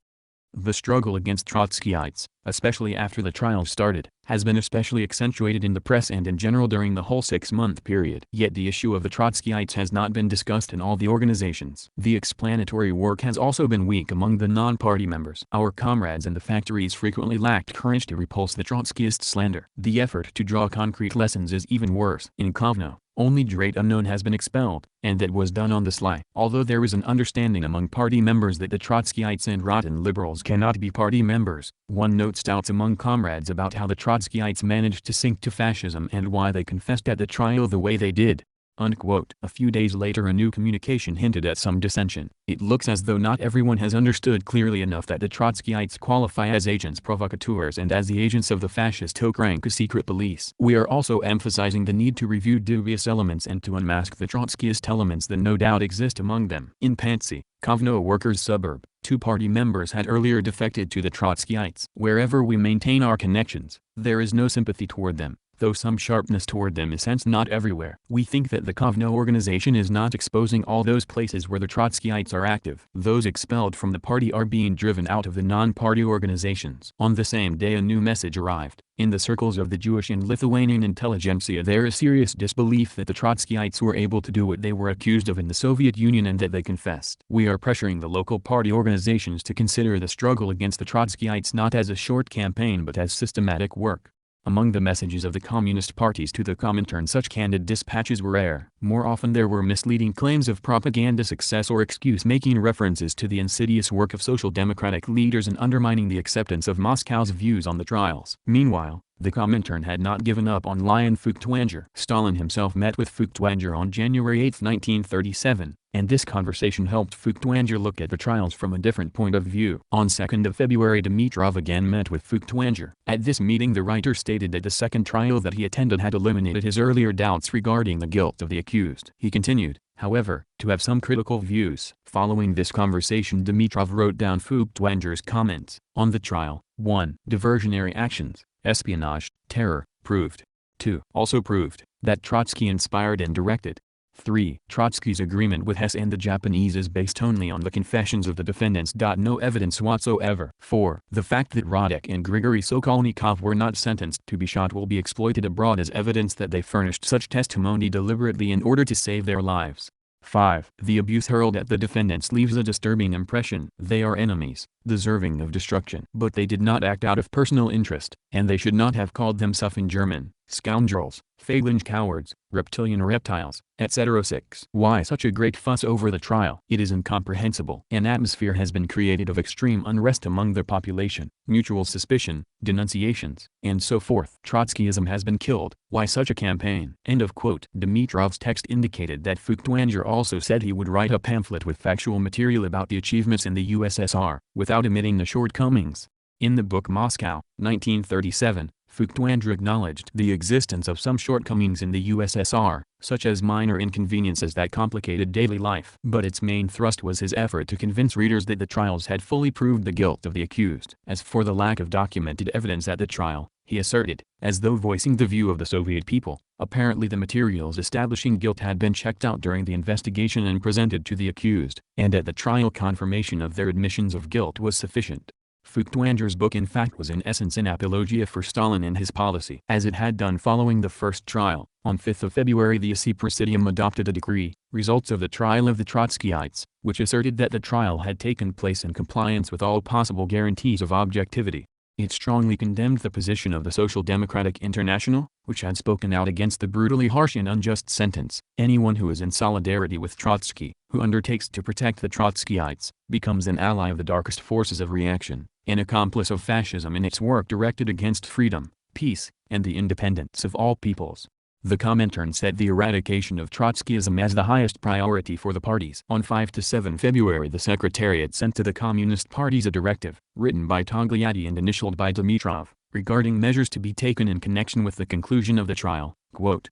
[SPEAKER 1] "The struggle against Trotskyites, especially after the trial started, has been especially accentuated in the press and in general during the whole 6-month period. Yet the issue of the Trotskyites has not been discussed in all the organizations. The explanatory work has also been weak among the non-party members. Our comrades in the factories frequently lacked courage to repulse the Trotskyist slander. The effort to draw concrete lessons is even worse. In Kovno, only Great Unknown has been expelled, and that was done on the sly. Although there is an understanding among party members that the Trotskyites and rotten liberals cannot be party members, one notes doubts among comrades about how the Trotskyites managed to sink to fascism and why they confessed at the trial the way they did." Unquote. A few days later a new communication hinted at some dissension. It looks as though not everyone has understood clearly enough that the Trotskyites qualify as agents provocateurs and as the agents of the fascist Okranka secret police. We are also emphasizing the need to review dubious elements and to unmask the Trotskyist elements that no doubt exist among them. In Pantsy, Kovno workers' suburb, 2 party members had earlier defected to the Trotskyites. Wherever we maintain our connections, there is no sympathy toward them, though some sharpness toward them is sensed not everywhere. We think that the Kovno organization is not exposing all those places where the Trotskyites are active. Those expelled from the party are being driven out of the non-party organizations. On the same day a new message arrived. In the circles of the Jewish and Lithuanian intelligentsia there is serious disbelief that the Trotskyites were able to do what they were accused of in the Soviet Union and that they confessed. We are pressuring the local party organizations to consider the struggle against the Trotskyites not as a short campaign but as systematic work. Among the messages of the communist parties to the Comintern such candid dispatches were rare. More often there were misleading claims of propaganda success or excuse-making references to the insidious work of social democratic leaders in undermining the acceptance of Moscow's views on the trials. Meanwhile, the Comintern had not given up on Leon Feuchtwanger. Stalin himself met with Feuchtwanger on January 8, 1937, and this conversation helped Feuchtwanger look at the trials from a different point of view. On 2nd of February Dimitrov again met with Feuchtwanger. At this meeting the writer stated that the second trial that he attended had eliminated his earlier doubts regarding the guilt of the accused. He continued, however, to have some critical views. Following this conversation Dimitrov wrote down Feuchtwanger's comments on the trial. 1. Diversionary actions, espionage, terror, proved. 2. Also proved that Trotsky inspired and directed. 3. Trotsky's agreement with Hess and the Japanese is based only on the confessions of the defendants. No evidence whatsoever. 4. The fact that Radek and Grigory Sokolnikov were not sentenced to be shot will be exploited abroad as evidence that they furnished such testimony deliberately in order to save their lives. 5. The abuse hurled at the defendants leaves a disturbing impression. They are enemies, deserving of destruction. But they did not act out of personal interest, and they should not have called themselves in German, scoundrels, phalange cowards, reptilian reptiles, etc. 6. Why such a great fuss over the trial? It is incomprehensible. An atmosphere has been created of extreme unrest among the population, mutual suspicion, denunciations, and so forth. Trotskyism has been killed. Why such a campaign? End of quote. Dimitrov's text indicated that Feuchtwanger also said he would write a pamphlet with factual material about the achievements in the USSR, without omitting the shortcomings. In the book Moscow, 1937, Feuchtwanger acknowledged the existence of some shortcomings in the USSR, such as minor inconveniences that complicated daily life. But its main thrust was his effort to convince readers that the trials had fully proved the guilt of the accused. As for the lack of documented evidence at the trial, he asserted, as though voicing the view of the Soviet people, apparently the materials establishing guilt had been checked out during the investigation and presented to the accused, and at the trial confirmation of their admissions of guilt was sufficient. Feuchtwanger's book in fact was in essence an apologia for Stalin and his policy. As it had done following the first trial, on 5 February the USI Presidium adopted a decree, Results of the Trial of the Trotskyites, which asserted that the trial had taken place in compliance with all possible guarantees of objectivity. It strongly condemned the position of the Social Democratic International, which had spoken out against the brutally harsh and unjust sentence. Anyone who is in solidarity with Trotsky, who undertakes to protect the Trotskyites, becomes an ally of the darkest forces of reaction, an accomplice of fascism in its work directed against freedom, peace, and the independence of all peoples. The Comintern set the eradication of Trotskyism as the highest priority for the parties. On 5 to 7 February the Secretariat sent to the Communist parties a directive, written by Togliatti and initialed by Dimitrov, regarding measures to be taken in connection with the conclusion of the trial. Quote,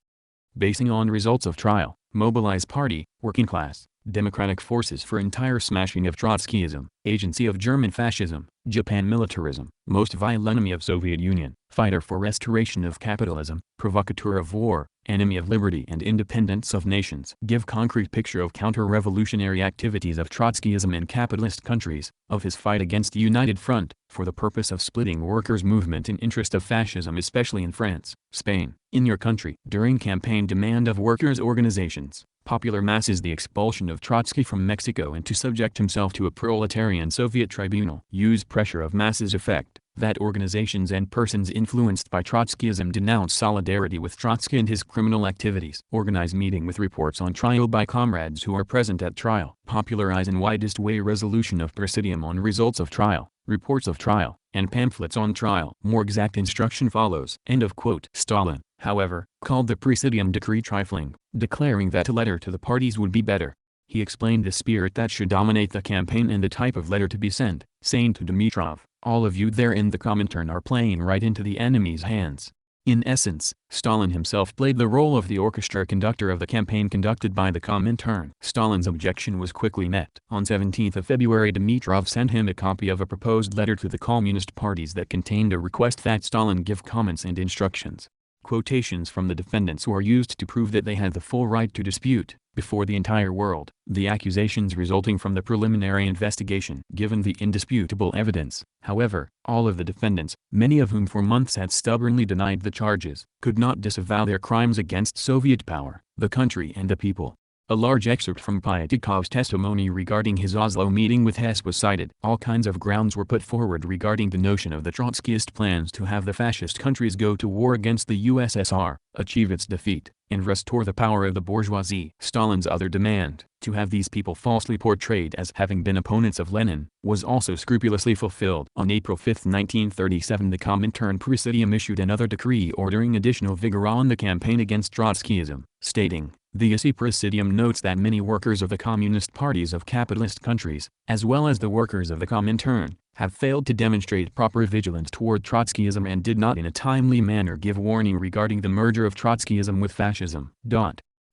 [SPEAKER 1] basing on results of trial, mobilize party, working class, democratic forces for entire smashing of Trotskyism, agency of German fascism, Japan militarism, most vile enemy of Soviet Union, fighter for restoration of capitalism, provocateur of war, enemy of liberty and independence of nations. Give concrete picture of counter-revolutionary activities of Trotskyism in capitalist countries, of his fight against the United Front, for the purpose of splitting workers' movement in interest of fascism especially in France, Spain, in your country. During campaign demand of workers' organizations, popular masses the expulsion of Trotsky from Mexico and to subject himself to a proletarian Soviet tribunal. Use pressure of masses effect, that organizations and persons influenced by Trotskyism denounce solidarity with Trotsky and his criminal activities. Organize meeting with reports on trial by comrades who are present at trial. Popularize in widest way resolution of Presidium on results of trial, reports of trial, and pamphlets on trial. More exact instruction follows. End of quote. Stalin, however, called the Presidium decree trifling, declaring that a letter to the parties would be better. He explained the spirit that should dominate the campaign and the type of letter to be sent, saying to Dimitrov, all of you there in the Comintern are playing right into the enemy's hands. In essence, Stalin himself played the role of the orchestra conductor of the campaign conducted by the Comintern. Stalin's objection was quickly met. On 17 February Dimitrov sent him a copy of a proposed letter to the communist parties that contained a request that Stalin give comments and instructions. Quotations from the defendants were used to prove that they had the full right to dispute, before the entire world, the accusations resulting from the preliminary investigation. Given the indisputable evidence, however, all of the defendants, many of whom for months had stubbornly denied the charges, could not disavow their crimes against Soviet power, the country and the people. A large excerpt from Pyatyakov's testimony regarding his Oslo meeting with Hess was cited. All kinds of grounds were put forward regarding the notion of the Trotskyist plans to have the fascist countries go to war against the USSR, achieve its defeat, and restore the power of the bourgeoisie. Stalin's other demand, to have these people falsely portrayed as having been opponents of Lenin, was also scrupulously fulfilled. On April 5, 1937 the Comintern Presidium issued another decree ordering additional vigor on the campaign against Trotskyism, stating, the USI Presidium notes that many workers of the communist parties of capitalist countries, as well as the workers of the Comintern, have failed to demonstrate proper vigilance toward Trotskyism and did not in a timely manner give warning regarding the merger of Trotskyism with fascism.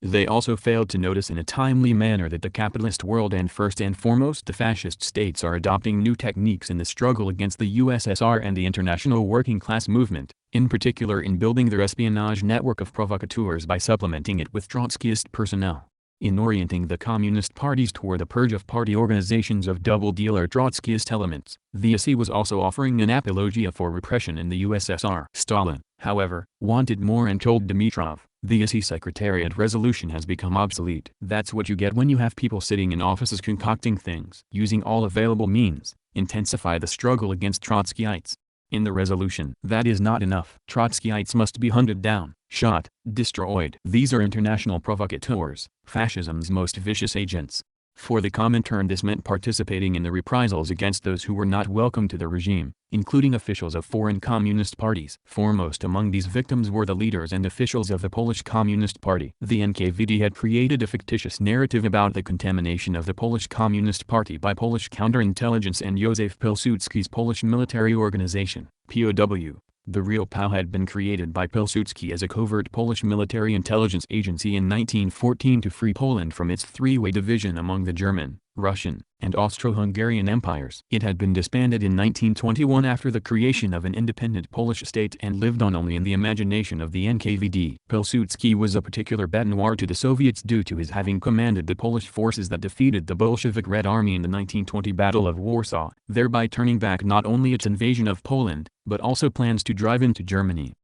[SPEAKER 1] They also failed to notice in a timely manner that the capitalist world and first and foremost the fascist states are adopting new techniques in the struggle against the USSR and the international working class movement, in particular in building their espionage network of provocateurs by supplementing it with Trotskyist personnel. In orienting the communist parties toward the purge of party organizations of double-dealer Trotskyist elements, the USI was also offering an apologia for repression in the USSR. Stalin, however, wanted more and told Dimitrov, The ISI Secretariat resolution has become obsolete. That's what you get when you have people sitting in offices concocting things. Using all available means, intensify the struggle against Trotskyites. In the resolution, that is not enough. Trotskyites must be hunted down, shot, destroyed. These are international provocateurs, fascism's most vicious agents. For the Comintern, this meant participating in the reprisals against those who were not welcome to the regime, including officials of foreign communist parties. Foremost among these victims were the leaders and officials of the Polish Communist Party. The NKVD had created a fictitious narrative about the contamination of the Polish Communist Party by Polish counterintelligence and Józef Pilsudski's Polish military organization, POW. The real POW had been created by Pilsudski as a covert Polish military intelligence agency in 1914 to free Poland from its three-way division among the German, Russian, and Austro-Hungarian empires. It had been disbanded in 1921 after the creation of an independent Polish state and lived on only in the imagination of the NKVD. Pilsudski was a particular bête noire to the Soviets due to his having commanded the Polish forces that defeated the Bolshevik Red Army in the 1920 Battle of Warsaw, thereby turning back not only its invasion of Poland, but also plans to drive into Germany.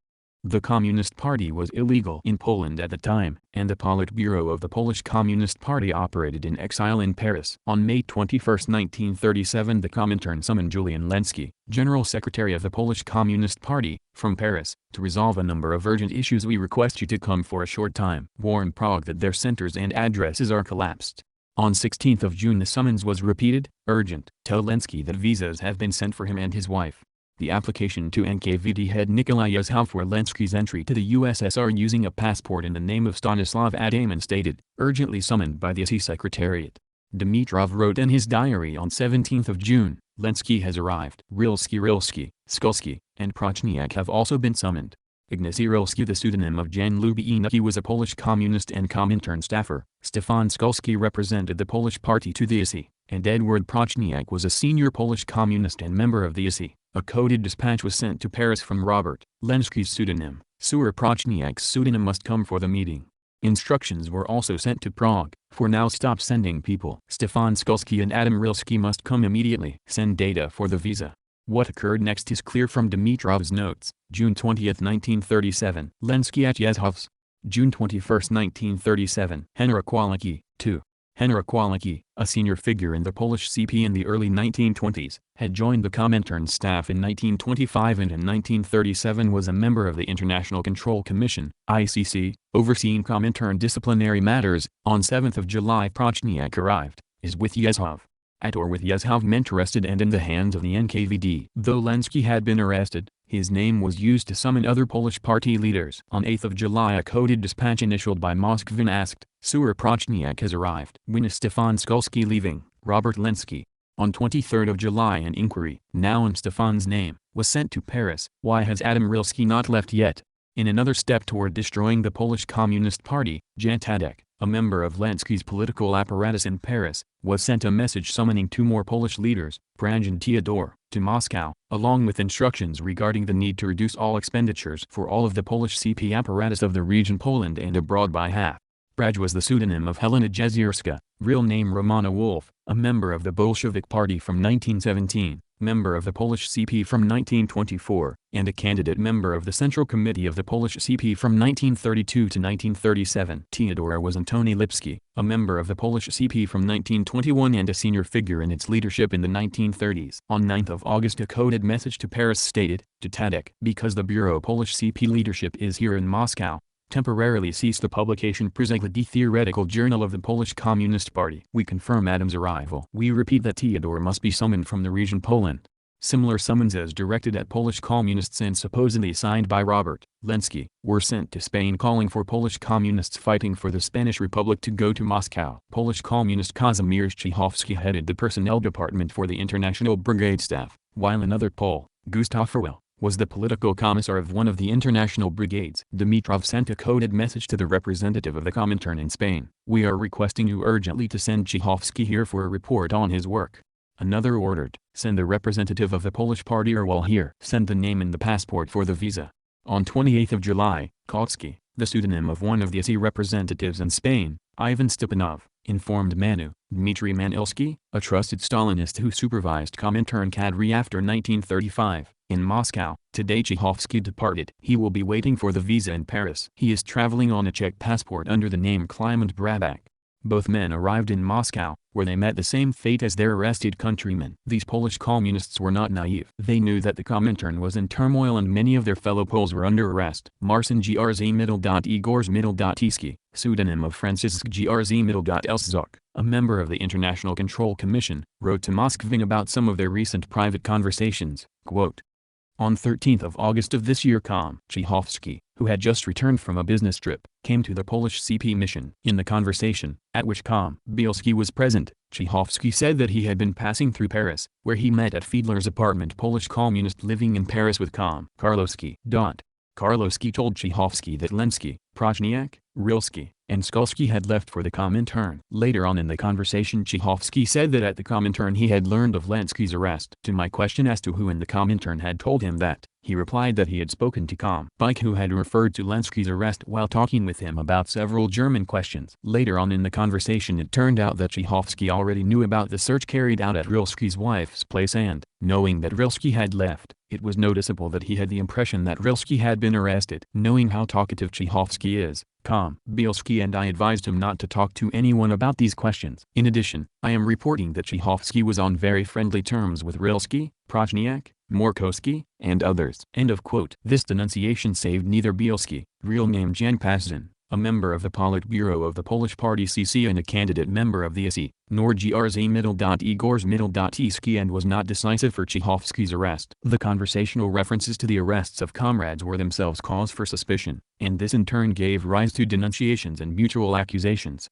[SPEAKER 1] The Communist Party was illegal in Poland at the time, and the Politburo of the Polish Communist Party operated in exile in Paris. On May 21, 1937, the Comintern summoned Julian Lenski, General Secretary of the Polish Communist Party, from Paris, to resolve a number of urgent issues. We request you to come for a short time. Warn Prague that their centers and addresses are collapsed. On 16 June the summons was repeated. Urgent. Tell Lenski that visas have been sent for him and his wife. The application to NKVD head Nikolai Yezhov for Lenski's entry to the USSR using a passport in the name of Stanislav Adaman stated, urgently summoned by the ISI Secretariat. Dimitrov wrote in his diary on 17 June, Lenski has arrived. Rilsky, Skulski, and Prochniak have also been summoned. Ignacy Rilsky, the pseudonym of Jan Lubienicki, was a Polish communist and Comintern staffer. Stefan Skulski represented the Polish party to the ISI, and Edward Prochniak was a senior Polish communist and member of the ISI. A coded dispatch was sent to Paris from Robert Lenski's pseudonym. Suhr Prochniak's pseudonym must come for the meeting. Instructions were also sent to Prague. For now, stop sending people. Stefan Skulski and Adam Rilsky must come immediately. Send data for the visa. What occurred next is clear from Dimitrov's notes. June 20, 1937. Lenski at Yezhov's. June 21, 1937. Henryk Walicki, 2. Henryk Walicki, a senior figure in the Polish CP in the early 1920s, had joined the Comintern staff in 1925 and in 1937 was a member of the International Control Commission, ICC, overseeing Comintern disciplinary matters. On 7 July Prochniak arrived, is with Yezhov. At or with Yezhov meant arrested and in the hands of the NKVD. Though Lenski had been arrested, his name was used to summon other Polish party leaders. On 8 July a coded dispatch initialed by Moskvin asked, Suhr Prochniak has arrived. When is Stefan Skulski leaving? Robert Lenski. On 23 July an inquiry, now in Stefan's name, was sent to Paris. Why has Adam Rilsky not left yet? In another step toward destroying the Polish Communist Party, Jan Tadek, a member of Lenski's political apparatus in Paris, was sent a message summoning two more Polish leaders, Praj and Teodor, to Moscow, along with instructions regarding the need to reduce all expenditures for all of the Polish CP apparatus of the region Poland and abroad by half. Praj was the pseudonym of Helena Jezierska, real name Romana Wolf, a member of the Bolshevik Party from 1917, member of the Polish CP from 1924, and a candidate member of the Central Committee of the Polish CP from 1932 to 1937. Teodor was Antoni Lipski, a member of the Polish CP from 1921 and a senior figure in its leadership in the 1930s. On 9 August a coded message to Paris stated, to Tadek, because the Bureau Polish CP leadership is here in Moscow, temporarily cease the publication Przegląd Theoretical Journal of the Polish Communist Party. We confirm Adam's arrival. We repeat that Teodor must be summoned from the region Poland. Similar summonses directed at Polish communists and supposedly signed by Robert Lenski were sent to Spain calling for Polish communists fighting for the Spanish Republic to go to Moscow. Polish communist Kazimierz Cichowski headed the personnel department for the International Brigade staff, while another Pole, Gustav Farwell, was the political commissar of one of the international brigades. Dimitrov sent a coded message to the representative of the Comintern in Spain. We are requesting you urgently to send Cichowski here for a report on his work. Another ordered, send the representative of the Polish party Orwell here. Send the name in the passport for the visa. On 28 July, Kautsky, the pseudonym of one of the ISI representatives in Spain, Ivan Stepanov, informed Manu, Dmitry Manilsky, a trusted Stalinist who supervised Comintern cadre after 1935, in Moscow. Today Chekhovsky departed. He will be waiting for the visa in Paris. He is traveling on a Czech passport under the name Kliment Brabak. Both men arrived in Moscow, where they met the same fate as their arrested countrymen. These Polish communists were not naive. They knew that the Comintern was in turmoil and many of their fellow Poles were under arrest. Marcin Grz Igor Zmidl pseudonym of Franciszek Grz a member of the International Control Commission, wrote to Moskvin about some of their recent private conversations, quote, "On 13th of August of this year Chekhovsky, who had just returned from a business trip, came to the Polish CP mission. In the conversation, at which Bielski was present, Chekhovsky said that he had been passing through Paris, where he met at Fiedler's apartment Polish communist living in Paris with Karlowski. Karlowski told Chekhovsky that Lenski, Prochniak, Rilski, and Skulski had left for the Comintern. Later on in the conversation Chekhovsky said that at the Comintern he had learned of Lenski's arrest. To my question as to who in the Comintern had told him that, he replied that he had spoken to Bike who had referred to Lenski's arrest while talking with him about several German questions. Later on in the conversation it turned out that Chekhovsky already knew about the search carried out at Rilski's wife's place and, knowing that Rilski had left, it was noticeable that he had the impression that Rilski had been arrested. Knowing how talkative Chekhovsky is, Bielski and I advised him not to talk to anyone about these questions. In addition, I am reporting that Chekhovsky was on very friendly terms with Rilski, Prochniak, Morkowski, and others." End of quote. This denunciation saved neither Bielski, real name Jan Paszyn, a member of the Politburo of the Polish Party CC and a candidate member of the SE, nor Igor Zmidl and was not decisive for Chekhovsky's arrest. The conversational references to the arrests of comrades were themselves cause for suspicion, and this in turn gave rise to denunciations and mutual accusations.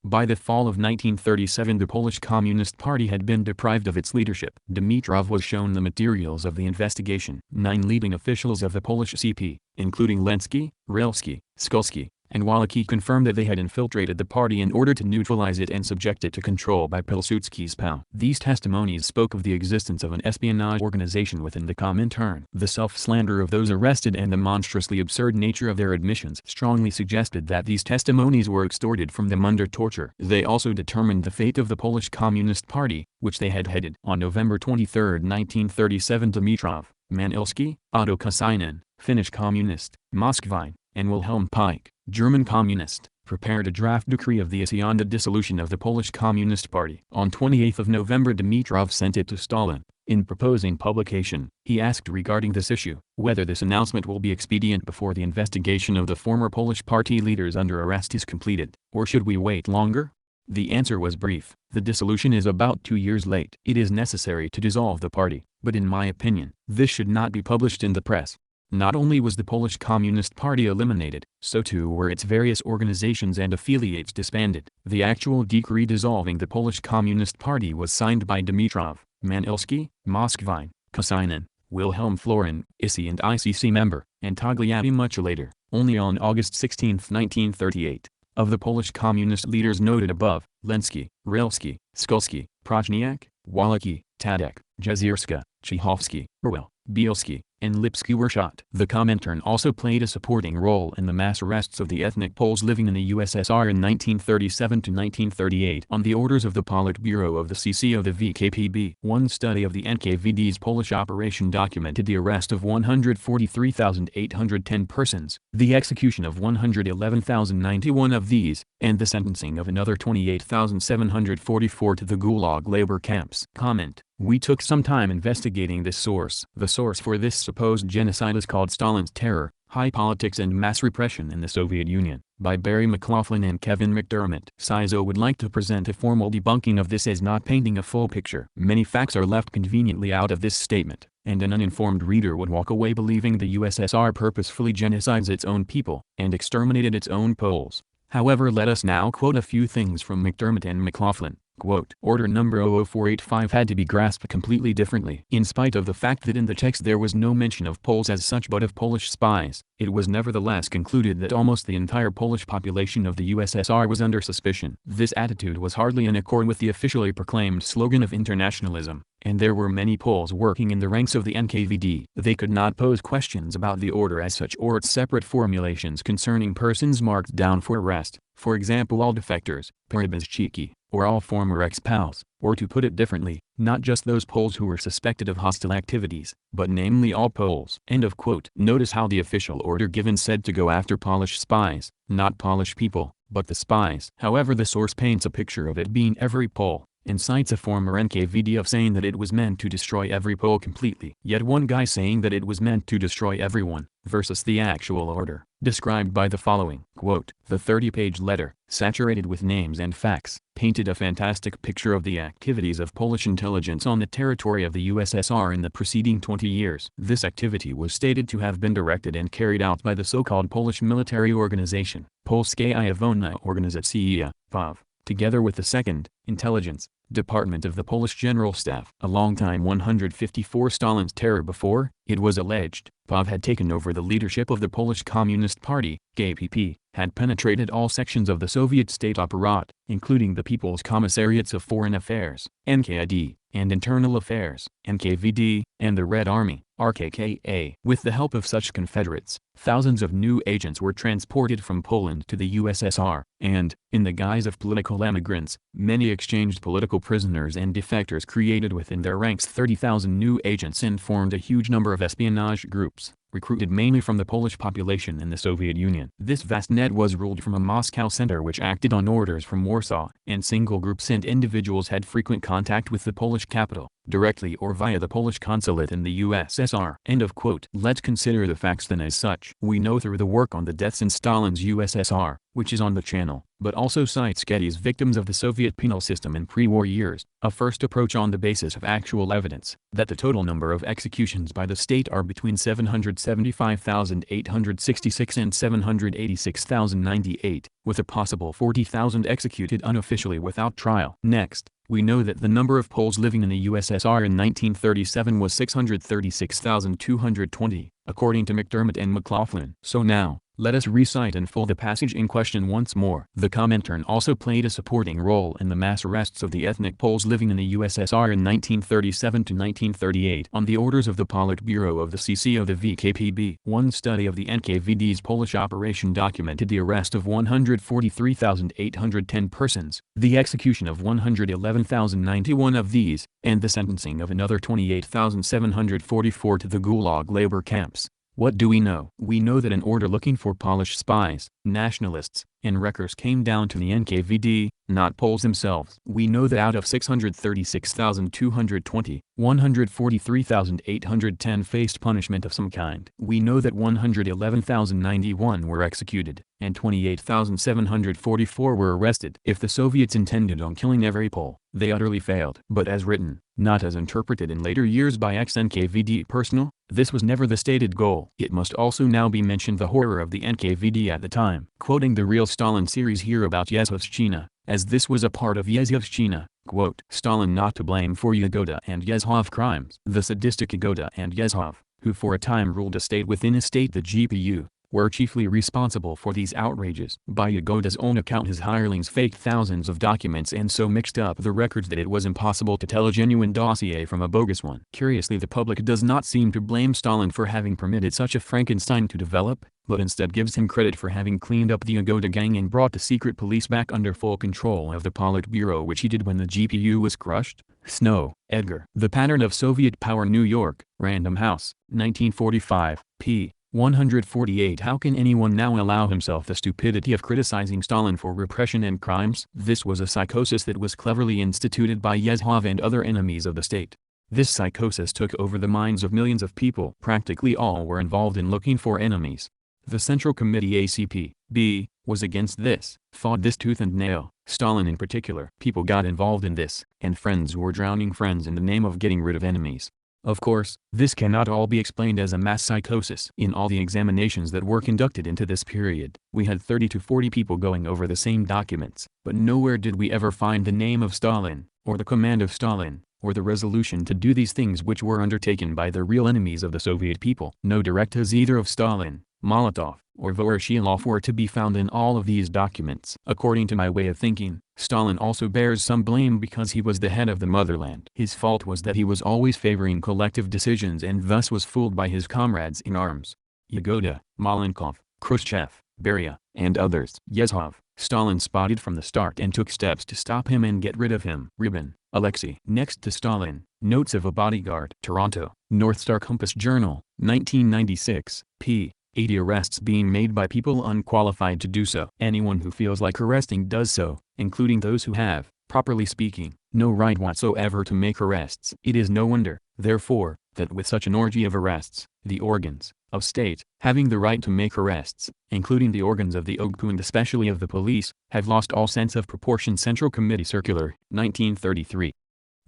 [SPEAKER 1] By the fall of 1937 the Polish Communist Party had been deprived of its leadership. Dimitrov was shown the materials of the investigation. 9 leading officials of the Polish CP, including Lenski, Rilski, Skulski, and Wałęsa confirmed that they had infiltrated the party in order to neutralize it and subject it to control by Pilsudski's POW. These testimonies spoke of the existence of an espionage organization within the Comintern. The self-slander of those arrested and the monstrously absurd nature of their admissions strongly suggested that these testimonies were extorted from them under torture. They also determined the fate of the Polish Communist Party, which they had headed. On November 23, 1937 Dimitrov, Manilsky, Otto Kasainen, Finnish communist, Moskvine, and Wilhelm Pike, German communist, prepared a draft decree of the SE on the dissolution of the Polish Communist Party. On 28 November Dimitrov sent it to Stalin. In proposing publication, he asked regarding this issue, whether this announcement will be expedient before the investigation of the former Polish party leaders under arrest is completed, or should we wait longer? The answer was brief: the dissolution is about 2 years late. It is necessary to dissolve the party, but in my opinion, this should not be published in the press. Not only was the Polish Communist Party eliminated, so too were its various organizations and affiliates disbanded. The actual decree dissolving the Polish Communist Party was signed by Dimitrov, Manilsky, Moskvine, Kasainen, Wilhelm Florin, ISI and ICC member, and Togliatti much later, only on August 16, 1938. Of the Polish communist leaders noted above, Lenski, Rilski, Skulski, Prochniak, Wałęsa, Tadek, Jezierska, Chekhovsky, Orwell, Bielski, and Lipski were shot. The Comintern also played a supporting role in the mass arrests of the ethnic Poles living in the USSR in 1937 to 1938 on the orders of the Politburo of the CC of the VKPB. One study of the NKVD's Polish operation documented the arrest of 143,810 persons, the execution of 111,091 of these, and the sentencing of another 28,744 to the Gulag labor camps. Comment: we took some time investigating this source. The source for this supposed genocide is called Stalin's Terror, High Politics and Mass Repression in the Soviet Union, by Barry McLaughlin and Kevin McDermott. CISO would like to present a formal debunking of this as not painting a full picture. Many facts are left conveniently out of this statement, and an uninformed reader would walk away believing the USSR purposefully genocides its own people, and exterminated its own Poles. However, let us now quote a few things from McDermott and McLaughlin. Quote, Order number 00485 had to be grasped completely differently. In spite of the fact that in the text there was no mention of Poles as such but of Polish spies, it was nevertheless concluded that almost the entire Polish population of the USSR was under suspicion. This attitude was hardly in accord with the officially proclaimed slogan of internationalism, and there were many Poles working in the ranks of the NKVD. They could not pose questions about the order as such or its separate formulations concerning persons marked down for arrest, for example all defectors, revisionist, or all former ex-pals, or to put it differently, not just those Poles who were suspected of hostile activities, but namely all Poles. End of quote. Notice how the official order given said to go after Polish spies, not Polish people, but the spies. However, the source paints a picture of it being every Pole, and cites a former NKVD of saying that it was meant to destroy every Pole completely. Yet one guy saying that it was meant to destroy everyone, versus the actual order, described by the following, quote, the 30-page letter, saturated with names and facts, painted a fantastic picture of the activities of Polish intelligence on the territory of the USSR in the preceding 20 years. This activity was stated to have been directed and carried out by the so-called Polish military organization, Polska Wojna Organizacja, POW, together with the 2nd, Intelligence, Department of the Polish General Staff. A long time 154 Stalin's terror before, it was alleged, POW had taken over the leadership of the Polish Communist Party, KPP, had penetrated all sections of the Soviet state apparat, including the People's Commissariats of Foreign Affairs, NKID, and Internal Affairs, NKVD, and the Red Army, RKKA. With the help of such confederates, thousands of new agents were transported from Poland to the USSR, and, in the guise of political emigrants, many exchanged political prisoners and defectors created within their ranks 30,000 new agents and formed a huge number of espionage groups, recruited mainly from the Polish population in the Soviet Union. This vast net was ruled from a Moscow center which acted on orders from Warsaw, and single groups and individuals had frequent contact with the Polish capital, directly or via the Polish consulate in the USSR. End of quote. Let's consider the facts then as such. We know through the work on the deaths in Stalin's USSR, which is on the channel, but also cites Getty's victims of the Soviet penal system in pre-war years, a first approach on the basis of actual evidence, that the total number of executions by the state are between 775,866 and 786,098, with a possible 40,000 executed unofficially without trial. Next, we know that the number of Poles living in the USSR in 1937 was 636,220, according to McDermott and McLaughlin. So now, let us recite in full the passage in question once more. The Comintern also played a supporting role in the mass arrests of the ethnic Poles living in the USSR in 1937 to 1938 on the orders of the Politburo of the CC of the VKPB. One study of the NKVD's Polish operation documented the arrest of 143,810 persons, the execution of 111,091 of these, and the sentencing of another 28,744 to the Gulag labor camps. What do we know? We know that an order looking for Polish spies, nationalists, and wreckers came down to the NKVD, not Poles themselves. We know that out of 636,220, 143,810 faced punishment of some kind. We know that 111,091 were executed, and 28,744 were arrested. If the Soviets intended on killing every Pole, they utterly failed. But as written, not as interpreted in later years by ex-NKVD personnel, this was never the stated goal. It must also now be mentioned the horror of the NKVD at the time. Quoting the Real Stalin series here about Yezhovshchina, as this was a part of Yezhovshchina, quote, Stalin not to blame for Yagoda and Yezhov crimes. The sadistic Yagoda and Yezhov, who for a time ruled a state within a state, the GPU, were chiefly responsible for these outrages. By Yagoda's own account, his hirelings faked thousands of documents and so mixed up the records that it was impossible to tell a genuine dossier from a bogus one. Curiously, the public does not seem to blame Stalin for having permitted such a Frankenstein to develop, but instead gives him credit for having cleaned up the Yagoda gang and brought the secret police back under full control of the Politburo, which he did when the GPU was crushed. Snow, Edgar. The Pattern of Soviet Power, New York, Random House, 1945, p. 148. How can anyone now allow himself the stupidity of criticizing Stalin for repression and crimes? This was a psychosis that was cleverly instituted by Yezhov and other enemies of the state. This psychosis took over the minds of millions of people. Practically all were involved in looking for enemies. The Central Committee ACP-B was against this, fought this tooth and nail. Stalin in particular. People got involved in this, and friends were drowning friends in the name of getting rid of enemies. Of course, this cannot all be explained as a mass psychosis. In all the examinations that were conducted into this period, we had 30 to 40 people going over the same documents, but nowhere did we ever find the name of Stalin, or the command of Stalin, or the resolution to do these things which were undertaken by the real enemies of the Soviet people. No directives either of Stalin, Molotov, or Voroshilov were to be found in all of these documents. According to my way of thinking, Stalin also bears some blame because he was the head of the motherland. His fault was that he was always favoring collective decisions and thus was fooled by his comrades in arms. Yagoda, Malenkov, Khrushchev, Beria, and others. Yezhov, Stalin spotted from the start and took steps to stop him and get rid of him. Rybin, Alexei. Next to Stalin, Notes of a Bodyguard. Toronto, North Star Compass Journal, 1996, p. 80 arrests being made by people unqualified to do so. Anyone who feels like arresting does so, including those who have, properly speaking, no right whatsoever to make arrests. It is no wonder, therefore, that with such an orgy of arrests, the organs of state, having the right to make arrests, including the organs of the OGPU and especially of the police, have lost all sense of proportion. Central Committee Circular, 1933.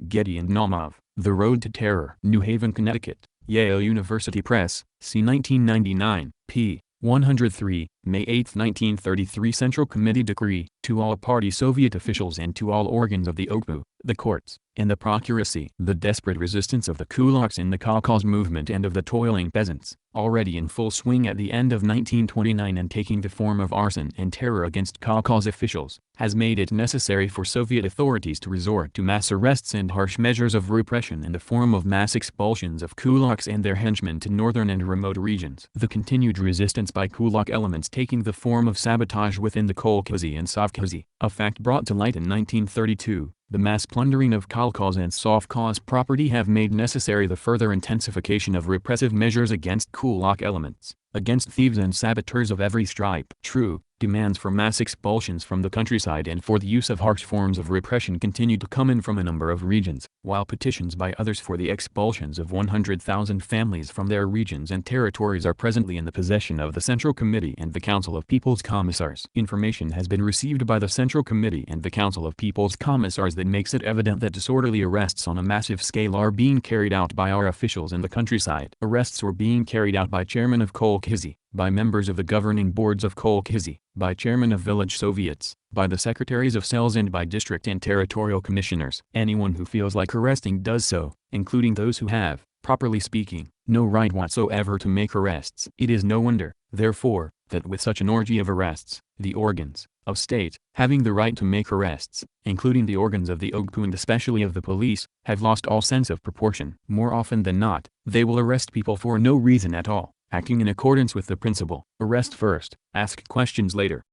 [SPEAKER 1] Getty and Naumov, The Road to Terror. New Haven, Connecticut, Yale University Press, c. 1999, p. 103, May 8, 1933. Central Committee Decree, to all party Soviet officials and to all organs of the OGPU, the courts, and the procuracy. The desperate resistance of the kulaks in the Kolkhoz movement and of the toiling peasants, already in full swing at the end of 1929 and taking the form of arson and terror against Kolkhoz officials, has made it necessary for Soviet authorities to resort to mass arrests and harsh measures of repression in the form of mass expulsions of kulaks and their henchmen to northern and remote regions. The continued resistance by kulak elements taking the form of sabotage within the Kolkhozy and Sovkhozy, a fact brought to light in 1932, the mass plundering of Kolkhoz and Sovkhoz property have made necessary the further intensification of repressive measures against kulak elements, against thieves and saboteurs of every stripe. True, demands for mass expulsions from the countryside and for the use of harsh forms of repression continue to come in from a number of regions, while petitions by others for the expulsions of 100,000 families from their regions and territories are presently in the possession of the Central Committee and the Council of People's Commissars. Information has been received by the Central Committee and the Council of People's Commissars that makes it evident that disorderly arrests on a massive scale are being carried out by our officials in the countryside. Arrests were being carried out by chairmen of Kolkhozy, by members of the governing boards of Kolkhozy, by chairmen of village soviets, by the secretaries of cells and by district and territorial commissioners. Anyone who feels like arresting does so, including those who have, properly speaking, no right whatsoever to make arrests. It is no wonder, therefore, that with such an orgy of arrests, the organs of state, having the right to make arrests, including the organs of the OGPU and especially of the police, have lost all sense of proportion. More often than not, they will arrest people for no reason at all, acting in accordance with the principle, arrest first, ask questions later.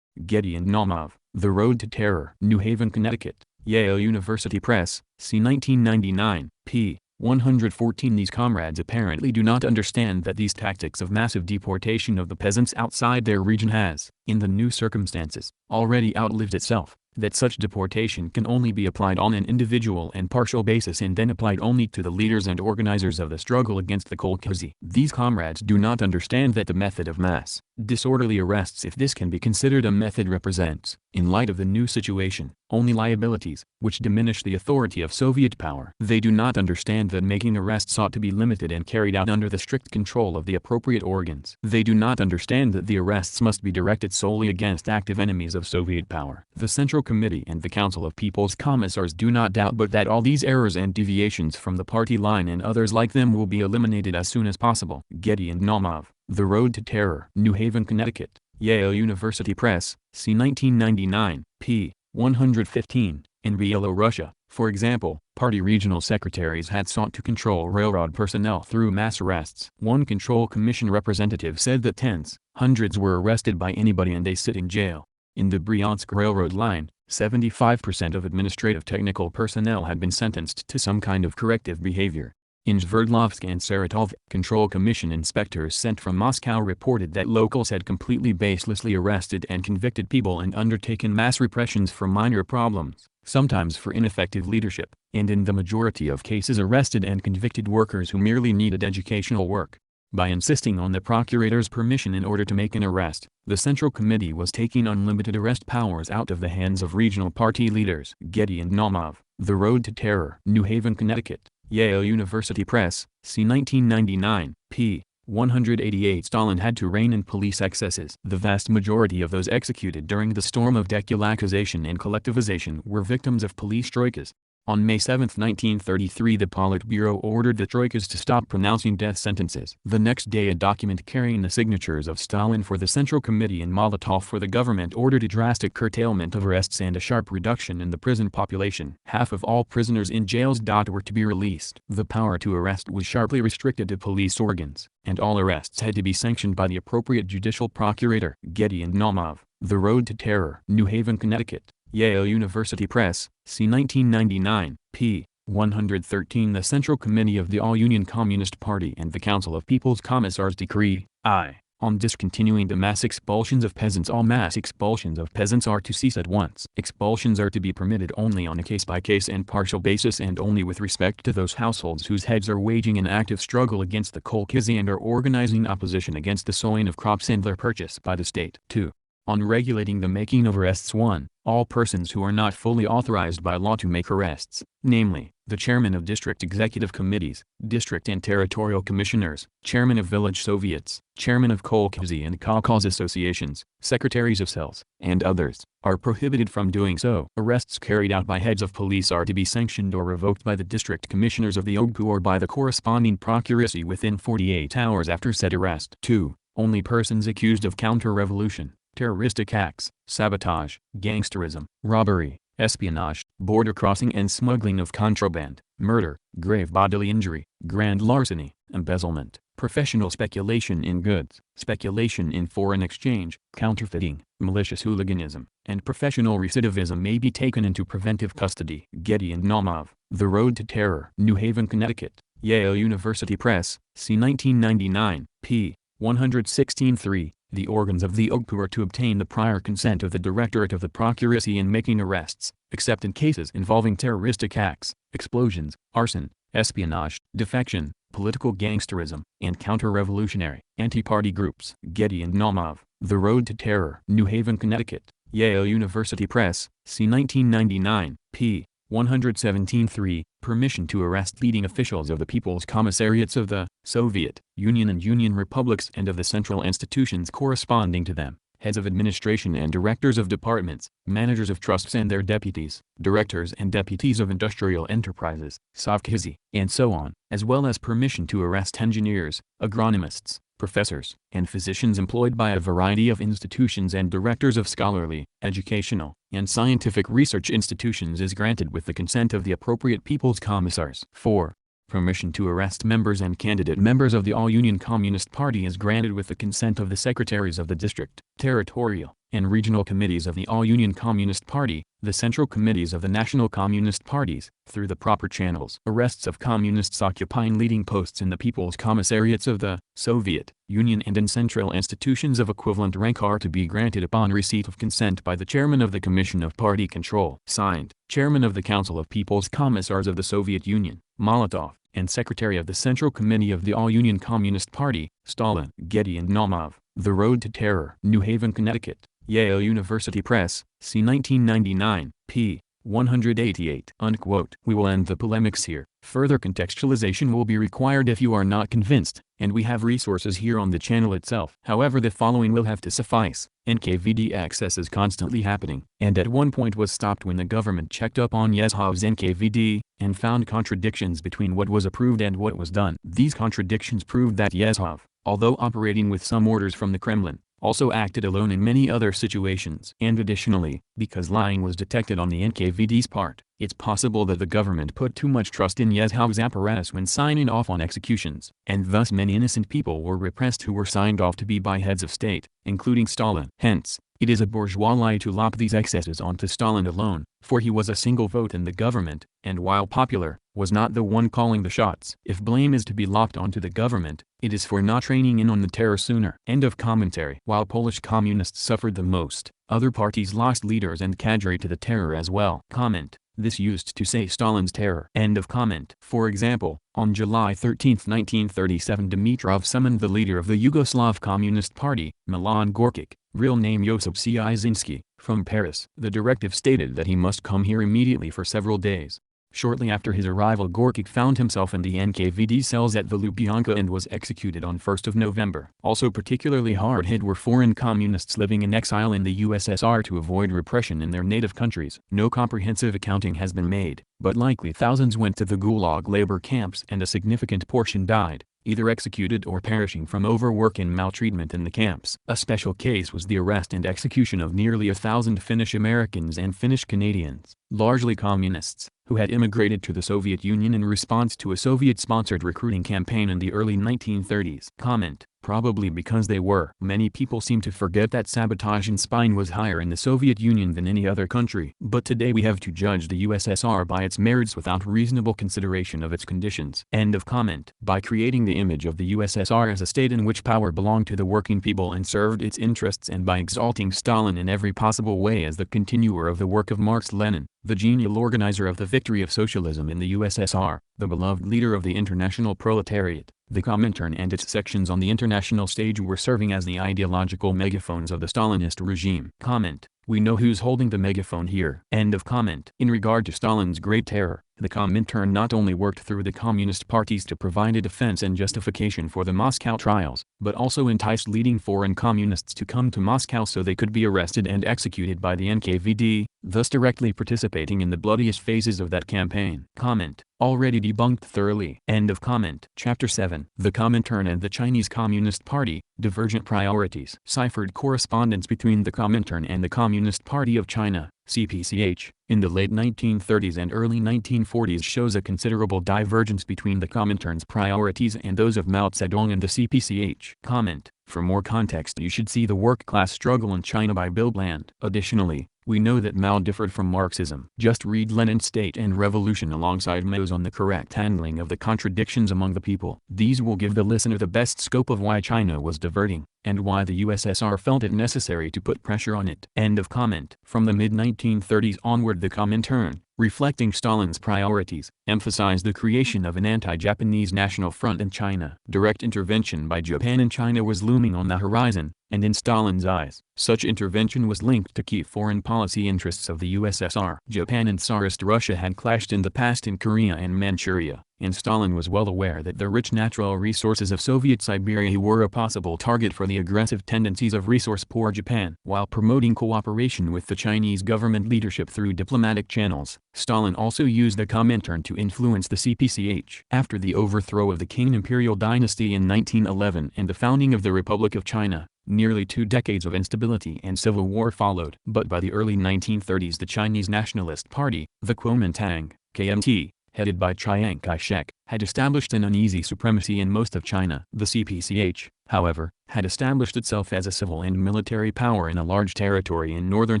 [SPEAKER 1] Getty and Naumov, The Road to Terror. New Haven, Connecticut, Yale University Press, c. 1999, p. 114. These comrades apparently do not understand that these tactics of massive deportation of the peasants outside their region has, in the new circumstances, already outlived itself, that such deportation can only be applied on an individual and partial basis and then applied only to the leaders and organizers of the struggle against the Kolkhozy. These comrades do not understand that the method of mass, disorderly arrests, if this can be considered a method, represents, in light of the new situation, only liabilities, which diminish the authority of Soviet power. They do not understand that making arrests ought to be limited and carried out under the strict control of the appropriate organs. They do not understand that the arrests must be directed solely against active enemies of Soviet power. The Central Committee and the Council of People's Commissars do not doubt but that all these errors and deviations from the party line and others like them will be eliminated as soon as possible. Getty and Naumov, The Road to Terror. New Haven, Connecticut, Yale University Press, c. 1999, p. 115. In Russia, for example, party regional secretaries had sought to control railroad personnel through mass arrests. One control commission representative said that tens, hundreds were arrested by anybody and they sit in jail. In the Bryansk railroad line, 75% of administrative technical personnel had been sentenced to some kind of corrective behavior. In Sverdlovsk and Saratov, Control Commission inspectors sent from Moscow reported that locals had completely baselessly arrested and convicted people and undertaken mass repressions for minor problems, sometimes for ineffective leadership, and in the majority of cases arrested and convicted workers who merely needed educational work. By insisting on the procurator's permission in order to make an arrest, the Central Committee was taking unlimited arrest powers out of the hands of regional party leaders. Getty and Naumov, The Road to Terror. New Haven, Connecticut, Yale University Press, c. 1999, p. 188. Stalin had to rein in police excesses. The vast majority of those executed during the storm of dekulakization and collectivization were victims of police troikas. On May 7, 1933, the Politburo ordered the troikas to stop pronouncing death sentences. The next day, a document carrying the signatures of Stalin for the Central Committee and Molotov for the government ordered a drastic curtailment of arrests and a sharp reduction in the prison population. Half of all prisoners in jails were to be released. The power to arrest was sharply restricted to police organs, and all arrests had to be sanctioned by the appropriate judicial procurator. Getty and Naumov, The Road to Terror. New Haven, Connecticut. Yale University Press, c. 1999, p. 113. The Central Committee of the All-Union Communist Party and the Council of People's Commissars decree, I, on discontinuing the mass expulsions of peasants. All mass expulsions of peasants are to cease at once. Expulsions are to be permitted only on a case-by-case and partial basis, and only with respect to those households whose heads are waging an active struggle against the kolkhizy and are organizing opposition against the sowing of crops and their purchase by the state. 2. On regulating the making of arrests. 1. All persons who are not fully authorized by law to make arrests, namely, the chairman of district executive committees, district and territorial commissioners, chairman of village soviets, chairman of kolkhizy and kolkhoz associations, secretaries of cells, and others, are prohibited from doing so. Arrests carried out by heads of police are to be sanctioned or revoked by the district commissioners of the OGPU or by the corresponding procuracy within 48 hours after said arrest. 2. Only persons accused of counter-revolution, terroristic acts, sabotage, gangsterism, robbery, espionage, border crossing and smuggling of contraband, murder, grave bodily injury, grand larceny, embezzlement, professional speculation in goods, speculation in foreign exchange, counterfeiting, malicious hooliganism, and professional recidivism may be taken into preventive custody. Getty and Naumov, The Road to Terror. New Haven, Connecticut. Yale University Press, c. 1999, p. 116-3. The organs of the OGPU are to obtain the prior consent of the Directorate of the Procuracy in making arrests, except in cases involving terroristic acts, explosions, arson, espionage, defection, political gangsterism, and counter-revolutionary, anti-party groups. Getty and Naumov, The Road to Terror. New Haven, Connecticut. Yale University Press, c. 1999, p. 117-3. Permission to arrest leading officials of the People's Commissariats of the Soviet Union and Union Republics and of the central institutions corresponding to them, heads of administration and directors of departments, managers of trusts and their deputies, directors and deputies of industrial enterprises, Sovkhizy, and so on, as well as permission to arrest engineers, agronomists, professors, and physicians employed by a variety of institutions and directors of scholarly, educational, and scientific research institutions is granted with the consent of the appropriate People's Commissars. 4. Permission to arrest members and candidate members of the All-Union Communist Party is granted with the consent of the secretaries of the district, territorial, and regional committees of the All-Union Communist Party, the central committees of the national communist parties, through the proper channels. Arrests of communists occupying leading posts in the People's Commissariats of the Soviet Union and in central institutions of equivalent rank are to be granted upon receipt of consent by the Chairman of the Commission of Party Control. Signed, Chairman of the Council of People's Commissars of the Soviet Union, Molotov, and Secretary of the Central Committee of the All-Union Communist Party, Stalin. Getty and Naumov, The Road to Terror. New Haven, Connecticut. Yale University Press, c. 1999, p. 188. Unquote. We will end the polemics here. Further contextualization will be required if you are not convinced, and we have resources here on the channel itself. However, the following will have to suffice. NKVD access is constantly happening, and at one point was stopped when the government checked up on Yezhov's NKVD, and found contradictions between what was approved and what was done. These contradictions proved that Yezhov, although operating with some orders from the Kremlin, also acted alone in many other situations. And additionally, because lying was detected on the NKVD's part, it's possible that the government put too much trust in Yezhov's apparatus when signing off on executions, and thus many innocent people were repressed who were signed off to be by heads of state, including Stalin. Hence, it is a bourgeois lie to lop these excesses onto Stalin alone, for he was a single vote in the government, and while popular, was not the one calling the shots. If blame is to be lopped onto the government, it is for not training in on the terror sooner. End of commentary. While Polish communists suffered the most, other parties lost leaders and cadre to the terror as well. Comment. This used to say Stalin's terror. End of comment. For example, on July 13, 1937, Dimitrov summoned the leader of the Yugoslav Communist Party, Milan Gorkic, real name Josip Cieszynski, from Paris. The directive stated that he must come here immediately for several days. Shortly after his arrival, Gorky found himself in the NKVD cells at the Lubyanka and was executed on 1st of November. Also particularly hard hit were foreign communists living in exile in the USSR to avoid repression in their native countries. No comprehensive accounting has been made, but likely thousands went to the Gulag labor camps and a significant portion died, either executed or perishing from overwork and maltreatment in the camps. A special case was the arrest and execution of nearly 1,000 Finnish Americans and Finnish Canadians, largely communists, who had immigrated to the Soviet Union in response to a Soviet-sponsored recruiting campaign in the early 1930s. Comment: probably because they were. Many people seem to forget that sabotage and spying was higher in the Soviet Union than any other country. But today we have to judge the USSR by its merits without reasonable consideration of its conditions. End of comment. By creating the image of the USSR as a state in which power belonged to the working people and served its interests, and by exalting Stalin in every possible way as the continuer of the work of Marx-Lenin, the genial organizer of the victory of socialism in the USSR, the beloved leader of the international proletariat, the Comintern and its sections on the international stage were serving as the ideological megaphones of the Stalinist regime. Comment: we know who's holding the megaphone here. End of comment. In regard to Stalin's Great Terror, the Comintern not only worked through the communist parties to provide a defense and justification for the Moscow trials, but also enticed leading foreign communists to come to Moscow so they could be arrested and executed by the NKVD, thus directly participating in the bloodiest phases of that campaign. Comment: already debunked thoroughly. End of comment. Chapter 7. The Comintern and the Chinese Communist Party, Divergent Priorities. Ciphered correspondence between the Comintern and the Communist Party of China, CPCH, in the late 1930s and early 1940s shows a considerable divergence between the Comintern's priorities and those of Mao Zedong and the CPCH. Comment: for more context you should see The Work-Class Struggle in China by Bill Bland. Additionally, we know that Mao differed from Marxism. Just read Lenin's State and Revolution alongside Mao's on the correct handling of the contradictions among the people. These will give the listener the best scope of why China was diverting, and why the USSR felt it necessary to put pressure on it. End of comment. From the mid-1930s onward, the Comintern, reflecting Stalin's priorities, emphasized the creation of an anti-Japanese national front in China. Direct intervention by Japan in China was looming on the horizon, and in Stalin's eyes, such intervention was linked to key foreign policy interests of the USSR. Japan and Tsarist Russia had clashed in the past in Korea and Manchuria, and Stalin was well aware that the rich natural resources of Soviet Siberia were a possible target for the aggressive tendencies of resource-poor Japan. While promoting cooperation with the Chinese government leadership through diplomatic channels, Stalin also used the Comintern to influence the CPCH. After the overthrow of the Qing imperial dynasty in 1911 and the founding of the Republic of China, nearly 2 decades of instability and civil war followed. But by the early 1930s the Chinese Nationalist Party, the Kuomintang, KMT, headed by Chiang Kai-shek, had established an uneasy supremacy in most of China. The CPCH, however, had established itself as a civil and military power in a large territory in northern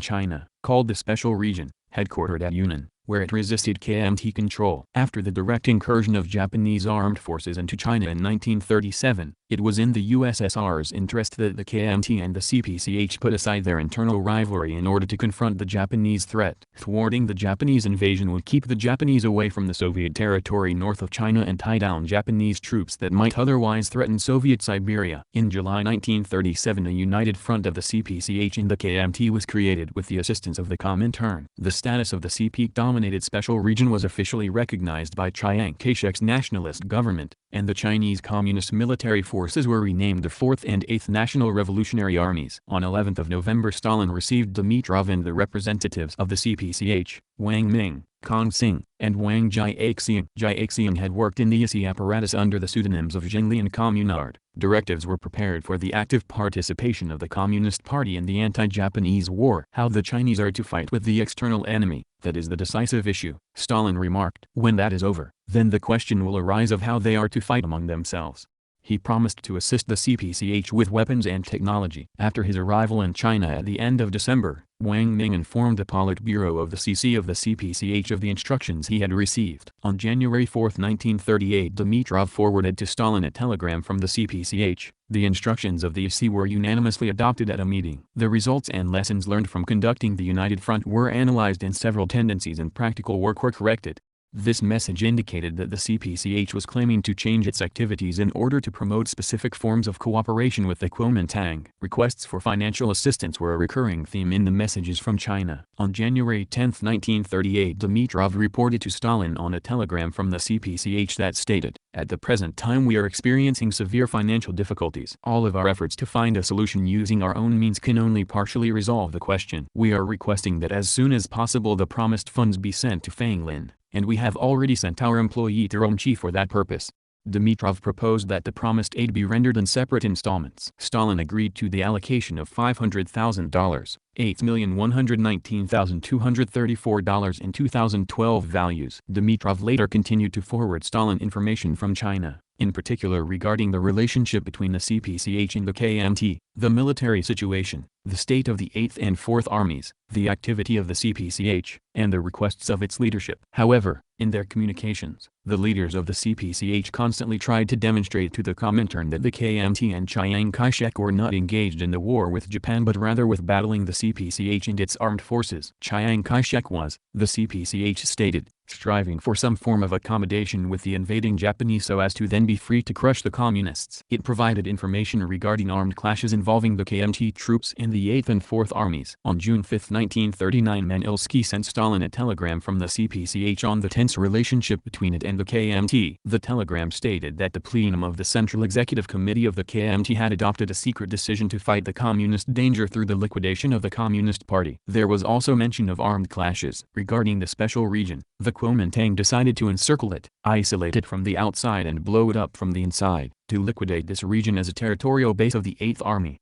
[SPEAKER 1] China, called the Special Region, headquartered at Yunnan, where it resisted KMT control. After the direct incursion of Japanese armed forces into China in 1937, it was in the USSR's interest that the KMT and the CPCH put aside their internal rivalry in order to confront the Japanese threat. Thwarting the Japanese invasion would keep the Japanese away from the Soviet territory north of China and tie down Japanese troops that might otherwise threaten Soviet Siberia. In July 1937 a united front of the CPCH and the KMT was created with the assistance of the Comintern. The status of the CP-dominated special region was officially recognized by Chiang Kai-shek's nationalist government, and the Chinese Communist military forces were renamed the 4th and 8th National Revolutionary Armies. On 11th of November Stalin received Dimitrov and the representatives of the CPCH, Wang Ming, Kang Xing, and Wang Jiaxiang. Jiaxiang had worked in the ISI apparatus under the pseudonyms of Zhengli and Communard. Directives were prepared for the active participation of the Communist Party in the anti-Japanese war. How the Chinese are to fight with the external enemy, that is the decisive issue, Stalin remarked. When that is over, then the question will arise of how they are to fight among themselves. He promised to assist the CPCH with weapons and technology. After his arrival in China at the end of December, Wang Ming informed the Politburo of the CC of the CPCH of the instructions he had received. On January 4, 1938 Dimitrov forwarded to Stalin a telegram from the CPCH. The instructions of the IC were unanimously adopted at a meeting. The results and lessons learned from conducting the United Front were analyzed and several tendencies in practical work were corrected. This message indicated that the CPCH was claiming to change its activities in order to promote specific forms of cooperation with the Comintern. Requests for financial assistance were a recurring theme in the messages from China. On January 10, 1938, Dimitrov reported to Stalin on a telegram from the CPCH that stated, "At the present time we are experiencing severe financial difficulties. All of our efforts to find a solution using our own means can only partially resolve the question. We are requesting that as soon as possible the promised funds be sent to Fanglin, and we have already sent our employee to Urumqi for that purpose." Dimitrov proposed that the promised aid be rendered in separate installments. Stalin agreed to the allocation of $500,000, $8,119,234 in 2012 values. Dimitrov later continued to forward Stalin information from China, in particular regarding the relationship between the CPCH and the KMT, the military situation, the state of the 8th and 4th Armies, the activity of the CPCH, and the requests of its leadership. However, in their communications, the leaders of the CPCH constantly tried to demonstrate to the Comintern that the KMT and Chiang Kai-shek were not engaged in the war with Japan but rather with battling the CPCH and its armed forces. Chiang Kai-shek was, the CPCH stated, striving for some form of accommodation with the invading Japanese so as to then be free to crush the communists. It provided information regarding armed clashes involving the KMT troops and the 8th and 4th Armies. On June 5, 1939, Manilsky sent Stalin a telegram from the CPCH on the tense relationship between it and the KMT. The telegram stated that the plenum of the Central Executive Committee of the KMT had adopted a secret decision to fight the communist danger through the liquidation of the Communist Party. There was also mention of armed clashes. Regarding the special region, the Kuomintang decided to encircle it, isolate it from the outside and blow it up from the inside, to liquidate this region as a territorial base of the 8th Army.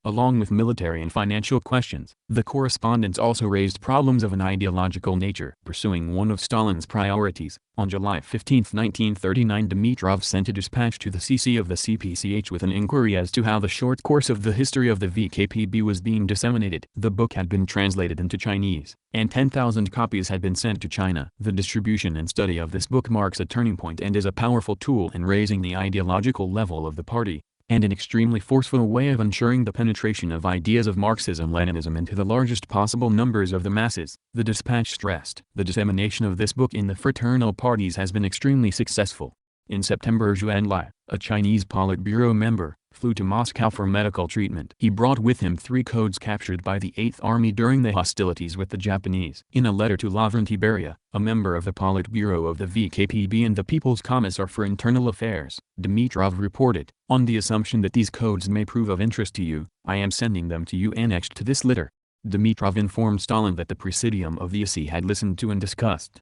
[SPEAKER 1] Along with military and financial questions, the correspondence also raised problems of an ideological nature. Pursuing one of Stalin's priorities, on July 15, 1939, Dimitrov sent a dispatch to the CC of the CPCH with an inquiry as to how the short course of the history of the VKPB was being disseminated. The book had been translated into Chinese, and 10,000 copies had been sent to China. The distribution and study of this book marks a turning point and is a powerful tool in raising the ideological level of the party, and an extremely forceful way of ensuring the penetration of ideas of Marxism-Leninism into the largest possible numbers of the masses. The dispatch stressed, the dissemination of this book in the fraternal parties has been extremely successful. In September, Zhuan Lai, a Chinese Politburo member, flew to Moscow for medical treatment. He brought with him 3 codes captured by the 8th Army during the hostilities with the Japanese. In a letter to Lavrenti Beria, a member of the Politburo of the VKPB and the People's Commissar for Internal Affairs, Dimitrov reported, "On the assumption that these codes may prove of interest to you, I am sending them to you annexed to this letter." Dimitrov informed Stalin that the Presidium of the AC had listened to and discussed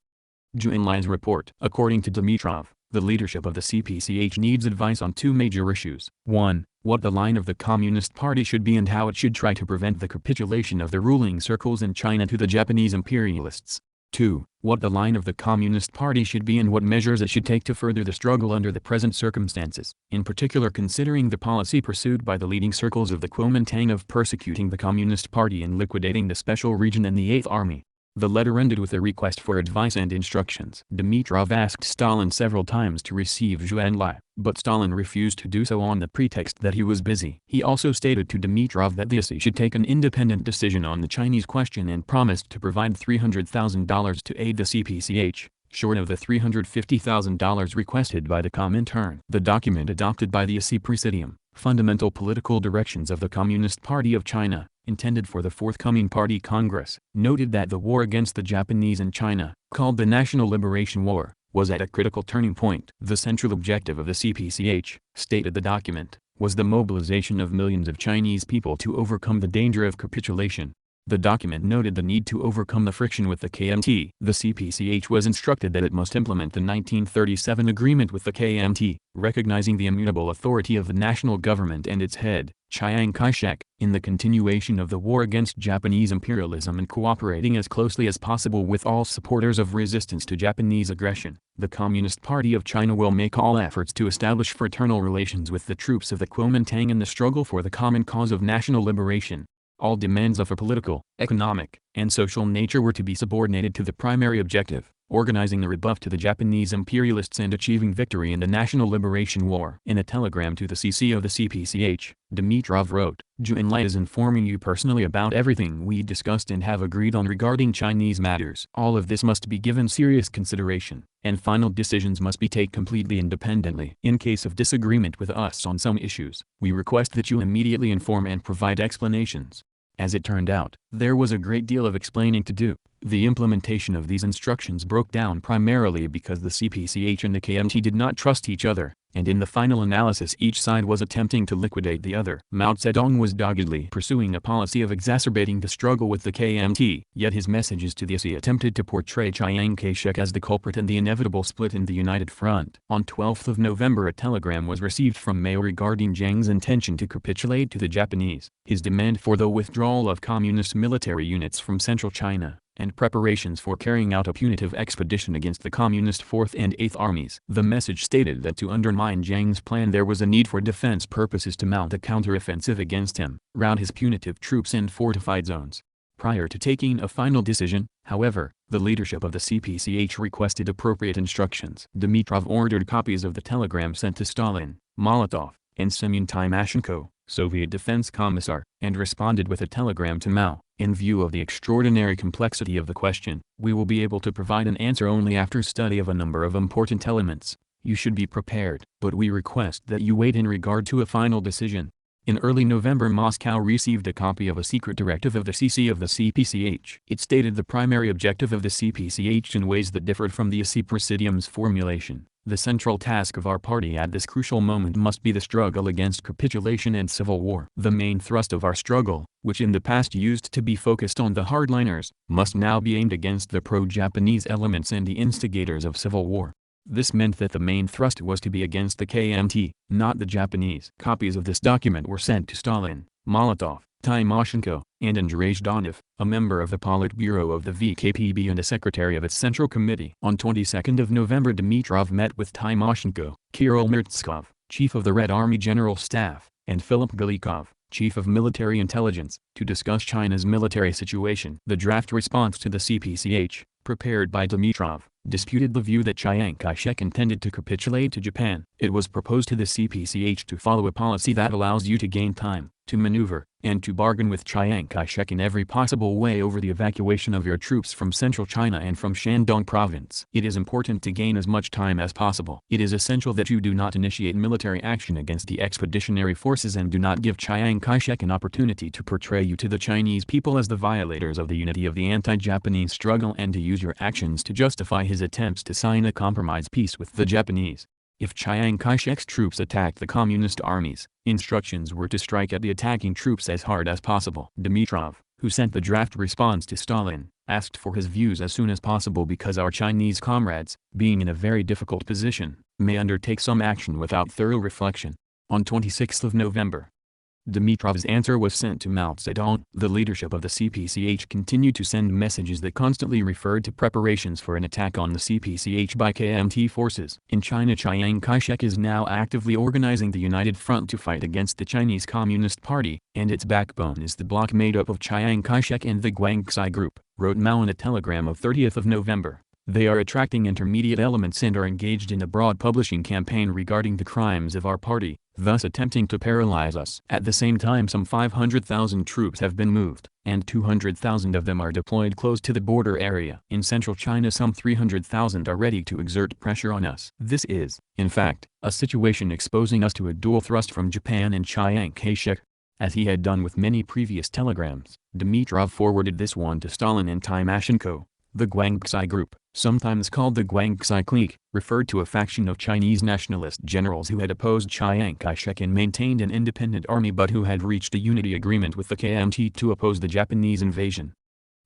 [SPEAKER 1] Zhuan Lai's report. According to Dimitrov, the leadership of the CPCH needs advice on 2 major issues. 1. What the line of the Communist Party should be and how it should try to prevent the capitulation of the ruling circles in China to the Japanese imperialists. 2. What the line of the Communist Party should be and what measures it should take to further the struggle under the present circumstances, in particular considering the policy pursued by the leading circles of the Kuomintang of persecuting the Communist Party and liquidating the special region and the 8th Army. The letter ended with a request for advice and instructions. Dimitrov asked Stalin several times to receive Zhuan Lai, but Stalin refused to do so on the pretext that he was busy. He also stated to Dimitrov that the AC should take an independent decision on the Chinese question and promised to provide $300,000 to aid the CPCH, short of the $350,000 requested by the Comintern. The document adopted by the AC Presidium, Fundamental Political Directions of the Communist Party of China, intended for the forthcoming Party Congress, noted that the war against the Japanese in China, called the National Liberation War, was at a critical turning point. The central objective of the CPCH, stated the document, was the mobilization of millions of Chinese people to overcome the danger of capitulation. The document noted the need to overcome the friction with the KMT. The CPCH was instructed that it must implement the 1937 agreement with the KMT, recognizing the immutable authority of the national government and its head, Chiang Kai-shek, in the continuation of the war against Japanese imperialism and cooperating as closely as possible with all supporters of resistance to Japanese aggression. The Communist Party of China will make all efforts to establish fraternal relations with the troops of the Kuomintang in the struggle for the common cause of national liberation. All demands of a political, economic, and social nature were to be subordinated to the primary objective, organizing the rebuff to the Japanese imperialists and achieving victory in the National Liberation War. In a telegram to the CC of the CPCH, Dimitrov wrote, "Juan Lai is informing you personally about everything we discussed and have agreed on regarding Chinese matters. All of this must be given serious consideration, and final decisions must be taken completely independently. In case of disagreement with us on some issues, we request that you immediately inform and provide explanations." As it turned out, there was a great deal of explaining to do. The implementation of these instructions broke down primarily because the CPCH and the KMT did not trust each other, and in the final analysis each side was attempting to liquidate the other. Mao Zedong was doggedly pursuing a policy of exacerbating the struggle with the KMT, yet his messages to the SE attempted to portray Chiang Kai-shek as the culprit in the inevitable split in the United Front. On 12th of November a telegram was received from Mao regarding Jiang's intention to capitulate to the Japanese, his demand for the withdrawal of communist military units from central China, and preparations for carrying out a punitive expedition against the Communist 4th and 8th Armies. The message stated that to undermine Jiang's plan there was a need for defense purposes to mount a counteroffensive against him, round his punitive troops in fortified zones. Prior to taking a final decision, however, the leadership of the CPCH requested appropriate instructions. Dimitrov ordered copies of the telegram sent to Stalin, Molotov, and Semyon Timoshenko, Soviet Defense Commissar, and responded with a telegram to Mao. In view of the extraordinary complexity of the question, we will be able to provide an answer only after study of a number of important elements. You should be prepared, but we request that you wait in regard to a final decision. In early November Moscow received a copy of a secret directive of the CC of the CPCH. It stated the primary objective of the CPCH in ways that differed from the SC Presidium's formulation. The central task of our party at this crucial moment must be the struggle against capitulation and civil war. The main thrust of our struggle, which in the past used to be focused on the hardliners, must now be aimed against the pro-Japanese elements and the instigators of civil war. This meant that the main thrust was to be against the KMT, not the Japanese. Copies of this document were sent to Stalin, Molotov, Timoshenko, and Andrei Zhdanov, a member of the Politburo of the VKPB and a secretary of its Central Committee. On 22nd of November Dimitrov met with Timoshenko, Kirill Mertskov, chief of the Red Army General Staff, and Philip Galikov, chief of military intelligence, to discuss China's military situation. The draft response to the CPCH, prepared by Dimitrov, disputed the view that Chiang Kai-shek intended to capitulate to Japan. It was proposed to the CPCH to follow a policy that allows you to gain time, to maneuver, and to bargain with Chiang Kai-shek in every possible way over the evacuation of your troops from central China and from Shandong province. It is important to gain as much time as possible. It is essential that you do not initiate military action against the expeditionary forces and do not give Chiang Kai-shek an opportunity to portray you to the Chinese people as the violators of the unity of the anti-Japanese struggle and to use your actions to justify his attempts to sign a compromise peace with the Japanese. If Chiang Kai-shek's troops attacked the communist armies, instructions were to strike at the attacking troops as hard as possible. Dimitrov, who sent the draft response to Stalin, asked for his views as soon as possible because our Chinese comrades, being in a very difficult position, may undertake some action without thorough reflection. On 26th of November, Dimitrov's answer was sent to Mao Zedong. The leadership of the CPCH continued to send messages that constantly referred to preparations for an attack on the CPCH by KMT forces. In China, Chiang Kai-shek is now actively organizing the United Front to fight against the Chinese Communist Party, and its backbone is the bloc made up of Chiang Kai-shek and the Guangxi Group, wrote Mao in a telegram of 30th of November. They are attracting intermediate elements and are engaged in a broad publishing campaign regarding the crimes of our party, thus attempting to paralyze us. At the same time, some 500,000 troops have been moved, and 200,000 of them are deployed close to the border area. In central China, some 300,000 are ready to exert pressure on us. This is, in fact, a situation exposing us to a dual thrust from Japan and Chiang Kai-shek. As he had done with many previous telegrams, Dimitrov forwarded this one to Stalin and Timoshenko. The Guangxi Group, sometimes called the Guangxi Clique, referred to a faction of Chinese nationalist generals who had opposed Chiang Kai-shek and maintained an independent army but who had reached a unity agreement with the KMT to oppose the Japanese invasion.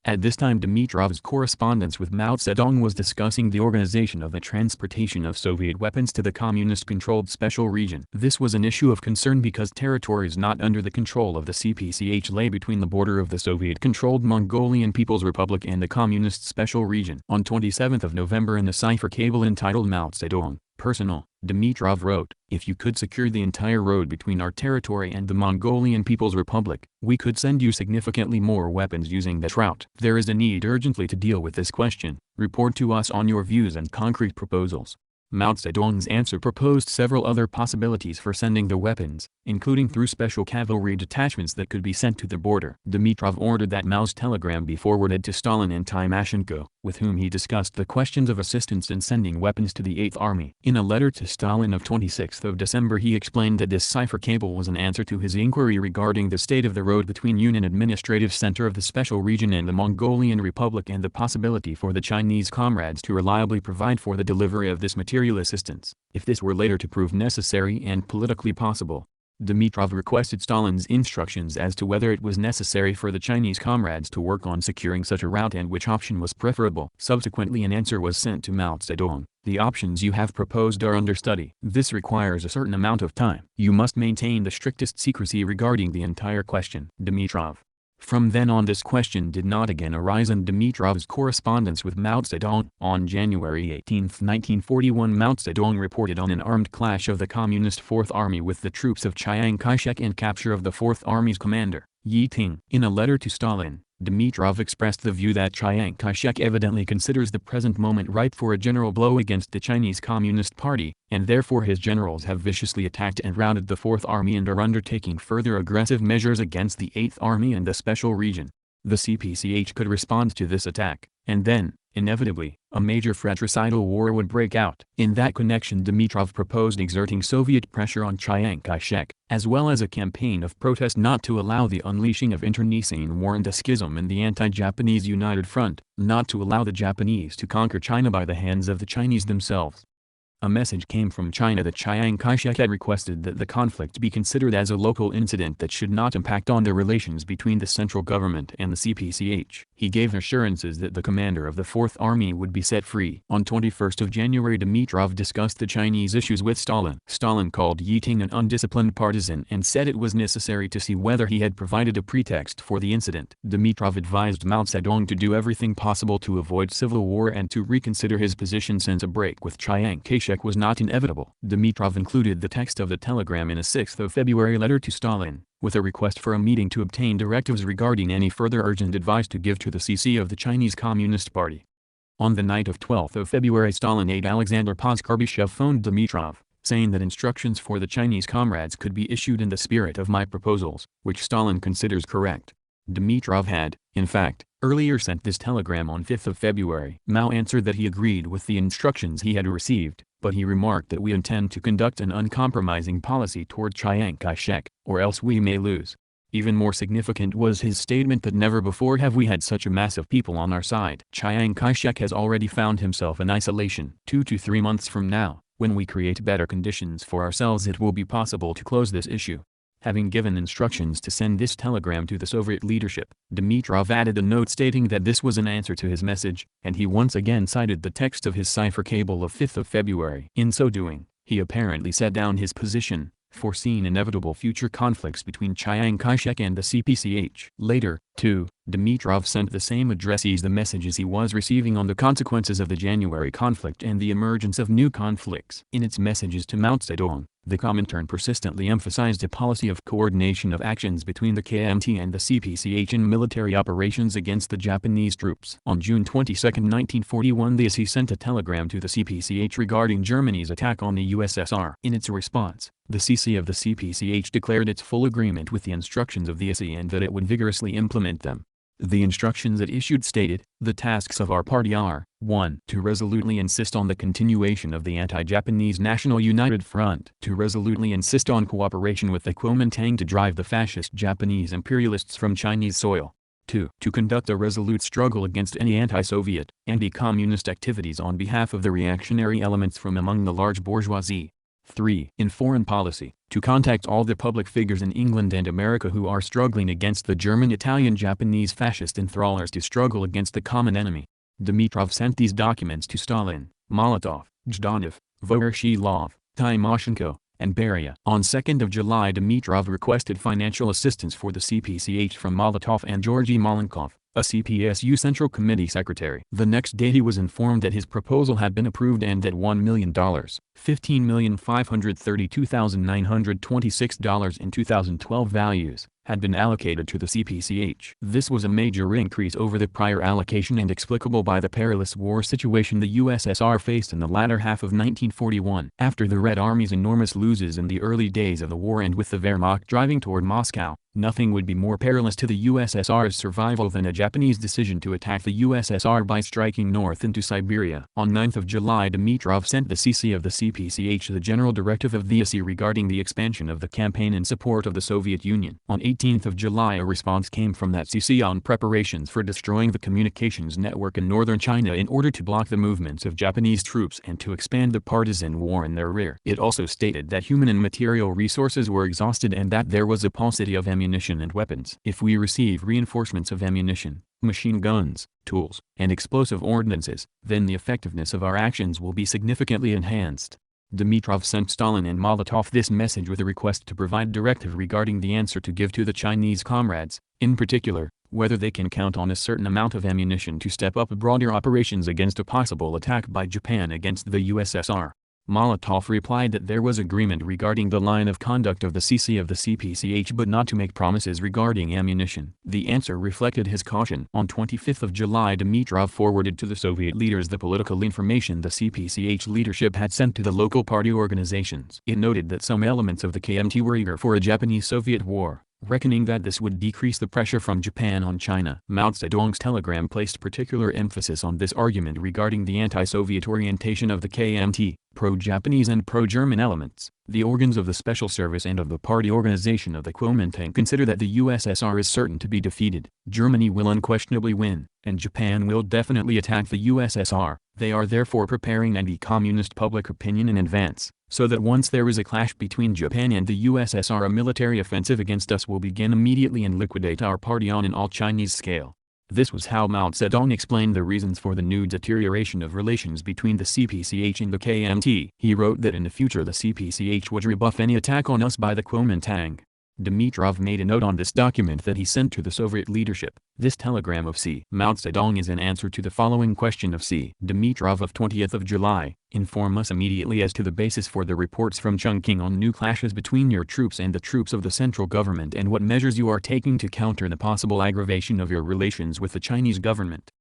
[SPEAKER 1] At this time, Dimitrov's correspondence with Mao Zedong was discussing the organization of the transportation of Soviet weapons to the communist-controlled special region. This was an issue of concern because territories not under the control of the CPCH lay between the border of the Soviet-controlled Mongolian People's Republic and the communist special region. On 27th of November, in a cipher cable entitled Mao Zedong, Personal, Dimitrov wrote, "If you could secure the entire road between our territory and the Mongolian People's Republic, we could send you significantly more weapons using that route. There is a need urgently to deal with this question. Report to us on your views and concrete proposals." Mao Zedong's answer proposed several other possibilities for sending the weapons, including through special cavalry detachments that could be sent to the border. Dimitrov ordered that Mao's telegram be forwarded to Stalin and Tymoshenko, with whom he discussed the questions of assistance in sending weapons to the Eighth Army. In a letter to Stalin of 26 December he explained that this cipher cable was an answer to his inquiry regarding the state of the road between Yunnan administrative center of the special region and the Mongolian Republic and the possibility for the Chinese comrades to reliably provide for the delivery of this material assistance, if this were later to prove necessary and politically possible. Dimitrov requested Stalin's instructions as to whether it was necessary for the Chinese comrades to work on securing such a route and which option was preferable. Subsequently an answer was sent to Mao Zedong. "The options you have proposed are under study. This requires a certain amount of time. You must maintain the strictest secrecy regarding the entire question." Dimitrov. From then on this question did not again arise in Dimitrov's correspondence with Mao Zedong. On January 18, 1941 Mao Zedong reported on an armed clash of the Communist Fourth Army with the troops of Chiang Kai-shek and capture of the Fourth Army's commander, Yi Ting. In a letter to Stalin, Dimitrov expressed the view that Chiang Kai-shek evidently considers the present moment ripe for a general blow against the Chinese Communist Party, and therefore his generals have viciously attacked and routed the Fourth Army and are undertaking further aggressive measures against the Eighth Army and the Special Region. The CPCH could respond to this attack, and then, inevitably, a major fratricidal war would break out. In that connection Dimitrov proposed exerting Soviet pressure on Chiang Kai-shek, as well as a campaign of protest not to allow the unleashing of internecine war and a schism in the anti-Japanese United Front, not to allow the Japanese to conquer China by the hands of the Chinese themselves. A message came from China that Chiang Kai-shek had requested that the conflict be considered as a local incident that should not impact on the relations between the central government and the CPCH. He gave assurances that the commander of the Fourth Army would be set free. On 21 January Dimitrov discussed the Chinese issues with Stalin. Stalin called Yi Ting an undisciplined partisan and said it was necessary to see whether he had provided a pretext for the incident. Dimitrov advised Mao Zedong to do everything possible to avoid civil war and to reconsider his position since a break with Chiang Kai-shek was not inevitable. Dimitrov included the text of the telegram in a 6 February letter to Stalin, with a request for a meeting to obtain directives regarding any further urgent advice to give to the CC of the Chinese Communist Party. On the night of 12 February Stalin aide Alexander Poskarbyshev phoned Dimitrov, saying that instructions for the Chinese comrades could be issued in the spirit of my proposals, which Stalin considers correct. Dimitrov had, in fact, earlier sent this telegram on 5 February. Mao answered that he agreed with the instructions he had received, but he remarked that we intend to conduct an uncompromising policy toward Chiang Kai-shek, or else we may lose. Even more significant was his statement that never before have we had such a mass of people on our side. Chiang Kai-shek has already found himself in isolation. 2 to 3 months from now, when we create better conditions for ourselves, it will be possible to close this issue. Having given instructions to send this telegram to the Soviet leadership, Dimitrov added a note stating that this was an answer to his message, and he once again cited the text of his cipher cable of 5 February. In so doing, he apparently set down his position, foreseen inevitable future conflicts between Chiang Kai-shek and the CPCH. Later, too, Dimitrov sent the same addressees the messages he was receiving on the consequences of the January conflict and the emergence of new conflicts. In its messages to Mao Zedong, the Comintern persistently emphasized a policy of coordination of actions between the KMT and the CPCH in military operations against the Japanese troops. On June 22, 1941 the SE sent a telegram to the CPCH regarding Germany's attack on the USSR. In its response, the CC of the CPCH declared its full agreement with the instructions of the SE and that it would vigorously implement them. The instructions it issued stated, "The tasks of our party are, 1. To resolutely insist on the continuation of the anti-Japanese National United Front. To resolutely insist on cooperation with the Comintern to drive the fascist Japanese imperialists from Chinese soil. 2. To conduct a resolute struggle against any anti-Soviet, anti-communist activities on behalf of the reactionary elements from among the large bourgeoisie. 3. In foreign policy, to contact all the public figures in England and America who are struggling against the German, Italian, Japanese fascist enthrallers to struggle against the common enemy." Dimitrov sent these documents to Stalin, Molotov, Zhdanov, Voroshilov, Tymoshenko, and Beria. On 2 July Dimitrov requested financial assistance for the CPCH from Molotov and Georgy Malenkov, a CPSU Central Committee secretary. The next day he was informed that his proposal had been approved and that $1 million, $15,532,926 in 2012 values, had been allocated to the CPCH. This was a major increase over the prior allocation and explicable by the perilous war situation the USSR faced in the latter half of 1941. After the Red Army's enormous losses in the early days of the war and with the Wehrmacht driving toward Moscow, nothing would be more perilous to the USSR's survival than a Japanese decision to attack the USSR by striking north into Siberia. On 9th of July, Dimitrov sent the CC of the CPCH the general directive of the ISI regarding the expansion of the campaign in support of the Soviet Union. On 18th of July a response came from that CC on preparations for destroying the communications network in northern China in order to block the movements of Japanese troops and to expand the partisan war in their rear. It also stated that human and material resources were exhausted and that there was a paucity of ammunition and weapons. If we receive reinforcements of ammunition, machine guns, tools, and explosive ordnances, then the effectiveness of our actions will be significantly enhanced. Dimitrov sent Stalin and Molotov this message with a request to provide directive regarding the answer to give to the Chinese comrades, in particular, whether they can count on a certain amount of ammunition to step up broader operations against a possible attack by Japan against the USSR. Molotov replied that there was agreement regarding the line of conduct of the CC of the CPCH but not to make promises regarding ammunition. The answer reflected his caution. On 25th of July Dimitrov forwarded to the Soviet leaders the political information the CPCH leadership had sent to the local party organizations. It noted that some elements of the KMT were eager for a Japanese-Soviet war, reckoning that this would decrease the pressure from Japan on China. Mao Zedong's telegram placed particular emphasis on this argument regarding the anti-Soviet orientation of the KMT, pro-Japanese and pro-German elements. The organs of the Special Service and of the party organization of the Comintern consider that the USSR is certain to be defeated, Germany will unquestionably win, and Japan will definitely attack the USSR. They are therefore preparing anti-communist public opinion in advance, so that once there is a clash between Japan and the USSR a military offensive against us will begin immediately and liquidate our party on an all-Chinese scale. This was how Mao Zedong explained the reasons for the new deterioration of relations between the CPCH and the KMT. He wrote that in the future the CPCH would rebuff any attack on us by the Comintern. Dimitrov made a note on this document that he sent to the Soviet leadership. This telegram of C. Mao Zedong is an answer to the following question of C. Dimitrov of 20th of July. Inform us immediately as to the basis for the reports from Chongqing on new clashes between your troops and the troops of the central government and what measures you are taking to counter the possible aggravation of your relations with the Chinese government.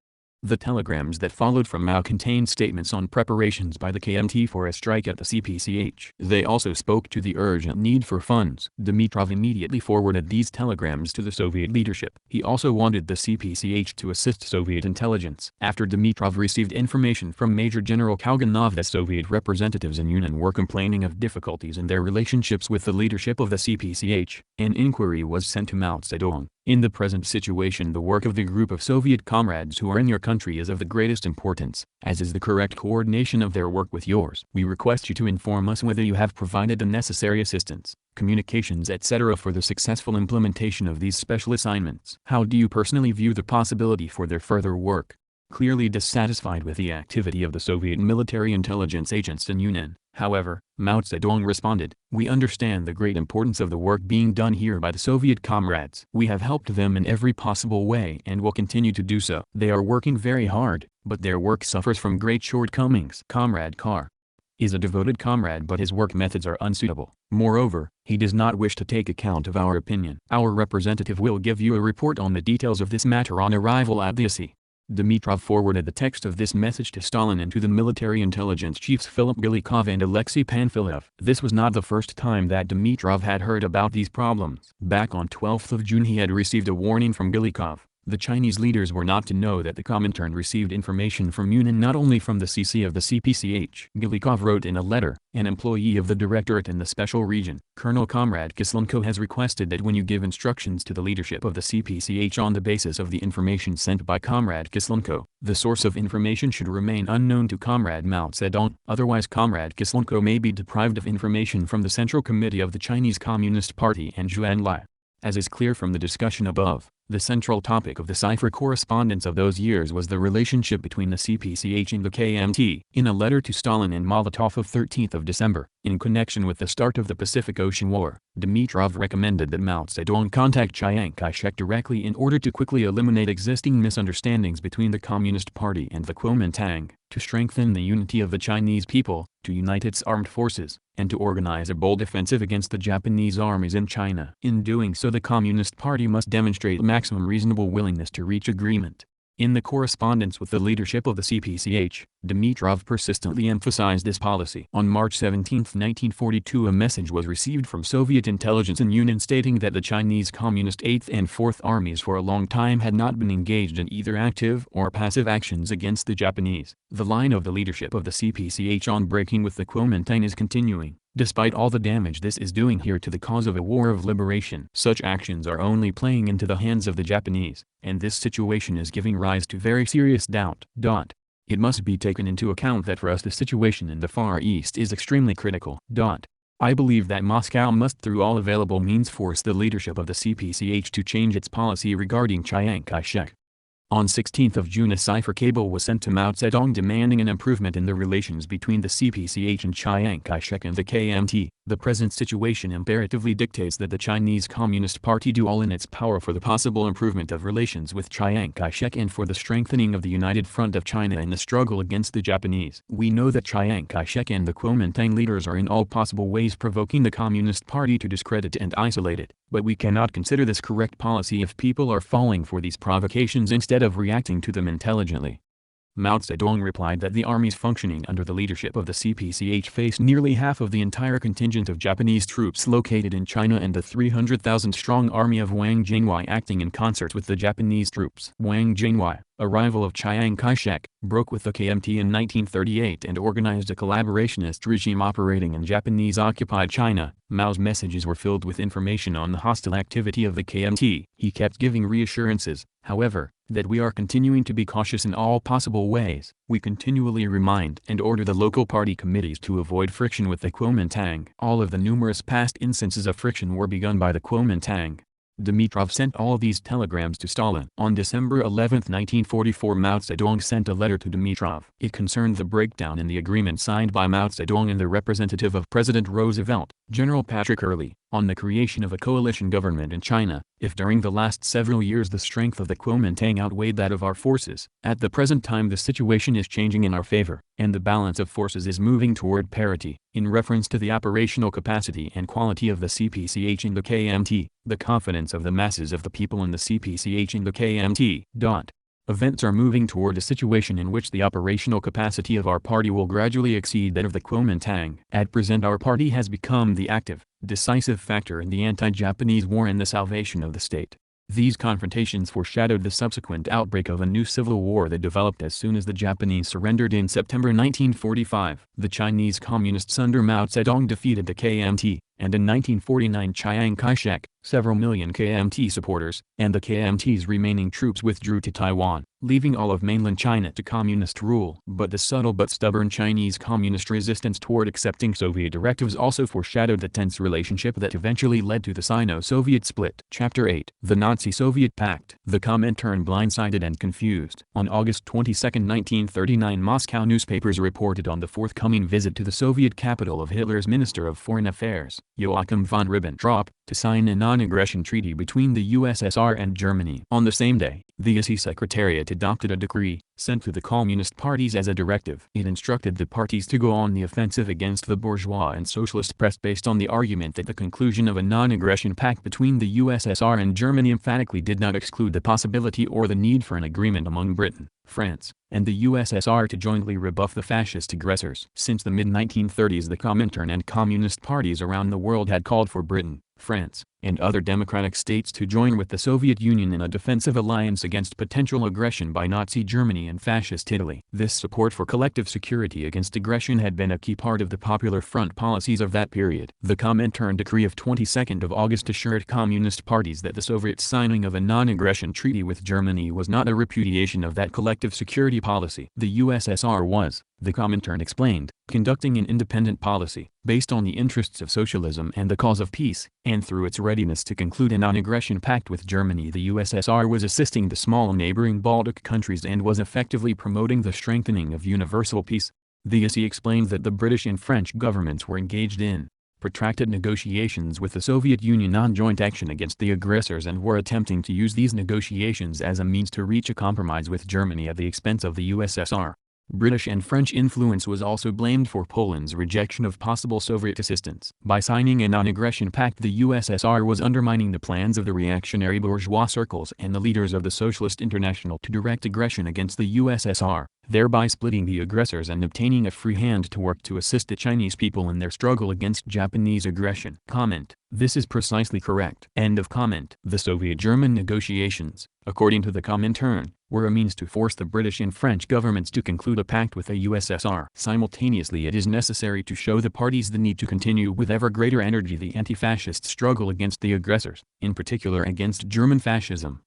[SPEAKER 1] The telegrams that followed from Mao contained statements on preparations by the KMT for a strike at the CPCH. They also spoke to the urgent need for funds. Dimitrov immediately forwarded these telegrams to the Soviet leadership. He also wanted the CPCH to assist Soviet intelligence. After Dimitrov received information from Major General Kauganov that Soviet representatives in Yunnan were complaining of difficulties in their relationships with the leadership of the CPCH, an inquiry was sent to Mao Zedong. In the present situation the work of the group of Soviet comrades who are in your country is of the greatest importance, as is the correct coordination of their work with yours. We request you to inform us whether you have provided the necessary assistance, communications etc. for the successful implementation of these special assignments. How do you personally view the possibility for their further work? Clearly dissatisfied with the activity of the Soviet military intelligence agents in Yunnan, however, Mao Zedong responded, "We understand the great importance of the work being done here by the Soviet comrades. We have helped them in every possible way and will continue to do so. They are working very hard, but their work suffers from great shortcomings." Comrade Carr is a devoted comrade but his work methods are unsuitable. Moreover, he does not wish to take account of our opinion. Our representative will give you a report on the details of this matter on arrival at the ISI. Dimitrov forwarded the text of this message to Stalin and to the military intelligence chiefs Philip Gilikov and Alexei Panfilev. This was not the first time that Dimitrov had heard about these problems. Back on 12th of June he had received a warning from Gilikov. The Chinese leaders were not to know that the Comintern received information from Yunnan not only from the CC of the CPCH. Gilikov wrote in a letter, an employee of the Directorate in the Special Region, Colonel Comrade Kislenko has requested that when you give instructions to the leadership of the CPCH on the basis of the information sent by Comrade Kislenko, the source of information should remain unknown to Comrade Mao Zedong, otherwise Comrade Kislenko may be deprived of information from the Central Committee of the Chinese Communist Party and Zhuan Lai. As is clear from the discussion above, The central topic of the cipher correspondence of those years was the relationship between the CPCH and the KMT. In a letter to Stalin and Molotov of 13th of December, in connection with the start of the Pacific Ocean War, Dimitrov recommended that Mao Zedong contact Chiang Kai-shek directly in order to quickly eliminate existing misunderstandings between the Communist Party and the Kuomintang, to strengthen the unity of the Chinese people, to unite its armed forces, and to organize a bold offensive against the Japanese armies in China. In doing so, the Communist Party must demonstrate maximum reasonable willingness to reach agreement. In the correspondence with the leadership of the CPCH, Dimitrov persistently emphasized this policy. On March 17, 1942, a message was received from Soviet intelligence in Yunnan stating that the Chinese Communist 8th and 4th Armies for a long time had not been engaged in either active or passive actions against the Japanese. The line of the leadership of the CPCH on breaking with the Kuomintang is continuing, despite all the damage this is doing here to the cause of a war of liberation. Such actions are only playing into the hands of the Japanese, and this situation is giving rise to very serious doubt. It must be taken into account that for us the situation in the Far East is extremely critical. I believe that Moscow must through all available means force the leadership of the CPCH to change its policy regarding Chiang Kai-shek. On 16 June, a cipher cable was sent to Mao Zedong demanding an improvement in the relations between the CPCH and Chiang Kai-shek and the KMT. The present situation imperatively dictates that the Chinese Communist Party do all in its power for the possible improvement of relations with Chiang Kai-shek and for the strengthening of the united front of China in the struggle against the Japanese. We know that Chiang Kai-shek and the Kuomintang leaders are in all possible ways provoking the Communist Party to discredit and isolate it, but we cannot consider this correct policy if people are falling for these provocations instead of reacting to them intelligently. Mao Zedong replied that the armies functioning under the leadership of the CPCH faced nearly half of the entire contingent of Japanese troops located in China and the 300,000-strong army of Wang Jingwei acting in concert with the Japanese troops. Wang Jingwei, a rival of Chiang Kai-shek, broke with the KMT in 1938 and organized a collaborationist regime operating in Japanese-occupied China. Mao's messages were filled with information on the hostile activity of the KMT. He kept giving reassurances, however, that we are continuing to be cautious in all possible ways. We continually remind and order the local party committees to avoid friction with the Kuomintang. All of the numerous past instances of friction were begun by the Kuomintang. Dimitrov sent all these telegrams to Stalin. On December 11, 1944, Mao Zedong sent a letter to Dimitrov. It concerned the breakdown in the agreement signed by Mao Zedong and the representative of President Roosevelt, General Patrick Early, on the creation of a coalition government in China. If during the last several years the strength of the Kuomintang outweighed that of our forces, at the present time the situation is changing in our favor, and the balance of forces is moving toward parity. In reference to the operational capacity and quality of the CPCH and the KMT, the confidence of the masses of the people in the CPCH and the KMT. Events are moving toward a situation in which the operational capacity of our party will gradually exceed that of the Kuomintang. At present our party has become the active, decisive factor in the anti-Japanese war and the salvation of the state. These confrontations foreshadowed the subsequent outbreak of a new civil war that developed as soon as the Japanese surrendered in September 1945. The Chinese Communists under Mao Zedong defeated the KMT, and in 1949 Chiang Kai-shek, several million KMT supporters, and the KMT's remaining troops withdrew to Taiwan, leaving all of mainland China to communist rule. But the subtle but stubborn Chinese communist resistance toward accepting Soviet directives also foreshadowed the tense relationship that eventually led to the Sino-Soviet split. Chapter 8. The Nazi-Soviet Pact. The Comintern blindsided and confused. On August 22, 1939, Moscow newspapers reported on the forthcoming visit to the Soviet capital of Hitler's Minister of Foreign Affairs, Joachim von Ribbentrop, to sign a non-aggression treaty between the USSR and Germany. On the same day, the SE Secretariat adopted a decree, sent to the Communist parties as a directive. It instructed the parties to go on the offensive against the bourgeois and socialist press based on the argument that the conclusion of a non-aggression pact between the USSR and Germany emphatically did not exclude the possibility or the need for an agreement among Britain, France, and the USSR to jointly rebuff the fascist aggressors. Since the mid-1930s the Comintern and communist parties around the world had called for Britain, France, and other democratic states to join with the Soviet Union in a defensive alliance against potential aggression by Nazi Germany and Fascist Italy. This support for collective security against aggression had been a key part of the Popular Front policies of that period. The Comintern decree of 22nd of August assured communist parties that the Soviet signing of a non-aggression treaty with Germany was not a repudiation of that collective security policy. The USSR was, the Comintern explained, conducting an independent policy, based on the interests of socialism and the cause of peace, and through its readiness to conclude a non-aggression pact with Germany. The USSR was assisting the small neighboring Baltic countries and was effectively promoting the strengthening of universal peace. The essay explained that the British and French governments were engaged in protracted negotiations with the Soviet Union on joint action against the aggressors and were attempting to use these negotiations as a means to reach a compromise with Germany at the expense of the USSR. British and French influence was also blamed for Poland's rejection of possible Soviet assistance. By signing a non-aggression pact, the USSR was undermining the plans of the reactionary bourgeois circles and the leaders of the Socialist International to direct aggression against the USSR, thereby splitting the aggressors and obtaining a free hand to work to assist the Chinese people in their struggle against Japanese aggression. Comment: This is precisely correct. End of comment. The Soviet-German negotiations, according to the Comintern, were a means to force the British and French governments to conclude a pact with the USSR. Simultaneously, it is necessary to show the parties the need to continue with ever greater energy the anti-fascist struggle against the aggressors, in particular against German fascism.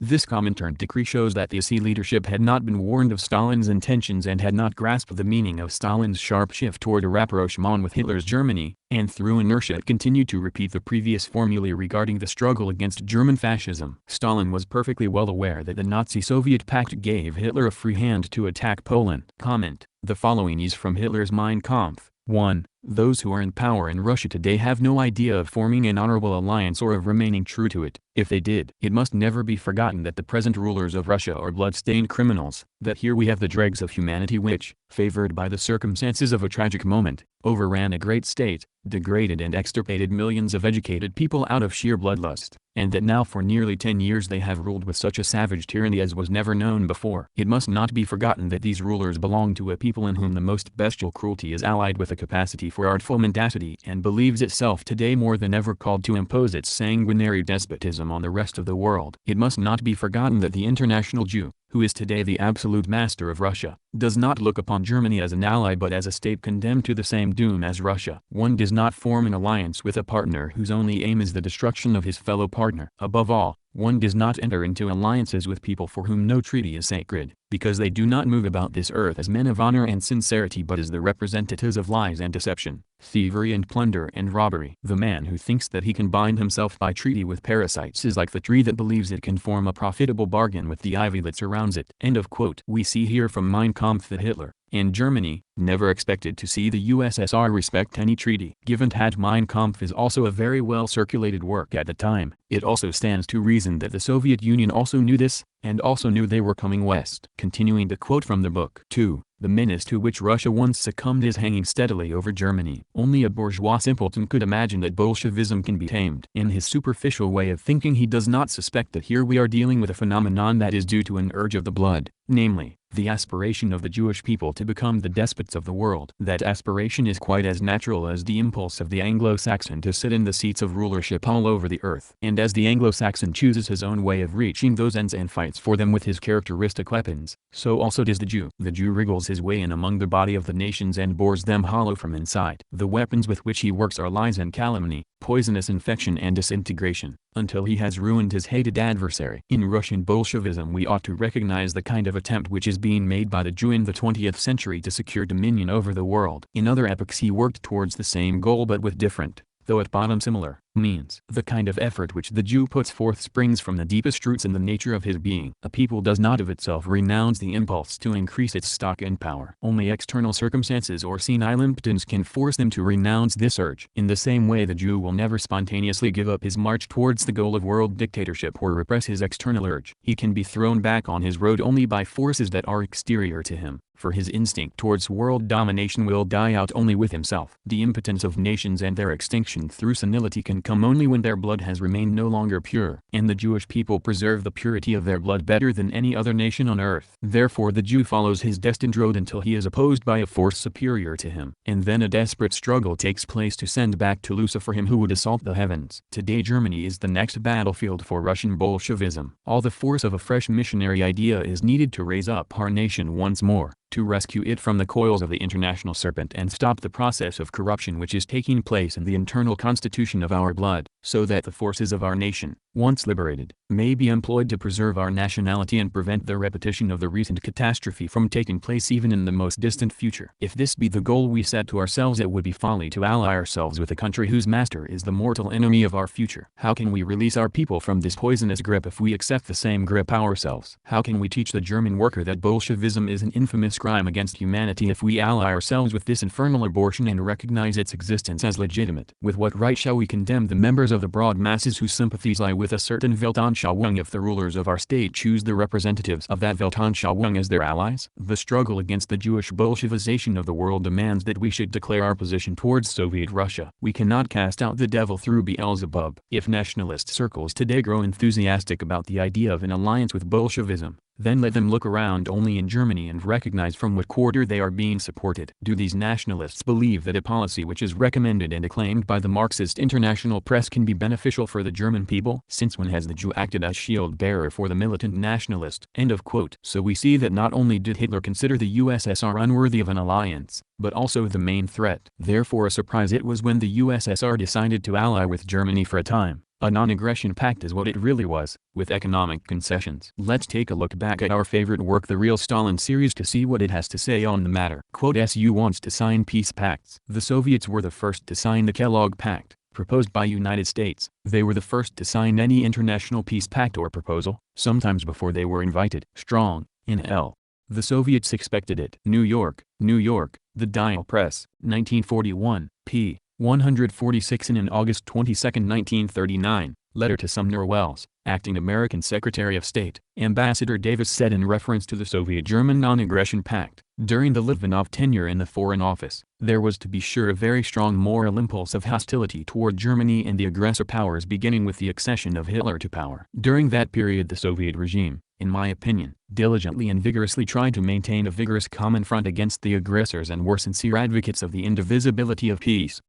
[SPEAKER 1] This Comintern decree shows that the SS leadership had not been warned of Stalin's intentions and had not grasped the meaning of Stalin's sharp shift toward a rapprochement with Hitler's Germany, and through inertia it continued to repeat the previous formulae regarding the struggle against German fascism. Stalin was perfectly well aware that the Nazi-Soviet pact gave Hitler a free hand to attack Poland. Comment: The following is from Hitler's Mein Kampf. 1. Those who are in power in Russia today have no idea of forming an honorable alliance or of remaining true to it. If they did, it must never be forgotten that the present rulers of Russia are blood-stained criminals, that here we have the dregs of humanity which, favored by the circumstances of a tragic moment, overran a great state, degraded and extirpated millions of educated people out of sheer bloodlust, and that now for nearly 10 years they have ruled with such a savage tyranny as was never known before. It must not be forgotten that these rulers belong to a people in whom the most bestial cruelty is allied with a capacity for artful mendacity and believes itself today more than ever called to impose its sanguinary despotism on the rest of the world. It must not be forgotten that the international Jew, who is today the absolute master of Russia, does not look upon Germany as an ally but as a state condemned to the same doom as Russia. One does not form an alliance with a partner whose only aim is the destruction of his fellow partner. Above all, one does not enter into alliances with people for whom no treaty is sacred, because they do not move about this earth as men of honor and sincerity but as the representatives of lies and deception, thievery and plunder and robbery. The man who thinks that he can bind himself by treaty with parasites is like the tree that believes it can form a profitable bargain with the ivy that surrounds it. End of quote. We see here from Mein Kampf that Hitler, in Germany, never expected to see the USSR respect any treaty. Given that Mein Kampf is also a very well circulated work at the time, it also stands to reason that the Soviet Union also knew this, and also knew they were coming west. Continuing the quote from the book. 2. The menace to which Russia once succumbed is hanging steadily over Germany. Only a bourgeois simpleton could imagine that Bolshevism can be tamed. In his superficial way of thinking he does not suspect that here we are dealing with a phenomenon that is due to an urge of the blood, namely, the aspiration of the Jewish people to become the despots of the world. That aspiration is quite as natural as the impulse of the Anglo-Saxon to sit in the seats of rulership all over the earth. And as the Anglo-Saxon chooses his own way of reaching those ends and fights for them with his characteristic weapons, so also does the Jew. The Jew wriggles his way in among the body of the nations and bores them hollow from inside. The weapons with which he works are lies and calumny, poisonous infection and disintegration, until he has ruined his hated adversary. In Russian Bolshevism we ought to recognize the kind of attempt which is being made by the Jew in the 20th century to secure dominion over the world. In other epochs he worked towards the same goal but with different, though at bottom similar, means. The kind of effort which the Jew puts forth springs from the deepest roots in the nature of his being. A people does not of itself renounce the impulse to increase its stock and power. Only external circumstances or senile impotence can force them to renounce this urge. In the same way the Jew will never spontaneously give up his march towards the goal of world dictatorship or repress his external urge. He can be thrown back on his road only by forces that are exterior to him, for his instinct towards world domination will die out only with himself. The impotence of nations and their extinction through senility can come only when their blood has remained no longer pure, and the Jewish people preserve the purity of their blood better than any other nation on earth. Therefore the Jew follows his destined road until he is opposed by a force superior to him, and then a desperate struggle takes place to send back to Lucifer him who would assault the heavens. Today Germany is the next battlefield for Russian Bolshevism. All the force of a fresh missionary idea is needed to raise up our nation once more, to rescue it from the coils of the international serpent and stop the process of corruption which is taking place in the internal constitution of our blood, so that the forces of our nation, once liberated, may be employed to preserve our nationality and prevent the repetition of the recent catastrophe from taking place even in the most distant future. If this be the goal we set to ourselves, it would be folly to ally ourselves with a country whose master is the mortal enemy of our future. How can we release our people from this poisonous grip if we accept the same grip ourselves? How can we teach the German worker that Bolshevism is an infamous crime against humanity if we ally ourselves with this infernal abortion and recognize its existence as legitimate? With what right shall we condemn the members of the broad masses whose sympathies lie with a certain Weltanschauung if the rulers of our state choose the representatives of that Weltanschauung as their allies? The struggle against the Jewish Bolshevization of the world demands that we should declare our position towards Soviet Russia. We cannot cast out the devil through Beelzebub. If nationalist circles today grow enthusiastic about the idea of an alliance with Bolshevism, then let them look around only in Germany and recognize from what quarter they are being supported. Do these nationalists believe that a policy which is recommended and acclaimed by the Marxist international press can be beneficial for the German people? Since when has the Jew acted as shield bearer for the militant nationalist? End of quote. So we see that not only did Hitler consider the USSR unworthy of an alliance, but also the main threat. Therefore a surprise it was when the USSR decided to ally with Germany for a time. A non-aggression pact is what it really was, with economic concessions. Let's take a look back at our favorite work, the Real Stalin series, to see what it has to say on the matter. Quote, SU wants to sign peace pacts. The Soviets were the first to sign the Kellogg Pact, proposed by United States. They were the first to sign any international peace pact or proposal, sometimes before they were invited. Strong, in L. The Soviets expected it. New York, The Dial Press, 1941, p. 146. In an August 22, 1939, letter to Sumner Welles, acting American Secretary of State, Ambassador Davis said in reference to the Soviet-German non-aggression pact, during the Litvinov tenure in the Foreign Office, there was to be sure a very strong moral impulse of hostility toward Germany and the aggressor powers, beginning with the accession of Hitler to power. During that period the Soviet regime, in my opinion, diligently and vigorously tried to maintain a vigorous common front against the aggressors and were sincere advocates of the indivisibility of peace.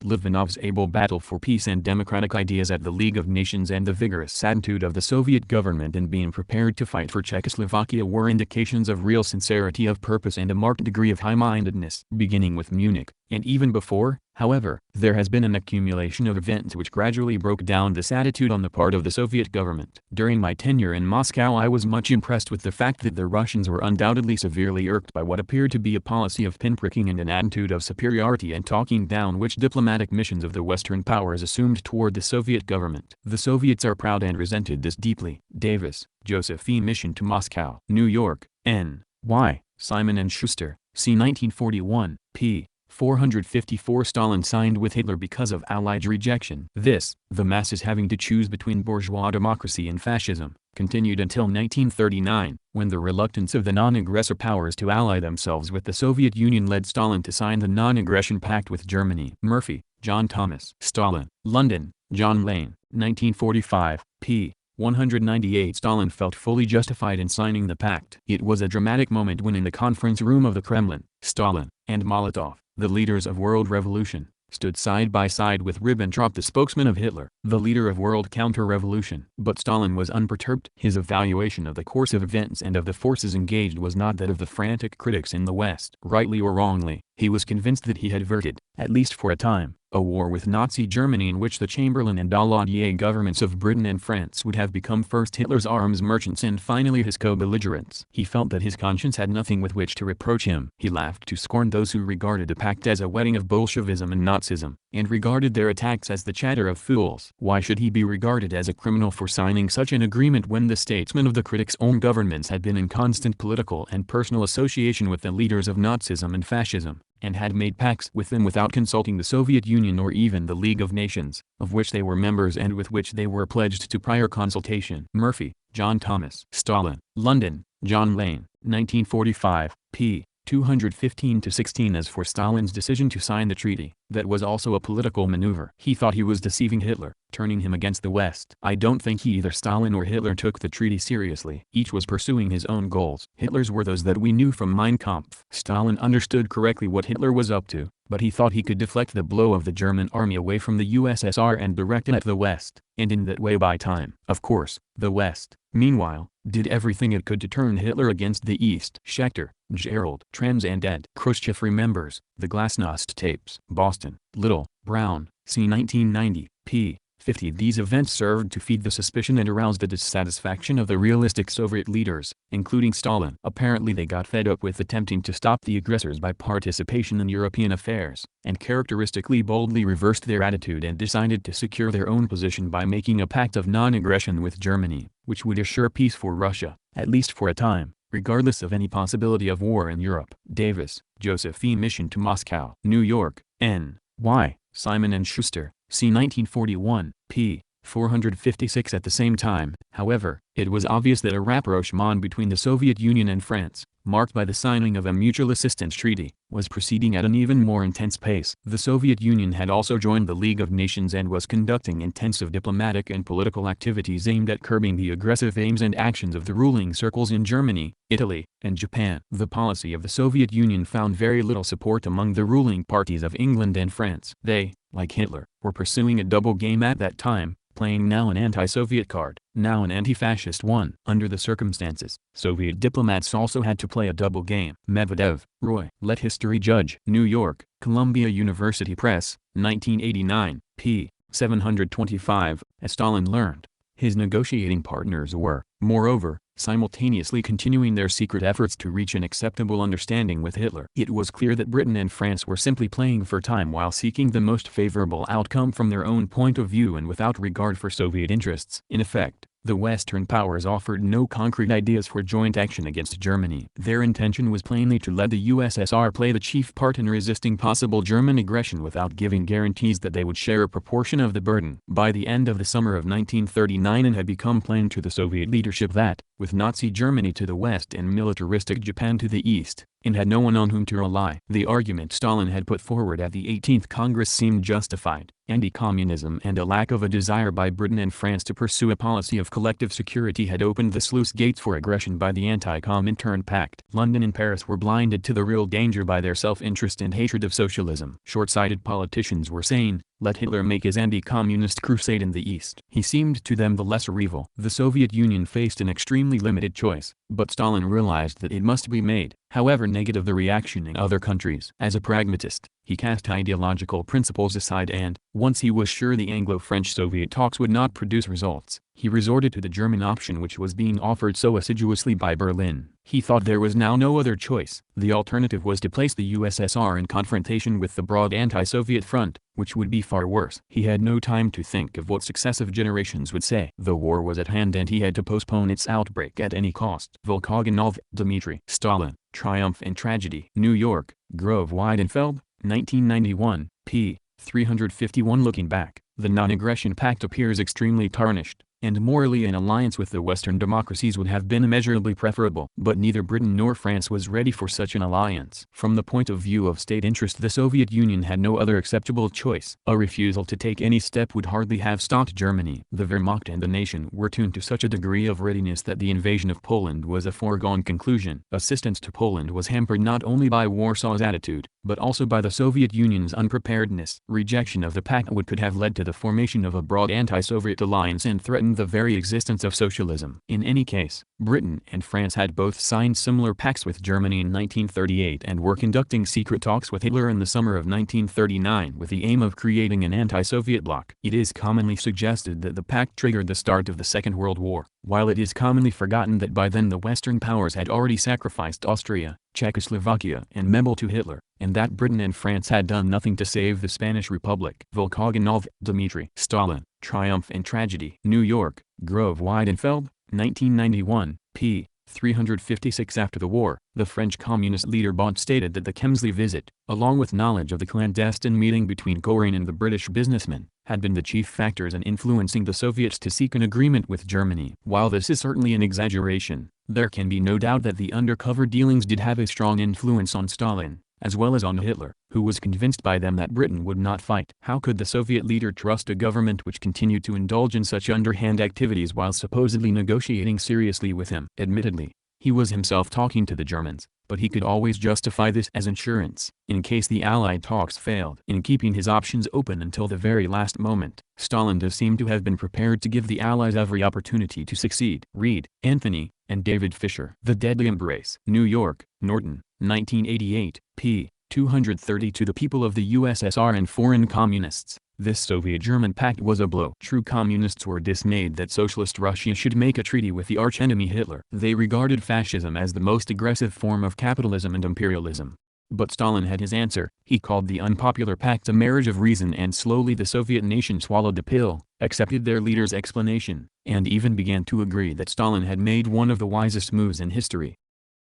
[SPEAKER 1] Litvinov's able battle for peace and democratic ideas at the League of Nations and the vigorous attitude of the Soviet government in being prepared to fight for Czechoslovakia were indications of real sincerity of purpose and a marked degree of high-mindedness. Beginning with Munich, and even before, however, there has been an accumulation of events which gradually broke down this attitude on the part of the Soviet government. During my tenure in Moscow I was much impressed with the fact that the Russians were undoubtedly severely irked by what appeared to be a policy of pinpricking and an attitude of superiority and talking down which diplomatic missions of the Western powers assumed toward the Soviet government. The Soviets are proud and resented this deeply. Davis, Josephine. Mission to Moscow. New York, N. Y. Simon & Schuster, c. 1941, p. 454. Stalin signed with Hitler because of Allied rejection. This, the masses having to choose between bourgeois democracy and fascism, continued until 1939, when the reluctance of the non-aggressor powers to ally themselves with the Soviet Union led Stalin to sign the Non-Aggression Pact with Germany. Murphy, John Thomas. Stalin, London, John Lane, 1945, p. 198. Stalin felt fully justified in signing the pact. It was a dramatic moment when in the conference room of the Kremlin, Stalin and Molotov, the leaders of world revolution, stood side by side with Ribbentrop, the spokesman of Hitler, the leader of world counter-revolution. But Stalin was unperturbed. His evaluation of the course of events and of the forces engaged was not that of the frantic critics in the West. Rightly or wrongly, he was convinced that he had averted, at least for a time, a war with Nazi Germany in which the Chamberlain and Daladier governments of Britain and France would have become first Hitler's arms merchants and finally his co-belligerents. He felt that his conscience had nothing with which to reproach him. He laughed to scorn those who regarded the pact as a wedding of Bolshevism and Nazism, and regarded their attacks as the chatter of fools. Why should he be regarded as a criminal for signing such an agreement when the statesmen of the critics' own governments had been in constant political and personal association with the leaders of Nazism and fascism, and had made pacts with them without consulting the Soviet Union or even the League of Nations, of which they were members and with which they were pledged to prior consultation. Murphy, John Thomas. Stalin, London, John Lane, 1945, p. 215-16. As for Stalin's decision to sign the treaty, that was also a political maneuver. He thought he was deceiving Hitler, turning him against the West. I don't think either Stalin or Hitler took the treaty seriously. Each was pursuing his own goals. Hitler's were those that we knew from Mein Kampf. Stalin understood correctly what Hitler was up to, but he thought he could deflect the blow of the German army away from the USSR and direct it at the West, and in that way buy time. Of course, the West, meanwhile, did everything it could to turn Hitler against the East. Schechter, Gerald. Trans and ed. Khrushchev remembers, the Glasnost tapes. Boston, Little, Brown, c. 1990, p. 50. These events served to feed the suspicion and arouse the dissatisfaction of the realistic Soviet leaders, including Stalin. Apparently they got fed up with attempting to stop the aggressors by participation in European affairs, and characteristically boldly reversed their attitude and decided to secure their own position by making a pact of non-aggression with Germany, which would assure peace for Russia, at least for a time, regardless of any possibility of war in Europe. Davis, Josephine. Mission to Moscow. New York, N. Y. Simon & Schuster, c. 1941, p. 456. At the same time, however, it was obvious that a rapprochement between the Soviet Union and France, marked by the signing of a mutual assistance treaty, was proceeding at an even more intense pace. The Soviet Union had also joined the League of Nations and was conducting intensive diplomatic and political activities aimed at curbing the aggressive aims and actions of the ruling circles in Germany, Italy, and Japan. The policy of the Soviet Union found very little support among the ruling parties of England and France. They, like Hitler, were pursuing a double game at that time, playing now an anti-Soviet card, now an anti-fascist one. Under the circumstances, Soviet diplomats also had to play a double game. Medvedev, Roy. Let history judge. New York, Columbia University Press, 1989, p. 725. As Stalin learned, his negotiating partners were, moreover, simultaneously continuing their secret efforts to reach an acceptable understanding with Hitler. It was clear that Britain and France were simply playing for time while seeking the most favorable outcome from their own point of view and without regard for Soviet interests. In effect, the Western powers offered no concrete ideas for joint action against Germany. Their intention was plainly to let the USSR play the chief part in resisting possible German aggression without giving guarantees that they would share a proportion of the burden. By the end of the summer of 1939 it had become plain to the Soviet leadership that, with Nazi Germany to the west and militaristic Japan to the east, and had no one on whom to rely. The argument Stalin had put forward at the 18th Congress seemed justified. Anti-communism and a lack of a desire by Britain and France to pursue a policy of collective security had opened the sluice gates for aggression by the anti-Comintern Pact. London and Paris were blinded to the real danger by their self-interest and hatred of socialism. Short-sighted politicians were saying, let Hitler make his anti-communist crusade in the East. He seemed to them the lesser evil. The Soviet Union faced an extremely limited choice, but Stalin realized that it must be made, however negative the reaction in other countries. As a pragmatist, he cast ideological principles aside and, once he was sure the Anglo-French-Soviet talks would not produce results, he resorted to the German option which was being offered so assiduously by Berlin. He thought there was now no other choice. The alternative was to place the USSR in confrontation with the broad anti-Soviet front, which would be far worse. He had no time to think of what successive generations would say. The war was at hand and he had to postpone its outbreak at any cost. Volkogonov, Dmitry. Stalin, Triumph and Tragedy. New York, Grove Weidenfeld, 1991, p. 351. Looking back, the Non-Aggression Pact appears extremely tarnished, and morally an alliance with the Western democracies would have been immeasurably preferable. But neither Britain nor France was ready for such an alliance. From the point of view of state interest, the Soviet Union had no other acceptable choice. A refusal to take any step would hardly have stopped Germany. The Wehrmacht and the nation were tuned to such a degree of readiness that the invasion of Poland was a foregone conclusion. Assistance to Poland was hampered not only by Warsaw's attitude, but also by the Soviet Union's unpreparedness. Rejection of the pact could have led to the formation of a broad anti-Soviet alliance and threatened the very existence of socialism. In any case, Britain and France had both signed similar pacts with Germany in 1938 and were conducting secret talks with Hitler in the summer of 1939 with the aim of creating an anti-Soviet bloc. It is commonly suggested that the pact triggered the start of the Second World War, while it is commonly forgotten that by then the Western powers had already sacrificed Austria, Czechoslovakia and Memel to Hitler, and that Britain and France had done nothing to save the Spanish Republic. Volkogonov, Dmitry. Stalin, Triumph and Tragedy. New York, Grove Weidenfeld, 1991, p. 356. After the war, the French communist leader Bonte stated that the Kemsley visit, along with knowledge of the clandestine meeting between Goering and the British businessman, had been the chief factors in influencing the Soviets to seek an agreement with Germany. While this is certainly an exaggeration, there can be no doubt that the undercover dealings did have a strong influence on Stalin, as well as on Hitler, who was convinced by them that Britain would not fight. How could the Soviet leader trust a government which continued to indulge in such underhand activities while supposedly negotiating seriously with him? Admittedly, he was himself talking to the Germans, but he could always justify this as insurance, in case the Allied talks failed. In keeping his options open until the very last moment, Stalin does seem to have been prepared to give the Allies every opportunity to succeed. Reed, Anthony, and David Fisher. The Deadly Embrace. New York, Norton, 1988, p. 230. To the people of the USSR and foreign communists, This Soviet-German pact was a blow. True communists were dismayed that socialist Russia should make a treaty with the archenemy Hitler. They regarded fascism as the most aggressive form of capitalism and imperialism. But Stalin had his answer. He called the unpopular pact a marriage of reason, and slowly the Soviet nation swallowed the pill, accepted their leader's explanation, and even began to agree that Stalin had made one of the wisest moves in history.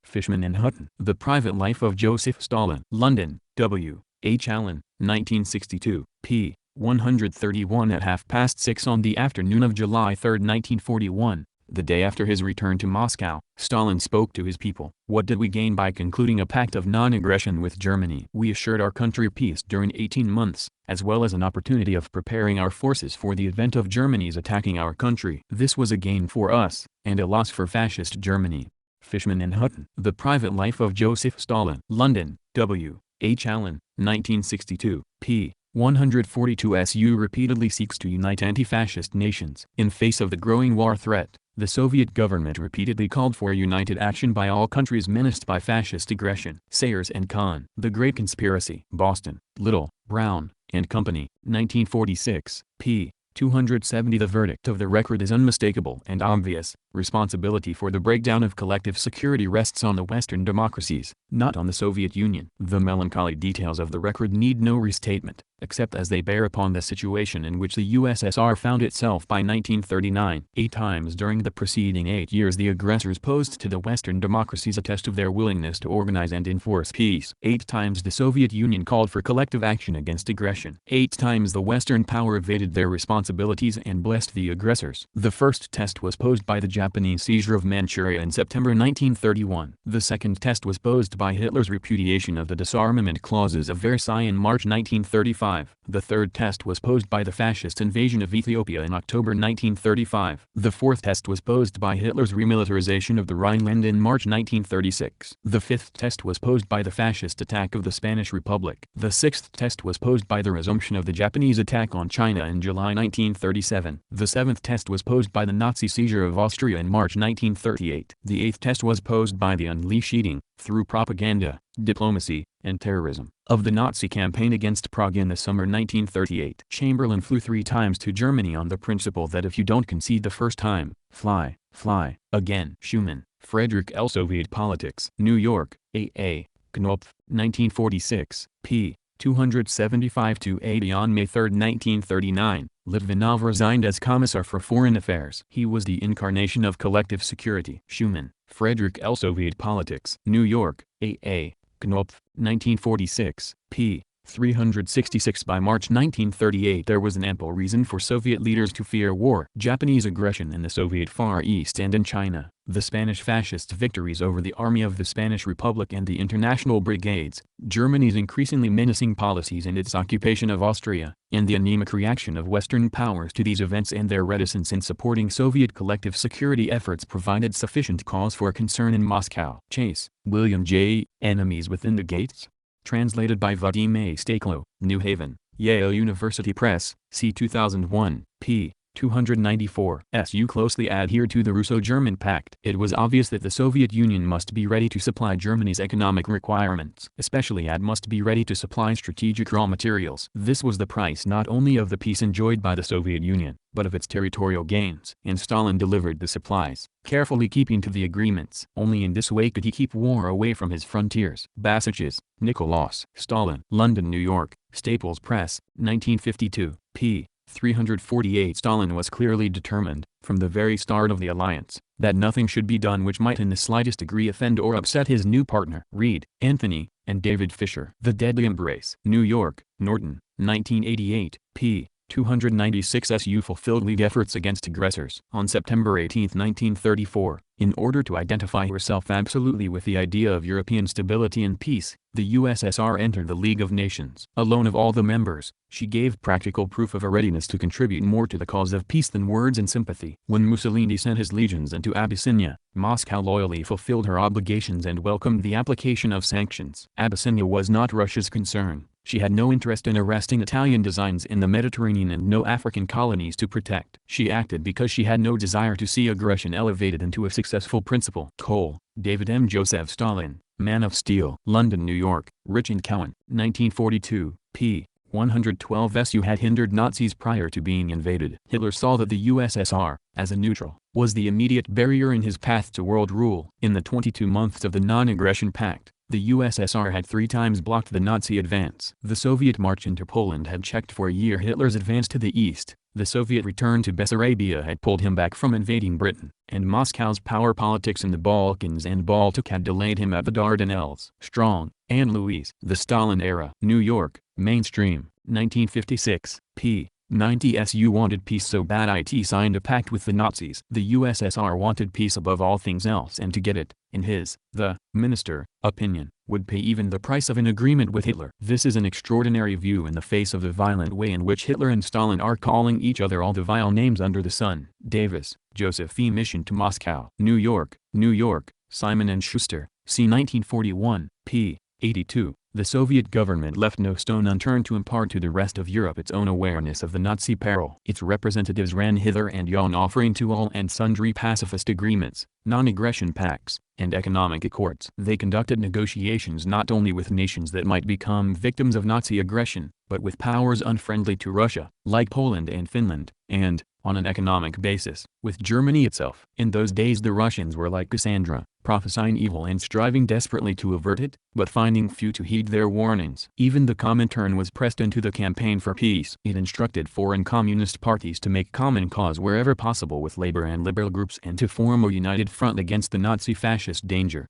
[SPEAKER 1] Fishman and Hutton. The Private Life of Joseph Stalin. London, W. H. Allen, 1962, p. 131. At 6:30 on the afternoon of July 3, 1941, the day after his return to Moscow, Stalin spoke to his people. What did we gain by concluding a pact of non-aggression with Germany? We assured our country peace during 18 months, as well as an opportunity of preparing our forces for the event of Germany's attacking our country. This was a gain for us, and a loss for fascist Germany. Fishman and Hutton. The Private Life of Joseph Stalin. London, W. H. Allen, 1962, p. 142. SU repeatedly seeks to unite anti-fascist nations. In face of the growing war threat, the Soviet government repeatedly called for united action by all countries menaced by fascist aggression. Sayers and Kahn. The Great Conspiracy. Boston, Little, Brown, and Company, 1946, p. 270. The verdict of the record is unmistakable and obvious. Responsibility for the breakdown of collective security rests on the Western democracies, not on the Soviet Union. The melancholy details of the record need no restatement, except as they bear upon the situation in which the USSR found itself by 1939. 8 times during the preceding 8 years the aggressors posed to the Western democracies a test of their willingness to organize and enforce peace. 8 times the Soviet Union called for collective action against aggression. 8 times the Western power evaded their responsibilities and blessed the aggressors. The first test was posed by the Japanese seizure of Manchuria in September 1931. The second test was posed by Hitler's repudiation of the disarmament clauses of Versailles in March 1935. The third test was posed by the fascist invasion of Ethiopia in October 1935. The fourth test was posed by Hitler's remilitarization of the Rhineland in March 1936. The fifth test was posed by the fascist attack of the Spanish Republic. The sixth test was posed by the resumption of the Japanese attack on China in July 1937. The seventh test was posed by the Nazi seizure of Austria in March 1938. The eighth test was posed by the unleashing, through propaganda, diplomacy, and terrorism, of the Nazi campaign against Prague in the summer 1938. Chamberlain flew 3 times to Germany on the principle that if you don't concede the first time, fly, fly, again. Schumann, Frederick L. Soviet Politics. New York, A.A. Knopf, 1946, p. 275-80. On May 3, 1939, Litvinov resigned as Commissar for Foreign Affairs. He was the incarnation of collective security. Schumann, Frederick L. Soviet Politics. New York, A.A. Knopf, 1946, p. 366. By March 1938 there was an ample reason for Soviet leaders to fear war. Japanese aggression in the Soviet Far East and in China, the Spanish fascist victories over the Army of the Spanish Republic and the International Brigades, Germany's increasingly menacing policies and its occupation of Austria, and the anemic reaction of Western powers to these events and their reticence in supporting Soviet collective security efforts provided sufficient cause for concern in Moscow. Chase, William J. Enemies Within the Gates? Translated by Vadim A. Staklo, New Haven, Yale University Press, c. 2001, p. 294. SU closely adhered to the Russo-German Pact. It was obvious that the Soviet Union must be ready to supply Germany's economic requirements. Especially it must be ready to supply strategic raw materials. This was the price not only of the peace enjoyed by the Soviet Union, but of its territorial gains. And Stalin delivered the supplies, carefully keeping to the agreements. Only in this way could he keep war away from his frontiers. Basaches, Nicholas. Stalin. London, New York, Staples Press, 1952, p. 348. Stalin was clearly determined, from the very start of the alliance, that nothing should be done which might in the slightest degree offend or upset his new partner. Reed, Anthony, and David Fisher. The Deadly Embrace. New York, Norton, 1988, p. 296. SU fulfilled League efforts against aggressors. On September 18, 1934, in order to identify herself absolutely with the idea of European stability and peace, the USSR entered the League of Nations. Alone of all the members, she gave practical proof of a readiness to contribute more to the cause of peace than words and sympathy. When Mussolini sent his legions into Abyssinia, Moscow loyally fulfilled her obligations and welcomed the application of sanctions. Abyssinia was not Russia's concern. She had no interest in arresting Italian designs in the Mediterranean and no African colonies to protect. She acted because she had no desire to see aggression elevated into a successful principle. Cole, David M. Joseph Stalin, Man of Steel. London, New York, Rich and Cowan, 1942, p. 112 SU had hindered Nazis prior to being invaded. Hitler saw that the USSR, as a neutral, was the immediate barrier in his path to world rule. In the 22 months of the Non-Aggression Pact, the USSR had 3 times blocked the Nazi advance. The Soviet march into Poland had checked for a year Hitler's advance to the east. The Soviet return to Bessarabia had pulled him back from invading Britain, and Moscow's power politics in the Balkans and Baltic had delayed him at the Dardanelles. Strong, Anne Louise. The Stalin Era. New York, Mainstream, 1956, p. 90. SU wanted peace so bad it signed a pact with the Nazis. The USSR wanted peace above all things else, and to get it, in his, the minister, opinion, would pay even the price of an agreement with Hitler. This is an extraordinary view in the face of the violent way in which Hitler and Stalin are calling each other all the vile names under the sun. Davis, Joseph E. Mission to Moscow. New York, Simon & Schuster, c. 1941, p. 82. The Soviet government left no stone unturned to impart to the rest of Europe its own awareness of the Nazi peril. Its representatives ran hither and yon offering to all and sundry pacifist agreements, non-aggression pacts, and economic accords. They conducted negotiations not only with nations that might become victims of Nazi aggression, but with powers unfriendly to Russia, like Poland and Finland, and, on an economic basis, with Germany itself. In those days the Russians were like Cassandra, prophesying evil and striving desperately to avert it, but finding few to heed their warnings. Even the Comintern was pressed into the campaign for peace. It instructed foreign communist parties to make common cause wherever possible with labor and liberal groups and to form a united front against the Nazi-fascist danger.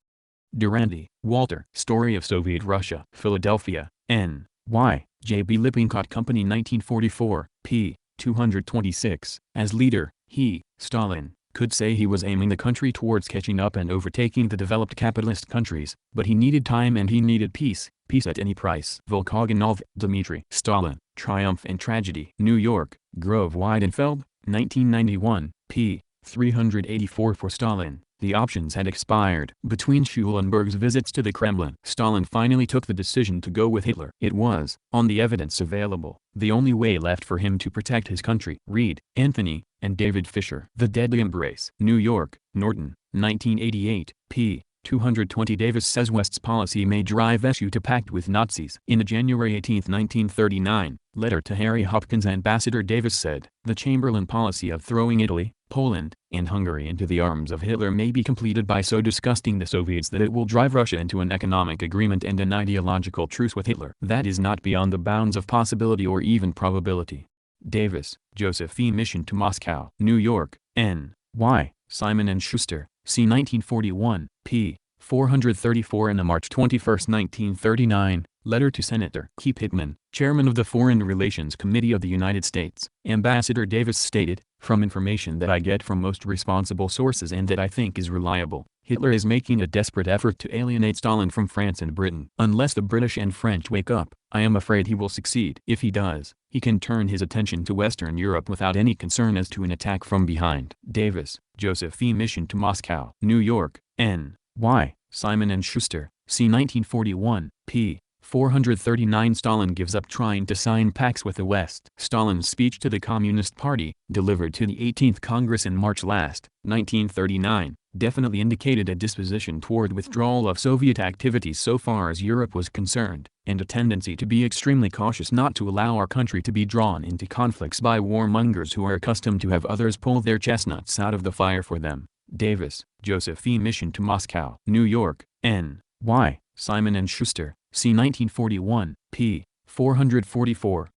[SPEAKER 1] Durandi, Walter. Story of Soviet Russia. Philadelphia, N. Y. J. B. Lippincott Company 1944, p. 226. As leader, he, Stalin, could say he was aiming the country towards catching up and overtaking the developed capitalist countries, but he needed time and he needed peace at any price. Volkogonov, Dmitry. Stalin, Triumph and Tragedy. New York, Grove Weidenfeld, 1991, p. 384. For Stalin, the options had expired. Between Schulenburg's visits to the Kremlin, Stalin finally took the decision to go with Hitler. It was, on the evidence available, the only way left for him to protect his country. Reed, Anthony, and David Fisher. The Deadly Embrace. New York, Norton, 1988, p. 220. Davis says West's policy may drive SU to pact with Nazis. In a January 18, 1939, letter to Harry Hopkins, Ambassador Davis said, "The Chamberlain policy of throwing Italy, Poland, and Hungary into the arms of Hitler may be completed by so disgusting the Soviets that it will drive Russia into an economic agreement and an ideological truce with Hitler. That is not beyond the bounds of possibility or even probability." Davis, Joseph E. Mission to Moscow. New York, N. Y. Simon & Schuster, c. 1941, p. 434. In a March 21, 1939, letter to Senator Keith Pittman, chairman of the Foreign Relations Committee of the United States, Ambassador Davis stated, "From information that I get from most responsible sources and that I think is reliable, Hitler is making a desperate effort to alienate Stalin from France and Britain. Unless the British and French wake up, I am afraid he will succeed. If he does, he can turn his attention to Western Europe without any concern as to an attack from behind." Davis, Joseph E. Mission to Moscow. New York, N. Y. Simon & Schuster, c. 1941, p. 439. Stalin gives up trying to sign pacts with the West. Stalin's speech to the Communist Party, delivered to the 18th Congress in March last, 1939, definitely indicated a disposition toward withdrawal of Soviet activities so far as Europe was concerned, and a tendency to be extremely cautious not to allow our country to be drawn into conflicts by warmongers who are accustomed to have others pull their chestnuts out of the fire for them. Davis, Joseph E. Mission to Moscow. New York, N. Y. Simon & Schuster, c. 1941, p. 444.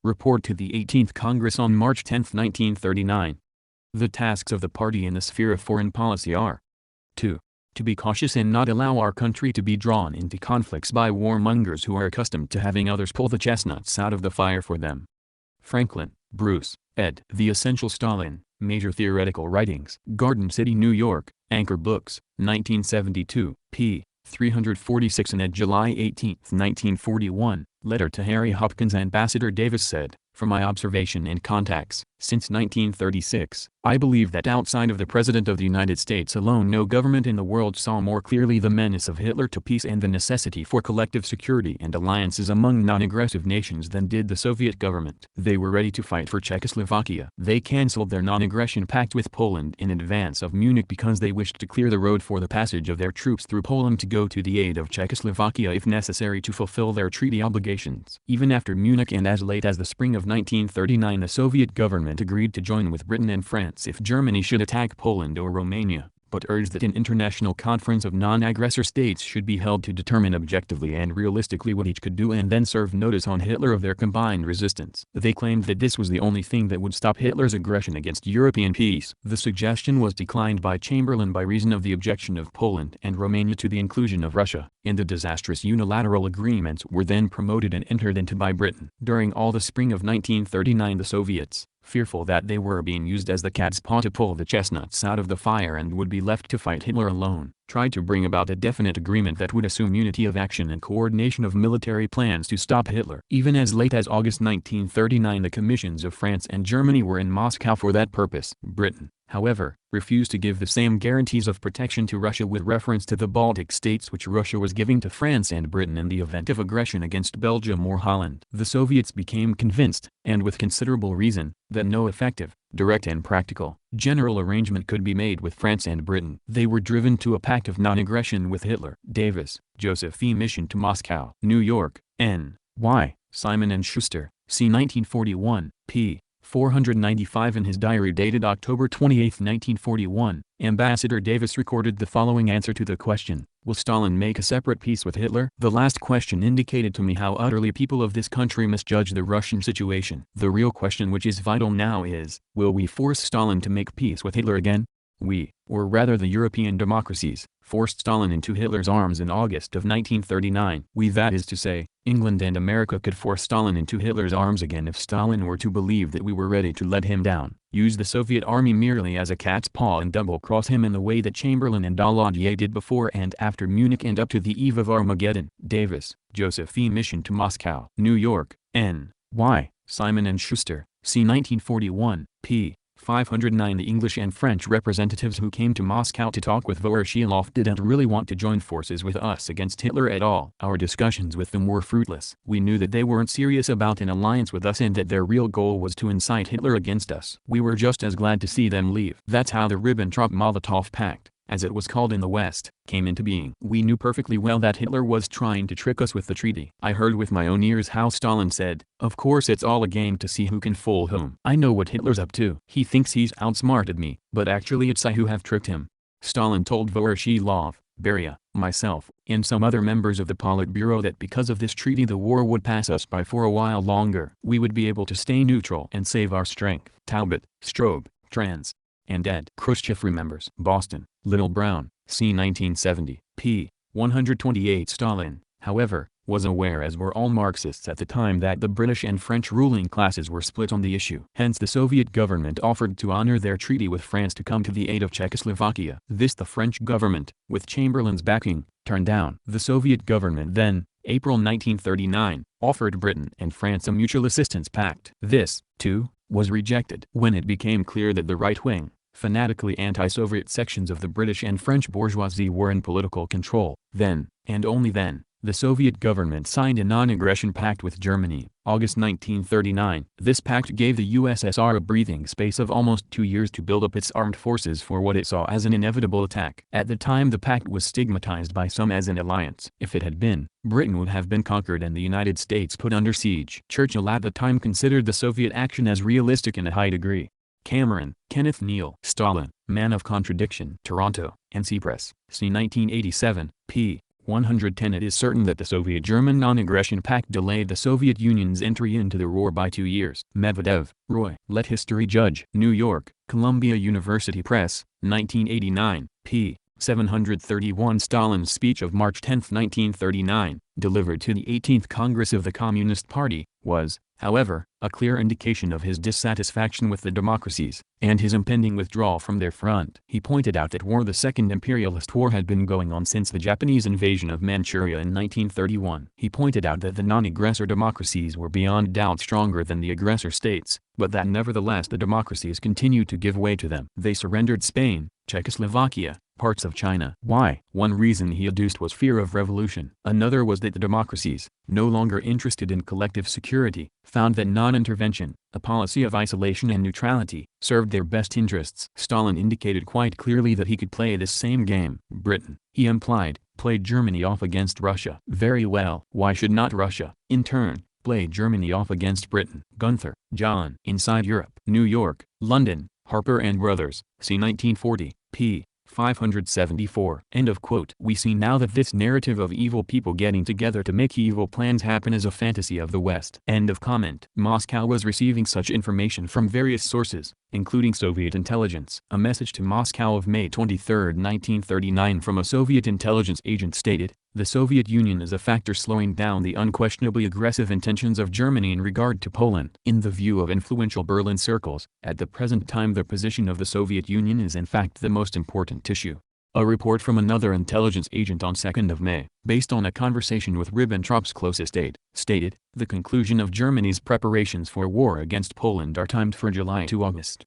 [SPEAKER 1] Report to the 18th Congress on March 10, 1939. The tasks of the party in the sphere of foreign policy are 2. To be cautious and not allow our country to be drawn into conflicts by warmongers who are accustomed to having others pull the chestnuts out of the fire for them. Franklin, Bruce, ed. The Essential Stalin, Major Theoretical Writings. Garden City, New York, Anchor Books, 1972, p. 346. And at July 18, 1941, letter to Harry Hopkins, Ambassador Davis said, From my observation and contacts, since 1936, I believe that outside of the President of the United States alone no government in the world saw more clearly the menace of Hitler to peace and the necessity for collective security and alliances among non-aggressive nations than did the Soviet government. They were ready to fight for Czechoslovakia. They cancelled their non-aggression pact with Poland in advance of Munich because they wished to clear the road for the passage of their troops through Poland to go to the aid of Czechoslovakia if necessary to fulfill their treaty obligations. Even after Munich and as late as the spring of 1939 the Soviet government agreed to join with Britain and France if Germany should attack Poland or Romania, but urged that an international conference of non-aggressor states should be held to determine objectively and realistically what each could do and then serve notice on Hitler of their combined resistance. They claimed that this was the only thing that would stop Hitler's aggression against European peace. The suggestion was declined by Chamberlain by reason of the objection of Poland and Romania to the inclusion of Russia, and the disastrous unilateral agreements were then promoted and entered into by Britain. During all the spring of 1939 the Soviets, fearful that they were being used as the cat's paw to pull the chestnuts out of the fire and would be left to fight Hitler alone, tried to bring about a definite agreement that would assume unity of action and coordination of military plans to stop Hitler. Even as late as August 1939 the commissions of France and Germany were in Moscow for that purpose. Britain, however, refused to give the same guarantees of protection to Russia with reference to the Baltic states which Russia was giving to France and Britain in the event of aggression against Belgium or Holland. The Soviets became convinced, and with considerable reason, that no effective, direct and practical, general arrangement could be made with France and Britain. They were driven to a pact of non-aggression with Hitler. Davis, Joseph E. Mission to Moscow, New York, N. Y. Simon & Schuster, C. 1941, p. 495 in his diary dated October 28, 1941, Ambassador Davis recorded the following answer to the question, will Stalin make a separate peace with Hitler? The last question indicated to me how utterly people of this country misjudge the Russian situation. The real question which is vital now is, will we force Stalin to make peace with Hitler again? We, or rather the European democracies, forced Stalin into Hitler's arms in August of 1939. We, that is to say, England and America, could force Stalin into Hitler's arms again if Stalin were to believe that we were ready to let him down, use the Soviet army merely as a cat's paw and double-cross him in the way that Chamberlain and Daladier did before and after Munich and up to the eve of Armageddon. Davis, Joseph E. Mission to Moscow, New York, N. Y. Simon & Schuster, C. 1941, p. 509. The English and French representatives who came to Moscow to talk with Voroshilov didn't really want to join forces with us against Hitler at all. Our discussions with them were fruitless. We knew that they weren't serious about an alliance with us and that their real goal was to incite Hitler against us. We were just as glad to see them leave. That's how the Ribbentrop-Molotov Pact, as it was called in the West, came into being. We knew perfectly well that Hitler was trying to trick us with the treaty. I heard with my own ears how Stalin said, "Of course it's all a game to see who can fool whom. I know what Hitler's up to. He thinks he's outsmarted me, but actually it's I who have tricked him." Stalin told Voroshilov, Beria, myself, and some other members of the Politburo that because of this treaty the war would pass us by for a while longer. We would be able to stay neutral and save our strength. Talbot, Strobe, Trans. And Ed. Khrushchev remembers. Boston, Little Brown, c. 1970, p. 128. Stalin, however, was aware, as were all Marxists at the time, that the British and French ruling classes were split on the issue. Hence the Soviet government offered to honor their treaty with France to come to the aid of Czechoslovakia. This the French government, with Chamberlain's backing, turned down. The Soviet government then, April 1939, offered Britain and France a mutual assistance pact. This, too, was rejected. When it became clear that the right-wing, fanatically anti-Soviet sections of the British and French bourgeoisie were in political control, then, and only then, the Soviet government signed a non-aggression pact with Germany, August 1939. This pact gave the USSR a breathing space of almost 2 years to build up its armed forces for what it saw as an inevitable attack. At the time the pact was stigmatized by some as an alliance. If it had been, Britain would have been conquered and the United States put under siege. Churchill at the time considered the Soviet action as realistic in a high degree. Cameron, Kenneth Neal. Stalin, Man of Contradiction. Toronto, NC Press, c. 1987, p. 110. It is certain that the Soviet-German non-aggression pact delayed the Soviet Union's entry into the war by 2 years. Medvedev, Roy. Let History Judge. New York, Columbia University Press, 1989, p. 731 Stalin's speech of March 10, 1939, delivered to the 18th Congress of the Communist Party, was, however, a clear indication of his dissatisfaction with the democracies, and his impending withdrawal from their front. He pointed out that the Second Imperialist War had been going on since the Japanese invasion of Manchuria in 1931. He pointed out that the non-aggressor democracies were beyond doubt stronger than the aggressor states, but that nevertheless the democracies continued to give way to them. They surrendered Spain, Czechoslovakia, parts of China. Why? One reason he adduced was fear of revolution. Another was that the democracies, no longer interested in collective security, found that non-intervention, a policy of isolation and neutrality, served their best interests. Stalin indicated quite clearly that he could play this same game. Britain, he implied, played Germany off against Russia. Very well. Why should not Russia, in turn, play Germany off against Britain? Gunther, John. Inside Europe. New York, London, Harper and Brothers, c. 1940, p. 574. End of quote. We see now that this narrative of evil people getting together to make evil plans happen is a fantasy of the West. End of comment. Moscow was receiving such information from various sources, including Soviet intelligence. A message to Moscow of May 23, 1939 from a Soviet intelligence agent stated, "The Soviet Union is a factor slowing down the unquestionably aggressive intentions of Germany in regard to Poland." In the view of influential Berlin circles, at the present time the position of the Soviet Union is in fact the most important issue. A report from another intelligence agent on 2nd of May, based on a conversation with Ribbentrop's closest aide, stated, "The conclusion of Germany's preparations for war against Poland are timed for July to August.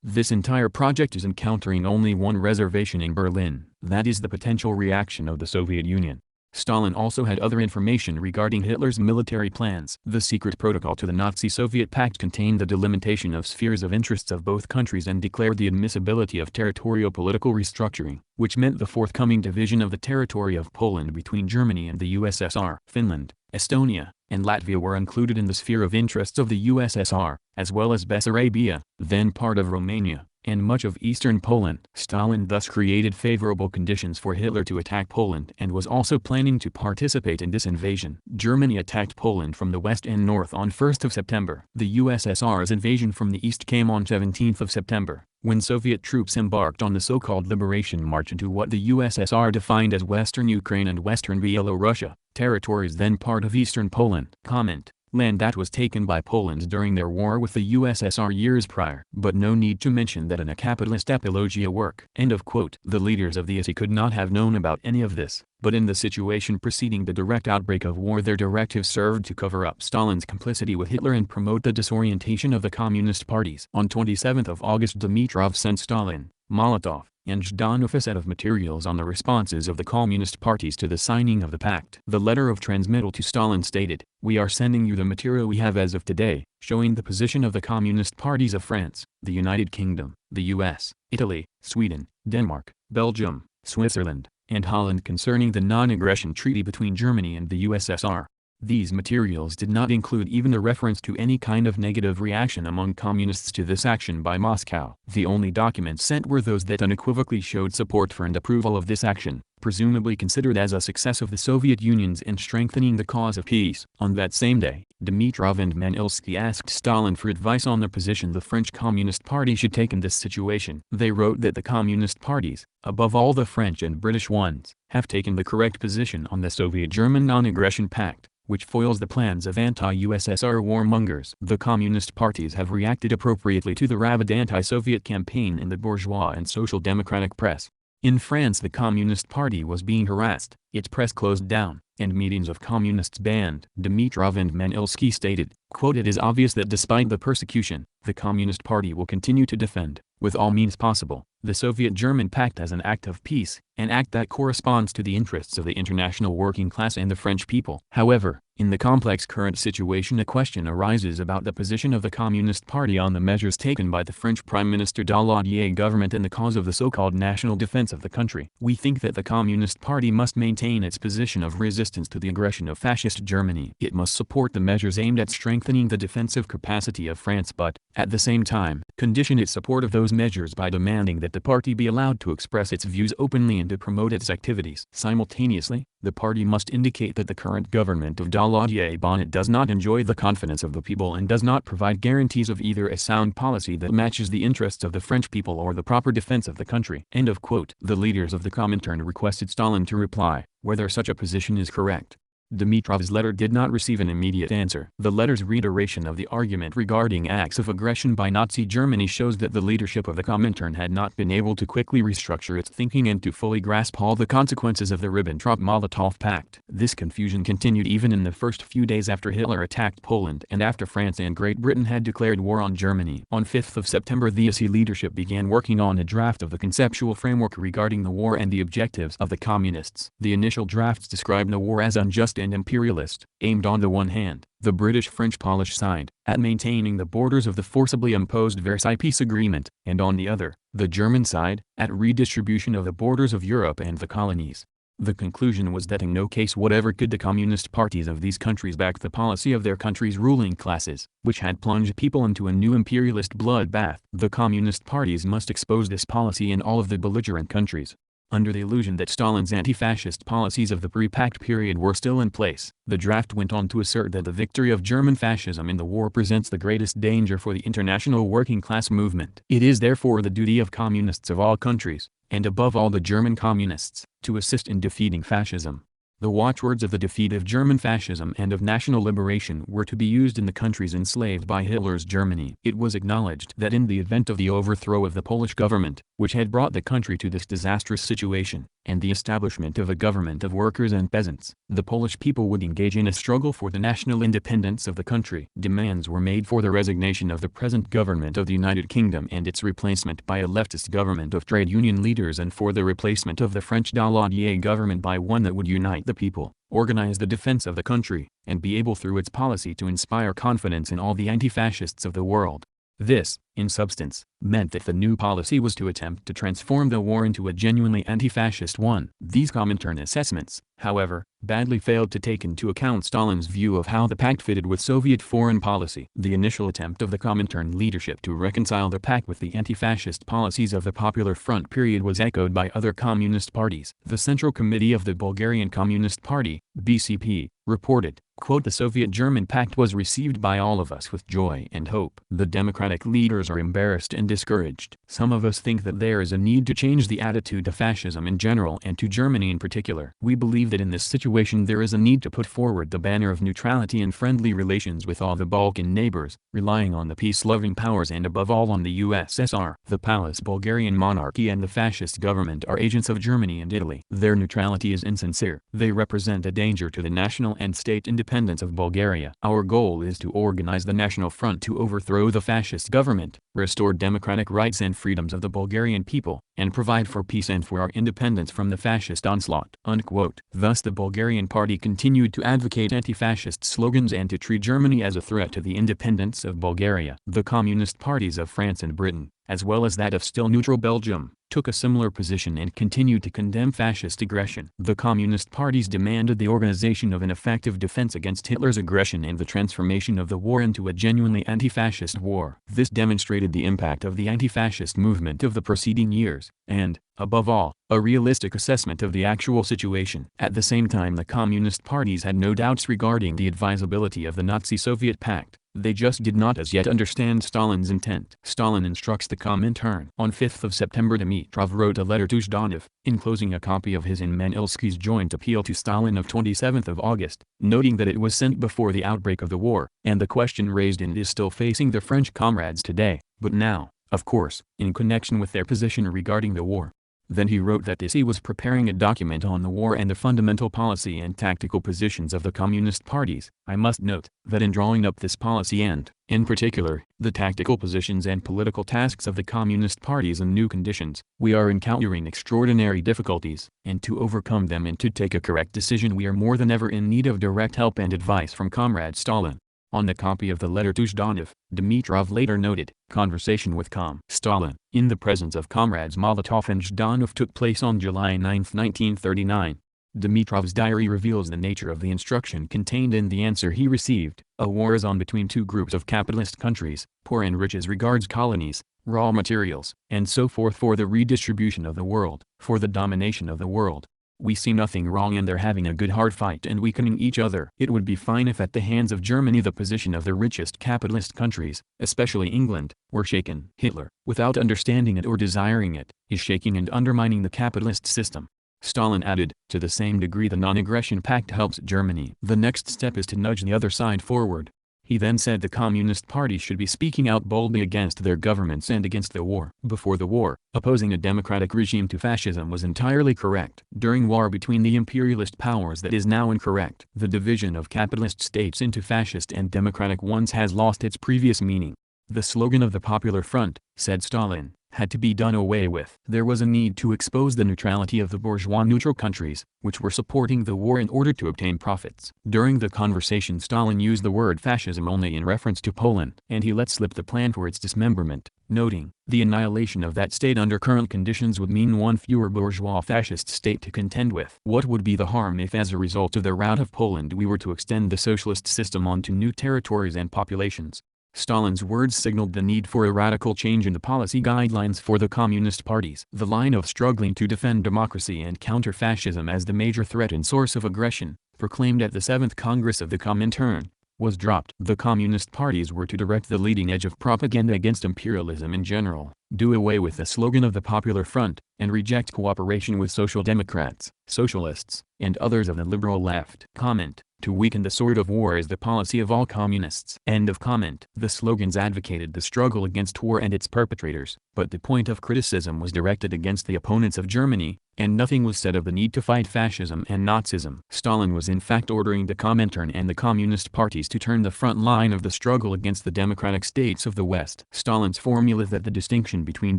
[SPEAKER 1] This entire project is encountering only one reservation in Berlin, that is the potential reaction of the Soviet Union." Stalin also had other information regarding Hitler's military plans. The secret protocol to the Nazi-Soviet pact contained the delimitation of spheres of interests of both countries and declared the admissibility of territorial political restructuring, which meant the forthcoming division of the territory of Poland between Germany and the USSR. Finland, Estonia, and Latvia were included in the sphere of interests of the USSR, as well as Bessarabia, then part of Romania, and much of eastern Poland. Stalin thus created favorable conditions for Hitler to attack Poland and was also planning to participate in this invasion. Germany attacked Poland from the west and north on 1st of September. The USSR's invasion from the east came on 17th of September, when Soviet troops embarked on the so-called Liberation March into what the USSR defined as Western Ukraine and Western Byelorussia, territories then part of eastern Poland. Comment: land that was taken by Poland during their war with the USSR years prior. But no need to mention that in a capitalist apologia work. End of quote. The leaders of the SA could not have known about any of this, but in the situation preceding the direct outbreak of war their directives served to cover up Stalin's complicity with Hitler and promote the disorientation of the communist parties. On 27 August Dimitrov sent Stalin, Molotov, and Zhdanov a set of materials on the responses of the communist parties to the signing of the pact. The letter of transmittal to Stalin stated, "We are sending you the material we have as of today, showing the position of the communist parties of France, the United Kingdom, the US, Italy, Sweden, Denmark, Belgium, Switzerland, and Holland concerning the non-aggression treaty between Germany and the USSR." These materials did not include even a reference to any kind of negative reaction among communists to this action by Moscow. The only documents sent were those that unequivocally showed support for and approval of this action, presumably considered as a success of the Soviet Union's in strengthening the cause of peace. On that same day, Dimitrov and Manilsky asked Stalin for advice on the position the French Communist Party should take in this situation. They wrote that the communist parties, above all the French and British ones, have taken the correct position on the Soviet-German non-aggression pact, which foils the plans of anti-USSR warmongers. The communist parties have reacted appropriately to the rabid anti-Soviet campaign in the bourgeois and social democratic press. In France the Communist Party was being harassed, its press closed down, and meetings of communists banned. Dimitrov and Manilsky stated, quote, "It is obvious that despite the persecution, the Communist Party will continue to defend, with all means possible, the Soviet-German pact as an act of peace, an act that corresponds to the interests of the international working class and the French people." However, in the complex current situation a question arises about the position of the Communist Party on the measures taken by the French Prime Minister Daladier government in the cause of the so-called national defense of the country. We think that the Communist Party must maintain its position of resistance to the aggression of fascist Germany. It must support the measures aimed at strengthening the defensive capacity of France but, at the same time, condition its support of those measures by demanding that the party be allowed to express its views openly and to promote its activities. Simultaneously, the party must indicate that the current government of Daladier Bonnet does not enjoy the confidence of the people and does not provide guarantees of either a sound policy that matches the interests of the French people or the proper defense of the country. End of quote. The leaders of the Comintern requested Stalin to reply whether such a position is correct. Dimitrov's letter did not receive an immediate answer. The letter's reiteration of the argument regarding acts of aggression by Nazi Germany shows that the leadership of the Comintern had not been able to quickly restructure its thinking and to fully grasp all the consequences of the Ribbentrop-Molotov Pact. This confusion continued even in the first few days after Hitler attacked Poland and after France and Great Britain had declared war on Germany. On 5th of September, the SE leadership began working on a draft of the conceptual framework regarding the war and the objectives of the Communists. The initial drafts described the war as unjust and imperialist, aimed on the one hand, the British-French-Polish side, at maintaining the borders of the forcibly imposed Versailles Peace Agreement, and on the other, the German side, at redistribution of the borders of Europe and the colonies. The conclusion was that in no case whatever could the communist parties of these countries back the policy of their country's ruling classes, which had plunged people into a new imperialist bloodbath. The communist parties must expose this policy in all of the belligerent countries. Under the illusion that Stalin's anti-fascist policies of the pre-pact period were still in place, the draft went on to assert that the victory of German fascism in the war presents the greatest danger for the international working class movement. It is therefore the duty of communists of all countries, and above all the German communists, to assist in defeating fascism. The watchwords of the defeat of German fascism and of national liberation were to be used in the countries enslaved by Hitler's Germany. It was acknowledged that in the event of the overthrow of the Polish government, which had brought the country to this disastrous situation, and the establishment of a government of workers and peasants, the Polish people would engage in a struggle for the national independence of the country. Demands were made for the resignation of the present government of the United Kingdom and its replacement by a leftist government of trade union leaders, and for the replacement of the French Daladier government by one that would unite the people, organize the defense of the country, and be able through its policy to inspire confidence in all the anti-fascists of the world. This, in substance, meant that the new policy was to attempt to transform the war into a genuinely anti-fascist one. These Comintern assessments, however, badly failed to take into account Stalin's view of how the pact fitted with Soviet foreign policy. The initial attempt of the Comintern leadership to reconcile the pact with the anti-fascist policies of the Popular Front period was echoed by other communist parties. The Central Committee of the Bulgarian Communist Party, BCP, reported, quote, "The Soviet-German pact was received by all of us with joy and hope. The democratic leaders are embarrassed and discouraged. Some of us think that there is a need to change the attitude to fascism in general and to Germany in particular. We believe that in this situation there is a need to put forward the banner of neutrality and friendly relations with all the Balkan neighbors, relying on the peace-loving powers and above all on the USSR. The Palace Bulgarian monarchy and the fascist government are agents of Germany and Italy. Their neutrality is insincere. They represent a danger to the national and state independence of Bulgaria. Our goal is to organize the National Front to overthrow the fascist government, restore democratic rights and freedoms of the Bulgarian people, and provide for peace and for our independence from the fascist onslaught." Unquote. Thus the Bulgarian party continued to advocate anti-fascist slogans and to treat Germany as a threat to the independence of Bulgaria. The communist parties of France and Britain, as well as that of still neutral Belgium, took a similar position and continued to condemn fascist aggression. The communist parties demanded the organization of an effective defense against Hitler's aggression and the transformation of the war into a genuinely anti-fascist war. This demonstrated the impact of the anti-fascist movement of the preceding years, and, above all, a realistic assessment of the actual situation. At the same time, the communist parties had no doubts regarding the advisability of the Nazi-Soviet pact. They just did not as yet understand Stalin's intent. Stalin instructs the Comintern. On 5th of September, Dimitrov wrote a letter to Zhdanov, enclosing a copy of his in Manilsky's joint appeal to Stalin of 27th of August, noting that it was sent before the outbreak of the war, and the question raised in it is still facing the French comrades today, but now, of course, in connection with their position regarding the war. Then he wrote that he was preparing a document on the war and the fundamental policy and tactical positions of the communist parties. I must note that in drawing up this policy and, in particular, the tactical positions and political tasks of the communist parties in new conditions, we are encountering extraordinary difficulties, and to overcome them and to take a correct decision we are more than ever in need of direct help and advice from Comrade Stalin. On the copy of the letter to Zhdanov, Dimitrov later noted, "Conversation with Stalin, in the presence of comrades Molotov and Zhdanov, took place on July 9, 1939. Dimitrov's diary reveals the nature of the instruction contained in the answer he received. A war is on between two groups of capitalist countries, poor and rich as regards colonies, raw materials, and so forth, for the redistribution of the world, for the domination of the world. We see nothing wrong in their having a good hard fight and weakening each other. It would be fine if at the hands of Germany the position of the richest capitalist countries, especially England, were shaken. Hitler, without understanding it or desiring it, is shaking and undermining the capitalist system. Stalin added, to the same degree the non-aggression pact helps Germany. The next step is to nudge the other side forward. He then said the Communist Party should be speaking out boldly against their governments and against the war. Before the war, opposing a democratic regime to fascism was entirely correct. During war between the imperialist powers that is now incorrect. The division of capitalist states into fascist and democratic ones has lost its previous meaning. The slogan of the Popular Front, said Stalin, had to be done away with. There was a need to expose the neutrality of the bourgeois neutral countries, which were supporting the war in order to obtain profits. During the conversation Stalin used the word fascism only in reference to Poland, and he let slip the plan for its dismemberment, noting, the annihilation of that state under current conditions would mean one fewer bourgeois fascist state to contend with. What would be the harm if as a result of the rout of Poland we were to extend the socialist system onto new territories and populations? Stalin's words signaled the need for a radical change in the policy guidelines for the communist parties. The line of struggling to defend democracy and counter fascism as the major threat and source of aggression, proclaimed at the 7th Congress of the Comintern, was dropped. The communist parties were to direct the leading edge of propaganda against imperialism in general, do away with the slogan of the Popular Front, and reject cooperation with Social Democrats, Socialists, and others of the liberal left. Comment: to weaken the sword of war is the policy of all communists. End of comment. The slogans advocated the struggle against war and its perpetrators, but the point of criticism was directed against the opponents of Germany, and nothing was said of the need to fight fascism and Nazism. Stalin was in fact ordering the Comintern and the communist parties to turn the front line of the struggle against the democratic states of the West. Stalin's formula that the distinction between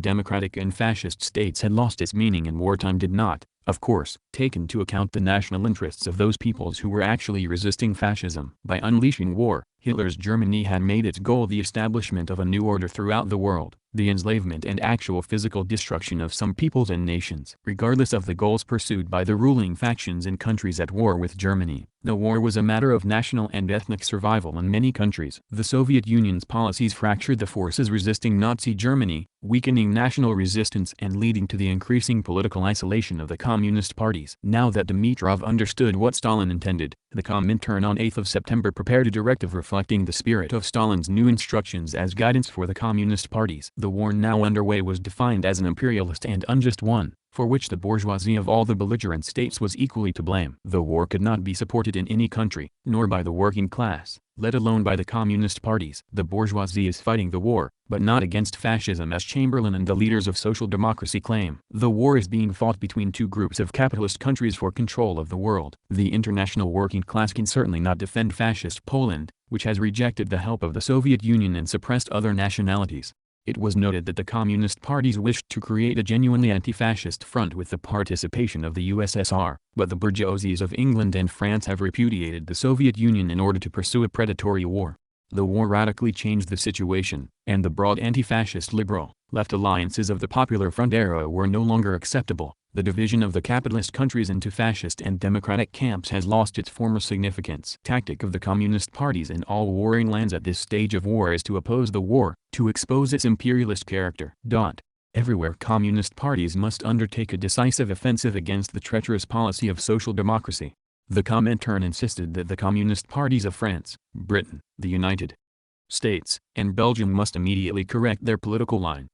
[SPEAKER 1] democratic and fascist states had lost its meaning in wartime did not, of course, take into account the national interests of those peoples who were actually resisting fascism. By unleashing war, Hitler's Germany had made its goal the establishment of a new order throughout the world, the enslavement and actual physical destruction of some peoples and nations. Regardless of the goals pursued by the ruling factions in countries at war with Germany, the war was a matter of national and ethnic survival in many countries. The Soviet Union's policies fractured the forces resisting Nazi Germany, weakening national resistance and leading to the increasing political isolation of the communist parties. Now that Dimitrov understood what Stalin intended, the Comintern on 8th of September prepared a directive reflecting the spirit of Stalin's new instructions as guidance for the communist parties. The war now underway was defined as an imperialist and unjust one, for which the bourgeoisie of all the belligerent states was equally to blame. The war could not be supported in any country, nor by the working class, let alone by the communist parties. The bourgeoisie is fighting the war, but not against fascism as Chamberlain and the leaders of social democracy claim. The war is being fought between two groups of capitalist countries for control of the world. The international working class can certainly not defend fascist Poland, which has rejected the help of the Soviet Union and suppressed other nationalities. It was noted that the communist parties wished to create a genuinely anti-fascist front with the participation of the USSR, but the bourgeoisies of England and France have repudiated the Soviet Union in order to pursue a predatory war. The war radically changed the situation, and the broad anti-fascist liberal, left alliances of the Popular Front era were no longer acceptable. The division of the capitalist countries into fascist and democratic camps has lost its former significance. Tactic of the communist parties in all warring lands at this stage of war is to oppose the war, to expose its imperialist character. Everywhere communist parties must undertake a decisive offensive against the treacherous policy of social democracy. The Comintern insisted that the communist parties of France, Britain, the United States, and Belgium must immediately correct their political line.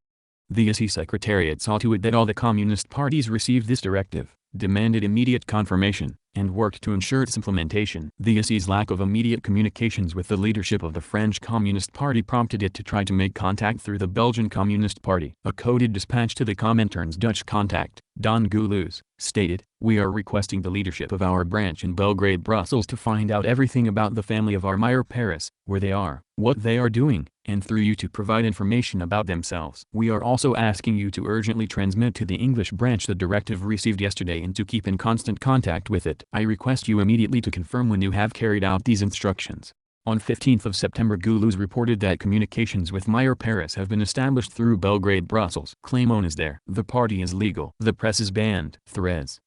[SPEAKER 1] The ISI Secretariat saw to it that all the communist parties received this directive, demanded immediate confirmation, and worked to ensure its implementation. The ISI's lack of immediate communications with the leadership of the French Communist Party prompted it to try to make contact through the Belgian Communist Party. A coded dispatch to the Comintern's Dutch contact, Don Goulouz, stated, "We are requesting the leadership of our branch in Belgrade, Brussels to find out everything about the family of Armire Paris, where they are, what they are doing, and through you to provide information about themselves. We are also asking you to urgently transmit to the English branch the directive received yesterday and to keep in constant contact with it. I request you immediately to confirm when you have carried out these instructions." On 15th of September Goulouz reported that communications with Meyer Paris have been established through Belgrade, Brussels. Claim on is there. The party is legal. The press is banned. Thérèse.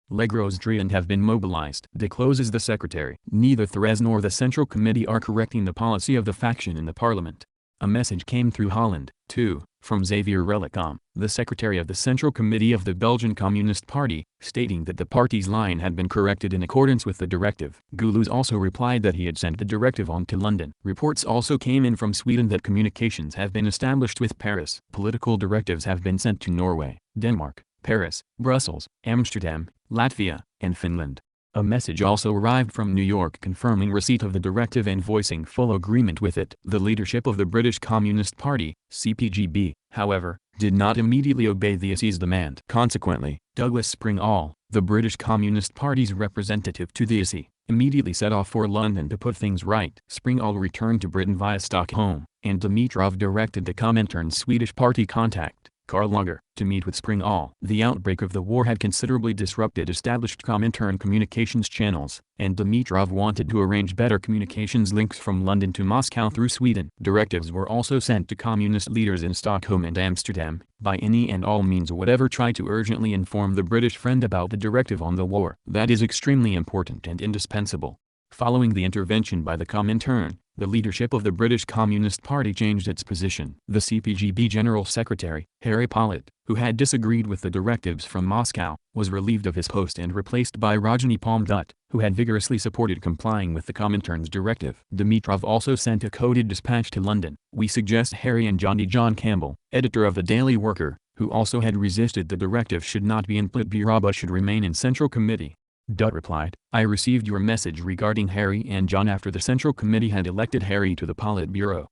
[SPEAKER 1] Legros-Drian have been mobilized. Discloses the secretary. Neither Thérèse nor the Central Committee are correcting the policy of the faction in the parliament. A message came through Holland, too, from Xavier Relicom, the secretary of the Central Committee of the Belgian Communist Party, stating that the party's line had been corrected in accordance with the directive. Goulouz also replied that he had sent the directive on to London. Reports also came in from Sweden that communications have been established with Paris. Political directives have been sent to Norway, Denmark, Paris, Brussels, Amsterdam, Latvia, and Finland. A message also arrived from New York confirming receipt of the directive and voicing full agreement with it. The leadership of the British Communist Party, CPGB, however, did not immediately obey the IC's demand. Consequently, Douglas Springall, the British Communist Party's representative to the IC, immediately set off for London to put things right. Springall returned to Britain via Stockholm, and Dimitrov directed the Comintern's Swedish party contact, Karl Lager, to meet with Springall. The outbreak of the war had considerably disrupted established Comintern communications channels, and Dimitrov wanted to arrange better communications links from London to Moscow through Sweden. Directives were also sent to communist leaders in Stockholm and Amsterdam, by any and all means whatever, try to urgently inform the British friend about the directive on the war. That is extremely important and indispensable. Following the intervention by the Comintern, the leadership of the British Communist Party changed its position. The CPGB General Secretary, Harry Pollitt, who had disagreed with the directives from Moscow, was relieved of his post and replaced by Rajani Palmdutt, who had vigorously supported complying with the Comintern's directive. Dimitrov also sent a coded dispatch to London. We suggest Harry and Johnny John Campbell, editor of the Daily Worker, who also had resisted the directive, should not be in Politburo but should remain in Central Committee. Dutt replied, I received your message regarding Harry and John after the Central Committee had elected Harry to the Politburo.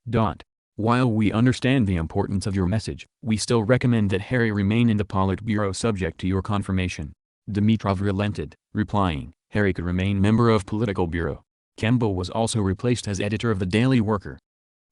[SPEAKER 1] While we understand the importance of your message, we still recommend that Harry remain in the Politburo subject to your confirmation. Dimitrov relented, replying, Harry could remain member of Political Bureau. Campbell was also replaced as editor of the Daily Worker.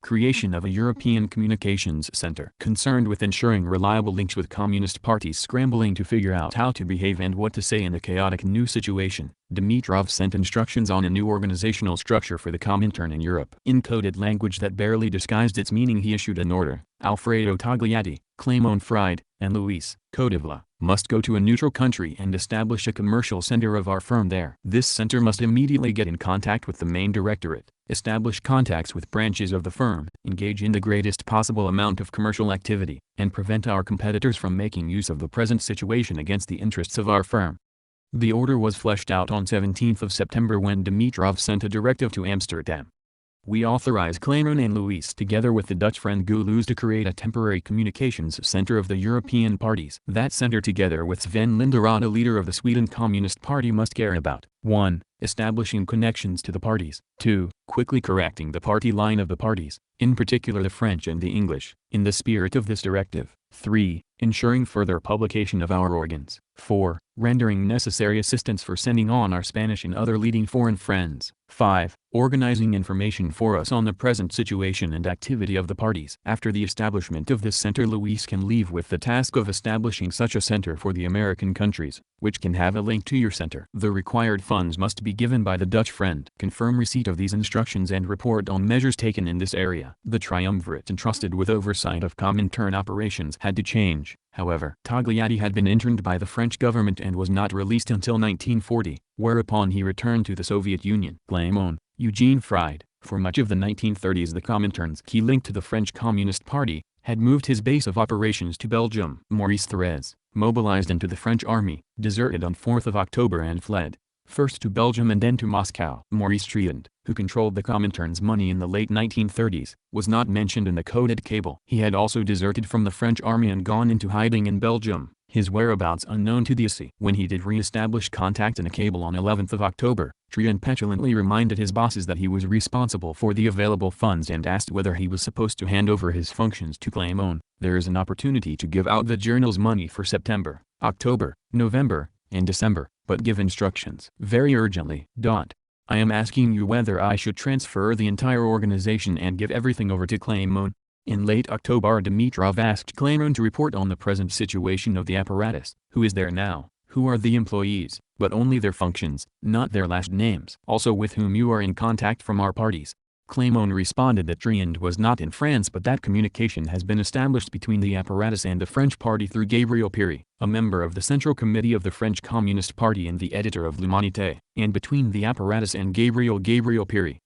[SPEAKER 1] Creation of a European Communications Center. Concerned with ensuring reliable links with communist parties scrambling to figure out how to behave and what to say in the chaotic new situation, Dimitrov sent instructions on a new organizational structure for the Comintern in Europe. In coded language that barely disguised its meaning, he issued an order. Alfredo Togliatti, Clément Fried, and Luis Codevla must go to a neutral country and establish a commercial center of our firm there. This center must immediately get in contact with the main directorate, establish contacts with branches of the firm, engage in the greatest possible amount of commercial activity, and prevent our competitors from making use of the present situation against the interests of our firm. The order was fleshed out on 17th of September when Dimitrov sent a directive to Amsterdam. We authorize Clément and Luis together with the Dutch friend Goulouz to create a temporary communications center of the European parties. That center together with Sven Linderöd, leader of the Sweden Communist Party, must care about 1. Establishing connections to the parties, 2. Quickly correcting the party line of the parties, in particular the French and the English, in the spirit of this directive, 3. Ensuring further publication of our organs, 4. Rendering necessary assistance for sending on our Spanish and other leading foreign friends, 5. Organizing information for us on the present situation and activity of the parties. After the establishment of this center, Luis can leave with the task of establishing such a center for the American countries, which can have a link to your center. The required funds must be given by the Dutch friend. Confirm receipt of these instructions and report on measures taken in this area. The triumvirate entrusted with oversight of Comintern operations had to change. However, Togliatti had been interned by the French government and was not released until 1940, whereupon he returned to the Soviet Union. Clément, Eugene Fried, for much of the 1930s the Comintern's key link to the French Communist Party, had moved his base of operations to Belgium. Maurice Thorez, mobilized into the French army, deserted on 4th of October and fled, first to Belgium and then to Moscow. Maurice Triand, who controlled the Comintern's money in the late 1930s, was not mentioned in the coded cable. He had also deserted from the French army and gone into hiding in Belgium, his whereabouts unknown to the IC. When he did re-establish contact in a cable on 11th of October, Triand petulantly reminded his bosses that he was responsible for the available funds and asked whether he was supposed to hand over his functions to Clément. There is an opportunity to give out the journal's money for September, October, November, and December, but give instructions very urgently. I am asking you whether I should transfer the entire organization and give everything over to Clément. In late October, Dimitrov asked Clément to report on the present situation of the apparatus. Who is there now? Who are the employees, but only their functions, not their last names. Also with whom you are in contact from our parties. Clément responded that Triand was not in France but that communication has been established between the apparatus and the French party through Gabriel Péry, a member of the Central Committee of the French Communist Party and the editor of L'Humanité, and between the apparatus and Gabriel Péry.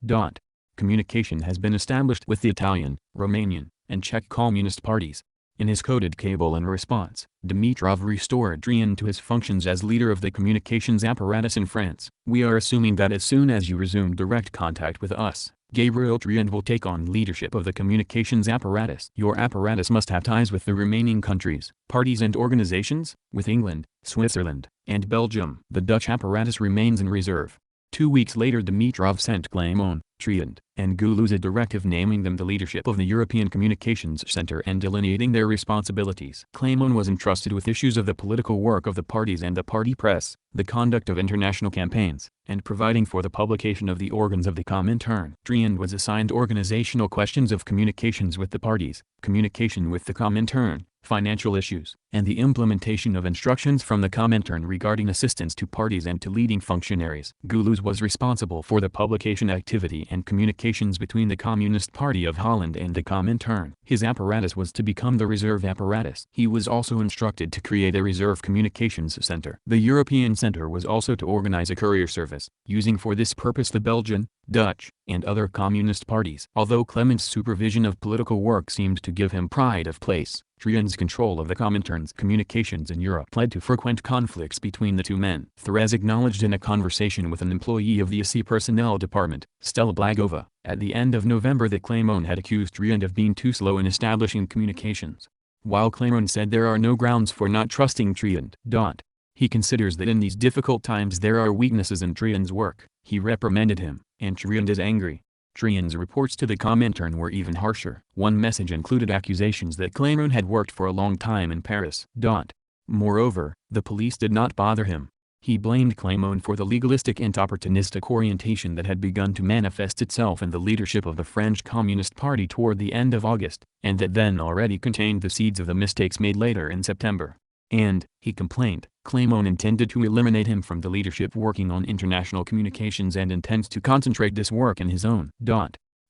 [SPEAKER 1] Communication has been established with the Italian, Romanian, and Czech Communist parties. In his coded cable in response, Dimitrov restored Trian to his functions as leader of the communications apparatus in France. "We are assuming that as soon as you resume direct contact with us, Gabriel Trian will take on leadership of the communications apparatus. Your apparatus must have ties with the remaining countries, parties and organizations, with England, Switzerland, and Belgium. The Dutch apparatus remains in reserve." 2 weeks later Dimitrov sent Clément, Trian, and Goulouz a directive naming them the leadership of the European Communications Center and delineating their responsibilities. Clément was entrusted with issues of the political work of the parties and the party press, the conduct of international campaigns, and providing for the publication of the organs of the Comintern. Trian was assigned organizational questions of communications with the parties, communication with the Comintern, financial issues, and the implementation of instructions from the Comintern regarding assistance to parties and to leading functionaries. Goulouz was responsible for the publication activity and communications between the Communist Party of Holland and the Comintern. His apparatus was to become the reserve apparatus. He was also instructed to create a reserve communications center. The European Center was also to organize a courier service, using for this purpose the Belgian, Dutch, and other communist parties. Although Clément's supervision of political work seemed to give him pride of place, Trian's control of the Comintern's communications in Europe led to frequent conflicts between the two men. Thérèse acknowledged in a conversation with an employee of the AC Personnel Department, Stella Blagova, at the end of November that Clément had accused Trian of being too slow in establishing communications. While Clément said there are no grounds for not trusting Trian. He considers that in these difficult times there are weaknesses in Trian's work. He reprimanded him, and Trian is angry. Trian's reports to the Comintern were even harsher. One message included accusations that Clément had worked for a long time in Paris. Moreover, the police did not bother him. He blamed Clément for the legalistic and opportunistic orientation that had begun to manifest itself in the leadership of the French Communist Party toward the end of August, and that then already contained the seeds of the mistakes made later in September. And, he complained, Clément intended to eliminate him from the leadership working on international communications and intends to concentrate this work in his own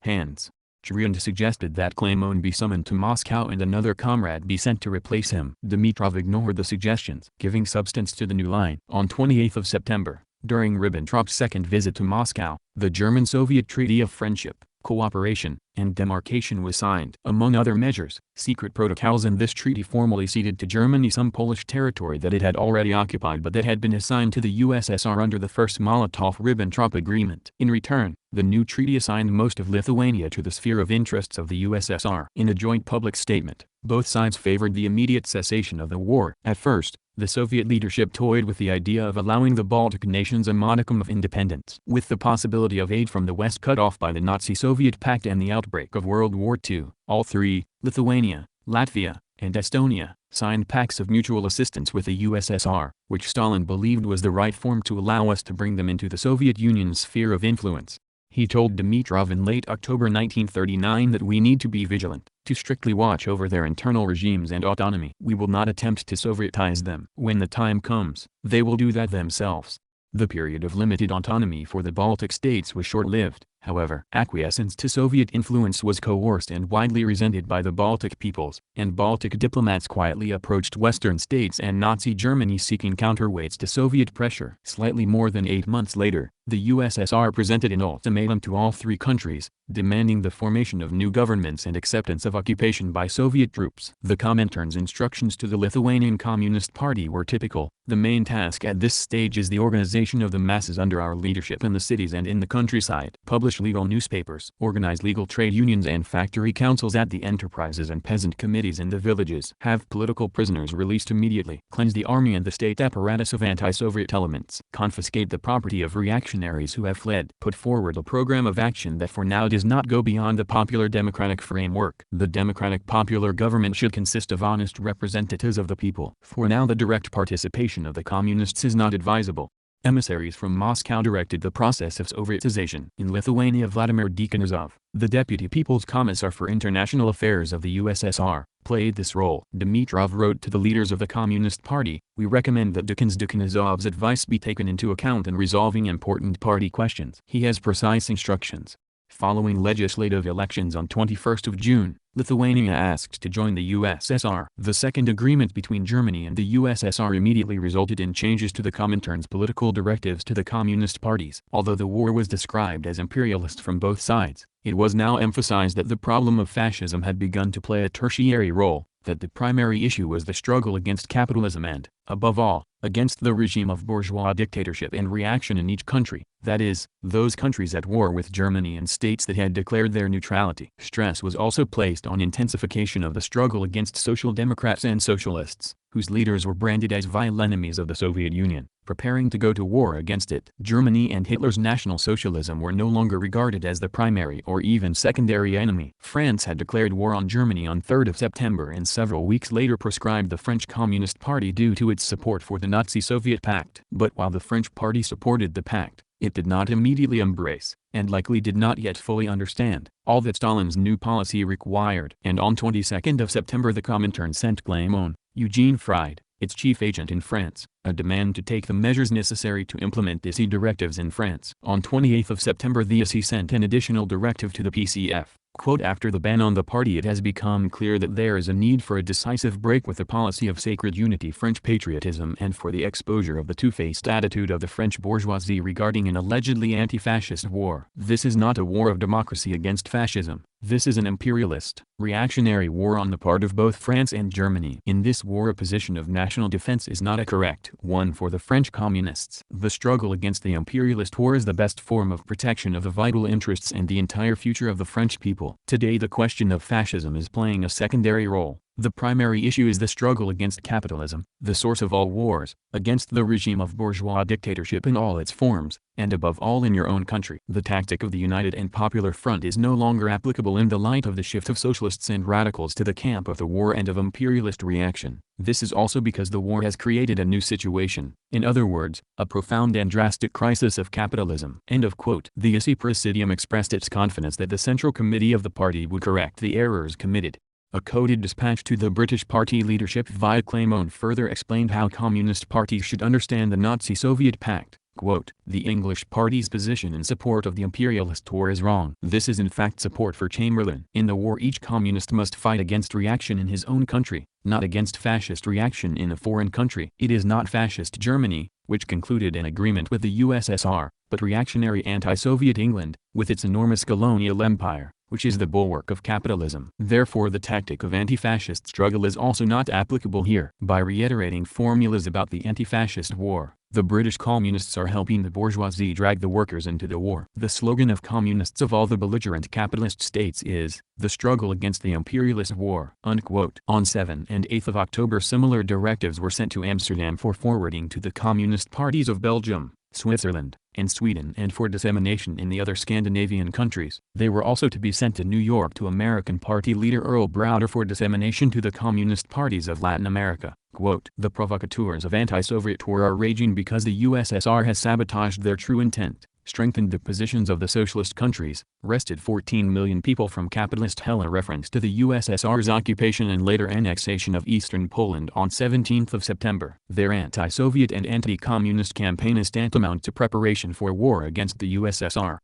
[SPEAKER 1] hands. Trian suggested that Clément be summoned to Moscow and another comrade be sent to replace him. Dimitrov ignored the suggestions, giving substance to the new line. On 28 September, during Ribbentrop's second visit to Moscow, the German-Soviet Treaty of Friendship, Cooperation, and Demarcation was signed. Among other measures, secret protocols in this treaty formally ceded to Germany some Polish territory that it had already occupied but that had been assigned to the USSR under the first Molotov-Ribbentrop Agreement. In return, the new treaty assigned most of Lithuania to the sphere of interests of the USSR. In a joint public statement, both sides favored the immediate cessation of the war. At first, the Soviet leadership toyed with the idea of allowing the Baltic nations a modicum of independence. With the possibility of aid from the West cut off by the Nazi-Soviet pact and the outbreak of World War II, all three, Lithuania, Latvia, and Estonia, signed pacts of mutual assistance with the USSR, which Stalin believed was the right form to allow us to bring them into the Soviet Union's sphere of influence. He told Dimitrov in late October 1939 that we need to be vigilant, to strictly watch over their internal regimes and autonomy. We will not attempt to Sovietize them. When the time comes, they will do that themselves. The period of limited autonomy for the Baltic states was short-lived, however. Acquiescence to Soviet influence was coerced and widely resented by the Baltic peoples, and Baltic diplomats quietly approached Western states and Nazi Germany seeking counterweights to Soviet pressure. Slightly more than 8 months later, the USSR presented an ultimatum to all three countries, demanding the formation of new governments and acceptance of occupation by Soviet troops. The Comintern's instructions to the Lithuanian Communist Party were typical. The main task at this stage is the organization of the masses under our leadership in the cities and in the countryside. Publish legal newspapers. Organize legal trade unions and factory councils at the enterprises and peasant committees in the villages. Have political prisoners released immediately. Cleanse the army and the state apparatus of anti-Soviet elements. Confiscate the property of reactionaries who have fled. Put forward a program of action that for now does not go beyond the popular democratic framework. The democratic popular government should consist of honest representatives of the people. For now the direct participation of the communists is not advisable. Emissaries from Moscow directed the process of Sovietization. In Lithuania, Vladimir Dekanizov, the Deputy People's Commissar for International Affairs of the USSR, played this role. Dimitrov wrote to the leaders of the Communist Party, "We recommend that Dekanizov's advice be taken into account in resolving important party questions." He has precise instructions. Following legislative elections on 21 June, Lithuania asked to join the USSR. The second agreement between Germany and the USSR immediately resulted in changes to the Comintern's political directives to the communist parties. Although the war was described as imperialist from both sides, it was now emphasized that the problem of fascism had begun to play a tertiary role, that the primary issue was the struggle against capitalism and, above all, against the regime of bourgeois dictatorship and reaction in each country, that is, those countries at war with Germany and states that had declared their neutrality. Stress was also placed on intensification of the struggle against social democrats and socialists, whose leaders were branded as vile enemies of the Soviet Union, preparing to go to war against it. Germany and Hitler's National Socialism were no longer regarded as the primary or even secondary enemy. France had declared war on Germany on 3 September and several weeks later proscribed the French Communist Party due to its support for the Nazi-Soviet pact. But while the French party supported the pact, it did not immediately embrace, and likely did not yet fully understand, all that Stalin's new policy required. And on 22 September the Comintern sent Clément, Eugene Fried, its chief agent in France, a demand to take the measures necessary to implement the ISI directives in France. On 28 September the ISI sent an additional directive to the PCF. Quote, after the ban on the party it has become clear that there is a need for a decisive break with the policy of sacred unity French patriotism and for the exposure of the two-faced attitude of the French bourgeoisie regarding an allegedly anti-fascist war. This is not a war of democracy against fascism. This is an imperialist, reactionary war on the part of both France and Germany. In this war a position of national defense is not a correct one for the French communists. The struggle against the imperialist war is the best form of protection of the vital interests and the entire future of the French people. Today the question of fascism is playing a secondary role. The primary issue is the struggle against capitalism, the source of all wars, against the regime of bourgeois dictatorship in all its forms, and above all in your own country. The tactic of the United and Popular Front is no longer applicable in the light of the shift of socialists and radicals to the camp of the war and of imperialist reaction. This is also because the war has created a new situation, in other words, a profound and drastic crisis of capitalism. End of quote. The ISI Presidium expressed its confidence that the Central Committee of the party would correct the errors committed. A coded dispatch to the British party leadership via Clément further explained how communist parties should understand the Nazi-Soviet pact. Quote, the English party's position in support of the imperialist war is wrong. This is in fact support for Chamberlain. In the war each communist must fight against reaction in his own country, not against fascist reaction in a foreign country. It is not fascist Germany, which concluded an agreement with the USSR, but reactionary anti-Soviet England, with its enormous colonial empire, which is the bulwark of capitalism. Therefore the tactic of anti-fascist struggle is also not applicable here. By reiterating formulas about the anti-fascist war, the British communists are helping the bourgeoisie drag the workers into the war. The slogan of communists of all the belligerent capitalist states is, the struggle against the imperialist war. Unquote. On 7 and 8 October similar directives were sent to Amsterdam for forwarding to the communist parties of Belgium, Switzerland, and Sweden and for dissemination in the other Scandinavian countries. They were also to be sent to New York to American party leader Earl Browder for dissemination to the communist parties of Latin America. Quote, the provocateurs of anti-Soviet war are raging because the USSR has sabotaged their true intent, strengthened the positions of the socialist countries, wrested 14 million people from capitalist hell. A reference to the USSR's occupation and later annexation of eastern Poland on 17 September. Their anti-Soviet and anti-communist campaign is tantamount to preparation for war against the USSR.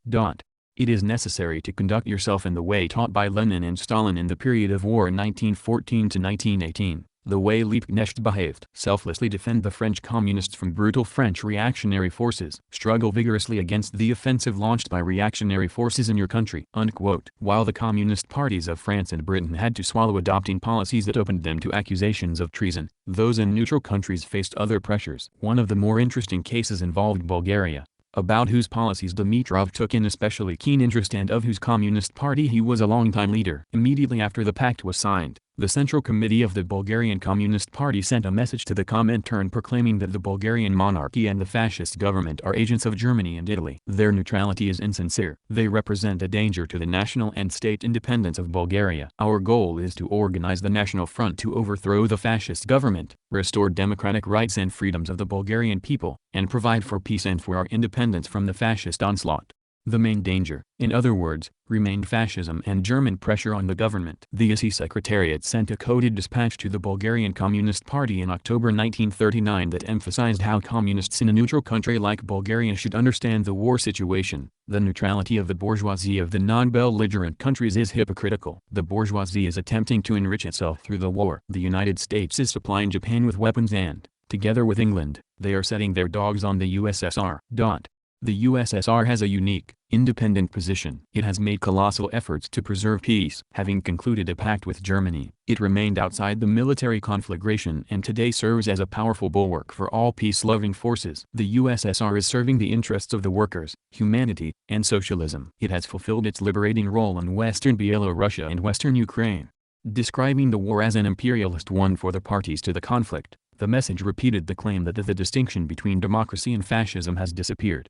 [SPEAKER 1] It is necessary to conduct yourself in the way taught by Lenin and Stalin in the period of war 1914 to 1918. The way Liebknecht behaved. Selflessly defend the French communists from brutal French reactionary forces. Struggle vigorously against the offensive launched by reactionary forces in your country. Unquote. While the communist parties of France and Britain had to swallow adopting policies that opened them to accusations of treason, those in neutral countries faced other pressures. One of the more interesting cases involved Bulgaria, about whose policies Dimitrov took an especially keen interest and of whose communist party he was a longtime leader. Immediately after the pact was signed, the Central Committee of the Bulgarian Communist Party sent a message to the Comintern proclaiming that the Bulgarian monarchy and the fascist government are agents of Germany and Italy. Their neutrality is insincere. They represent a danger to the national and state independence of Bulgaria. Our goal is to organize the National Front to overthrow the fascist government, restore democratic rights and freedoms of the Bulgarian people, and provide for peace and for our independence from the fascist onslaught. The main danger, in other words, remained fascism and German pressure on the government. The ISI Secretariat sent a coded dispatch to the Bulgarian Communist Party in October 1939 that emphasized how communists in a neutral country like Bulgaria should understand the war situation. The neutrality of the bourgeoisie of the non-belligerent countries is hypocritical. The bourgeoisie is attempting to enrich itself through the war. The United States is supplying Japan with weapons and, together with England, they are setting their dogs on the USSR. The USSR has a unique, independent position. It has made colossal efforts to preserve peace. Having concluded a pact with Germany, it remained outside the military conflagration and today serves as a powerful bulwark for all peace-loving forces. The USSR is serving the interests of the workers, humanity, and socialism. It has fulfilled its liberating role in Western Belarus and Western Ukraine. Describing the war as an imperialist one for the parties to the conflict, the message repeated the claim that the distinction between democracy and fascism has disappeared.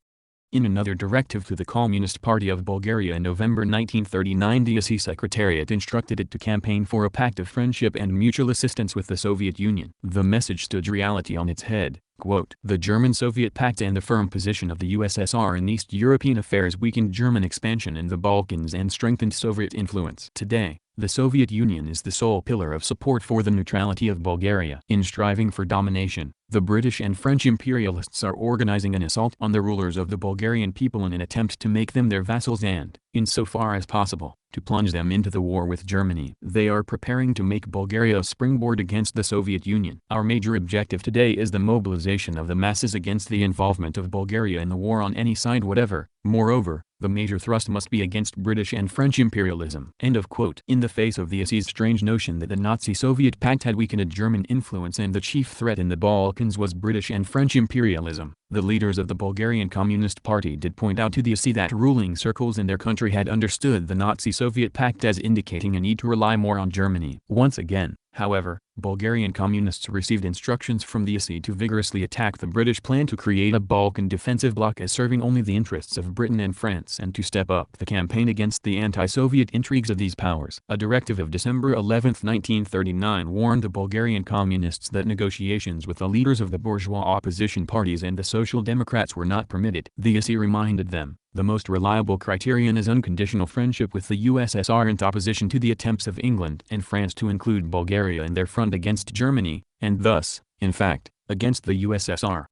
[SPEAKER 1] In another directive to the Communist Party of Bulgaria in November 1939, the ISI Secretariat instructed it to campaign for a pact of friendship and mutual assistance with the Soviet Union. The message stood reality on its head. Quote, "The German-Soviet pact and the firm position of the USSR in East European affairs weakened German expansion in the Balkans and strengthened Soviet influence. Today, the Soviet Union is the sole pillar of support for the neutrality of Bulgaria. In striving for domination, the British and French imperialists are organizing an assault on the rulers of the Bulgarian people in an attempt to make them their vassals and, insofar as possible, to plunge them into the war with Germany. They are preparing to make Bulgaria a springboard against the Soviet Union. Our major objective today is the mobilization of the masses against the involvement of Bulgaria in the war on any side whatever. Moreover, the major thrust must be against British and French imperialism." End of quote. In the face of the ISI's strange notion that the Nazi-Soviet pact had weakened German influence and the chief threat in the Balkans was British and French imperialism, the leaders of the Bulgarian Communist Party did point out to the ISI that ruling circles in their country had understood the Nazi-Soviet pact as indicating a need to rely more on Germany. Once again, however, Bulgarian communists received instructions from the ISI to vigorously attack the British plan to create a Balkan defensive bloc as serving only the interests of Britain and France and to step up the campaign against the anti-Soviet intrigues of these powers. A directive of December 11, 1939 warned the Bulgarian communists that negotiations with the leaders of the bourgeois opposition parties and the Social Democrats were not permitted. The ISI reminded them, the most reliable criterion is unconditional friendship with the USSR in opposition to the attempts of England and France to include Bulgaria in their front against Germany, and thus, in fact, against the USSR.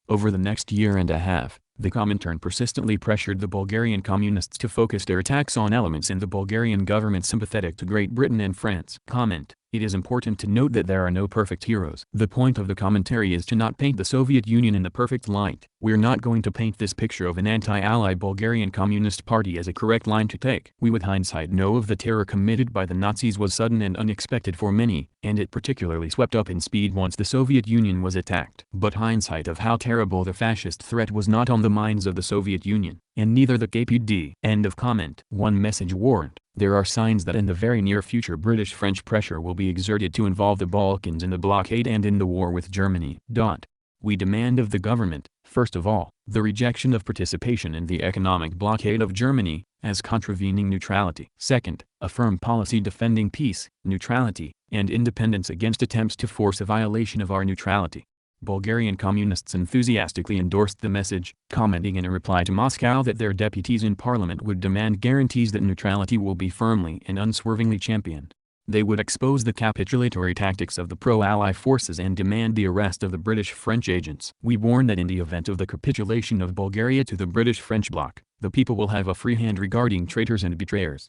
[SPEAKER 1] Over the next year and a half, the Comintern persistently pressured the Bulgarian communists to focus their attacks on elements in the Bulgarian government sympathetic to Great Britain and France. Comment: It is important to note that there are no perfect heroes. The point of the commentary is to not paint the Soviet Union in the perfect light. We're not going to paint this picture of an anti-Ally Bulgarian Communist Party as a correct line to take. We with hindsight know of the terror committed by the Nazis was sudden and unexpected for many, and it particularly swept up in speed once the Soviet Union was attacked. But hindsight of how terrible the fascist threat was not on the minds of the Soviet Union, and neither the KPD. End of comment. One message warned. There are signs that in the very near future British-French pressure will be exerted to involve the Balkans in the blockade and in the war with Germany. We demand of the government, first of all, the rejection of participation in the economic blockade of Germany, as contravening neutrality. Second, a firm policy defending peace, neutrality, and independence against attempts to force a violation of our neutrality. Bulgarian communists enthusiastically endorsed the message, commenting in a reply to Moscow that their deputies in parliament would demand guarantees that neutrality will be firmly and unswervingly championed. They would expose the capitulatory tactics of the pro-Ally forces and demand the arrest of the British-French agents. We warn that in the event of the capitulation of Bulgaria to the British-French bloc, the people will have a free hand regarding traitors and betrayers.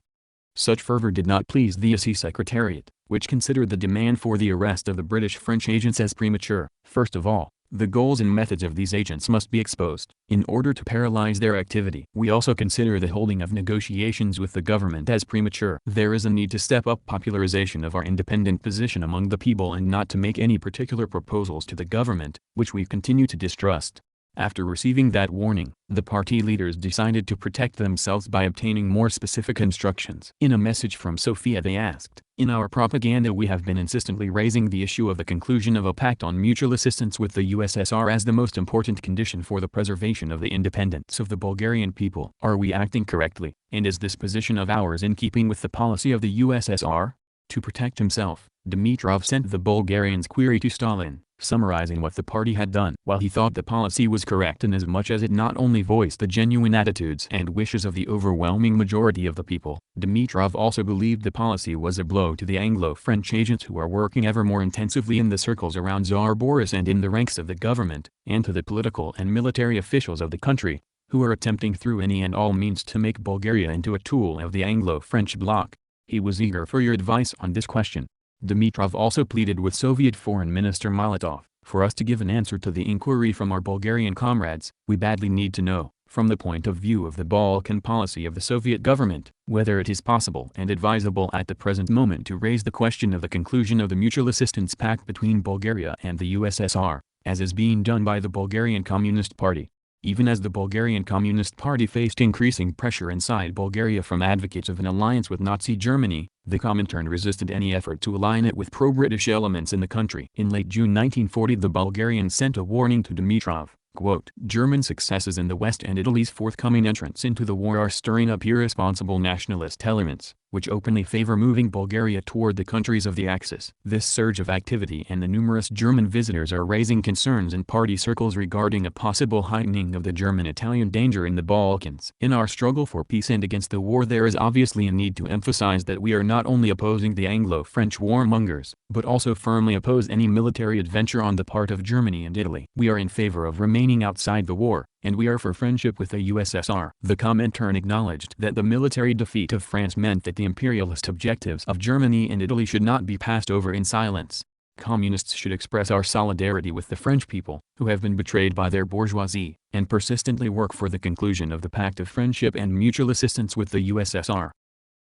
[SPEAKER 1] Such fervor did not please the ISI Secretariat, which considered the demand for the arrest of the British-French agents as premature. First of all, the goals and methods of these agents must be exposed, in order to paralyze their activity. We also consider the holding of negotiations with the government as premature. There is a need to step up popularization of our independent position among the people and not to make any particular proposals to the government, which we continue to distrust. After receiving that warning, the party leaders decided to protect themselves by obtaining more specific instructions. In a message from Sofia they asked, "In our propaganda we have been insistently raising the issue of the conclusion of a pact on mutual assistance with the USSR as the most important condition for the preservation of the independence of the Bulgarian people. Are we acting correctly, and is this position of ours in keeping with the policy of the USSR?" To protect himself, Dimitrov sent the Bulgarians' query to Stalin, summarizing what the party had done. While he thought the policy was correct inasmuch as it not only voiced the genuine attitudes and wishes of the overwhelming majority of the people, Dimitrov also believed the policy was a blow to the Anglo-French agents who are working ever more intensively in the circles around Tsar Boris and in the ranks of the government, and to the political and military officials of the country, who are attempting through any and all means to make Bulgaria into a tool of the Anglo-French bloc. He was eager for your advice on this question. Dimitrov also pleaded with Soviet Foreign Minister Molotov, for us to give an answer to the inquiry from our Bulgarian comrades. We badly need to know, from the point of view of the Balkan policy of the Soviet government, whether it is possible and advisable at the present moment to raise the question of the conclusion of the Mutual Assistance Pact between Bulgaria and the USSR, as is being done by the Bulgarian Communist Party. Even as the Bulgarian Communist Party faced increasing pressure inside Bulgaria from advocates of an alliance with Nazi Germany, the Comintern resisted any effort to align it with pro-British elements in the country. In late June 1940 the Bulgarians sent a warning to Dimitrov, quote, "German successes in the West and Italy's forthcoming entrance into the war are stirring up irresponsible nationalist elements, which openly favor moving Bulgaria toward the countries of the Axis." This surge of activity and the numerous German visitors are raising concerns in party circles regarding a possible heightening of the German-Italian danger in the Balkans. In our struggle for peace and against the war there is obviously a need to emphasize that we are not only opposing the Anglo-French warmongers, but also firmly oppose any military adventure on the part of Germany and Italy. We are in favor of remaining outside the war, and we are for friendship with the USSR. The Comintern acknowledged that the military defeat of France meant that the imperialist objectives of Germany and Italy should not be passed over in silence. Communists should express our solidarity with the French people, who have been betrayed by their bourgeoisie, and persistently work for the conclusion of the Pact of Friendship and Mutual Assistance with the USSR.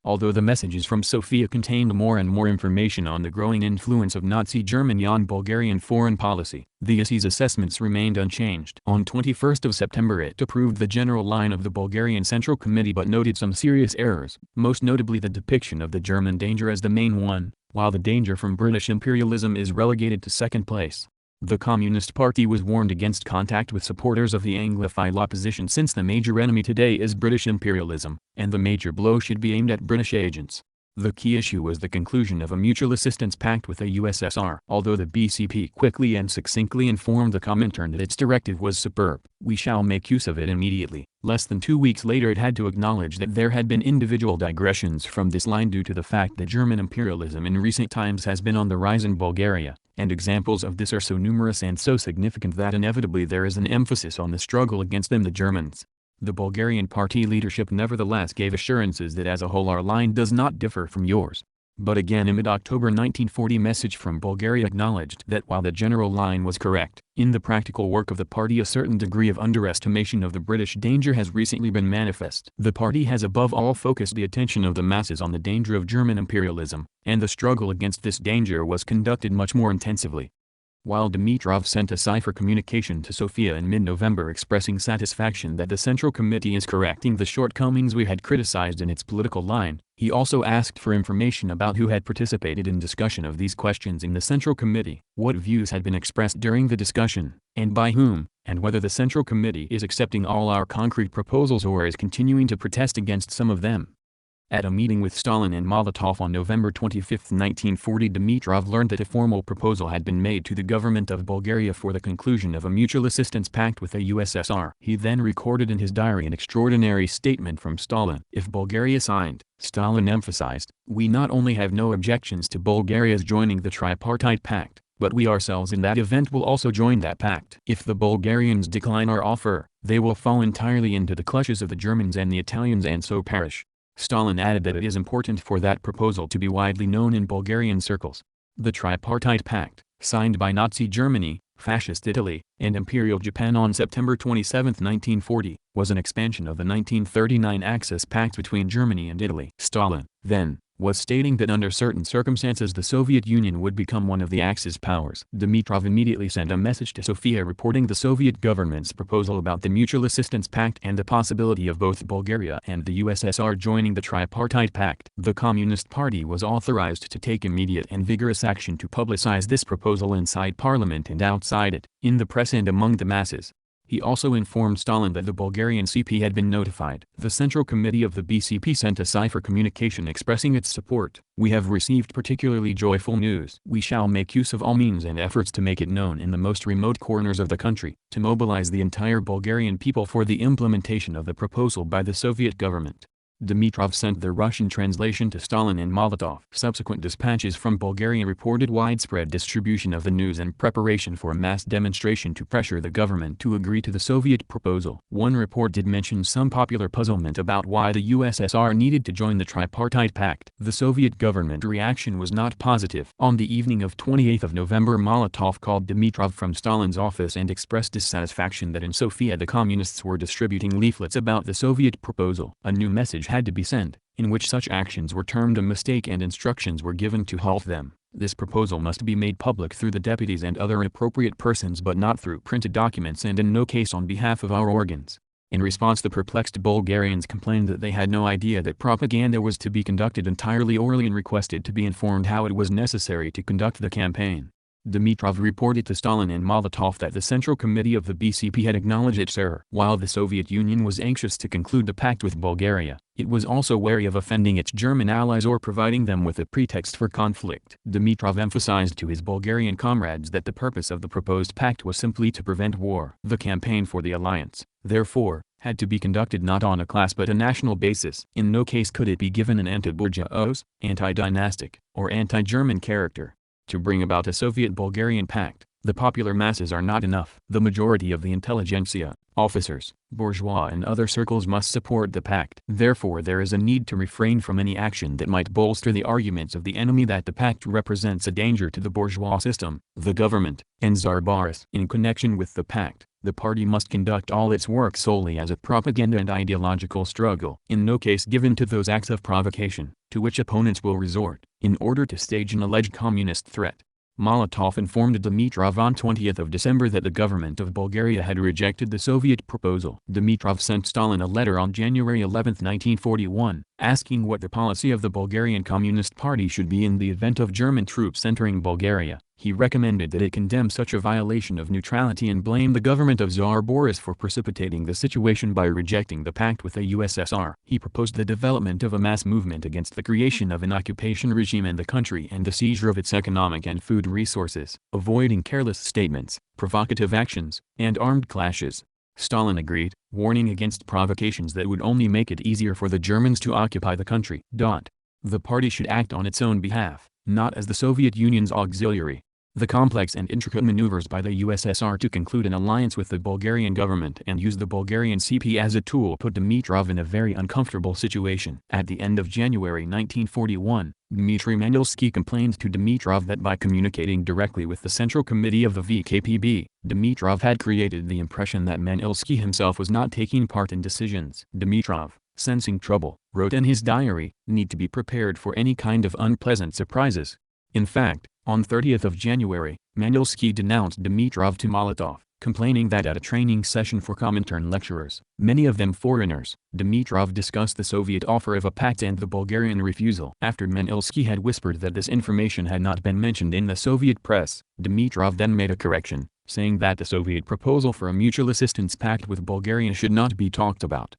[SPEAKER 1] Although the messages from Sofia contained more and more information on the growing influence of Nazi Germany on Bulgarian foreign policy, the ISI's assessments remained unchanged. On 21 September it approved the general line of the Bulgarian Central Committee but noted some serious errors, most notably the depiction of the German danger as the main one, while the danger from British imperialism is relegated to second place. The Communist Party was warned against contact with supporters of the Anglophile opposition since the major enemy today is British imperialism, and the major blow should be aimed at British agents. The key issue was the conclusion of a mutual assistance pact with the USSR. Although the BCP quickly and succinctly informed the Comintern that its directive was superb, we shall make use of it immediately. Less than 2 weeks later it had to acknowledge that there had been individual digressions from this line due to the fact that German imperialism in recent times has been on the rise in Bulgaria, and examples of this are so numerous and so significant that inevitably there is an emphasis on the struggle against them, the Germans. The Bulgarian party leadership nevertheless gave assurances that as a whole our line does not differ from yours. But again a mid-October 1940 message from Bulgaria acknowledged that while the general line was correct, in the practical work of the party a certain degree of underestimation of the British danger has recently been manifest. The party has above all focused the attention of the masses on the danger of German imperialism, and the struggle against this danger was conducted much more intensively. While Dimitrov sent a cipher communication to Sofia in mid-November expressing satisfaction that the Central Committee is correcting the shortcomings we had criticized in its political line, he also asked for information about who had participated in discussion of these questions in the Central Committee, what views had been expressed during the discussion, and by whom, and whether the Central Committee is accepting all our concrete proposals or is continuing to protest against some of them. At a meeting with Stalin and Molotov on November 25, 1940, Dimitrov learned that a formal proposal had been made to the government of Bulgaria for the conclusion of a mutual assistance pact with the USSR. He then recorded in his diary an extraordinary statement from Stalin. If Bulgaria signed, Stalin emphasized, we not only have no objections to Bulgaria's joining the tripartite pact, but we ourselves in that event will also join that pact. If the Bulgarians decline our offer, they will fall entirely into the clutches of the Germans and the Italians and so perish. Stalin added that it is important for that proposal to be widely known in Bulgarian circles. The Tripartite Pact, signed by Nazi Germany, Fascist Italy, and Imperial Japan on September 27, 1940, was an expansion of the 1939 Axis Pact between Germany and Italy. Stalin, then, was stating that under certain circumstances the Soviet Union would become one of the Axis powers. Dimitrov immediately sent a message to Sofia reporting the Soviet government's proposal about the Mutual Assistance Pact and the possibility of both Bulgaria and the USSR joining the Tripartite Pact. The Communist Party was authorized to take immediate and vigorous action to publicize this proposal inside Parliament and outside it, in the press and among the masses. He also informed Stalin that the Bulgarian CP had been notified. The Central Committee of the BCP sent a cipher communication expressing its support. "We have received particularly joyful news. We shall make use of all means and efforts to make it known in the most remote corners of the country, to mobilize the entire Bulgarian people for the implementation of the proposal by the Soviet government." Dimitrov sent the Russian translation to Stalin and Molotov. Subsequent dispatches from Bulgaria reported widespread distribution of the news and preparation for a mass demonstration to pressure the government to agree to the Soviet proposal. One report did mention some popular puzzlement about why the USSR needed to join the Tripartite Pact. The Soviet government reaction was not positive. On the evening of 28 November, Molotov called Dimitrov from Stalin's office and expressed dissatisfaction that in Sofia the communists were distributing leaflets about the Soviet proposal. A new message had to be sent, in which such actions were termed a mistake and instructions were given to halt them. This proposal must be made public through the deputies and other appropriate persons but not through printed documents and in no case on behalf of our organs. In response, the perplexed Bulgarians complained that they had no idea that propaganda was to be conducted entirely orally and requested to be informed how it was necessary to conduct the campaign. Dimitrov reported to Stalin and Molotov that the Central Committee of the BCP had acknowledged its error. While the Soviet Union was anxious to conclude the pact with Bulgaria, it was also wary of offending its German allies or providing them with a pretext for conflict. Dimitrov emphasized to his Bulgarian comrades that the purpose of the proposed pact was simply to prevent war. The campaign for the alliance, therefore, had to be conducted not on a class but a national basis. In no case could it be given an anti-bourgeois, anti-dynastic, or anti-German character. To bring about a Soviet-Bulgarian pact, the popular masses are not enough. The majority of the intelligentsia, officers, bourgeois and other circles must support the pact. Therefore there is a need to refrain from any action that might bolster the arguments of the enemy that the pact represents a danger to the bourgeois system, the government, and Tsar Boris. In connection with the pact, the party must conduct all its work solely as a propaganda and ideological struggle. In no case given to those acts of provocation, to which opponents will resort, in order to stage an alleged communist threat. Molotov informed Dimitrov on 20 December that the government of Bulgaria had rejected the Soviet proposal. Dimitrov sent Stalin a letter on January 11, 1941, asking what the policy of the Bulgarian Communist Party should be in the event of German troops entering Bulgaria. He recommended that it condemn such a violation of neutrality and blame the government of Tsar Boris for precipitating the situation by rejecting the pact with the USSR. He proposed the development of a mass movement against the creation of an occupation regime in the country and the seizure of its economic and food resources, avoiding careless statements, provocative actions, and armed clashes. Stalin agreed, warning against provocations that would only make it easier for the Germans to occupy the country. The party should act on its own behalf, not as the Soviet Union's auxiliary. The complex and intricate maneuvers by the USSR to conclude an alliance with the Bulgarian government and use the Bulgarian CP as a tool put Dimitrov in a very uncomfortable situation. At the end of January 1941, Dmitry Manilsky complained to Dimitrov that by communicating directly with the Central Committee of the VKPB, Dimitrov had created the impression that Manilsky himself was not taking part in decisions. Dimitrov, sensing trouble, wrote in his diary, "Need to be prepared for any kind of unpleasant surprises." In fact, on 30 January, Manilsky denounced Dimitrov to Molotov, complaining that at a training session for Comintern lecturers, many of them foreigners, Dimitrov discussed the Soviet offer of a pact and the Bulgarian refusal. After Manilsky had whispered that this information had not been mentioned in the Soviet press, Dimitrov then made a correction, saying that the Soviet proposal for a mutual assistance pact with Bulgaria should not be talked about.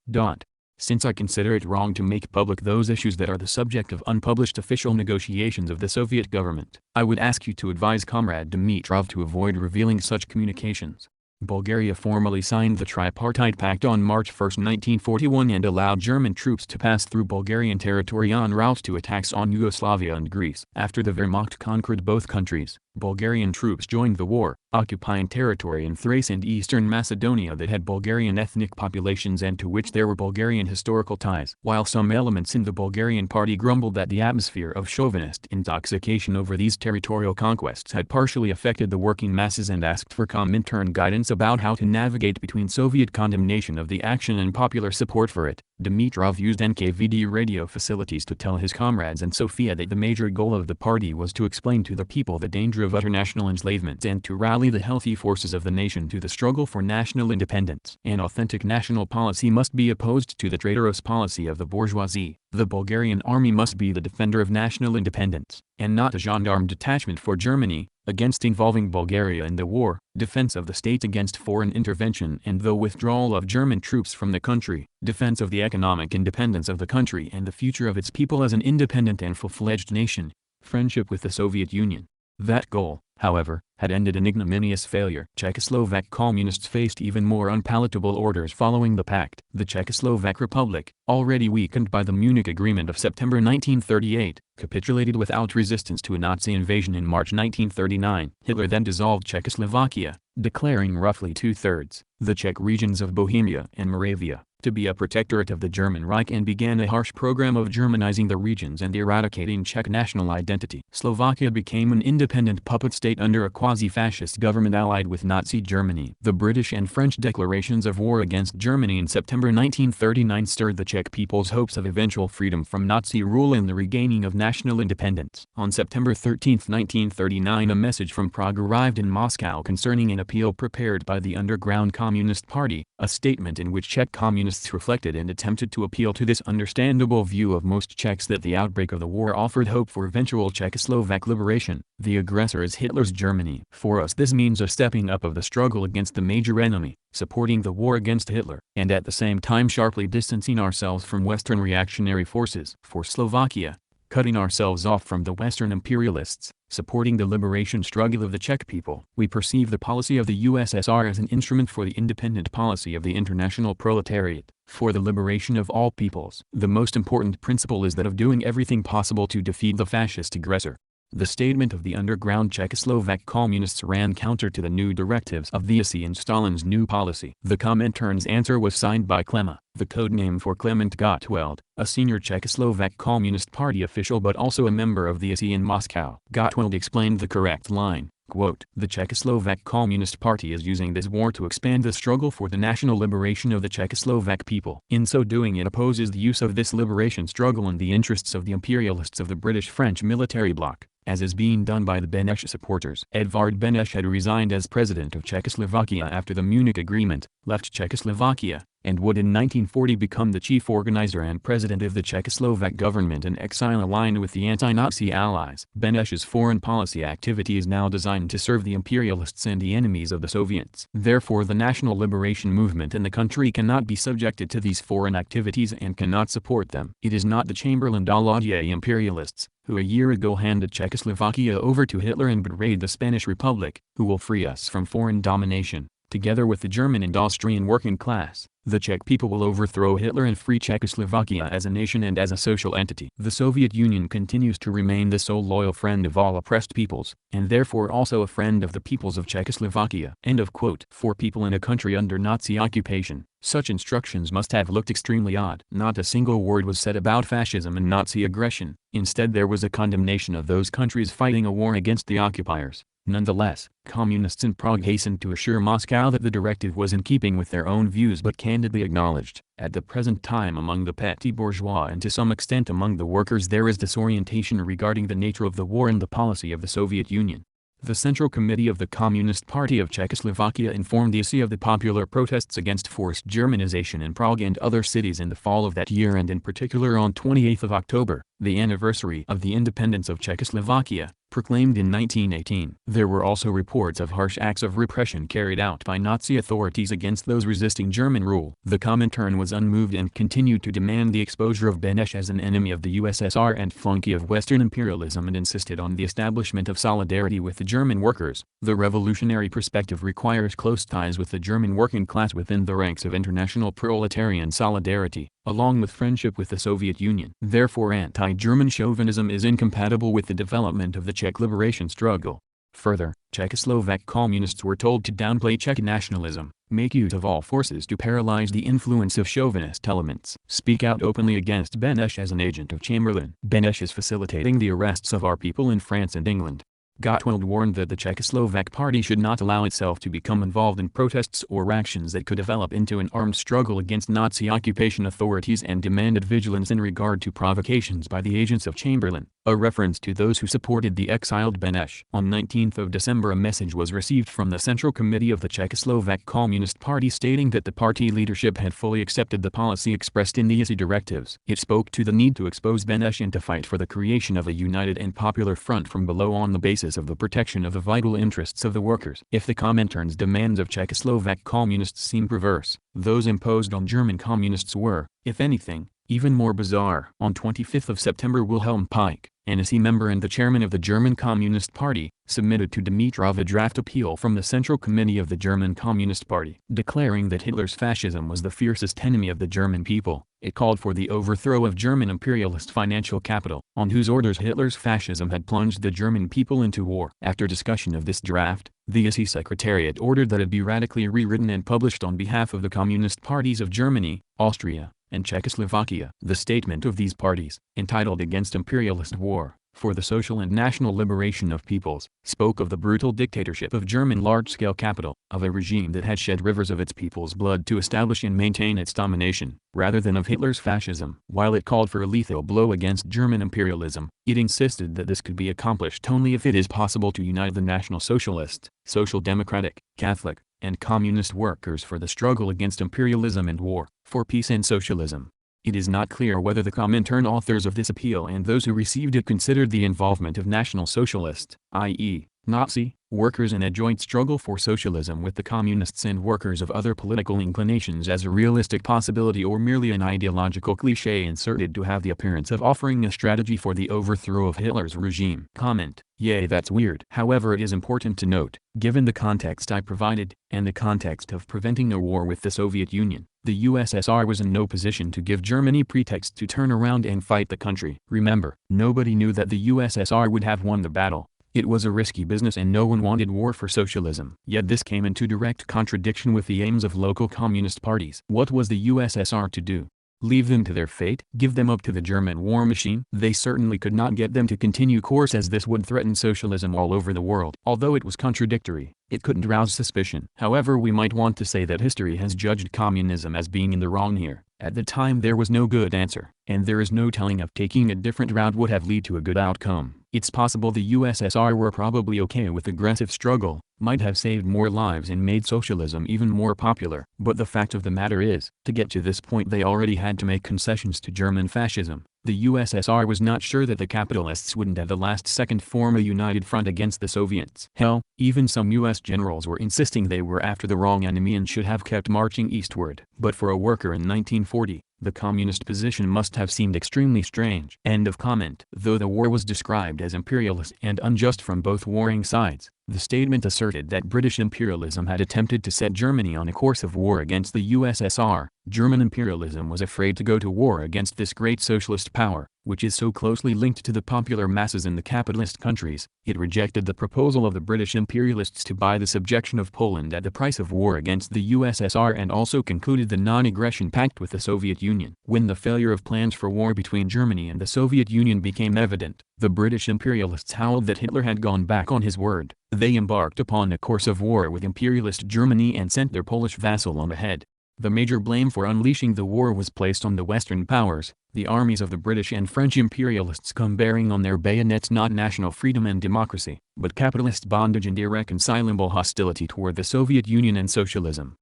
[SPEAKER 1] Since I consider it wrong to make public those issues that are the subject of unpublished official negotiations of the Soviet government, I would ask you to advise Comrade Dimitrov to avoid revealing such communications. Bulgaria formally signed the Tripartite Pact on March 1, 1941 and allowed German troops to pass through Bulgarian territory en route to attacks on Yugoslavia and Greece. After the Wehrmacht conquered both countries, Bulgarian troops joined the war, occupying territory in Thrace and eastern Macedonia that had Bulgarian ethnic populations and to which there were Bulgarian historical ties. While some elements in the Bulgarian party grumbled that the atmosphere of chauvinist intoxication over these territorial conquests had partially affected the working masses and asked for Comintern guidance about how to navigate between Soviet condemnation of the action and popular support for it, Dimitrov used NKVD radio facilities to tell his comrades in Sofia that the major goal of the party was to explain to the people the danger of utter national enslavement and to rally the healthy forces of the nation to the struggle for national independence. An authentic national policy must be opposed to the traitorous policy of the bourgeoisie. The Bulgarian army must be the defender of national independence, and not a gendarme detachment for Germany, against involving Bulgaria in the war, defense of the state against foreign intervention and the withdrawal of German troops from the country, defense of the economic independence of the country and the future of its people as an independent and full-fledged nation, friendship with the Soviet Union. That goal, however, had ended in ignominious failure. Czechoslovak communists faced even more unpalatable orders following the pact. The Czechoslovak Republic, already weakened by the Munich Agreement of September 1938, capitulated without resistance to a Nazi invasion in March 1939. Hitler then dissolved Czechoslovakia, declaring roughly two-thirds, the Czech regions of Bohemia and Moravia, to be a protectorate of the German Reich and began a harsh program of Germanizing the regions and eradicating Czech national identity. Slovakia became an independent puppet state under a quasi-fascist government allied with Nazi Germany. The British and French declarations of war against Germany in September 1939 stirred the Czech people's hopes of eventual freedom from Nazi rule and the regaining of national independence. On September 13, 1939, a message from Prague arrived in Moscow concerning an appeal prepared by the underground Communist Party, a statement in which Czech communists reflected and attempted to appeal to this understandable view of most Czechs that the outbreak of the war offered hope for eventual Czechoslovak liberation. The aggressor is Hitler's Germany. For us this means a stepping up of the struggle against the major enemy, supporting the war against Hitler, and at the same time sharply distancing ourselves from Western reactionary forces. For Slovakia, cutting ourselves off from the Western imperialists, supporting the liberation struggle of the Czech people. We perceive the policy of the USSR as an instrument for the independent policy of the international proletariat, for the liberation of all peoples. The most important principle is that of doing everything possible to defeat the fascist aggressor. The statement of the underground Czechoslovak communists ran counter to the new directives of the ISI and Stalin's new policy. The Comintern's answer was signed by Klema, the code name for Klement Gottwald, a senior Czechoslovak Communist Party official but also a member of the ISI in Moscow. Gottwald explained the correct line, quote, "The Czechoslovak Communist Party is using this war to expand the struggle for the national liberation of the Czechoslovak people. In so doing it opposes the use of this liberation struggle in the interests of the imperialists of the British-French military bloc, as is being done by the Beneš supporters." Edvard Beneš had resigned as president of Czechoslovakia after the Munich Agreement, left Czechoslovakia, and would in 1940 become the chief organizer and president of the Czechoslovak government in exile aligned with the anti-Nazi allies. Beneš's foreign policy activity is now designed to serve the imperialists and the enemies of the Soviets. Therefore the national liberation movement in the country cannot be subjected to these foreign activities and cannot support them. It is not the Chamberlain Daladier imperialists, who a year ago handed Czechoslovakia over to Hitler and betrayed the Spanish Republic, who will free us from foreign domination. Together with the German and Austrian working class, the Czech people will overthrow Hitler and free Czechoslovakia as a nation and as a social entity. The Soviet Union continues to remain the sole loyal friend of all oppressed peoples, and therefore also a friend of the peoples of Czechoslovakia. End of quote. For people in a country under Nazi occupation, such instructions must have looked extremely odd. Not a single word was said about fascism and Nazi aggression. Instead there was a condemnation of those countries fighting a war against the occupiers. Nonetheless, communists in Prague hastened to assure Moscow that the directive was in keeping with their own views but candidly acknowledged, at the present time among the petty bourgeois and to some extent among the workers there is disorientation regarding the nature of the war and the policy of the Soviet Union. The Central Committee of the Communist Party of Czechoslovakia informed the ISI of the popular protests against forced Germanization in Prague and other cities in the fall of that year and in particular on 28 October, the anniversary of the independence of Czechoslovakia, proclaimed in 1918. There were also reports of harsh acts of repression carried out by Nazi authorities against those resisting German rule. The Comintern was unmoved and continued to demand the exposure of Beneš as an enemy of the USSR and flunky of Western imperialism and insisted on the establishment of solidarity with the German workers. The revolutionary perspective requires close ties with the German working class within the ranks of international proletarian solidarity, along with friendship with the Soviet Union. Therefore anti-German chauvinism is incompatible with the development of the Czech liberation struggle. Further, Czechoslovak communists were told to downplay Czech nationalism, make use of all forces to paralyze the influence of chauvinist elements, speak out openly against Beneš as an agent of Chamberlain. Beneš is facilitating the arrests of our people in France and England. Gottwald warned that the Czechoslovak party should not allow itself to become involved in protests or actions that could develop into an armed struggle against Nazi occupation authorities and demanded vigilance in regard to provocations by the agents of Chamberlain. a reference to those who supported the exiled Beneš. On 19th of December a message was received from the Central Committee of the Czechoslovak Communist Party stating that the party leadership had fully accepted the policy expressed in the ISI directives. It spoke to the need to expose Beneš and to fight for the creation of a united and popular front from below on the basis of the protection of the vital interests of the workers. If the Comintern's demands of Czechoslovak communists seem perverse, those imposed on German communists were, if anything, even more bizarre. On 25th of September Wilhelm Pike, an ISI member and the chairman of the German Communist Party, submitted to Dimitrov a draft appeal from the Central Committee of the German Communist Party. Declaring that Hitler's fascism was the fiercest enemy of the German people, it called for the overthrow of German imperialist financial capital, on whose orders Hitler's fascism had plunged the German people into war. After discussion of this draft, the ISI Secretariat ordered that it be radically rewritten and published on behalf of the Communist parties of Germany, Austria, and Czechoslovakia. The statement of these parties, entitled Against Imperialist War, for the Social and National Liberation of Peoples, spoke of the brutal dictatorship of German large-scale capital, of a regime that had shed rivers of its people's blood to establish and maintain its domination, rather than of Hitler's fascism. While it called for a lethal blow against German imperialism, it insisted that this could be accomplished only if it is possible to unite the National Socialist, Social Democratic, Catholic, and Communist workers for the struggle against imperialism and war, for peace and socialism. It is not clear whether the Comintern authors of this appeal and those who received it considered the involvement of National Socialist, i.e., Nazi, workers in a joint struggle for socialism with the communists and workers of other political inclinations as a realistic possibility or merely an ideological cliché inserted to have the appearance of offering a strategy for the overthrow of Hitler's regime. Comment: Yay, that's weird. However, it is important to note, given the context I provided, and the context of preventing a war with the Soviet Union, the USSR was in no position to give Germany pretext to turn around and fight the country. Remember, nobody knew that the USSR would have won the battle. It was a risky business and no one wanted war for socialism. Yet this came into direct contradiction with the aims of local communist parties. What was the USSR to do? Leave them to their fate? Give them up to the German war machine? They certainly could not get them to continue course, as this would threaten socialism all over the world. Although it was contradictory, it couldn't rouse suspicion. However, we might want to say that history has judged communism as being in the wrong here. At the time there was no good answer, and there is no telling if taking a different route would have led to a good outcome. It's possible the USSR were probably okay with aggressive struggle, might have saved more lives and made socialism even more popular. But the fact of the matter is, to get to this point they already had to make concessions to German fascism. The USSR was not sure that the capitalists wouldn't at the last second form a united front against the Soviets. Hell, even some US generals were insisting they were after the wrong enemy and should have kept marching eastward. But for a worker in 1940, the communist position must have seemed extremely strange. End of comment. Though the war was described as imperialist and unjust from both warring sides, the statement asserted that British imperialism had attempted to set Germany on a course of war against the USSR. German imperialism was afraid to go to war against this great socialist power, which is so closely linked to the popular masses in the capitalist countries. It rejected the proposal of the British imperialists to buy the subjection of Poland at the price of war against the USSR, and also concluded the non-aggression pact with the Soviet Union. When the failure of plans for war between Germany and the Soviet Union became evident, the British imperialists howled that Hitler had gone back on his word. They embarked upon a course of war with imperialist Germany and sent their Polish vassal on ahead. The major blame for unleashing the war was placed on the Western powers. The armies of the British and French imperialists come bearing on their bayonets not national freedom and democracy, but capitalist bondage and irreconcilable hostility toward the Soviet Union and socialism.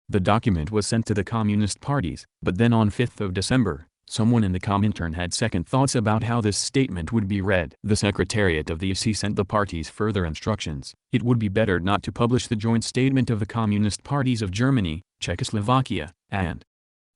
[SPEAKER 1] The document was sent to the communist parties, but then on 5th of December, someone in the Comintern had second thoughts about how this statement would be read. The Secretariat of the ISI sent the parties further instructions. It would be better not to publish the joint statement of the communist parties of Germany, Czechoslovakia, and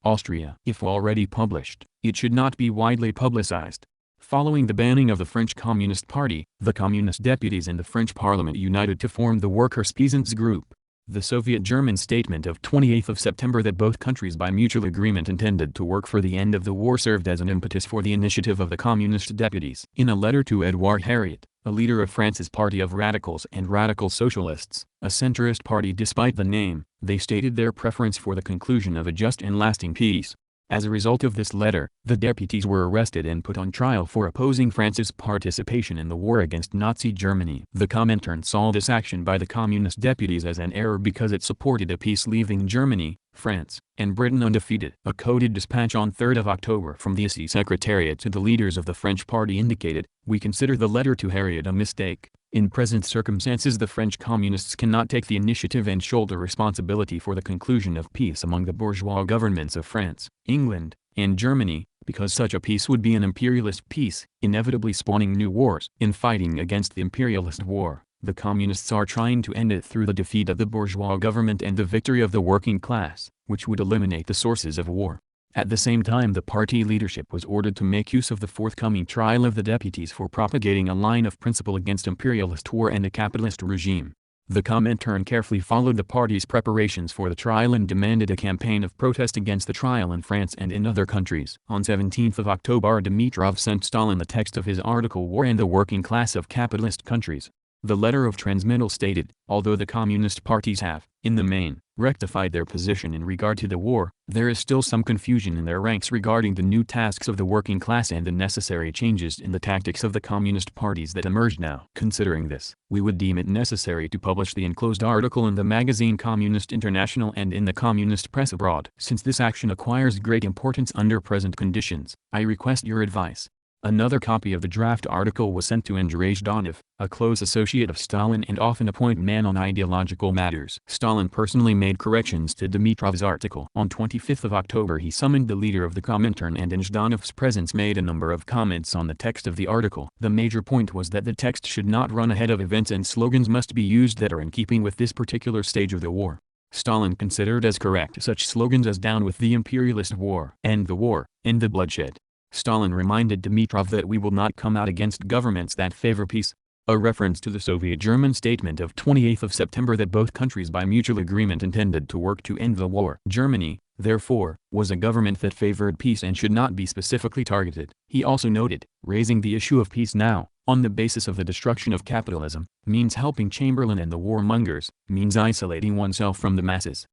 [SPEAKER 1] Austria. If already published, it should not be widely publicized. Following the banning of the French Communist Party, the communist deputies in the French parliament united to form the Workers' Peasants Group. The Soviet-German statement of 28th of September that both countries by mutual agreement intended to work for the end of the war served as an impetus for the initiative of the communist deputies. In a letter to Edouard Herriot, a leader of France's Party of Radicals and Radical Socialists, a centrist party despite the name, they stated their preference for the conclusion of a just and lasting peace. As a result of this letter, the deputies were arrested and put on trial for opposing France's participation in the war against Nazi Germany. The Comintern saw this action by the communist deputies as an error because it supported a peace leaving Germany, France, and Britain undefeated. A coded dispatch on 3 October from the ISI Secretariat to the leaders of the French party indicated, "We consider the letter to Harriet a mistake. In present circumstances the French communists cannot take the initiative and shoulder responsibility for the conclusion of peace among the bourgeois governments of France, England, and Germany, because such a peace would be an imperialist peace, inevitably spawning new wars. In fighting against the imperialist war, the communists are trying to end it through the defeat of the bourgeois government and the victory of the working class, which would eliminate the sources of war." At the same time the party leadership was ordered to make use of the forthcoming trial of the deputies for propagating a line of principle against imperialist war and a capitalist regime. The Comintern carefully followed the party's preparations for the trial and demanded a campaign of protest against the trial in France and in other countries. On 17 October Dimitrov sent Stalin the text of his article War and the Working Class of Capitalist Countries. The letter of transmittal stated, although the communist parties have, in the main, rectified their position in regard to the war, there is still some confusion in their ranks regarding the new tasks of the working class and the necessary changes in the tactics of the communist parties that emerge now. Considering this, we would deem it necessary to publish the enclosed article in the magazine Communist International and in the communist press abroad. Since this action acquires great importance under present conditions, I request your advice. Another copy of the draft article was sent to Andrei Zhdanov, a close associate of Stalin and often a point man on ideological matters. Stalin personally made corrections to Dimitrov's article. On 25 October he summoned the leader of the Comintern and in Zhdanov's presence made a number of comments on the text of the article. The major point was that the text should not run ahead of events and slogans must be used that are in keeping with this particular stage of the war. Stalin considered as correct such slogans as "Down with the imperialist war," "End the war," "End the bloodshed." Stalin reminded Dimitrov that we will not come out against governments that favor peace. A reference to the Soviet-German statement of 28 September that both countries by mutual agreement intended to work to end the war. Germany, therefore, was a government that favored peace and should not be specifically targeted. He also noted, raising the issue of peace now, on the basis of the destruction of capitalism, means helping Chamberlain and the warmongers, means isolating oneself from the masses.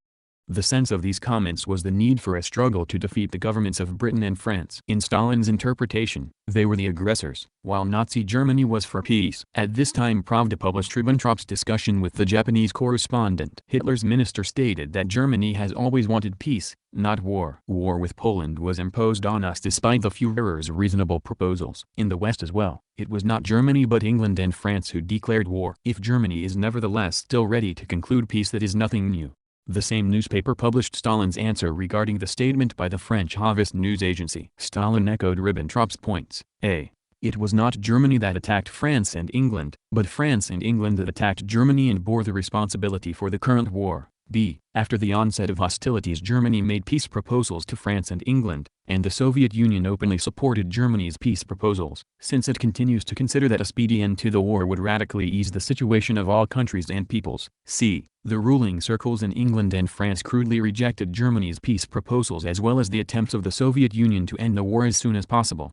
[SPEAKER 1] The sense of these comments was the need for a struggle to defeat the governments of Britain and France. In Stalin's interpretation, they were the aggressors, while Nazi Germany was for peace. At this time Pravda published Ribbentrop's discussion with the Japanese correspondent. Hitler's minister stated that Germany has always wanted peace, not war. War with Poland was imposed on us despite the Führer's reasonable proposals. In the West as well, it was not Germany but England and France who declared war. If Germany is nevertheless still ready to conclude peace, that is nothing new. The same newspaper published Stalin's answer regarding the statement by the French Havas news agency. Stalin echoed Ribbentrop's points. A. It was not Germany that attacked France and England, but France and England that attacked Germany and bore the responsibility for the current war. B. After the onset of hostilities Germany made peace proposals to France and England, and the Soviet Union openly supported Germany's peace proposals, since it continues to consider that a speedy end to the war would radically ease the situation of all countries and peoples. C. The ruling circles in England and France crudely rejected Germany's peace proposals as well as the attempts of the Soviet Union to end the war as soon as possible.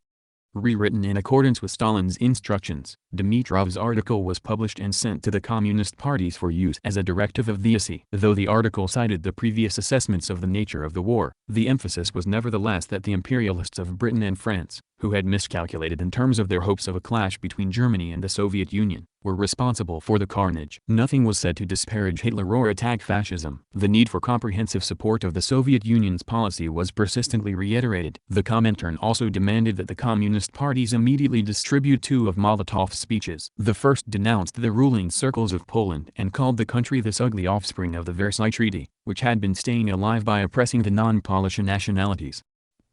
[SPEAKER 1] Rewritten in accordance with Stalin's instructions, Dimitrov's article was published and sent to the communist parties for use as a directive of the ISI. Though the article cited the previous assessments of the nature of the war, the emphasis was nevertheless that the imperialists of Britain and France, who had miscalculated in terms of their hopes of a clash between Germany and the Soviet Union, were responsible for the carnage. Nothing was said to disparage Hitler or attack fascism. The need for comprehensive support of the Soviet Union's policy was persistently reiterated. The Comintern also demanded that the communist parties immediately distribute 2 of Molotov's speeches. The first denounced the ruling circles of Poland and called the country this ugly offspring of the Versailles Treaty, which had been staying alive by oppressing the non-Polish nationalities.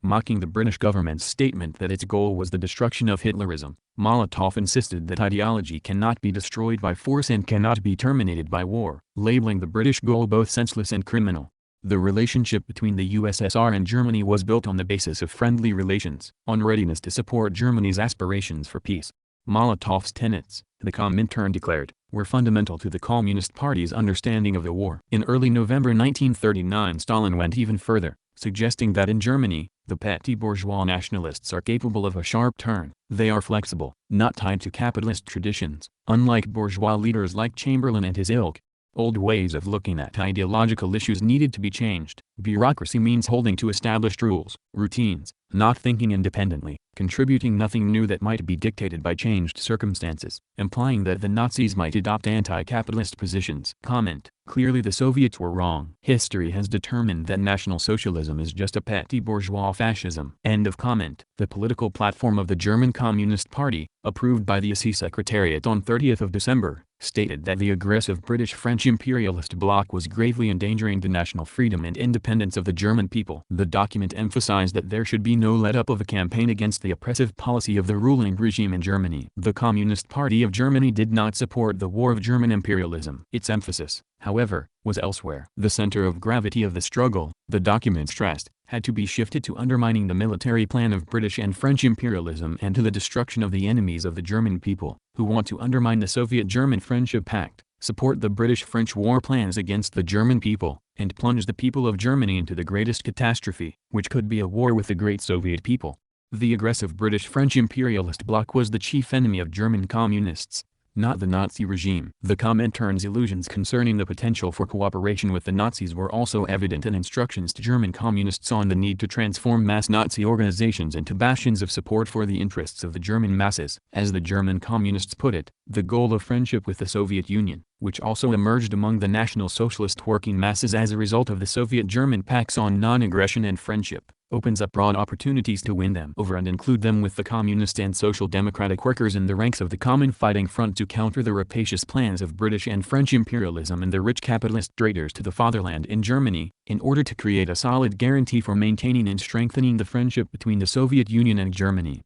[SPEAKER 1] Mocking the British government's statement that its goal was the destruction of Hitlerism, Molotov insisted that ideology cannot be destroyed by force and cannot be terminated by war, labeling the British goal both senseless and criminal. The relationship between the USSR and Germany was built on the basis of friendly relations, on readiness to support Germany's aspirations for peace. Molotov's tenets, the Comintern declared, were fundamental to the Communist Party's understanding of the war. In early November 1939 Stalin went even further, suggesting that in Germany, the petty bourgeois nationalists are capable of a sharp turn. They are flexible, not tied to capitalist traditions, unlike bourgeois leaders like Chamberlain and his ilk. Old ways of looking at ideological issues needed to be changed. Bureaucracy means holding to established rules, routines, not thinking independently, contributing nothing new that might be dictated by changed circumstances, implying that the Nazis might adopt anti-capitalist positions. Comment: clearly the Soviets were wrong. History has determined that National Socialism is just a petty bourgeois fascism. End of comment. The political platform of the German Communist Party, approved by the IC Secretariat on 30th of December, stated that the aggressive British-French imperialist bloc was gravely endangering the national freedom and independence of the German people. The document emphasized that there should be no let-up of a campaign against the oppressive policy of the ruling regime in Germany. The Communist Party of Germany did not support the war of German imperialism. Its emphasis, however, was elsewhere. The center of gravity of the struggle, the document stressed, had to be shifted to undermining the military plan of British and French imperialism and to the destruction of the enemies of the German people, who want to undermine the Soviet-German Friendship Pact, support the British-French war plans against the German people, and plunge the people of Germany into the greatest catastrophe, which could be a war with the great Soviet people. The aggressive British-French imperialist bloc was the chief enemy of German communists, not the Nazi regime. The Comintern's illusions concerning the potential for cooperation with the Nazis were also evident in instructions to German communists on the need to transform mass Nazi organizations into bastions of support for the interests of the German masses. As the German communists put it, the goal of friendship with the Soviet Union, which also emerged among the National Socialist working masses as a result of the Soviet-German pacts on non-aggression and friendship, opens up broad opportunities to win them over and include them with the communist and social democratic workers in the ranks of the common fighting front to counter the rapacious plans of British and French imperialism and the rich capitalist traitors to the fatherland in Germany, in order to create a solid guarantee for maintaining and strengthening the friendship between the Soviet Union and Germany.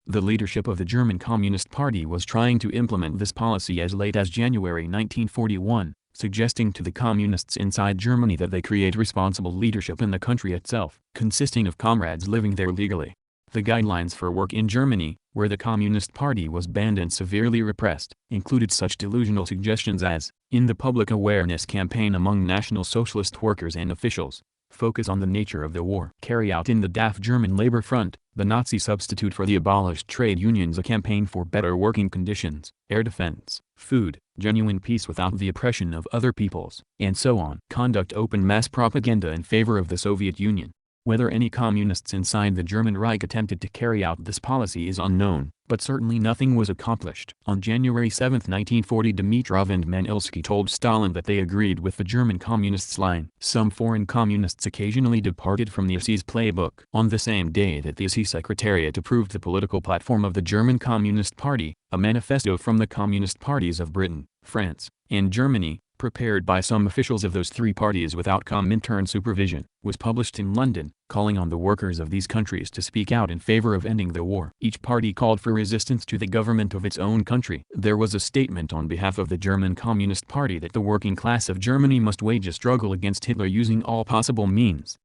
[SPEAKER 1] The leadership of the German Communist Party was trying to implement this policy as late as January 1941, suggesting to the communists inside Germany that they create responsible leadership in the country itself, consisting of comrades living there legally. The guidelines for work in Germany, where the Communist Party was banned and severely repressed, included such delusional suggestions as, in the public awareness campaign among National Socialist workers and officials, focus on the nature of the war. Carry out in the DAF German Labor Front, the Nazi substitute for the abolished trade unions, a campaign for better working conditions, air defense, food, genuine peace without the oppression of other peoples, and so on. Conduct open mass propaganda in favor of the Soviet Union. Whether any communists inside the German Reich attempted to carry out this policy is unknown, but certainly nothing was accomplished. On January 7, 1940, Dimitrov and Manilsky told Stalin that they agreed with the German communists' line. Some foreign communists occasionally departed from the IC's playbook. On the same day that the IC Secretariat approved the political platform of the German Communist Party, a manifesto from the Communist Parties of Britain, France, and Germany, prepared by some officials of those three parties without Comintern supervision, was published in London, calling on the workers of these countries to speak out in favor of ending the war. Each party called for resistance to the government of its own country. There was a statement on behalf of the German Communist Party that the working class of Germany must wage a struggle against Hitler using all possible means.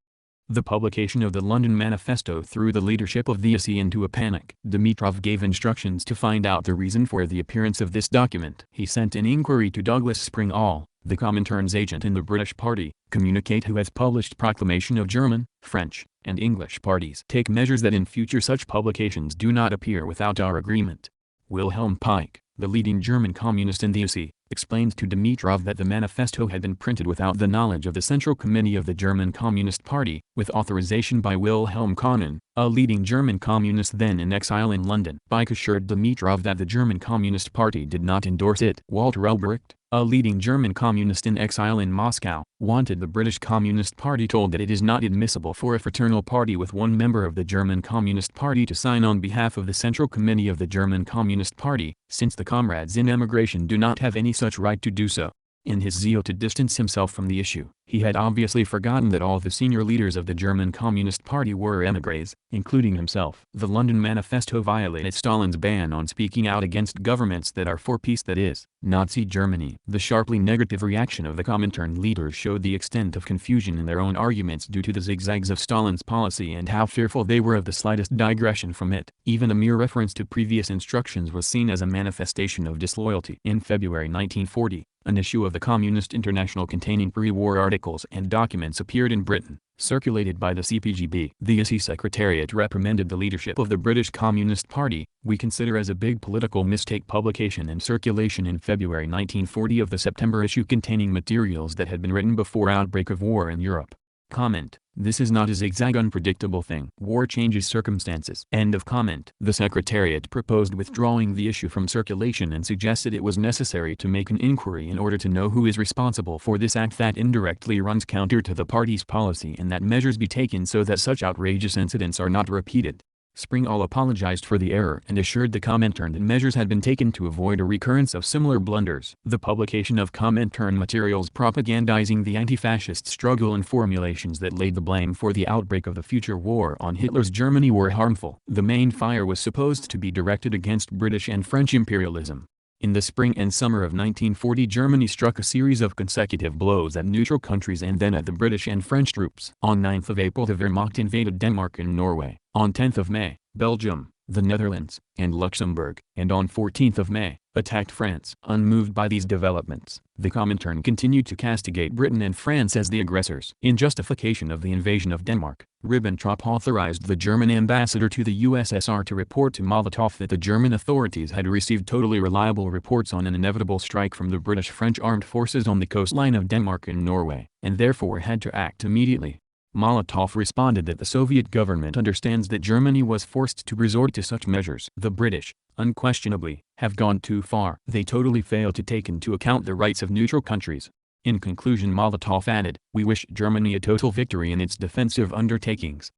[SPEAKER 1] The publication of the London Manifesto threw the leadership of the IC into a panic. Dimitrov gave instructions to find out the reason for the appearance of this document. He sent an inquiry to Douglas Springall, the Comintern's agent in the British Party, communicate who has published proclamation of German, French, and English parties. Take measures that in future such publications do not appear without our agreement. Wilhelm Pike, the leading German communist in the IC, explained to Dimitrov that the manifesto had been printed without the knowledge of the Central Committee of the German Communist Party, with authorization by Wilhelm Kahnen, a leading German communist then in exile in London. Pike assured Dimitrov that the German Communist Party did not endorse it. Walter Ulbricht, a leading German communist in exile in Moscow, wanted the British Communist Party told that it is not admissible for a fraternal party with one member of the German Communist Party to sign on behalf of the Central Committee of the German Communist Party, since the comrades in emigration do not have any such right to do so. In his zeal to distance himself from the issue, he had obviously forgotten that all the senior leaders of the German Communist Party were émigrés, including himself. The London Manifesto violated Stalin's ban on speaking out against governments that are for peace, that is, Nazi Germany. The sharply negative reaction of the Comintern leaders showed the extent of confusion in their own arguments due to the zigzags of Stalin's policy and how fearful they were of the slightest digression from it. Even a mere reference to previous instructions was seen as a manifestation of disloyalty. In February 1940, an issue of the Communist International containing pre-war articles articles and documents appeared in Britain, circulated by the CPGB. The ISI Secretariat reprimanded the leadership of the British Communist Party, we consider as a big political mistake publication and circulation in February 1940 of the September issue containing materials that had been written before outbreak of war in Europe. Comment. This is not a zigzag unpredictable thing. War changes circumstances. End of comment. The Secretariat proposed withdrawing the issue from circulation and suggested it was necessary to make an inquiry in order to know who is responsible for this act that indirectly runs counter to the party's policy and that measures be taken so that such outrageous incidents are not repeated. Springall apologized for the error and assured the Comintern that measures had been taken to avoid a recurrence of similar blunders. The publication of Comintern materials propagandizing the anti-fascist struggle and formulations that laid the blame for the outbreak of the future war on Hitler's Germany were harmful. The main fire was supposed to be directed against British and French imperialism. In the spring and summer of 1940 Germany struck a series of consecutive blows at neutral countries and then at the British and French troops. On 9th of April the Wehrmacht invaded Denmark and Norway. On 10th of May, Belgium, the Netherlands, and Luxembourg, and on 14th of May, attacked France. Unmoved by these developments, the Comintern continued to castigate Britain and France as the aggressors. In justification of the invasion of Denmark, Ribbentrop authorized the German ambassador to the USSR to report to Molotov that the German authorities had received totally reliable reports on an inevitable strike from the British-French armed forces on the coastline of Denmark and Norway, and therefore had to act immediately. Molotov responded that the Soviet government understands that Germany was forced to resort to such measures. The British, unquestionably, have gone too far. They totally fail to take into account the rights of neutral countries. In conclusion, Molotov added, "We wish Germany a total victory in its defensive undertakings."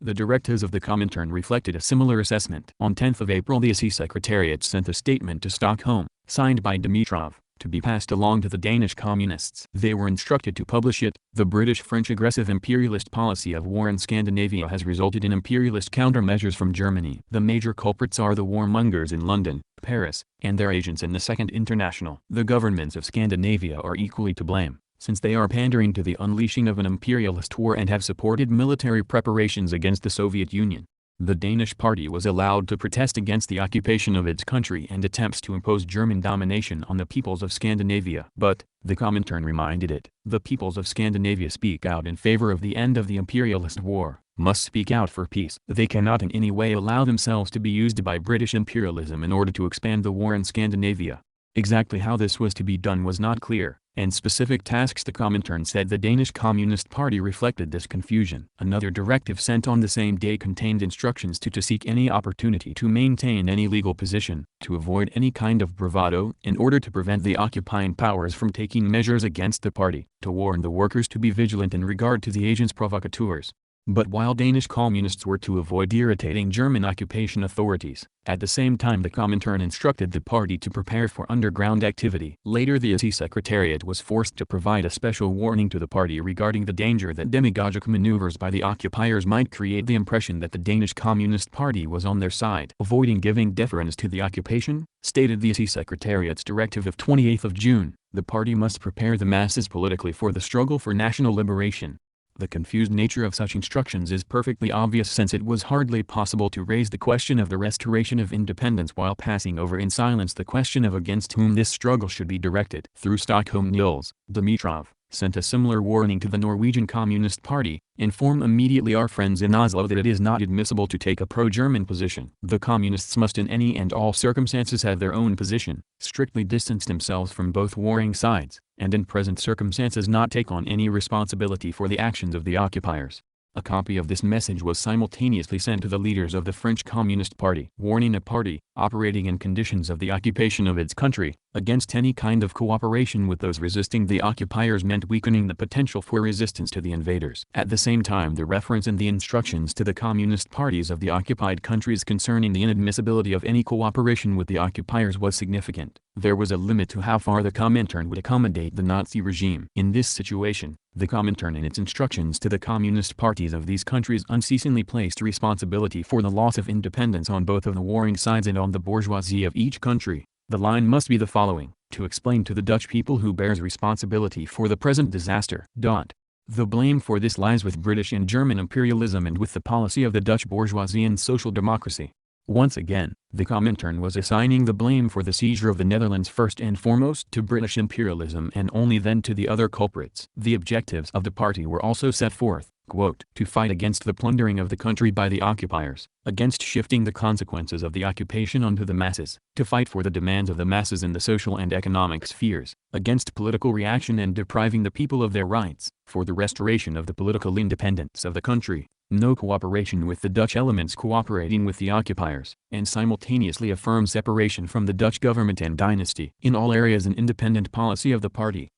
[SPEAKER 1] The directives of the Comintern reflected a similar assessment. On 10th of April the ISI Secretariat sent a statement to Stockholm, signed by Dimitrov, to be passed along to the Danish Communists. They were instructed to publish it. The British-French aggressive imperialist policy of war in Scandinavia has resulted in imperialist countermeasures from Germany. The major culprits are the warmongers in London, Paris, and their agents in the Second International. The governments of Scandinavia are equally to blame, since they are pandering to the unleashing of an imperialist war and have supported military preparations against the Soviet Union. The Danish party was allowed to protest against the occupation of its country and attempts to impose German domination on the peoples of Scandinavia. But, the Comintern reminded it, the peoples of Scandinavia speak out in favor of the end of the imperialist war, must speak out for peace. They cannot in any way allow themselves to be used by British imperialism in order to expand the war in Scandinavia. Exactly how this was to be done was not clear, and specific tasks the Comintern said the Danish Communist Party reflected this confusion. Another directive sent on the same day contained instructions to seek any opportunity to maintain any legal position, to avoid any kind of bravado, in order to prevent the occupying powers from taking measures against the party, to warn the workers to be vigilant in regard to the agents provocateurs. But while Danish communists were to avoid irritating German occupation authorities, at the same time the Comintern instructed the party to prepare for underground activity. Later the ISI Secretariat was forced to provide a special warning to the party regarding the danger that demagogic maneuvers by the occupiers might create the impression that the Danish Communist Party was on their side. Avoiding giving deference to the occupation, stated the ISI Secretariat's directive of 28th of June, the party must prepare the masses politically for the struggle for national liberation. The confused nature of such instructions is perfectly obvious, since it was hardly possible to raise the question of the restoration of independence while passing over in silence the question of against whom this struggle should be directed. Through Stockholm Niels, Dimitrov sent a similar warning to the Norwegian Communist Party: inform immediately our friends in Oslo that it is not admissible to take a pro-German position. The communists must in any and all circumstances have their own position, strictly distance themselves from both warring sides, and in present circumstances not take on any responsibility for the actions of the occupiers. A copy of this message was simultaneously sent to the leaders of the French Communist Party, warning a party, operating in conditions of the occupation of its country, against any kind of cooperation with those resisting the occupiers meant weakening the potential for resistance to the invaders. At the same time, the reference in the instructions to the communist parties of the occupied countries concerning the inadmissibility of any cooperation with the occupiers was significant. There was a limit to how far the Comintern would accommodate the Nazi regime. In this situation, the Comintern in its instructions to the communist parties of these countries unceasingly placed responsibility for the loss of independence on both of the warring sides and on the bourgeoisie of each country. The line must be the following: to explain to the Dutch people who bears responsibility for the present disaster. The blame for this lies with British and German imperialism and with the policy of the Dutch bourgeoisie and social democracy. Once again, the Comintern was assigning the blame for the seizure of the Netherlands first and foremost to British imperialism and only then to the other culprits. The objectives of the party were also set forth, quote, to fight against the plundering of the country by the occupiers, against shifting the consequences of the occupation onto the masses, to fight for the demands of the masses in the social and economic spheres, against political reaction and depriving the people of their rights, for the restoration of the political independence of the country, no cooperation with the Dutch elements cooperating with the occupiers, and simultaneously a firm separation from the Dutch government and dynasty. In all areas an independent policy of the party.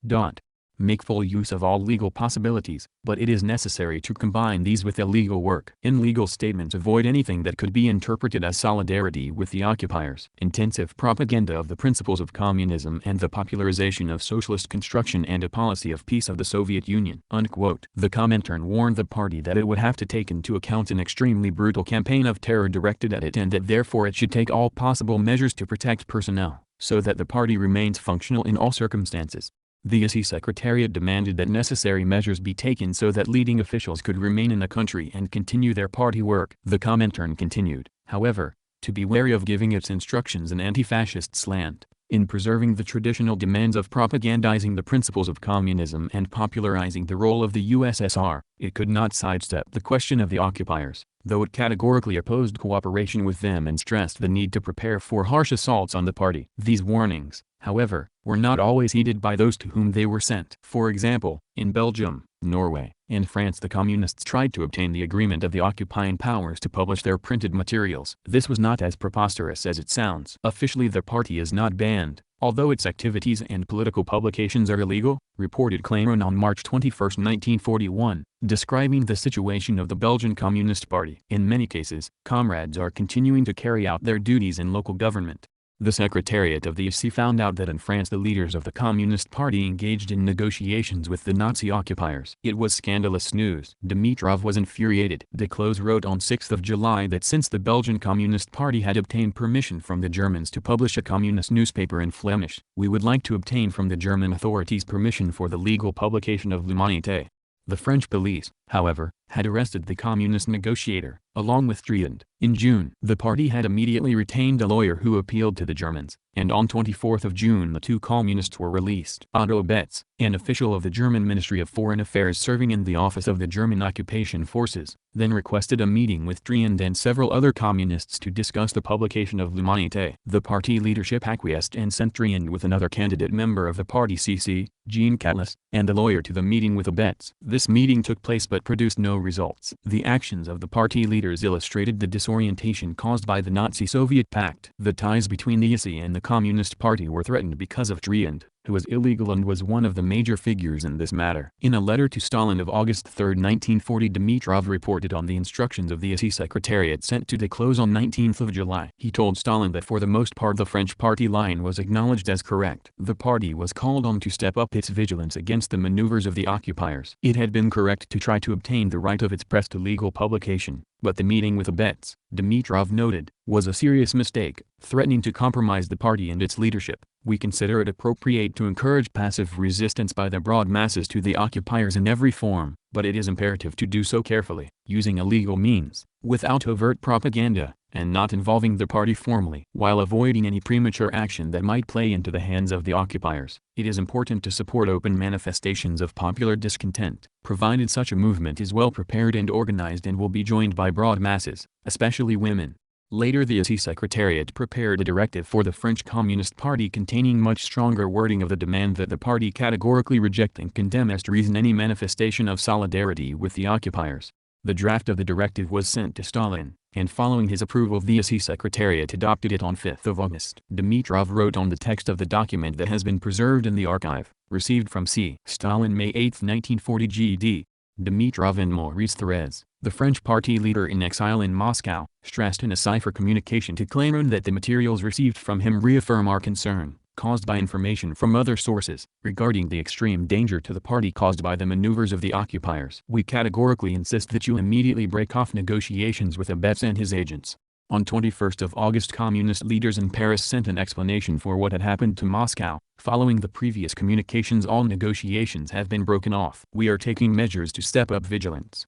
[SPEAKER 1] Make full use of all legal possibilities, but it is necessary to combine these with illegal work. In legal statements avoid anything that could be interpreted as solidarity with the occupiers. Intensive propaganda of the principles of communism and the popularization of socialist construction and a policy of peace of the Soviet Union. Unquote. The Comintern warned the party that it would have to take into account an extremely brutal campaign of terror directed at it and that therefore it should take all possible measures to protect personnel, so that the party remains functional in all circumstances. The ISI Secretariat demanded that necessary measures be taken so that leading officials could remain in the country and continue their party work. The Comintern continued, however, to be wary of giving its instructions an anti-fascist slant, in preserving the traditional demands of propagandizing the principles of communism and popularizing the role of the USSR. It could not sidestep the question of the occupiers, though it categorically opposed cooperation with them and stressed the need to prepare for harsh assaults on the party. These warnings, however, were not always heeded by those to whom they were sent. For example, in Belgium, Norway, and France the communists tried to obtain the agreement of the occupying powers to publish their printed materials. This was not as preposterous as it sounds. Officially the party is not banned, although its activities and political publications are illegal, reported Comintern on March 21, 1941, describing the situation of the Belgian Communist Party. In many cases, comrades are continuing to carry out their duties in local government. The Secretariat of the ISI found out that in France the leaders of the Communist Party engaged in negotiations with the Nazi occupiers. It was scandalous news. Dimitrov was infuriated. Declos wrote on 6 July that since the Belgian Communist Party had obtained permission from the Germans to publish a communist newspaper in Flemish, we would like to obtain from the German authorities permission for the legal publication of L'Humanité. The French police, however, had arrested the communist negotiator, along with Driand. In June, the party had immediately retained a lawyer who appealed to the Germans, and on 24 June the two communists were released. Otto Betz, an official of the German Ministry of Foreign Affairs serving in the office of the German occupation forces, then requested a meeting with Driand and several other communists to discuss the publication of L'Humanité. The party leadership acquiesced and sent Driand with another candidate member of the party CC, Jean Catlas, and a lawyer to the meeting with Betz. This meeting took place but produced no results. The actions of the party leaders illustrated the disorientation caused by the Nazi-Soviet pact. The ties between the ISI and the Communist Party were threatened because of Driand, who was illegal and was one of the major figures in this matter. In a letter to Stalin of August 3, 1940, Dimitrov reported on the instructions of the ISI Secretariat sent to Declos on 19 July. He told Stalin that for the most part the French party line was acknowledged as correct. The party was called on to step up its vigilance against the maneuvers of the occupiers. It had been correct to try to obtain the right of its press to legal publication, but the meeting with Betz, Dimitrov noted, was a serious mistake, threatening to compromise the party and its leadership. We consider it appropriate to encourage passive resistance by the broad masses to the occupiers in every form, but it is imperative to do so carefully, using illegal means, without overt propaganda, and not involving the party formally. While avoiding any premature action that might play into the hands of the occupiers, it is important to support open manifestations of popular discontent, provided such a movement is well prepared and organized and will be joined by broad masses, especially women. Later the ISI Secretariat prepared a directive for the French Communist Party containing much stronger wording of the demand that the party categorically reject and condemn as treason any manifestation of solidarity with the occupiers. The draft of the directive was sent to Stalin, and following his approval the ISI Secretariat adopted it on 5 August. Dimitrov wrote on the text of the document that has been preserved in the archive, received from C. Stalin May 8, 1940 GD. Dimitrov and Maurice Thérèse, the French party leader in exile in Moscow, stressed in a cipher communication to Comintern that the materials received from him reaffirm our concern, caused by information from other sources, regarding the extreme danger to the party caused by the maneuvers of the occupiers. We categorically insist that you immediately break off negotiations with Betz and his agents. On 21 August communist leaders in Paris sent an explanation for what had happened to Moscow. Following the previous communications all negotiations have been broken off. We are taking measures to step up vigilance.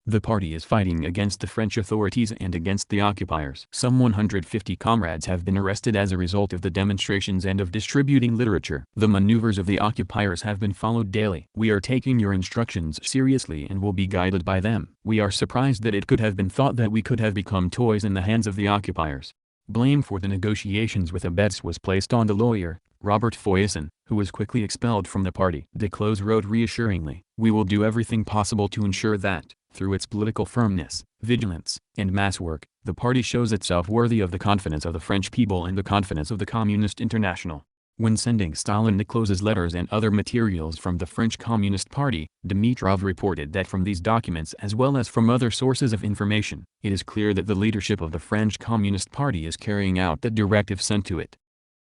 [SPEAKER 1] The party is fighting against the French authorities and against the occupiers. Some 150 comrades have been arrested as a result of the demonstrations and of distributing literature. The maneuvers of the occupiers have been followed daily. We are taking your instructions seriously and will be guided by them. We are surprised that it could have been thought that we could have become toys in the hands of the occupiers. Blame for the negotiations with Abetz was placed on the lawyer, Robert Foyesson, who was quickly expelled from the party. Desclaux wrote reassuringly, "We will do everything possible to ensure that, through its political firmness, vigilance, and mass work, the party shows itself worthy of the confidence of the French people and the confidence of the Communist International." When sending Stalin Desclaux's letters and other materials from the French Communist Party, Dimitrov reported that from these documents as well as from other sources of information, it is clear that the leadership of the French Communist Party is carrying out the directive sent to it.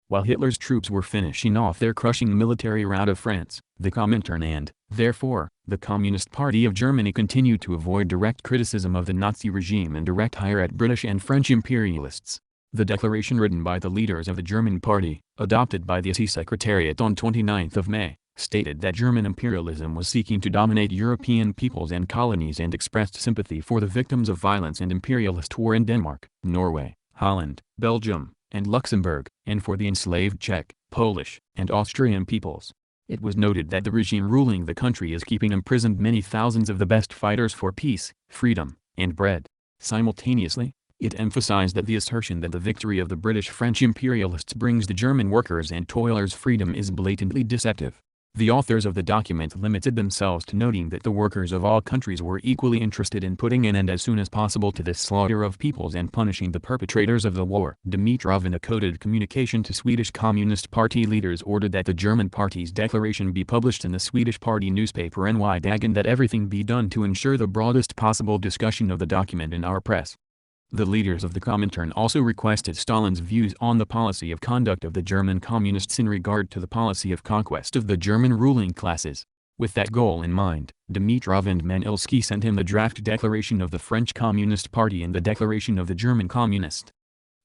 [SPEAKER 1] While Hitler's troops were finishing off their crushing military rout of France, the Comintern and, therefore, the Communist Party of Germany continued to avoid direct criticism of the Nazi regime and direct hire at British and French imperialists. The declaration written by the leaders of the German party, adopted by the SE Secretariat on 29 May, stated that German imperialism was seeking to dominate European peoples and colonies and expressed sympathy for the victims of violence and imperialist war in Denmark, Norway, Holland, Belgium, and Luxembourg, and for the enslaved Czech, Polish, and Austrian peoples. It was noted that the regime ruling the country is keeping imprisoned many thousands of the best fighters for peace, freedom, and bread. Simultaneously, it emphasized that the assertion that the victory of the British-French imperialists brings the German workers and toilers freedom is blatantly deceptive. The authors of the document limited themselves to noting that the workers of all countries were equally interested in putting an end as soon as possible to this slaughter of peoples and punishing the perpetrators of the war. Dimitrov in a coded communication to Swedish Communist Party leaders ordered that the German party's declaration be published in the Swedish party newspaper NY Dag and that everything be done to ensure the broadest possible discussion of the document in our press. The leaders of the Comintern also requested Stalin's views on the policy of conduct of the German Communists in regard to the policy of conquest of the German ruling classes. With that goal in mind, Dimitrov and Manilsky sent him the draft declaration of the French Communist Party and the declaration of the German Communist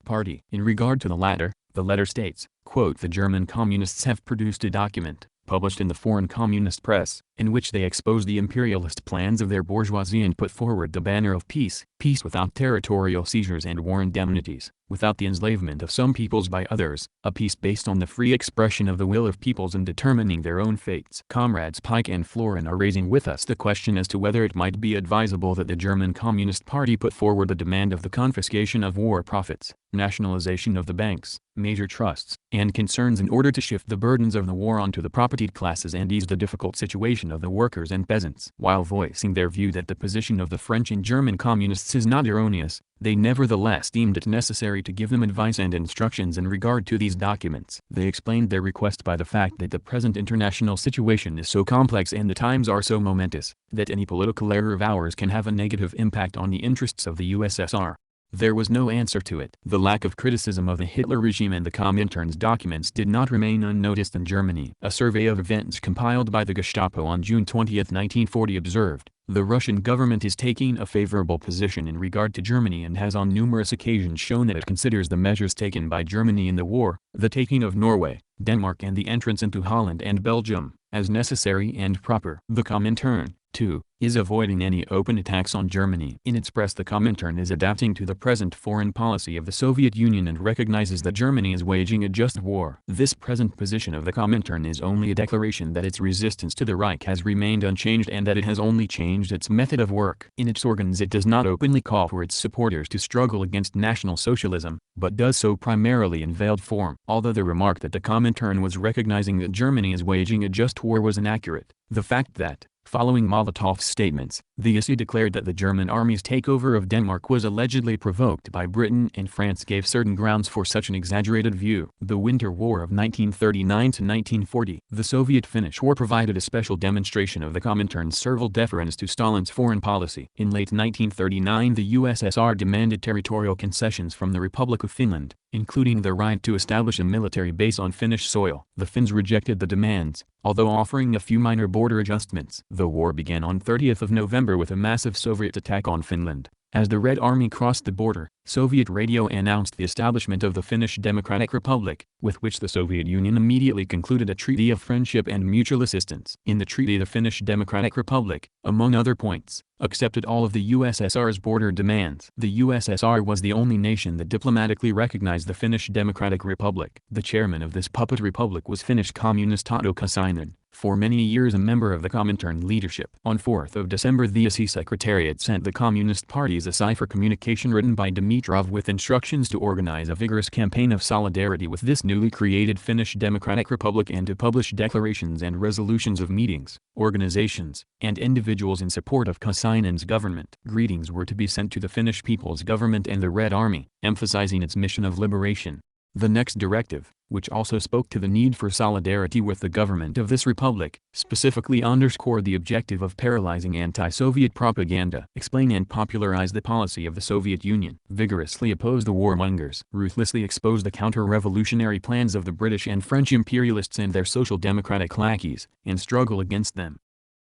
[SPEAKER 1] Party. In regard to the latter, the letter states, quote, "The German Communists have produced a document, published in the foreign communist press, in which they expose the imperialist plans of their bourgeoisie and put forward the banner of peace, peace without territorial seizures and war indemnities, without the enslavement of some peoples by others, a peace based on the free expression of the will of peoples in determining their own fates." Comrades Pike and Florin are raising with us the question as to whether it might be advisable that the German Communist Party put forward the demand of the confiscation of war profits, nationalization of the banks, major trusts, and concerns in order to shift the burdens of the war onto the propertied classes and ease the difficult situation of the workers and peasants. While voicing their view that the position of the French and German communists is not erroneous, they nevertheless deemed it necessary to give them advice and instructions in regard to these documents. They explained their request by the fact that the present international situation is so complex and the times are so momentous, that any political error of ours can have a negative impact on the interests of the USSR. There was no answer to it. The lack of criticism of the Hitler regime and the Comintern's documents did not remain unnoticed in Germany. A survey of events compiled by the Gestapo on June 20, 1940 observed, "The Russian government is taking a favorable position in regard to Germany and has on numerous occasions shown that it considers the measures taken by Germany in the war, the taking of Norway, Denmark and the entrance into Holland and Belgium, as necessary and proper." The Comintern, too, is avoiding any open attacks on Germany. In its press, the Comintern is adapting to the present foreign policy of the Soviet Union and recognizes that Germany is waging a just war. This present position of the Comintern is only a declaration that its resistance to the Reich has remained unchanged and that it has only changed its method of work. In its organs it does not openly call for its supporters to struggle against National Socialism, but does so primarily in veiled form. Although the remark that the Comintern was recognizing that Germany is waging a just war was inaccurate, the fact that, following Molotov's statements, the SE declared that the German army's takeover of Denmark was allegedly provoked by Britain and France gave certain grounds for such an exaggerated view. The Winter War of 1939–1940. The Soviet-Finnish War provided a special demonstration of the Comintern's servile deference to Stalin's foreign policy. In late 1939 the USSR demanded territorial concessions from the Republic of Finland, including the right to establish a military base on Finnish soil. The Finns rejected the demands, although offering a few minor border adjustments. The war began on 30 November with a massive Soviet attack on Finland, As the Red Army crossed the border, Soviet radio announced the establishment of the Finnish Democratic Republic, with which the Soviet Union immediately concluded a treaty of friendship and mutual assistance. In the treaty, the Finnish Democratic Republic, among other points, accepted all of the USSR's border demands. The USSR was the only nation that diplomatically recognized the Finnish Democratic Republic. The chairman of this puppet republic was Finnish communist Otto Kasainen, for many years a member of the Comintern leadership. On 4th of December, the ISI Secretariat sent the Communist parties a cipher communication written by Dimitrov with instructions to organize a vigorous campaign of solidarity with this newly created Finnish Democratic Republic and to publish declarations and resolutions of meetings, organizations, and individuals in support of Kasainen's government. Greetings were to be sent to the Finnish People's Government and the Red Army, emphasizing its mission of liberation. The next directive, which also spoke to the need for solidarity with the government of this republic, specifically underscored the objective of paralyzing anti-Soviet propaganda, explain and popularize the policy of the Soviet Union, vigorously oppose the warmongers, ruthlessly expose the counter-revolutionary plans of the British and French imperialists and their social democratic lackeys, and struggle against them.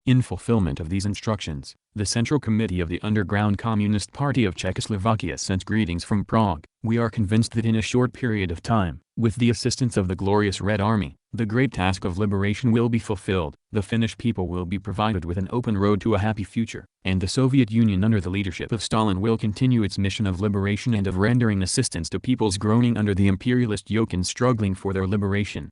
[SPEAKER 1] In fulfillment of these instructions, the Central Committee of the Underground Communist Party of Czechoslovakia sent greetings from Prague. We are convinced that in a short period of time, with the assistance of the glorious Red Army, the great task of liberation will be fulfilled, the Finnish people will be provided with an open road to a happy future, and the Soviet Union under the leadership of Stalin will continue its mission of liberation and of rendering assistance to peoples groaning under the imperialist yoke and struggling for their liberation.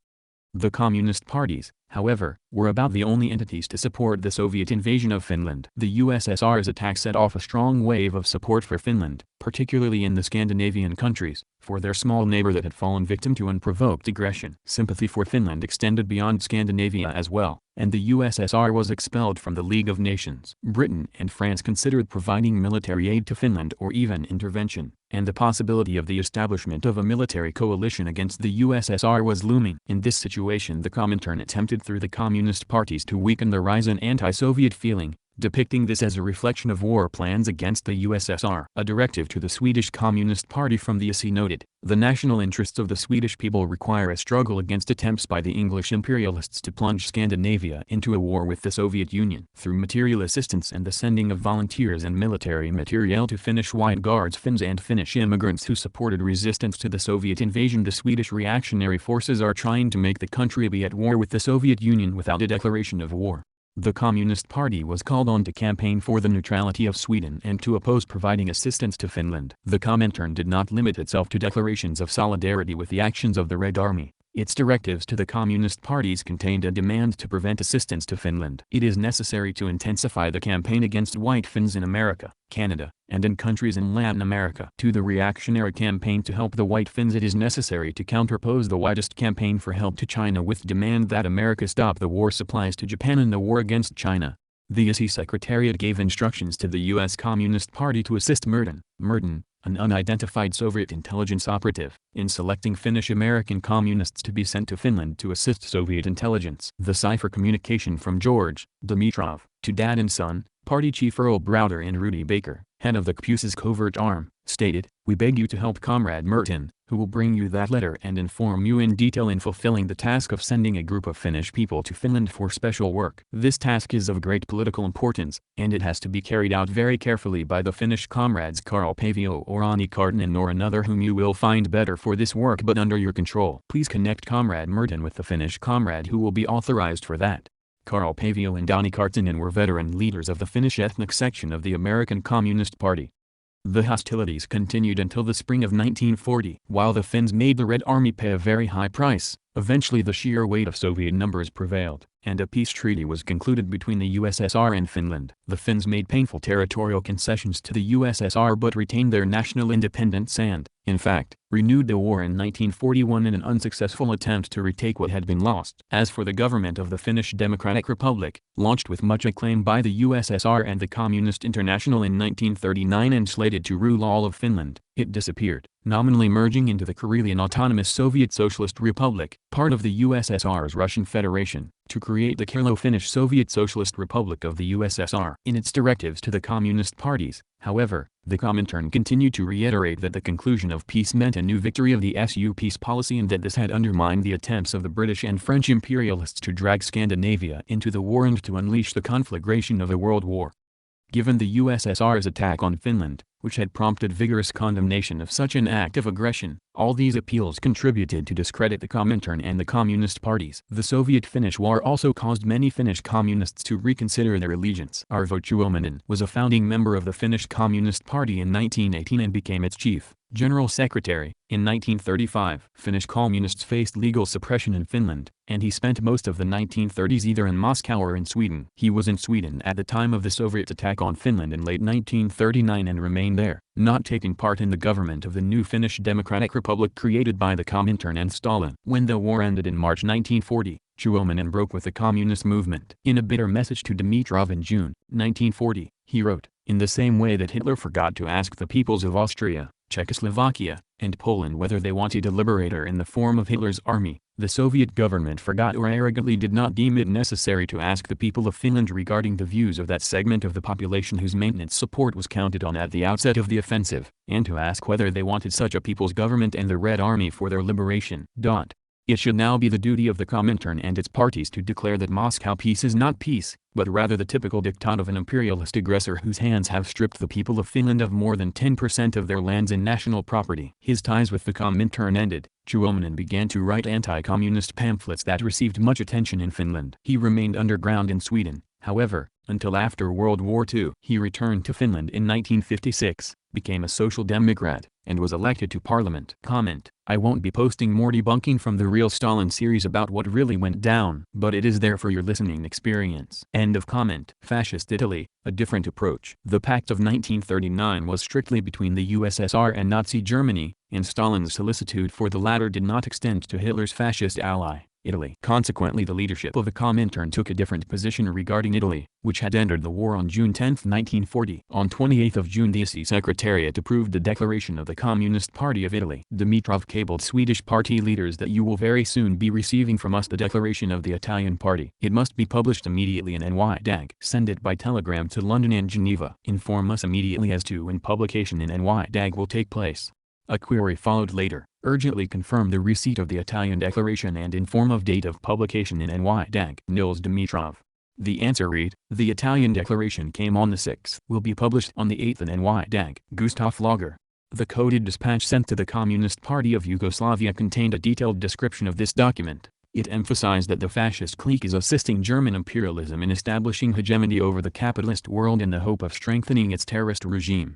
[SPEAKER 1] The communist parties, however, were about the only entities to support the Soviet invasion of Finland. The USSR's attack set off a strong wave of support for Finland, particularly in the Scandinavian countries, for their small neighbor that had fallen victim to unprovoked aggression. Sympathy for Finland extended beyond Scandinavia as well, and the USSR was expelled from the League of Nations. Britain and France considered providing military aid to Finland or even intervention, and the possibility of the establishment of a military coalition against the USSR was looming. In this situation, the Comintern attempted through the communist parties to weaken the rise in anti-Soviet feeling, depicting this as a reflection of war plans against the USSR. A directive to the Swedish Communist Party from the ISI noted, "The national interests of the Swedish people require a struggle against attempts by the English imperialists to plunge Scandinavia into a war with the Soviet Union. Through material assistance and the sending of volunteers and military materiel to Finnish White Guards, Finns and Finnish immigrants who supported resistance to the Soviet invasion, the Swedish reactionary forces are trying to make the country be at war with the Soviet Union without a declaration of war." The Communist Party was called on to campaign for the neutrality of Sweden and to oppose providing assistance to Finland. The Comintern did not limit itself to declarations of solidarity with the actions of the Red Army. Its directives to the communist parties contained a demand to prevent assistance to Finland. It is necessary to intensify the campaign against white Finns in America, Canada, and in countries in Latin America. To the reactionary campaign to help the white Finns, it is necessary to counterpose the widest campaign for help to China with demand that America stop the war supplies to Japan in the war against China. The ISI Secretariat gave instructions to the U.S. Communist Party to assist Merton, an unidentified Soviet intelligence operative, in selecting Finnish-American communists to be sent to Finland to assist Soviet intelligence. The cipher communication from George Dimitrov to Dad and Son, Party Chief Earl Browder and Rudy Baker, head of the CPUS's covert arm, stated, "We beg you to help Comrade Merton, who will bring you that letter and inform you in detail in fulfilling the task of sending a group of Finnish people to Finland for special work. This task is of great political importance, and it has to be carried out very carefully by the Finnish comrades Karl Pavio or Ani Kartinen or another whom you will find better for this work but under your control. Please connect Comrade Merton with the Finnish comrade who will be authorized for that." Karl Pavio and Ani Kartinen were veteran leaders of the Finnish ethnic section of the American Communist Party. The hostilities continued until the spring of 1940. While the Finns made the Red Army pay a very high price, eventually the sheer weight of Soviet numbers prevailed, and a peace treaty was concluded between the USSR and Finland. The Finns made painful territorial concessions to the USSR but retained their national independence and, in fact, renewed the war in 1941 in an unsuccessful attempt to retake what had been lost. As for the government of the Finnish Democratic Republic, launched with much acclaim by the USSR and the Communist International in 1939 and slated to rule all of Finland, it disappeared, nominally merging into the Karelian Autonomous Soviet Socialist Republic, part of the USSR's Russian Federation, to create the Karelo-Finnish Soviet Socialist Republic of the USSR. In its directives to the communist parties, however, the Comintern continued to reiterate that the conclusion of peace meant a new victory of the SU peace policy and that this had undermined the attempts of the British and French imperialists to drag Scandinavia into the war and to unleash the conflagration of a world war. Given the USSR's attack on Finland, which had prompted vigorous condemnation of such an act of aggression. All these appeals contributed to discredit the Comintern and the Communist parties. The Soviet-Finnish War also caused many Finnish communists to reconsider their allegiance. Arvo Tuominen was a founding member of the Finnish Communist Party in 1918 and became its chief general secretary. In 1935, Finnish communists faced legal suppression in Finland, and he spent most of the 1930s either in Moscow or in Sweden. He was in Sweden at the time of the Soviet attack on Finland in late 1939 and remained there, not taking part in the government of the new Finnish Democratic Republic created by the Comintern and Stalin. When the war ended in March 1940, Tuominen broke with the communist movement. In a bitter message to Dimitrov in June 1940, he wrote, "In the same way that Hitler forgot to ask the peoples of Austria, Czechoslovakia, and Poland whether they wanted a liberator in the form of Hitler's army, the Soviet government forgot or arrogantly did not deem it necessary to ask the people of Finland regarding the views of that segment of the population whose maintenance support was counted on at the outset of the offensive, and to ask whether they wanted such a people's government and the Red Army for their liberation." It should now be the duty of the Comintern and its parties to declare that Moscow peace is not peace, but rather the typical diktat of an imperialist aggressor whose hands have stripped the people of Finland of more than 10% of their lands and national property. His ties with the Comintern ended, Tuominen began to write anti-communist pamphlets that received much attention in Finland. He remained underground in Sweden, however, until after World War II. He returned to Finland in 1956, became a social democrat, and was elected to parliament. Comment: I won't be posting more debunking from the Real Stalin series about what really went down, but it is there for your listening experience. End of comment. Fascist Italy, a different approach. The Pact of 1939 was strictly between the USSR and Nazi Germany, and Stalin's solicitude for the latter did not extend to Hitler's fascist ally, Italy. Consequently, the leadership of the Comintern took a different position regarding Italy, which had entered the war on June 10, 1940. On 28 June the ISI Secretariat approved the declaration of the Communist Party of Italy. Dimitrov cabled Swedish party leaders that you will very soon be receiving from us the declaration of the Italian party. It must be published immediately in NY-DAG. Send it by telegram to London and Geneva. Inform us immediately as to when publication in NY-DAG will take place. A query followed later. Urgently confirm the receipt of the Italian declaration and inform of date of publication in NY-DAG. Nils Dimitrov. The answer read, the Italian declaration came on the 6th. Will be published on the 8th in NY-DAG. Gustav Lager. The coded dispatch sent to the Communist Party of Yugoslavia contained a detailed description of this document. It emphasized that the fascist clique is assisting German imperialism in establishing hegemony over the capitalist world in the hope of strengthening its terrorist regime.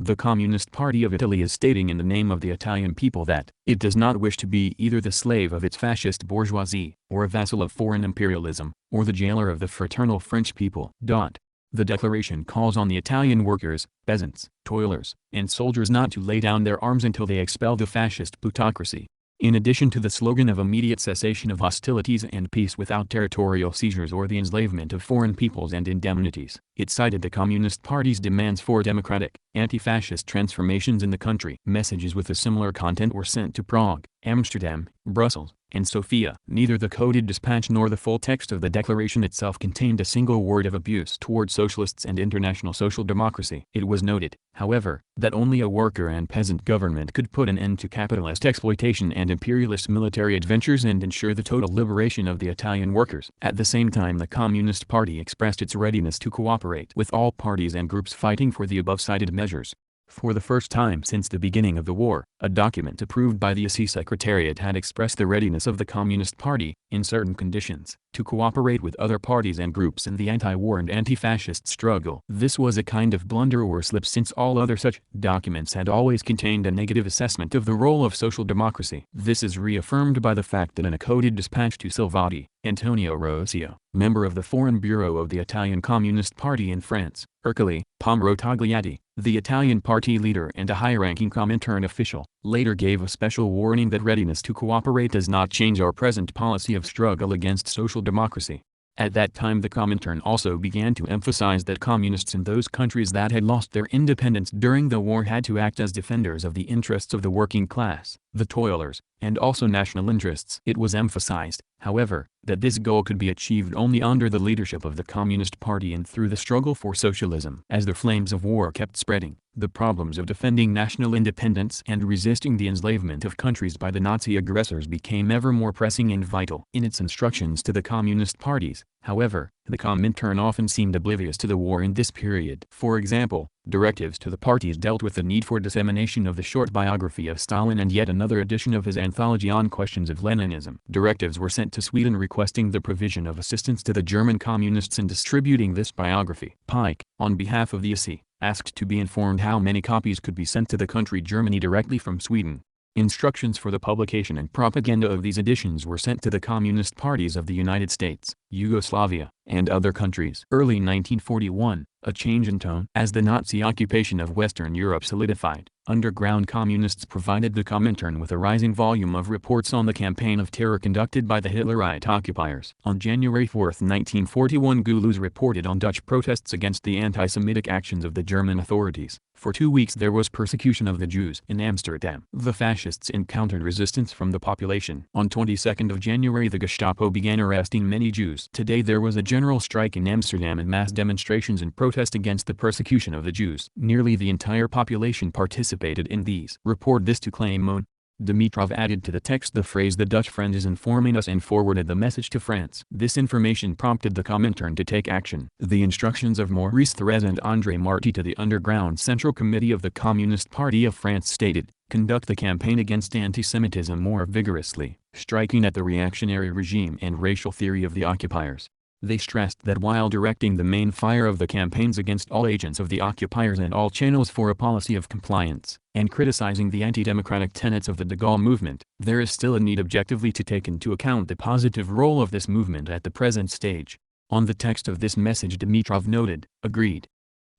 [SPEAKER 1] The Communist Party of Italy is stating in the name of the Italian people that it does not wish to be either the slave of its fascist bourgeoisie, or a vassal of foreign imperialism, or the jailer of the fraternal French people. The declaration calls on the Italian workers, peasants, toilers, and soldiers not to lay down their arms until they expel the fascist plutocracy. In addition to the slogan of immediate cessation of hostilities and peace without territorial seizures or the enslavement of foreign peoples and indemnities, it cited the Communist Party's demands for democratic, anti-fascist transformations in the country. Messages with a similar content were sent to Prague, Amsterdam, Brussels, and Sofia. Neither the coded dispatch nor the full text of the declaration itself contained a single word of abuse toward socialists and international social democracy. It was noted, however, that only a worker and peasant government could put an end to capitalist exploitation and imperialist military adventures and ensure the total liberation of the Italian workers. At the same time, the Communist Party expressed its readiness to cooperate with all parties and groups fighting for the above-cited measures. For the first time since the beginning of the war, a document approved by the ISI Secretariat had expressed the readiness of the Communist Party, in certain conditions, to cooperate with other parties and groups in the anti-war and anti-fascist struggle. This was a kind of blunder or slip since all other such documents had always contained a negative assessment of the role of social democracy. This is reaffirmed by the fact that in a coded dispatch to Salvati, Antonio Rossio, member of the Foreign Bureau of the Italian Communist Party in France, Ercole Palmiro Togliatti, the Italian party leader and a high-ranking Comintern official, later gave a special warning that readiness to cooperate does not change our present policy of struggle against social democracy. At that time the Comintern also began to emphasize that communists in those countries that had lost their independence during the war had to act as defenders of the interests of the working class, the toilers, and also national interests. It was emphasized, however, that this goal could be achieved only under the leadership of the Communist Party and through the struggle for socialism. As the flames of war kept spreading, the problems of defending national independence and resisting the enslavement of countries by the Nazi aggressors became ever more pressing and vital. In its instructions to the Communist parties, However, the Comintern often seemed oblivious to the war in this period. For example, directives to the parties dealt with the need for dissemination of the short biography of Stalin and yet another edition of his anthology on questions of Leninism. Directives were sent to Sweden requesting the provision of assistance to the German communists in distributing this biography. Pike, on behalf of the AC, asked to be informed how many copies could be sent to the country Germany directly from Sweden. Instructions for the publication and propaganda of these editions were sent to the communist parties of the United States, Yugoslavia, and other countries. Early 1941, a change in tone. As the Nazi occupation of Western Europe solidified, underground communists provided the Comintern with a rising volume of reports on the campaign of terror conducted by the Hitlerite occupiers. On January 4, 1941, Gulus reported on Dutch protests against the anti-Semitic actions of the German authorities. For 2 weeks there was persecution of the Jews in Amsterdam. The fascists encountered resistance from the population. On 22nd of January the Gestapo began arresting many Jews. Today there was a general strike in Amsterdam and mass demonstrations in protest against the persecution of the Jews. Nearly the entire population participated in these. Report this to Claymon. Dimitrov added to the text the phrase "the Dutch friend is informing us" and forwarded the message to France. This information prompted the Comintern to take action. The instructions of Maurice Thorez and André Marty to the Underground Central Committee of the Communist Party of France stated, "Conduct the campaign against antisemitism more vigorously, striking at the reactionary regime and racial theory of the occupiers." They stressed that while directing the main fire of the campaigns against all agents of the occupiers and all channels for a policy of compliance, and criticizing the anti-democratic tenets of the de Gaulle movement, there is still a need objectively to take into account the positive role of this movement at the present stage. On the text of this message Dimitrov noted, "Agreed."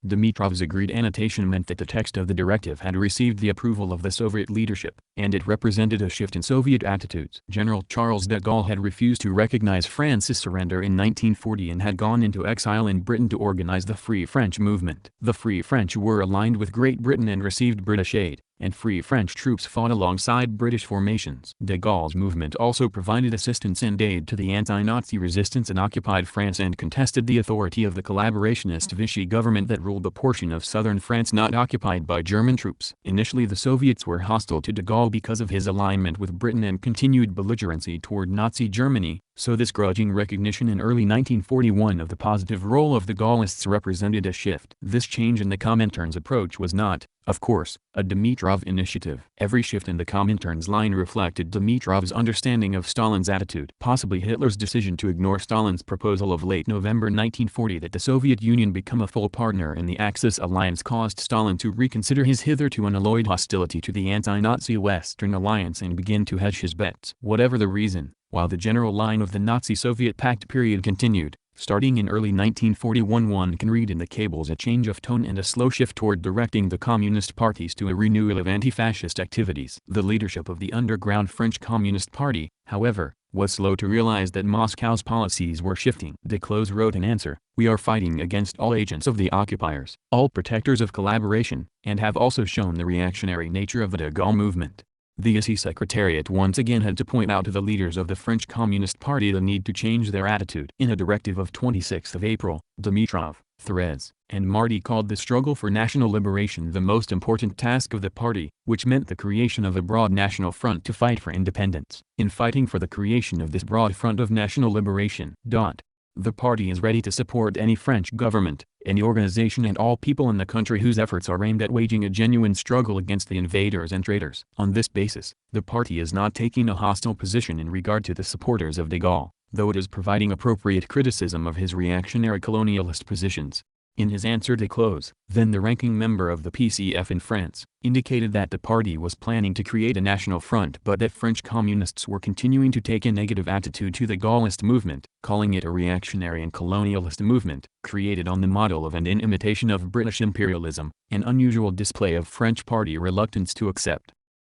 [SPEAKER 1] Dimitrov's agreed annotation meant that the text of the directive had received the approval of the Soviet leadership, and it represented a shift in Soviet attitudes. General Charles de Gaulle had refused to recognize France's surrender in 1940 and had gone into exile in Britain to organize the Free French movement. The Free French were aligned with Great Britain and received British aid, and Free French troops fought alongside British formations. De Gaulle's movement also provided assistance and aid to the anti-Nazi resistance in occupied France and contested the authority of the collaborationist Vichy government that ruled the portion of southern France not occupied by German troops. Initially the Soviets were hostile to de Gaulle because of his alignment with Britain and continued belligerency toward Nazi Germany, so this grudging recognition in early 1941 of the positive role of the Gaullists represented a shift. This change in the Comintern's approach was not, of course, a Dimitrov initiative. Every shift in the Comintern's line reflected Dimitrov's understanding of Stalin's attitude. Possibly Hitler's decision to ignore Stalin's proposal of late November 1940 that the Soviet Union become a full partner in the Axis alliance caused Stalin to reconsider his hitherto unalloyed hostility to the anti-Nazi Western alliance and begin to hedge his bets. Whatever the reason, while the general line of the Nazi-Soviet pact period continued, starting in early 1941 one can read in the cables a change of tone and a slow shift toward directing the communist parties to a renewal of anti-fascist activities. The leadership of the underground French Communist Party, however, was slow to realize that Moscow's policies were shifting. Duclos wrote in answer, "We are fighting against all agents of the occupiers, all protectors of collaboration, and have also shown the reactionary nature of the de Gaulle movement." The AC Secretariat once again had to point out to the leaders of the French Communist Party the need to change their attitude. In a directive of 26 April, Dimitrov, Thorez, and Marty called the struggle for national liberation the most important task of the party, which meant the creation of a broad national front to fight for independence. In fighting for the creation of this broad front of national liberation, the party is ready to support any French government, any organization and all people in the country whose efforts are aimed at waging a genuine struggle against the invaders and traitors. On this basis, the party is not taking a hostile position in regard to the supporters of de Gaulle, though it is providing appropriate criticism of his reactionary colonialist positions. In his answer to Duclos, then the ranking member of the PCF in France, indicated that the party was planning to create a national front but that French communists were continuing to take a negative attitude to the Gaullist movement, calling it a reactionary and colonialist movement, created on the model of and in imitation of British imperialism, an unusual display of French party reluctance to accept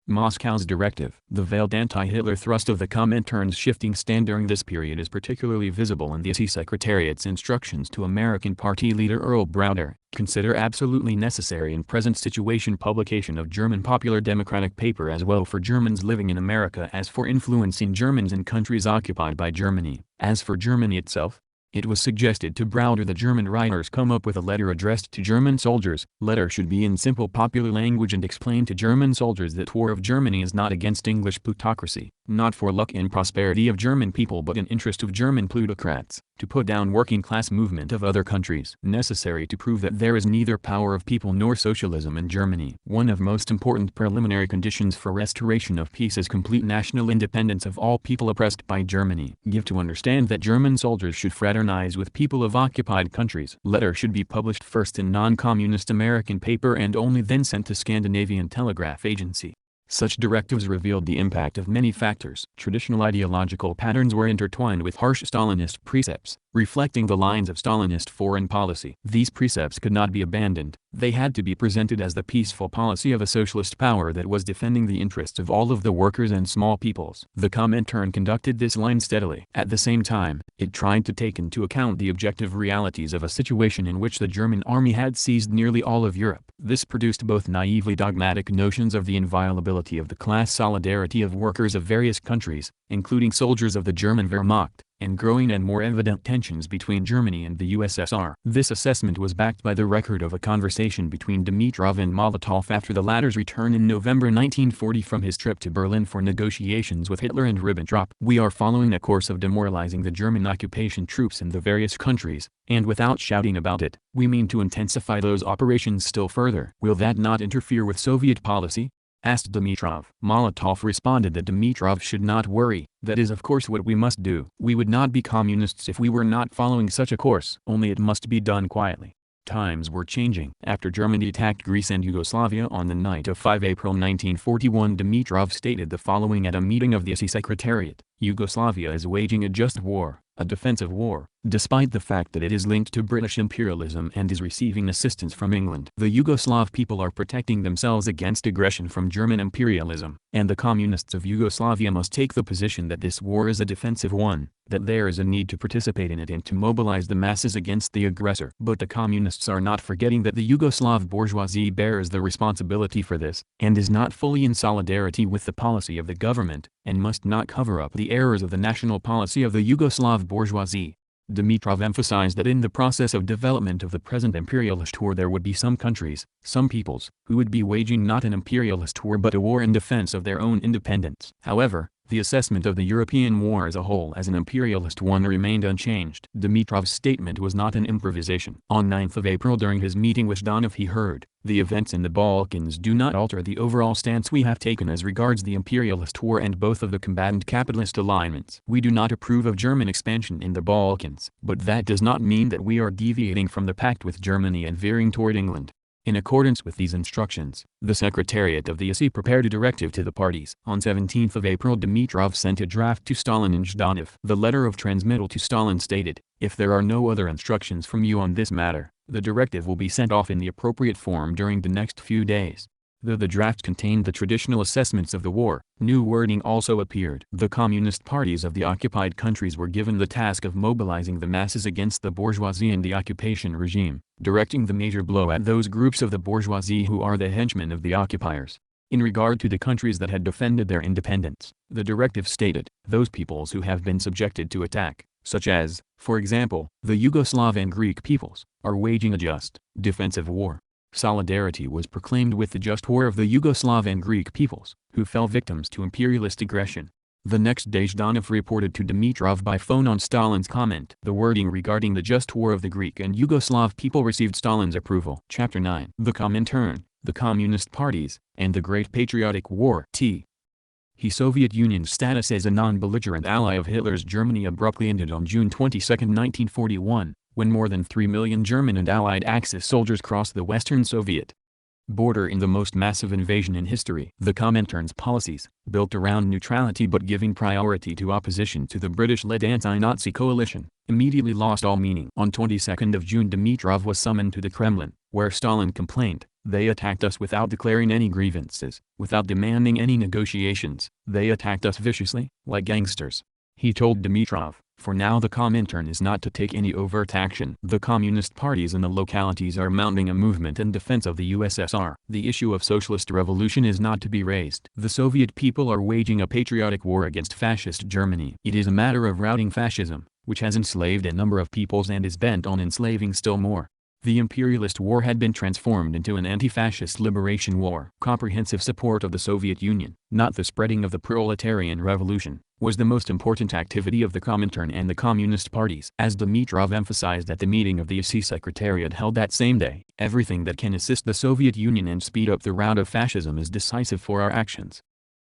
[SPEAKER 1] Moscow's directive. The veiled anti-Hitler thrust of the Comintern's shifting stand during this period is particularly visible in the AC Secretariat's instructions to American Party leader Earl Browder, "Consider absolutely necessary in present situation publication of German popular democratic paper as well for Germans living in America as for influencing Germans in countries occupied by Germany." As for Germany itself, it was suggested to Browder the German writers come up with a letter addressed to German soldiers. Letter should be in simple popular language and explain to German soldiers that war of Germany is not against English plutocracy, not for luck and prosperity of German people but in interest of German plutocrats, to put down working-class movement of other countries. Necessary to prove that there is neither power of people nor socialism in Germany. One of most important preliminary conditions for restoration of peace is complete national independence of all people oppressed by Germany. Give to understand that German soldiers should fraternize with people of occupied countries. Letter should be published first in non-communist American paper and only then sent to Scandinavian Telegraph Agency. Such directives revealed the impact of many factors. Traditional ideological patterns were intertwined with harsh Stalinist precepts, reflecting the lines of Stalinist foreign policy. These precepts could not be abandoned. They had to be presented as the peaceful policy of a socialist power that was defending the interests of all of the workers and small peoples. The Comintern conducted this line steadily. At the same time, it tried to take into account the objective realities of a situation in which the German army had seized nearly all of Europe. This produced both naively dogmatic notions of the inviolability of the class solidarity of workers of various countries, including soldiers of the German Wehrmacht, and growing and more evident tensions between Germany and the USSR. This assessment was backed by the record of a conversation between Dimitrov and Molotov after the latter's return in November 1940 from his trip to Berlin for negotiations with Hitler and Ribbentrop. We are following a course of demoralizing the German occupation troops in the various countries, and without shouting about it, we mean to intensify those operations still further. Will that not interfere with Soviet policy? Asked Dimitrov. Molotov responded that Dimitrov should not worry. That is of course what we must do. We would not be communists if we were not following such a course. Only it must be done quietly. Times were changing. After Germany attacked Greece and Yugoslavia on the night of 5 April 1941, Dimitrov stated the following at a meeting of the SE Secretariat: Yugoslavia is waging a just war, a defensive war, despite the fact that it is linked to British imperialism and is receiving assistance from England. The Yugoslav people are protecting themselves against aggression from German imperialism, and the communists of Yugoslavia must take the position that this war is a defensive one, that there is a need to participate in it and to mobilize the masses against the aggressor. But the communists are not forgetting that the Yugoslav bourgeoisie bears the responsibility for this, and is not fully in solidarity with the policy of the government, and must not cover up the errors of the national policy of the Yugoslav bourgeoisie. Dimitrov emphasized that in the process of development of the present imperialist war there would be some countries, some peoples, who would be waging not an imperialist war but a war in defense of their own independence. However, the assessment of the European war as a whole as an imperialist one remained unchanged. Dimitrov's statement was not an improvisation. On 9th of April during his meeting with Donov he heard, "The events in the Balkans do not alter the overall stance we have taken as regards the imperialist war and both of the combatant capitalist alignments. We do not approve of German expansion in the Balkans, but that does not mean that we are deviating from the pact with Germany and veering toward England." In accordance with these instructions, the Secretariat of the SE prepared a directive to the parties. On 17th of April Dimitrov sent a draft to Stalin and Zhdanov. The letter of transmittal to Stalin stated, "If there are no other instructions from you on this matter, the directive will be sent off in the appropriate form during the next few days." Though the draft contained the traditional assessments of the war, new wording also appeared. The communist parties of the occupied countries were given the task of mobilizing the masses against the bourgeoisie and the occupation regime, directing the major blow at those groups of the bourgeoisie who are the henchmen of the occupiers. In regard to the countries that had defended their independence, the directive stated, "Those peoples who have been subjected to attack, such as, for example, the Yugoslav and Greek peoples, are waging a just, defensive war." Solidarity was proclaimed with the just war of the Yugoslav and Greek peoples, who fell victims to imperialist aggression. The next day Zhdanov reported to Dimitrov by phone on Stalin's comment. The wording regarding the just war of the Greek and Yugoslav people received Stalin's approval. Chapter 9. The Comintern, the Communist Parties, and the Great Patriotic War. Soviet Union's status as a non-belligerent ally of Hitler's Germany abruptly ended on June 22, 1941. When more than 3 million German and Allied Axis soldiers crossed the Western Soviet border in the most massive invasion in history. The Comintern's policies, built around neutrality but giving priority to opposition to the British-led anti-Nazi coalition, immediately lost all meaning. On 22nd of June Dimitrov was summoned to the Kremlin, where Stalin complained, "They attacked us without declaring any grievances, without demanding any negotiations. They attacked us viciously, like gangsters." He told Dimitrov, "For now the Comintern is not to take any overt action. The communist parties in the localities are mounting a movement in defense of the USSR. The issue of socialist revolution is not to be raised. The Soviet people are waging a patriotic war against fascist Germany. It is a matter of routing fascism, which has enslaved a number of peoples and is bent on enslaving still more." The imperialist war had been transformed into an anti-fascist liberation war. Comprehensive support of the Soviet Union, not the spreading of the proletarian revolution, was the most important activity of the Comintern and the Communist parties. As Dimitrov emphasized at the meeting of the ISI Secretariat held that same day, everything that can assist the Soviet Union and speed up the rout of fascism is decisive for our actions.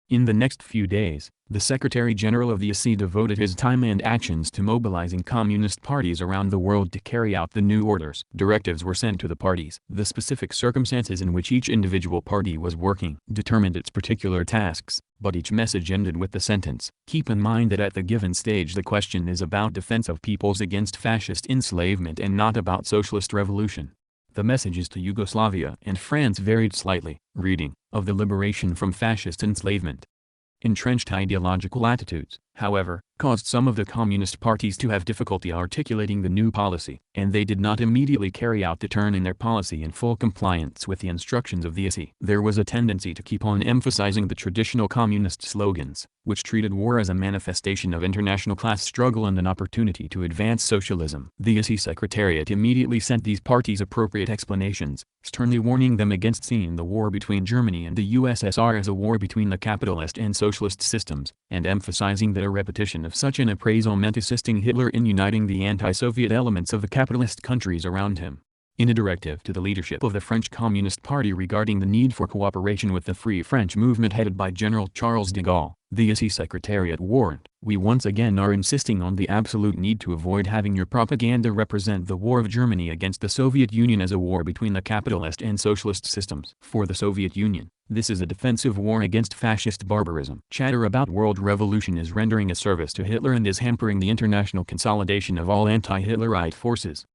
[SPEAKER 1] In the next few days, the Secretary-General of the ISI devoted his time and actions to mobilizing communist parties around the world to carry out the new orders. Directives were sent to the parties. The specific circumstances in which each individual party was working determined its particular tasks, but each message ended with the sentence, "Keep in mind that at the given stage the question is about defense of peoples against fascist enslavement and not about socialist revolution." The messages to Yugoslavia and France varied slightly. Reading, of the liberation from fascist enslavement. Entrenched ideological attitudes, however, caused some of the communist parties to have difficulty articulating the new policy, and they did not immediately carry out the turn in their policy in full compliance with the instructions of the ISI. There was a tendency to keep on emphasizing the traditional communist slogans, which treated war as a manifestation of international class struggle and an opportunity to advance socialism. The ISI Secretariat immediately sent these parties appropriate explanations, sternly warning them against seeing the war between Germany and the USSR as a war between the capitalist and socialist systems, and emphasizing that a repetition of such an appraisal meant assisting Hitler in uniting the anti-Soviet elements of the capitalist countries around him. In a directive to the leadership of the French Communist Party regarding the need for cooperation with the Free French movement headed by General Charles de Gaulle, the ISI Secretariat warned, "We once again are insisting on the absolute need to avoid having your propaganda represent the war of Germany against the Soviet Union as a war between the capitalist and socialist systems. For the Soviet Union, this is a defensive war against fascist barbarism. Chatter about world revolution is rendering a service to Hitler and is hampering the international consolidation of all anti-Hitlerite forces."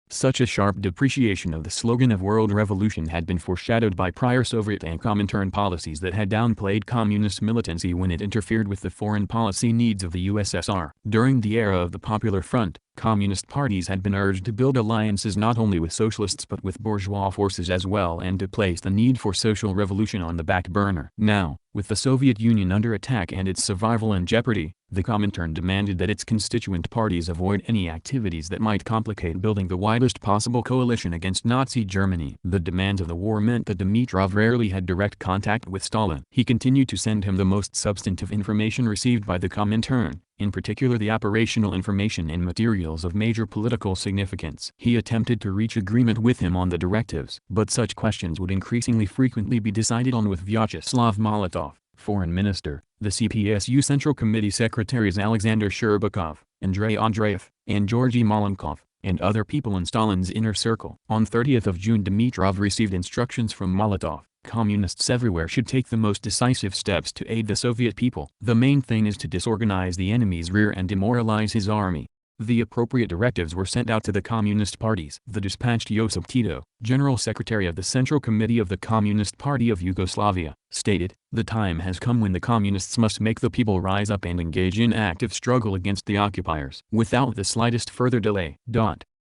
[SPEAKER 1] Such a sharp depreciation of the slogan of world revolution had been foreshadowed by prior Soviet and Comintern policies that had downplayed communist militancy when it interfered with the foreign policy needs of the USSR. During the era of the Popular Front, communist parties had been urged to build alliances not only with socialists but with bourgeois forces as well and to place the need for social revolution on the back burner. Now, with the Soviet Union under attack and its survival in jeopardy, the Comintern demanded that its constituent parties avoid any activities that might complicate building the widest possible coalition against Nazi Germany. The demands of the war meant that Dimitrov rarely had direct contact with Stalin. He continued to send him the most substantive information received by the Comintern, in particular the operational information and materials of major political significance. He attempted to reach agreement with him on the directives, but such questions would increasingly frequently be decided on with Vyacheslav Molotov, Foreign Minister, the CPSU Central Committee Secretaries Alexander Sherbakov, Andrei Andreev, and Georgy Malenkov, and other people in Stalin's inner circle. On 30th of June Dimitrov received instructions from Molotov. Communists everywhere should take the most decisive steps to aid the Soviet people. The main thing is to disorganize the enemy's rear and demoralize his army. The appropriate directives were sent out to the communist parties. The dispatched Josip Tito, General Secretary of the Central Committee of the Communist Party of Yugoslavia, stated, "The time has come when the communists must make the people rise up and engage in active struggle against the occupiers without the slightest further delay."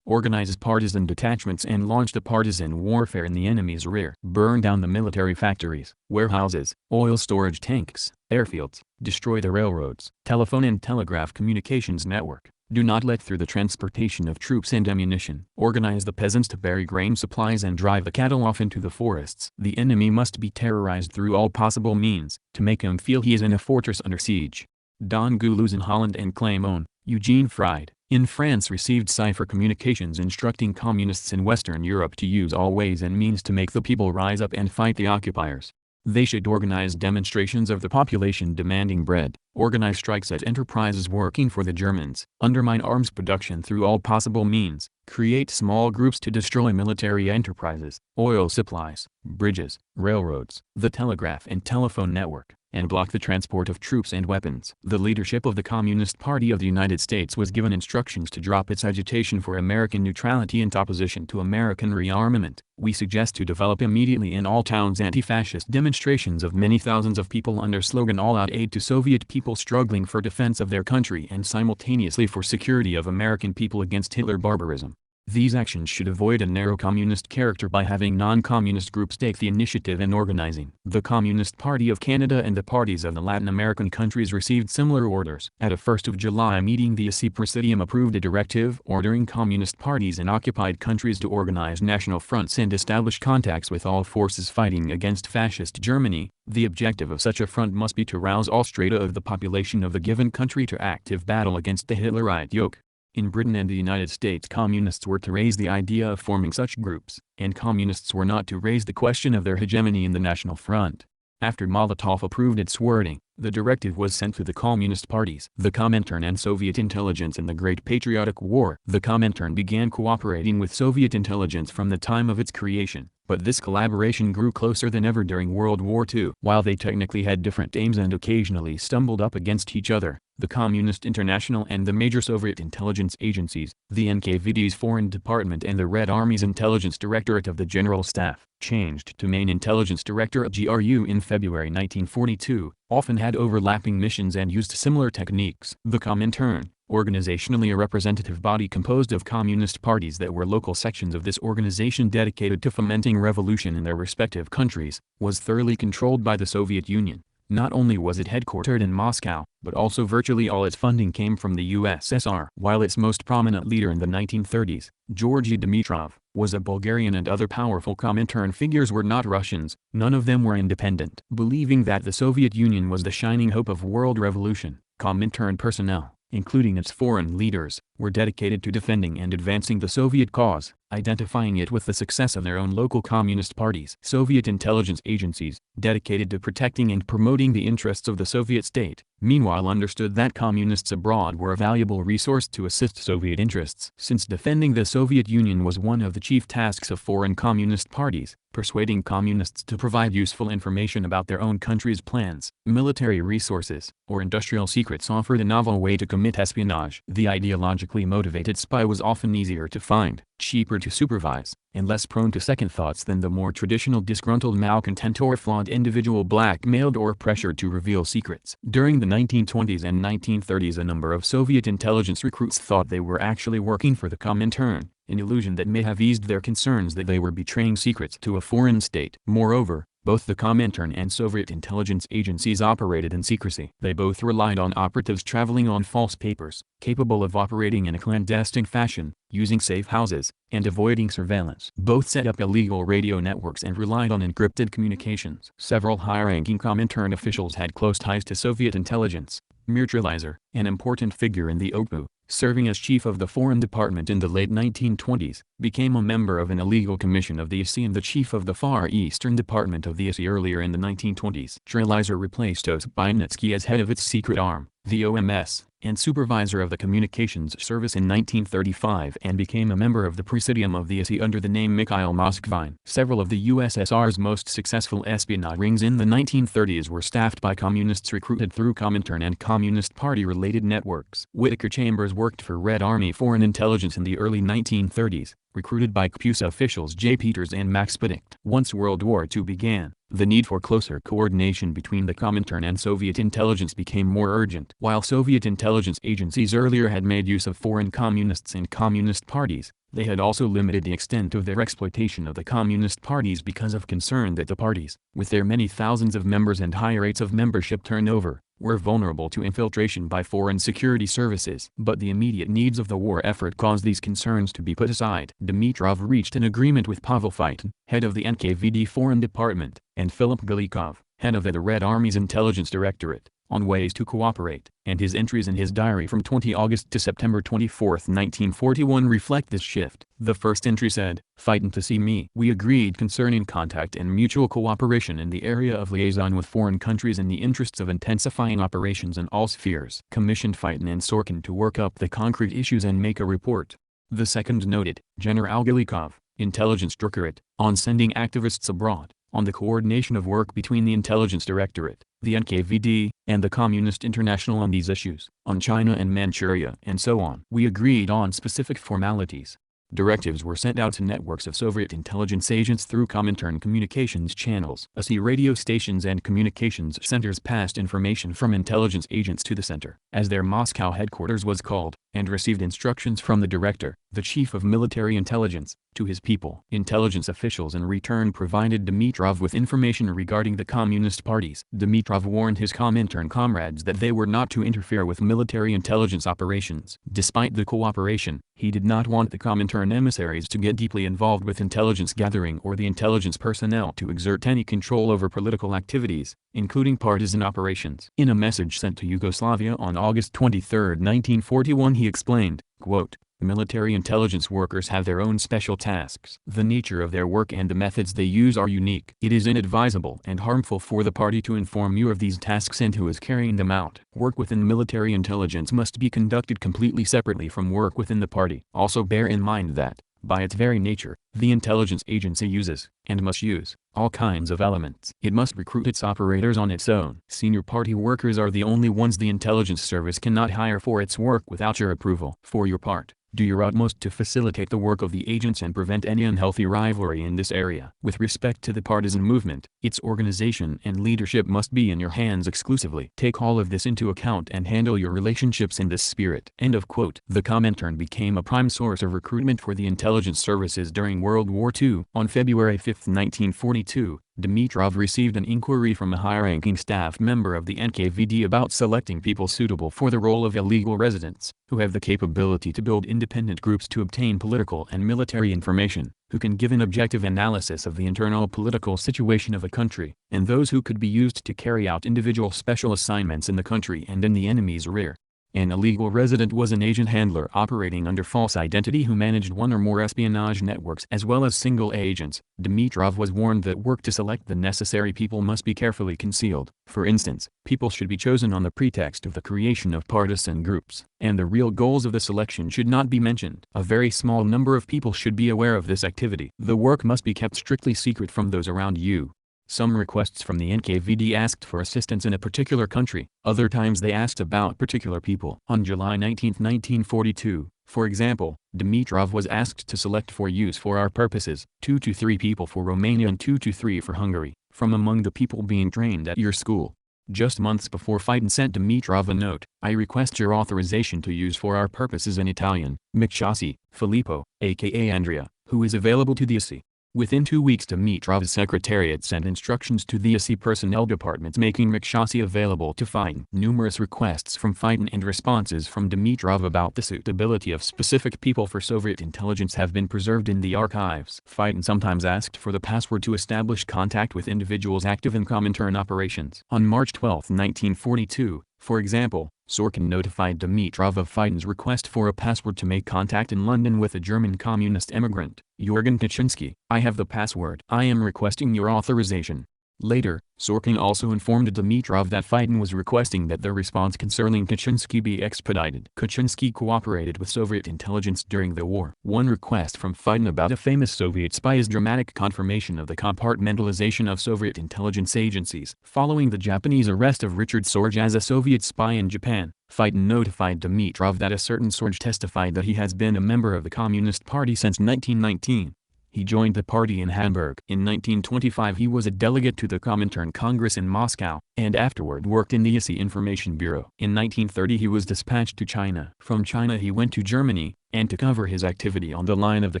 [SPEAKER 1] Organize partisan detachments and launch the partisan warfare in the enemy's rear. Burn down the military factories, warehouses, oil storage tanks, airfields, destroy the railroads, telephone and telegraph communications network. Do not let through the transportation of troops and ammunition. Organize the peasants to bury grain supplies and drive the cattle off into the forests. The enemy must be terrorized through all possible means, to make him feel he is in a fortress under siege. Don Goulouz in Holland and Clément, Eugene Fried, in France received cipher communications instructing communists in Western Europe to use all ways and means to make the people rise up and fight the occupiers. They should organize demonstrations of the population demanding bread, organize strikes at enterprises working for the Germans, undermine arms production through all possible means, create small groups to destroy military enterprises, oil supplies, bridges, railroads, the telegraph and telephone network, and block the transport of troops and weapons. The leadership of the Communist Party of the United States was given instructions to drop its agitation for American neutrality and opposition to American rearmament. We suggest to develop immediately in all towns anti-fascist demonstrations of many thousands of people under slogan all-out aid to Soviet people struggling for defense of their country and simultaneously for security of American people against Hitler barbarism. These actions should avoid a narrow communist character by having non-communist groups take the initiative in organizing. The Communist Party of Canada and the parties of the Latin American countries received similar orders. At a 1st of July meeting, the AC Presidium approved a directive ordering communist parties in occupied countries to organize national fronts and establish contacts with all forces fighting against fascist Germany. The objective of such a front must be to rouse all strata of the population of the given country to active battle against the Hitlerite yoke. In Britain and the United States, communists were to raise the idea of forming such groups, and communists were not to raise the question of their hegemony in the National Front. After Molotov approved its wording, the directive was sent to the communist parties, the Comintern and Soviet intelligence in the Great Patriotic War. The Comintern began cooperating with Soviet intelligence from the time of its creation, but this collaboration grew closer than ever during World War II. While they technically had different aims and occasionally stumbled up against each other, the Communist International and the major Soviet intelligence agencies, the NKVD's Foreign Department and the Red Army's Intelligence Directorate of the General Staff, changed to Main Intelligence Directorate GRU in February 1942, often had overlapping missions and used similar techniques. The Comintern, organizationally a representative body composed of communist parties that were local sections of this organization dedicated to fomenting revolution in their respective countries, was thoroughly controlled by the Soviet Union. Not only was it headquartered in Moscow, but also virtually all its funding came from the USSR. While its most prominent leader in the 1930s, Georgy Dimitrov, was a Bulgarian and other powerful Comintern figures were not Russians, none of them were independent. Believing that the Soviet Union was the shining hope of world revolution, Comintern personnel, including its foreign leaders, were dedicated to defending and advancing the Soviet cause, identifying it with the success of their own local communist parties. Soviet intelligence agencies, dedicated to protecting and promoting the interests of the Soviet state, meanwhile understood that communists abroad were a valuable resource to assist Soviet interests. Since defending the Soviet Union was one of the chief tasks of foreign communist parties, persuading communists to provide useful information about their own country's plans, military resources, or industrial secrets offered a novel way to commit espionage. The ideologically motivated spy was often easier to find, cheaper to supervise, and less prone to second thoughts than the more traditional disgruntled malcontent or flawed individual blackmailed or pressured to reveal secrets. During the 1920s and 1930s, a number of Soviet intelligence recruits thought they were actually working for the Comintern, an illusion that may have eased their concerns that they were betraying secrets to a foreign state. Moreover, both the Comintern and Soviet intelligence agencies operated in secrecy. They both relied on operatives traveling on false papers, capable of operating in a clandestine fashion, using safe houses, and avoiding surveillance. Both set up illegal radio networks and relied on encrypted communications. Several high-ranking Comintern officials had close ties to Soviet intelligence. Mirtralizer, an important figure in the OPU, serving as chief of the Foreign Department in the late 1920s, became a member of an illegal commission of the AC and the chief of the Far Eastern Department of the AC earlier in the 1920s. Mirtralizer replaced Osibinetsky as head of its secret arm, the OMS, and supervisor of the communications service in 1935 and became a member of the Presidium of the AC under the name Mikhail Moskvin. Several of the USSR's most successful espionage rings in the 1930s were staffed by communists recruited through Comintern and Communist Party-related networks. Whittaker Chambers worked for Red Army Foreign Intelligence in the early 1930s, recruited by CPUSA officials J. Peters and Max Benedict. Once World War II began, the need for closer coordination between the Comintern and Soviet intelligence became more urgent. While Soviet intelligence agencies earlier had made use of foreign communists and communist parties, they had also limited the extent of their exploitation of the communist parties because of concern that the parties, with their many thousands of members and high rates of membership turnover, were vulnerable to infiltration by foreign security services. But the immediate needs of the war effort caused these concerns to be put aside. Dimitrov reached an agreement with Pavel Fitin, head of the NKVD Foreign Department, and Philip Galikov, head of the Red Army's Intelligence Directorate, on ways to cooperate, and his entries in his diary from 20 August to September 24, 1941 reflect this shift. The first entry said, "Fightin' to see me. We agreed concerning contact and mutual cooperation in the area of liaison with foreign countries in the interests of intensifying operations in all spheres. Commissioned Fitin and Sorkin to work up the concrete issues and make a report." The second noted, General Galikov, Intelligence Directorate, on sending activists abroad, on the coordination of work between the Intelligence Directorate, the NKVD, and the Communist International on these issues, on China and Manchuria and so on. We agreed on specific formalities. Directives were sent out to networks of Soviet intelligence agents through Comintern communications channels. AC radio stations and communications centers passed information from intelligence agents to the center, as their Moscow headquarters was called, and received instructions from the director, the chief of military intelligence, to his people. Intelligence officials in return provided Dimitrov with information regarding the Communist parties. Dimitrov warned his Comintern comrades that they were not to interfere with military intelligence operations. Despite the cooperation, he did not want the Comintern emissaries to get deeply involved with intelligence gathering or the intelligence personnel to exert any control over political activities, including partisan operations. In a message sent to Yugoslavia on August 23, 1941, he explained, quote, "Military intelligence workers have their own special tasks. The nature of their work and the methods they use are unique. It is inadvisable and harmful for the party to inform you of these tasks and who is carrying them out. Work within military intelligence must be conducted completely separately from work within the party. Also bear in mind that, by its very nature, the intelligence agency uses, and must use, all kinds of elements. It must recruit its operators on its own. Senior party workers are the only ones the intelligence service cannot hire for its work without your approval. For your part, do your utmost to facilitate the work of the agents and prevent any unhealthy rivalry in this area. With respect to the partisan movement, its organization and leadership must be in your hands exclusively. Take all of this into account and handle your relationships in this spirit." End of quote. The Comintern became a prime source of recruitment for the intelligence services during World War II. On February 5, 1942, Dimitrov received an inquiry from a high-ranking staff member of the NKVD about selecting people suitable for the role of illegal residents, who have the capability to build independent groups to obtain political and military information, who can give an objective analysis of the internal political situation of a country, and those who could be used to carry out individual special assignments in the country and in the enemy's rear. An illegal resident was an agent handler operating under false identity who managed one or more espionage networks as well as single agents. Dimitrov was warned that work to select the necessary people must be carefully concealed. For instance, people should be chosen on the pretext of the creation of partisan groups, and the real goals of the selection should not be mentioned. A very small number of people should be aware of this activity. The work must be kept strictly secret from those around you. Some requests from the NKVD asked for assistance in a particular country, other times they asked about particular people. On July 19, 1942, for example, Dimitrov was asked to select for use for our purposes 2 to 3 people for Romania and 2 to 3 for Hungary, from among the people being trained at your school. Just months before Fighton sent Dimitrov a note, "I request your authorization to use for our purposes in Italian, McShassi, Filippo, aka Andrea, who is available to the AC." Within 2 weeks Dimitrov's secretariat sent instructions to the AC personnel departments making McShassi available to Fighton. Numerous requests from Fighton and responses from Dimitrov about the suitability of specific people for Soviet intelligence have been preserved in the archives. Fighton sometimes asked for the password to establish contact with individuals active in Comintern operations. On March 12, 1942, for example, Sorkin notified Dimitrov of Fighton's request for a password to make contact in London with a German communist immigrant, Jürgen Kaczynski. "I have the password. I am requesting your authorization." Later, Sorkin also informed Dimitrov that Fighton was requesting that the response concerning Kaczynski be expedited. Kaczynski cooperated with Soviet intelligence during the war. One request from Fighton about a famous Soviet spy is dramatic confirmation of the compartmentalization of Soviet intelligence agencies. Following the Japanese arrest of Richard Sorge as a Soviet spy in Japan, Fighton notified Dimitrov that a certain Sorge testified that he has been a member of the Communist Party since 1919. He joined the party in Hamburg. In 1925 he was a delegate to the Comintern Congress in Moscow, and afterward worked in the ISI Information Bureau. In 1930 he was dispatched to China. From China he went to Germany, and to cover his activity on the line of the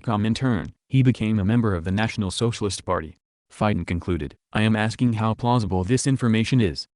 [SPEAKER 1] Comintern, he became a member of the National Socialist Party. Fighton concluded, "I am asking how plausible this information is."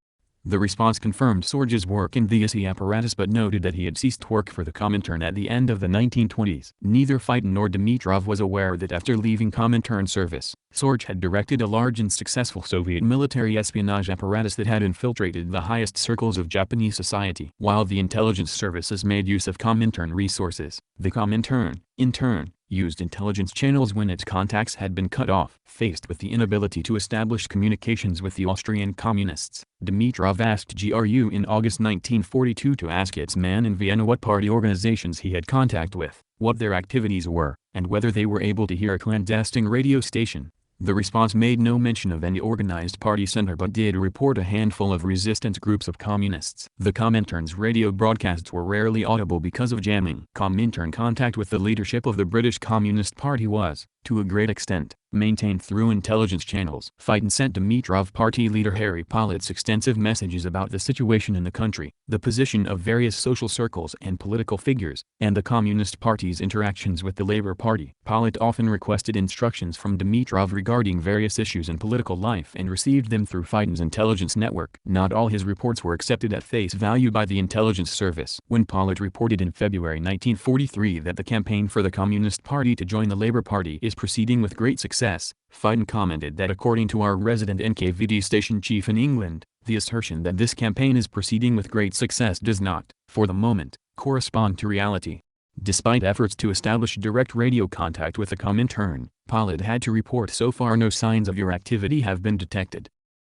[SPEAKER 1] The response confirmed Sorge's work in the ISI apparatus but noted that he had ceased work for the Comintern at the end of the 1920s. Neither Fighton nor Dimitrov was aware that after leaving Comintern service, Sorge had directed a large and successful Soviet military espionage apparatus that had infiltrated the highest circles of Japanese society. While the intelligence services made use of Comintern resources, the Comintern, in turn, used intelligence channels when its contacts had been cut off. Faced with the inability to establish communications with the Austrian communists, Dimitrov asked GRU in August 1942 to ask its man in Vienna what party organizations he had contact with, what their activities were, and whether they were able to hear a clandestine radio station. The response made no mention of any organized party center but did report a handful of resistance groups of communists. The Comintern's radio broadcasts were rarely audible because of jamming. Comintern contact with the leadership of the British Communist Party was, to a great extent, maintained through intelligence channels. Feiton sent Dimitrov party leader Harry Pollitt's extensive messages about the situation in the country, the position of various social circles and political figures, and the Communist Party's interactions with the Labour Party. Pollitt often requested instructions from Dimitrov regarding various issues in political life and received them through Feiton's intelligence network. Not all his reports were accepted at face value by the intelligence service. When Pollitt reported in February 1943 that the campaign for the Communist Party to join the Labour Party is proceeding with great success, Feiton commented that according to our resident NKVD station chief in England, the assertion that this campaign is proceeding with great success does not, for the moment, correspond to reality. Despite efforts to establish direct radio contact with the Comintern, Pollitt had to report so far no signs of your activity have been detected.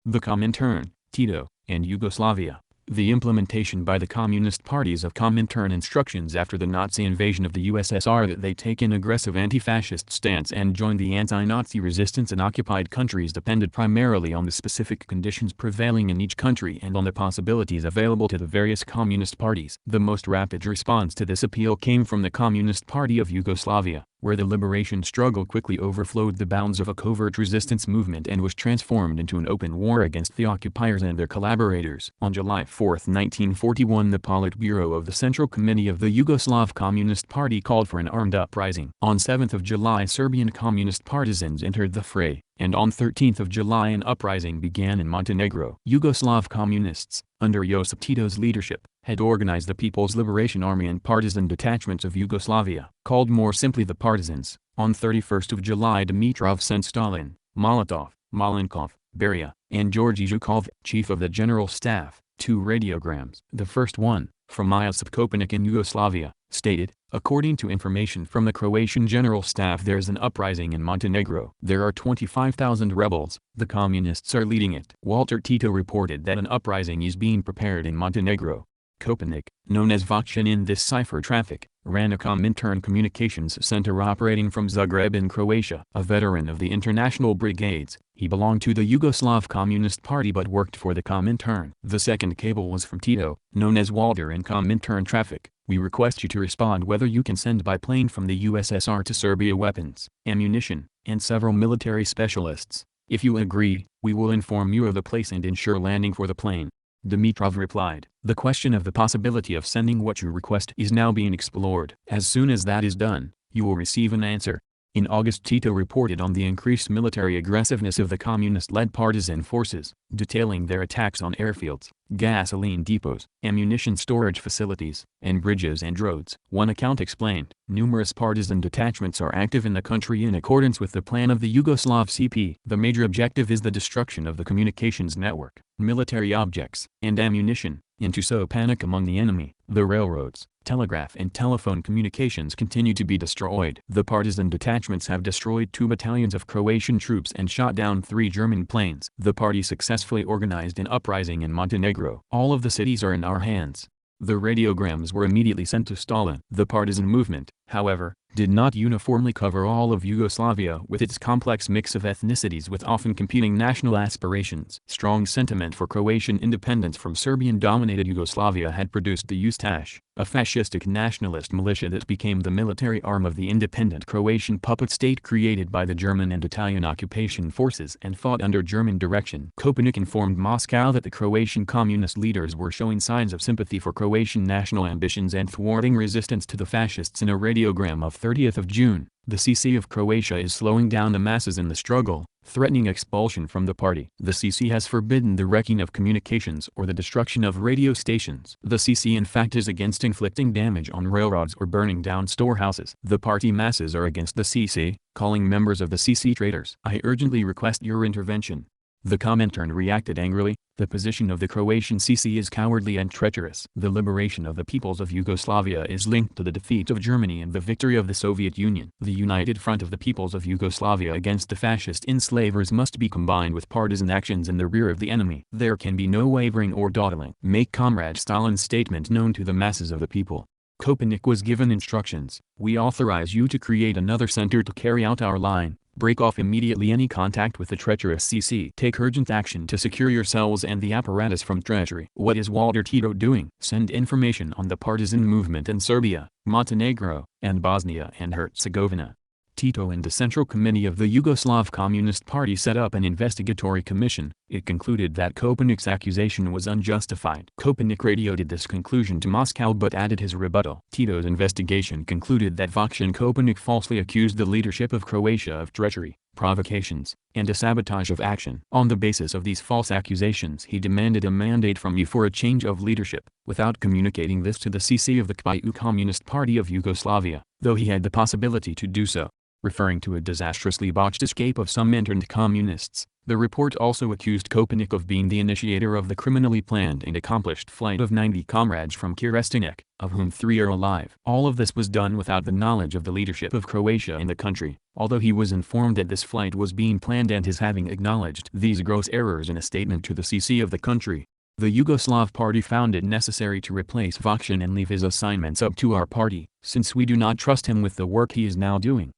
[SPEAKER 1] The Comintern, Tito, and Yugoslavia. The implementation by the Communist parties of Comintern instructions after the Nazi invasion of the USSR that they take an aggressive anti-fascist stance and join the anti-Nazi resistance in occupied countries depended primarily on the specific conditions prevailing in each country and on the possibilities available to the various communist parties. The most rapid response to this appeal came from the Communist Party of Yugoslavia, where the liberation struggle quickly overflowed the bounds of a covert resistance movement and was transformed into an open war against the occupiers and their collaborators. On July 4, 1941, the Politburo of the Central Committee of the Yugoslav Communist Party called for an armed uprising. On 7 July, Serbian communist partisans entered the fray, and on 13 July an uprising began in Montenegro. Yugoslav communists, under Josip Tito's leadership, had organized the People's Liberation Army and partisan detachments of Yugoslavia, called more simply the Partisans. On 31 July, Dimitrov sent Stalin, Molotov, Malenkov, Beria, and Georgy Zhukov, chief of the General Staff, 2 radiograms. The first one, from Josip Kopanik in Yugoslavia, stated, according to information from the Croatian General Staff, there's an uprising in Montenegro. There are 25,000 rebels, the communists are leading it. Walter Tito reported that an uprising is being prepared in Montenegro. Kopanik, known as Vakhin in this cipher traffic, ran a Comintern communications center operating from Zagreb in Croatia. A veteran of the international brigades, he belonged to the Yugoslav Communist Party but worked for the Comintern. The second cable was from Tito, known as Walter in Comintern traffic. We request you to respond whether you can send by plane from the USSR to Serbia weapons, ammunition, and several military specialists. If you agree, we will inform you of the place and ensure landing for the plane. Dimitrov replied, the question of the possibility of sending what you request is now being explored. As soon as that is done, you will receive an answer. In August, Tito reported on the increased military aggressiveness of the communist-led partisan forces, detailing their attacks on airfields, gasoline depots, ammunition storage facilities, and bridges and roads. One account explained, numerous partisan detachments are active in the country in accordance with the plan of the Yugoslav CP. The major objective is the destruction of the communications network, military objects, and ammunition, and to sow panic among the enemy. The railroads, telegraph and telephone communications continue to be destroyed. The partisan detachments have destroyed 2 battalions of Croatian troops and shot down 3 German planes. The party successfully organized an uprising in Montenegro. All of the cities are in our hands. The radiograms were immediately sent to Stalin. The partisan movement, however, did not uniformly cover all of Yugoslavia with its complex mix of ethnicities with often competing national aspirations. Strong sentiment for Croatian independence from Serbian-dominated Yugoslavia had produced the Ustash, a fascistic nationalist militia that became the military arm of the independent Croatian puppet state created by the German and Italian occupation forces and fought under German direction. Kopanik informed Moscow that the Croatian communist leaders were showing signs of sympathy for Croatian national ambitions and thwarting resistance to the fascists. In a radiogram of 30th June, the CC of Croatia is slowing down the masses in the struggle, threatening expulsion from the party. The CC has forbidden the wrecking of communications or the destruction of radio stations. The CC in fact is against inflicting damage on railroads or burning down storehouses. The party masses are against the CC, calling members of the CC traitors. I urgently request your intervention. The Comintern reacted angrily, the position of the Croatian CC is cowardly and treacherous. The liberation of the peoples of Yugoslavia is linked to the defeat of Germany and the victory of the Soviet Union. The united front of the peoples of Yugoslavia against the fascist enslavers must be combined with partisan actions in the rear of the enemy. There can be no wavering or dawdling. Make Comrade Stalin's statement known to the masses of the people. Kopanik was given instructions. We authorize you to create another center to carry out our line, Break off immediately any contact with the treacherous CC. Take urgent action to secure yourselves and the apparatus from treachery. What is Walter Tito doing? Send information on the partisan movement in Serbia, Montenegro, and Bosnia and Herzegovina. Tito and the Central Committee of the Yugoslav Communist Party set up an investigatory commission. It concluded that Kopanik's accusation was unjustified. Kopanik radioed this conclusion to Moscow but added his rebuttal. Tito's investigation concluded that Vakhin Kopanik falsely accused the leadership of Croatia of treachery, provocations, and a sabotage of action. On the basis of these false accusations he demanded a mandate from you for a change of leadership, without communicating this to the CC of the KPU Communist Party of Yugoslavia, though he had the possibility to do so. Referring to a disastrously botched escape of some interned communists, the report also accused Kopanik of being the initiator of the criminally planned and accomplished flight of 90 comrades from Krestinec, of whom 3 are alive. All of this was done without the knowledge of the leadership of Croatia in the country, although he was informed that this flight was being planned and his having acknowledged these gross errors in a statement to the CC of the country. The Yugoslav party found it necessary to replace Vakhin and leave his assignments up to our party, since we do not trust him with the work he is now doing.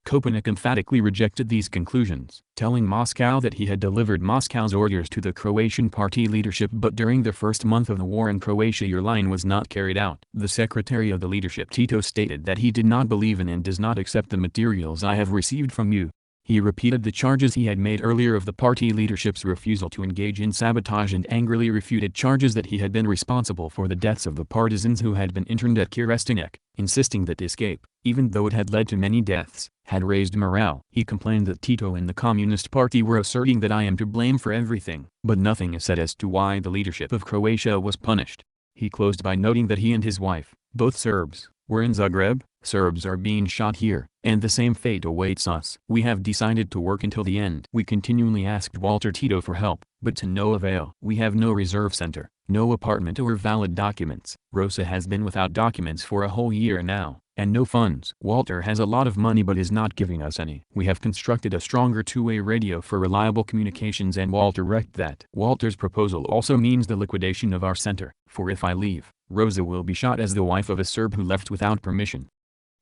[SPEAKER 1] Kopanik emphatically rejected these conclusions, telling Moscow that he had delivered Moscow's orders to the Croatian party leadership, but during the first month of the war in Croatia your line was not carried out. The secretary of the leadership Tito stated that he did not believe in and does not accept the materials I have received from you. He repeated the charges he had made earlier of the party leadership's refusal to engage in sabotage and angrily refuted charges that he had been responsible for the deaths of the partisans who had been interned at Krestinec, insisting that the escape, even though it had led to many deaths, had raised morale. He complained that Tito and the Communist Party were asserting that I am to blame for everything, but nothing is said as to why the leadership of Croatia was punished. He closed by noting that he and his wife, both Serbs, were in Zagreb. Serbs are being shot here, and the same fate awaits us. We have decided to work until the end. We continually asked Walter Tito for help, but to no avail. We have no reserve center, no apartment or valid documents. Rosa has been without documents for a whole year now, and no funds. Walter has a lot of money but is not giving us any. We have constructed a stronger two-way radio for reliable communications and Walter wrecked that. Walter's proposal also means the liquidation of our center, for if I leave, Rosa will be shot as the wife of a Serb who left without permission.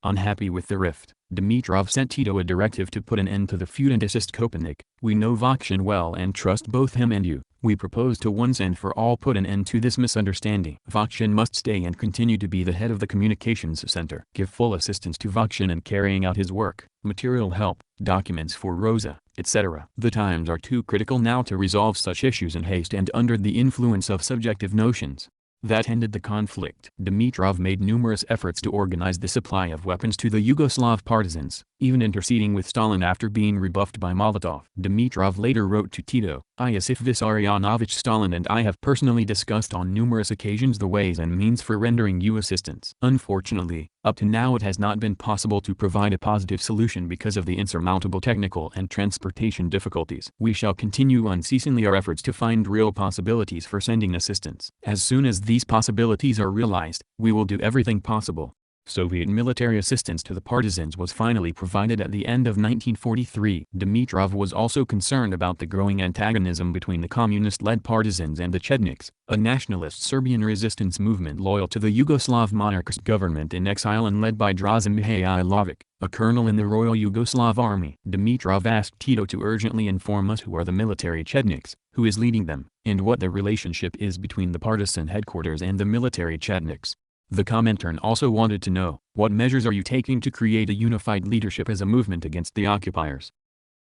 [SPEAKER 1] Unhappy with the rift, Dimitrov sent Tito a directive to put an end to the feud and assist Kopanik. We know Vakhin well and trust both him and you. We propose to once and for all put an end to this misunderstanding. Vakhin must stay and continue to be the head of the communications center. Give full assistance to Vakhin in carrying out his work, material help, documents for Rosa, etc. The times are too critical now to resolve such issues in haste and under the influence of subjective notions. That ended the conflict. Dimitrov made numerous efforts to organize the supply of weapons to the Yugoslav partisans, even interceding with Stalin after being rebuffed by Molotov. Dimitrov later wrote to Tito, Iosif Vissarionovich, Stalin and I have personally discussed on numerous occasions the ways and means for rendering you assistance. Unfortunately, up to now it has not been possible to provide a positive solution because of the insurmountable technical and transportation difficulties. We shall continue unceasingly our efforts to find real possibilities for sending assistance. As soon as these possibilities are realized, we will do everything possible. Soviet military assistance to the partisans was finally provided at the end of 1943. Dimitrov was also concerned about the growing antagonism between the communist-led partisans and the Chetniks, a nationalist Serbian resistance movement loyal to the Yugoslav monarchist government in exile and led by Draža Mihajlović, a colonel in the Royal Yugoslav Army. Dimitrov asked Tito to urgently inform us who are the military Chetniks, who is leading them, and what the relationship is between the partisan headquarters and the military Chetniks. The Comintern also wanted to know, what measures are you taking to create a unified leadership as a movement against the occupiers?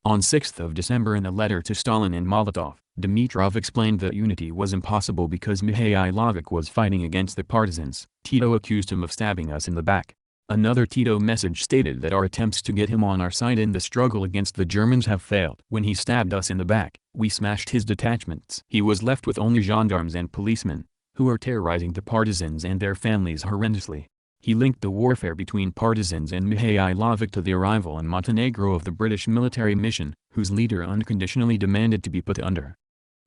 [SPEAKER 1] On 6 December in a letter to Stalin and Molotov, Dimitrov explained that unity was impossible because Mihajlović was fighting against the partisans. Tito accused him of stabbing us in the back. Another Tito message stated that our attempts to get him on our side in the struggle against the Germans have failed. When he stabbed us in the back, we smashed his detachments. He was left with only gendarmes and policemen, who are terrorizing the partisans and their families horrendously. He linked the warfare between partisans and Mihajlović to the arrival in Montenegro of the British military mission, whose leader unconditionally demanded to be put under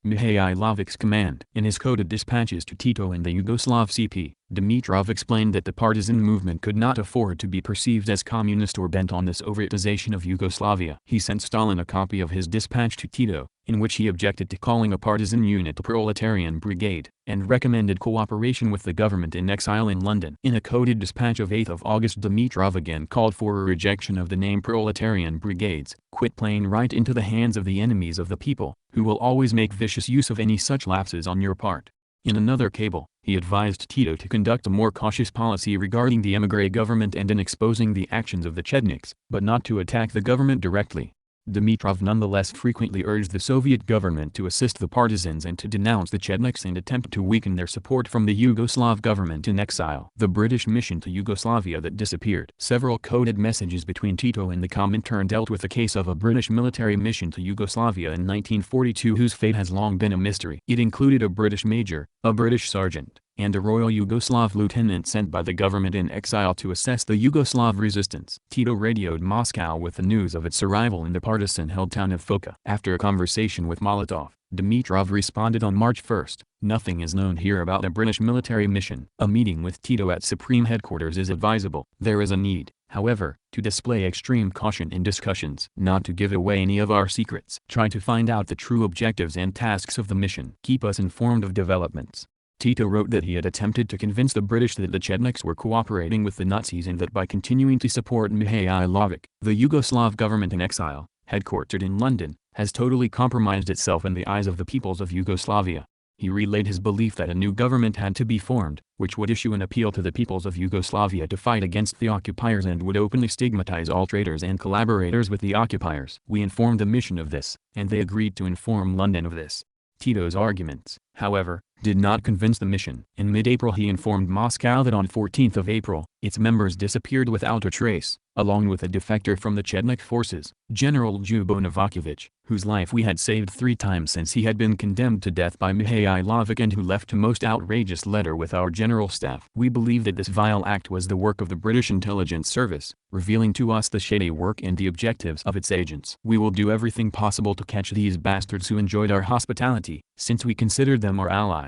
[SPEAKER 1] Mihajlovic's command. In his coded dispatches to Tito and the Yugoslav CP, Dimitrov explained that the partisan movement could not afford to be perceived as communist or bent on the Sovietization of Yugoslavia. He sent Stalin a copy of his dispatch to Tito, in which he objected to calling a partisan unit a proletarian brigade, and recommended cooperation with the government in exile in London. In a coded dispatch of 8 August, Dimitrov again called for a rejection of the name proletarian brigades, quit playing right into the hands of the enemies of the people, who will always make vicious use of any such lapses on your part. In another cable, he advised Tito to conduct a more cautious policy regarding the émigré government and in exposing the actions of the Chetniks, but not to attack the government directly. Dimitrov nonetheless frequently urged the Soviet government to assist the partisans and to denounce the Chetniks and attempt to weaken their support from the Yugoslav government in exile. The British mission to Yugoslavia that disappeared. Several coded messages between Tito and the Comintern dealt with the case of a British military mission to Yugoslavia in 1942 whose fate has long been a mystery. It included a British major, a British sergeant, and a Royal Yugoslav lieutenant sent by the government in exile to assess the Yugoslav resistance. Tito radioed Moscow with the news of its arrival in the partisan-held town of Foča. After a conversation with Molotov, Dimitrov responded on March 1, "Nothing is known here about a British military mission. A meeting with Tito at Supreme Headquarters is advisable. There is a need, however, to display extreme caution in discussions. Not to give away any of our secrets. Try to find out the true objectives and tasks of the mission. Keep us informed of developments." Tito wrote that he had attempted to convince the British that the Chetniks were cooperating with the Nazis and that by continuing to support Mihailovic, the Yugoslav government in exile, headquartered in London, has totally compromised itself in the eyes of the peoples of Yugoslavia. He relayed his belief that a new government had to be formed, which would issue an appeal to the peoples of Yugoslavia to fight against the occupiers and would openly stigmatize all traitors and collaborators with the occupiers. We informed the mission of this, and they agreed to inform London of this. Tito's arguments, however, did not convince the mission. In mid-April he informed Moscow that on 14 April, its members disappeared without a trace, along with a defector from the Chetnik forces, General Ljubo Novakovic, whose life we had saved 3 times since he had been condemned to death by Mihailovic and who left a most outrageous letter with our general staff. We believe that this vile act was the work of the British intelligence service, revealing to us the shady work and the objectives of its agents. We will do everything possible to catch these bastards who enjoyed our hospitality, since we considered them our allies.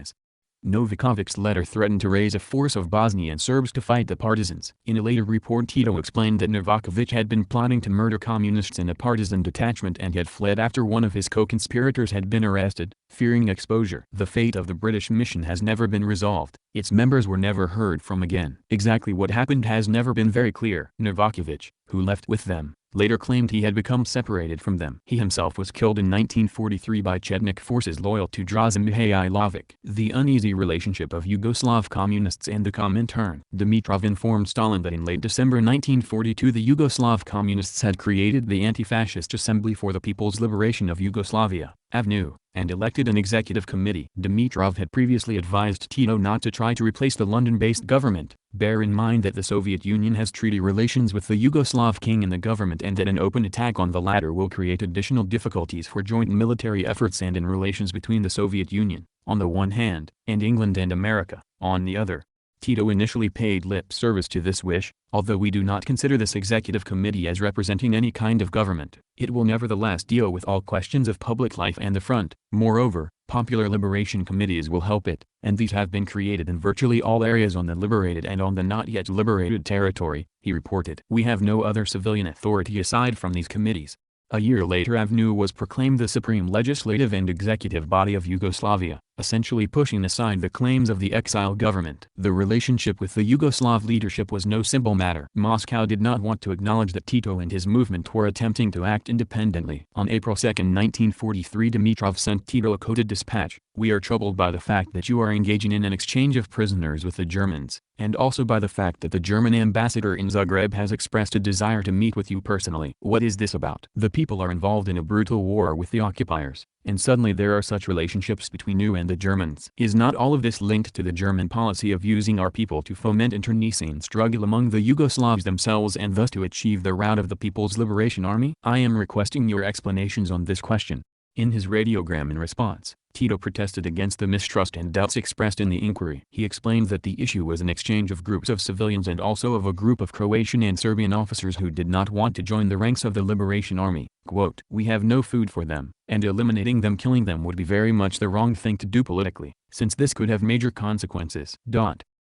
[SPEAKER 1] Novakovic's letter threatened to raise a force of Bosnian Serbs to fight the partisans. In a later report Tito explained that Novakovic had been plotting to murder communists in a partisan detachment and had fled after one of his co-conspirators had been arrested, fearing exposure. The fate of the British mission has never been resolved. Its members were never heard from again. Exactly what happened has never been very clear. Novakovic, who left with them, later claimed he had become separated from them. He himself was killed in 1943 by Chetnik forces loyal to Draža Mihailovic. The uneasy relationship of Yugoslav communists and the Comintern. Dimitrov informed Stalin that in late December 1942 the Yugoslav communists had created the Anti-Fascist Assembly for the People's Liberation of Yugoslavia, AVNU, and elected an executive committee. Dimitrov had previously advised Tito not to try to replace the London-based government. Bear in mind that the Soviet Union has treaty relations with the Yugoslav king and the government and that an open attack on the latter will create additional difficulties for joint military efforts and in relations between the Soviet Union, on the one hand, and England and America, on the other. Tito initially paid lip service to this wish, although we do not consider this executive committee as representing any kind of government. It will nevertheless deal with all questions of public life and the front. Moreover, popular liberation committees will help it, and these have been created in virtually all areas on the liberated and on the not yet liberated territory, he reported. We have no other civilian authority aside from these committees. A year later AVNU was proclaimed the supreme legislative and executive body of Yugoslavia, essentially pushing aside the claims of the exile government. The relationship with the Yugoslav leadership was no simple matter. Moscow did not want to acknowledge that Tito and his movement were attempting to act independently. On April 2, 1943 Dimitrov sent Tito a coded dispatch. We are troubled by the fact that you are engaging in an exchange of prisoners with the Germans, and also by the fact that the German ambassador in Zagreb has expressed a desire to meet with you personally. What is this about? The people are involved in a brutal war with the occupiers, and suddenly there are such relationships between you and the Germans. Is not all of this linked to the German policy of using our people to foment internecine struggle among the Yugoslavs themselves and thus to achieve the rout of the People's Liberation Army? I am requesting your explanations on this question. In his radiogram in response, Tito protested against the mistrust and doubts expressed in the inquiry. He explained that the issue was an exchange of groups of civilians and also of a group of Croatian and Serbian officers who did not want to join the ranks of the Liberation Army. Quote, "We have no food for them, and eliminating them, killing them would be very much the wrong thing to do politically, since this could have major consequences."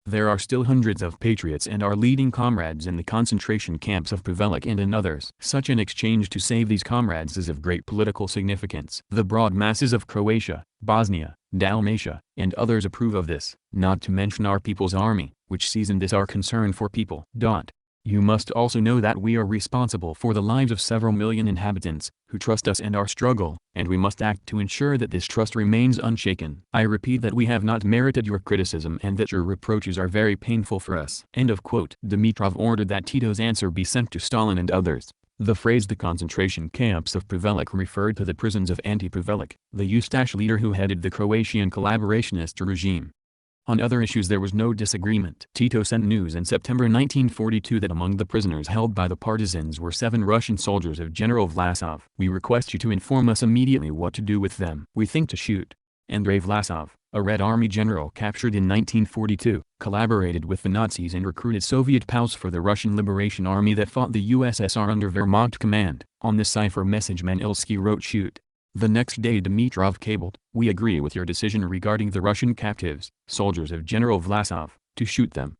[SPEAKER 1] There are still hundreds of patriots and our leading comrades in the concentration camps of Privelic and in others. Such an exchange to save these comrades is of great political significance. The broad masses of Croatia, Bosnia, Dalmatia, and others approve of this, not to mention our People's Army, which sees in this our concern for people. You must also know that we are responsible for the lives of several million inhabitants, who trust us and our struggle, and we must act to ensure that this trust remains unshaken. I repeat that we have not merited your criticism and that your reproaches are very painful for us." End of quote. Dimitrov ordered that Tito's answer be sent to Stalin and others. The phrase "the concentration camps of Privelic" referred to the prisons of anti-Privelic, the Ustash leader who headed the Croatian collaborationist regime. On other issues there was no disagreement. Tito sent news in September 1942 that among the prisoners held by the partisans were 7 Russian soldiers of General Vlasov. "We request you to inform us immediately what to do with them. We think to shoot." Andrei Vlasov, a Red Army general captured in 1942, collaborated with the Nazis and recruited Soviet POWs for the Russian Liberation Army that fought the USSR under Wehrmacht command. On this cipher message Manilsky wrote "shoot." The next day Dimitrov cabled, "We agree with your decision regarding the Russian captives, soldiers of General Vlasov, to shoot them."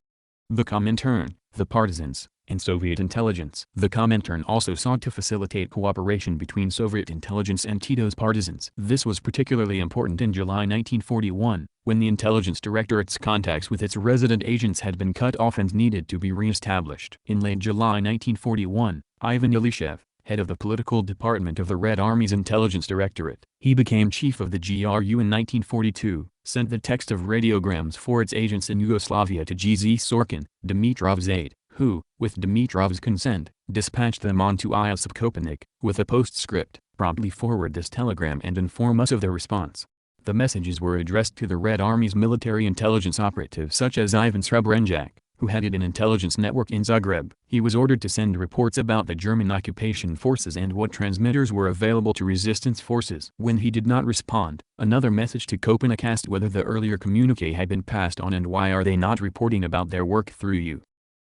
[SPEAKER 1] The Comintern, the partisans, and Soviet intelligence. The Comintern also sought to facilitate cooperation between Soviet intelligence and Tito's partisans. This was particularly important in July 1941, when the intelligence directorate's contacts with its resident agents had been cut off and needed to be re-established. In late July 1941, Ivan Ilyushev, head of the political department of the Red Army's intelligence directorate, he became chief of the GRU in 1942, sent the text of radiograms for its agents in Yugoslavia to G.Z. Sorkin, Dimitrov's aide, who, with Dimitrov's consent, dispatched them on to Iosif Kopernik, with a postscript, "Promptly forward this telegram and inform us of their response." The messages were addressed to the Red Army's military intelligence operatives such as Ivan Srebrenjak, who headed an intelligence network in Zagreb. He was ordered to send reports about the German occupation forces and what transmitters were available to resistance forces. When he did not respond, another message to Kopernik asked whether the earlier communique had been passed on and why are they not reporting about their work through you.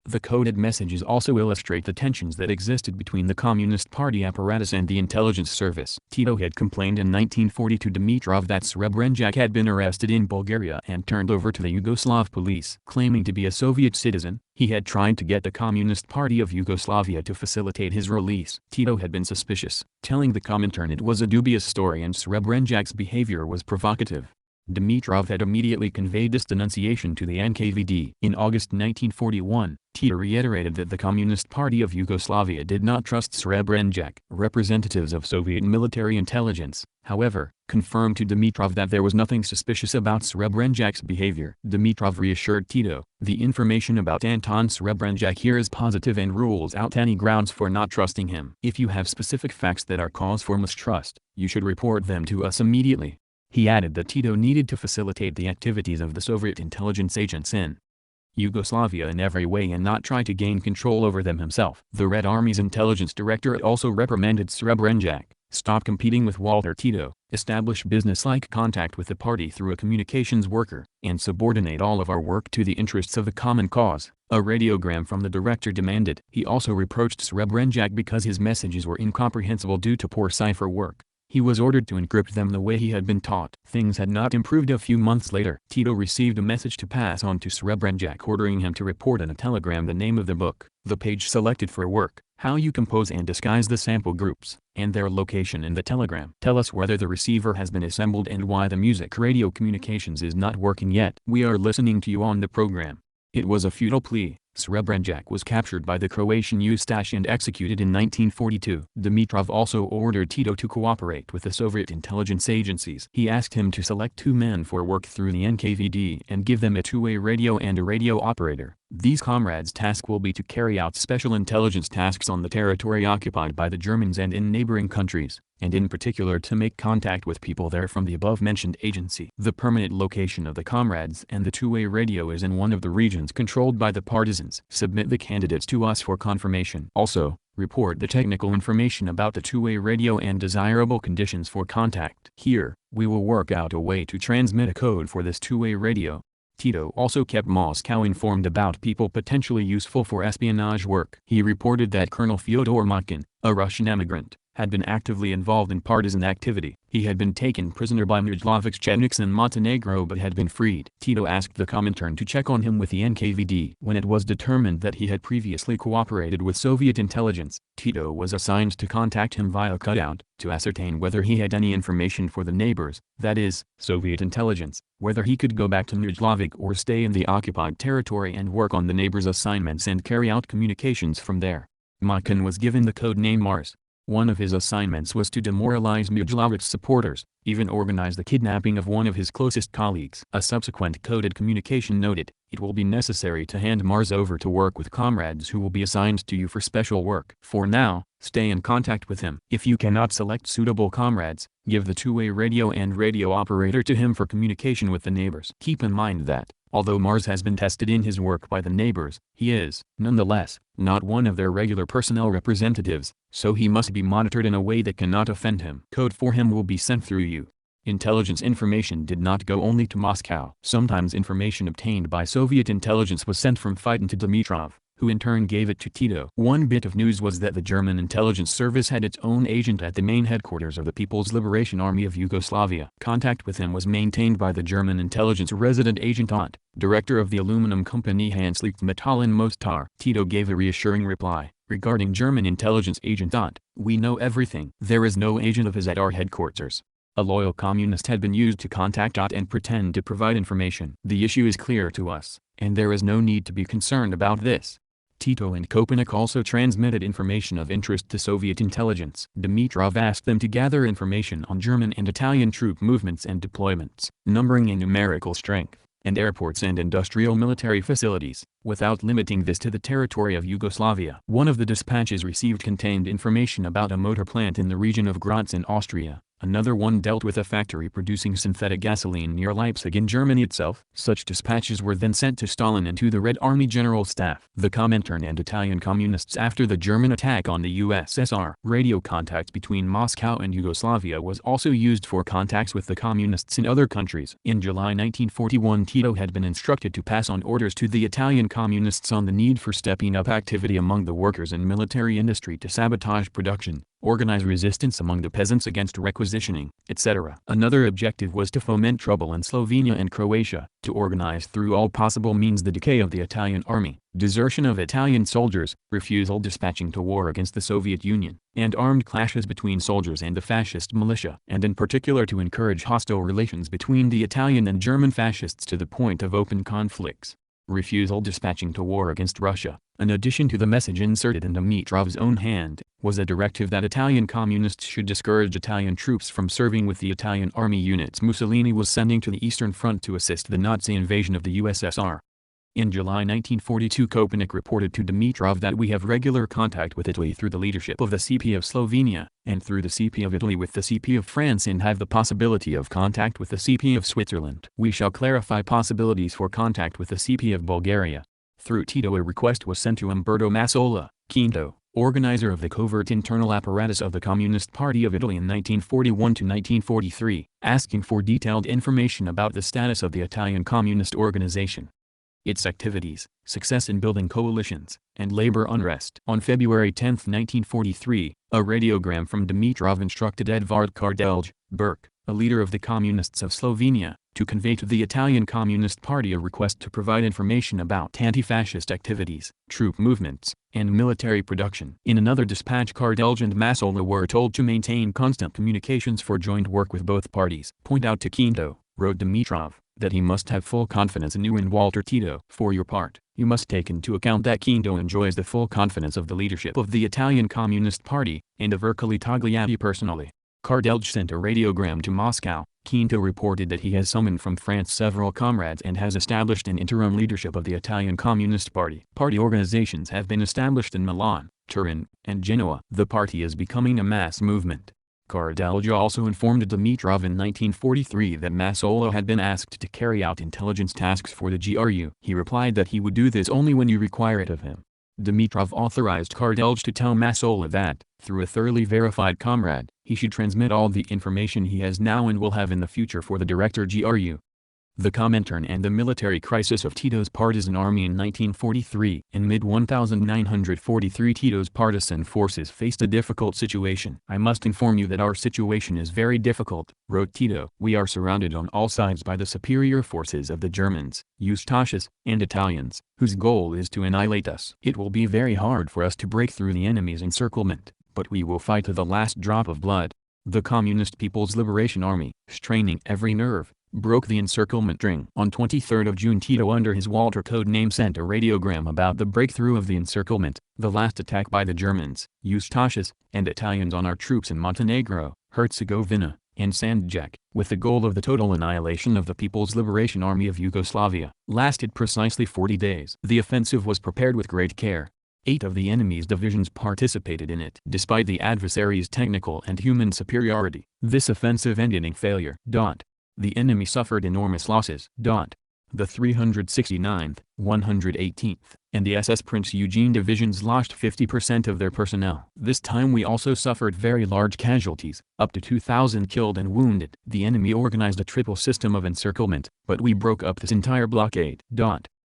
[SPEAKER 1] The coded messages also illustrate the tensions that existed between the Communist Party apparatus and the intelligence service. Tito had complained in 1942 to Dimitrov that Srebrenjak had been arrested in Bulgaria and turned over to the Yugoslav police. Claiming to be a Soviet citizen, he had tried to get the Communist Party of Yugoslavia to facilitate his release. Tito had been suspicious, telling the Comintern it was a dubious story and Srebrenjak's behavior was provocative. Dimitrov had immediately conveyed this denunciation to the NKVD. In August 1941, Tito reiterated that the Communist Party of Yugoslavia did not trust Srebrenjak. Representatives of Soviet military intelligence, however, confirmed to Dimitrov that there was nothing suspicious about Srebrenjak's behavior. Dimitrov reassured Tito, "The information about Anton Srebrenjak here is positive and rules out any grounds for not trusting him. If you have specific facts that are cause for mistrust, you should report them to us immediately." He added that Tito needed to facilitate the activities of the Soviet intelligence agents in Yugoslavia in every way and not try to gain control over them himself. The Red Army's intelligence directorate also reprimanded Srebrenjak, "Stop competing with Walter Tito, establish business-like contact with the party through a communications worker, and subordinate all of our work to the interests of the common cause," a radiogram from the director demanded. He also reproached Srebrenjak because his messages were incomprehensible due to poor cipher work. He was ordered to encrypt them the way he had been taught. Things had not improved a few months later. Tito received a message to pass on to Srebrenjak ordering him to report in a telegram the name of the book, the page selected for work, how you compose and disguise the sample groups, and their location in the telegram. "Tell us whether the receiver has been assembled and why the music radio communications is not working yet. We are listening to you on the program." It was a futile plea. Srebrenjak was captured by the Croatian Ustash and executed in 1942. Dimitrov also ordered Tito to cooperate with the Soviet intelligence agencies. He asked him to select 2 men for work through the NKVD and give them a 2-way radio and a radio operator. These comrades' task will be to carry out special intelligence tasks on the territory occupied by the Germans and in neighboring countries, and in particular to make contact with people there from the above-mentioned agency. The permanent location of the comrades and the 2-way radio is in one of the regions controlled by the partisans. Submit the candidates to us for confirmation. Also, report the technical information about the 2-way radio and desirable conditions for contact. Here, we will work out a way to transmit a code for this 2-way radio. Tito also kept Moscow informed about people potentially useful for espionage work. He reported that Colonel Fyodor Motkin, a Russian emigrant, had been actively involved in partisan activity. He had been taken prisoner by Mujlović Chetniks in Montenegro but had been freed. Tito asked the Comintern to check on him with the NKVD. When it was determined that he had previously cooperated with Soviet intelligence, Tito was assigned to contact him via cutout, to ascertain whether he had any information for the neighbors, that is, Soviet intelligence, whether he could go back to Mujlović or stay in the occupied territory and work on the neighbors' assignments and carry out communications from there. Makin was given the code name Mars. One of his assignments was to demoralize Mujlovic's supporters, even organize the kidnapping of one of his closest colleagues. A subsequent coded communication noted, "It will be necessary to hand Mars over to work with comrades who will be assigned to you for special work. For now, stay in contact with him. If you cannot select suitable comrades, give the two-way radio and radio operator to him for communication with the neighbors." Keep in mind that, although Mars has been tested in his work by the neighbors, he is, nonetheless, not one of their regular personnel representatives, so he must be monitored in a way that cannot offend him. Code for him will be sent through you. Intelligence information did not go only to Moscow. Sometimes information obtained by Soviet intelligence was sent from Fighton to Dimitrov, who in turn gave it to Tito. One bit of news was that the German intelligence service had its own agent at the main headquarters of the People's Liberation Army of Yugoslavia. Contact with him was maintained by the German intelligence resident agent Ott, director of the aluminum company Hanslicht Metall in Mostar. Tito gave a reassuring reply, regarding German intelligence agent Ott: "We know everything. There is no agent of his at our headquarters." A loyal communist had been used to contact Ott and pretend to provide information. "The issue is clear to us, and there is no need to be concerned about this." Tito and Kopanik also transmitted information of interest to Soviet intelligence. Dimitrov asked them to gather information on German and Italian troop movements and deployments, numbering and numerical strength, and airports and industrial military facilities, without limiting this to the territory of Yugoslavia. One of the dispatches received contained information about a motor plant in the region of Graz in Austria. Another one dealt with a factory producing synthetic gasoline near Leipzig in Germany itself. Such dispatches were then sent to Stalin and to the Red Army General Staff. The Comintern and Italian communists after the German attack on the USSR. Radio contact between Moscow and Yugoslavia was also used for contacts with the communists in other countries. In July 1941, Tito had been instructed to pass on orders to the Italian communists on the need for stepping up activity among the workers and military industry to sabotage production, organize resistance among the peasants against requisitioning, etc. Another objective was to foment trouble in Slovenia and Croatia, to organize through all possible means the decay of the Italian army, desertion of Italian soldiers, refusal dispatching to war against the Soviet Union, and armed clashes between soldiers and the fascist militia, and in particular to encourage hostile relations between the Italian and German fascists to the point of open conflicts. Refusal dispatching to war against Russia, in addition to the message inserted in Dimitrov's own hand, was a directive that Italian communists should discourage Italian troops from serving with the Italian army units Mussolini was sending to the Eastern Front to assist the Nazi invasion of the USSR. In July 1942, Kopanik reported to Dimitrov that we have regular contact with Italy through the leadership of the CP of Slovenia, and through the CP of Italy with the CP of France, and have the possibility of contact with the CP of Switzerland. We shall clarify possibilities for contact with the CP of Bulgaria. Through Tito, a request was sent to Umberto Massola, Quinto, organizer of the covert internal apparatus of the Communist Party of Italy in 1941 to 1943, asking for detailed information about the status of the Italian communist organization, its activities, success in building coalitions, and labor unrest. On February 10, 1943, a radiogram from Dimitrov instructed Edvard Kardelj, Burke, a leader of the Communists of Slovenia, to convey to the Italian Communist Party a request to provide information about anti-fascist activities, troop movements, and military production. In another dispatch, Kardelj and Massola were told to maintain constant communications for joint work with both parties. Point out to Quinto, wrote Dimitrov, that he must have full confidence in you and Walter Tito. For your part, you must take into account that Quinto enjoys the full confidence of the leadership of the Italian Communist Party, and of Ercole Togliatti personally. Kardelj sent a radiogram to Moscow. Quinto reported that he has summoned from France several comrades and has established an interim leadership of the Italian Communist Party. Party organizations have been established in Milan, Turin, and Genoa. The party is becoming a mass movement. Kardelj also informed Dimitrov in 1943 that Massola had been asked to carry out intelligence tasks for the GRU. He replied that he would do this only when you require it of him. Dimitrov authorized Kardelj to tell Massola that, through a thoroughly verified comrade, he should transmit all the information he has now and will have in the future for the director GRU. The Comintern and the military crisis of Tito's partisan army in 1943. In mid-1943, Tito's partisan forces faced a difficult situation. "I must inform you that our situation is very difficult," wrote Tito. "We are surrounded on all sides by the superior forces of the Germans, Eustachius, and Italians, whose goal is to annihilate us. It will be very hard for us to break through the enemy's encirclement, but we will fight to the last drop of blood." The Communist People's Liberation Army, straining every nerve, broke the encirclement ring. On 23 June, Tito, under his Walter code name, sent a radiogram about the breakthrough of the encirclement, the last attack by the Germans, Eustachius, and Italians on our troops in Montenegro, Herzegovina, and Sandjak, with the goal of the total annihilation of the People's Liberation Army of Yugoslavia, lasted precisely 40 days. The offensive was prepared with great care. 8 of the enemy's divisions participated in it. Despite the adversary's technical and human superiority, this offensive ended in failure. The enemy suffered enormous losses. The 369th, 118th, and the SS Prince Eugene divisions lost 50% of their personnel. This time we also suffered very large casualties, up to 2,000 killed and wounded. The enemy organized a triple system of encirclement, but we broke up this entire blockade.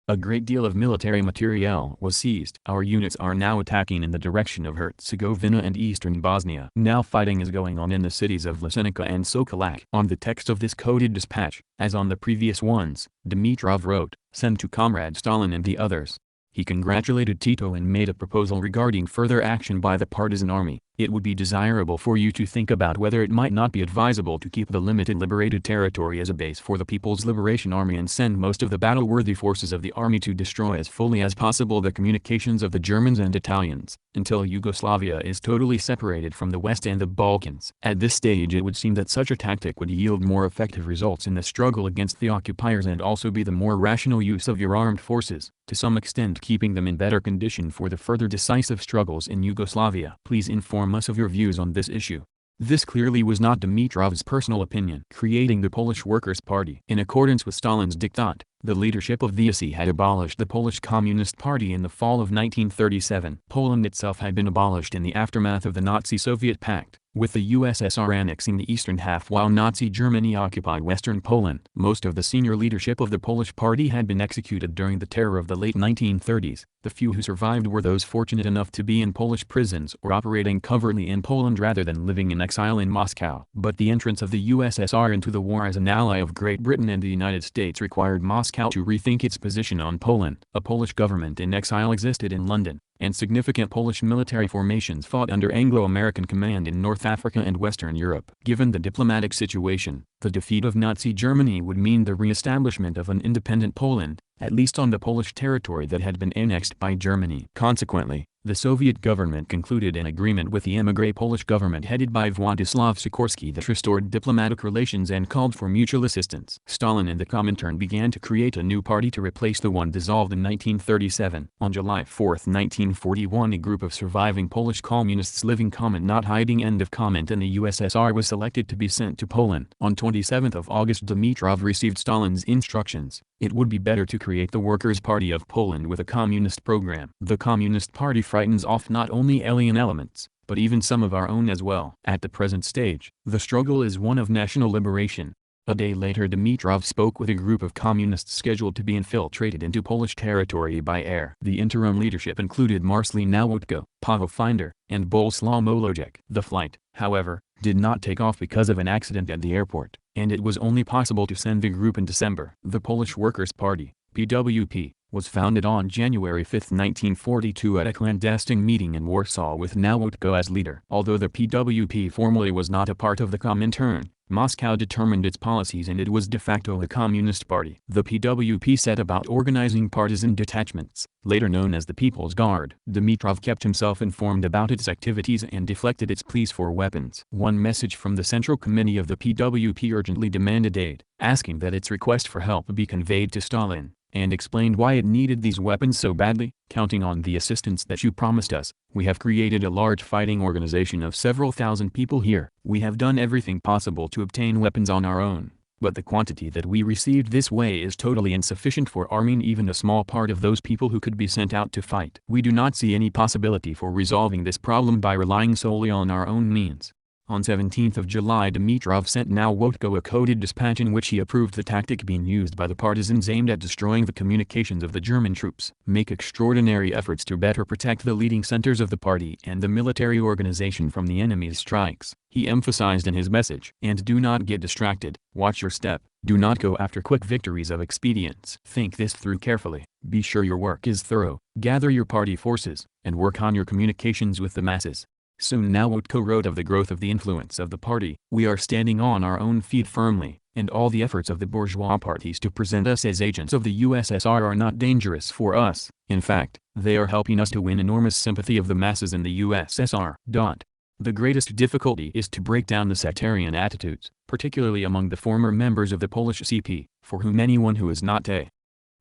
[SPEAKER 1] A great deal of military materiel was seized. Our units are now attacking in the direction of Herzegovina and eastern Bosnia. Now fighting is going on in the cities of Lisenica and Sokolac. On the text of this coded dispatch, as on the previous ones, Dimitrov wrote, "Send to Comrade Stalin and the others." He congratulated Tito and made a proposal regarding further action by the partisan army. "It would be desirable for you to think about whether it might not be advisable to keep the limited liberated territory as a base for the People's Liberation Army and send most of the battle-worthy forces of the army to destroy as fully as possible the communications of the Germans and Italians, until Yugoslavia is totally separated from the West and the Balkans." At this stage it would seem that such a tactic would yield more effective results in the struggle against the occupiers and also be the more rational use of your armed forces, to some extent keeping them in better condition for the further decisive struggles in Yugoslavia. Please inform us of your views on this issue. This clearly was not Dimitrov's personal opinion. Creating the Polish Workers' Party. In accordance with Stalin's diktat, the leadership of the SS had abolished the Polish Communist Party in the fall of 1937. Poland itself had been abolished in the aftermath of the Nazi-Soviet Pact, with the USSR annexing the eastern half while Nazi Germany occupied western Poland. Most of the senior leadership of the Polish Party had been executed during the terror of the late 1930s. The few who survived were those fortunate enough to be in Polish prisons or operating covertly in Poland rather than living in exile in Moscow. But the entrance of the USSR into the war as an ally of Great Britain and the United States required Moscow to rethink its position on Poland. A Polish government in exile existed in London, and significant Polish military formations fought under Anglo-American command in North Africa and Western Europe. Given the diplomatic situation, the defeat of Nazi Germany would mean the re-establishment of an independent Poland, at least on the Polish territory that had been annexed by Germany. Consequently, the Soviet government concluded an agreement with the émigré Polish government headed by Władysław Sikorski that restored diplomatic relations and called for mutual assistance. Stalin and the Comintern began to create a new party to replace the one dissolved in 1937. On July 4, 1941, a group of surviving Polish communists living comment not hiding end of comment in the USSR was selected to be sent to Poland. On 27 August, Dimitrov received Stalin's instructions. It would be better to create the Workers' Party of Poland with a communist program. The Communist Party frightens off not only alien elements, but even some of our own as well. At the present stage, the struggle is one of national liberation. A day later, Dimitrov spoke with a group of communists scheduled to be infiltrated into Polish territory by air. The interim leadership included Marcel Nawotko, Paweł Finder, and Bolesław Molojek. The flight, however, did not take off because of an accident at the airport, and it was only possible to send the group in December. The Polish Workers' Party, PWP, was founded on January 5, 1942 at a clandestine meeting in Warsaw with Nawotko as leader. Although the PWP formally was not a part of the Comintern, Moscow determined its policies and it was de facto a communist party. The PWP set about organizing partisan detachments, later known as the People's Guard. Dimitrov kept himself informed about its activities and deflected its pleas for weapons. One message from the Central Committee of the PWP urgently demanded aid, asking that its request for help be conveyed to Stalin, and explained why it needed these weapons so badly. Counting on the assistance that you promised us, we have created a large fighting organization of several thousand people here. We have done everything possible to obtain weapons on our own, but the quantity that we received this way is totally insufficient for arming even a small part of those people who could be sent out to fight. We do not see any possibility for resolving this problem by relying solely on our own means. On 17 July Dimitrov sent Nawotko a coded dispatch in which he approved the tactic being used by the partisans aimed at destroying the communications of the German troops. Make extraordinary efforts to better protect the leading centers of the party and the military organization from the enemy's strikes, he emphasized in his message. And do not get distracted, watch your step, do not go after quick victories of expedience. Think this through carefully, be sure your work is thorough, gather your party forces, and work on your communications with the masses. Soon Nawotko wrote of the growth of the influence of the party. We are standing on our own feet firmly, and all the efforts of the bourgeois parties to present us as agents of the USSR are not dangerous for us. In fact, they are helping us to win enormous sympathy of the masses in the USSR. The greatest difficulty is to break down the sectarian attitudes, particularly among the former members of the Polish CP, for whom anyone who is not a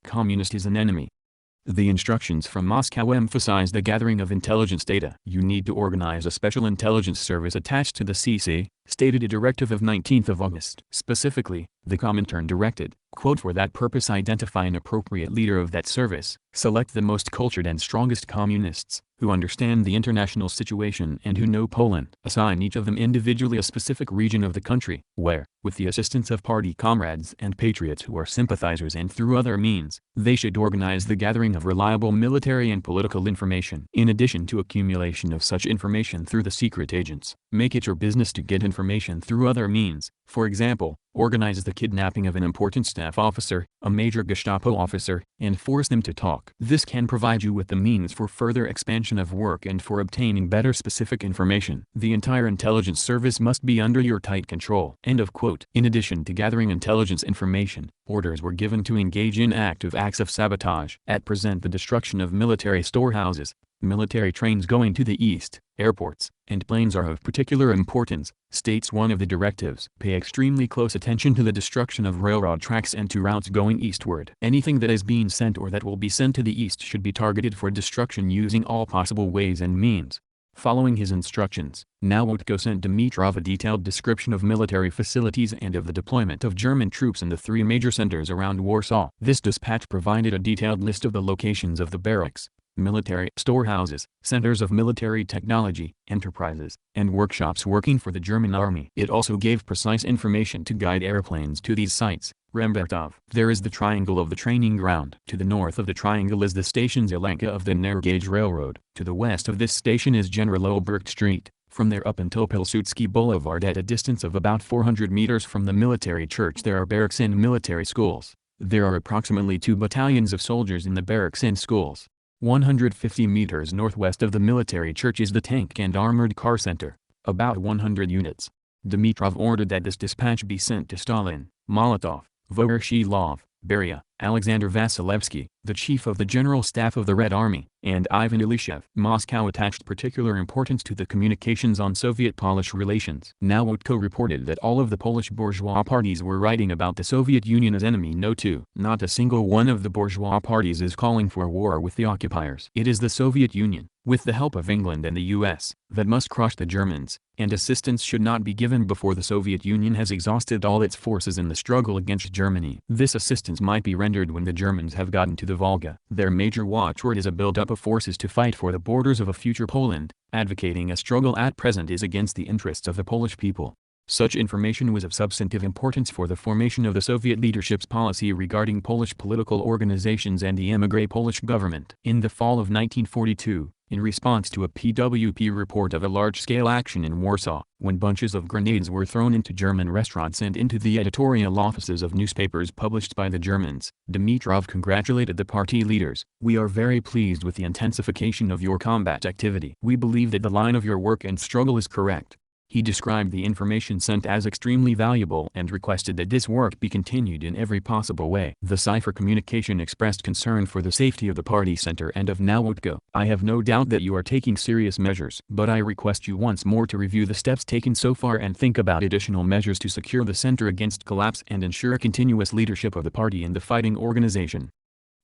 [SPEAKER 1] communist is an enemy. The instructions from Moscow emphasize the gathering of intelligence data. You need to organize a special intelligence service attached to the CC, stated a directive of 19 August. Specifically, the Comintern directed, quote, for that purpose identify an appropriate leader of that service, select the most cultured and strongest communists, who understand the international situation and who know Poland. Assign each of them individually a specific region of the country, where, with the assistance of party comrades and patriots who are sympathizers and through other means, they should organize the gathering of reliable military and political information. In addition to accumulation of such information through the secret agents, make it your business to get information through other means. For example, organize the kidnapping of an important staff officer, a major Gestapo officer, and force them to talk. This can provide you with the means for further expansion of work and for obtaining better specific information. The entire intelligence service must be under your tight control. End of quote. In addition to gathering intelligence information, orders were given to engage in active acts of sabotage. At present, the destruction of military storehouses, military trains going to the east, airports, and planes are of particular importance, states one of the directives. Pay extremely close attention to the destruction of railroad tracks and to routes going eastward. Anything that is being sent or that will be sent to the east should be targeted for destruction using all possible ways and means. Following his instructions, Nawotko sent Dimitrov a detailed description of military facilities and of the deployment of German troops in the three major centers around Warsaw. This dispatch provided a detailed list of the locations of the barracks, military storehouses, centers of military technology, enterprises, and workshops working for the German army. It also gave precise information to guide airplanes to these sites. Rembertov. There is the triangle of the training ground. To the north of the triangle is the station Zelenka of the narrow-gauge railroad. To the west of this station is General Obrecht Street. From there up until Pilsudski Boulevard at a distance of about 400 meters from the military church there are barracks and military schools. There are approximately 2 battalions of soldiers in the barracks and schools. 150 meters northwest of the military church is the tank and armored car center, about 100 units. Dimitrov ordered that this dispatch be sent to Stalin, Molotov, Voroshilov, Beria, Alexander Vasilevsky, the chief of the General Staff of the Red Army, and Ivan Ilyushev. Moscow attached particular importance to the communications on Soviet-Polish relations. Nawotko reported that all of the Polish bourgeois parties were writing about the Soviet Union as enemy no two. Not a single one of the bourgeois parties is calling for war with the occupiers. It is the Soviet Union, with the help of England and the US, that must crush the Germans, and assistance should not be given before the Soviet Union has exhausted all its forces in the struggle against Germany. This assistance might be rendered when the Germans have gotten to the Volga. Their major watchword is a build-up of forces to fight for the borders of a future Poland. Advocating a struggle at present is against the interests of the Polish people. Such information was of substantive importance for the formation of the Soviet leadership's policy regarding Polish political organizations and the émigré Polish government. In the fall of 1942, in response to a PWP report of a large-scale action in Warsaw, when bunches of grenades were thrown into German restaurants and into the editorial offices of newspapers published by the Germans, Dimitrov congratulated the party leaders. "We are very pleased with the intensification of your combat activity. We believe that the line of your work and struggle is correct." He described the information sent as extremely valuable and requested that this work be continued in every possible way. The cipher communication expressed concern for the safety of the party center and of Nawotko. "I have no doubt that you are taking serious measures, but I request you once more to review the steps taken so far and think about additional measures to secure the center against collapse and ensure a continuous leadership of the party in the fighting organization."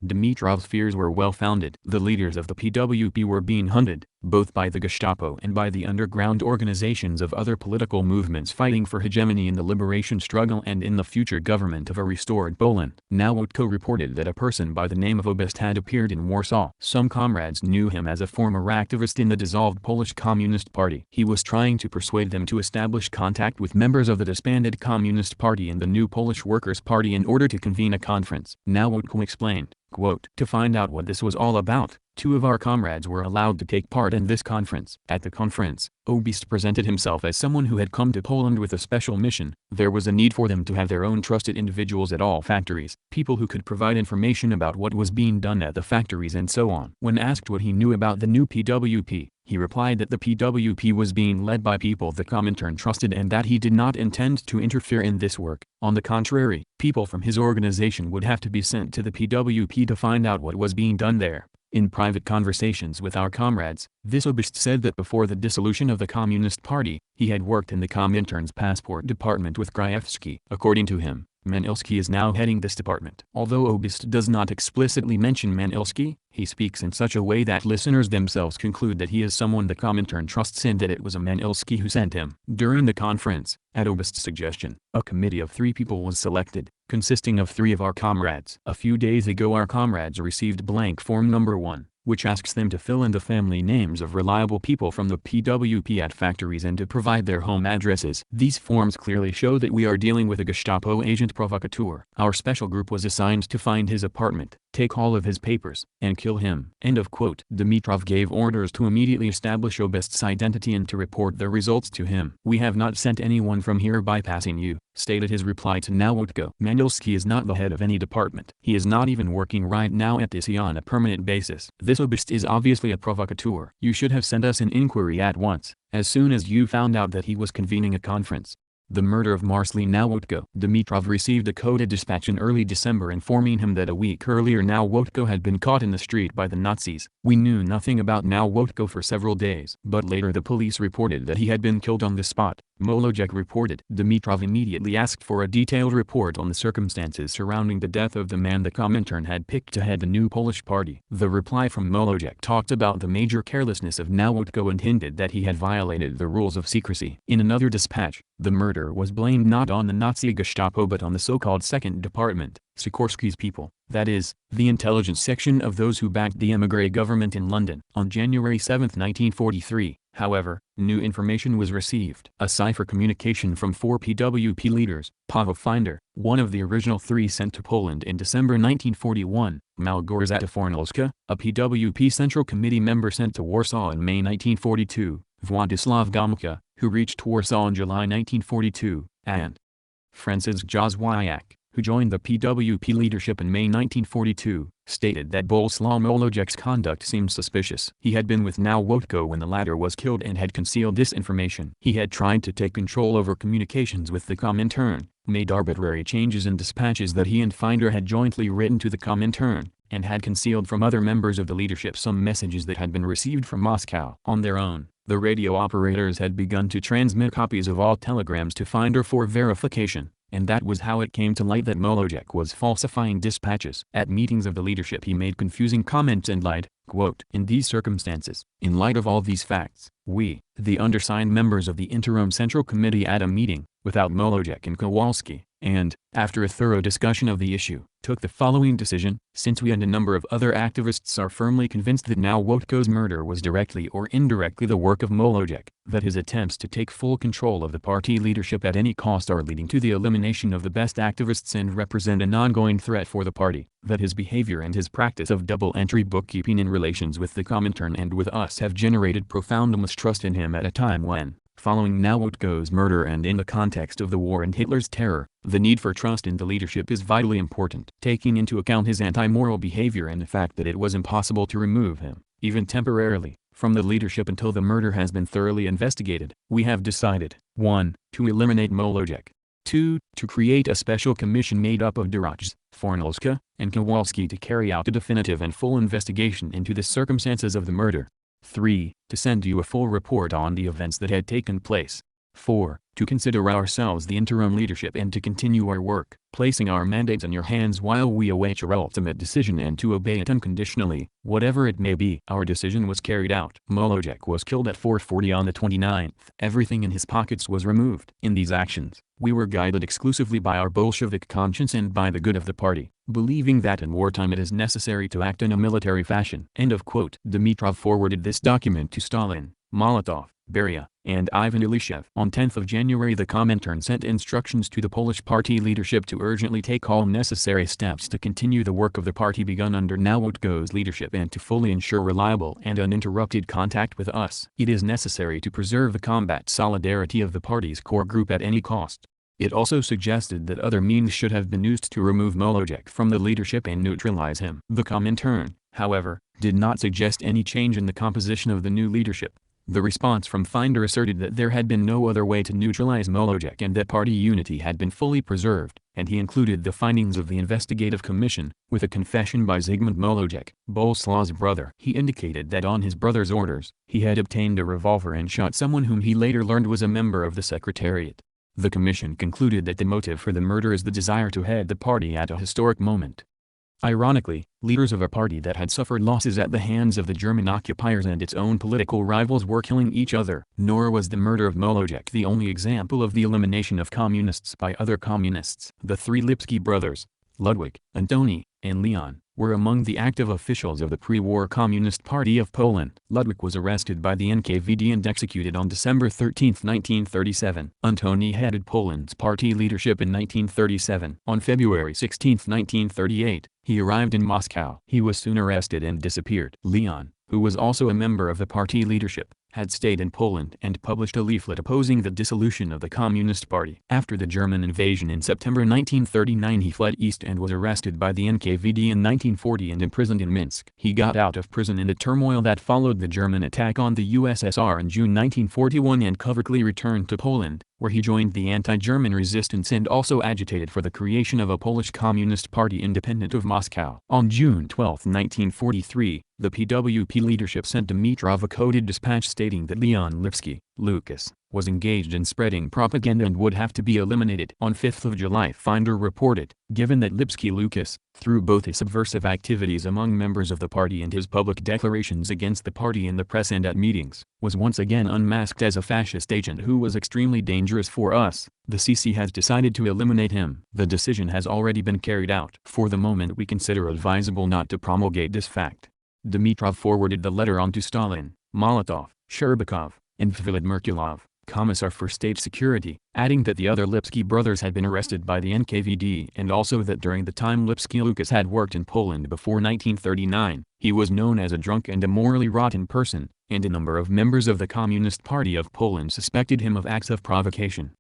[SPEAKER 1] Dimitrov's fears were well-founded. The leaders of the PWP were being hunted, both by the Gestapo and by the underground organizations of other political movements fighting for hegemony in the liberation struggle and in the future government of a restored Poland. Nawotko reported that a person by the name of Obist had appeared in Warsaw. Some comrades knew him as a former activist in the dissolved Polish Communist Party. He was trying to persuade them to establish contact with members of the disbanded Communist Party and the new Polish Workers' Party in order to convene a conference. Nawotko explained, quote, "To find out what this was all about, 2 of our comrades were allowed to take part in this conference. At the conference, Obist presented himself as someone who had come to Poland with a special mission. There was a need for them to have their own trusted individuals at all factories, people who could provide information about what was being done at the factories and so on." When asked what he knew about the new PWP, he replied that the PWP was being led by people the Comintern trusted and that he did not intend to interfere in this work. On the contrary, people from his organization would have to be sent to the PWP to find out what was being done there. In private conversations with our comrades, this Obist said that before the dissolution of the Communist Party, he had worked in the Comintern's passport department with Krajewski. According to him, Manilski is now heading this department. Although Obist does not explicitly mention Manilski, he speaks in such a way that listeners themselves conclude that he is someone the Comintern trusts and that it was a Manilski who sent him. During the conference, at Obist's suggestion, a committee of 3 people was selected, consisting of 3 of our comrades. A few days ago our comrades received blank form number 1, which asks them to fill in the family names of reliable people from the PWP at factories and to provide their home addresses. These forms clearly show that we are dealing with a Gestapo agent provocateur. Our special group was assigned to find his apartment, take all of his papers, and kill him. End of quote. Dimitrov gave orders to immediately establish Obist's identity and to report the results to him. "We have not sent anyone from here bypassing you," stated his reply to Nawotko. "Manilski is not the head of any department. He is not even working right now at this on a permanent basis. This Obist is obviously a provocateur. You should have sent us an inquiry at once, as soon as you found out that he was convening a conference." The murder of Marceli Nawotko. Dimitrov received a coded dispatch in early December informing him that a week earlier Nawotko had been caught in the street by the Nazis. We knew nothing about Nawotko for several days. But later the police reported that he had been killed on the spot. Molojek reported. Dimitrov immediately asked for a detailed report on the circumstances surrounding the death of the man the Comintern had picked to head the new Polish party. The reply from Molojek talked about the major carelessness of Nawotko and hinted that he had violated the rules of secrecy. In another dispatch, the murder was blamed not on the Nazi Gestapo but on the so-called Second Department, Sikorski's people, that is, the intelligence section of those who backed the émigré government in London. On January 7, 1943, however, new information was received. A cipher communication from 4 PWP leaders, Paweł Finder, one of the original 3 sent to Poland in December 1941, Małgorzata Fornalska, a PWP Central Committee member sent to Warsaw in May 1942, Władysław Gomulka, who reached Warsaw in July 1942, and Franciszek Józwiak, who joined the PWP leadership in May 1942, stated that Bolesław Molojek's conduct seemed suspicious. He had been with Nawotko when the latter was killed and had concealed this information. He had tried to take control over communications with the Comintern, made arbitrary changes in dispatches that he and Finder had jointly written to the Comintern, and had concealed from other members of the leadership some messages that had been received from Moscow. On their own, the radio operators had begun to transmit copies of all telegrams to Finder for verification, and that was how it came to light that Molojek was falsifying dispatches. At meetings of the leadership he made confusing comments and lied, quote, "In these circumstances, in light of all these facts, we, the undersigned members of the Interim Central Committee at a meeting, without Molojek and Kowalski, and, after a thorough discussion of the issue, took the following decision: since we and a number of other activists are firmly convinced that Nawotko's murder was directly or indirectly the work of Molojek, that his attempts to take full control of the party leadership at any cost are leading to the elimination of the best activists and represent an ongoing threat for the party, that his behavior and his practice of double-entry bookkeeping in relations with the Comintern and with us have generated profound mistrust in him at a time when, following Nawotko's murder and in the context of the war and Hitler's terror, the need for trust in the leadership is vitally important. Taking into account his anti-moral behavior and the fact that it was impossible to remove him, even temporarily, from the leadership until the murder has been thoroughly investigated, we have decided, 1. To eliminate Molojek. 2. To create a special commission made up of Dorochs, Fornalska, and Kowalski to carry out a definitive and full investigation into the circumstances of the murder. 3. To send you a full report on the events that had taken place. 4. To consider ourselves the interim leadership and to continue our work, placing our mandates in your hands while we await your ultimate decision and to obey it unconditionally, whatever it may be. Our decision was carried out. Molojek was killed at 4:40 on the 29th. Everything in his pockets was removed. In these actions, we were guided exclusively by our Bolshevik conscience and by the good of the party, believing that in wartime it is necessary to act in a military fashion. End of quote. Dimitrov forwarded this document to Stalin, Molotov, Beria, and Ivan Ilyushev. On 10th of January the Comintern sent instructions to the Polish party leadership to urgently take all necessary steps to continue the work of the party begun under Nowotko's leadership and to fully ensure reliable and uninterrupted contact with us. It is necessary to preserve the combat solidarity of the party's core group at any cost. It also suggested that other means should have been used to remove Molojek from the leadership and neutralize him. The Comintern, however, did not suggest any change in the composition of the new leadership. The response from Finder asserted that there had been no other way to neutralize Molojek and that party unity had been fully preserved, and he included the findings of the investigative commission, with a confession by Zygmunt Molojek, Bolesław's brother. He indicated that on his brother's orders, he had obtained a revolver and shot someone whom he later learned was a member of the Secretariat. The commission concluded that the motive for the murder is the desire to head the party at a historic moment. Ironically, leaders of a party that had suffered losses at the hands of the German occupiers and its own political rivals were killing each other. Nor was the murder of Molojek the only example of the elimination of communists by other communists. The three Lipski brothers, Ludwig, Antoni, and Leon, were among the active officials of the pre-war Communist Party of Poland. Ludwig was arrested by the NKVD and executed on December 13, 1937. Antoni headed Poland's party leadership in 1937. On February 16, 1938, he arrived in Moscow. He was soon arrested and disappeared. Leon, who was also a member of the party leadership, had stayed in Poland and published a leaflet opposing the dissolution of the Communist Party. After the German invasion in September 1939 he fled east and was arrested by the NKVD in 1940 and imprisoned in Minsk. He got out of prison in the turmoil that followed the German attack on the USSR in June 1941 and covertly returned to Poland, where he joined the anti-German resistance and also agitated for the creation of a Polish Communist Party independent of Moscow. On June 12, 1943, the PWP leadership sent Dimitrov a coded dispatch stating that Leon Lipski, Lucas, was engaged in spreading propaganda and would have to be eliminated. On 5th of July Finder reported, given that Lipski Lucas, through both his subversive activities among members of the party and his public declarations against the party in the press and at meetings, was once again unmasked as a fascist agent who was extremely dangerous for us, the CC has decided to eliminate him. The decision has already been carried out. For the moment we consider advisable not to promulgate this fact. Dimitrov forwarded the letter on to Stalin, Molotov, Sherbakov, and Vvilid Merkulov, Commissar for State Security, adding that the other Lipski brothers had been arrested by the NKVD and also that during the time Lipski Lucas had worked in Poland before 1939, he was known as a drunk and a morally rotten person, and a number of members of the Communist Party of Poland suspected him of acts of provocation.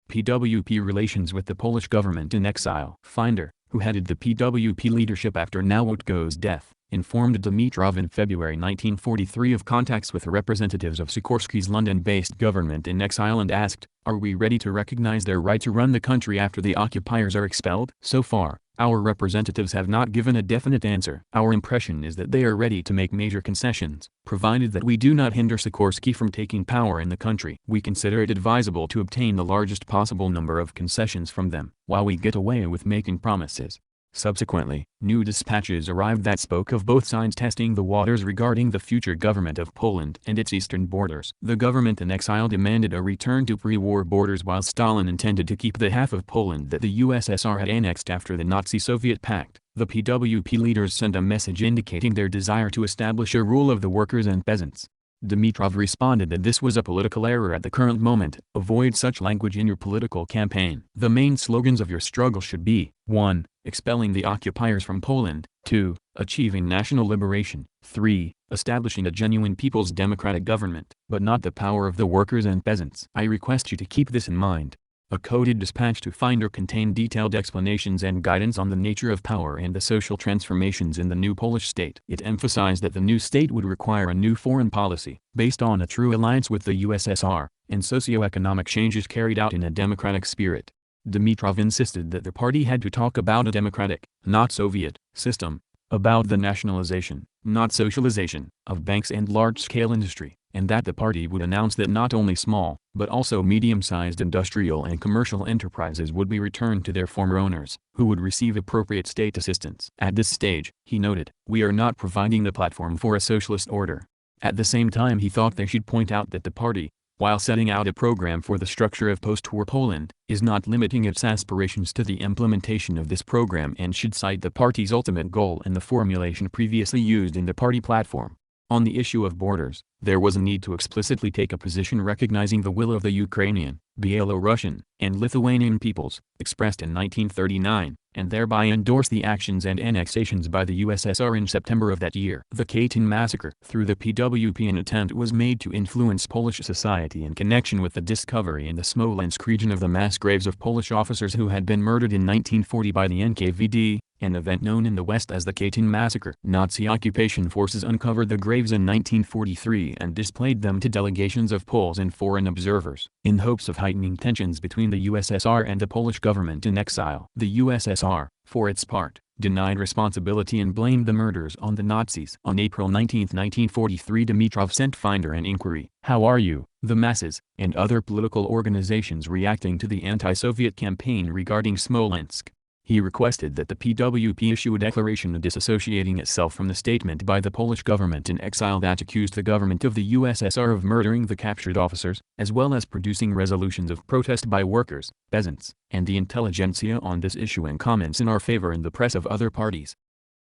[SPEAKER 1] PWP relations with the Polish government in exile. Finder, who headed the PWP leadership after Nowotko's death, informed Dimitrov in February 1943 of contacts with representatives of Sikorski's London-based government in exile and asked, "Are we ready to recognize their right to run the country after the occupiers are expelled?" So far, our representatives have not given a definite answer. Our impression is that they are ready to make major concessions, provided that we do not hinder Sikorski from taking power in the country. We consider it advisable to obtain the largest possible number of concessions from them, while we get away with making promises. Subsequently, new dispatches arrived that spoke of both sides testing the waters regarding the future government of Poland and its eastern borders. The government in exile demanded a return to pre-war borders while Stalin intended to keep the half of Poland that the USSR had annexed after the Nazi-Soviet pact. The PWP leaders sent a message indicating their desire to establish a rule of the workers and peasants. Dimitrov responded that this was a political error at the current moment. Avoid such language in your political campaign. The main slogans of your struggle should be 1. Expelling the occupiers from Poland, 2. Achieving national liberation, 3. Establishing a genuine people's democratic government, but not the power of the workers and peasants. I request you to keep this in mind. A coded dispatch to Finder contained detailed explanations and guidance on the nature of power and the social transformations in the new Polish state. It emphasized that the new state would require a new foreign policy, based on a true alliance with the USSR, and socio-economic changes carried out in a democratic spirit. Dimitrov insisted that the party had to talk about a democratic, not Soviet, system, about the nationalization, not socialization, of banks and large-scale industry, and that the party would announce that not only small, but also medium-sized industrial and commercial enterprises would be returned to their former owners, who would receive appropriate state assistance. At this stage, he noted, "We are not providing the platform for a socialist order." At the same time, he thought they should point out that the party, while setting out a program for the structure of post-war Poland, is not limiting its aspirations to the implementation of this program and should cite the party's ultimate goal in the formulation previously used in the party platform. On the issue of borders, there was a need to explicitly take a position recognizing the will of the Ukrainian, Belarusian, and Lithuanian peoples, expressed in 1939, and thereby endorse the actions and annexations by the USSR in September of that year. The Katyn massacre. Through the PWP, an attempt was made to influence Polish society in connection with the discovery in the Smolensk region of the mass graves of Polish officers who had been murdered in 1940 by the NKVD, an event known in the West as the Katyn massacre. Nazi occupation forces uncovered the graves in 1943 and displayed them to delegations of Poles and foreign observers, in hopes of heightening tensions between the USSR and the Polish government in exile. The USSR, for its part, denied responsibility and blamed the murders on the Nazis. On April 19, 1943, Dimitrov sent Finder an inquiry, "How are you, the masses, and other political organizations reacting to the anti-Soviet campaign regarding Smolensk?" He requested that the PWP issue a declaration disassociating itself from the statement by the Polish government in exile that accused the government of the USSR of murdering the captured officers, as well as producing resolutions of protest by workers, peasants, and the intelligentsia on this issue and comments in our favor in the press of other parties.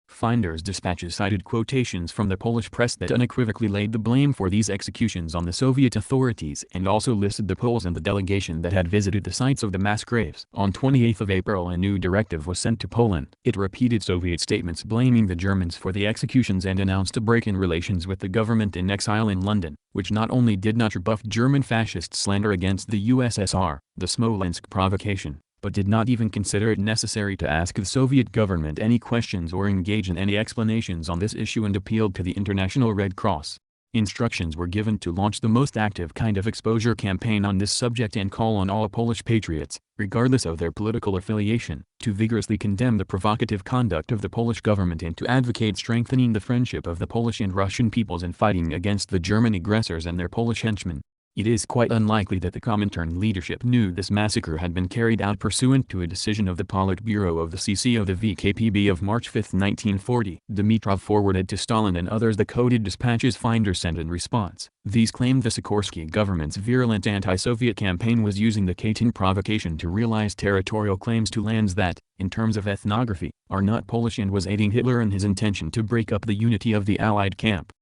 [SPEAKER 1] Finder's dispatches cited quotations from the Polish press that unequivocally laid the blame for these executions on the Soviet authorities and also listed the Poles and the delegation that had visited the sites of the mass graves. On 28 April, a new directive was sent to Poland. It repeated Soviet statements blaming the Germans for the executions and announced a break in relations with the government in exile in London, which not only did not rebuff German fascist slander against the USSR, the Smolensk provocation, but did not even consider it necessary to ask the Soviet government any questions or engage in any explanations on this issue, and appealed to the International Red Cross. Instructions were given to launch the most active kind of exposure campaign on this subject and call on all Polish patriots, regardless of their political affiliation, to vigorously condemn the provocative conduct of the Polish government and to advocate strengthening the friendship of the Polish and Russian peoples in fighting against the German aggressors and their Polish henchmen. It is quite unlikely that the Comintern leadership knew this massacre had been carried out pursuant to a decision of the Politburo of the CC of the VKPB of March 5, 1940. Dimitrov forwarded to Stalin and others the coded dispatches Finder sent in response. These claimed the Sikorsky government's virulent anti-Soviet campaign was using the Katyn provocation to realize territorial claims to lands that, in terms of ethnography, are not Polish, and was aiding Hitler in his intention to break up the unity of the Allied camp.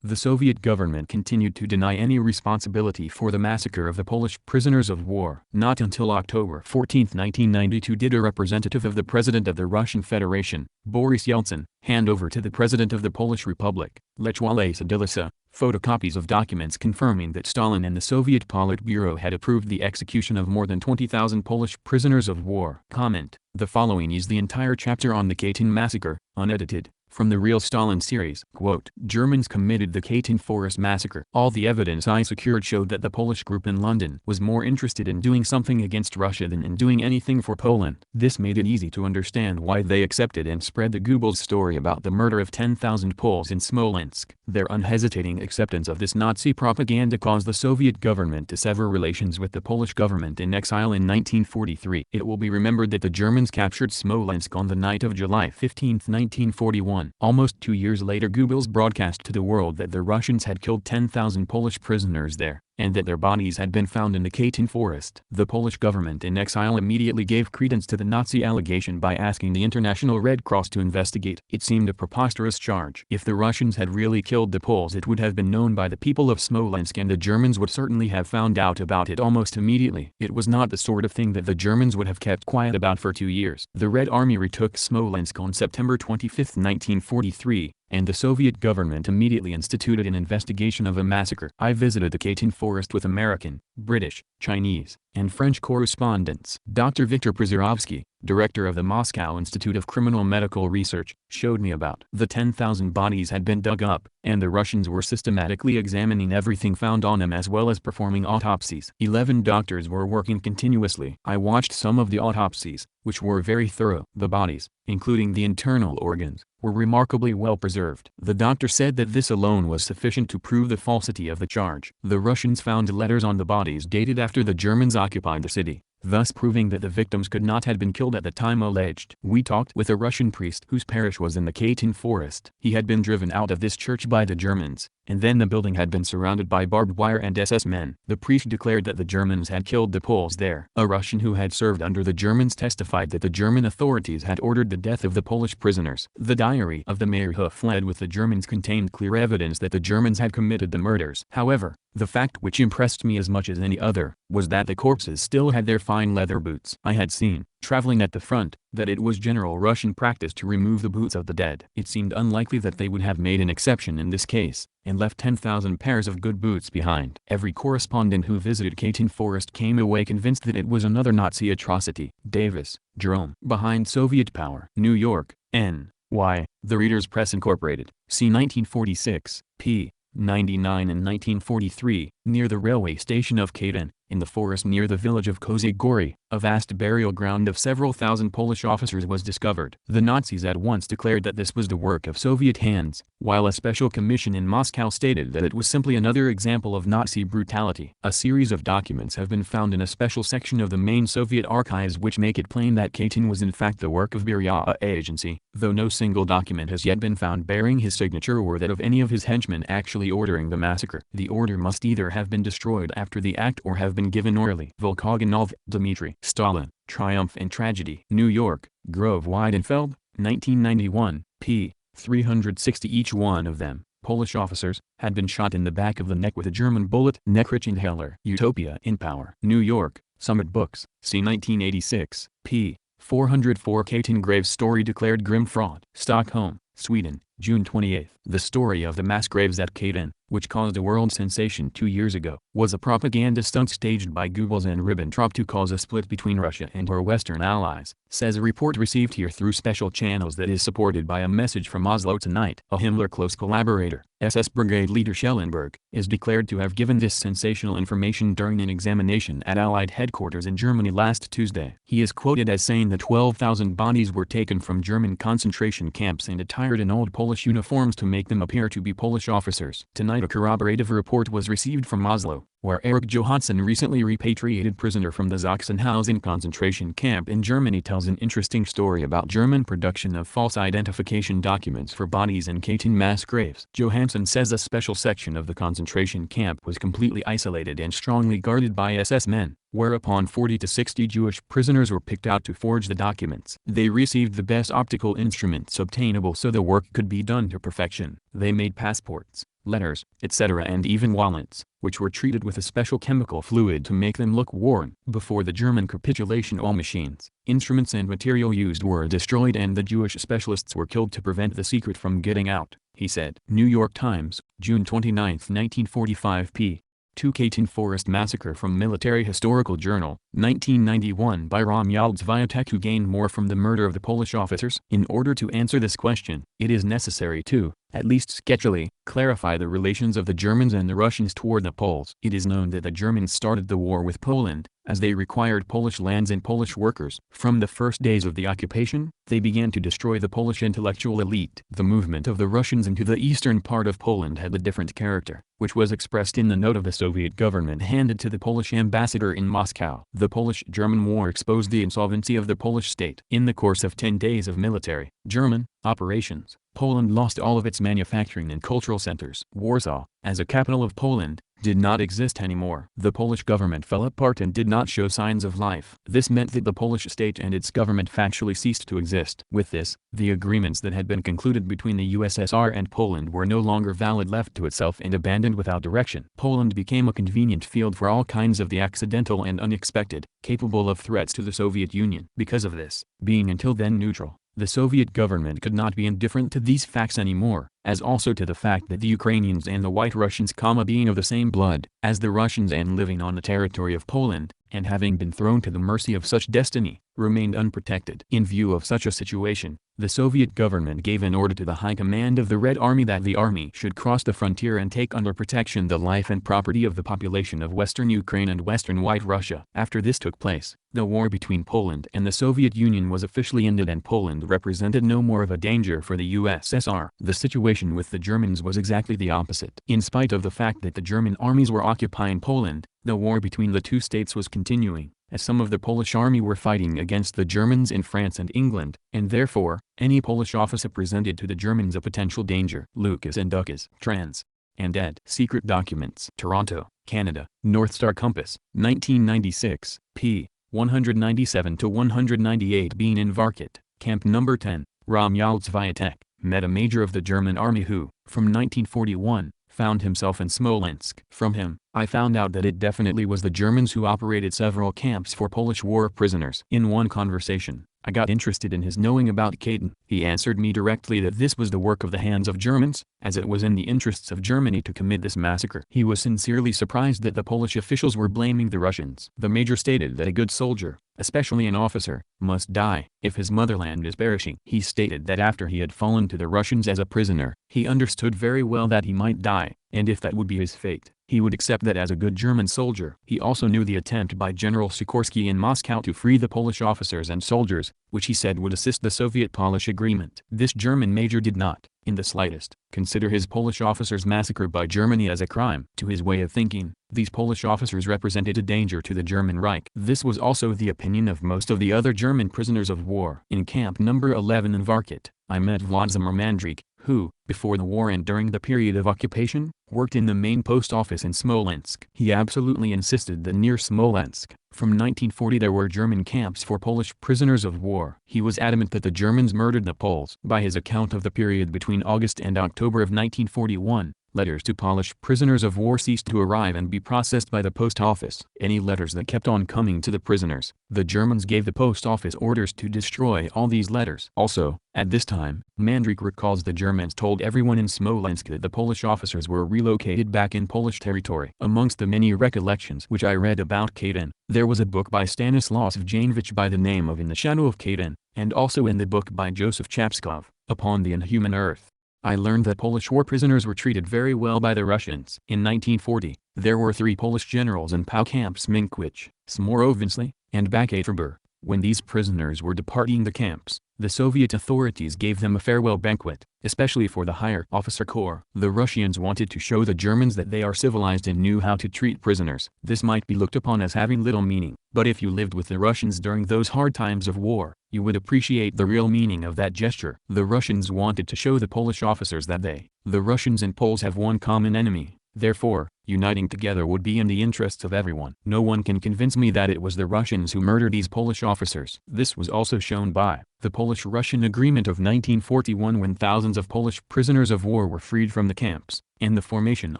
[SPEAKER 1] The Soviet government continued to deny any responsibility for the massacre of the Polish prisoners of war. Not until October 14, 1992 did a representative of the President of the Russian Federation, Boris Yeltsin, hand over to the President of the Polish Republic, Lech Walesa, photocopies of documents confirming that Stalin and the Soviet Politburo had approved the execution of more than 20,000 Polish prisoners of war. Comment: the following is the entire chapter on the Katyn massacre, unedited, from the Real Stalin series. Quote, "Germans committed the Katyn Forest massacre. All the evidence I secured showed that the Polish group in London was more interested in doing something against Russia than in doing anything for Poland. This made it easy to understand why they accepted and spread the Goebbels story about the murder of 10,000 Poles in Smolensk. Their unhesitating acceptance of this Nazi propaganda caused the Soviet government to sever relations with the Polish government in exile in 1943. It will be remembered that the Germans captured Smolensk on the night of July 15, 1941. Almost 2 years later, Goebbels broadcast to the world that the Russians had killed 10,000 Polish prisoners there, and that their bodies had been found in the Katyn forest. The Polish government in exile immediately gave credence to the Nazi allegation by asking the International Red Cross to investigate. It seemed a preposterous charge. If the Russians had really killed the Poles, it would have been known by the people of Smolensk, and the Germans would certainly have found out about it almost immediately. It was not the sort of thing that the Germans would have kept quiet about for 2 years. The Red Army retook Smolensk on September 25, 1943. And the Soviet government immediately instituted an investigation of a massacre. I visited the Katyn forest with American, British, Chinese, and French correspondents. Dr. Viktor Przerovsky, director of the Moscow Institute of Criminal Medical Research, showed me about. The 10,000 bodies had been dug up, and the Russians were systematically examining everything found on them as well as performing autopsies. 11 doctors were working continuously. I watched some of the autopsies, which were very thorough. The bodies, including the internal organs, were remarkably well preserved. The doctor said that this alone was sufficient to prove the falsity of the charge. The Russians found letters on the bodies dated after the Germans occupied the city, thus proving that the victims could not have been killed at the time alleged. We talked with a Russian priest whose parish was in the Katyn forest. He had been driven out of this church by the Germans, and then the building had been surrounded by barbed wire and SS men. The priest declared that the Germans had killed the Poles there. A Russian who had served under the Germans testified that the German authorities had ordered the death of the Polish prisoners. The diary of the mayor who fled with the Germans contained clear evidence that the Germans had committed the murders. However, the fact which impressed me as much as any other, was that the corpses still had their fine leather boots. I had seen, traveling at the front, that it was general Russian practice to remove the boots of the dead. It seemed unlikely that they would have made an exception in this case, and left 10,000 pairs of good boots behind. Every correspondent who visited Katyn Forest came away convinced that it was another Nazi atrocity. Davis, Jerome. Behind Soviet Power. New York, N.Y. The Reader's Press Incorporated. C. 1946, p. 99 and 1943, near the railway station of Katyn, in the forest near the village of Kozy Gory, a vast burial ground of several thousand Polish officers was discovered. The Nazis at once declared that this was the work of Soviet hands, while a special commission in Moscow stated that it was simply another example of Nazi brutality. A series of documents have been found in a special section of the main Soviet archives which make it plain that Katyn was in fact the work of Beria agency, though no single document has yet been found bearing his signature or that of any of his henchmen actually ordering the massacre. The order must either have been destroyed after the act or have been given orally. Volkogonov, Dmitry. Stalin, Triumph and Tragedy. New York, Grove Weidenfeld, 1991, p. 360. Each one of them, Polish officers, had been shot in the back of the neck with a German bullet. Neckrich and Heller. Utopia in Power. New York, Summit Books, c. 1986, p. 404. Katyn Graves Story declared grim fraud. Stockholm, Sweden, June 28. The story of the mass graves at Katyn, which caused a world sensation 2 years ago, was a propaganda stunt staged by Goebbels and Ribbentrop to cause a split between Russia and her Western allies, says a report received here through special channels that is supported by a message from Oslo tonight. A Himmler close collaborator, SS Brigade leader Schellenberg, is declared to have given this sensational information during an examination at Allied headquarters in Germany last Tuesday. He is quoted as saying that 12,000 bodies were taken from German concentration camps and attired in old Polish uniforms to make them appear to be Polish officers. Tonight a corroborative report was received from Oslo, where Eric Johansson, recently repatriated prisoner from the Sachsenhausen concentration camp in Germany, tells an interesting story about German production of false identification documents for bodies in Katyn mass graves. Johansson says a special section of the concentration camp was completely isolated and strongly guarded by SS men, whereupon 40 to 60 Jewish prisoners were picked out to forge the documents. They received the best optical instruments obtainable so the work could be done to perfection. They made passports, letters, etc., and even wallets, which were treated with a special chemical fluid to make them look worn. Before the German capitulation, all machines, instruments and material used were destroyed and the Jewish specialists were killed to prevent the secret from getting out, he said. New York Times, June 29, 1945, p. 2. Katyn Forest Massacre from Military Historical Journal, 1991, by Romuald Swiatek, who gained more from the murder of the Polish officers. In order to answer this question, it is necessary to, at least sketchily, clarify the relations of the Germans and the Russians toward the Poles. It is known that the Germans started the war with Poland, as they required Polish lands and Polish workers. From the first days of the occupation, they began to destroy the Polish intellectual elite. The movement of the Russians into the eastern part of Poland had a different character, which was expressed in the note of the Soviet government handed to the Polish ambassador in Moscow. The Polish-German War exposed the insolvency of the Polish state. In the course of 10 days of military, German, operations, Poland lost all of its manufacturing and cultural centers. Warsaw, as a capital of Poland, did not exist anymore. The Polish government fell apart and did not show signs of life. This meant that the Polish state and its government factually ceased to exist. With this, the agreements that had been concluded between the USSR and Poland were no longer valid, left to itself and abandoned without direction. Poland became a convenient field for all kinds of the accidental and unexpected, capable of threats to the Soviet Union. Because of this, being until then neutral, the Soviet government could not be indifferent to these facts anymore, as also to the fact that the Ukrainians and the White Russians, being of the same blood as the Russians and living on the territory of Poland, and having been thrown to the mercy of such destiny, remained unprotected. In view of such a situation, the Soviet government gave an order to the High Command of the Red Army that the army should cross the frontier and take under protection the life and property of the population of Western Ukraine and Western White Russia. After this took place, the war between Poland and the Soviet Union was officially ended and Poland represented no more of a danger for the USSR. The situation with the Germans was exactly the opposite. In spite of the fact that the German armies were occupying Poland, the war between the two states was continuing, as some of the Polish army were fighting against the Germans in France and England, and therefore, any Polish officer presented to the Germans a potential danger. Lucas and Dukes, trans. And ed. Secret Documents. Toronto, Canada. North Star Compass, 1996, p. 197-198. Being in Varkut, Camp No. 10, Romuald met a major of the German army who, from 1941, found himself in Smolensk. From him, I found out that it definitely was the Germans who operated several camps for Polish war prisoners. In one conversation, I got interested in his knowing about Katyn. He answered me directly that this was the work of the hands of Germans, as it was in the interests of Germany to commit this massacre. He was sincerely surprised that the Polish officials were blaming the Russians. The major stated that a good soldier, especially an officer, must die if his motherland is perishing. He stated that after he had fallen to the Russians as a prisoner, he understood very well that he might die, and if that would be his fate, he would accept that as a good German soldier. He also knew the attempt by General Sikorsky in Moscow to free the Polish officers and soldiers, which he said would assist the Soviet-Polish agreement. This German major did not, in the slightest, consider his Polish officers' massacre by Germany as a crime. To his way of thinking, these Polish officers represented a danger to the German Reich. This was also the opinion of most of the other German prisoners of war. In Camp No. 11 in Varkut, I met Vladimir Mandrik, who, before the war and during the period of occupation, worked in the main post office in Smolensk. He absolutely insisted that near Smolensk, from 1940 there were German camps for Polish prisoners of war. He was adamant that the Germans murdered the Poles. By his account of the period between August and October of 1941, letters to Polish prisoners of war ceased to arrive and be processed by the post office. Any letters that kept on coming to the prisoners, the Germans gave the post office orders to destroy all these letters. Also, at this time, Mandrik recalls the Germans told everyone in Smolensk that the Polish officers were relocated back in Polish territory. Amongst the many recollections which I read about Katyn, there was a book by Stanislaw Janowicz by the name of In the Shadow of Katyn, and also in the book by Joseph Chapskov, Upon the Inhuman Earth. I learned that Polish war prisoners were treated very well by the Russians. In 1940, there were 3 Polish generals in POW camps: Minkwich, Smorowinski, and Bakatrubur. When these prisoners were departing the camps, the Soviet authorities gave them a farewell banquet, especially for the higher officer corps. The Russians wanted to show the Germans that they are civilized and knew how to treat prisoners. This might be looked upon as having little meaning, but if you lived with the Russians during those hard times of war, you would appreciate the real meaning of that gesture. The Russians wanted to show the Polish officers that the Russians and Poles have one common enemy. Therefore, uniting together would be in the interests of everyone. No one can convince me that it was the Russians who murdered these Polish officers. This was also shown by the Polish-Russian Agreement of 1941, when thousands of Polish prisoners of war were freed from the camps, and the formation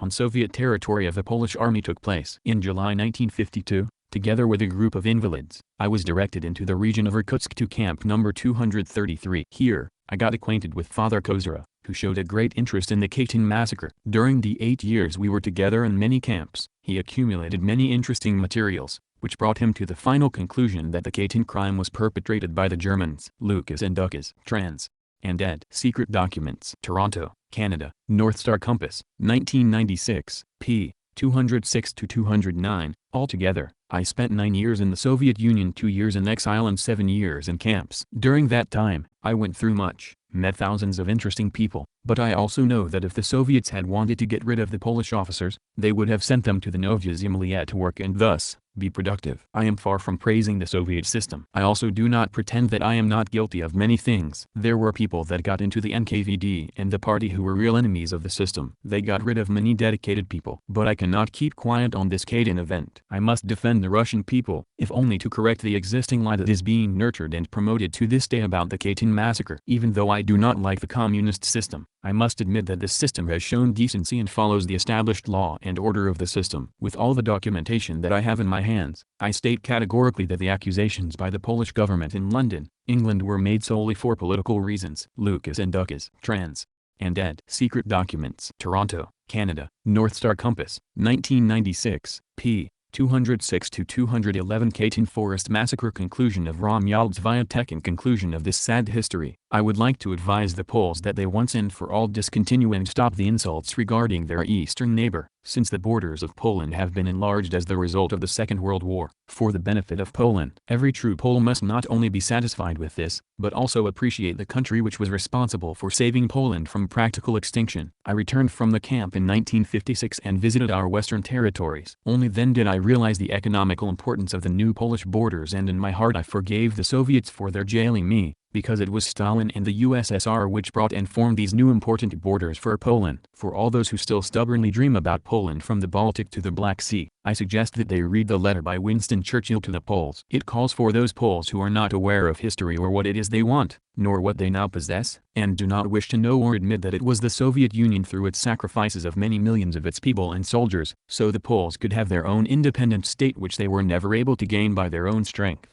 [SPEAKER 1] on Soviet territory of the Polish army took place. In July 1952, together with a group of invalids, I was directed into the region of Irkutsk to Camp No. 233. Here, I got acquainted with Father Kozera, who showed a great interest in the Katyn massacre. During the 8 years we were together in many camps, he accumulated many interesting materials, which brought him to the final conclusion that the Katyn crime was perpetrated by the Germans. Lucas and Dukes, trans. And ed. Secret Documents. Toronto, Canada. North Star Compass, 1996, p. 206-209. Altogether, I spent 9 years in the Soviet Union, 2 years in exile and 7 years in camps. During that time, I went through much, met thousands of interesting people, but I also know that if the Soviets had wanted to get rid of the Polish officers, they would have sent them to the Novaya Zemlya to work and thus, be productive. I am far from praising the Soviet system. I also do not pretend that I am not guilty of many things. There were people that got into the NKVD and the party who were real enemies of the system. They got rid of many dedicated people. But I cannot keep quiet on this Katyn event. I must defend the Russian people, if only to correct the existing lie that is being nurtured and promoted to this day about the Katyn massacre. Even though I do not like the communist system, I must admit that this system has shown decency and follows the established law and order of the system. With all the documentation that I have in my hands, I state categorically that the accusations by the Polish government in London, England were made solely for political reasons. Lucas and Dukes, trans. And ed. Secret Documents. Toronto, Canada. North Star Compass, 1996, p. 206-211 Katyn Forest Massacre. Conclusion of Romuald's Viatek. In conclusion of this sad history, I would like to advise the Poles that they once and for all discontinue and stop the insults regarding their eastern neighbor, since the borders of Poland have been enlarged as the result of the Second World War. For the benefit of Poland, every true Pole must not only be satisfied with this, but also appreciate the country which was responsible for saving Poland from practical extinction. I returned from the camp in 1956 and visited our western territories. Only then did I realize the economical importance of the new Polish borders, and in my heart I forgave the Soviets for their jailing me, because it was Stalin and the USSR which brought and formed these new important borders for Poland. For all those who still stubbornly dream about Poland from the Baltic to the Black Sea, I suggest that they read the letter by Winston Churchill to the Poles. It calls for those Poles who are not aware of history or what it is they want, nor what they now possess, and do not wish to know or admit that it was the Soviet Union through its sacrifices of many millions of its people and soldiers, so the Poles could have their own independent state which they were never able to gain by their own strength.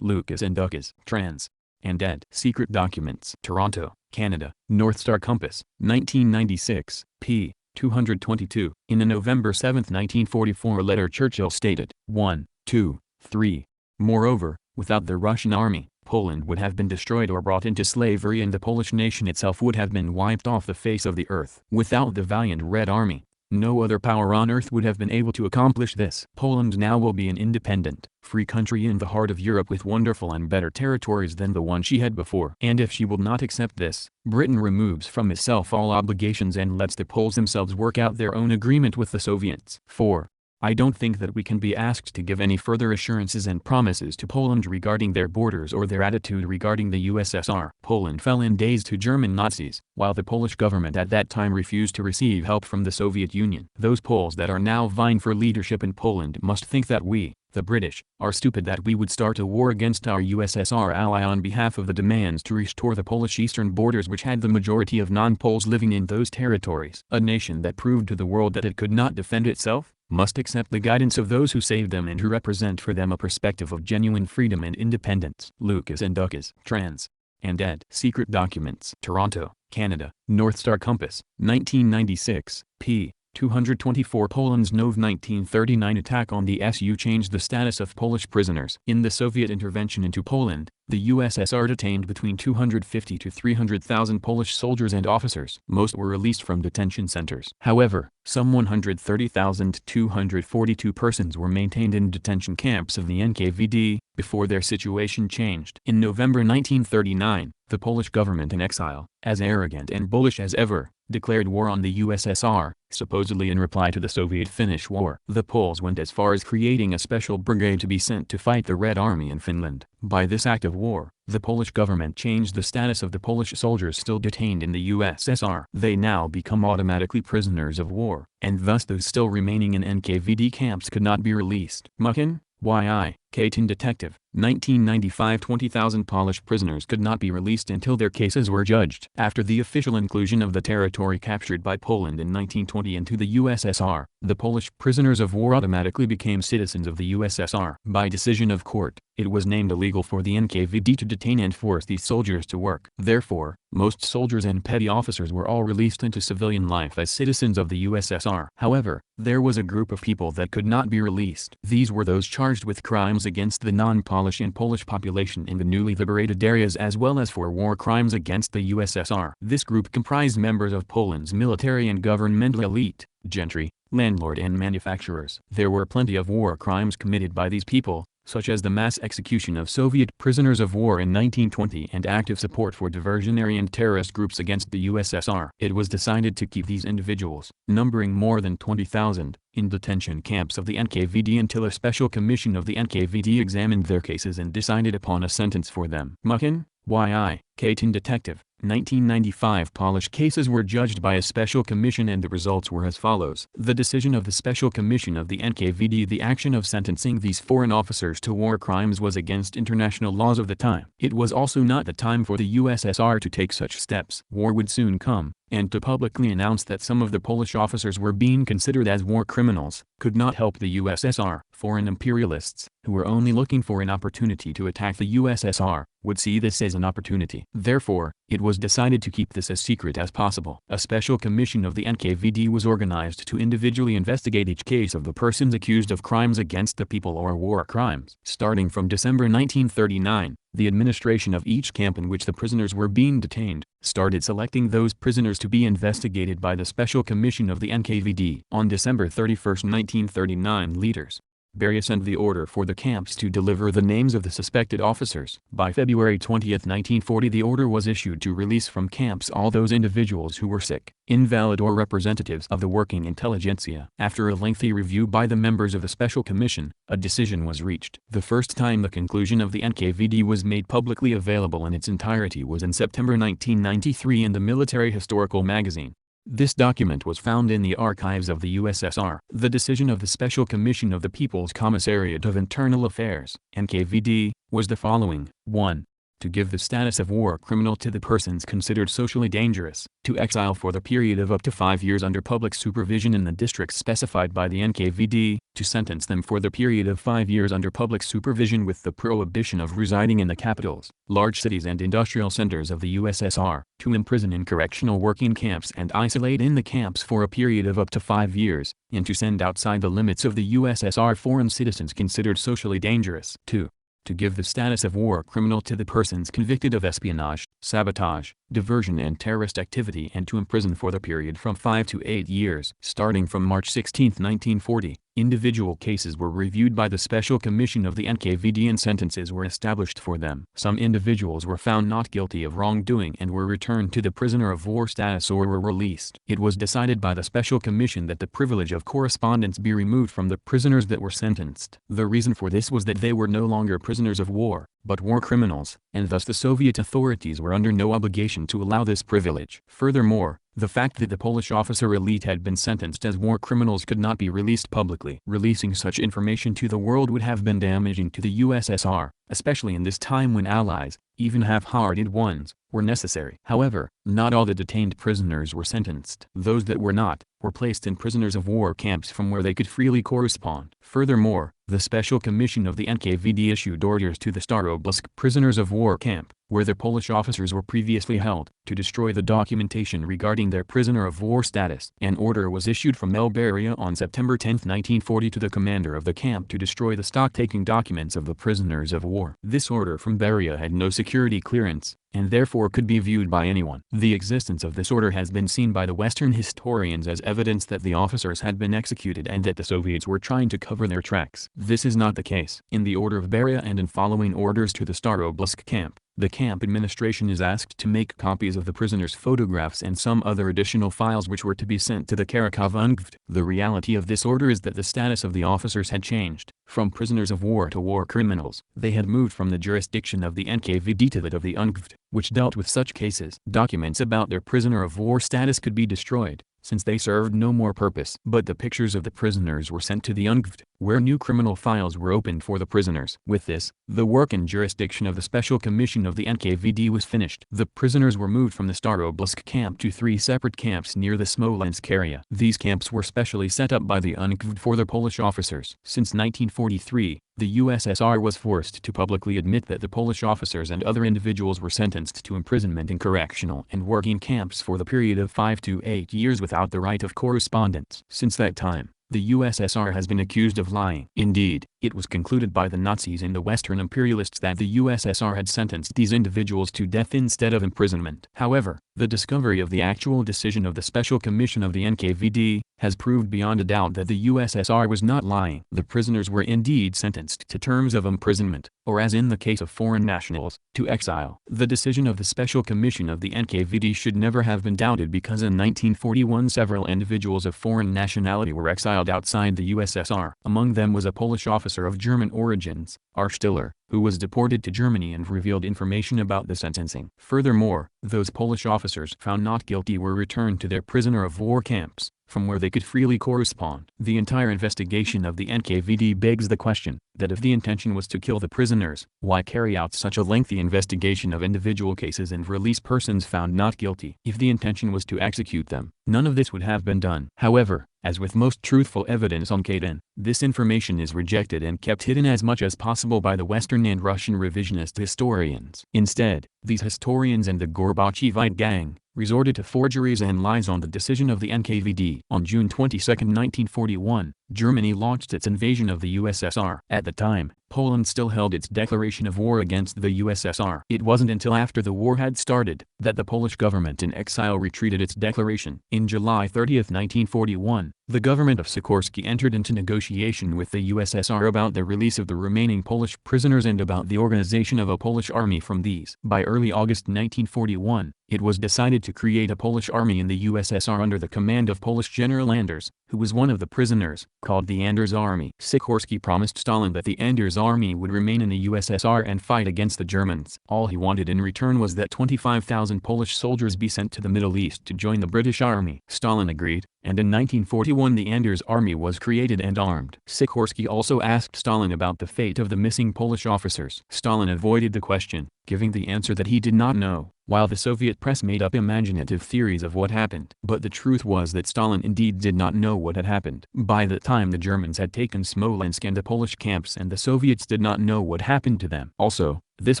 [SPEAKER 1] Lucas and Dukas, trans. And Ed. Secret Documents. Toronto, Canada, North Star Compass, 1996, p. 222. In a November 7, 1944 letter Churchill stated, 1, 2, 3. Moreover, without the Russian army, Poland would have been destroyed or brought into slavery, and the Polish nation itself would have been wiped off the face of the earth. Without the valiant Red Army, no other power on earth would have been able to accomplish this. Poland now will be an independent, free country in the heart of Europe with wonderful and better territories than the one she had before. And if she will not accept this, Britain removes from itself all obligations and lets the Poles themselves work out their own agreement with the Soviets. 4. I don't think that we can be asked to give any further assurances and promises to Poland regarding their borders or their attitude regarding the USSR. Poland fell in days to German Nazis, while the Polish government at that time refused to receive help from the Soviet Union. Those Poles that are now vying for leadership in Poland must think that we, the British, are stupid that we would start a war against our USSR ally on behalf of the demands to restore the Polish eastern borders which had the majority of non-Poles living in those territories. A nation that proved to the world that it could not defend itself, must accept the guidance of those who saved them and who represent for them a perspective of genuine freedom and independence. Lucas and Dukas, trans. And Ed. Secret Documents. Toronto, Canada, North Star Compass, 1996, p. 224. Poland's Nov 1939 attack on the SU changed the status of Polish prisoners. In the Soviet intervention into Poland, the USSR detained between 250 to 300,000 Polish soldiers and officers. Most were released from detention centers. However, some 130,242 persons were maintained in detention camps of the NKVD, before their situation changed. In November 1939, the Polish government in exile, as arrogant and bullish as ever, declared war on the USSR, supposedly in reply to the Soviet-Finnish War. The Poles went as far as creating a special brigade to be sent to fight the Red Army in Finland. By this act of war, the Polish government changed the status of the Polish soldiers still detained in the USSR. They now become automatically prisoners of war, and thus those still remaining in NKVD camps could not be released. Muckin, Y.I., Katyn Detective, 1995. 20,000 Polish prisoners could not be released until their cases were judged. After the official inclusion of the territory captured by Poland in 1920 into the USSR, the Polish prisoners of war automatically became citizens of the USSR. By decision of court, it was named illegal for the NKVD to detain and force these soldiers to work. Therefore, most soldiers and petty officers were all released into civilian life as citizens of the USSR. However, there was a group of people that could not be released. These were those charged with crimes against the non-Polish and Polish population in the newly liberated areas, as well as for war crimes against the USSR. This group comprised members of Poland's military and governmental elite, gentry, landlord and manufacturers. There were plenty of war crimes committed by these people, such as the mass execution of Soviet prisoners of war in 1920 and active support for diversionary and terrorist groups against the USSR. It was decided to keep these individuals, numbering more than 20,000, in detention camps of the NKVD until a special commission of the NKVD examined their cases and decided upon a sentence for them. Muckin, Y.I., Katyn Detective, 1995. Polish cases were judged by a special commission and the results were as follows. The decision of the special commission of the NKVD: the action of sentencing these foreign officers to war crimes was against international laws of the time. It was also not the time for the USSR to take such steps. War would soon come, and to publicly announce that some of the Polish officers were being considered as war criminals, could not help the USSR. Foreign imperialists, who were only looking for an opportunity to attack the USSR, would see this as an opportunity. Therefore, it was decided to keep this as secret as possible. A special commission of the NKVD was organized to individually investigate each case of the persons accused of crimes against the people or war crimes. Starting from December 1939, the administration of each camp in which the prisoners were being detained started selecting those prisoners to be investigated by the Special Commission of the NKVD. On December 31, 1939, leaders Beria sent the order for the camps to deliver the names of the suspected officers. By February 20, 1940, the order was issued to release from camps all those individuals who were sick, invalid or representatives of the working intelligentsia. After a lengthy review by the members of the Special Commission, a decision was reached. The first time the conclusion of the NKVD was made publicly available in its entirety was in September 1993 in the Military Historical Magazine. This document was found in the archives of the USSR. The decision of the Special Commission of the People's Commissariat of Internal Affairs, NKVD, was the following: 1. To give the status of war criminal to the persons considered socially dangerous, to exile for the period of up to 5 years under public supervision in the districts specified by the NKVD, to sentence them for the period of 5 years under public supervision with the prohibition of residing in the capitals, large cities and industrial centers of the USSR, to imprison in correctional working camps and isolate in the camps for a period of up to 5 years, and to send outside the limits of the USSR foreign citizens considered socially dangerous. 2. To give the status of war criminal to the persons convicted of espionage, sabotage, diversion and terrorist activity, and to imprison for the period from 5 to 8 years. Starting from March 16, 1940, individual cases were reviewed by the Special Commission of the NKVD and sentences were established for them. Some individuals were found not guilty of wrongdoing and were returned to the prisoner of war status or were released. It was decided by the Special Commission that the privilege of correspondence be removed from the prisoners that were sentenced. The reason for this was that they were no longer prisoners of war, but war criminals, and thus the Soviet authorities were under no obligation to allow this privilege. Furthermore, the fact that the Polish officer elite had been sentenced as war criminals could not be released publicly. Releasing such information to the world would have been damaging to the USSR, especially in this time when allies, even half-hearted ones, were necessary. However, not all the detained prisoners were sentenced. Those that were not, were placed in prisoners of war camps from where they could freely correspond. Furthermore, the Special Commission of the NKVD issued orders to the Starobilsk prisoners of war camp, where the Polish officers were previously held, to destroy the documentation regarding their prisoner of war status. An order was issued from Beria on September 10, 1940 to the commander of the camp to destroy the stock-taking documents of the prisoners of war. This order from Beria had no security clearance, and therefore could be viewed by anyone. The existence of this order has been seen by the Western historians as evidence that the officers had been executed and that the Soviets were trying to cover their tracks. This is not the case. In the order of Beria and in following orders to the Starobilsk camp, the camp administration is asked to make copies of the prisoners' photographs and some other additional files which were to be sent to the Krakow UNKVD. The reality of this order is that the status of the officers had changed, from prisoners of war to war criminals. They had moved from the jurisdiction of the NKVD to that of the UNKVD, which dealt with such cases. Documents about their prisoner of war status could be destroyed, since they served no more purpose. But the pictures of the prisoners were sent to the UNKVD, where new criminal files were opened for the prisoners. With this, the work and jurisdiction of the Special Commission of the NKVD was finished. The prisoners were moved from the Starobilsk camp to 3 separate camps near the Smolensk area. These camps were specially set up by the UNKVD for the Polish officers. Since 1943, the USSR was forced to publicly admit that the Polish officers and other individuals were sentenced to imprisonment in correctional and working camps for the period of 5 to 8 years without the right of correspondence. Since that time, the USSR has been accused of lying. Indeed, it was concluded by the Nazis and the Western imperialists that the USSR had sentenced these individuals to death instead of imprisonment. However, the discovery of the actual decision of the Special Commission of the NKVD has proved beyond a doubt that the USSR was not lying. The prisoners were indeed sentenced to terms of imprisonment, or as in the case of foreign nationals, to exile. The decision of the Special Commission of the NKVD should never have been doubted because in 1941 several individuals of foreign nationality were exiled outside the USSR. Among them was a Polish officer of German origins, Stiller, who was deported to Germany and revealed information about the sentencing. Furthermore, those Polish officers found not guilty were returned to their prisoner of war camps. from where they could freely correspond. The entire investigation of the NKVD begs the question, that if the intention was to kill the prisoners, why carry out such a lengthy investigation of individual cases and release persons found not guilty? If the intention was to execute them, none of this would have been done. However, as with most truthful evidence on Katyn, this information is rejected and kept hidden as much as possible by the Western and Russian revisionist historians. Instead, these historians and the Gorbachevite gang resorted to forgeries and lies on the decision of the NKVD. On June 22, 1941, Germany launched its invasion of the USSR. At the time, Poland still held its declaration of war against the USSR. It wasn't until after the war had started that the Polish government in exile retreated its declaration. In July 30, 1941, the government of Sikorski entered into negotiation with the USSR about the release of the remaining Polish prisoners and about the organization of a Polish army from these. By early August 1941, it was decided to create a Polish army in the USSR under the command of Polish General Anders, who was one of the prisoners, called the Anders Army. Sikorski promised Stalin that the Anders Army would remain in the USSR and fight against the Germans. All he wanted in return was that 25,000 Polish soldiers be sent to the Middle East to join the British Army. Stalin agreed, and in 1941 the Anders Army was created and armed. Sikorski also asked Stalin about the fate of the missing Polish officers. Stalin avoided the question, giving the answer that he did not know, while the Soviet press made up imaginative theories of what happened. But the truth was that Stalin indeed did not know what had happened. By the time the Germans had taken Smolensk and the Polish camps, and the Soviets did not know what happened to them. Also, this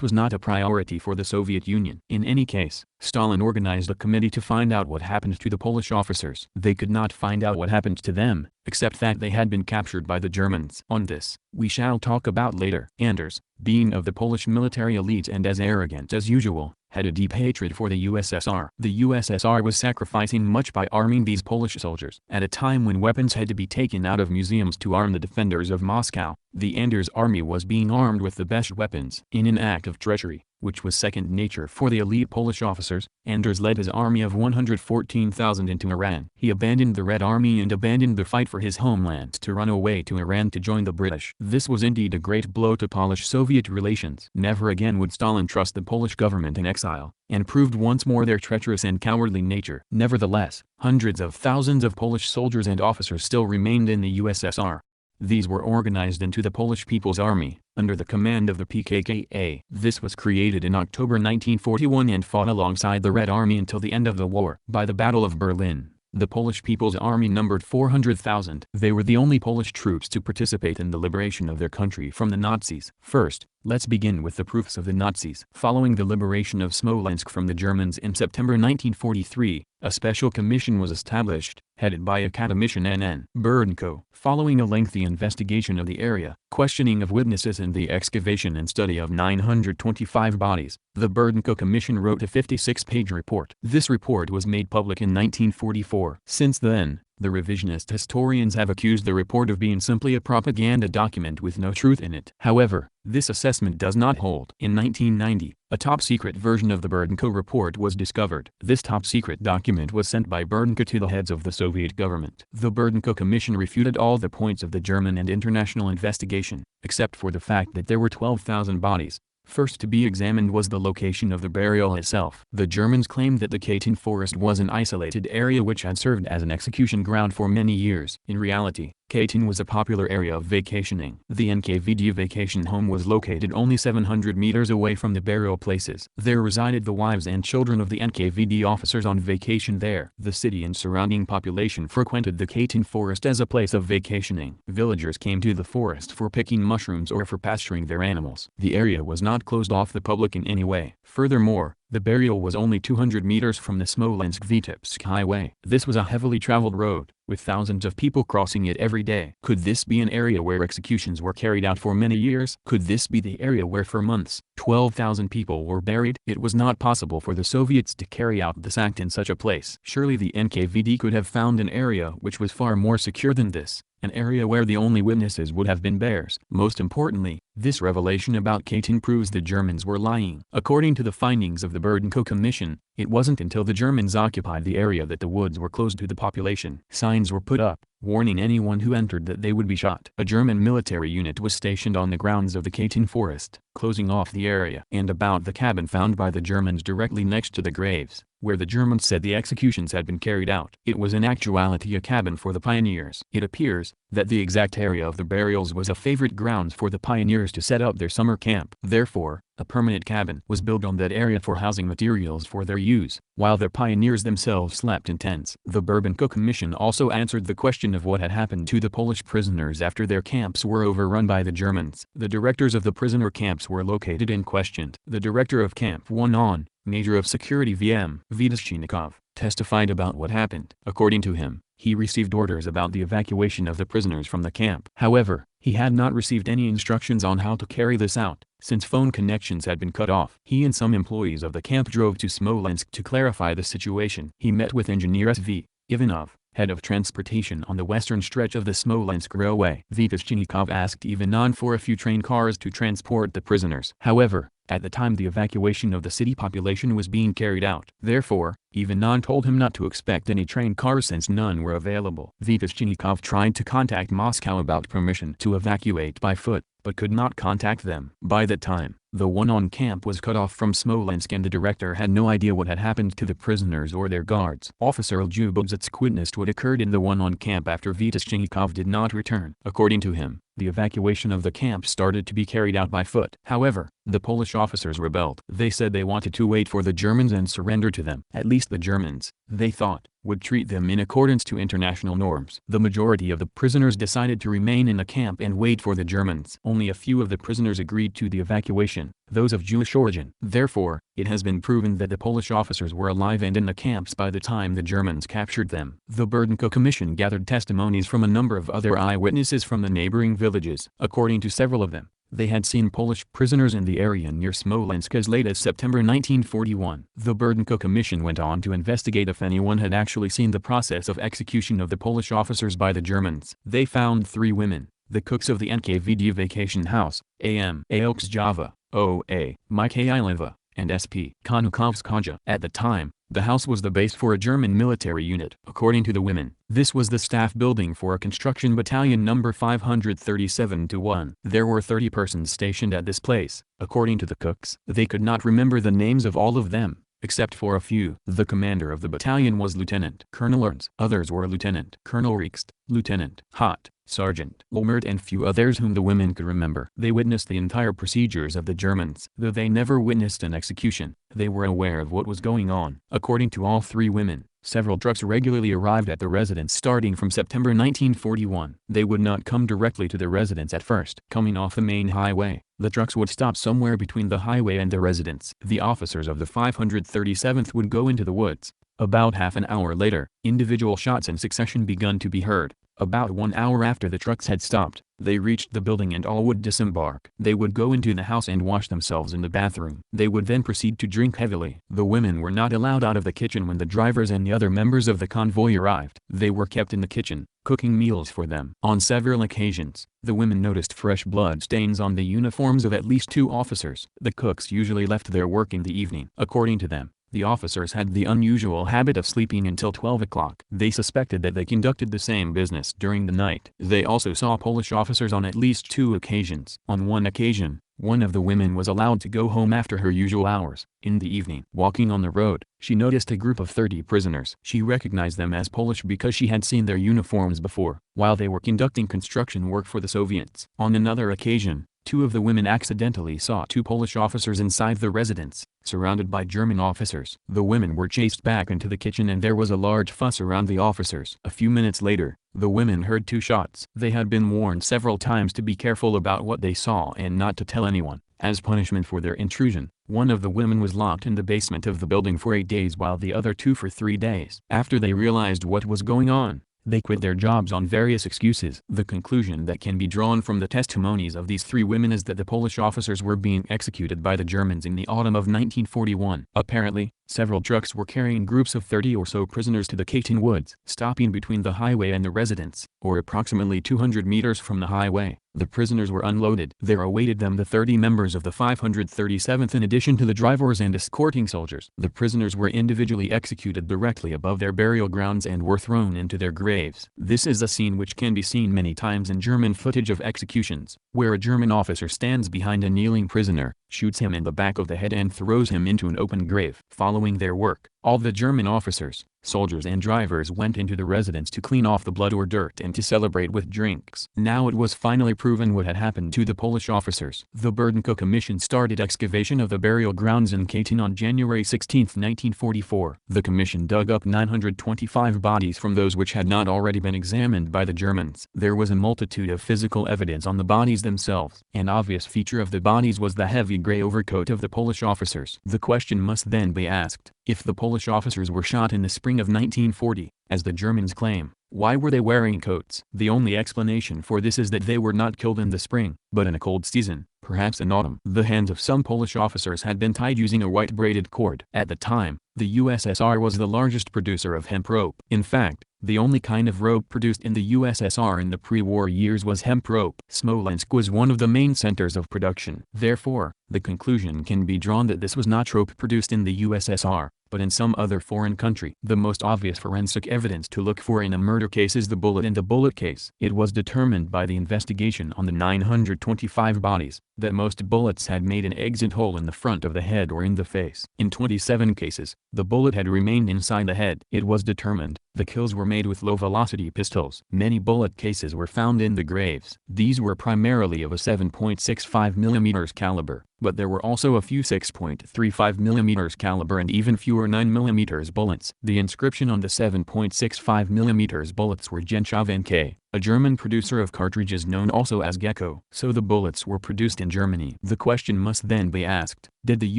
[SPEAKER 1] was not a priority for the Soviet Union. In any case, Stalin organized a committee to find out what happened to the Polish officers. They could not find out what happened to them, except that they had been captured by the Germans. On this, we shall talk about later. Anders, being of the Polish military elite and as arrogant as usual, had a deep hatred for the USSR. The USSR was sacrificing much by arming these Polish soldiers. At a time when weapons had to be taken out of museums to arm the defenders of Moscow, the Anders Army was being armed with the best weapons. In an act of treachery, which was second nature for the elite Polish officers, Anders led his army of 114,000 into Iran. He abandoned the Red Army and abandoned the fight for his homeland to run away to Iran to join the British. This was indeed a great blow to Polish-Soviet relations. Never again would Stalin trust the Polish government in exile, and proved once more their treacherous and cowardly nature. Nevertheless, hundreds of thousands of Polish soldiers and officers still remained in the USSR. These were organized into the Polish People's Army, under the command of the PKKA. This was created in October 1941 and fought alongside the Red Army until the end of the war. By the Battle of Berlin, the Polish People's Army numbered 400,000. They were the only Polish troops to participate in the liberation of their country from the Nazis. First, let's begin with the proofs of the Nazis. Following the liberation of Smolensk from the Germans in September 1943, a special commission was established, headed by academician N.N. Burdenko. Following a lengthy investigation of the area, questioning of witnesses and the excavation and study of 925 bodies, the Burdenko Commission wrote a 56-page report. This report was made public in 1944. Since then, the revisionist historians have accused the report of being simply a propaganda document with no truth in it. However, this assessment does not hold. In 1990, a top-secret version of the Burdenko report was discovered. This top-secret document was sent by Burdenko to the heads of the Soviet government. The Burdenko Commission refuted all the points of the German and international investigation, except for the fact that there were 12,000 bodies. First to be examined was the location of the burial itself. The Germans claimed that the Katyn forest was an isolated area which had served as an execution ground for many years. In reality, Katyn was a popular area of vacationing. The NKVD vacation home was located only 700 meters away from the burial places. There resided the wives and children of the NKVD officers on vacation there. The city and surrounding population frequented the Katyn forest as a place of vacationing. Villagers came to the forest for picking mushrooms or for pasturing their animals. The area was not closed off the public in any way. Furthermore, the burial was only 200 meters from the Smolensk-Vitebsk highway. This was a heavily traveled road, with thousands of people crossing it every day. Could this be an area where executions were carried out for many years? Could this be the area where for months, 12,000 people were buried? It was not possible for the Soviets to carry out this act in such a place. Surely the NKVD could have found an area which was far more secure than this. An area where the only witnesses would have been bears. Most importantly, This revelation about Katyn proves the Germans were lying. According to the findings of the Burdenko Commission, it wasn't until the Germans occupied the area that the woods were closed to the population. Signs were put up, warning anyone who entered that they would be shot. A German military unit was stationed on the grounds of the Katyn forest, closing off the area and about the cabin found by the Germans directly next to the graves, where the Germans said the executions had been carried out. It was in actuality a cabin for the pioneers. It appears that the exact area of the burials was a favorite grounds for the pioneers to set up their summer camp. Therefore, a permanent cabin was built on that area for housing materials for their use, while the pioneers themselves slept in tents. The Burdenko Commission also answered the question of what had happened to the Polish prisoners after their camps were overrun by the Germans. The directors of the prisoner camps were located and questioned. The director of Camp 1 on, Major of Security VM Revisionist, testified about what happened. According to him, he received orders about the evacuation of the prisoners from the camp. However, he had not received any instructions on how to carry this out, since phone connections had been cut off. He and some employees of the camp drove to Smolensk to clarify the situation. He met with engineer S.V. Ivanov, head of transportation on the western stretch of the Smolensk railway. Revisionist asked Ivanov for a few train cars to transport the prisoners. However, at the time the evacuation of the city population was being carried out. Therefore, Ivanov told him not to expect any train cars since none were available. Revisionist tried to contact Moscow about permission to evacuate by foot, but could not contact them. By that time, the one on camp was cut off from Smolensk and the director had no idea what had happened to the prisoners or their guards. Officer Ljubodzitsk witnessed what occurred in the one on camp after Revisionist did not return. According to him, the evacuation of the camp started to be carried out by foot. However, the Polish officers rebelled. They said they wanted to wait for the Germans and surrender to them. At least the Germans, they thought, would treat them in accordance to international norms. The majority of the prisoners decided to remain in the camp and wait for the Germans. Only a few of the prisoners agreed to the evacuation, those of Jewish origin. Therefore, it has been proven that the Polish officers were alive and in the camps by the time the Germans captured them. The Burdenko Commission gathered testimonies from a number of other eyewitnesses from the neighboring villages. According to several of them, they had seen Polish prisoners in the area near Smolensk as late as September 1941. The Burdenko Commission went on to investigate if anyone had actually seen the process of execution of the Polish officers by the Germans. They found 3 women, the cooks of the NKVD vacation house, A.M. Aoksjava, O.A. Mikhailova, and S.P. Konukovskaja. At the time, the house was the base for a German military unit. According to the women, this was the staff building for a construction battalion number 537-1. There were 30 persons stationed at this place. According to the cooks, they could not remember the names of all of them, except for a few. The commander of the battalion was Lieutenant Colonel Ernst. Others were Lieutenant Colonel Riekst, Lieutenant Hott, Sergeant Lomert and few others whom the women could remember. They witnessed the entire procedures of the Germans. Though they never witnessed an execution, they were aware of what was going on. According to all 3 women, several trucks regularly arrived at the residence starting from September 1941. They would not come directly to the residence at first. Coming off the main highway, the trucks would stop somewhere between the highway and the residence. The officers of the 537th would go into the woods. About half an hour later, individual shots in succession begun to be heard. About 1 hour after the trucks had stopped, they reached the building and all would disembark. They would go into the house and wash themselves in the bathroom. They would then proceed to drink heavily. The women were not allowed out of the kitchen when the drivers and the other members of the convoy arrived. They were kept in the kitchen, cooking meals for them. On several occasions, the women noticed fresh blood stains on the uniforms of at least 2 officers. The cooks usually left their work in the evening. According to them, the officers had the unusual habit of sleeping until 12 o'clock. They suspected that they conducted the same business during the night. They also saw Polish officers on at least 2 occasions. On one occasion, one of the women was allowed to go home after her usual hours. In the evening, walking on the road, she noticed a group of 30 prisoners. She recognized them as Polish because she had seen their uniforms before, while they were conducting construction work for the Soviets. On another occasion, 2 of the women accidentally saw 2 Polish officers inside the residence, surrounded by German officers. The women were chased back into the kitchen and there was a large fuss around the officers. A few minutes later, the women heard 2 shots. They had been warned several times to be careful about what they saw and not to tell anyone. As punishment for their intrusion, one of the women was locked in the basement of the building for 8 days while the other 2 for 3 days. After they realized what was going on, they quit their jobs on various excuses. The conclusion that can be drawn from the testimonies of these 3 women is that the Polish officers were being executed by the Germans in the autumn of 1941. Apparently, several trucks were carrying groups of 30 or so prisoners to the Katyn woods. Stopping between the highway and the residence, or approximately 200 meters from the highway, The prisoners were unloaded. There awaited them the 30 members of the 537th in addition to the drivers and escorting soldiers. The prisoners were individually executed directly above their burial grounds and were thrown into their graves. This is a scene which can be seen many times in German footage of executions, where a German officer stands behind a kneeling prisoner, shoots him in the back of the head and throws him into an open grave. Following their work, all the German officers, soldiers and drivers went into the residence to clean off the blood or dirt and to celebrate with drinks. Now it was finally proven what had happened to the Polish officers. The Burdenko Commission started excavation of the burial grounds in Katyn on January 16, 1944. The commission dug up 925 bodies from those which had not already been examined by the Germans. There was a multitude of physical evidence on the bodies themselves. An obvious feature of the bodies was the heavy gray overcoat of the Polish officers. The question must then be asked, if the Polish officers were shot in the spring of 1940, as the Germans claim, why were they wearing coats? The only explanation for this is that they were not killed in the spring, but in a cold season, perhaps in autumn. The hands of some Polish officers had been tied using a white braided cord. At the time, the USSR was the largest producer of hemp rope. In fact, the only kind of rope produced in the USSR in the pre-war years was hemp rope. Smolensk was one of the main centers of production. Therefore, the conclusion can be drawn that this was not rope produced in the USSR, but in some other foreign country. The most obvious forensic evidence to look for in a murder case is the bullet in the bullet case. It was determined by the investigation on the 925 bodies, that most bullets had made an exit hole in the front of the head or in the face. In 27 cases, the bullet had remained inside the head. It was determined the kills were made with low-velocity pistols. Many bullet cases were found in the graves. These were primarily of a 7.65 mm caliber, but there were also a few 6.35 mm caliber and even fewer 9 mm bullets. The inscription on the 7.65 mm bullets were Genschow K, a German producer of cartridges known also as Gecko. So the bullets were produced in Germany. The question must then be asked, did the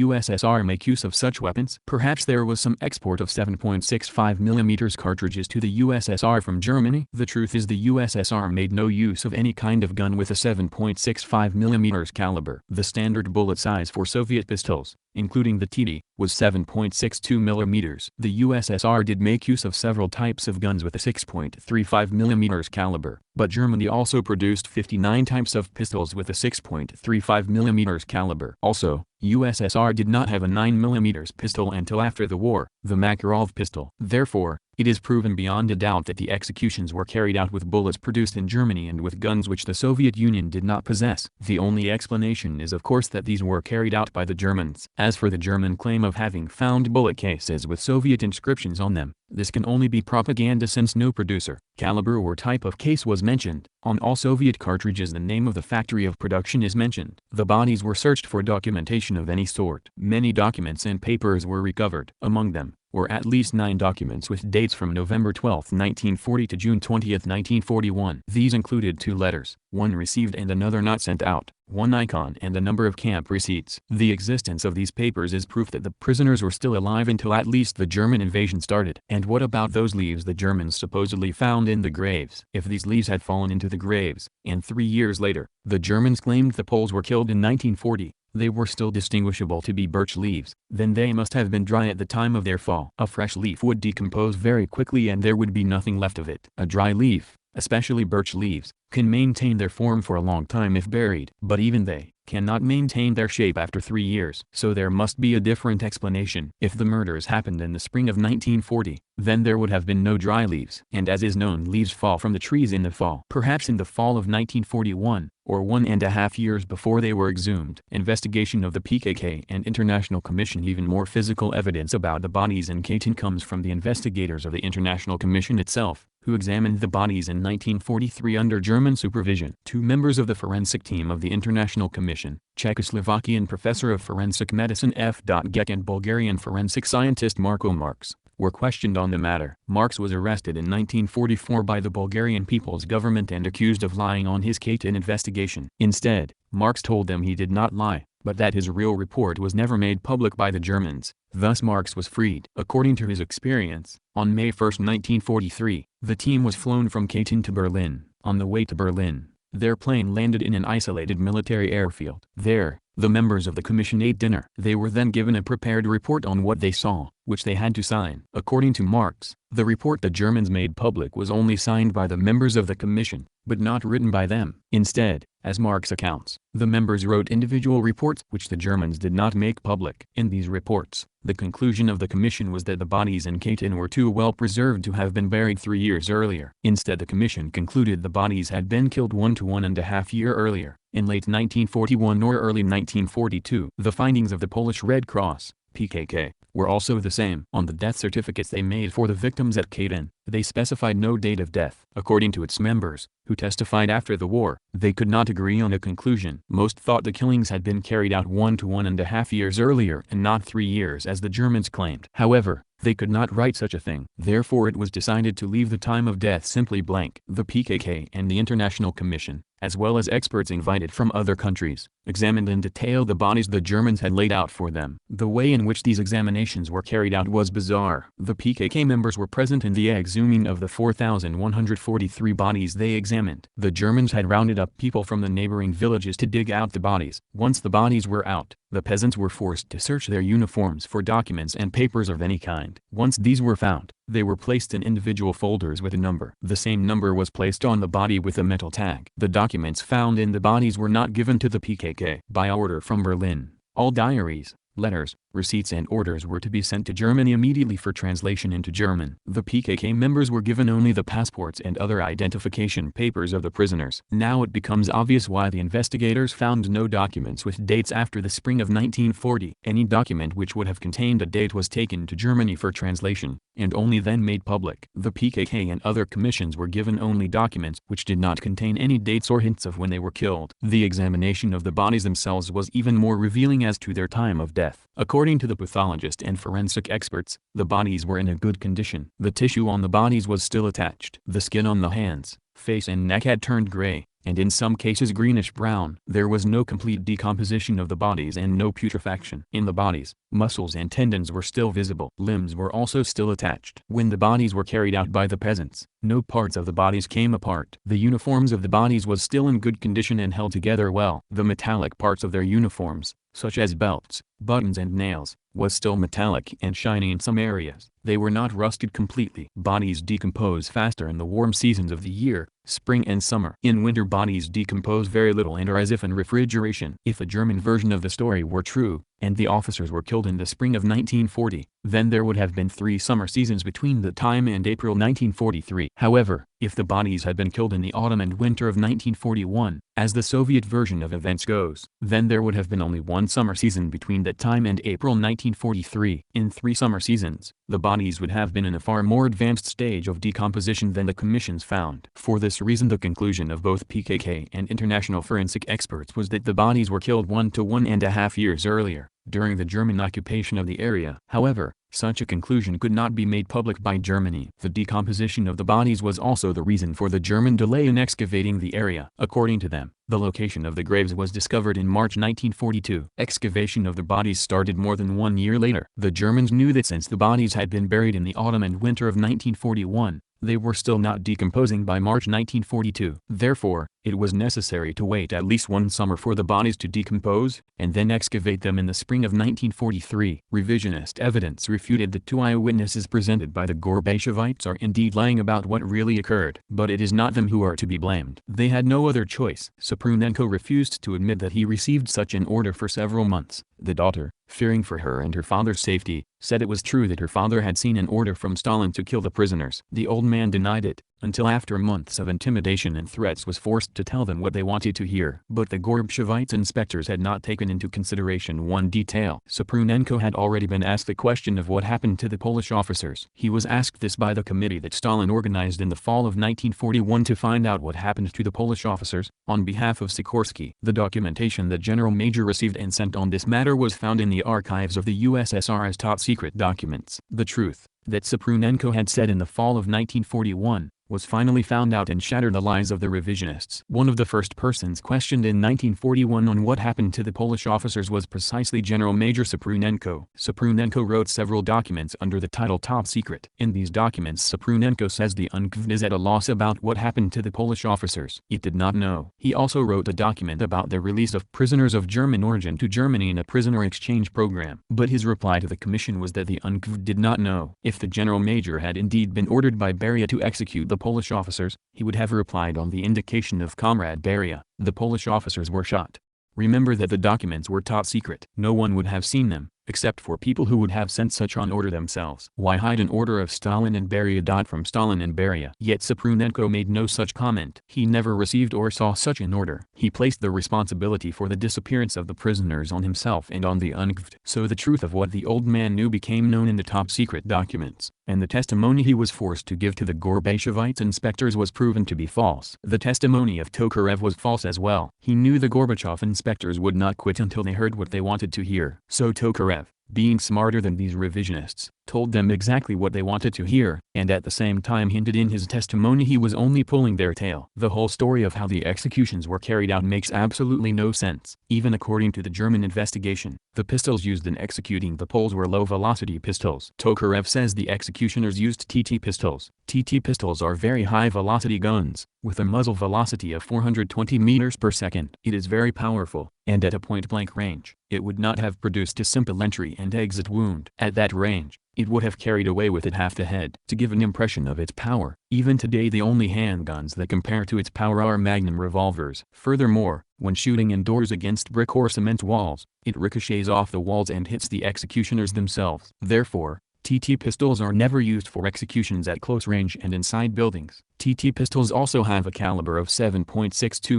[SPEAKER 1] USSR make use of such weapons? Perhaps there was some export of 7.65 mm cartridges to the USSR from Germany? The truth is the USSR made no use of any kind of gun with a 7.65 mm caliber. The standard bullet size for Soviet pistols, including the TD, was 7.62 mm. The USSR did make use of several types of guns with a 6.35 mm caliber, but Germany also produced 59 types of pistols with a 6.35 mm caliber. Also, USSR did not have a 9 mm pistol until after the war, the Makarov pistol. Therefore, it is proven beyond a doubt that the executions were carried out with bullets produced in Germany and with guns which the Soviet Union did not possess. The only explanation is of course that these were carried out by the Germans. As for the German claim of having found bullet cases with Soviet inscriptions on them, this can only be propaganda since no producer, caliber or type of case was mentioned. On all Soviet cartridges the name of the factory of production is mentioned. The bodies were searched for documentation of any sort. Many documents and papers were recovered. Among them were at least 9 documents with dates from November 12, 1940 to June 20, 1941. These included 2 letters, one received and another not sent out, 1 icon and a number of camp receipts. The existence of these papers is proof that the prisoners were still alive until at least the German invasion started. And what about those leaves the Germans supposedly found in the graves? If these leaves had fallen into the graves, and 3 years later, the Germans claimed the Poles were killed in 1940, they were still distinguishable to be birch leaves, then they must have been dry at the time of their fall. A fresh leaf would decompose very quickly and there would be nothing left of it. A dry leaf, especially birch leaves, can maintain their form for a long time if buried, but even they cannot maintain their shape after 3 years. So there must be a different explanation. If the murders happened in the spring of 1940, then there would have been no dry leaves. And as is known, leaves fall from the trees in the fall. Perhaps in the fall of 1941, or 1.5 years before they were exhumed. Investigation of the PKK and International Commission. Even more physical evidence about the bodies in Katyn comes from the investigators of the International Commission itself, who examined the bodies in 1943 under German supervision. 2 members of the forensic team of the International Commission, Czechoslovakian professor of forensic medicine F. Gek and Bulgarian forensic scientist Marko Marks, were questioned on the matter. Marks was arrested in 1944 by the Bulgarian People's Government and accused of lying on his Katyn investigation. Instead, Marks told them he did not lie, but that his real report was never made public by the Germans. Thus Marks was freed. According to his experience, on May 1, 1943, the team was flown from Katyn to Berlin. On the way to Berlin, their plane landed in an isolated military airfield. There, The members of the commission ate dinner. They were then given a prepared report on what they saw, which they had to sign. According to Marx, the report the Germans made public was only signed by the members of the commission, but not written by them. Instead, as Marx accounts, the members wrote individual reports which the Germans did not make public. In these reports, the conclusion of the commission was that the bodies in Comintern were too well preserved to have been buried 3 years earlier. Instead, the commission concluded the bodies had been killed 1 to 1.5 years earlier, in late 1941 or early 1942. The findings of the Polish Red Cross, PKK, were also the same. On the death certificates they made for the victims at Comintern, they specified no date of death. According to its members, who testified after the war, they could not agree on a conclusion. Most thought the killings had been carried out 1 to 1.5 years earlier and not 3 years as the Germans claimed. However, they could not write such a thing. Therefore it was decided to leave the time of death simply blank. The PKK and the International Commission, as well as experts invited from other countries, examined in detail the bodies the Germans had laid out for them. The way in which these examinations were carried out was bizarre. The PKK members were present in the exhuming of the 4,143 bodies they examined. The Germans had rounded up people from the neighboring villages to dig out the bodies. Once the bodies were out, the peasants were forced to search their uniforms for documents and papers of any kind. Once these were found, they were placed in individual folders with a number. The same number was placed on the body with a metal tag. The documents found in the bodies were not given to the PKK. By order from Berlin, all diaries, letters, receipts and orders were to be sent to Germany immediately for translation into German. The PKK members were given only the passports and other identification papers of the prisoners. Now it becomes obvious why the investigators found no documents with dates after the spring of 1940. Any document which would have contained a date was taken to Germany for translation, and only then made public. The PKK and other commissions were given only documents which did not contain any dates or hints of when they were killed. The examination of the bodies themselves was even more revealing as to their time of death. According to the pathologist and forensic experts, the bodies were in a good condition. The tissue on the bodies was still attached. The skin on the hands, face and neck had turned gray, and in some cases greenish-brown. There was no complete decomposition of the bodies and no putrefaction. In the bodies, muscles and tendons were still visible. Limbs were also still attached. When the bodies were carried out by the peasants, no parts of the bodies came apart. The uniforms of the bodies was still in good condition and held together well. The metallic parts of their uniforms, such as belts, buttons and nails, was still metallic and shiny in some areas. They were not rusted completely. Bodies decompose faster in the warm seasons of the year, spring and summer. In winter bodies decompose very little and are as if in refrigeration. If the German version of the story were true, and the officers were killed in the spring of 1940, then there would have been 3 summer seasons between the time and April 1943. However, if the bodies had been killed in the autumn and winter of 1941, as the Soviet version of events goes, then there would have been only 1 summer season between that time and April 1943. In 3 summer seasons, the bodies would have been in a far more advanced stage of decomposition than the commissions found. For this reason the conclusion of both PKK and international forensic experts was that the bodies were killed 1 to 1.5 years earlier, during the German occupation of the area. However, such a conclusion could not be made public by Germany. The decomposition of the bodies was also the reason for the German delay in excavating the area. According to them, the location of the graves was discovered in March 1942. Excavation of the bodies started more than 1 year later. The Germans knew that since the bodies had been buried in the autumn and winter of 1941, they were still not decomposing by March 1942. Therefore, it was necessary to wait at least 1 summer for the bodies to decompose, and then excavate them in the spring of 1943. Revisionist evidence refuted the 2 eyewitnesses presented by the Gorbachevite are indeed lying about what really occurred. But it is not them who are to be blamed. They had no other choice. Supranenko refused to admit that he received such an order for several months. The daughter, fearing for her and her father's safety, said it was true that her father had seen an order from Stalin to kill the prisoners. The old man denied it, until after months of intimidation and threats was forced to tell them what they wanted to hear. But the Gorbachevite inspectors had not taken into consideration one detail. Supranenko had already been asked the question of what happened to the Polish officers. He was asked this by the committee that Stalin organized in the fall of 1941 to find out what happened to the Polish officers, on behalf of Sikorsky. The documentation that General Major received and sent on this matter was found in the archives of the USSR as top-secret documents. The truth that Supranenko had said in the fall of 1941, was finally found out and shattered the lies of the revisionists. One of the first persons questioned in 1941 on what happened to the Polish officers was precisely General Major Saprunenko. Saprunenko wrote several documents under the title Top Secret. In these documents Saprunenko says the UNKVD is at a loss about what happened to the Polish officers. It did not know. He also wrote a document about the release of prisoners of German origin to Germany in a prisoner exchange program. But his reply to the commission was that the UNKVD did not know. If the general major had indeed been ordered by Beria to execute the Polish officers, he would have replied on the indication of Comrade Beria, the Polish officers were shot. Remember that the documents were top secret. No one would have seen them, except for people who would have sent such an order themselves. Why hide an order of Stalin and Beria? From Stalin and Beria. Yet Saprunenko made no such comment. He never received or saw such an order. He placed the responsibility for the disappearance of the prisoners on himself and on the UNKVD. So the truth of what the old man knew became known in the top secret documents, and the testimony he was forced to give to the Gorbachevite inspectors was proven to be false. The testimony of Tokarev was false as well. He knew the Gorbachev inspectors would not quit until they heard what they wanted to hear. So Tokarev, being smarter than these revisionists, told them exactly what they wanted to hear, and at the same time hinted in his testimony he was only pulling their tail. The whole story of how the executions were carried out makes absolutely no sense. Even according to the German investigation, the pistols used in executing the Poles were low-velocity pistols. Tokarev says the executioners used TT pistols. TT pistols are very high-velocity guns, with a muzzle velocity of 420 meters per second. It is very powerful, and at a point-blank range, it would not have produced a simple entry and exit wound. At that range, it would have carried away with it half the head. To give an impression of its power, even today the only handguns that compare to its power are Magnum revolvers. Furthermore, when shooting indoors against brick or cement walls, it ricochets off the walls and hits the executioners themselves. Therefore, TT pistols are never used for executions at close range and inside buildings. TT pistols also have a caliber of 7.62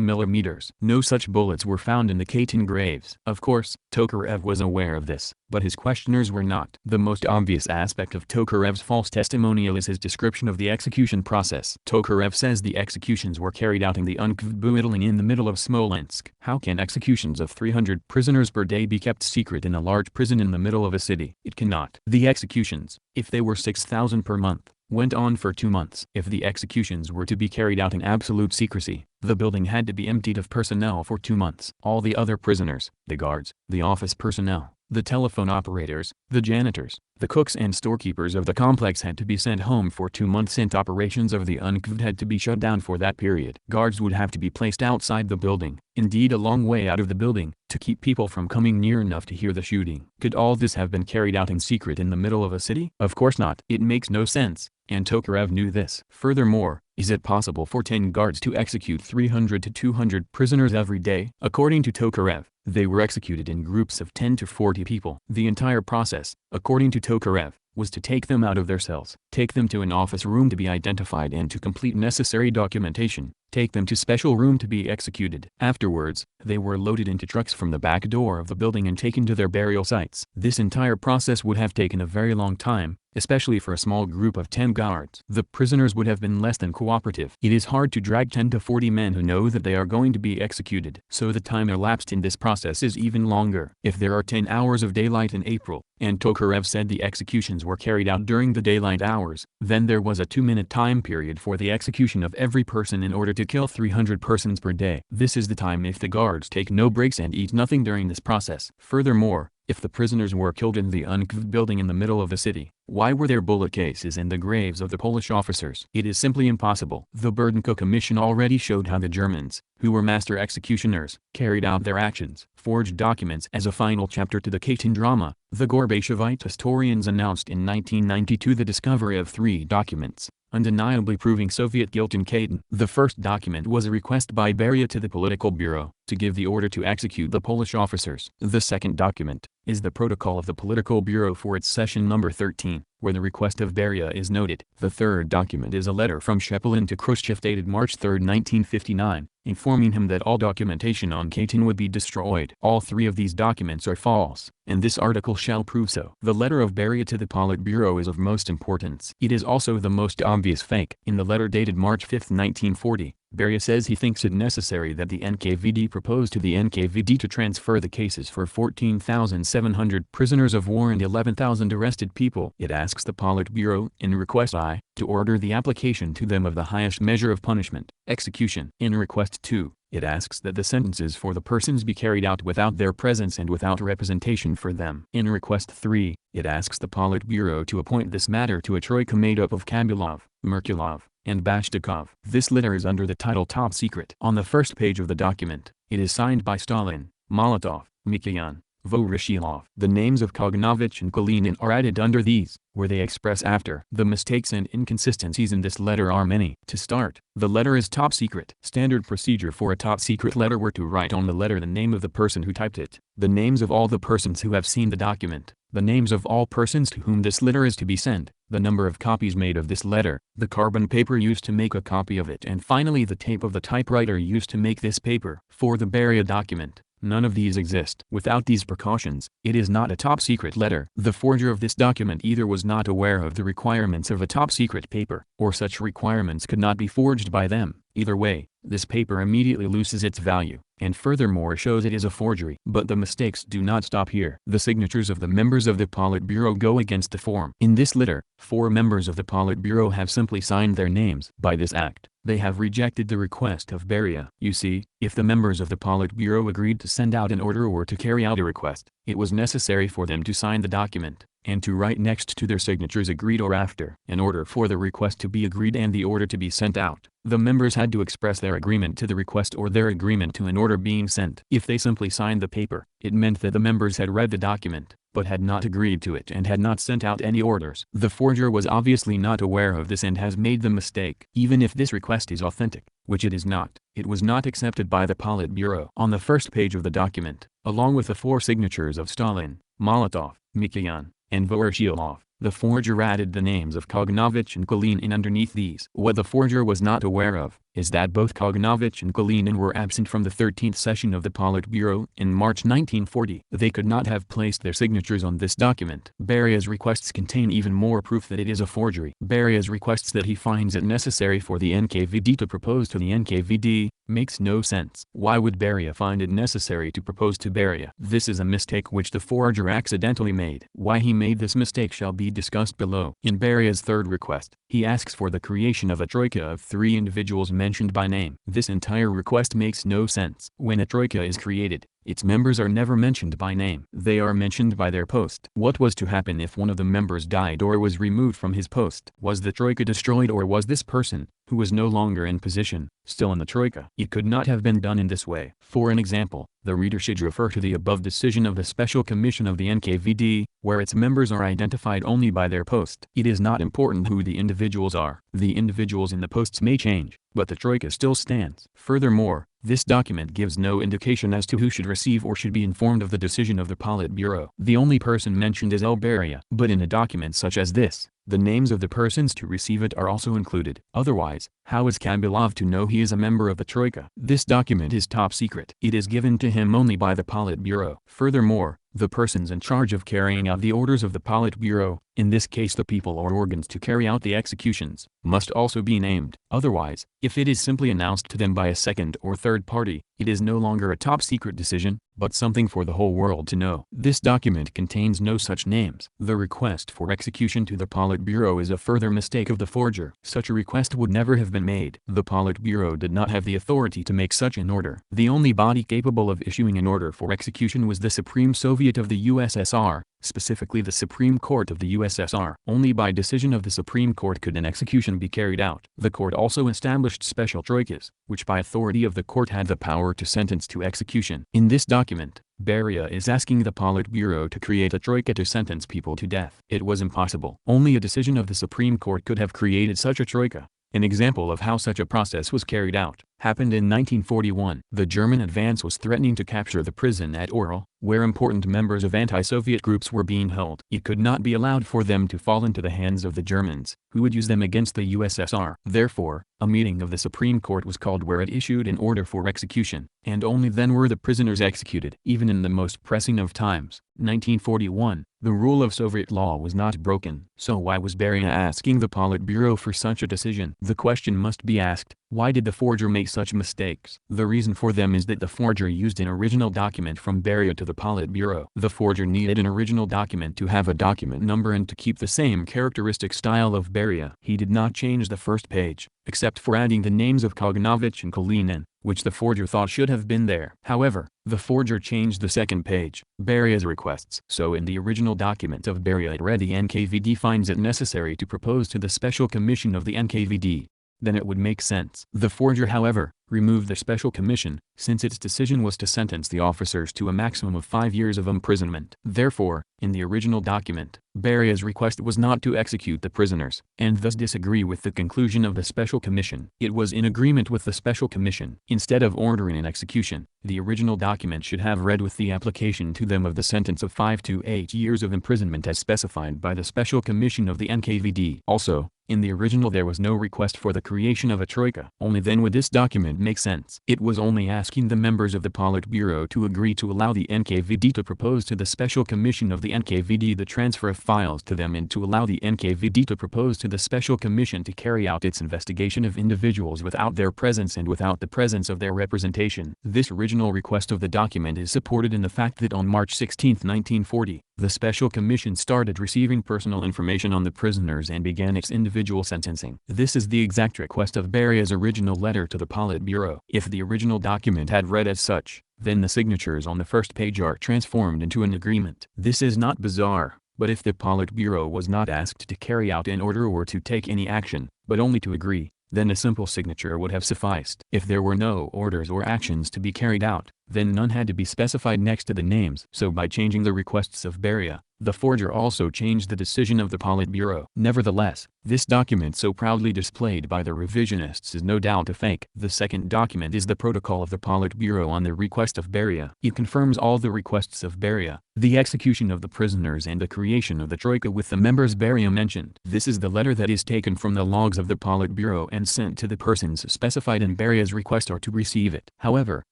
[SPEAKER 1] mm. No such bullets were found in the Katyn graves. Of course, Tokarev was aware of this, but his questioners were not. The most obvious aspect of Tokarev's false testimonial is his description of the execution process. Tokarev says the executions were carried out in the UNKVD building in the middle of Smolensk. How can executions of 300 prisoners per day be kept secret in a large prison in the middle of a city? It cannot. The executions, if they were 6,000 per month, went on for 2 months. If the executions were to be carried out in absolute secrecy, the building had to be emptied of personnel for 2 months. All the other prisoners, the guards, the office personnel, the telephone operators, the janitors, the cooks and storekeepers of the complex had to be sent home for 2 months and operations of the UNKVD had to be shut down for that period. Guards would have to be placed outside the building, indeed a long way out of the building, to keep people from coming near enough to hear the shooting. Could all this have been carried out in secret in the middle of a city? Of course not. It makes no sense, and Tokarev knew this. Furthermore, is it possible for 10 guards to execute 300 to 200 prisoners every day? According to Tokarev, they were executed in groups of 10 to 40 people. The entire process, according to Tokarev, was to take them out of their cells, take them to an office room to be identified and to complete necessary documentation, take them to special room to be executed. Afterwards, they were loaded into trucks from the back door of the building and taken to their burial sites. This entire process would have taken a very long time, especially for a small group of 10 guards. The prisoners would have been less than cooperative. It is hard to drag 10 to 40 men who know that they are going to be executed. So the time elapsed in this process is even longer. If there are 10 hours of daylight in April, and Tokarev said the executions were carried out during the daylight hours, then there was a 2-minute time period for the execution of every person in order to kill 300 persons per day. This is the time if the guards take no breaks and eat nothing during this process. Furthermore, if the prisoners were killed in the UNKVD building in the middle of the city, why were there bullet cases in the graves of the Polish officers? It is simply impossible. The Burdenko Commission already showed how the Germans, who were master executioners, carried out their actions. Forged documents. As a final chapter to the Katyn drama, the Gorbachevite historians announced in 1992 the discovery of 3 documents, undeniably proving Soviet guilt in Katyn. The first document was a request by Beria to the Political Bureau to give the order to execute the Polish officers. The second document is the protocol of the Political Bureau for its session number 13, where the request of Beria is noted. The third document is a letter from Shepelin to Khrushchev dated March 3, 1959, informing him that all documentation on Katyn would be destroyed. All 3 of these documents are false, and this article shall prove so. The letter of Beria to the Politburo is of most importance. It is also the most obvious fake. In the letter dated March 5, 1940, Beria says he thinks it necessary that the NKVD propose to the NKVD to transfer the cases for 14,700 prisoners of war and 11,000 arrested people. It asks the Politburo, in Request I, to order the application to them of the highest measure of punishment, execution. In Request II, it asks that the sentences for the persons be carried out without their presence and without representation for them. In Request III, it asks the Politburo to appoint this matter to a troika made up of Kamilov, Merkulov, and Bashtakov. This letter is under the title Top Secret. On the first page of the document, it is signed by Stalin, Molotov, Mikhayan, Voroshilov. The names of Kaganovich and Kalinin are added under these, where they express after. The mistakes and inconsistencies in this letter are many. To start, the letter is top secret. Standard procedure for a top secret letter were to write on the letter the name of the person who typed it, the names of all the persons who have seen the document, the names of all persons to whom this letter is to be sent, the number of copies made of this letter, the carbon paper used to make a copy of it, and finally the tape of the typewriter used to make this paper. For the Beria document, none of these exist. Without these precautions, it is not a top-secret letter. The forger of this document either was not aware of the requirements of a top-secret paper, or such requirements could not be forged by them. Either way, this paper immediately loses its value, and furthermore shows it is a forgery. But the mistakes do not stop here. The signatures of the members of the Politburo go against the form. In this letter, 4 members of the Politburo have simply signed their names. By this act, they have rejected the request of Beria. You see, if the members of the Politburo agreed to send out an order or to carry out a request, it was necessary for them to sign the document, and to write next to their signatures agreed or after. In order for the request to be agreed and the order to be sent out, the members had to express their agreement to the request or their agreement to an order being sent. If they simply signed the paper, it meant that the members had read the document, but had not agreed to it and had not sent out any orders. The forger was obviously not aware of this and has made the mistake. Even if this request is authentic, which it is not, it was not accepted by the Politburo. On the first page of the document, along with the 4 signatures of Stalin, Molotov, Mikhayan, and Voroshilov, the forger added the names of Kaganovich and Kalinin underneath these. What the forger was not aware of, is that both Kaganovich and Kalinin were absent from the 13th session of the Politburo in March 1940. They could not have placed their signatures on this document. Beria's requests contain even more proof that it is a forgery. Beria's requests that he finds it necessary for the NKVD to propose to the NKVD, makes no sense. Why would Beria find it necessary to propose to Beria? This is a mistake which the forger accidentally made. Why he made this mistake shall be discussed below. In Beria's third request, he asks for the creation of a troika of 3 individuals mentioned by name. This entire request makes no sense. When a troika is created, its members are never mentioned by name. They are mentioned by their post. What was to happen if one of the members died or was removed from his post? Was the troika destroyed, or was this person, who was no longer in position, still in the troika? It could not have been done in this way. For an example, the reader should refer to the above decision of the Special Commission of the NKVD, where its members are identified only by their post. It is not important who the individuals are. The individuals in the posts may change, but the troika still stands. Furthermore, this document gives no indication as to who should receive or should be informed of the decision of the Politburo. The only person mentioned is Beria. But in a document such as this, the names of the persons to receive it are also included. Otherwise, how is Kamilov to know he is a member of the troika? This document is top secret. It is given to him only by the Politburo. Furthermore, the persons in charge of carrying out the orders of the Politburo, in this case the people or organs to carry out the executions, must also be named. Otherwise, if it is simply announced to them by a second or third party, it is no longer a top secret decision, but something for the whole world to know. This document contains no such names. The request for execution to the Politburo is a further mistake of the forger. Such a request would never have been made. The Politburo did not have the authority to make such an order. The only body capable of issuing an order for execution was the Supreme Soviet of the USSR, specifically the Supreme Court of the USSR. Only by decision of the Supreme Court could an execution be carried out. The court also established special troikas, which by authority of the court had the power to sentence to execution. In this document, Beria is asking the Politburo to create a troika to sentence people to death. It was impossible. Only a decision of the Supreme Court could have created such a troika. An example of how such a process was carried out happened in 1941. The German advance was threatening to capture the prison at Orel, where important members of anti-Soviet groups were being held. It could not be allowed for them to fall into the hands of the Germans, who would use them against the USSR. Therefore, a meeting of the Supreme Court was called where it issued an order for execution, and only then were the prisoners executed. Even in the most pressing of times, 1941, the rule of Soviet law was not broken. So why was Beria asking the Politburo for such a decision? The question must be asked, Why did the forger make such mistakes? The reason for them is that the forger used an original document from Beria to the Politburo. The forger needed an original document to have a document number and to keep the same characteristic style of Beria. He did not change the first page, except for adding the names of Kaganovich and Kalinin, which the forger thought should have been there. However, the forger changed the second page, Beria's requests. So in the original document of Beria it read the NKVD finds it necessary to propose to the Special Commission of the NKVD. Then it would make sense. The forger, however, removed the special commission, since its decision was to sentence the officers to a maximum of 5 years of imprisonment. Therefore, in the original document, Beria's request was not to execute the prisoners, and thus disagree with the conclusion of the special commission. It was in agreement with the special commission. Instead of ordering an execution, the original document should have read with the application to them of the sentence of 5 to 8 years of imprisonment as specified by the special commission of the NKVD. Also, in the original there was no request for the creation of a troika. Only then would this document make sense. It was only asking the members of the Politburo to agree to allow the NKVD to propose to the Special Commission of the NKVD the transfer of files to them and to allow the NKVD to propose to the Special Commission to carry out its investigation of individuals without their presence and without the presence of their representation. This original request of the document is supported in the fact that on March 16, 1940, the Special Commission started receiving personal information on the prisoners and began its individual sentencing. This is the exact request of Beria's original letter to the Politburo. If the original document had read as such, then the signatures on the first page are transformed into an agreement. This is not bizarre, but if the Politburo was not asked to carry out an order or to take any action, but only to agree, then a simple signature would have sufficed. If there were no orders or actions to be carried out, then none had to be specified next to the names. So by changing the requests of Beria, the forger also changed the decision of the Politburo. Nevertheless, this document so proudly displayed by the revisionists is no doubt a fake. The second document is the protocol of the Politburo on the request of Beria. It confirms all the requests of Beria, the execution of the prisoners and the creation of the troika with the members Beria mentioned. This is the letter that is taken from the logs of the Politburo and sent to the persons specified in Beria's request or to receive it. However,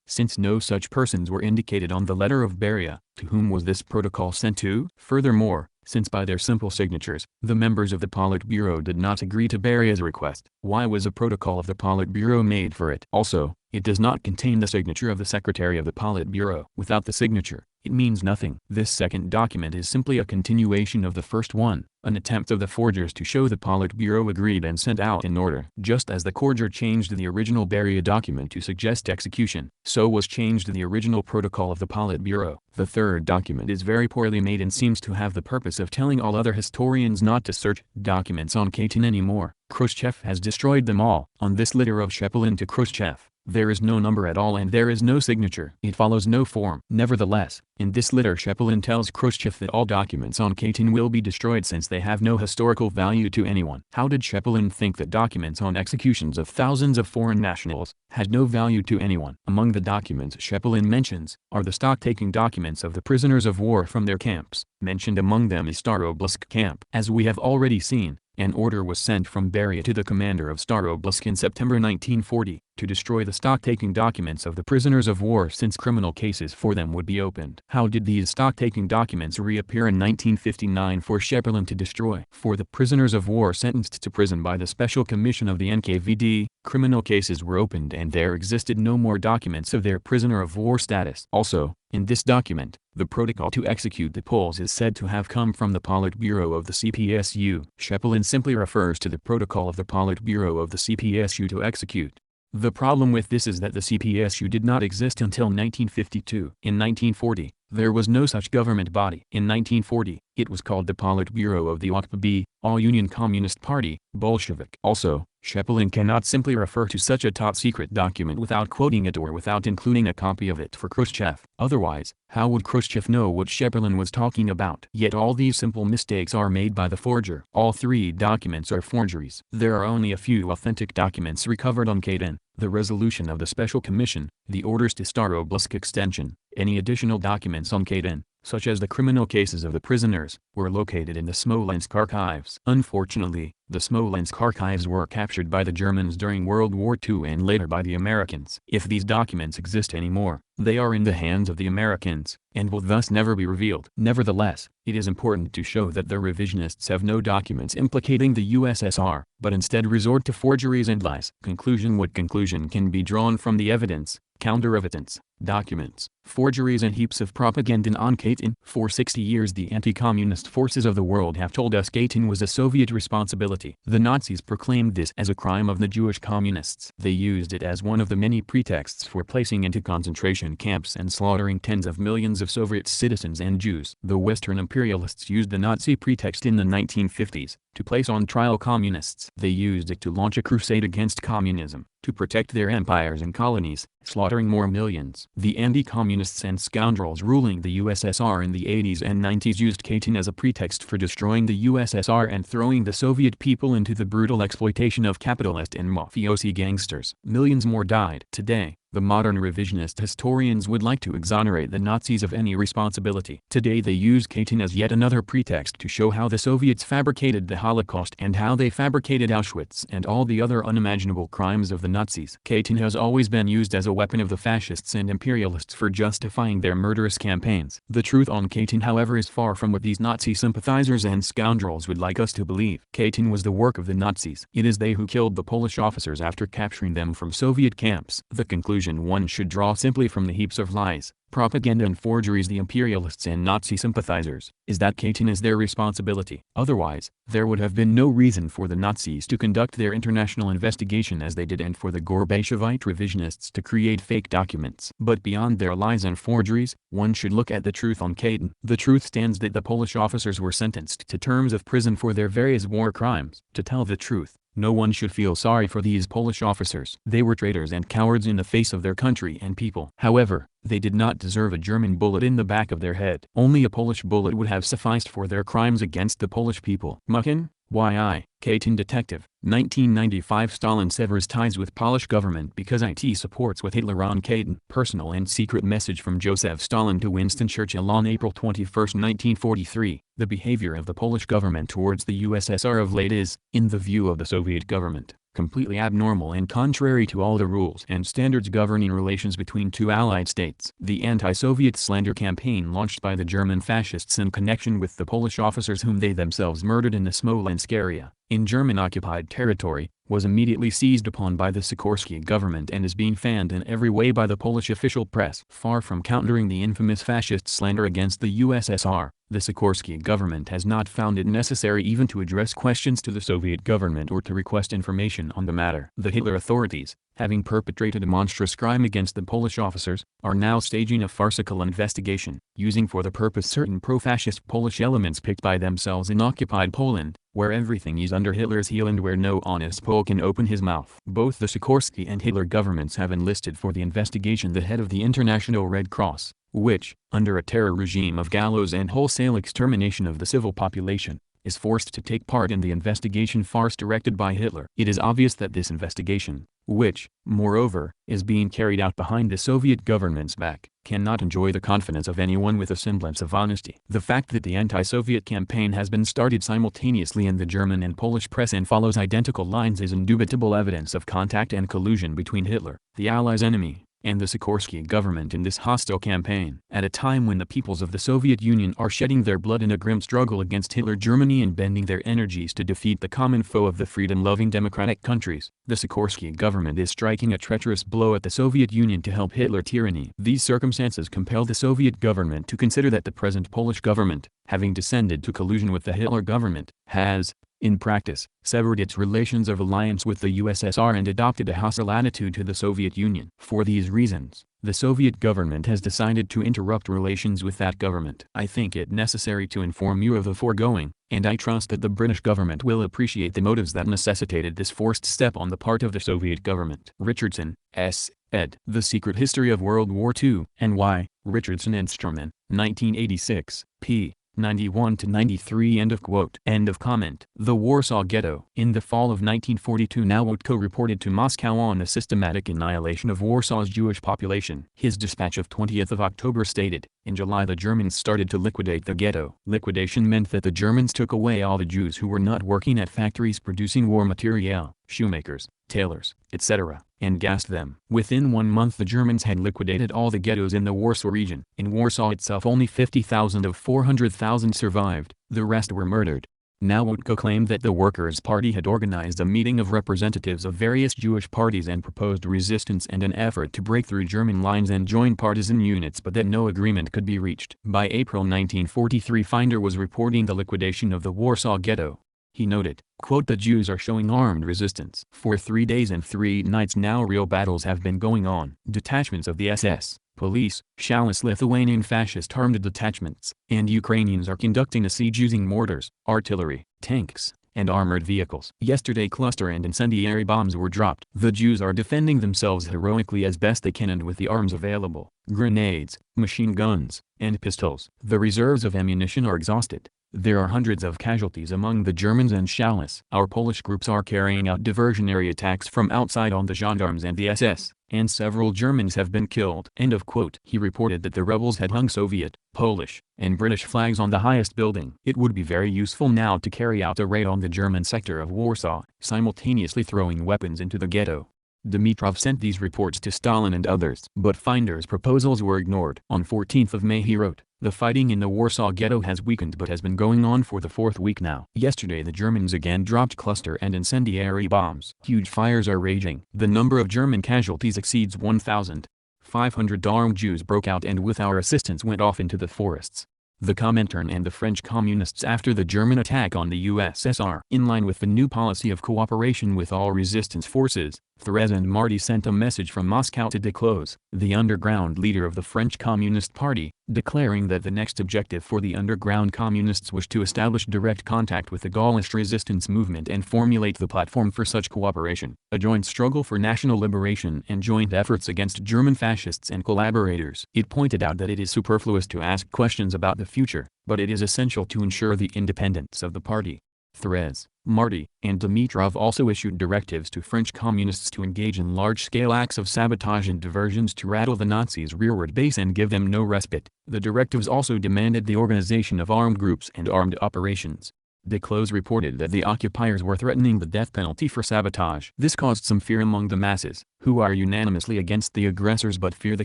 [SPEAKER 1] since no such persons were indicated on the letter of Beria, to whom was this protocol sent to? Furthermore, since by their simple signatures, the members of the Politburo did not agree to Beria's request, why was a protocol of the Politburo made for it? Also, it does not contain the signature of the secretary of the Politburo. Without the signature, it means nothing. This second document is simply a continuation of the first one, an attempt of the forgers to show the Politburo agreed and sent out an order. Just as the forger changed the original Beria document to suggest execution, so was changed the original protocol of the Politburo. The third document is very poorly made and seems to have the purpose of telling all other historians not to search documents on Katyn anymore. Khrushchev has destroyed them all. On this letter of Shepelin to Khrushchev, there is no number at all and there is no signature. It follows no form. Nevertheless, in this letter Shepelin tells Khrushchev that all documents on Katyn will be destroyed since they have no historical value to anyone. How did Shepelin think that documents on executions of thousands of foreign nationals had no value to anyone? Among the documents Shepelin mentions are the stock-taking documents of the prisoners of war from their camps. Mentioned among them is Starobilsk camp. As we have already seen, an order was sent from Beria to the commander of Starobilsk in September 1940, to destroy the stock-taking documents of the prisoners of war since criminal cases for them would be opened. How did these stock-taking documents reappear in 1959 for Shepelin to destroy? For the prisoners of war sentenced to prison by the Special Commission of the NKVD, criminal cases were opened and there existed no more documents of their prisoner of war status. Also, in this document, the protocol to execute the Poles is said to have come from the Politburo of the CPSU. Shepelin simply refers to the protocol of the Politburo of the CPSU to execute. The problem with this is that the CPSU did not exist until 1952. In 1940, there was no such government body. In 1940, it was called the Politburo of the OKPB, All-Union Communist Party, Bolshevik. Also, Shepelin cannot simply refer to such a top-secret document without quoting it or without including a copy of it for Khrushchev. Otherwise, how would Khrushchev know what Shepelin was talking about? Yet all these simple mistakes are made by the forger. All three documents are forgeries. There are only a few authentic documents recovered on Katyn: the resolution of the Special Commission, the orders to Starobilsk extension, any additional documents on Katyn, such as the criminal cases of the prisoners, were located in the Smolensk archives. Unfortunately, the Smolensk archives were captured by the Germans during World War II and later by the Americans. If these documents exist anymore, they are in the hands of the Americans, and will thus never be revealed. Nevertheless, it is important to show that the revisionists have no documents implicating the USSR, but instead resort to forgeries and lies. Conclusion: what conclusion can be drawn from the evidence, counter-evidence, documents, forgeries and heaps of propaganda on Katyn? For 60 years the anti-communist forces of the world have told us Katyn was a Soviet responsibility. The Nazis proclaimed this as a crime of the Jewish communists. They used it as one of the many pretexts for placing into concentration camps and slaughtering tens of millions of Soviet citizens and Jews. The Western imperialists used the Nazi pretext in the 1950s to place on trial communists. They used it to launch a crusade against communism, to protect their empires and colonies, slaughtering more millions. The anti-communists and scoundrels ruling the USSR in the 80s and 90s used Katyn as a pretext for destroying the USSR and throwing the Soviet people into the brutal exploitation of capitalist and mafiosi gangsters. Millions more died. Today, the modern revisionist historians would like to exonerate the Nazis of any responsibility. Today they use Katyn as yet another pretext to show how the Soviets fabricated the Holocaust and how they fabricated Auschwitz and all the other unimaginable crimes of the Nazis. Katyn has always been used as a weapon of the fascists and imperialists for justifying their murderous campaigns. The truth on Katyn, however, is far from what these Nazi sympathizers and scoundrels would like us to believe. Katyn was the work of the Nazis. It is they who killed the Polish officers after capturing them from Soviet camps. The conclusion one should draw simply from the heaps of lies, propaganda and forgeries the imperialists and Nazi sympathizers is that Katyn is their responsibility. Otherwise, there would have been no reason for the Nazis to conduct their international investigation as they did and for the Gorbachevite revisionists to create fake documents. But beyond their lies and forgeries, one should look at the truth on Katyn. The truth stands that the Polish officers were sentenced to terms of prison for their various war crimes. To tell the truth, no one should feel sorry for these Polish officers. They were traitors and cowards in the face of their country and people. However, they did not deserve a German bullet in the back of their head. Only a Polish bullet would have sufficed for their crimes against the Polish people. Muckin, Y.I., Katyn detective. 1995 Stalin severs ties with Polish government because IT supports with Hitler on Katyn. Personal and secret message from Joseph Stalin to Winston Churchill on April 21, 1943. The behavior of the Polish government towards the USSR of late is, in the view of the Soviet government, completely abnormal and contrary to all the rules and standards governing relations between two allied states. The anti-Soviet slander campaign launched by the German fascists in connection with the Polish officers whom they themselves murdered in the Smolensk area, in German-occupied territory, was immediately seized upon by the Sikorsky government and is being fanned in every way by the Polish official press. Far from countering the infamous fascist slander against the USSR, the Sikorsky government has not found it necessary even to address questions to the Soviet government or to request information on the matter. The Hitler authorities, having perpetrated a monstrous crime against the Polish officers, are now staging a farcical investigation, using for the purpose certain pro-fascist Polish elements picked by themselves in occupied Poland, where everything is under Hitler's heel and where no honest Pole can open his mouth. Both the Sikorsky and Hitler governments have enlisted for the investigation the head of the International Red Cross, which, under a terror regime of gallows and wholesale extermination of the civil population, is forced to take part in the investigation farce directed by Hitler. It is obvious that this investigation, which, moreover, is being carried out behind the Soviet government's back, cannot enjoy the confidence of anyone with a semblance of honesty. The fact that the anti-Soviet campaign has been started simultaneously in the German and Polish press and follows identical lines is indubitable evidence of contact and collusion between Hitler, the Allies' enemy, and the Sikorsky government in this hostile campaign. At a time when the peoples of the Soviet Union are shedding their blood in a grim struggle against Hitler Germany and bending their energies to defeat the common foe of the freedom-loving democratic countries, the Sikorsky government is striking a treacherous blow at the Soviet Union to help Hitler tyranny. These circumstances compel the Soviet government to consider that the present Polish government, having descended to collusion with the Hitler government, has, in practice, severed its relations of alliance with the USSR and adopted a hostile attitude to the Soviet Union. For these reasons, the Soviet government has decided to interrupt relations with that government. I think it necessary to inform you of the foregoing, and I trust that the British government will appreciate the motives that necessitated this forced step on the part of the Soviet government. Richardson, S. ed. The Secret History of World War II. N.Y., Richardson and Sturman, 1986, p. 91-93. End of quote. End of comment. The Warsaw Ghetto. In the fall of 1942, Nowotko reported to Moscow on the systematic annihilation of Warsaw's Jewish population. His dispatch of 20th of October stated, "In July the Germans started to liquidate the ghetto." Liquidation meant that the Germans took away all the Jews who were not working at factories producing war material, shoemakers, tailors, etc., and gassed them. Within 1 month the Germans had liquidated all the ghettos in the Warsaw region. In Warsaw itself only 50,000 of 400,000 survived, the rest were murdered. Nowotko claimed that the Workers' Party had organized a meeting of representatives of various Jewish parties and proposed resistance and an effort to break through German lines and join partisan units, but that no agreement could be reached. By April 1943, Finder was reporting the liquidation of the Warsaw Ghetto. He noted, quote, "The Jews are showing armed resistance. For 3 days and 3 nights now real battles have been going on. Detachments of the SS, police, Shalis Lithuanian fascist armed detachments, and Ukrainians are conducting a siege using mortars, artillery, tanks, and armored vehicles. Yesterday cluster and incendiary bombs were dropped. The Jews are defending themselves heroically as best they can and with the arms available, grenades, machine guns, and pistols. The reserves of ammunition are exhausted. There are hundreds of casualties among the Germans and Shalis. Our Polish groups are carrying out diversionary attacks from outside on the gendarmes and the SS, and several Germans have been killed." End of quote. He reported that the rebels had hung Soviet, Polish, and British flags on the highest building. It would be very useful now to carry out a raid on the German sector of Warsaw, simultaneously throwing weapons into the ghetto. Dimitrov sent these reports to Stalin and others, but Finder's proposals were ignored. On 14th of May he wrote, "The fighting in the Warsaw Ghetto has weakened but has been going on for the 4th week now. Yesterday the Germans again dropped cluster and incendiary bombs. Huge fires are raging. The number of German casualties exceeds 1,500. Armed Jews broke out and with our assistance went off into the forests. The Comintern and the French communists after the German attack on the USSR. In line with the new policy of cooperation with all resistance forces, Thérèse and Marty sent a message from Moscow to Duclos, the underground leader of the French Communist Party, declaring that the next objective for the underground communists was to establish direct contact with the Gaulish resistance movement and formulate the platform for such cooperation, a joint struggle for national liberation and joint efforts against German fascists and collaborators. It pointed out that it is superfluous to ask questions about the future, but it is essential to ensure the independence of the party. Thérèse, Marty, and Dimitrov also issued directives to French communists to engage in large-scale acts of sabotage and diversions to rattle the Nazis' rearward base and give them no respite. The directives also demanded the organization of armed groups and armed operations. Duclos reported that the occupiers were threatening the death penalty for sabotage. This caused some fear among the masses, who are unanimously against the aggressors but fear the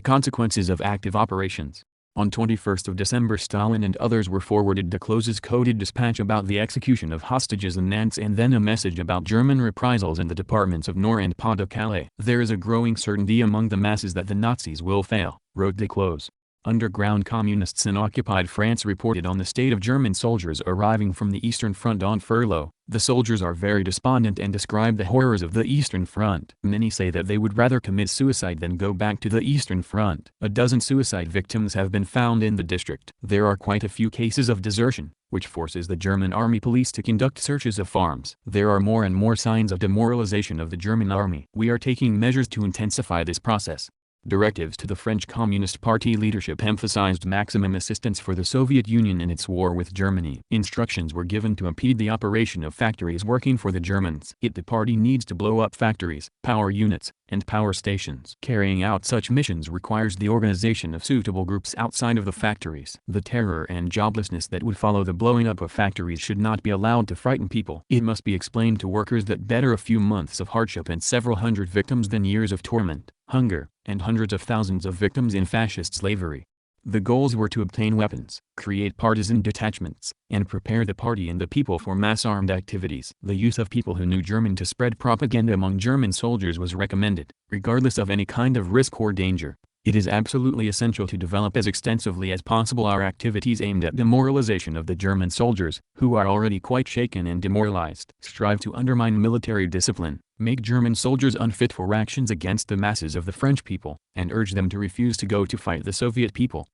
[SPEAKER 1] consequences of active operations. On 21st of December Stalin and others were forwarded Duclos's coded dispatch about the execution of hostages in Nantes and then a message about German reprisals in the departments of Nord and Pas-de-Calais. "There is a growing certainty among the masses that the Nazis will fail," wrote Duclos. Underground communists in occupied France reported on the state of German soldiers arriving from the Eastern Front on furlough. The soldiers are very despondent and describe the horrors of the Eastern Front. Many say that they would rather commit suicide than go back to the Eastern Front. A dozen suicide victims have been found in the district. There are quite a few cases of desertion, which forces the German army police to conduct searches of farms. There are more and more signs of demoralization of the German army. We are taking measures to intensify this process." Directives to the French Communist Party leadership emphasized maximum assistance for the Soviet Union in its war with Germany. Instructions were given to impede the operation of factories working for the Germans. The party needs to blow up factories, power units, and power stations. Carrying out such missions requires the organization of suitable groups outside of the factories. The terror and joblessness that would follow the blowing up of factories should not be allowed to frighten people. It must be explained to workers that better a few months of hardship and several hundred victims than years of torment, hunger, and hundreds of thousands of victims in fascist slavery. The goals were to obtain weapons, create partisan detachments, and prepare the party and the people for mass armed activities. The use of people who knew German to spread propaganda among German soldiers was recommended, regardless of any kind of risk or danger. It is absolutely essential to develop as extensively as possible our activities aimed at demoralization of the German soldiers, who are already quite shaken and demoralized. Strive to undermine military discipline, make German soldiers unfit for actions against the masses of the French people, and urge them to refuse to go to fight the Soviet people.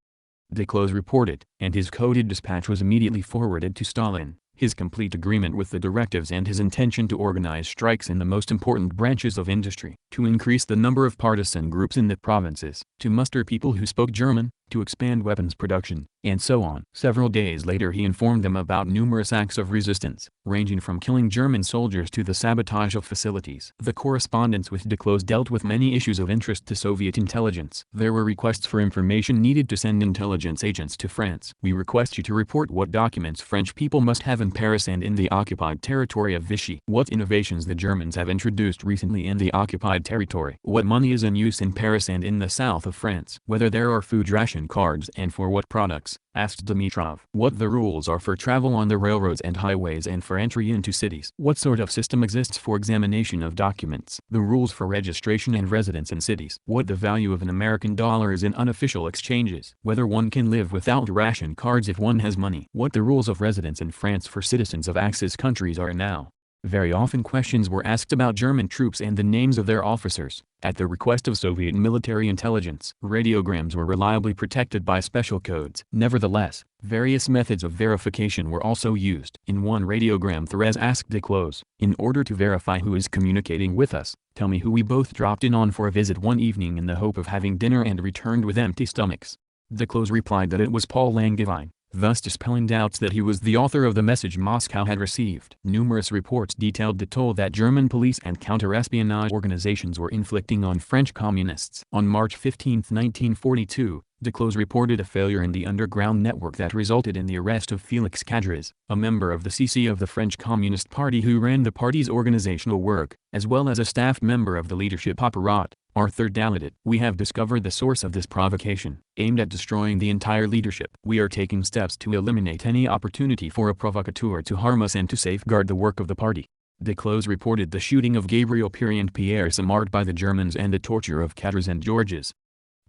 [SPEAKER 1] Duclos reported, and his coded dispatch was immediately forwarded to Stalin. His complete agreement with the directives and his intention to organize strikes in the most important branches of industry, to increase the number of partisan groups in the provinces, to muster people who spoke German, to expand weapons production, and so on. Several days later he informed them about numerous acts of resistance, ranging from killing German soldiers to the sabotage of facilities. The correspondence with Duclos dealt with many issues of interest to Soviet intelligence. There were requests for information needed to send intelligence agents to France. We request you to report what documents French people must have in Paris and in the occupied territory of Vichy. What innovations the Germans have introduced recently in the occupied territory. What money is in use in Paris and in the south of France. Whether there are food ration cards and for what products, asked Dimitrov. What the rules are for travel on the railroads and highways and for entry into cities. What sort of system exists for examination of documents. The rules for registration and residence in cities. What the value of an American dollar is in unofficial exchanges. Whether one can live without ration cards if one has money. What the rules of residence in France for citizens of Axis countries are now. Very often questions were asked about German troops and the names of their officers. At the request of Soviet military intelligence, radiograms were reliably protected by special codes. Nevertheless, various methods of verification were also used. In one radiogram Thérèse asked Duclos, "In order to verify who is communicating with us, tell me who we both dropped in on for a visit one evening in the hope of having dinner and returned with empty stomachs." Duclos replied that it was Paul Langevin, thus dispelling doubts that he was the author of the message Moscow had received. Numerous reports detailed the toll that German police and counter-espionage organizations were inflicting on French communists. On March 15, 1942, Duclos reported a failure in the underground network that resulted in the arrest of Félix Cadres, a member of the CC of the French Communist Party who ran the party's organizational work, as well as a staff member of the leadership apparat, Arthur Dalladet. "We have discovered the source of this provocation, aimed at destroying the entire leadership. We are taking steps to eliminate any opportunity for a provocateur to harm us and to safeguard the work of the party." Duclos reported the shooting of Gabriel Péry and Pierre Samart by the Germans and the torture of Cadres and Georges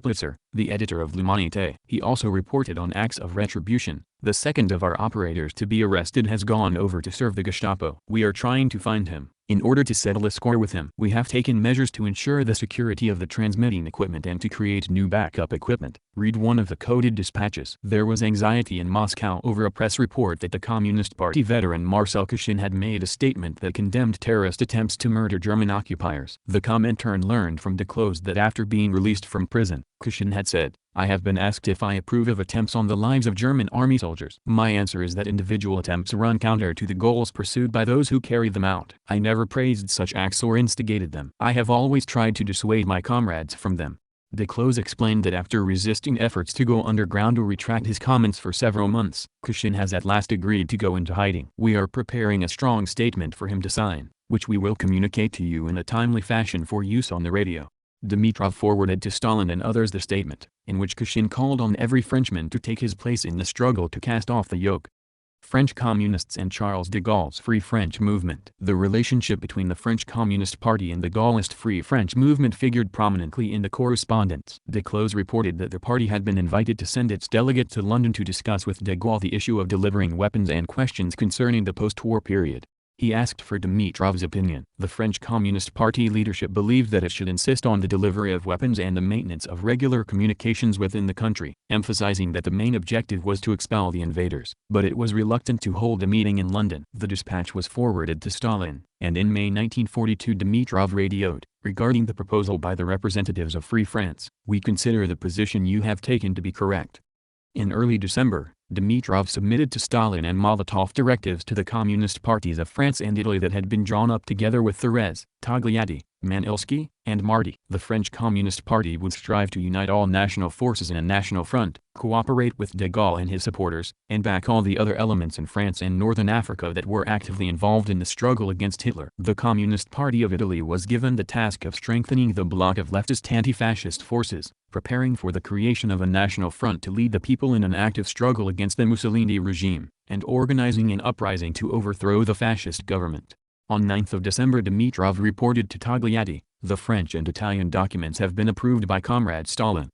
[SPEAKER 1] Blitzer, the editor of L'Humanité. He also reported on acts of retribution. "The second of our operators to be arrested has gone over to serve the Gestapo. We are trying to find him. In order to settle a score with him, we have taken measures to ensure the security of the transmitting equipment and to create new backup equipment." Read one of the coded dispatches. There was anxiety in Moscow over a press report that the Communist Party veteran Marcel Cauchin had made a statement that condemned terrorist attempts to murder German occupiers. The Comintern learned from Duclos that after being released from prison, Cauchin had said, "I have been asked if I approve of attempts on the lives of German army soldiers. My answer is that individual attempts run counter to the goals pursued by those who carry them out. I never praised such acts or instigated them. I have always tried to dissuade my comrades from them." Duclos explained that after resisting efforts to go underground or retract his comments for several months, Cauchin has at last agreed to go into hiding. "We are preparing a strong statement for him to sign, which we will communicate to you in a timely fashion for use on the radio." Dimitrov forwarded to Stalin and others the statement, in which Cauchin called on every Frenchman to take his place in the struggle to cast off the yoke. French Communists and Charles de Gaulle's Free French movement. The relationship between the French Communist Party and the Gaullist Free French movement figured prominently in the correspondence. Duclos reported that the party had been invited to send its delegate to London to discuss with de Gaulle the issue of delivering weapons and questions concerning the post-war period. He asked for Dimitrov's opinion. The French Communist Party leadership believed that it should insist on the delivery of weapons and the maintenance of regular communications within the country, emphasizing that the main objective was to expel the invaders. But it was reluctant to hold a meeting in London. The dispatch was forwarded to Stalin, and in May 1942 Dimitrov radioed, "Regarding the proposal by the representatives of Free France, we consider the position you have taken to be correct." In early December, Dimitrov submitted to Stalin and Molotov directives to the Communist parties of France and Italy that had been drawn up together with Thérèse, Togliatti, Manilsky, and Marty. The French Communist Party would strive to unite all national forces in a national front, cooperate with de Gaulle and his supporters, and back all the other elements in France and Northern Africa that were actively involved in the struggle against Hitler. The Communist Party of Italy was given the task of strengthening the bloc of leftist anti-fascist forces, preparing for the creation of a national front to lead the people in an active struggle against the Mussolini regime, and organizing an uprising to overthrow the fascist government. On 9 December Dimitrov reported to Togliatti, "The French and Italian documents have been approved by Comrade Stalin."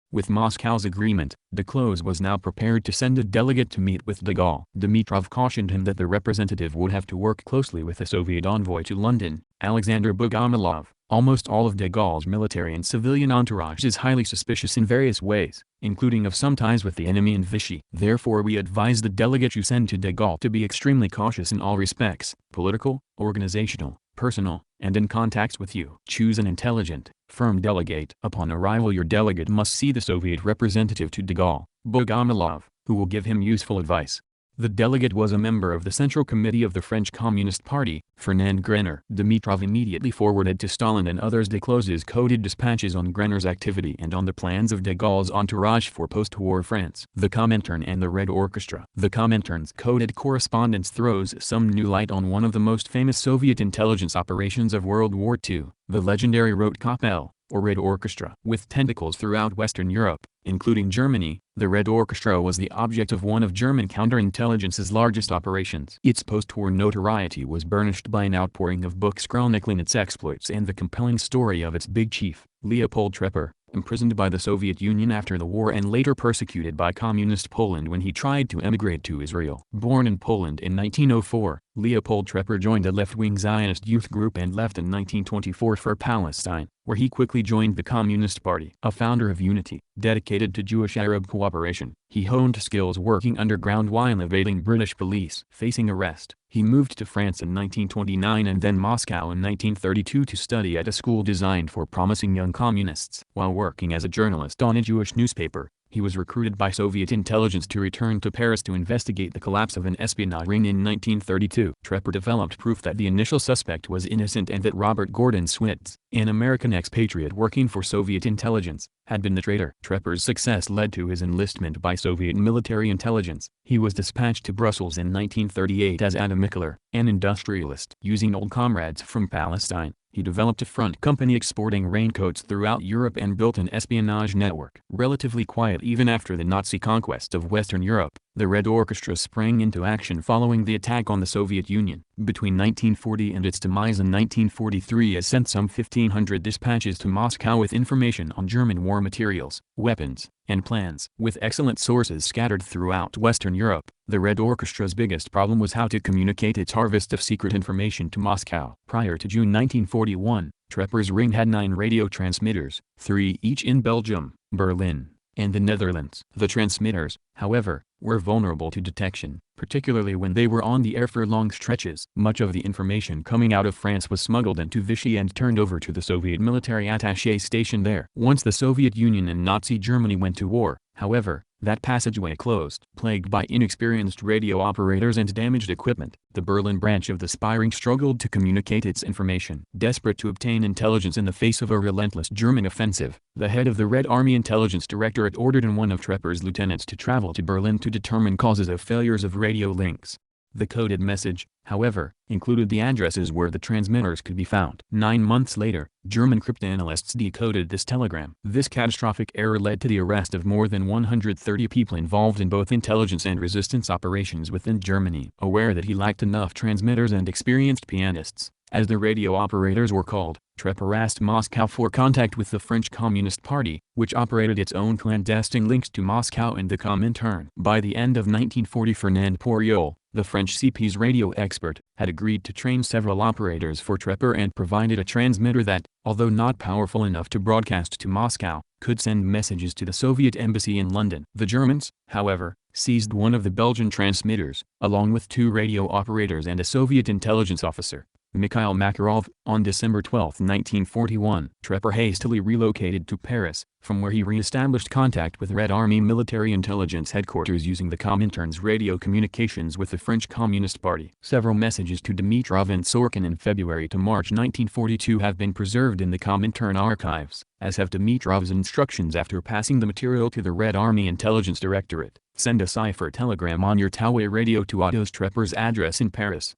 [SPEAKER 1] With Moscow's agreement, Duclos was now prepared to send a delegate to meet with de Gaulle. Dimitrov cautioned him that the representative would have to work closely with the Soviet envoy to London, Alexander Bogomolov. Almost all of de Gaulle's military and civilian entourage is highly suspicious in various ways, including of some ties with the enemy in Vichy. Therefore we advise the delegate you send to de Gaulle to be extremely cautious in all respects, political, organizational, personal, and in contacts with you. Choose an intelligent, Firm delegate. Upon arrival, your delegate must see the Soviet representative to de Gaulle, Bogomolov, who will give him useful advice. The delegate was a member of the Central Committee of the French Communist Party, Fernand Grenner. Dimitrov immediately forwarded to Stalin and others Duclos's coded dispatches on Grenner's activity and on the plans of de Gaulle's entourage for post-war France. The Comintern and the Red Orchestra. The Comintern's coded correspondence throws some new light on one of the most famous Soviet intelligence operations of World War II, the legendary Rote Kapelle, or Red Orchestra. With tentacles throughout Western Europe, including Germany, the Red Orchestra was the object of one of German counterintelligence's largest operations. Its post-war notoriety was burnished by an outpouring of books chronicling its exploits and the compelling story of its big chief, Leopold Trepper, imprisoned by the Soviet Union after the war and later persecuted by Communist Poland when he tried to emigrate to Israel. Born in Poland in 1904, Leopold Trepper joined a left-wing Zionist youth group and left in 1924 for Palestine, where he quickly joined the Communist Party. A founder of Unity, dedicated to Jewish-Arab cooperation, he honed skills working underground while evading British police. Facing arrest, he moved to France in 1929 and then Moscow in 1932 to study at a school designed for promising young communists. While working as a journalist on a Jewish newspaper, he was recruited by Soviet intelligence to return to Paris to investigate the collapse of an espionage ring in 1932. Trepper developed proof that the initial suspect was innocent and that Robert Gordon Switz, an American expatriate working for Soviet intelligence, had been the traitor. Trepper's success led to his enlistment by Soviet military intelligence. He was dispatched to Brussels in 1938 as Adam Mickler, an industrialist. Using old comrades from Palestine, he developed a front company exporting raincoats throughout Europe and built an espionage network. Relatively quiet even after the Nazi conquest of Western Europe, the Red Orchestra sprang into action following the attack on the Soviet Union. Between 1940 and its demise in 1943, it sent some 1,500 dispatches to Moscow with information on German war materials, weapons, and plans. With excellent sources scattered throughout Western Europe, the Red Orchestra's biggest problem was how to communicate its harvest of secret information to Moscow. Prior to June 1941, Trepper's ring had 9 radio transmitters, 3 each in Belgium, Berlin, and the Netherlands. The transmitters, however, were vulnerable to detection, particularly when they were on the air for long stretches. Much of the information coming out of France was smuggled into Vichy and turned over to the Soviet military attaché stationed there. Once the Soviet Union and Nazi Germany went to war, however, that passageway closed. Plagued by inexperienced radio operators and damaged equipment, the Berlin branch of the spy ring struggled to communicate its information. Desperate to obtain intelligence in the face of a relentless German offensive, the head of the Red Army Intelligence Directorate ordered one of Trepper's lieutenants to travel to Berlin to determine causes of failures of radio links. The coded message, however, included the addresses where the transmitters could be found. 9 months later, German cryptanalysts decoded this telegram. This catastrophic error led to the arrest of more than 130 people involved in both intelligence and resistance operations within Germany. Aware that he lacked enough transmitters and experienced pianists, as the radio operators were called, Trepper asked Moscow for contact with the French Communist Party, which operated its own clandestine links to Moscow and the Comintern. By the end of 1940, Fernand Poiriol, the French CP's radio expert, had agreed to train several operators for Trepper and provided a transmitter that, although not powerful enough to broadcast to Moscow, could send messages to the Soviet embassy in London. The Germans, however, seized one of the Belgian transmitters, along with 2 radio operators and a Soviet intelligence officer, Mikhail Makarov, on December 12, 1941. Trepper hastily relocated to Paris, from where he re-established contact with Red Army military intelligence headquarters using the Comintern's radio communications with the French Communist Party. Several messages to Dimitrov and Sorkin in February to March 1942 have been preserved in the Comintern archives, as have Dimitrov's instructions after passing the material to the Red Army Intelligence Directorate. Send a cipher telegram on your two-way radio to Otto Trepper's address in Paris.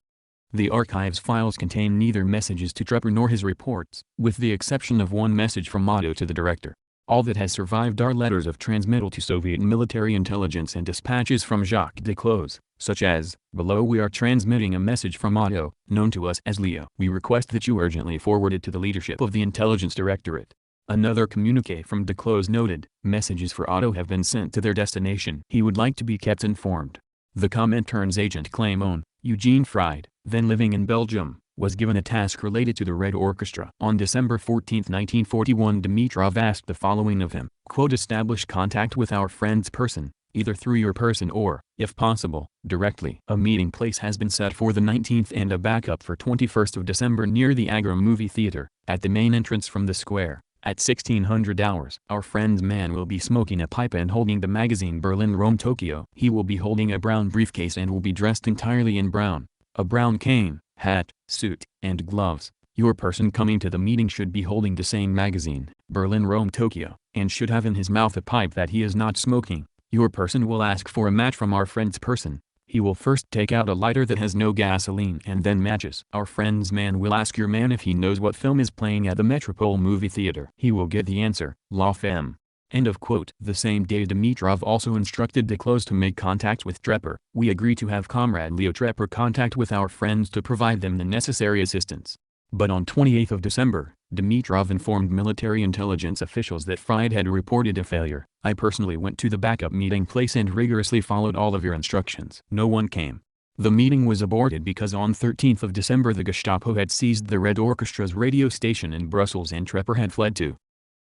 [SPEAKER 1] The archives files contain neither messages to Trepper nor his reports, with the exception of one message from Otto to the director. All that has survived are letters of transmittal to Soviet military intelligence and dispatches from Jacques Duclos, such as, "Below we are transmitting a message from Otto, known to us as Leo. We request that you urgently forward it to the leadership of the Intelligence Directorate." Another communique from Duclos noted, "Messages for Otto have been sent to their destination. He would like to be kept informed." The Comintern's agent Clément, Eugene Fried, then living in Belgium, was given a task related to the Red Orchestra. On December 14, 1941, Dimitrov asked the following of him, quote, "Establish contact with our friend's person, either through your person or, if possible, directly." A meeting place has been set for the 19th and a backup for 21st of December near the Agra Movie Theater, at the main entrance from the square, At 1600 hours, our friend's man will be smoking a pipe and holding the magazine Berlin, Rome, Tokyo. He will be holding a brown briefcase and will be dressed entirely in brown. A brown cane, hat, suit, and gloves. Your person coming to the meeting should be holding the same magazine, Berlin, Rome, Tokyo, and should have in his mouth a pipe that he is not smoking. Your person will ask for a match from our friend's person. He will first take out a lighter that has no gasoline and then matches. Our friend's man will ask your man if he knows what film is playing at the Metropole movie theater. He will get the answer, La Femme. End of quote. The same day Dimitrov also instructed the close to make contact with Trepper. We agree to have Comrade Leo Trepper contact with our friends to provide them the necessary assistance. But on 28th of December, Dimitrov informed military intelligence officials that Fried had reported a failure. I personally went to the backup meeting place and rigorously followed all of your instructions. No one came. The meeting was aborted because on 13th of December the Gestapo had seized the Red Orchestra's radio station in Brussels and Trepper had fled to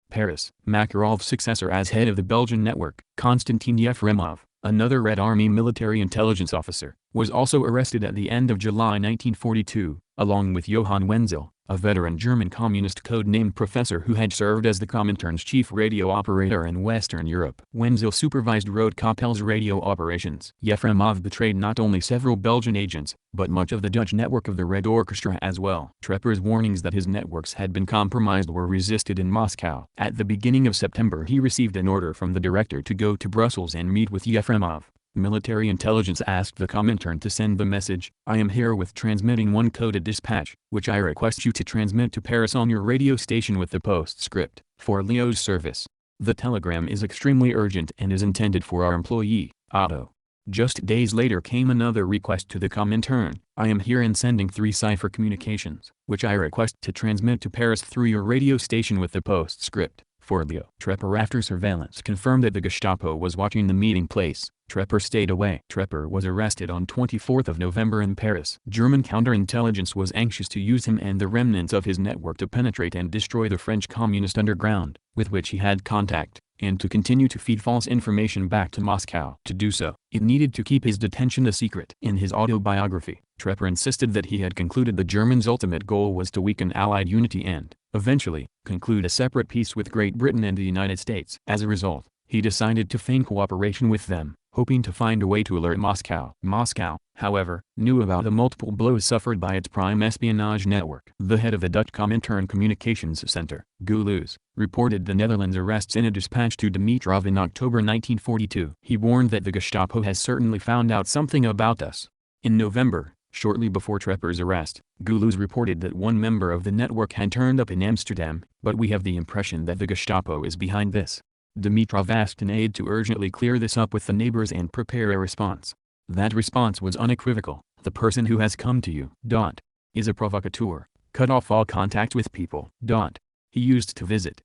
[SPEAKER 1] Paris. Makarov's successor as head of the Belgian network, Konstantin Yefremov, another Red Army military intelligence officer, was also arrested at the end of July 1942, along with Johann Wenzel, a veteran German communist code-named professor who had served as the Comintern's chief radio operator in Western Europe. Wenzel supervised Roodkapelle's radio operations. Yefremov betrayed not only several Belgian agents, but much of the Dutch network of the Red Orchestra as well. Trepper's warnings that his networks had been compromised were resisted in Moscow. At the beginning of September he received an order from the director to go to Brussels and meet with Yefremov. Military intelligence asked the Comintern to send the message, I am herewith transmitting one coded dispatch, which I request you to transmit to Paris on your radio station with the postscript, for Leo's service. The telegram is extremely urgent and is intended for our employee, Otto. Just days later came another request to the Comintern, I am herein sending 3 cipher communications, which I request to transmit to Paris through your radio station with the postscript, for Leo. Trepper after surveillance confirmed that the Gestapo was watching the meeting place. Trepper stayed away. Trepper was arrested on 24th of November in Paris. German counterintelligence was anxious to use him and the remnants of his network to penetrate and destroy the French communist underground, with which he had contact, and to continue to feed false information back to Moscow. To do so, it needed to keep his detention a secret. In his autobiography, Trepper insisted that he had concluded the Germans' ultimate goal was to weaken Allied unity and, eventually, conclude a separate peace with Great Britain and the United States. As a result, he decided to feign cooperation with them, hoping to find a way to alert Moscow. Moscow, however, knew about the multiple blows suffered by its prime espionage network. The head of the Dutch Comintern Communications Center, Goulouz, reported the Netherlands' arrests in a dispatch to Dimitrov in October 1942. He warned that the Gestapo has certainly found out something about us. In November, shortly before Trepper's arrest, Goulouz reported that one member of the network had turned up in Amsterdam, but we have the impression that the Gestapo is behind this. Dimitrov asked an aide to urgently clear this up with the neighbors and prepare a response. That response was unequivocal. The person who has come to you, is a provocateur. Cut off all contact with people, he used to visit,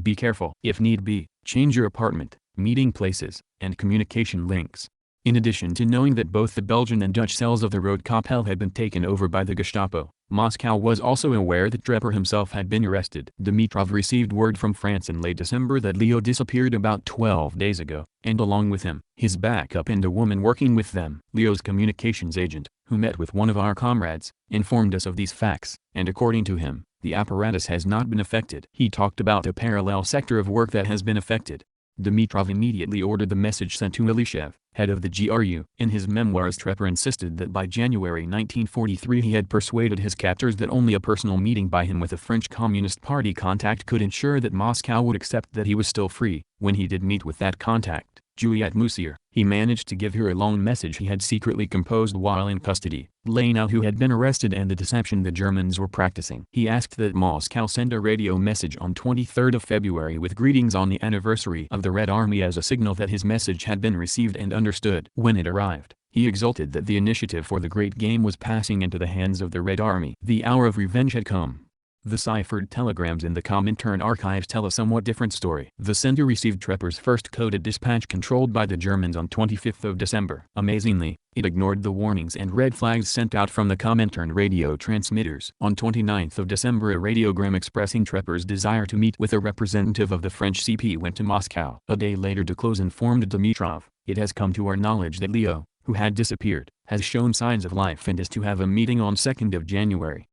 [SPEAKER 1] be careful. If need be, change your apartment, meeting places, and communication links. In addition to knowing that both the Belgian and Dutch cells of the Roodkapelle had been taken over by the Gestapo, Moscow was also aware that Trepper himself had been arrested. Dimitrov received word from France in late December that Leo disappeared about 12 days ago, and along with him, his backup and a woman working with them. Leo's communications agent, who met with one of our comrades, informed us of these facts, and according to him, the apparatus has not been affected. He talked about a parallel sector of work that has been affected. Dimitrov immediately ordered the message sent to Ilyushev, head of the GRU. In his memoirs, Trepper insisted that by January 1943 he had persuaded his captors that only a personal meeting by him with a French Communist Party contact could ensure that Moscow would accept that he was still free. When he did meet with that contact, Juliette Moussier, he managed to give her a long message he had secretly composed while in custody, laying out who had been arrested and the deception the Germans were practicing. He asked that Moscow send a radio message on 23rd of February with greetings on the anniversary of the Red Army as a signal that his message had been received and understood. When it arrived, he exulted that the initiative for the great game was passing into the hands of the Red Army. The hour of revenge had come. The ciphered telegrams in the Comintern archives tell a somewhat different story. The sender received Trepper's first coded dispatch controlled by the Germans on 25th of December. Amazingly, it ignored the warnings and red flags sent out from the Comintern radio transmitters. On 29th of December, a radiogram expressing Trepper's desire to meet with a representative of the French CP went to Moscow. A day later, Duclos informed Dimitrov, "It has come to our knowledge that Leo, who had disappeared, has shown signs of life and is to have a meeting on 2nd of January.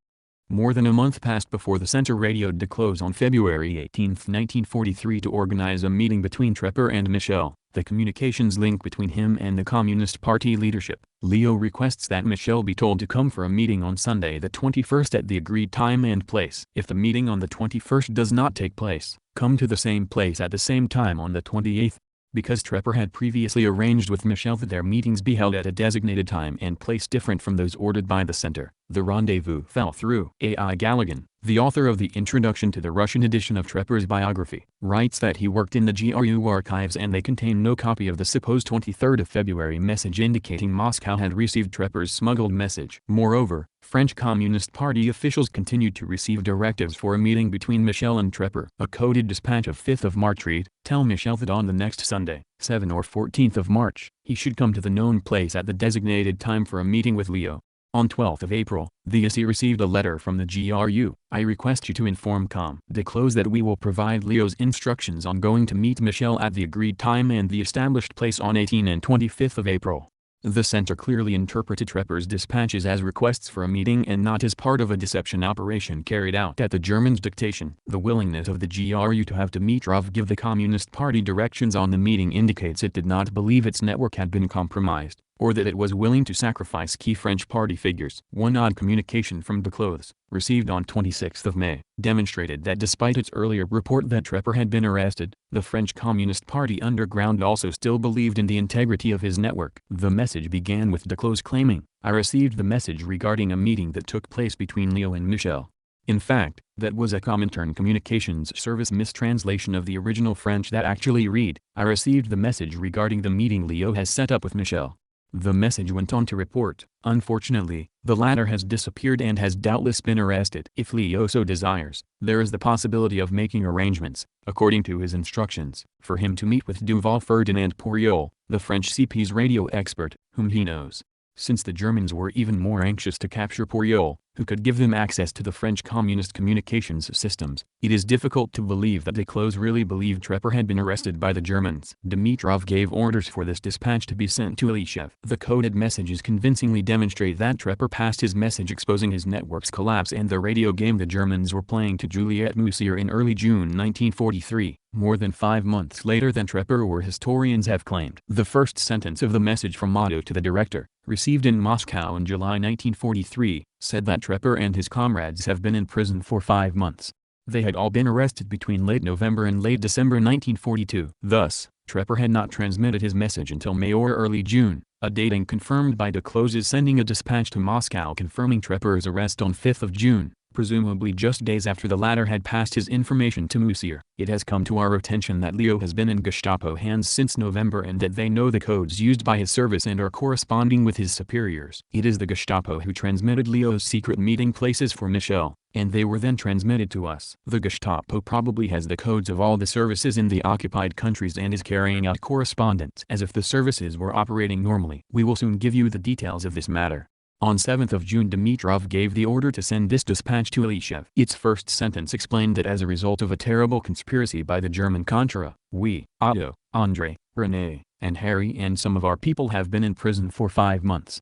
[SPEAKER 1] More than a month passed before the center radioed Duclos on February 18, 1943 to organize a meeting between Trepper and Michel, the communications link between him and the Communist Party leadership. Leo requests that Michel be told to come for a meeting on Sunday the 21st at the agreed time and place. If the meeting on the 21st does not take place, come to the same place at the same time on the 28th. Because Trepper had previously arranged with Michel that their meetings be held at a designated time and place different from those ordered by the center, the rendezvous fell through. A.I. Galligan, the author of the introduction to the Russian edition of Trepper's biography, writes that he worked in the GRU archives and they contain no copy of the supposed 23rd of February message indicating Moscow had received Trepper's smuggled message. Moreover, French Communist Party officials continued to receive directives for a meeting between Michel and Trepper. A coded dispatch of 5th of March read, "Tell Michel that on the next Sunday, 7 or 14th of March, he should come to the known place at the designated time for a meeting with Leo." On 12th of April, the ESI received a letter from the GRU. "I request you to inform Duclos that we will provide Leo's instructions on going to meet Michel at the agreed time and the established place on 18 and 25th of April." The center clearly interpreted Trepper's dispatches as requests for a meeting and not as part of a deception operation carried out at the Germans' dictation. The willingness of the GRU to have Dimitrov give the Communist Party directions on the meeting indicates it did not believe its network had been compromised, or that it was willing to sacrifice key French party figures. One odd communication from Duclos, received on 26 May, demonstrated that despite its earlier report that Trepper had been arrested, the French Communist Party underground also still believed in the integrity of his network. The message began with Duclos claiming, "I received the message regarding a meeting that took place between Leo and Michel." In fact, that was a Comintern communications service mistranslation of the original French that actually read, "I received the message regarding the meeting Leo has set up with Michel." The message went on to report, "Unfortunately, the latter has disappeared and has doubtless been arrested. If Leo so desires, there is the possibility of making arrangements, according to his instructions, for him to meet with Duval Ferdinand Pouriol, the French CP's radio expert, whom he knows." Since the Germans were even more anxious to capture Pouriol, who could give them access to the French communist communications systems, it is difficult to believe that Duclos really believed Trepper had been arrested by the Germans. Dimitrov gave orders for this dispatch to be sent to Ilyushev. The coded messages convincingly demonstrate that Trepper passed his message exposing his network's collapse and the radio game the Germans were playing to Juliette Moussier in early June 1943, more than 5 months later than Trepper or historians have claimed. The first sentence of the message from Otto to the director, received in Moscow in July 1943, said that Trepper and his comrades have been in prison for 5 months. They had all been arrested between late November and late December 1942. Thus, Trepper had not transmitted his message until May or early June, a dating confirmed by Duclos sending a dispatch to Moscow confirming Trepper's arrest on 5th of June. Presumably just days after the latter had passed his information to Moussier. "It has come to our attention that Leo has been in Gestapo hands since November and that they know the codes used by his service and are corresponding with his superiors. It is the Gestapo who transmitted Leo's secret meeting places for Michel, and they were then transmitted to us. The Gestapo probably has the codes of all the services in the occupied countries and is carrying out correspondence as if the services were operating normally. We will soon give you the details of this matter." On 7th of June Dimitrov gave the order to send this dispatch to Ilyushev. Its first sentence explained that as a result of a terrible conspiracy by the German Contra, we, Otto, André, René, and Harry and some of our people have been in prison for 5 months.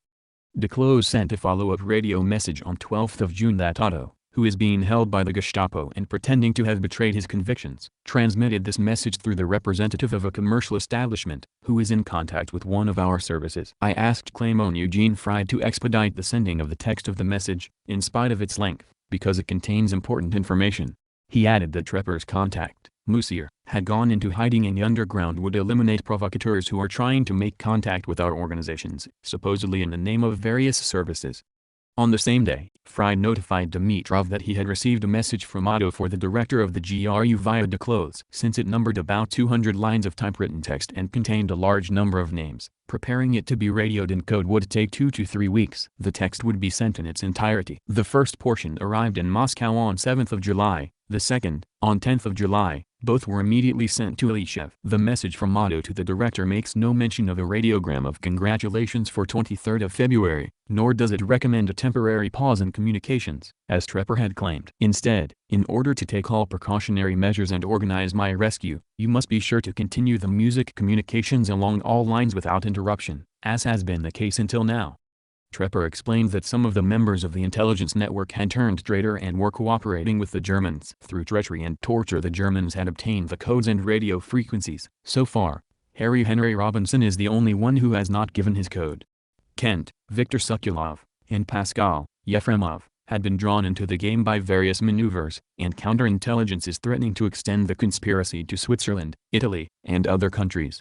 [SPEAKER 1] Duclos sent a follow-up radio message on 12th of June that Otto, who is being held by the Gestapo and pretending to have betrayed his convictions, transmitted this message through the representative of a commercial establishment, who is in contact with one of our services. I asked Clément Eugene Fried to expedite the sending of the text of the message, in spite of its length, because it contains important information. He added that Trepper's contact, Moussier, had gone into hiding and the underground would eliminate provocateurs who are trying to make contact with our organizations, supposedly in the name of various services. On the same day, Fried notified Dimitrov that he had received a message from Otto for the director of the GRU via Duclos. Since it numbered about 200 lines of typewritten text and contained a large number of names, preparing it to be radioed in code would take 2 to 3 weeks. The text would be sent in its entirety. The first portion arrived in Moscow on 7th of July, the second, on 10th of July. Both were immediately sent to Ilyushev. The message from Otto to the director makes no mention of a radiogram of congratulations for 23rd of February, nor does it recommend a temporary pause in communications, as Trepper had claimed. Instead, in order to take all precautionary measures and organize my rescue, you must be sure to continue the music communications along all lines without interruption, as has been the case until now. Trepper explained that some of the members of the intelligence network had turned traitor and were cooperating with the Germans. Through treachery and torture, the Germans had obtained the codes and radio frequencies. So far, Harry Henry Robinson is the only one who has not given his code. Kent, Viktor Sokolov, and Pascal Yefremov had been drawn into the game by various maneuvers, and counterintelligence is threatening to extend the conspiracy to Switzerland, Italy, and other countries.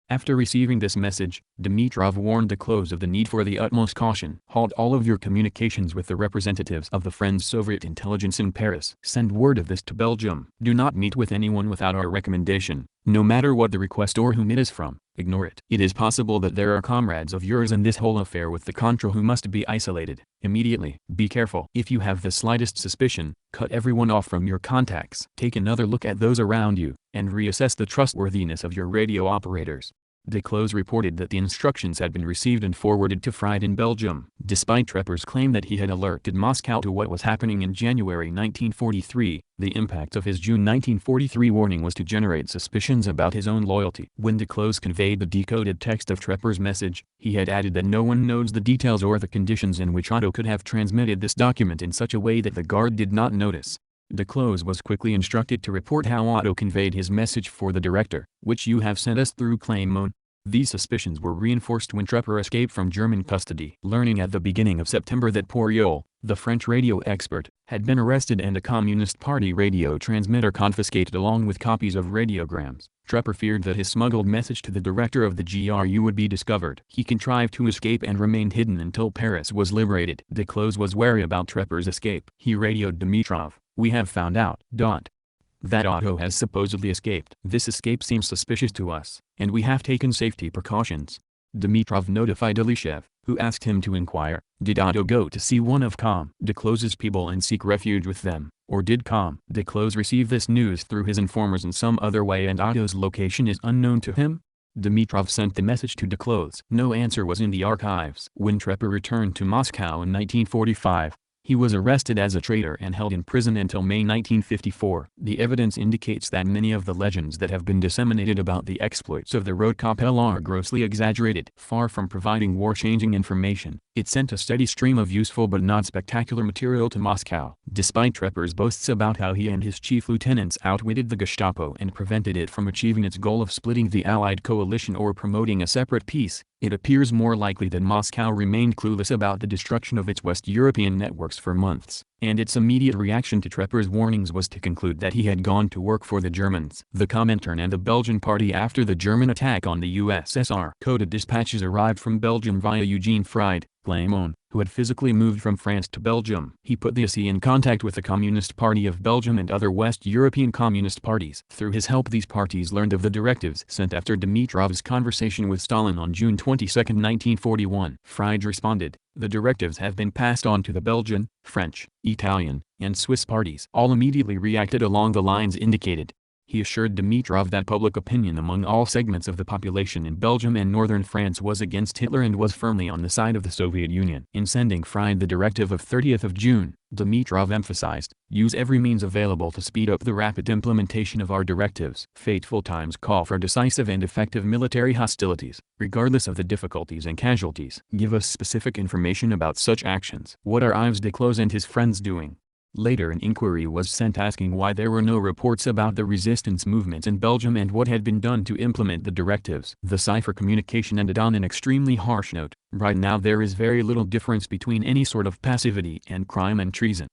[SPEAKER 1] After receiving this message, Dimitrov warned Duclos of the need for the utmost caution. Halt all of your communications with the representatives of the Friends Soviet intelligence in Paris. Send word of this to Belgium. Do not meet with anyone without our recommendation, no matter what the request or whom it is from. Ignore it. It is possible that there are comrades of yours in this whole affair with the Contra who must be isolated immediately. Be careful. If you have the slightest suspicion, cut everyone off from your contacts. Take another look at those around you, and reassess the trustworthiness of your radio operators. Duclos reported that the instructions had been received and forwarded to Fried in Belgium. Despite Trepper's claim that he had alerted Moscow to what was happening in January 1943, the impact of his June 1943 warning was to generate suspicions about his own loyalty. When Duclos conveyed the decoded text of Trepper's message, he had added that no one knows the details or the conditions in which Otto could have transmitted this document in such a way that the guard did not notice. Duclos was quickly instructed to report how Otto conveyed his message for the director, which you have sent us through Claymon. These suspicions were reinforced when Trepper escaped from German custody. Learning at the beginning of September that Yale, the French radio expert, had been arrested and a Communist Party radio transmitter confiscated along with copies of radiograms, Trepper feared that his smuggled message to the director of the GRU would be discovered. He contrived to escape and remained hidden until Paris was liberated. Duclos was wary about Trepper's escape. He radioed Dimitrov. We have found out, that Otto has supposedly escaped. This escape seems suspicious to us, and we have taken safety precautions. Dimitrov notified Ilyushev, who asked him to inquire, did Otto go to see one of Duclos's people and seek refuge with them, or did Duclos receive this news through his informers in some other way and Otto's location is unknown to him? Dimitrov sent the message to Duclos. No answer was in the archives. When Trepper returned to Moscow in 1945, he was arrested as a traitor and held in prison until May 1954. The evidence indicates that many of the legends that have been disseminated about the exploits of the Rotkapelle are grossly exaggerated. Far from providing war-changing information, it sent a steady stream of useful but not spectacular material to Moscow. Despite Trepper's boasts about how he and his chief lieutenants outwitted the Gestapo and prevented it from achieving its goal of splitting the Allied coalition or promoting a separate peace, it appears more likely that Moscow remained clueless about the destruction of its West European networks for months, and its immediate reaction to Trepper's warnings was to conclude that he had gone to work for the Germans. The Comintern and the Belgian party after the German attack on the USSR. Coded dispatches arrived from Belgium via Eugene Fried, Claymon, who had physically moved from France to Belgium. He put the SE in contact with the Communist Party of Belgium and other West European communist parties. Through his help, these parties learned of the directives sent after Dimitrov's conversation with Stalin on June 22, 1941. Fried responded, the directives have been passed on to the Belgian, French, Italian, and Swiss parties. All immediately reacted along the lines indicated. He assured Dimitrov that public opinion among all segments of the population in Belgium and northern France was against Hitler and was firmly on the side of the Soviet Union. In sending Fried the directive of 30th of June, Dimitrov emphasized, use every means available to speed up the rapid implementation of our directives. Fateful times call for decisive and effective military hostilities, regardless of the difficulties and casualties. Give us specific information about such actions. What are Yves Duclos and his friends doing? Later an inquiry was sent asking why there were no reports about the resistance movements in Belgium and what had been done to implement the directives. The cipher communication ended on an extremely harsh note. Right now there is very little difference between any sort of passivity and crime and treason.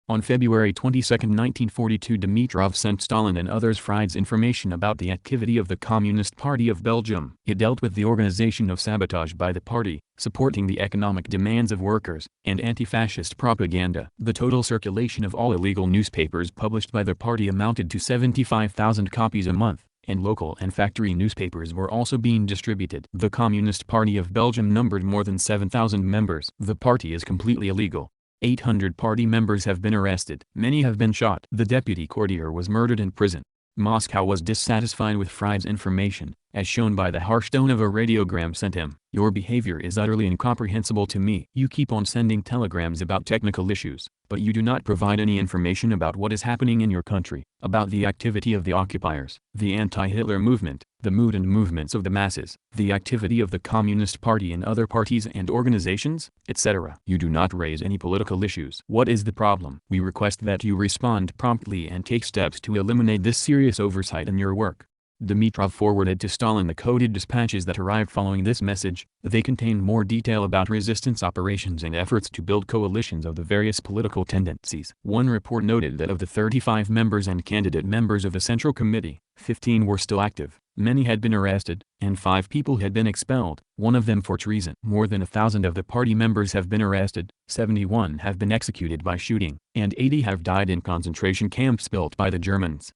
[SPEAKER 1] On February 22, 1942, Dimitrov sent Stalin and others Fried's information about the activity of the Communist Party of Belgium. It dealt with the organization of sabotage by the party, supporting the economic demands of workers, and anti-fascist propaganda. The total circulation of all illegal newspapers published by the party amounted to 75,000 copies a month, and local and factory newspapers were also being distributed. The Communist Party of Belgium numbered more than 7,000 members. The party is completely illegal. 800 party members have been arrested. Many have been shot. The deputy courtier was murdered in prison. Moscow was dissatisfied with Fried's information, as shown by the harsh tone of a radiogram sent him. Your behavior is utterly incomprehensible to me. You keep on sending telegrams about technical issues, but you do not provide any information about what is happening in your country, about the activity of the occupiers, the anti-Hitler movement, the mood and movements of the masses, the activity of the Communist Party and other parties and organizations, etc. You do not raise any political issues. What is the problem? We request that you respond promptly and take steps to eliminate this serious oversight in your work. Dimitrov forwarded to Stalin the coded dispatches that arrived following this message. They contained more detail about resistance operations and efforts to build coalitions of the various political tendencies. One report noted that of the 35 members and candidate members of the Central Committee, 15 were still active, many had been arrested, and 5 people had been expelled, one of them for treason. More than 1,000 of the party members have been arrested, 71 have been executed by shooting, and 80 have died in concentration camps built by the Germans.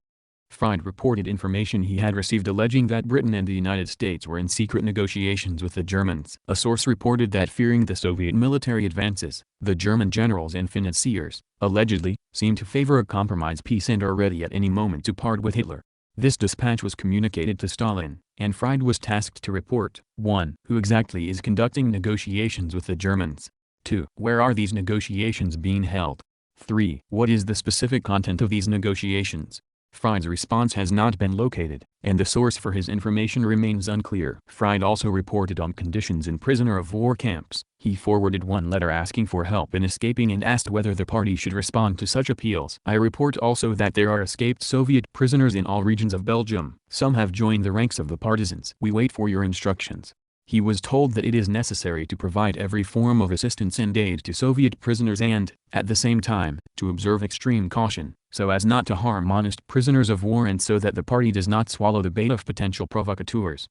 [SPEAKER 1] Fried reported information he had received alleging that Britain and the United States were in secret negotiations with the Germans. A source reported that fearing the Soviet military advances, the German generals and financiers, allegedly, seemed to favor a compromise peace and are ready at any moment to part with Hitler. This dispatch was communicated to Stalin, and Fried was tasked to report: 1. Who exactly is conducting negotiations with the Germans? 2. Where are these negotiations being held? 3. What is the specific content of these negotiations? Fried's response has not been located, and the source for his information remains unclear. Fried also reported on conditions in prisoner of war camps. He forwarded one letter asking for help in escaping and asked whether the party should respond to such appeals. I report also that there are escaped Soviet prisoners in all regions of Belgium. Some have joined the ranks of the partisans. We wait for your instructions. He was told that it is necessary to provide every form of assistance and aid to Soviet prisoners and, at the same time, to observe extreme caution, so as not to harm honest prisoners of war and so that the party does not swallow the bait of potential provocateurs.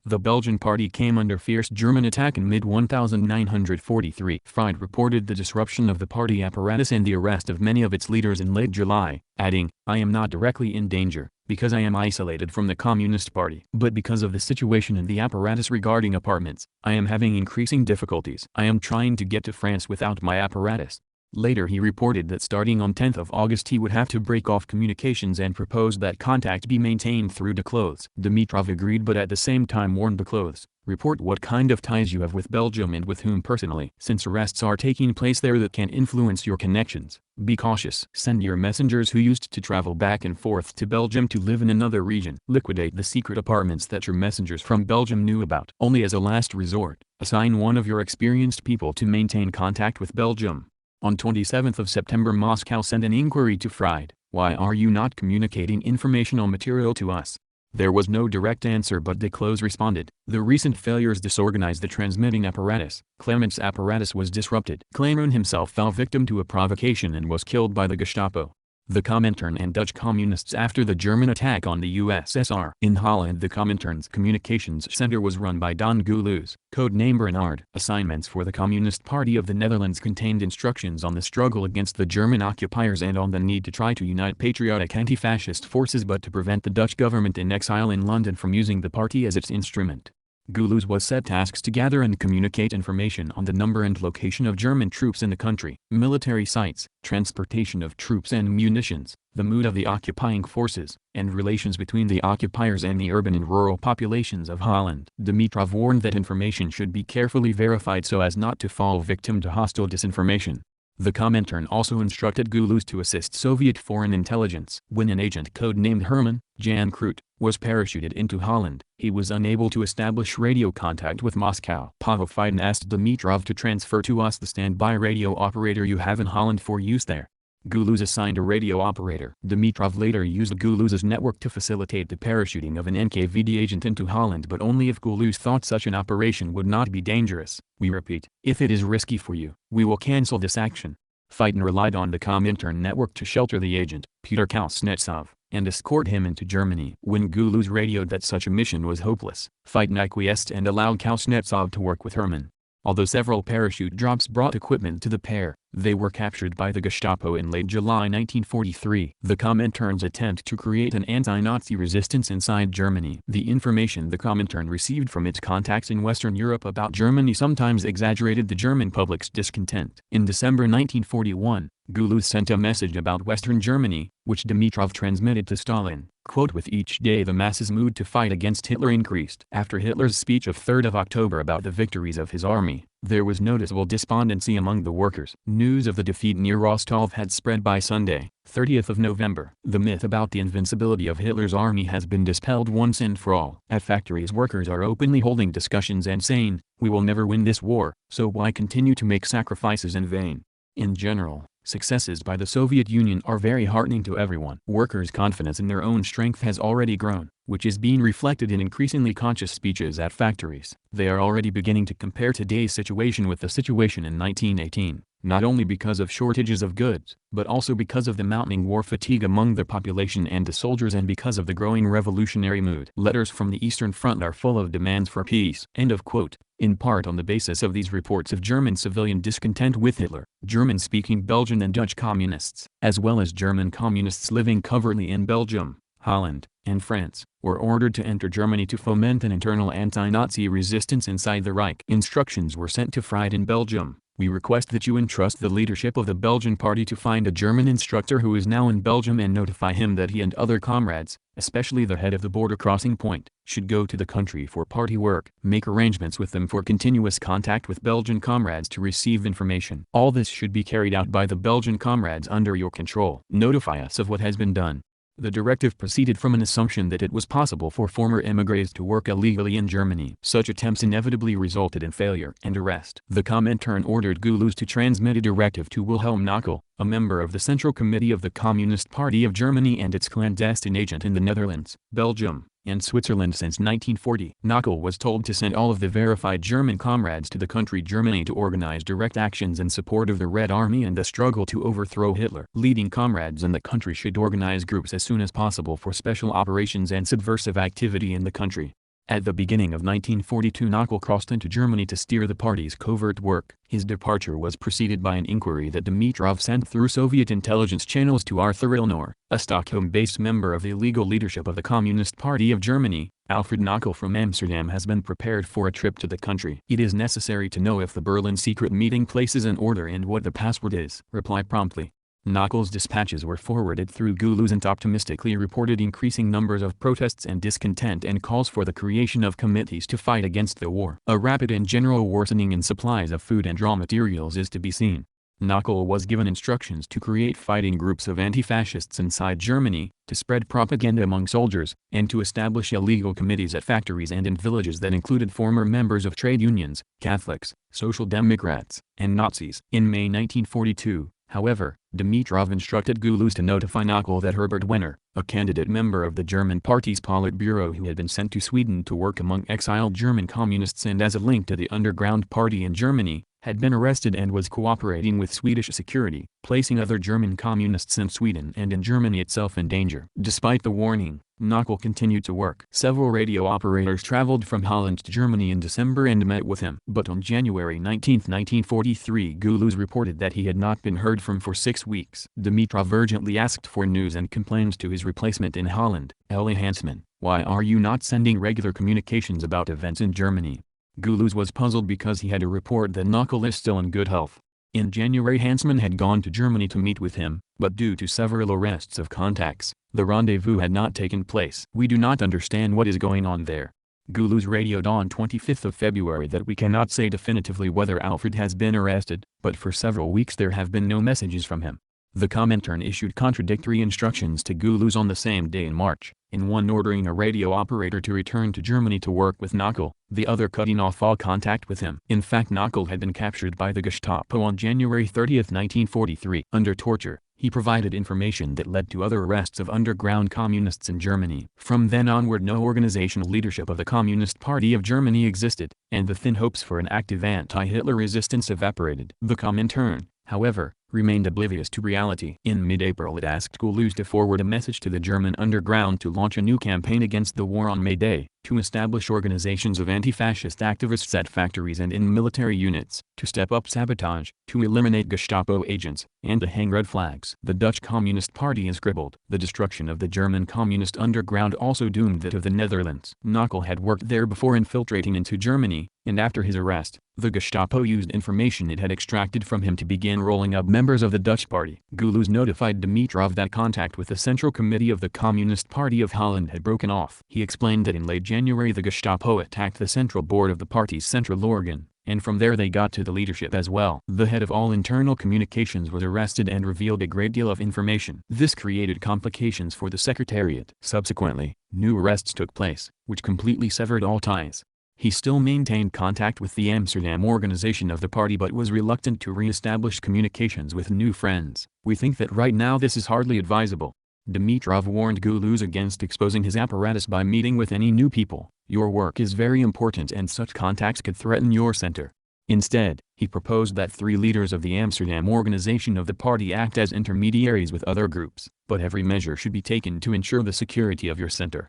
[SPEAKER 1] The Belgian party came under fierce German attack in mid-1943. Fried reported the disruption of the party apparatus and the arrest of many of its leaders in late July, adding, I am not directly in danger, because I am isolated from the Communist Party. But because of the situation in the apparatus regarding apartments, I am having increasing difficulties. I am trying to get to France without my apparatus. Later he reported that starting on 10th of August he would have to break off communications and proposed that contact be maintained through Declothes. Dimitrov agreed but at the same time warned Declothes, report what kind of ties you have with Belgium and with whom personally. Since arrests are taking place there that can influence your connections, be cautious. Send your messengers who used to travel back and forth to Belgium to live in another region. Liquidate the secret apartments that your messengers from Belgium knew about. Only as a last resort, assign one of your experienced people to maintain contact with Belgium. On 27th of September Moscow sent an inquiry to Fried, why are you not communicating informational material to us? There was no direct answer but Declothes responded, the recent failures disorganized the transmitting apparatus. Clement's apparatus was disrupted. Clement himself fell victim to a provocation and was killed by the Gestapo. The Comintern and Dutch communists after the German attack on the USSR. In Holland the Comintern's communications center was run by Don Goulouz, codename Bernard. Assignments for the Communist Party of the Netherlands contained instructions on the struggle against the German occupiers and on the need to try to unite patriotic anti-fascist forces but to prevent the Dutch government in exile in London from using the party as its instrument. Goulouz was set tasks to gather and communicate information on the number and location of German troops in the country, military sites, transportation of troops and munitions, the mood of the occupying forces, and relations between the occupiers and the urban and rural populations of Holland. Dimitrov warned that information should be carefully verified so as not to fall victim to hostile disinformation. The Comintern also instructed Goulouz to assist Soviet foreign intelligence. When an agent codenamed Herman, Jan Kroot, was parachuted into Holland, he was unable to establish radio contact with Moscow. Pavel Fiden asked Dimitrov to transfer to us the standby radio operator you have in Holland for use there. Goulouz assigned a radio operator. Dimitrov later used Goulouz's network to facilitate the parachuting of an NKVD agent into Holland but only if Goulouz thought such an operation would not be dangerous. We repeat, if it is risky for you, we will cancel this action. Fiden relied on the Comintern network to shelter the agent, Peter Kuznetsov, and escort him into Germany. When Goulouz radioed that such a mission was hopeless, Fiden acquiesced and allowed Kuznetsov to work with Herman. Although several parachute drops brought equipment to the pair, they were captured by the Gestapo in late July 1943. The Comintern's attempt to create an anti-Nazi resistance inside Germany. The information the Comintern received from its contacts in Western Europe about Germany sometimes exaggerated the German public's discontent. In December 1941, Goulouz sent a message about Western Germany, which Dimitrov transmitted to Stalin, Quote, with each day the masses' mood to fight against Hitler increased. After Hitler's speech of 3rd of October about the victories of his army, there was noticeable despondency among the workers. News of the defeat near Rostov had spread by Sunday, 30th of November. The myth about the invincibility of Hitler's army has been dispelled once and for all. At factories, workers are openly holding discussions and saying, "We will never win this war, so why continue to make sacrifices in vain?" In general, successes by the Soviet Union are very heartening to everyone. Workers' confidence in their own strength has already grown, which is being reflected in increasingly conscious speeches at factories. They are already beginning to compare today's situation with the situation in 1918, not only because of shortages of goods, but also because of the mounting war fatigue among the population and the soldiers, and because of the growing revolutionary mood. Letters from the Eastern Front are full of demands for peace. End of quote. In part on the basis of these reports of German civilian discontent with Hitler, German-speaking Belgian and Dutch communists, as well as German communists living covertly in Belgium, Holland, and France, were ordered to enter Germany to foment an internal anti-Nazi resistance inside the Reich. Instructions were sent to Fried in Belgium. "We request that you entrust the leadership of the Belgian party to find a German instructor who is now in Belgium and notify him that he and other comrades, especially the head of the border crossing point, should go to the country for party work. Make arrangements with them for continuous contact with Belgian comrades to receive information. All this should be carried out by the Belgian comrades under your control. Notify us of what has been done." The directive proceeded from an assumption that it was possible for former émigrés to work illegally in Germany. Such attempts inevitably resulted in failure and arrest. The Comintern ordered Gulus to transmit a directive to Wilhelm Nockel, a member of the Central Committee of the Communist Party of Germany and its clandestine agent in the Netherlands, Belgium, and Switzerland since 1940. Nockel was told to send all of the verified German comrades to the country Germany to organize direct actions in support of the Red Army and the struggle to overthrow Hitler. Leading comrades in the country should organize groups as soon as possible for special operations and subversive activity in the country. At the beginning of 1942, Nockel crossed into Germany to steer the party's covert work. His departure was preceded by an inquiry that Dimitrov sent through Soviet intelligence channels to Arthur Ilnor, a Stockholm-based member of the illegal leadership of the Communist Party of Germany. Alfred Nockel from Amsterdam has been prepared for a trip to the country. "It is necessary to know if the Berlin secret meeting place is in order and what the password is. Reply promptly." Nockel's dispatches were forwarded through Gulus and optimistically reported increasing numbers of protests and discontent and calls for the creation of committees to fight against the war. A rapid and general worsening in supplies of food and raw materials is to be seen. Nockel was given instructions to create fighting groups of anti-fascists inside Germany, to spread propaganda among soldiers, and to establish illegal committees at factories and in villages that included former members of trade unions, Catholics, Social Democrats, and Nazis. In May 1942, however, Dimitrov instructed Gulus to notify Nockel that Herbert Wenner, a candidate member of the German party's Politburo who had been sent to Sweden to work among exiled German communists and as a link to the underground party in Germany, had been arrested and was cooperating with Swedish security, placing other German communists in Sweden and in Germany itself in danger. Despite the warning, Nockel continued to work. Several radio operators traveled from Holland to Germany in December and met with him. But on January 19, 1943, Gulus reported that he had not been heard from for 6 weeks. Dimitrov urgently asked for news and complained to his replacement in Holland, Elie Hansman, "Why are you not sending regular communications about events in Germany?" Gulus was puzzled because he had a report that Nockel is still in good health. In January, Hansman had gone to Germany to meet with him, but due to several arrests of contacts, the rendezvous had not taken place. "We do not understand what is going on there." Gulus radioed on 25th of February that "We cannot say definitively whether Alfred has been arrested, but for several weeks there have been no messages from him." The Comintern issued contradictory instructions to Gulus on the same day in March, in one ordering a radio operator to return to Germany to work with Nockel, the other cutting off all contact with him. In fact, Nockel had been captured by the Gestapo on January 30, 1943. Under torture, he provided information that led to other arrests of underground communists in Germany. From then onward, no organizational leadership of the Communist Party of Germany existed, and the thin hopes for an active anti-Hitler resistance evaporated. The Comintern, however, remained oblivious to reality. In mid-April, it asked Gulus to forward a message to the German underground to launch a new campaign against the war on May Day, to establish organizations of anti-fascist activists at factories and in military units, to step up sabotage, to eliminate Gestapo agents, and to hang red flags. The Dutch Communist Party scribbled. The destruction of the German communist underground also doomed that of the Netherlands. Nockel had worked there before infiltrating into Germany, and after his arrest, the Gestapo used information it had extracted from him to begin rolling up members of the Dutch party. Guluz notified Dimitrov that contact with the Central Committee of the Communist Party of Holland had broken off. He explained that in late January the Gestapo attacked the central board of the party's central organ, and from there they got to the leadership as well. The head of all internal communications was arrested and revealed a great deal of information. This created complications for the secretariat. Subsequently, new arrests took place, which completely severed all ties. He still maintained contact with the Amsterdam organization of the party but was reluctant to re-establish communications with new friends. We think that right now this is hardly advisable. Dimitrov warned Guluz against exposing his apparatus by meeting with any new people. Your work is very important and such contacts could threaten your center. Instead, he proposed that 3 leaders of the Amsterdam organization of the party act as intermediaries with other groups, but every measure should be taken to ensure the security of your center.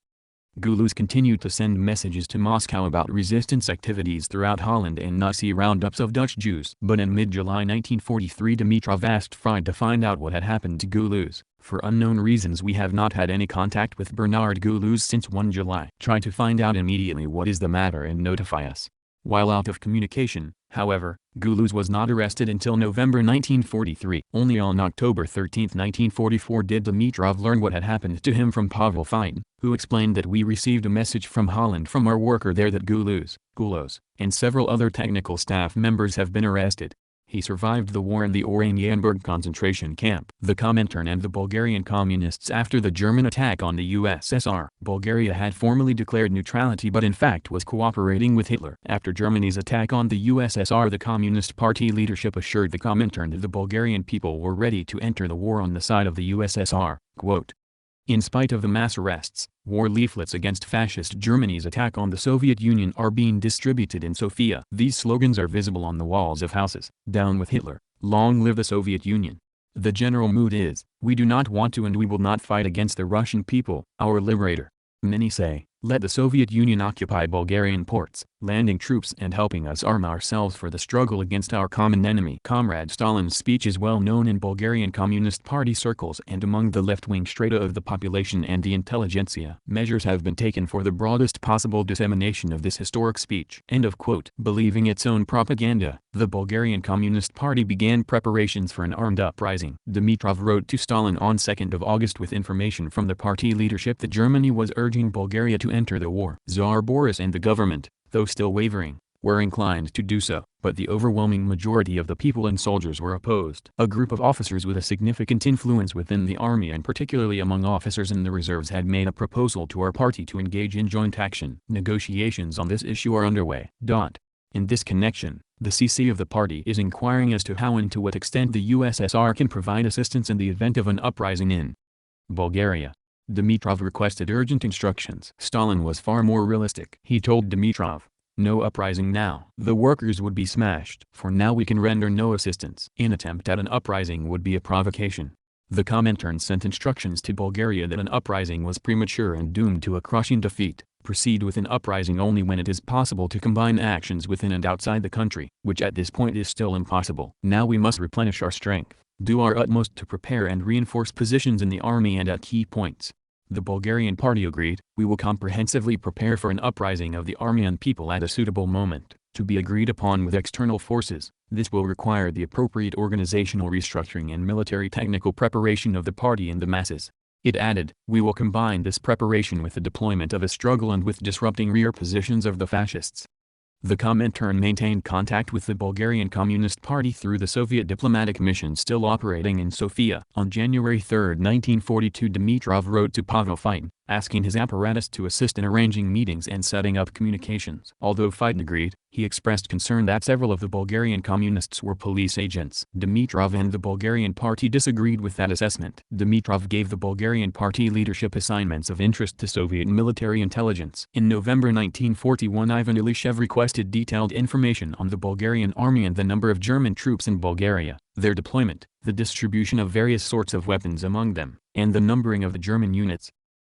[SPEAKER 1] Guluz continued to send messages to Moscow about resistance activities throughout Holland and Nazi roundups of Dutch Jews. But in mid-July 1943 Dimitrov asked Fried to find out what had happened to Guluz. For unknown reasons we have not had any contact with Bernard Guluz since 1 July. Try to find out immediately what is the matter and notify us. While out of communication, however, Guluz was not arrested until November 1943. Only on October 13, 1944 did Dimitrov learn what had happened to him from Pavel Feiton, who explained that we received a message from Holland from our worker there that Guluz, and several other technical staff members have been arrested. He survived the war in the Oranienburg concentration camp. The Comintern and the Bulgarian communists after the German attack on the USSR. Bulgaria had formally declared neutrality but in fact was cooperating with Hitler. After Germany's attack on the USSR the Communist Party leadership assured the Comintern that the Bulgarian people were ready to enter the war on the side of the USSR. Quote, in spite of the mass arrests, war leaflets against fascist Germany's attack on the Soviet Union are being distributed in Sofia. These slogans are visible on the walls of houses. Down with Hitler, long live the Soviet Union. The general mood is, we do not want to and we will not fight against the Russian people, our liberator. Many say, let the Soviet Union occupy Bulgarian ports, landing troops and helping us arm ourselves for the struggle against our common enemy. Comrade Stalin's speech is well known in Bulgarian Communist Party circles and among the left-wing strata of the population and the intelligentsia. Measures have been taken for the broadest possible dissemination of this historic speech. End of quote. Believing its own propaganda, the Bulgarian Communist Party began preparations for an armed uprising. Dimitrov wrote to Stalin on 2nd of August with information from the party leadership that Germany was urging Bulgaria to enter the war. Tsar Boris and the government, though still wavering, were inclined to do so, but the overwhelming majority of the people and soldiers were opposed. A group of officers with a significant influence within the army and particularly among officers in the reserves had made a proposal to our party to engage in joint action. Negotiations on this issue are underway. In this connection, the CC of the party is inquiring as to how and to what extent the USSR can provide assistance in the event of an uprising in Bulgaria. Dimitrov requested urgent instructions. Stalin was far more realistic. He told Dimitrov, no uprising now. The workers would be smashed. For now we can render no assistance. An attempt at an uprising would be a provocation. The Comintern sent instructions to Bulgaria that an uprising was premature and doomed to a crushing defeat. Proceed with an uprising only when it is possible to combine actions within and outside the country, which at this point is still impossible. Now we must replenish our strength, do our utmost to prepare and reinforce positions in the army and at key points. The Bulgarian party agreed, we will comprehensively prepare for an uprising of the army and people at a suitable moment, to be agreed upon with external forces. This will require the appropriate organizational restructuring and military technical preparation of the party and the masses. It added, we will combine this preparation with the deployment of a struggle and with disrupting rear positions of the fascists. The Comintern maintained contact with the Bulgarian Communist Party through the Soviet diplomatic mission still operating in Sofia. On January 3, 1942 Dimitrov wrote to Pavel Feiton, asking his apparatus to assist in arranging meetings and setting up communications. Although Feiton agreed, he expressed concern that several of the Bulgarian communists were police agents. Dimitrov and the Bulgarian party disagreed with that assessment. Dimitrov gave the Bulgarian party leadership assignments of interest to Soviet military intelligence. In November 1941 Ivan Ilyushev requested detailed information on the Bulgarian army and the number of German troops in Bulgaria, their deployment, the distribution of various sorts of weapons among them, and the numbering of the German units.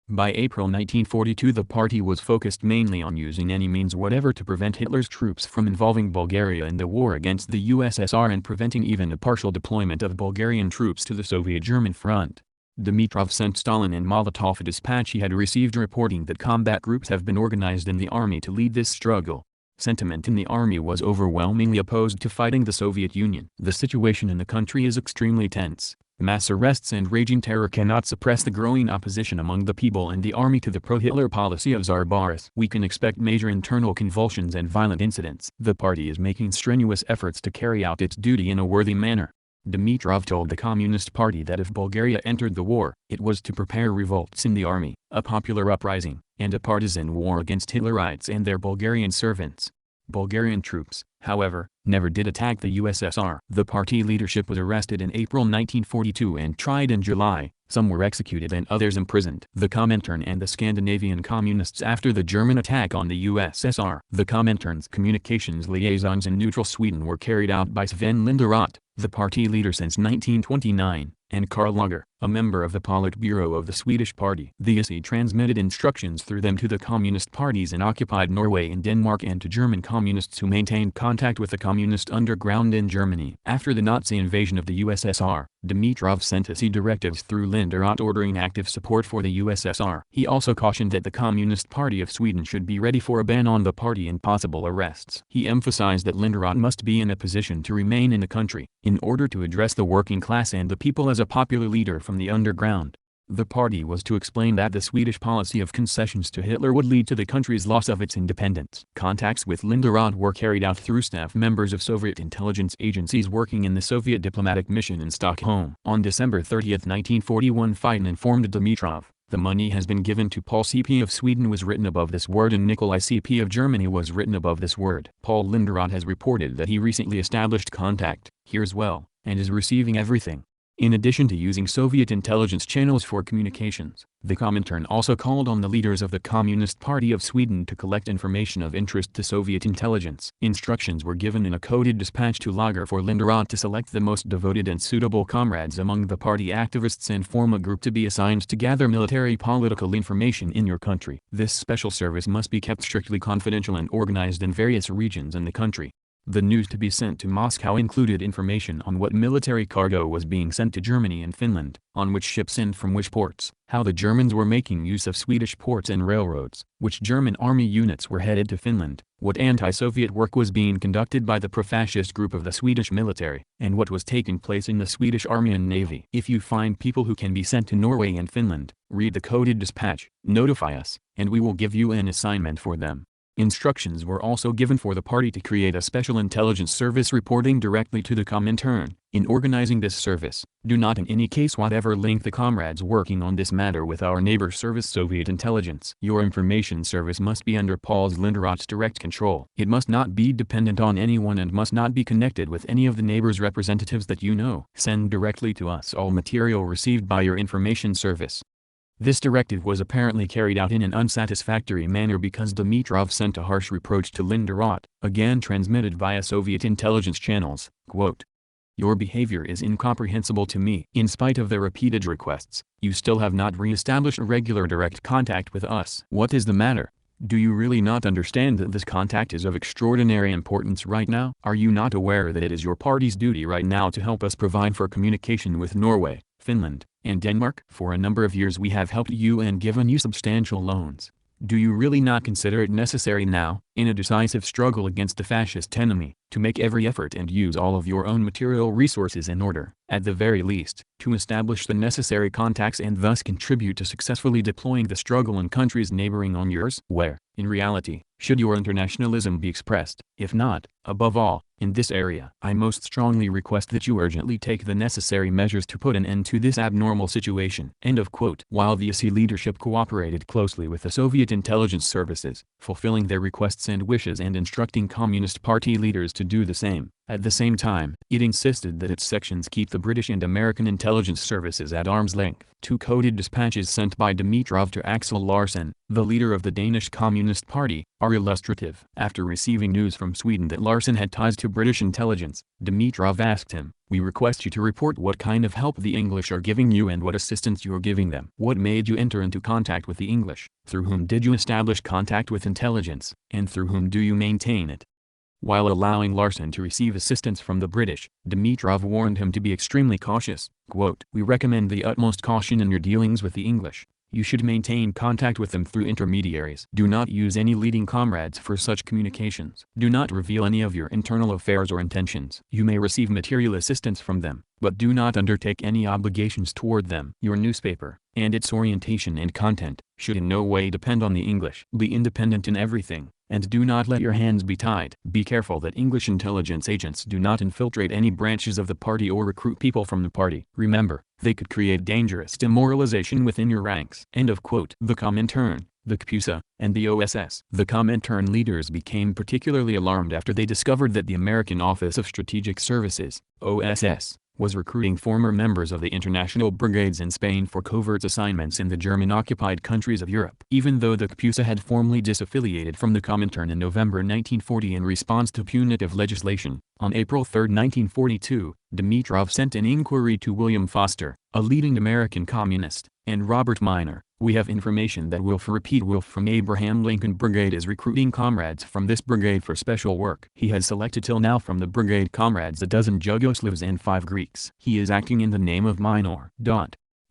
[SPEAKER 1] By April 1942 the party was focused mainly on using any means whatever to prevent Hitler's troops from involving Bulgaria in the war against the USSR and preventing even a partial deployment of Bulgarian troops to the Soviet-German front. Dimitrov sent Stalin and Molotov a dispatch he had received reporting that combat groups have been organized in the army to lead this struggle. Sentiment in the army was overwhelmingly opposed to fighting the Soviet Union. The situation in the country is extremely tense. Mass arrests and raging terror cannot suppress the growing opposition among the people and the army to the pro-Hitler policy of Tsar Boris. We can expect major internal convulsions and violent incidents. The party is making strenuous efforts to carry out its duty in a worthy manner. Dimitrov told the Communist Party that if Bulgaria entered the war, it was to prepare revolts in the army, a popular uprising, and a partisan war against Hitlerites and their Bulgarian servants. Bulgarian troops, however, never did attack the USSR. The party leadership was arrested in April 1942 and tried in July. Some were executed and others imprisoned. The Comintern and the Scandinavian Communists after the German attack on the USSR. The Comintern's communications liaisons in neutral Sweden were carried out by Sven Linderoth, the party leader since 1929, and Karl Lager, a member of the Politburo of the Swedish party. The SE transmitted instructions through them to the communist parties in occupied Norway and Denmark and to German communists who maintained contact with the communist underground in Germany. After the Nazi invasion of the USSR, Dimitrov sent SE directives through Linderoth ordering active support for the USSR. He also cautioned that the Communist Party of Sweden should be ready for a ban on the party and possible arrests. He emphasized that Linderoth must be in a position to remain in the country, in order to address the working class and the people as a popular leader from the underground. The party was to explain that the Swedish policy of concessions to Hitler would lead to the country's loss of its independence. Contacts with Linderoth were carried out through staff members of Soviet intelligence agencies working in the Soviet diplomatic mission in Stockholm. On December 30, 1941, Fiden informed Dimitrov, "The money has been given to Paul CP of Sweden" was written above this word and Nikolai CP of Germany was written above this word. Paul Linderoth has reported that he recently established contact, hears well, and is receiving everything. In addition to using Soviet intelligence channels for communications, the Comintern also called on the leaders of the Communist Party of Sweden to collect information of interest to Soviet intelligence. Instructions were given in a coded dispatch to Lager for Linderoth to select the most devoted and suitable comrades among the party activists and form a group to be assigned to gather military political information in your country. This special service must be kept strictly confidential and organized in various regions in the country. The news to be sent to Moscow included information on what military cargo was being sent to Germany and Finland, on which ships and from which ports, how the Germans were making use of Swedish ports and railroads, which German army units were headed to Finland, what anti-Soviet work was being conducted by the pro-fascist group of the Swedish military, and what was taking place in the Swedish army and navy. If you find people who can be sent to Norway and Finland, read the coded dispatch, notify us, and we will give you an assignment for them. Instructions were also given for the party to create a special intelligence service reporting directly to the Comintern. In organizing this service, do not in any case whatever link the comrades working on this matter with our neighbor service Soviet intelligence. Your information service must be under Paul Linderoth's direct control. It must not be dependent on anyone and must not be connected with any of the neighbor's representatives that you know. Send directly to us all material received by your information service. This directive was apparently carried out in an unsatisfactory manner because Dimitrov sent a harsh reproach to Linderoth, again transmitted via Soviet intelligence channels, quote, "Your behavior is incomprehensible to me. In spite of their repeated requests, you still have not re-established regular direct contact with us. What is the matter? Do you really not understand that this contact is of extraordinary importance right now? Are you not aware that it is your party's duty right now to help us provide for communication with Norway, Finland, and Denmark? For a number of years we have helped you and given you substantial loans. Do you really not consider it necessary now, in a decisive struggle against the fascist enemy, to make every effort and use all of your own material resources in order, at the very least, to establish the necessary contacts and thus contribute to successfully deploying the struggle in countries neighboring on yours? Where, in reality, should your internationalism be expressed, if not, above all, in this area? I most strongly request that you urgently take the necessary measures to put an end to this abnormal situation." End of quote. While the SE leadership cooperated closely with the Soviet intelligence services, fulfilling their requests and wishes and instructing Communist Party leaders to do the same, at the same time, it insisted that its sections keep the British and American intelligence services at arm's length. Two coded dispatches sent by Dimitrov to Axel Larsen, the leader of the Danish Communist Party, are illustrative. After receiving news from Sweden that Larsen had ties to British intelligence, Dimitrov asked him, "We request you to report what kind of help the English are giving you and what assistance you are giving them. What made you enter into contact with the English? Through whom did you establish contact with intelligence, and through whom do you maintain it?" While allowing Larsen to receive assistance from the British, Dimitrov warned him to be extremely cautious, quote, "We recommend the utmost caution in your dealings with the English. You should maintain contact with them through intermediaries. Do not use any leading comrades for such communications. Do not reveal any of your internal affairs or intentions. You may receive material assistance from them, but do not undertake any obligations toward them. Your newspaper, and its orientation and content, should in no way depend on the English. Be independent in everything, and do not let your hands be tied. Be careful that English intelligence agents do not infiltrate any branches of the party or recruit people from the party. Remember, they could create dangerous demoralization within your ranks. End of quote. The Comintern, the CPUSA, and the OSS. The Comintern leaders became particularly alarmed after they discovered that the American Office of Strategic Services, OSS, was recruiting former members of the international brigades in Spain for covert assignments in the German-occupied countries of Europe. Even though the CPUSA had formally disaffiliated from the Comintern in November 1940 in response to punitive legislation, on April 3, 1942, Dimitrov sent an inquiry to William Foster, a leading American communist, and Robert Minor. We have information that Wilf from Abraham Lincoln Brigade is recruiting comrades from this brigade for special work. He has selected till now from the brigade comrades a dozen Jugoslavs and 5 Greeks. He is acting in the name of Minor.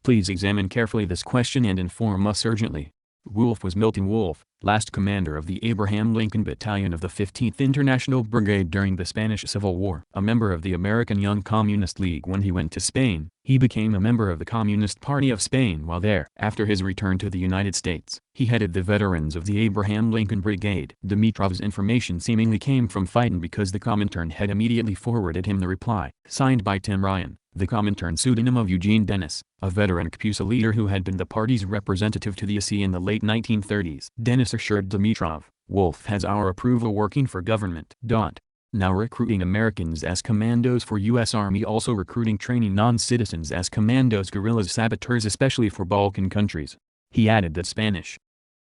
[SPEAKER 1] Please examine carefully this question and inform us urgently. Wolf was Milton Wolf, last commander of the Abraham Lincoln Battalion of the 15th International Brigade during the Spanish Civil War. A member of the American Young Communist League when he went to Spain, he became a member of the Communist Party of Spain while there. After his return to the United States, he headed the veterans of the Abraham Lincoln Brigade. Dimitrov's information seemingly came from Fighton because the Comintern had immediately forwarded him the reply, signed by Tim Ryan, the Comintern pseudonym of Eugene Dennis, a veteran CPUSA leader who had been the party's representative to the AC in the late 1930s. Dennis assured Dimitrov, "Wolf has our approval working for government." Now recruiting Americans as commandos for U.S. Army, also recruiting training non-citizens as commandos, guerrillas, saboteurs, especially for Balkan countries. He added that Spanish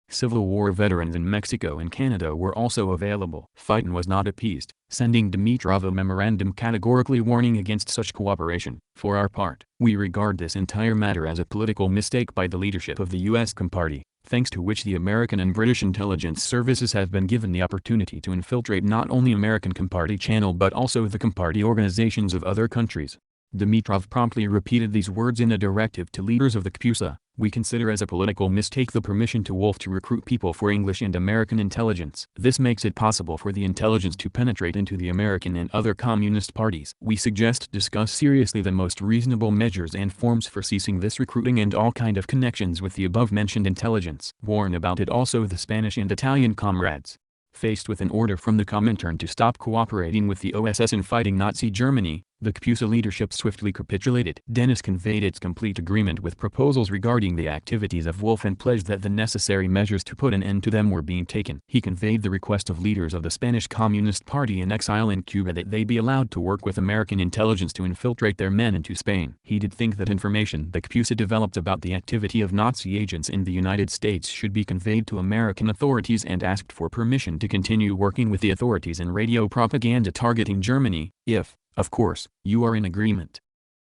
[SPEAKER 1] Civil War veterans in Mexico and Canada were also available. Fighton was not appeased, sending Dimitrov a memorandum categorically warning against such cooperation. "For our part, we regard this entire matter as a political mistake by the leadership of the U.S. Comparty, thanks to which the American and British intelligence services have been given the opportunity to infiltrate not only American Comparty channel but also the Comparty organizations of other countries." Dimitrov promptly repeated these words in a directive to leaders of the CPUSA. "We consider as a political mistake the permission to Wolf to recruit people for English and American intelligence. This makes it possible for the intelligence to penetrate into the American and other communist parties. We suggest discuss seriously the most reasonable measures and forms for ceasing this recruiting and all kind of connections with the above-mentioned intelligence. Warn about it also the Spanish and Italian comrades." Faced with an order from the Comintern to stop cooperating with the OSS in fighting Nazi Germany, the CPUSA leadership swiftly capitulated. Dennis conveyed its complete agreement with proposals regarding the activities of Wolf and pledged that the necessary measures to put an end to them were being taken. He conveyed the request of leaders of the Spanish Communist Party in exile in Cuba that they be allowed to work with American intelligence to infiltrate their men into Spain. He did think that information the CPUSA developed about the activity of Nazi agents in the United States should be conveyed to American authorities and asked for permission to continue working with the authorities in radio propaganda targeting Germany, if, of course, you are in agreement.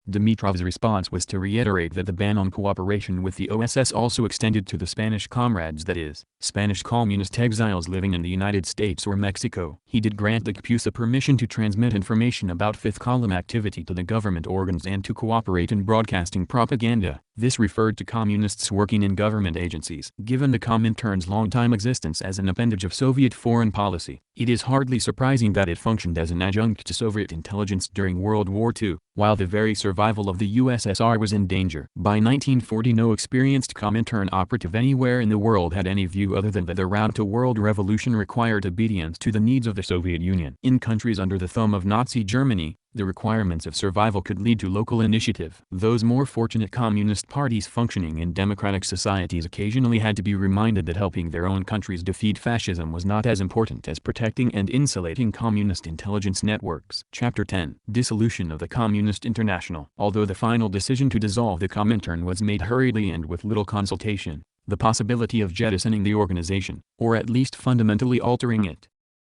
[SPEAKER 1] Dimitrov's response was to reiterate that the ban on cooperation with the OSS also extended to the Spanish comrades, that is, Spanish communist exiles living in the United States or Mexico. He did grant the CPUSA permission to transmit information about fifth column activity to the government organs and to cooperate in broadcasting propaganda. This referred to communists working in government agencies. Given the Comintern's long-time existence as an appendage of Soviet foreign policy, it is hardly surprising that it functioned as an adjunct to Soviet intelligence during World War II, while the very survival of the USSR was in danger. By 1940 no experienced Comintern operative anywhere in the world had any view other than that the route to world revolution required obedience to the needs of the Soviet Union. In countries under the thumb of Nazi Germany, the requirements of survival could lead to local initiative. Those more fortunate communist parties functioning in democratic societies occasionally had to be reminded that helping their own countries defeat fascism was not as important as protecting and insulating communist intelligence networks. Chapter 10. Dissolution of the Communist International. Although the final decision to dissolve the Comintern was made hurriedly and with little consultation, the possibility of jettisoning the organization, or at least fundamentally altering it,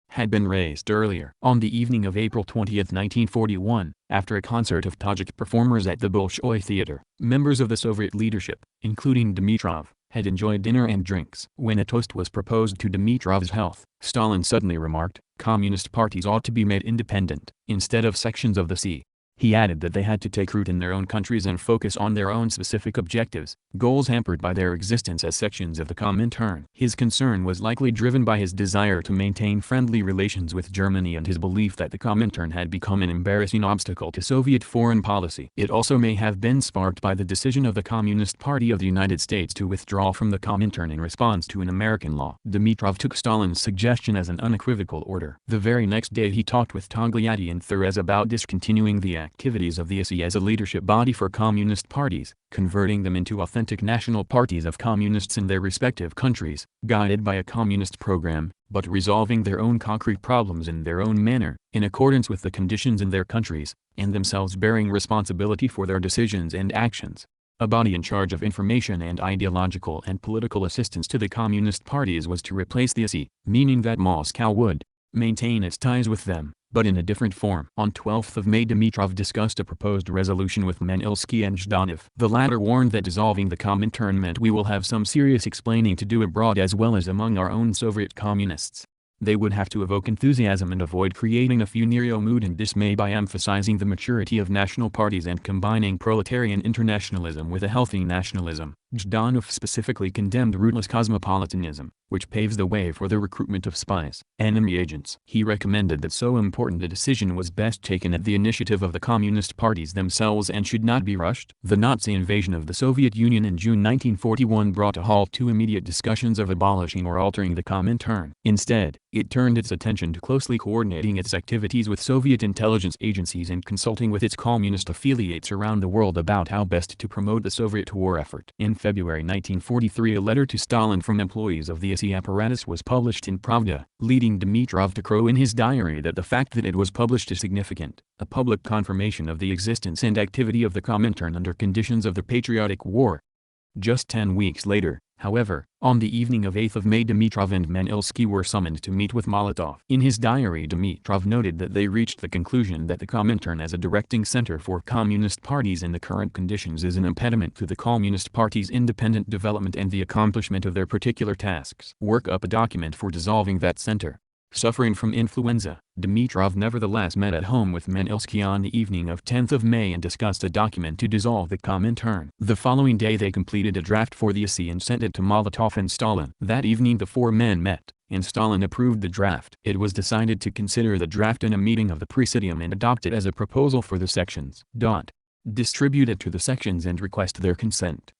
[SPEAKER 1] had been raised earlier. On the evening of April 20, 1941, after a concert of Tajik performers at the Bolshoi Theater, members of the Soviet leadership, including Dimitrov, had enjoyed dinner and drinks. When a toast was proposed to Dimitrov's health, Stalin suddenly remarked, "Communist parties ought to be made independent, instead of sections of the C." He added that they had to take root in their own countries and focus on their own specific objectives, goals hampered by their existence as sections of the Comintern. His concern was likely driven by his desire to maintain friendly relations with Germany and his belief that the Comintern had become an embarrassing obstacle to Soviet foreign policy. It also may have been sparked by the decision of the Communist Party of the United States to withdraw from the Comintern in response to an American law. Dimitrov took Stalin's suggestion as an unequivocal order. The very next day he talked with Togliatti and Therese about discontinuing the activities of the ISI as a leadership body for communist parties, converting them into authentic national parties of communists in their respective countries, guided by a communist program, but resolving their own concrete problems in their own manner, in accordance with the conditions in their countries, and themselves bearing responsibility for their decisions and actions. A body in charge of information and ideological and political assistance to the communist parties was to replace the ISI, meaning that Moscow would maintain its ties with them, but in a different form. On 12 May Dimitrov discussed a proposed resolution with Menelsky and Zhdanov. The latter warned that dissolving the Comintern meant we will have some serious explaining to do abroad as well as among our own Soviet communists. They would have to evoke enthusiasm and avoid creating a funereal mood and dismay by emphasizing the maturity of national parties and combining proletarian internationalism with a healthy nationalism. Zhdanov specifically condemned rootless cosmopolitanism, which paves the way for the recruitment of spies, enemy agents. He recommended that so important a decision was best taken at the initiative of the communist parties themselves and should not be rushed. The Nazi invasion of the Soviet Union in June 1941 brought a halt to immediate discussions of abolishing or altering the Comintern. Instead, it turned its attention to closely coordinating its activities with Soviet intelligence agencies and consulting with its communist affiliates around the world about how best to promote the Soviet war effort. In February 1943 a letter to Stalin from employees of the ISI apparatus was published in Pravda, leading Dimitrov to crow in his diary that the fact that it was published is significant, a public confirmation of the existence and activity of the Comintern under conditions of the patriotic war. Just 10 weeks later, however, on the evening of 8 May Dimitrov and Menelsky were summoned to meet with Molotov. In his diary Dimitrov noted that they reached the conclusion that the Comintern as a directing center for communist parties in the current conditions is an impediment to the communist party's independent development and the accomplishment of their particular tasks. Work up a document for dissolving that center. Suffering from influenza, Dimitrov nevertheless met at home with Menelsky on the evening of 10 May and discussed a document to dissolve the Comintern. The following day they completed a draft for the ISI and sent it to Molotov and Stalin. That evening the four men met, and Stalin approved the draft. It was decided to consider the draft in a meeting of the Presidium and adopt it as a proposal for the sections. Distribute it to the sections and request their consent.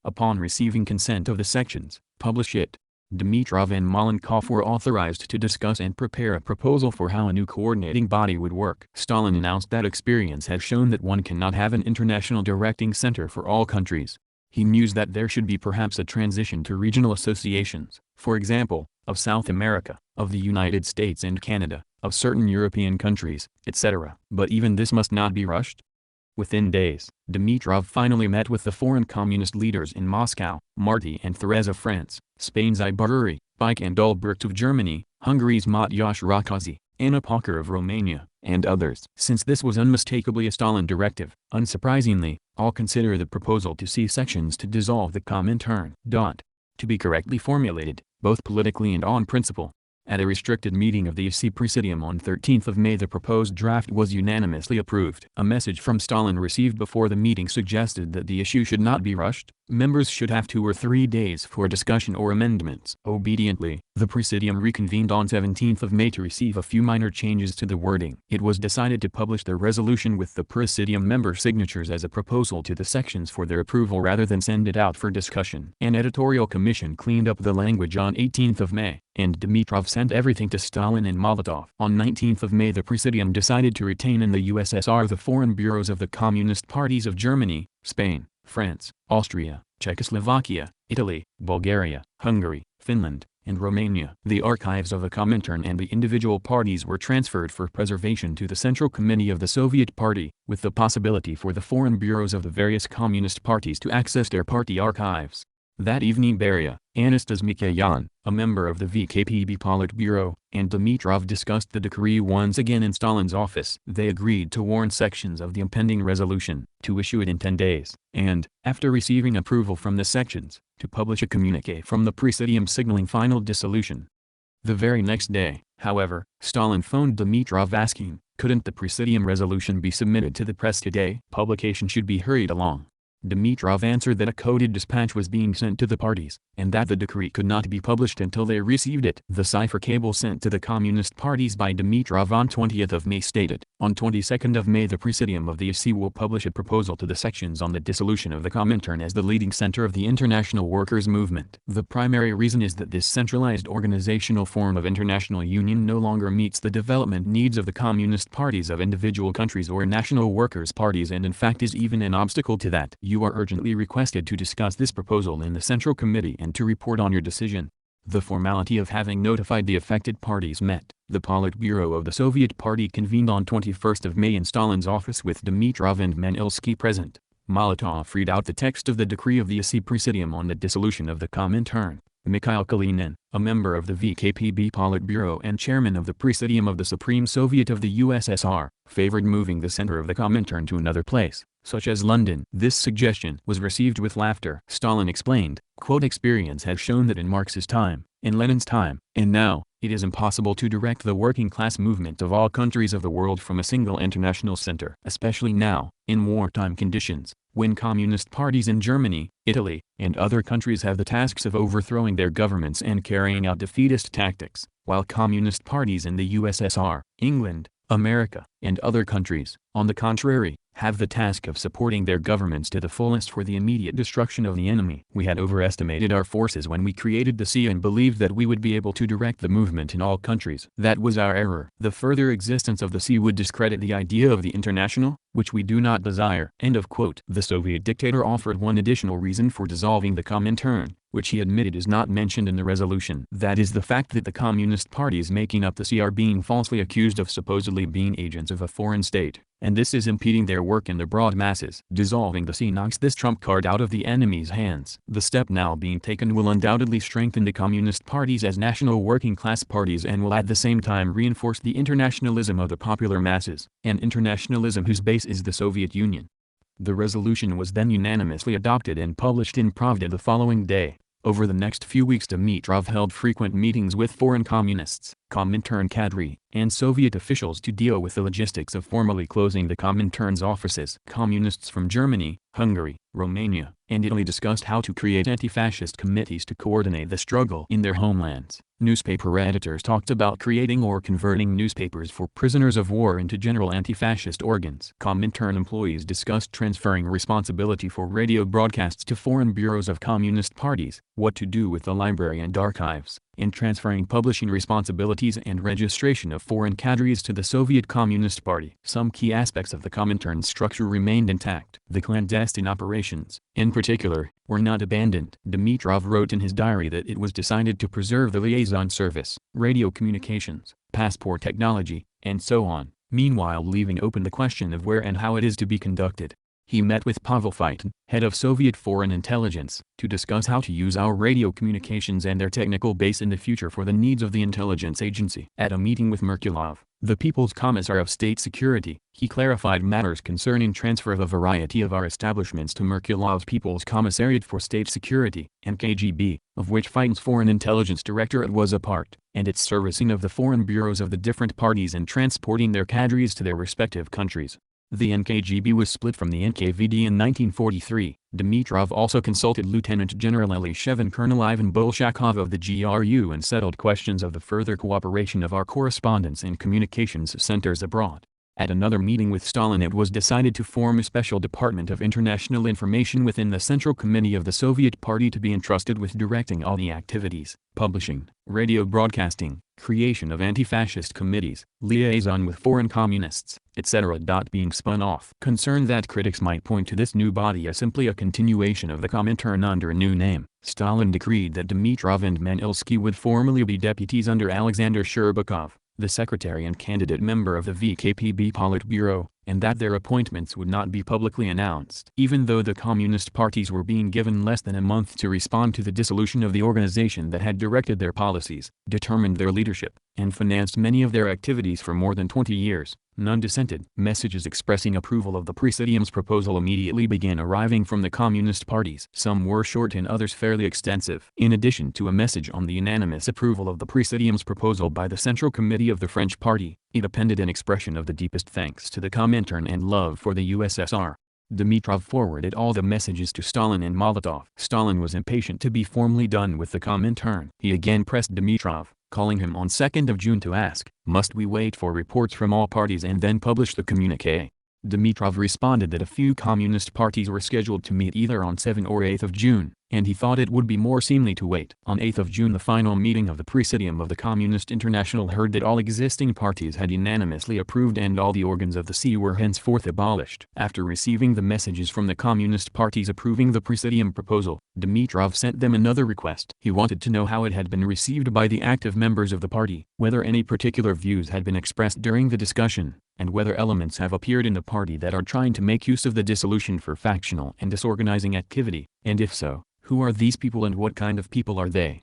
[SPEAKER 1] Upon receiving consent of the sections, publish it. Dimitrov and Malenkov were authorized to discuss and prepare a proposal for how a new coordinating body would work. Stalin announced that experience has shown that one cannot have an international directing center for all countries. He mused that there should be perhaps a transition to regional associations, for example, of South America, of the United States and Canada, of certain European countries, etc. But even this must not be rushed. Within days, Dimitrov finally met with the foreign communist leaders in Moscow, Marty and Therese of France, Spain's Ibaruri, Bike and Ulbricht of Germany, Hungary's Matyas Rákóczi, Anna Póker of Romania, and others. Since this was unmistakably a Stalin directive, unsurprisingly, all consider the proposal to see sections to dissolve the Comintern. To be correctly formulated, both politically and on principle. At a restricted meeting of the ISI Presidium on 13 May the proposed draft was unanimously approved. A message from Stalin received before the meeting suggested that the issue should not be rushed. Members should have 2 or 3 days for discussion or amendments. Obediently, the Presidium reconvened on 17 May to receive a few minor changes to the wording. It was decided to publish the resolution with the Presidium member signatures as a proposal to the sections for their approval rather than send it out for discussion. An editorial commission cleaned up the language on 18 May, and Dimitrov sent everything to Stalin and Molotov. On 19 May the Presidium decided to retain in the USSR the foreign bureaus of the Communist parties of Germany, Spain, France, Austria, Czechoslovakia, Italy, Bulgaria, Hungary, Finland, and Romania. The archives of the Comintern and the individual parties were transferred for preservation to the Central Committee of the Soviet Party, with the possibility for the foreign bureaus of the various communist parties to access their party archives. That evening Beria, Anastas Mikoyan, a member of the VKPB Politburo, and Dimitrov discussed the decree once again in Stalin's office. They agreed to warn sections of the impending resolution, to issue it in 10 days, and, after receiving approval from the sections, to publish a communiqué from the Presidium signaling final dissolution. The very next day, however, Stalin phoned Dimitrov asking, Couldn't the Presidium resolution be submitted to the press today? Publication should be hurried along. Dimitrov answered that a coded dispatch was being sent to the parties, and that the decree could not be published until they received it. The cipher cable sent to the Communist parties by Dimitrov on 20th of May stated, on 22nd of May the Presidium of the EC will publish a proposal to the sections on the dissolution of the Comintern as the leading center of the international workers' movement. The primary reason is that this centralized organizational form of international union no longer meets the development needs of the communist parties of individual countries or national workers' parties, and in fact is even an obstacle to that. You are urgently requested to discuss this proposal in the Central Committee and to report on your decision. The formality of having notified the affected parties met. The Politburo of the Soviet Party convened on 21st of May in Stalin's office with Dimitrov and Manilsky present. Molotov read out the text of the decree of the EC Presidium on the dissolution of the Comintern. Mikhail Kalinin, a member of the VKPB Politburo and chairman of the Presidium of the Supreme Soviet of the USSR, favored moving the center of the Comintern to another place, such as London. This suggestion was received with laughter. Stalin explained, quote, "Experience has shown that in Marx's time, in Lenin's time, and now, it is impossible to direct the working class movement of all countries of the world from a single international center, especially now, in wartime conditions, when communist parties in Germany, Italy, and other countries have the tasks of overthrowing their governments and carrying out defeatist tactics, while communist parties in the USSR, England, America, and other countries, on the contrary, have the task of supporting their governments to the fullest for the immediate destruction of the enemy. We had overestimated our forces when we created the C and believed that we would be able to direct the movement in all countries. That was our error. The further existence of the C would discredit the idea of the international, which we do not desire." End of quote. The Soviet dictator offered one additional reason for dissolving the Comintern, which he admitted is not mentioned in the resolution. That is the fact that the communist parties making up the C are being falsely accused of supposedly being agents of a foreign state, and this is impeding their work in the broad masses. Dissolving the C knocks this trump card out of the enemy's hands. The step now being taken will undoubtedly strengthen the communist parties as national working class parties and will at the same time reinforce the internationalism of the popular masses, an internationalism whose base is the Soviet Union. The resolution was then unanimously adopted and published in Pravda the following day. Over the next few weeks Dimitrov held frequent meetings with foreign communists, Comintern cadre, and Soviet officials to deal with the logistics of formally closing the Comintern's offices. Communists from Germany, Hungary, Romania, and Italy discussed how to create anti-fascist committees to coordinate the struggle in their homelands. Newspaper editors talked about creating or converting newspapers for prisoners of war into general anti-fascist organs. Comintern employees discussed transferring responsibility for radio broadcasts to foreign bureaus of communist parties, what to do with the library and archives, and transferring publishing responsibilities and registration of foreign cadres to the Soviet Communist Party. Some key aspects of the Comintern structure remained intact. The clandestine operations, in particular, were not abandoned. Dimitrov wrote in his diary that it was decided to preserve the liaison service, radio communications, passport technology, and so on, meanwhile leaving open the question of where and how it is to be conducted. He met with Pavel Fitin, head of Soviet foreign intelligence, to discuss how to use our radio communications and their technical base in the future for the needs of the intelligence agency. At a meeting with Merkulov, the People's Commissar of State Security, he clarified matters concerning transfer of a variety of our establishments to Merkulov's People's Commissariat for State Security, NKGB, of which Fitin's Foreign Intelligence Directorate was a part, and its servicing of the foreign bureaus of the different parties and transporting their cadres to their respective countries. The NKGB was split from the NKVD in 1943. Dimitrov also consulted Lieutenant General Elishev and Colonel Ivan Bolshakov of the GRU and settled questions of the further cooperation of our correspondence and communications centers abroad. At another meeting with Stalin it was decided to form a special department of international information within the Central Committee of the Soviet Party to be entrusted with directing all the activities, publishing, radio broadcasting, creation of anti-fascist committees, liaison with foreign communists, etc. Being spun off. Concerned that critics might point to this new body as simply a continuation of the Comintern under a new name, Stalin decreed that Dimitrov and Manilsky would formally be deputies under Alexander Sherbakov, the secretary and candidate member of the VKPB Politburo, and that their appointments would not be publicly announced. Even though the communist parties were being given less than a month to respond to the dissolution of the organization that had directed their policies, determined their leadership, and financed many of their activities for more than 20 years. None dissented. Messages expressing approval of the Presidium's proposal immediately began arriving from the communist parties. Some were short and others fairly extensive. In addition to a message on the unanimous approval of the Presidium's proposal by the Central Committee of the French Party, it appended an expression of the deepest thanks to the Comintern and love for the USSR. Dimitrov forwarded all the messages to Stalin and Molotov. Stalin was impatient to be formally done with the Comintern. He again pressed Dimitrov, calling him on 2nd of June to ask, "Must we wait for reports from all parties and then publish the communiqué?" Dimitrov responded that a few communist parties were scheduled to meet either on 7 or 8 of June, and he thought it would be more seemly to wait. On 8 of June the final meeting of the Presidium of the Communist International heard that all existing parties had unanimously approved and all the organs of the CE were henceforth abolished. After receiving the messages from the communist parties approving the Presidium proposal, Dimitrov sent them another request. He wanted to know how it had been received by the active members of the party, whether any particular views had been expressed during the discussion, and whether elements have appeared in the party that are trying to make use of the dissolution for factional and disorganizing activity, and if so, who are these people and what kind of people are they?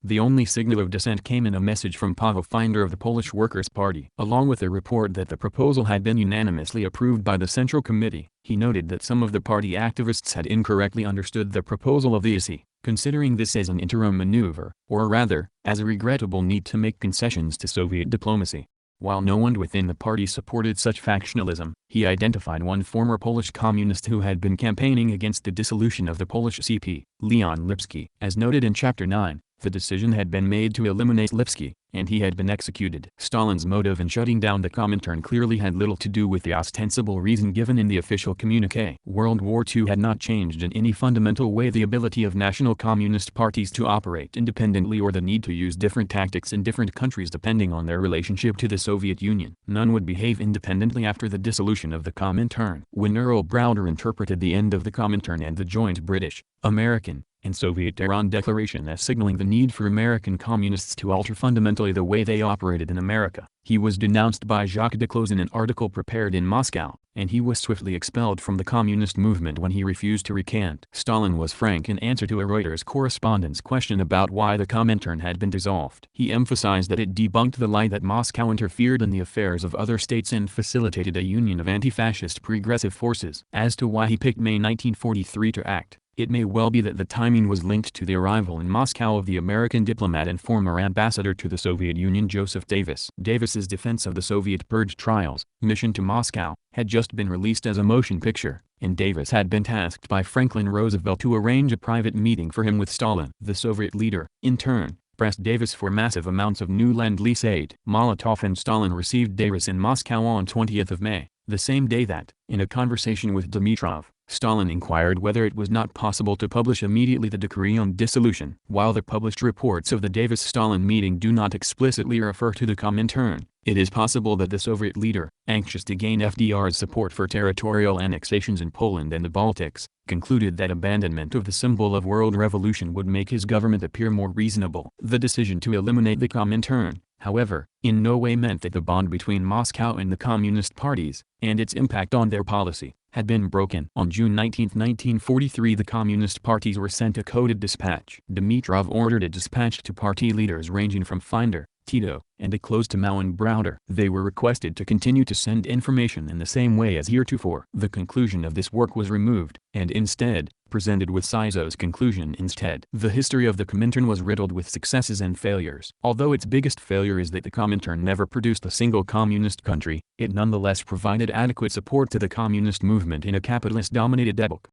[SPEAKER 1] The only signal of dissent came in a message from Paweł Finder of the Polish Workers' Party. Along with a report that the proposal had been unanimously approved by the Central Committee, he noted that some of the party activists had incorrectly understood the proposal of the ISI, considering this as an interim maneuver, or rather, as a regrettable need to make concessions to Soviet diplomacy. While no one within the party supported such factionalism, he identified one former Polish communist who had been campaigning against the dissolution of the Polish CP, Leon Lipski. As noted in Chapter 9, the decision had been made to eliminate Lipski, and he had been executed. Stalin's motive in shutting down the Comintern clearly had little to do with the ostensible reason given in the official communiqué. World War II had not changed in any fundamental way the ability of national communist parties to operate independently or the need to use different tactics in different countries depending on their relationship to the Soviet Union. None would behave independently after the dissolution of the Comintern. When Earl Browder interpreted the end of the Comintern and the joint British, American, and Soviet Iran declaration as signaling the need for American communists to alter fundamentally the way they operated in America, he was denounced by Jacques Duclos in an article prepared in Moscow, and he was swiftly expelled from the communist movement when he refused to recant. Stalin was frank in answer to a Reuters correspondent's question about why the Comintern had been dissolved. He emphasized that it debunked the lie that Moscow interfered in the affairs of other states and facilitated a union of anti-fascist progressive forces. As to why he picked May 1943 to act, it may well be that the timing was linked to the arrival in Moscow of the American diplomat and former ambassador to the Soviet Union Joseph Davis. Davis's defense of the Soviet purge trials, Mission to Moscow, had just been released as a motion picture, and Davis had been tasked by Franklin Roosevelt to arrange a private meeting for him with Stalin. The Soviet leader, in turn, pressed Davis for massive amounts of new Lend-Lease aid. Molotov and Stalin received Davis in Moscow on 20th of May, the same day that, in a conversation with Dimitrov, Stalin inquired whether it was not possible to publish immediately the decree on dissolution. While the published reports of the Davis-Stalin meeting do not explicitly refer to the Comintern, it is possible that the Soviet leader, anxious to gain FDR's support for territorial annexations in Poland and the Baltics, concluded that abandonment of the symbol of world revolution would make his government appear more reasonable. The decision to eliminate the Comintern, however, in no way meant that the bond between Moscow and the communist parties, and its impact on their policy, had been broken. On June 19, 1943 the communist parties were sent a coded dispatch. Dimitrov ordered it dispatched to party leaders ranging from Finder, Tito, and Duclos to Mao and Browder. They were requested to continue to send information in the same way as heretofore. The conclusion of this work was removed, and instead, presented with Sizo's conclusion instead. The history of the Comintern was riddled with successes and failures. Although its biggest failure is that the Comintern never produced a single communist country, it nonetheless provided adequate support to the communist movement in a capitalist-dominated epoch.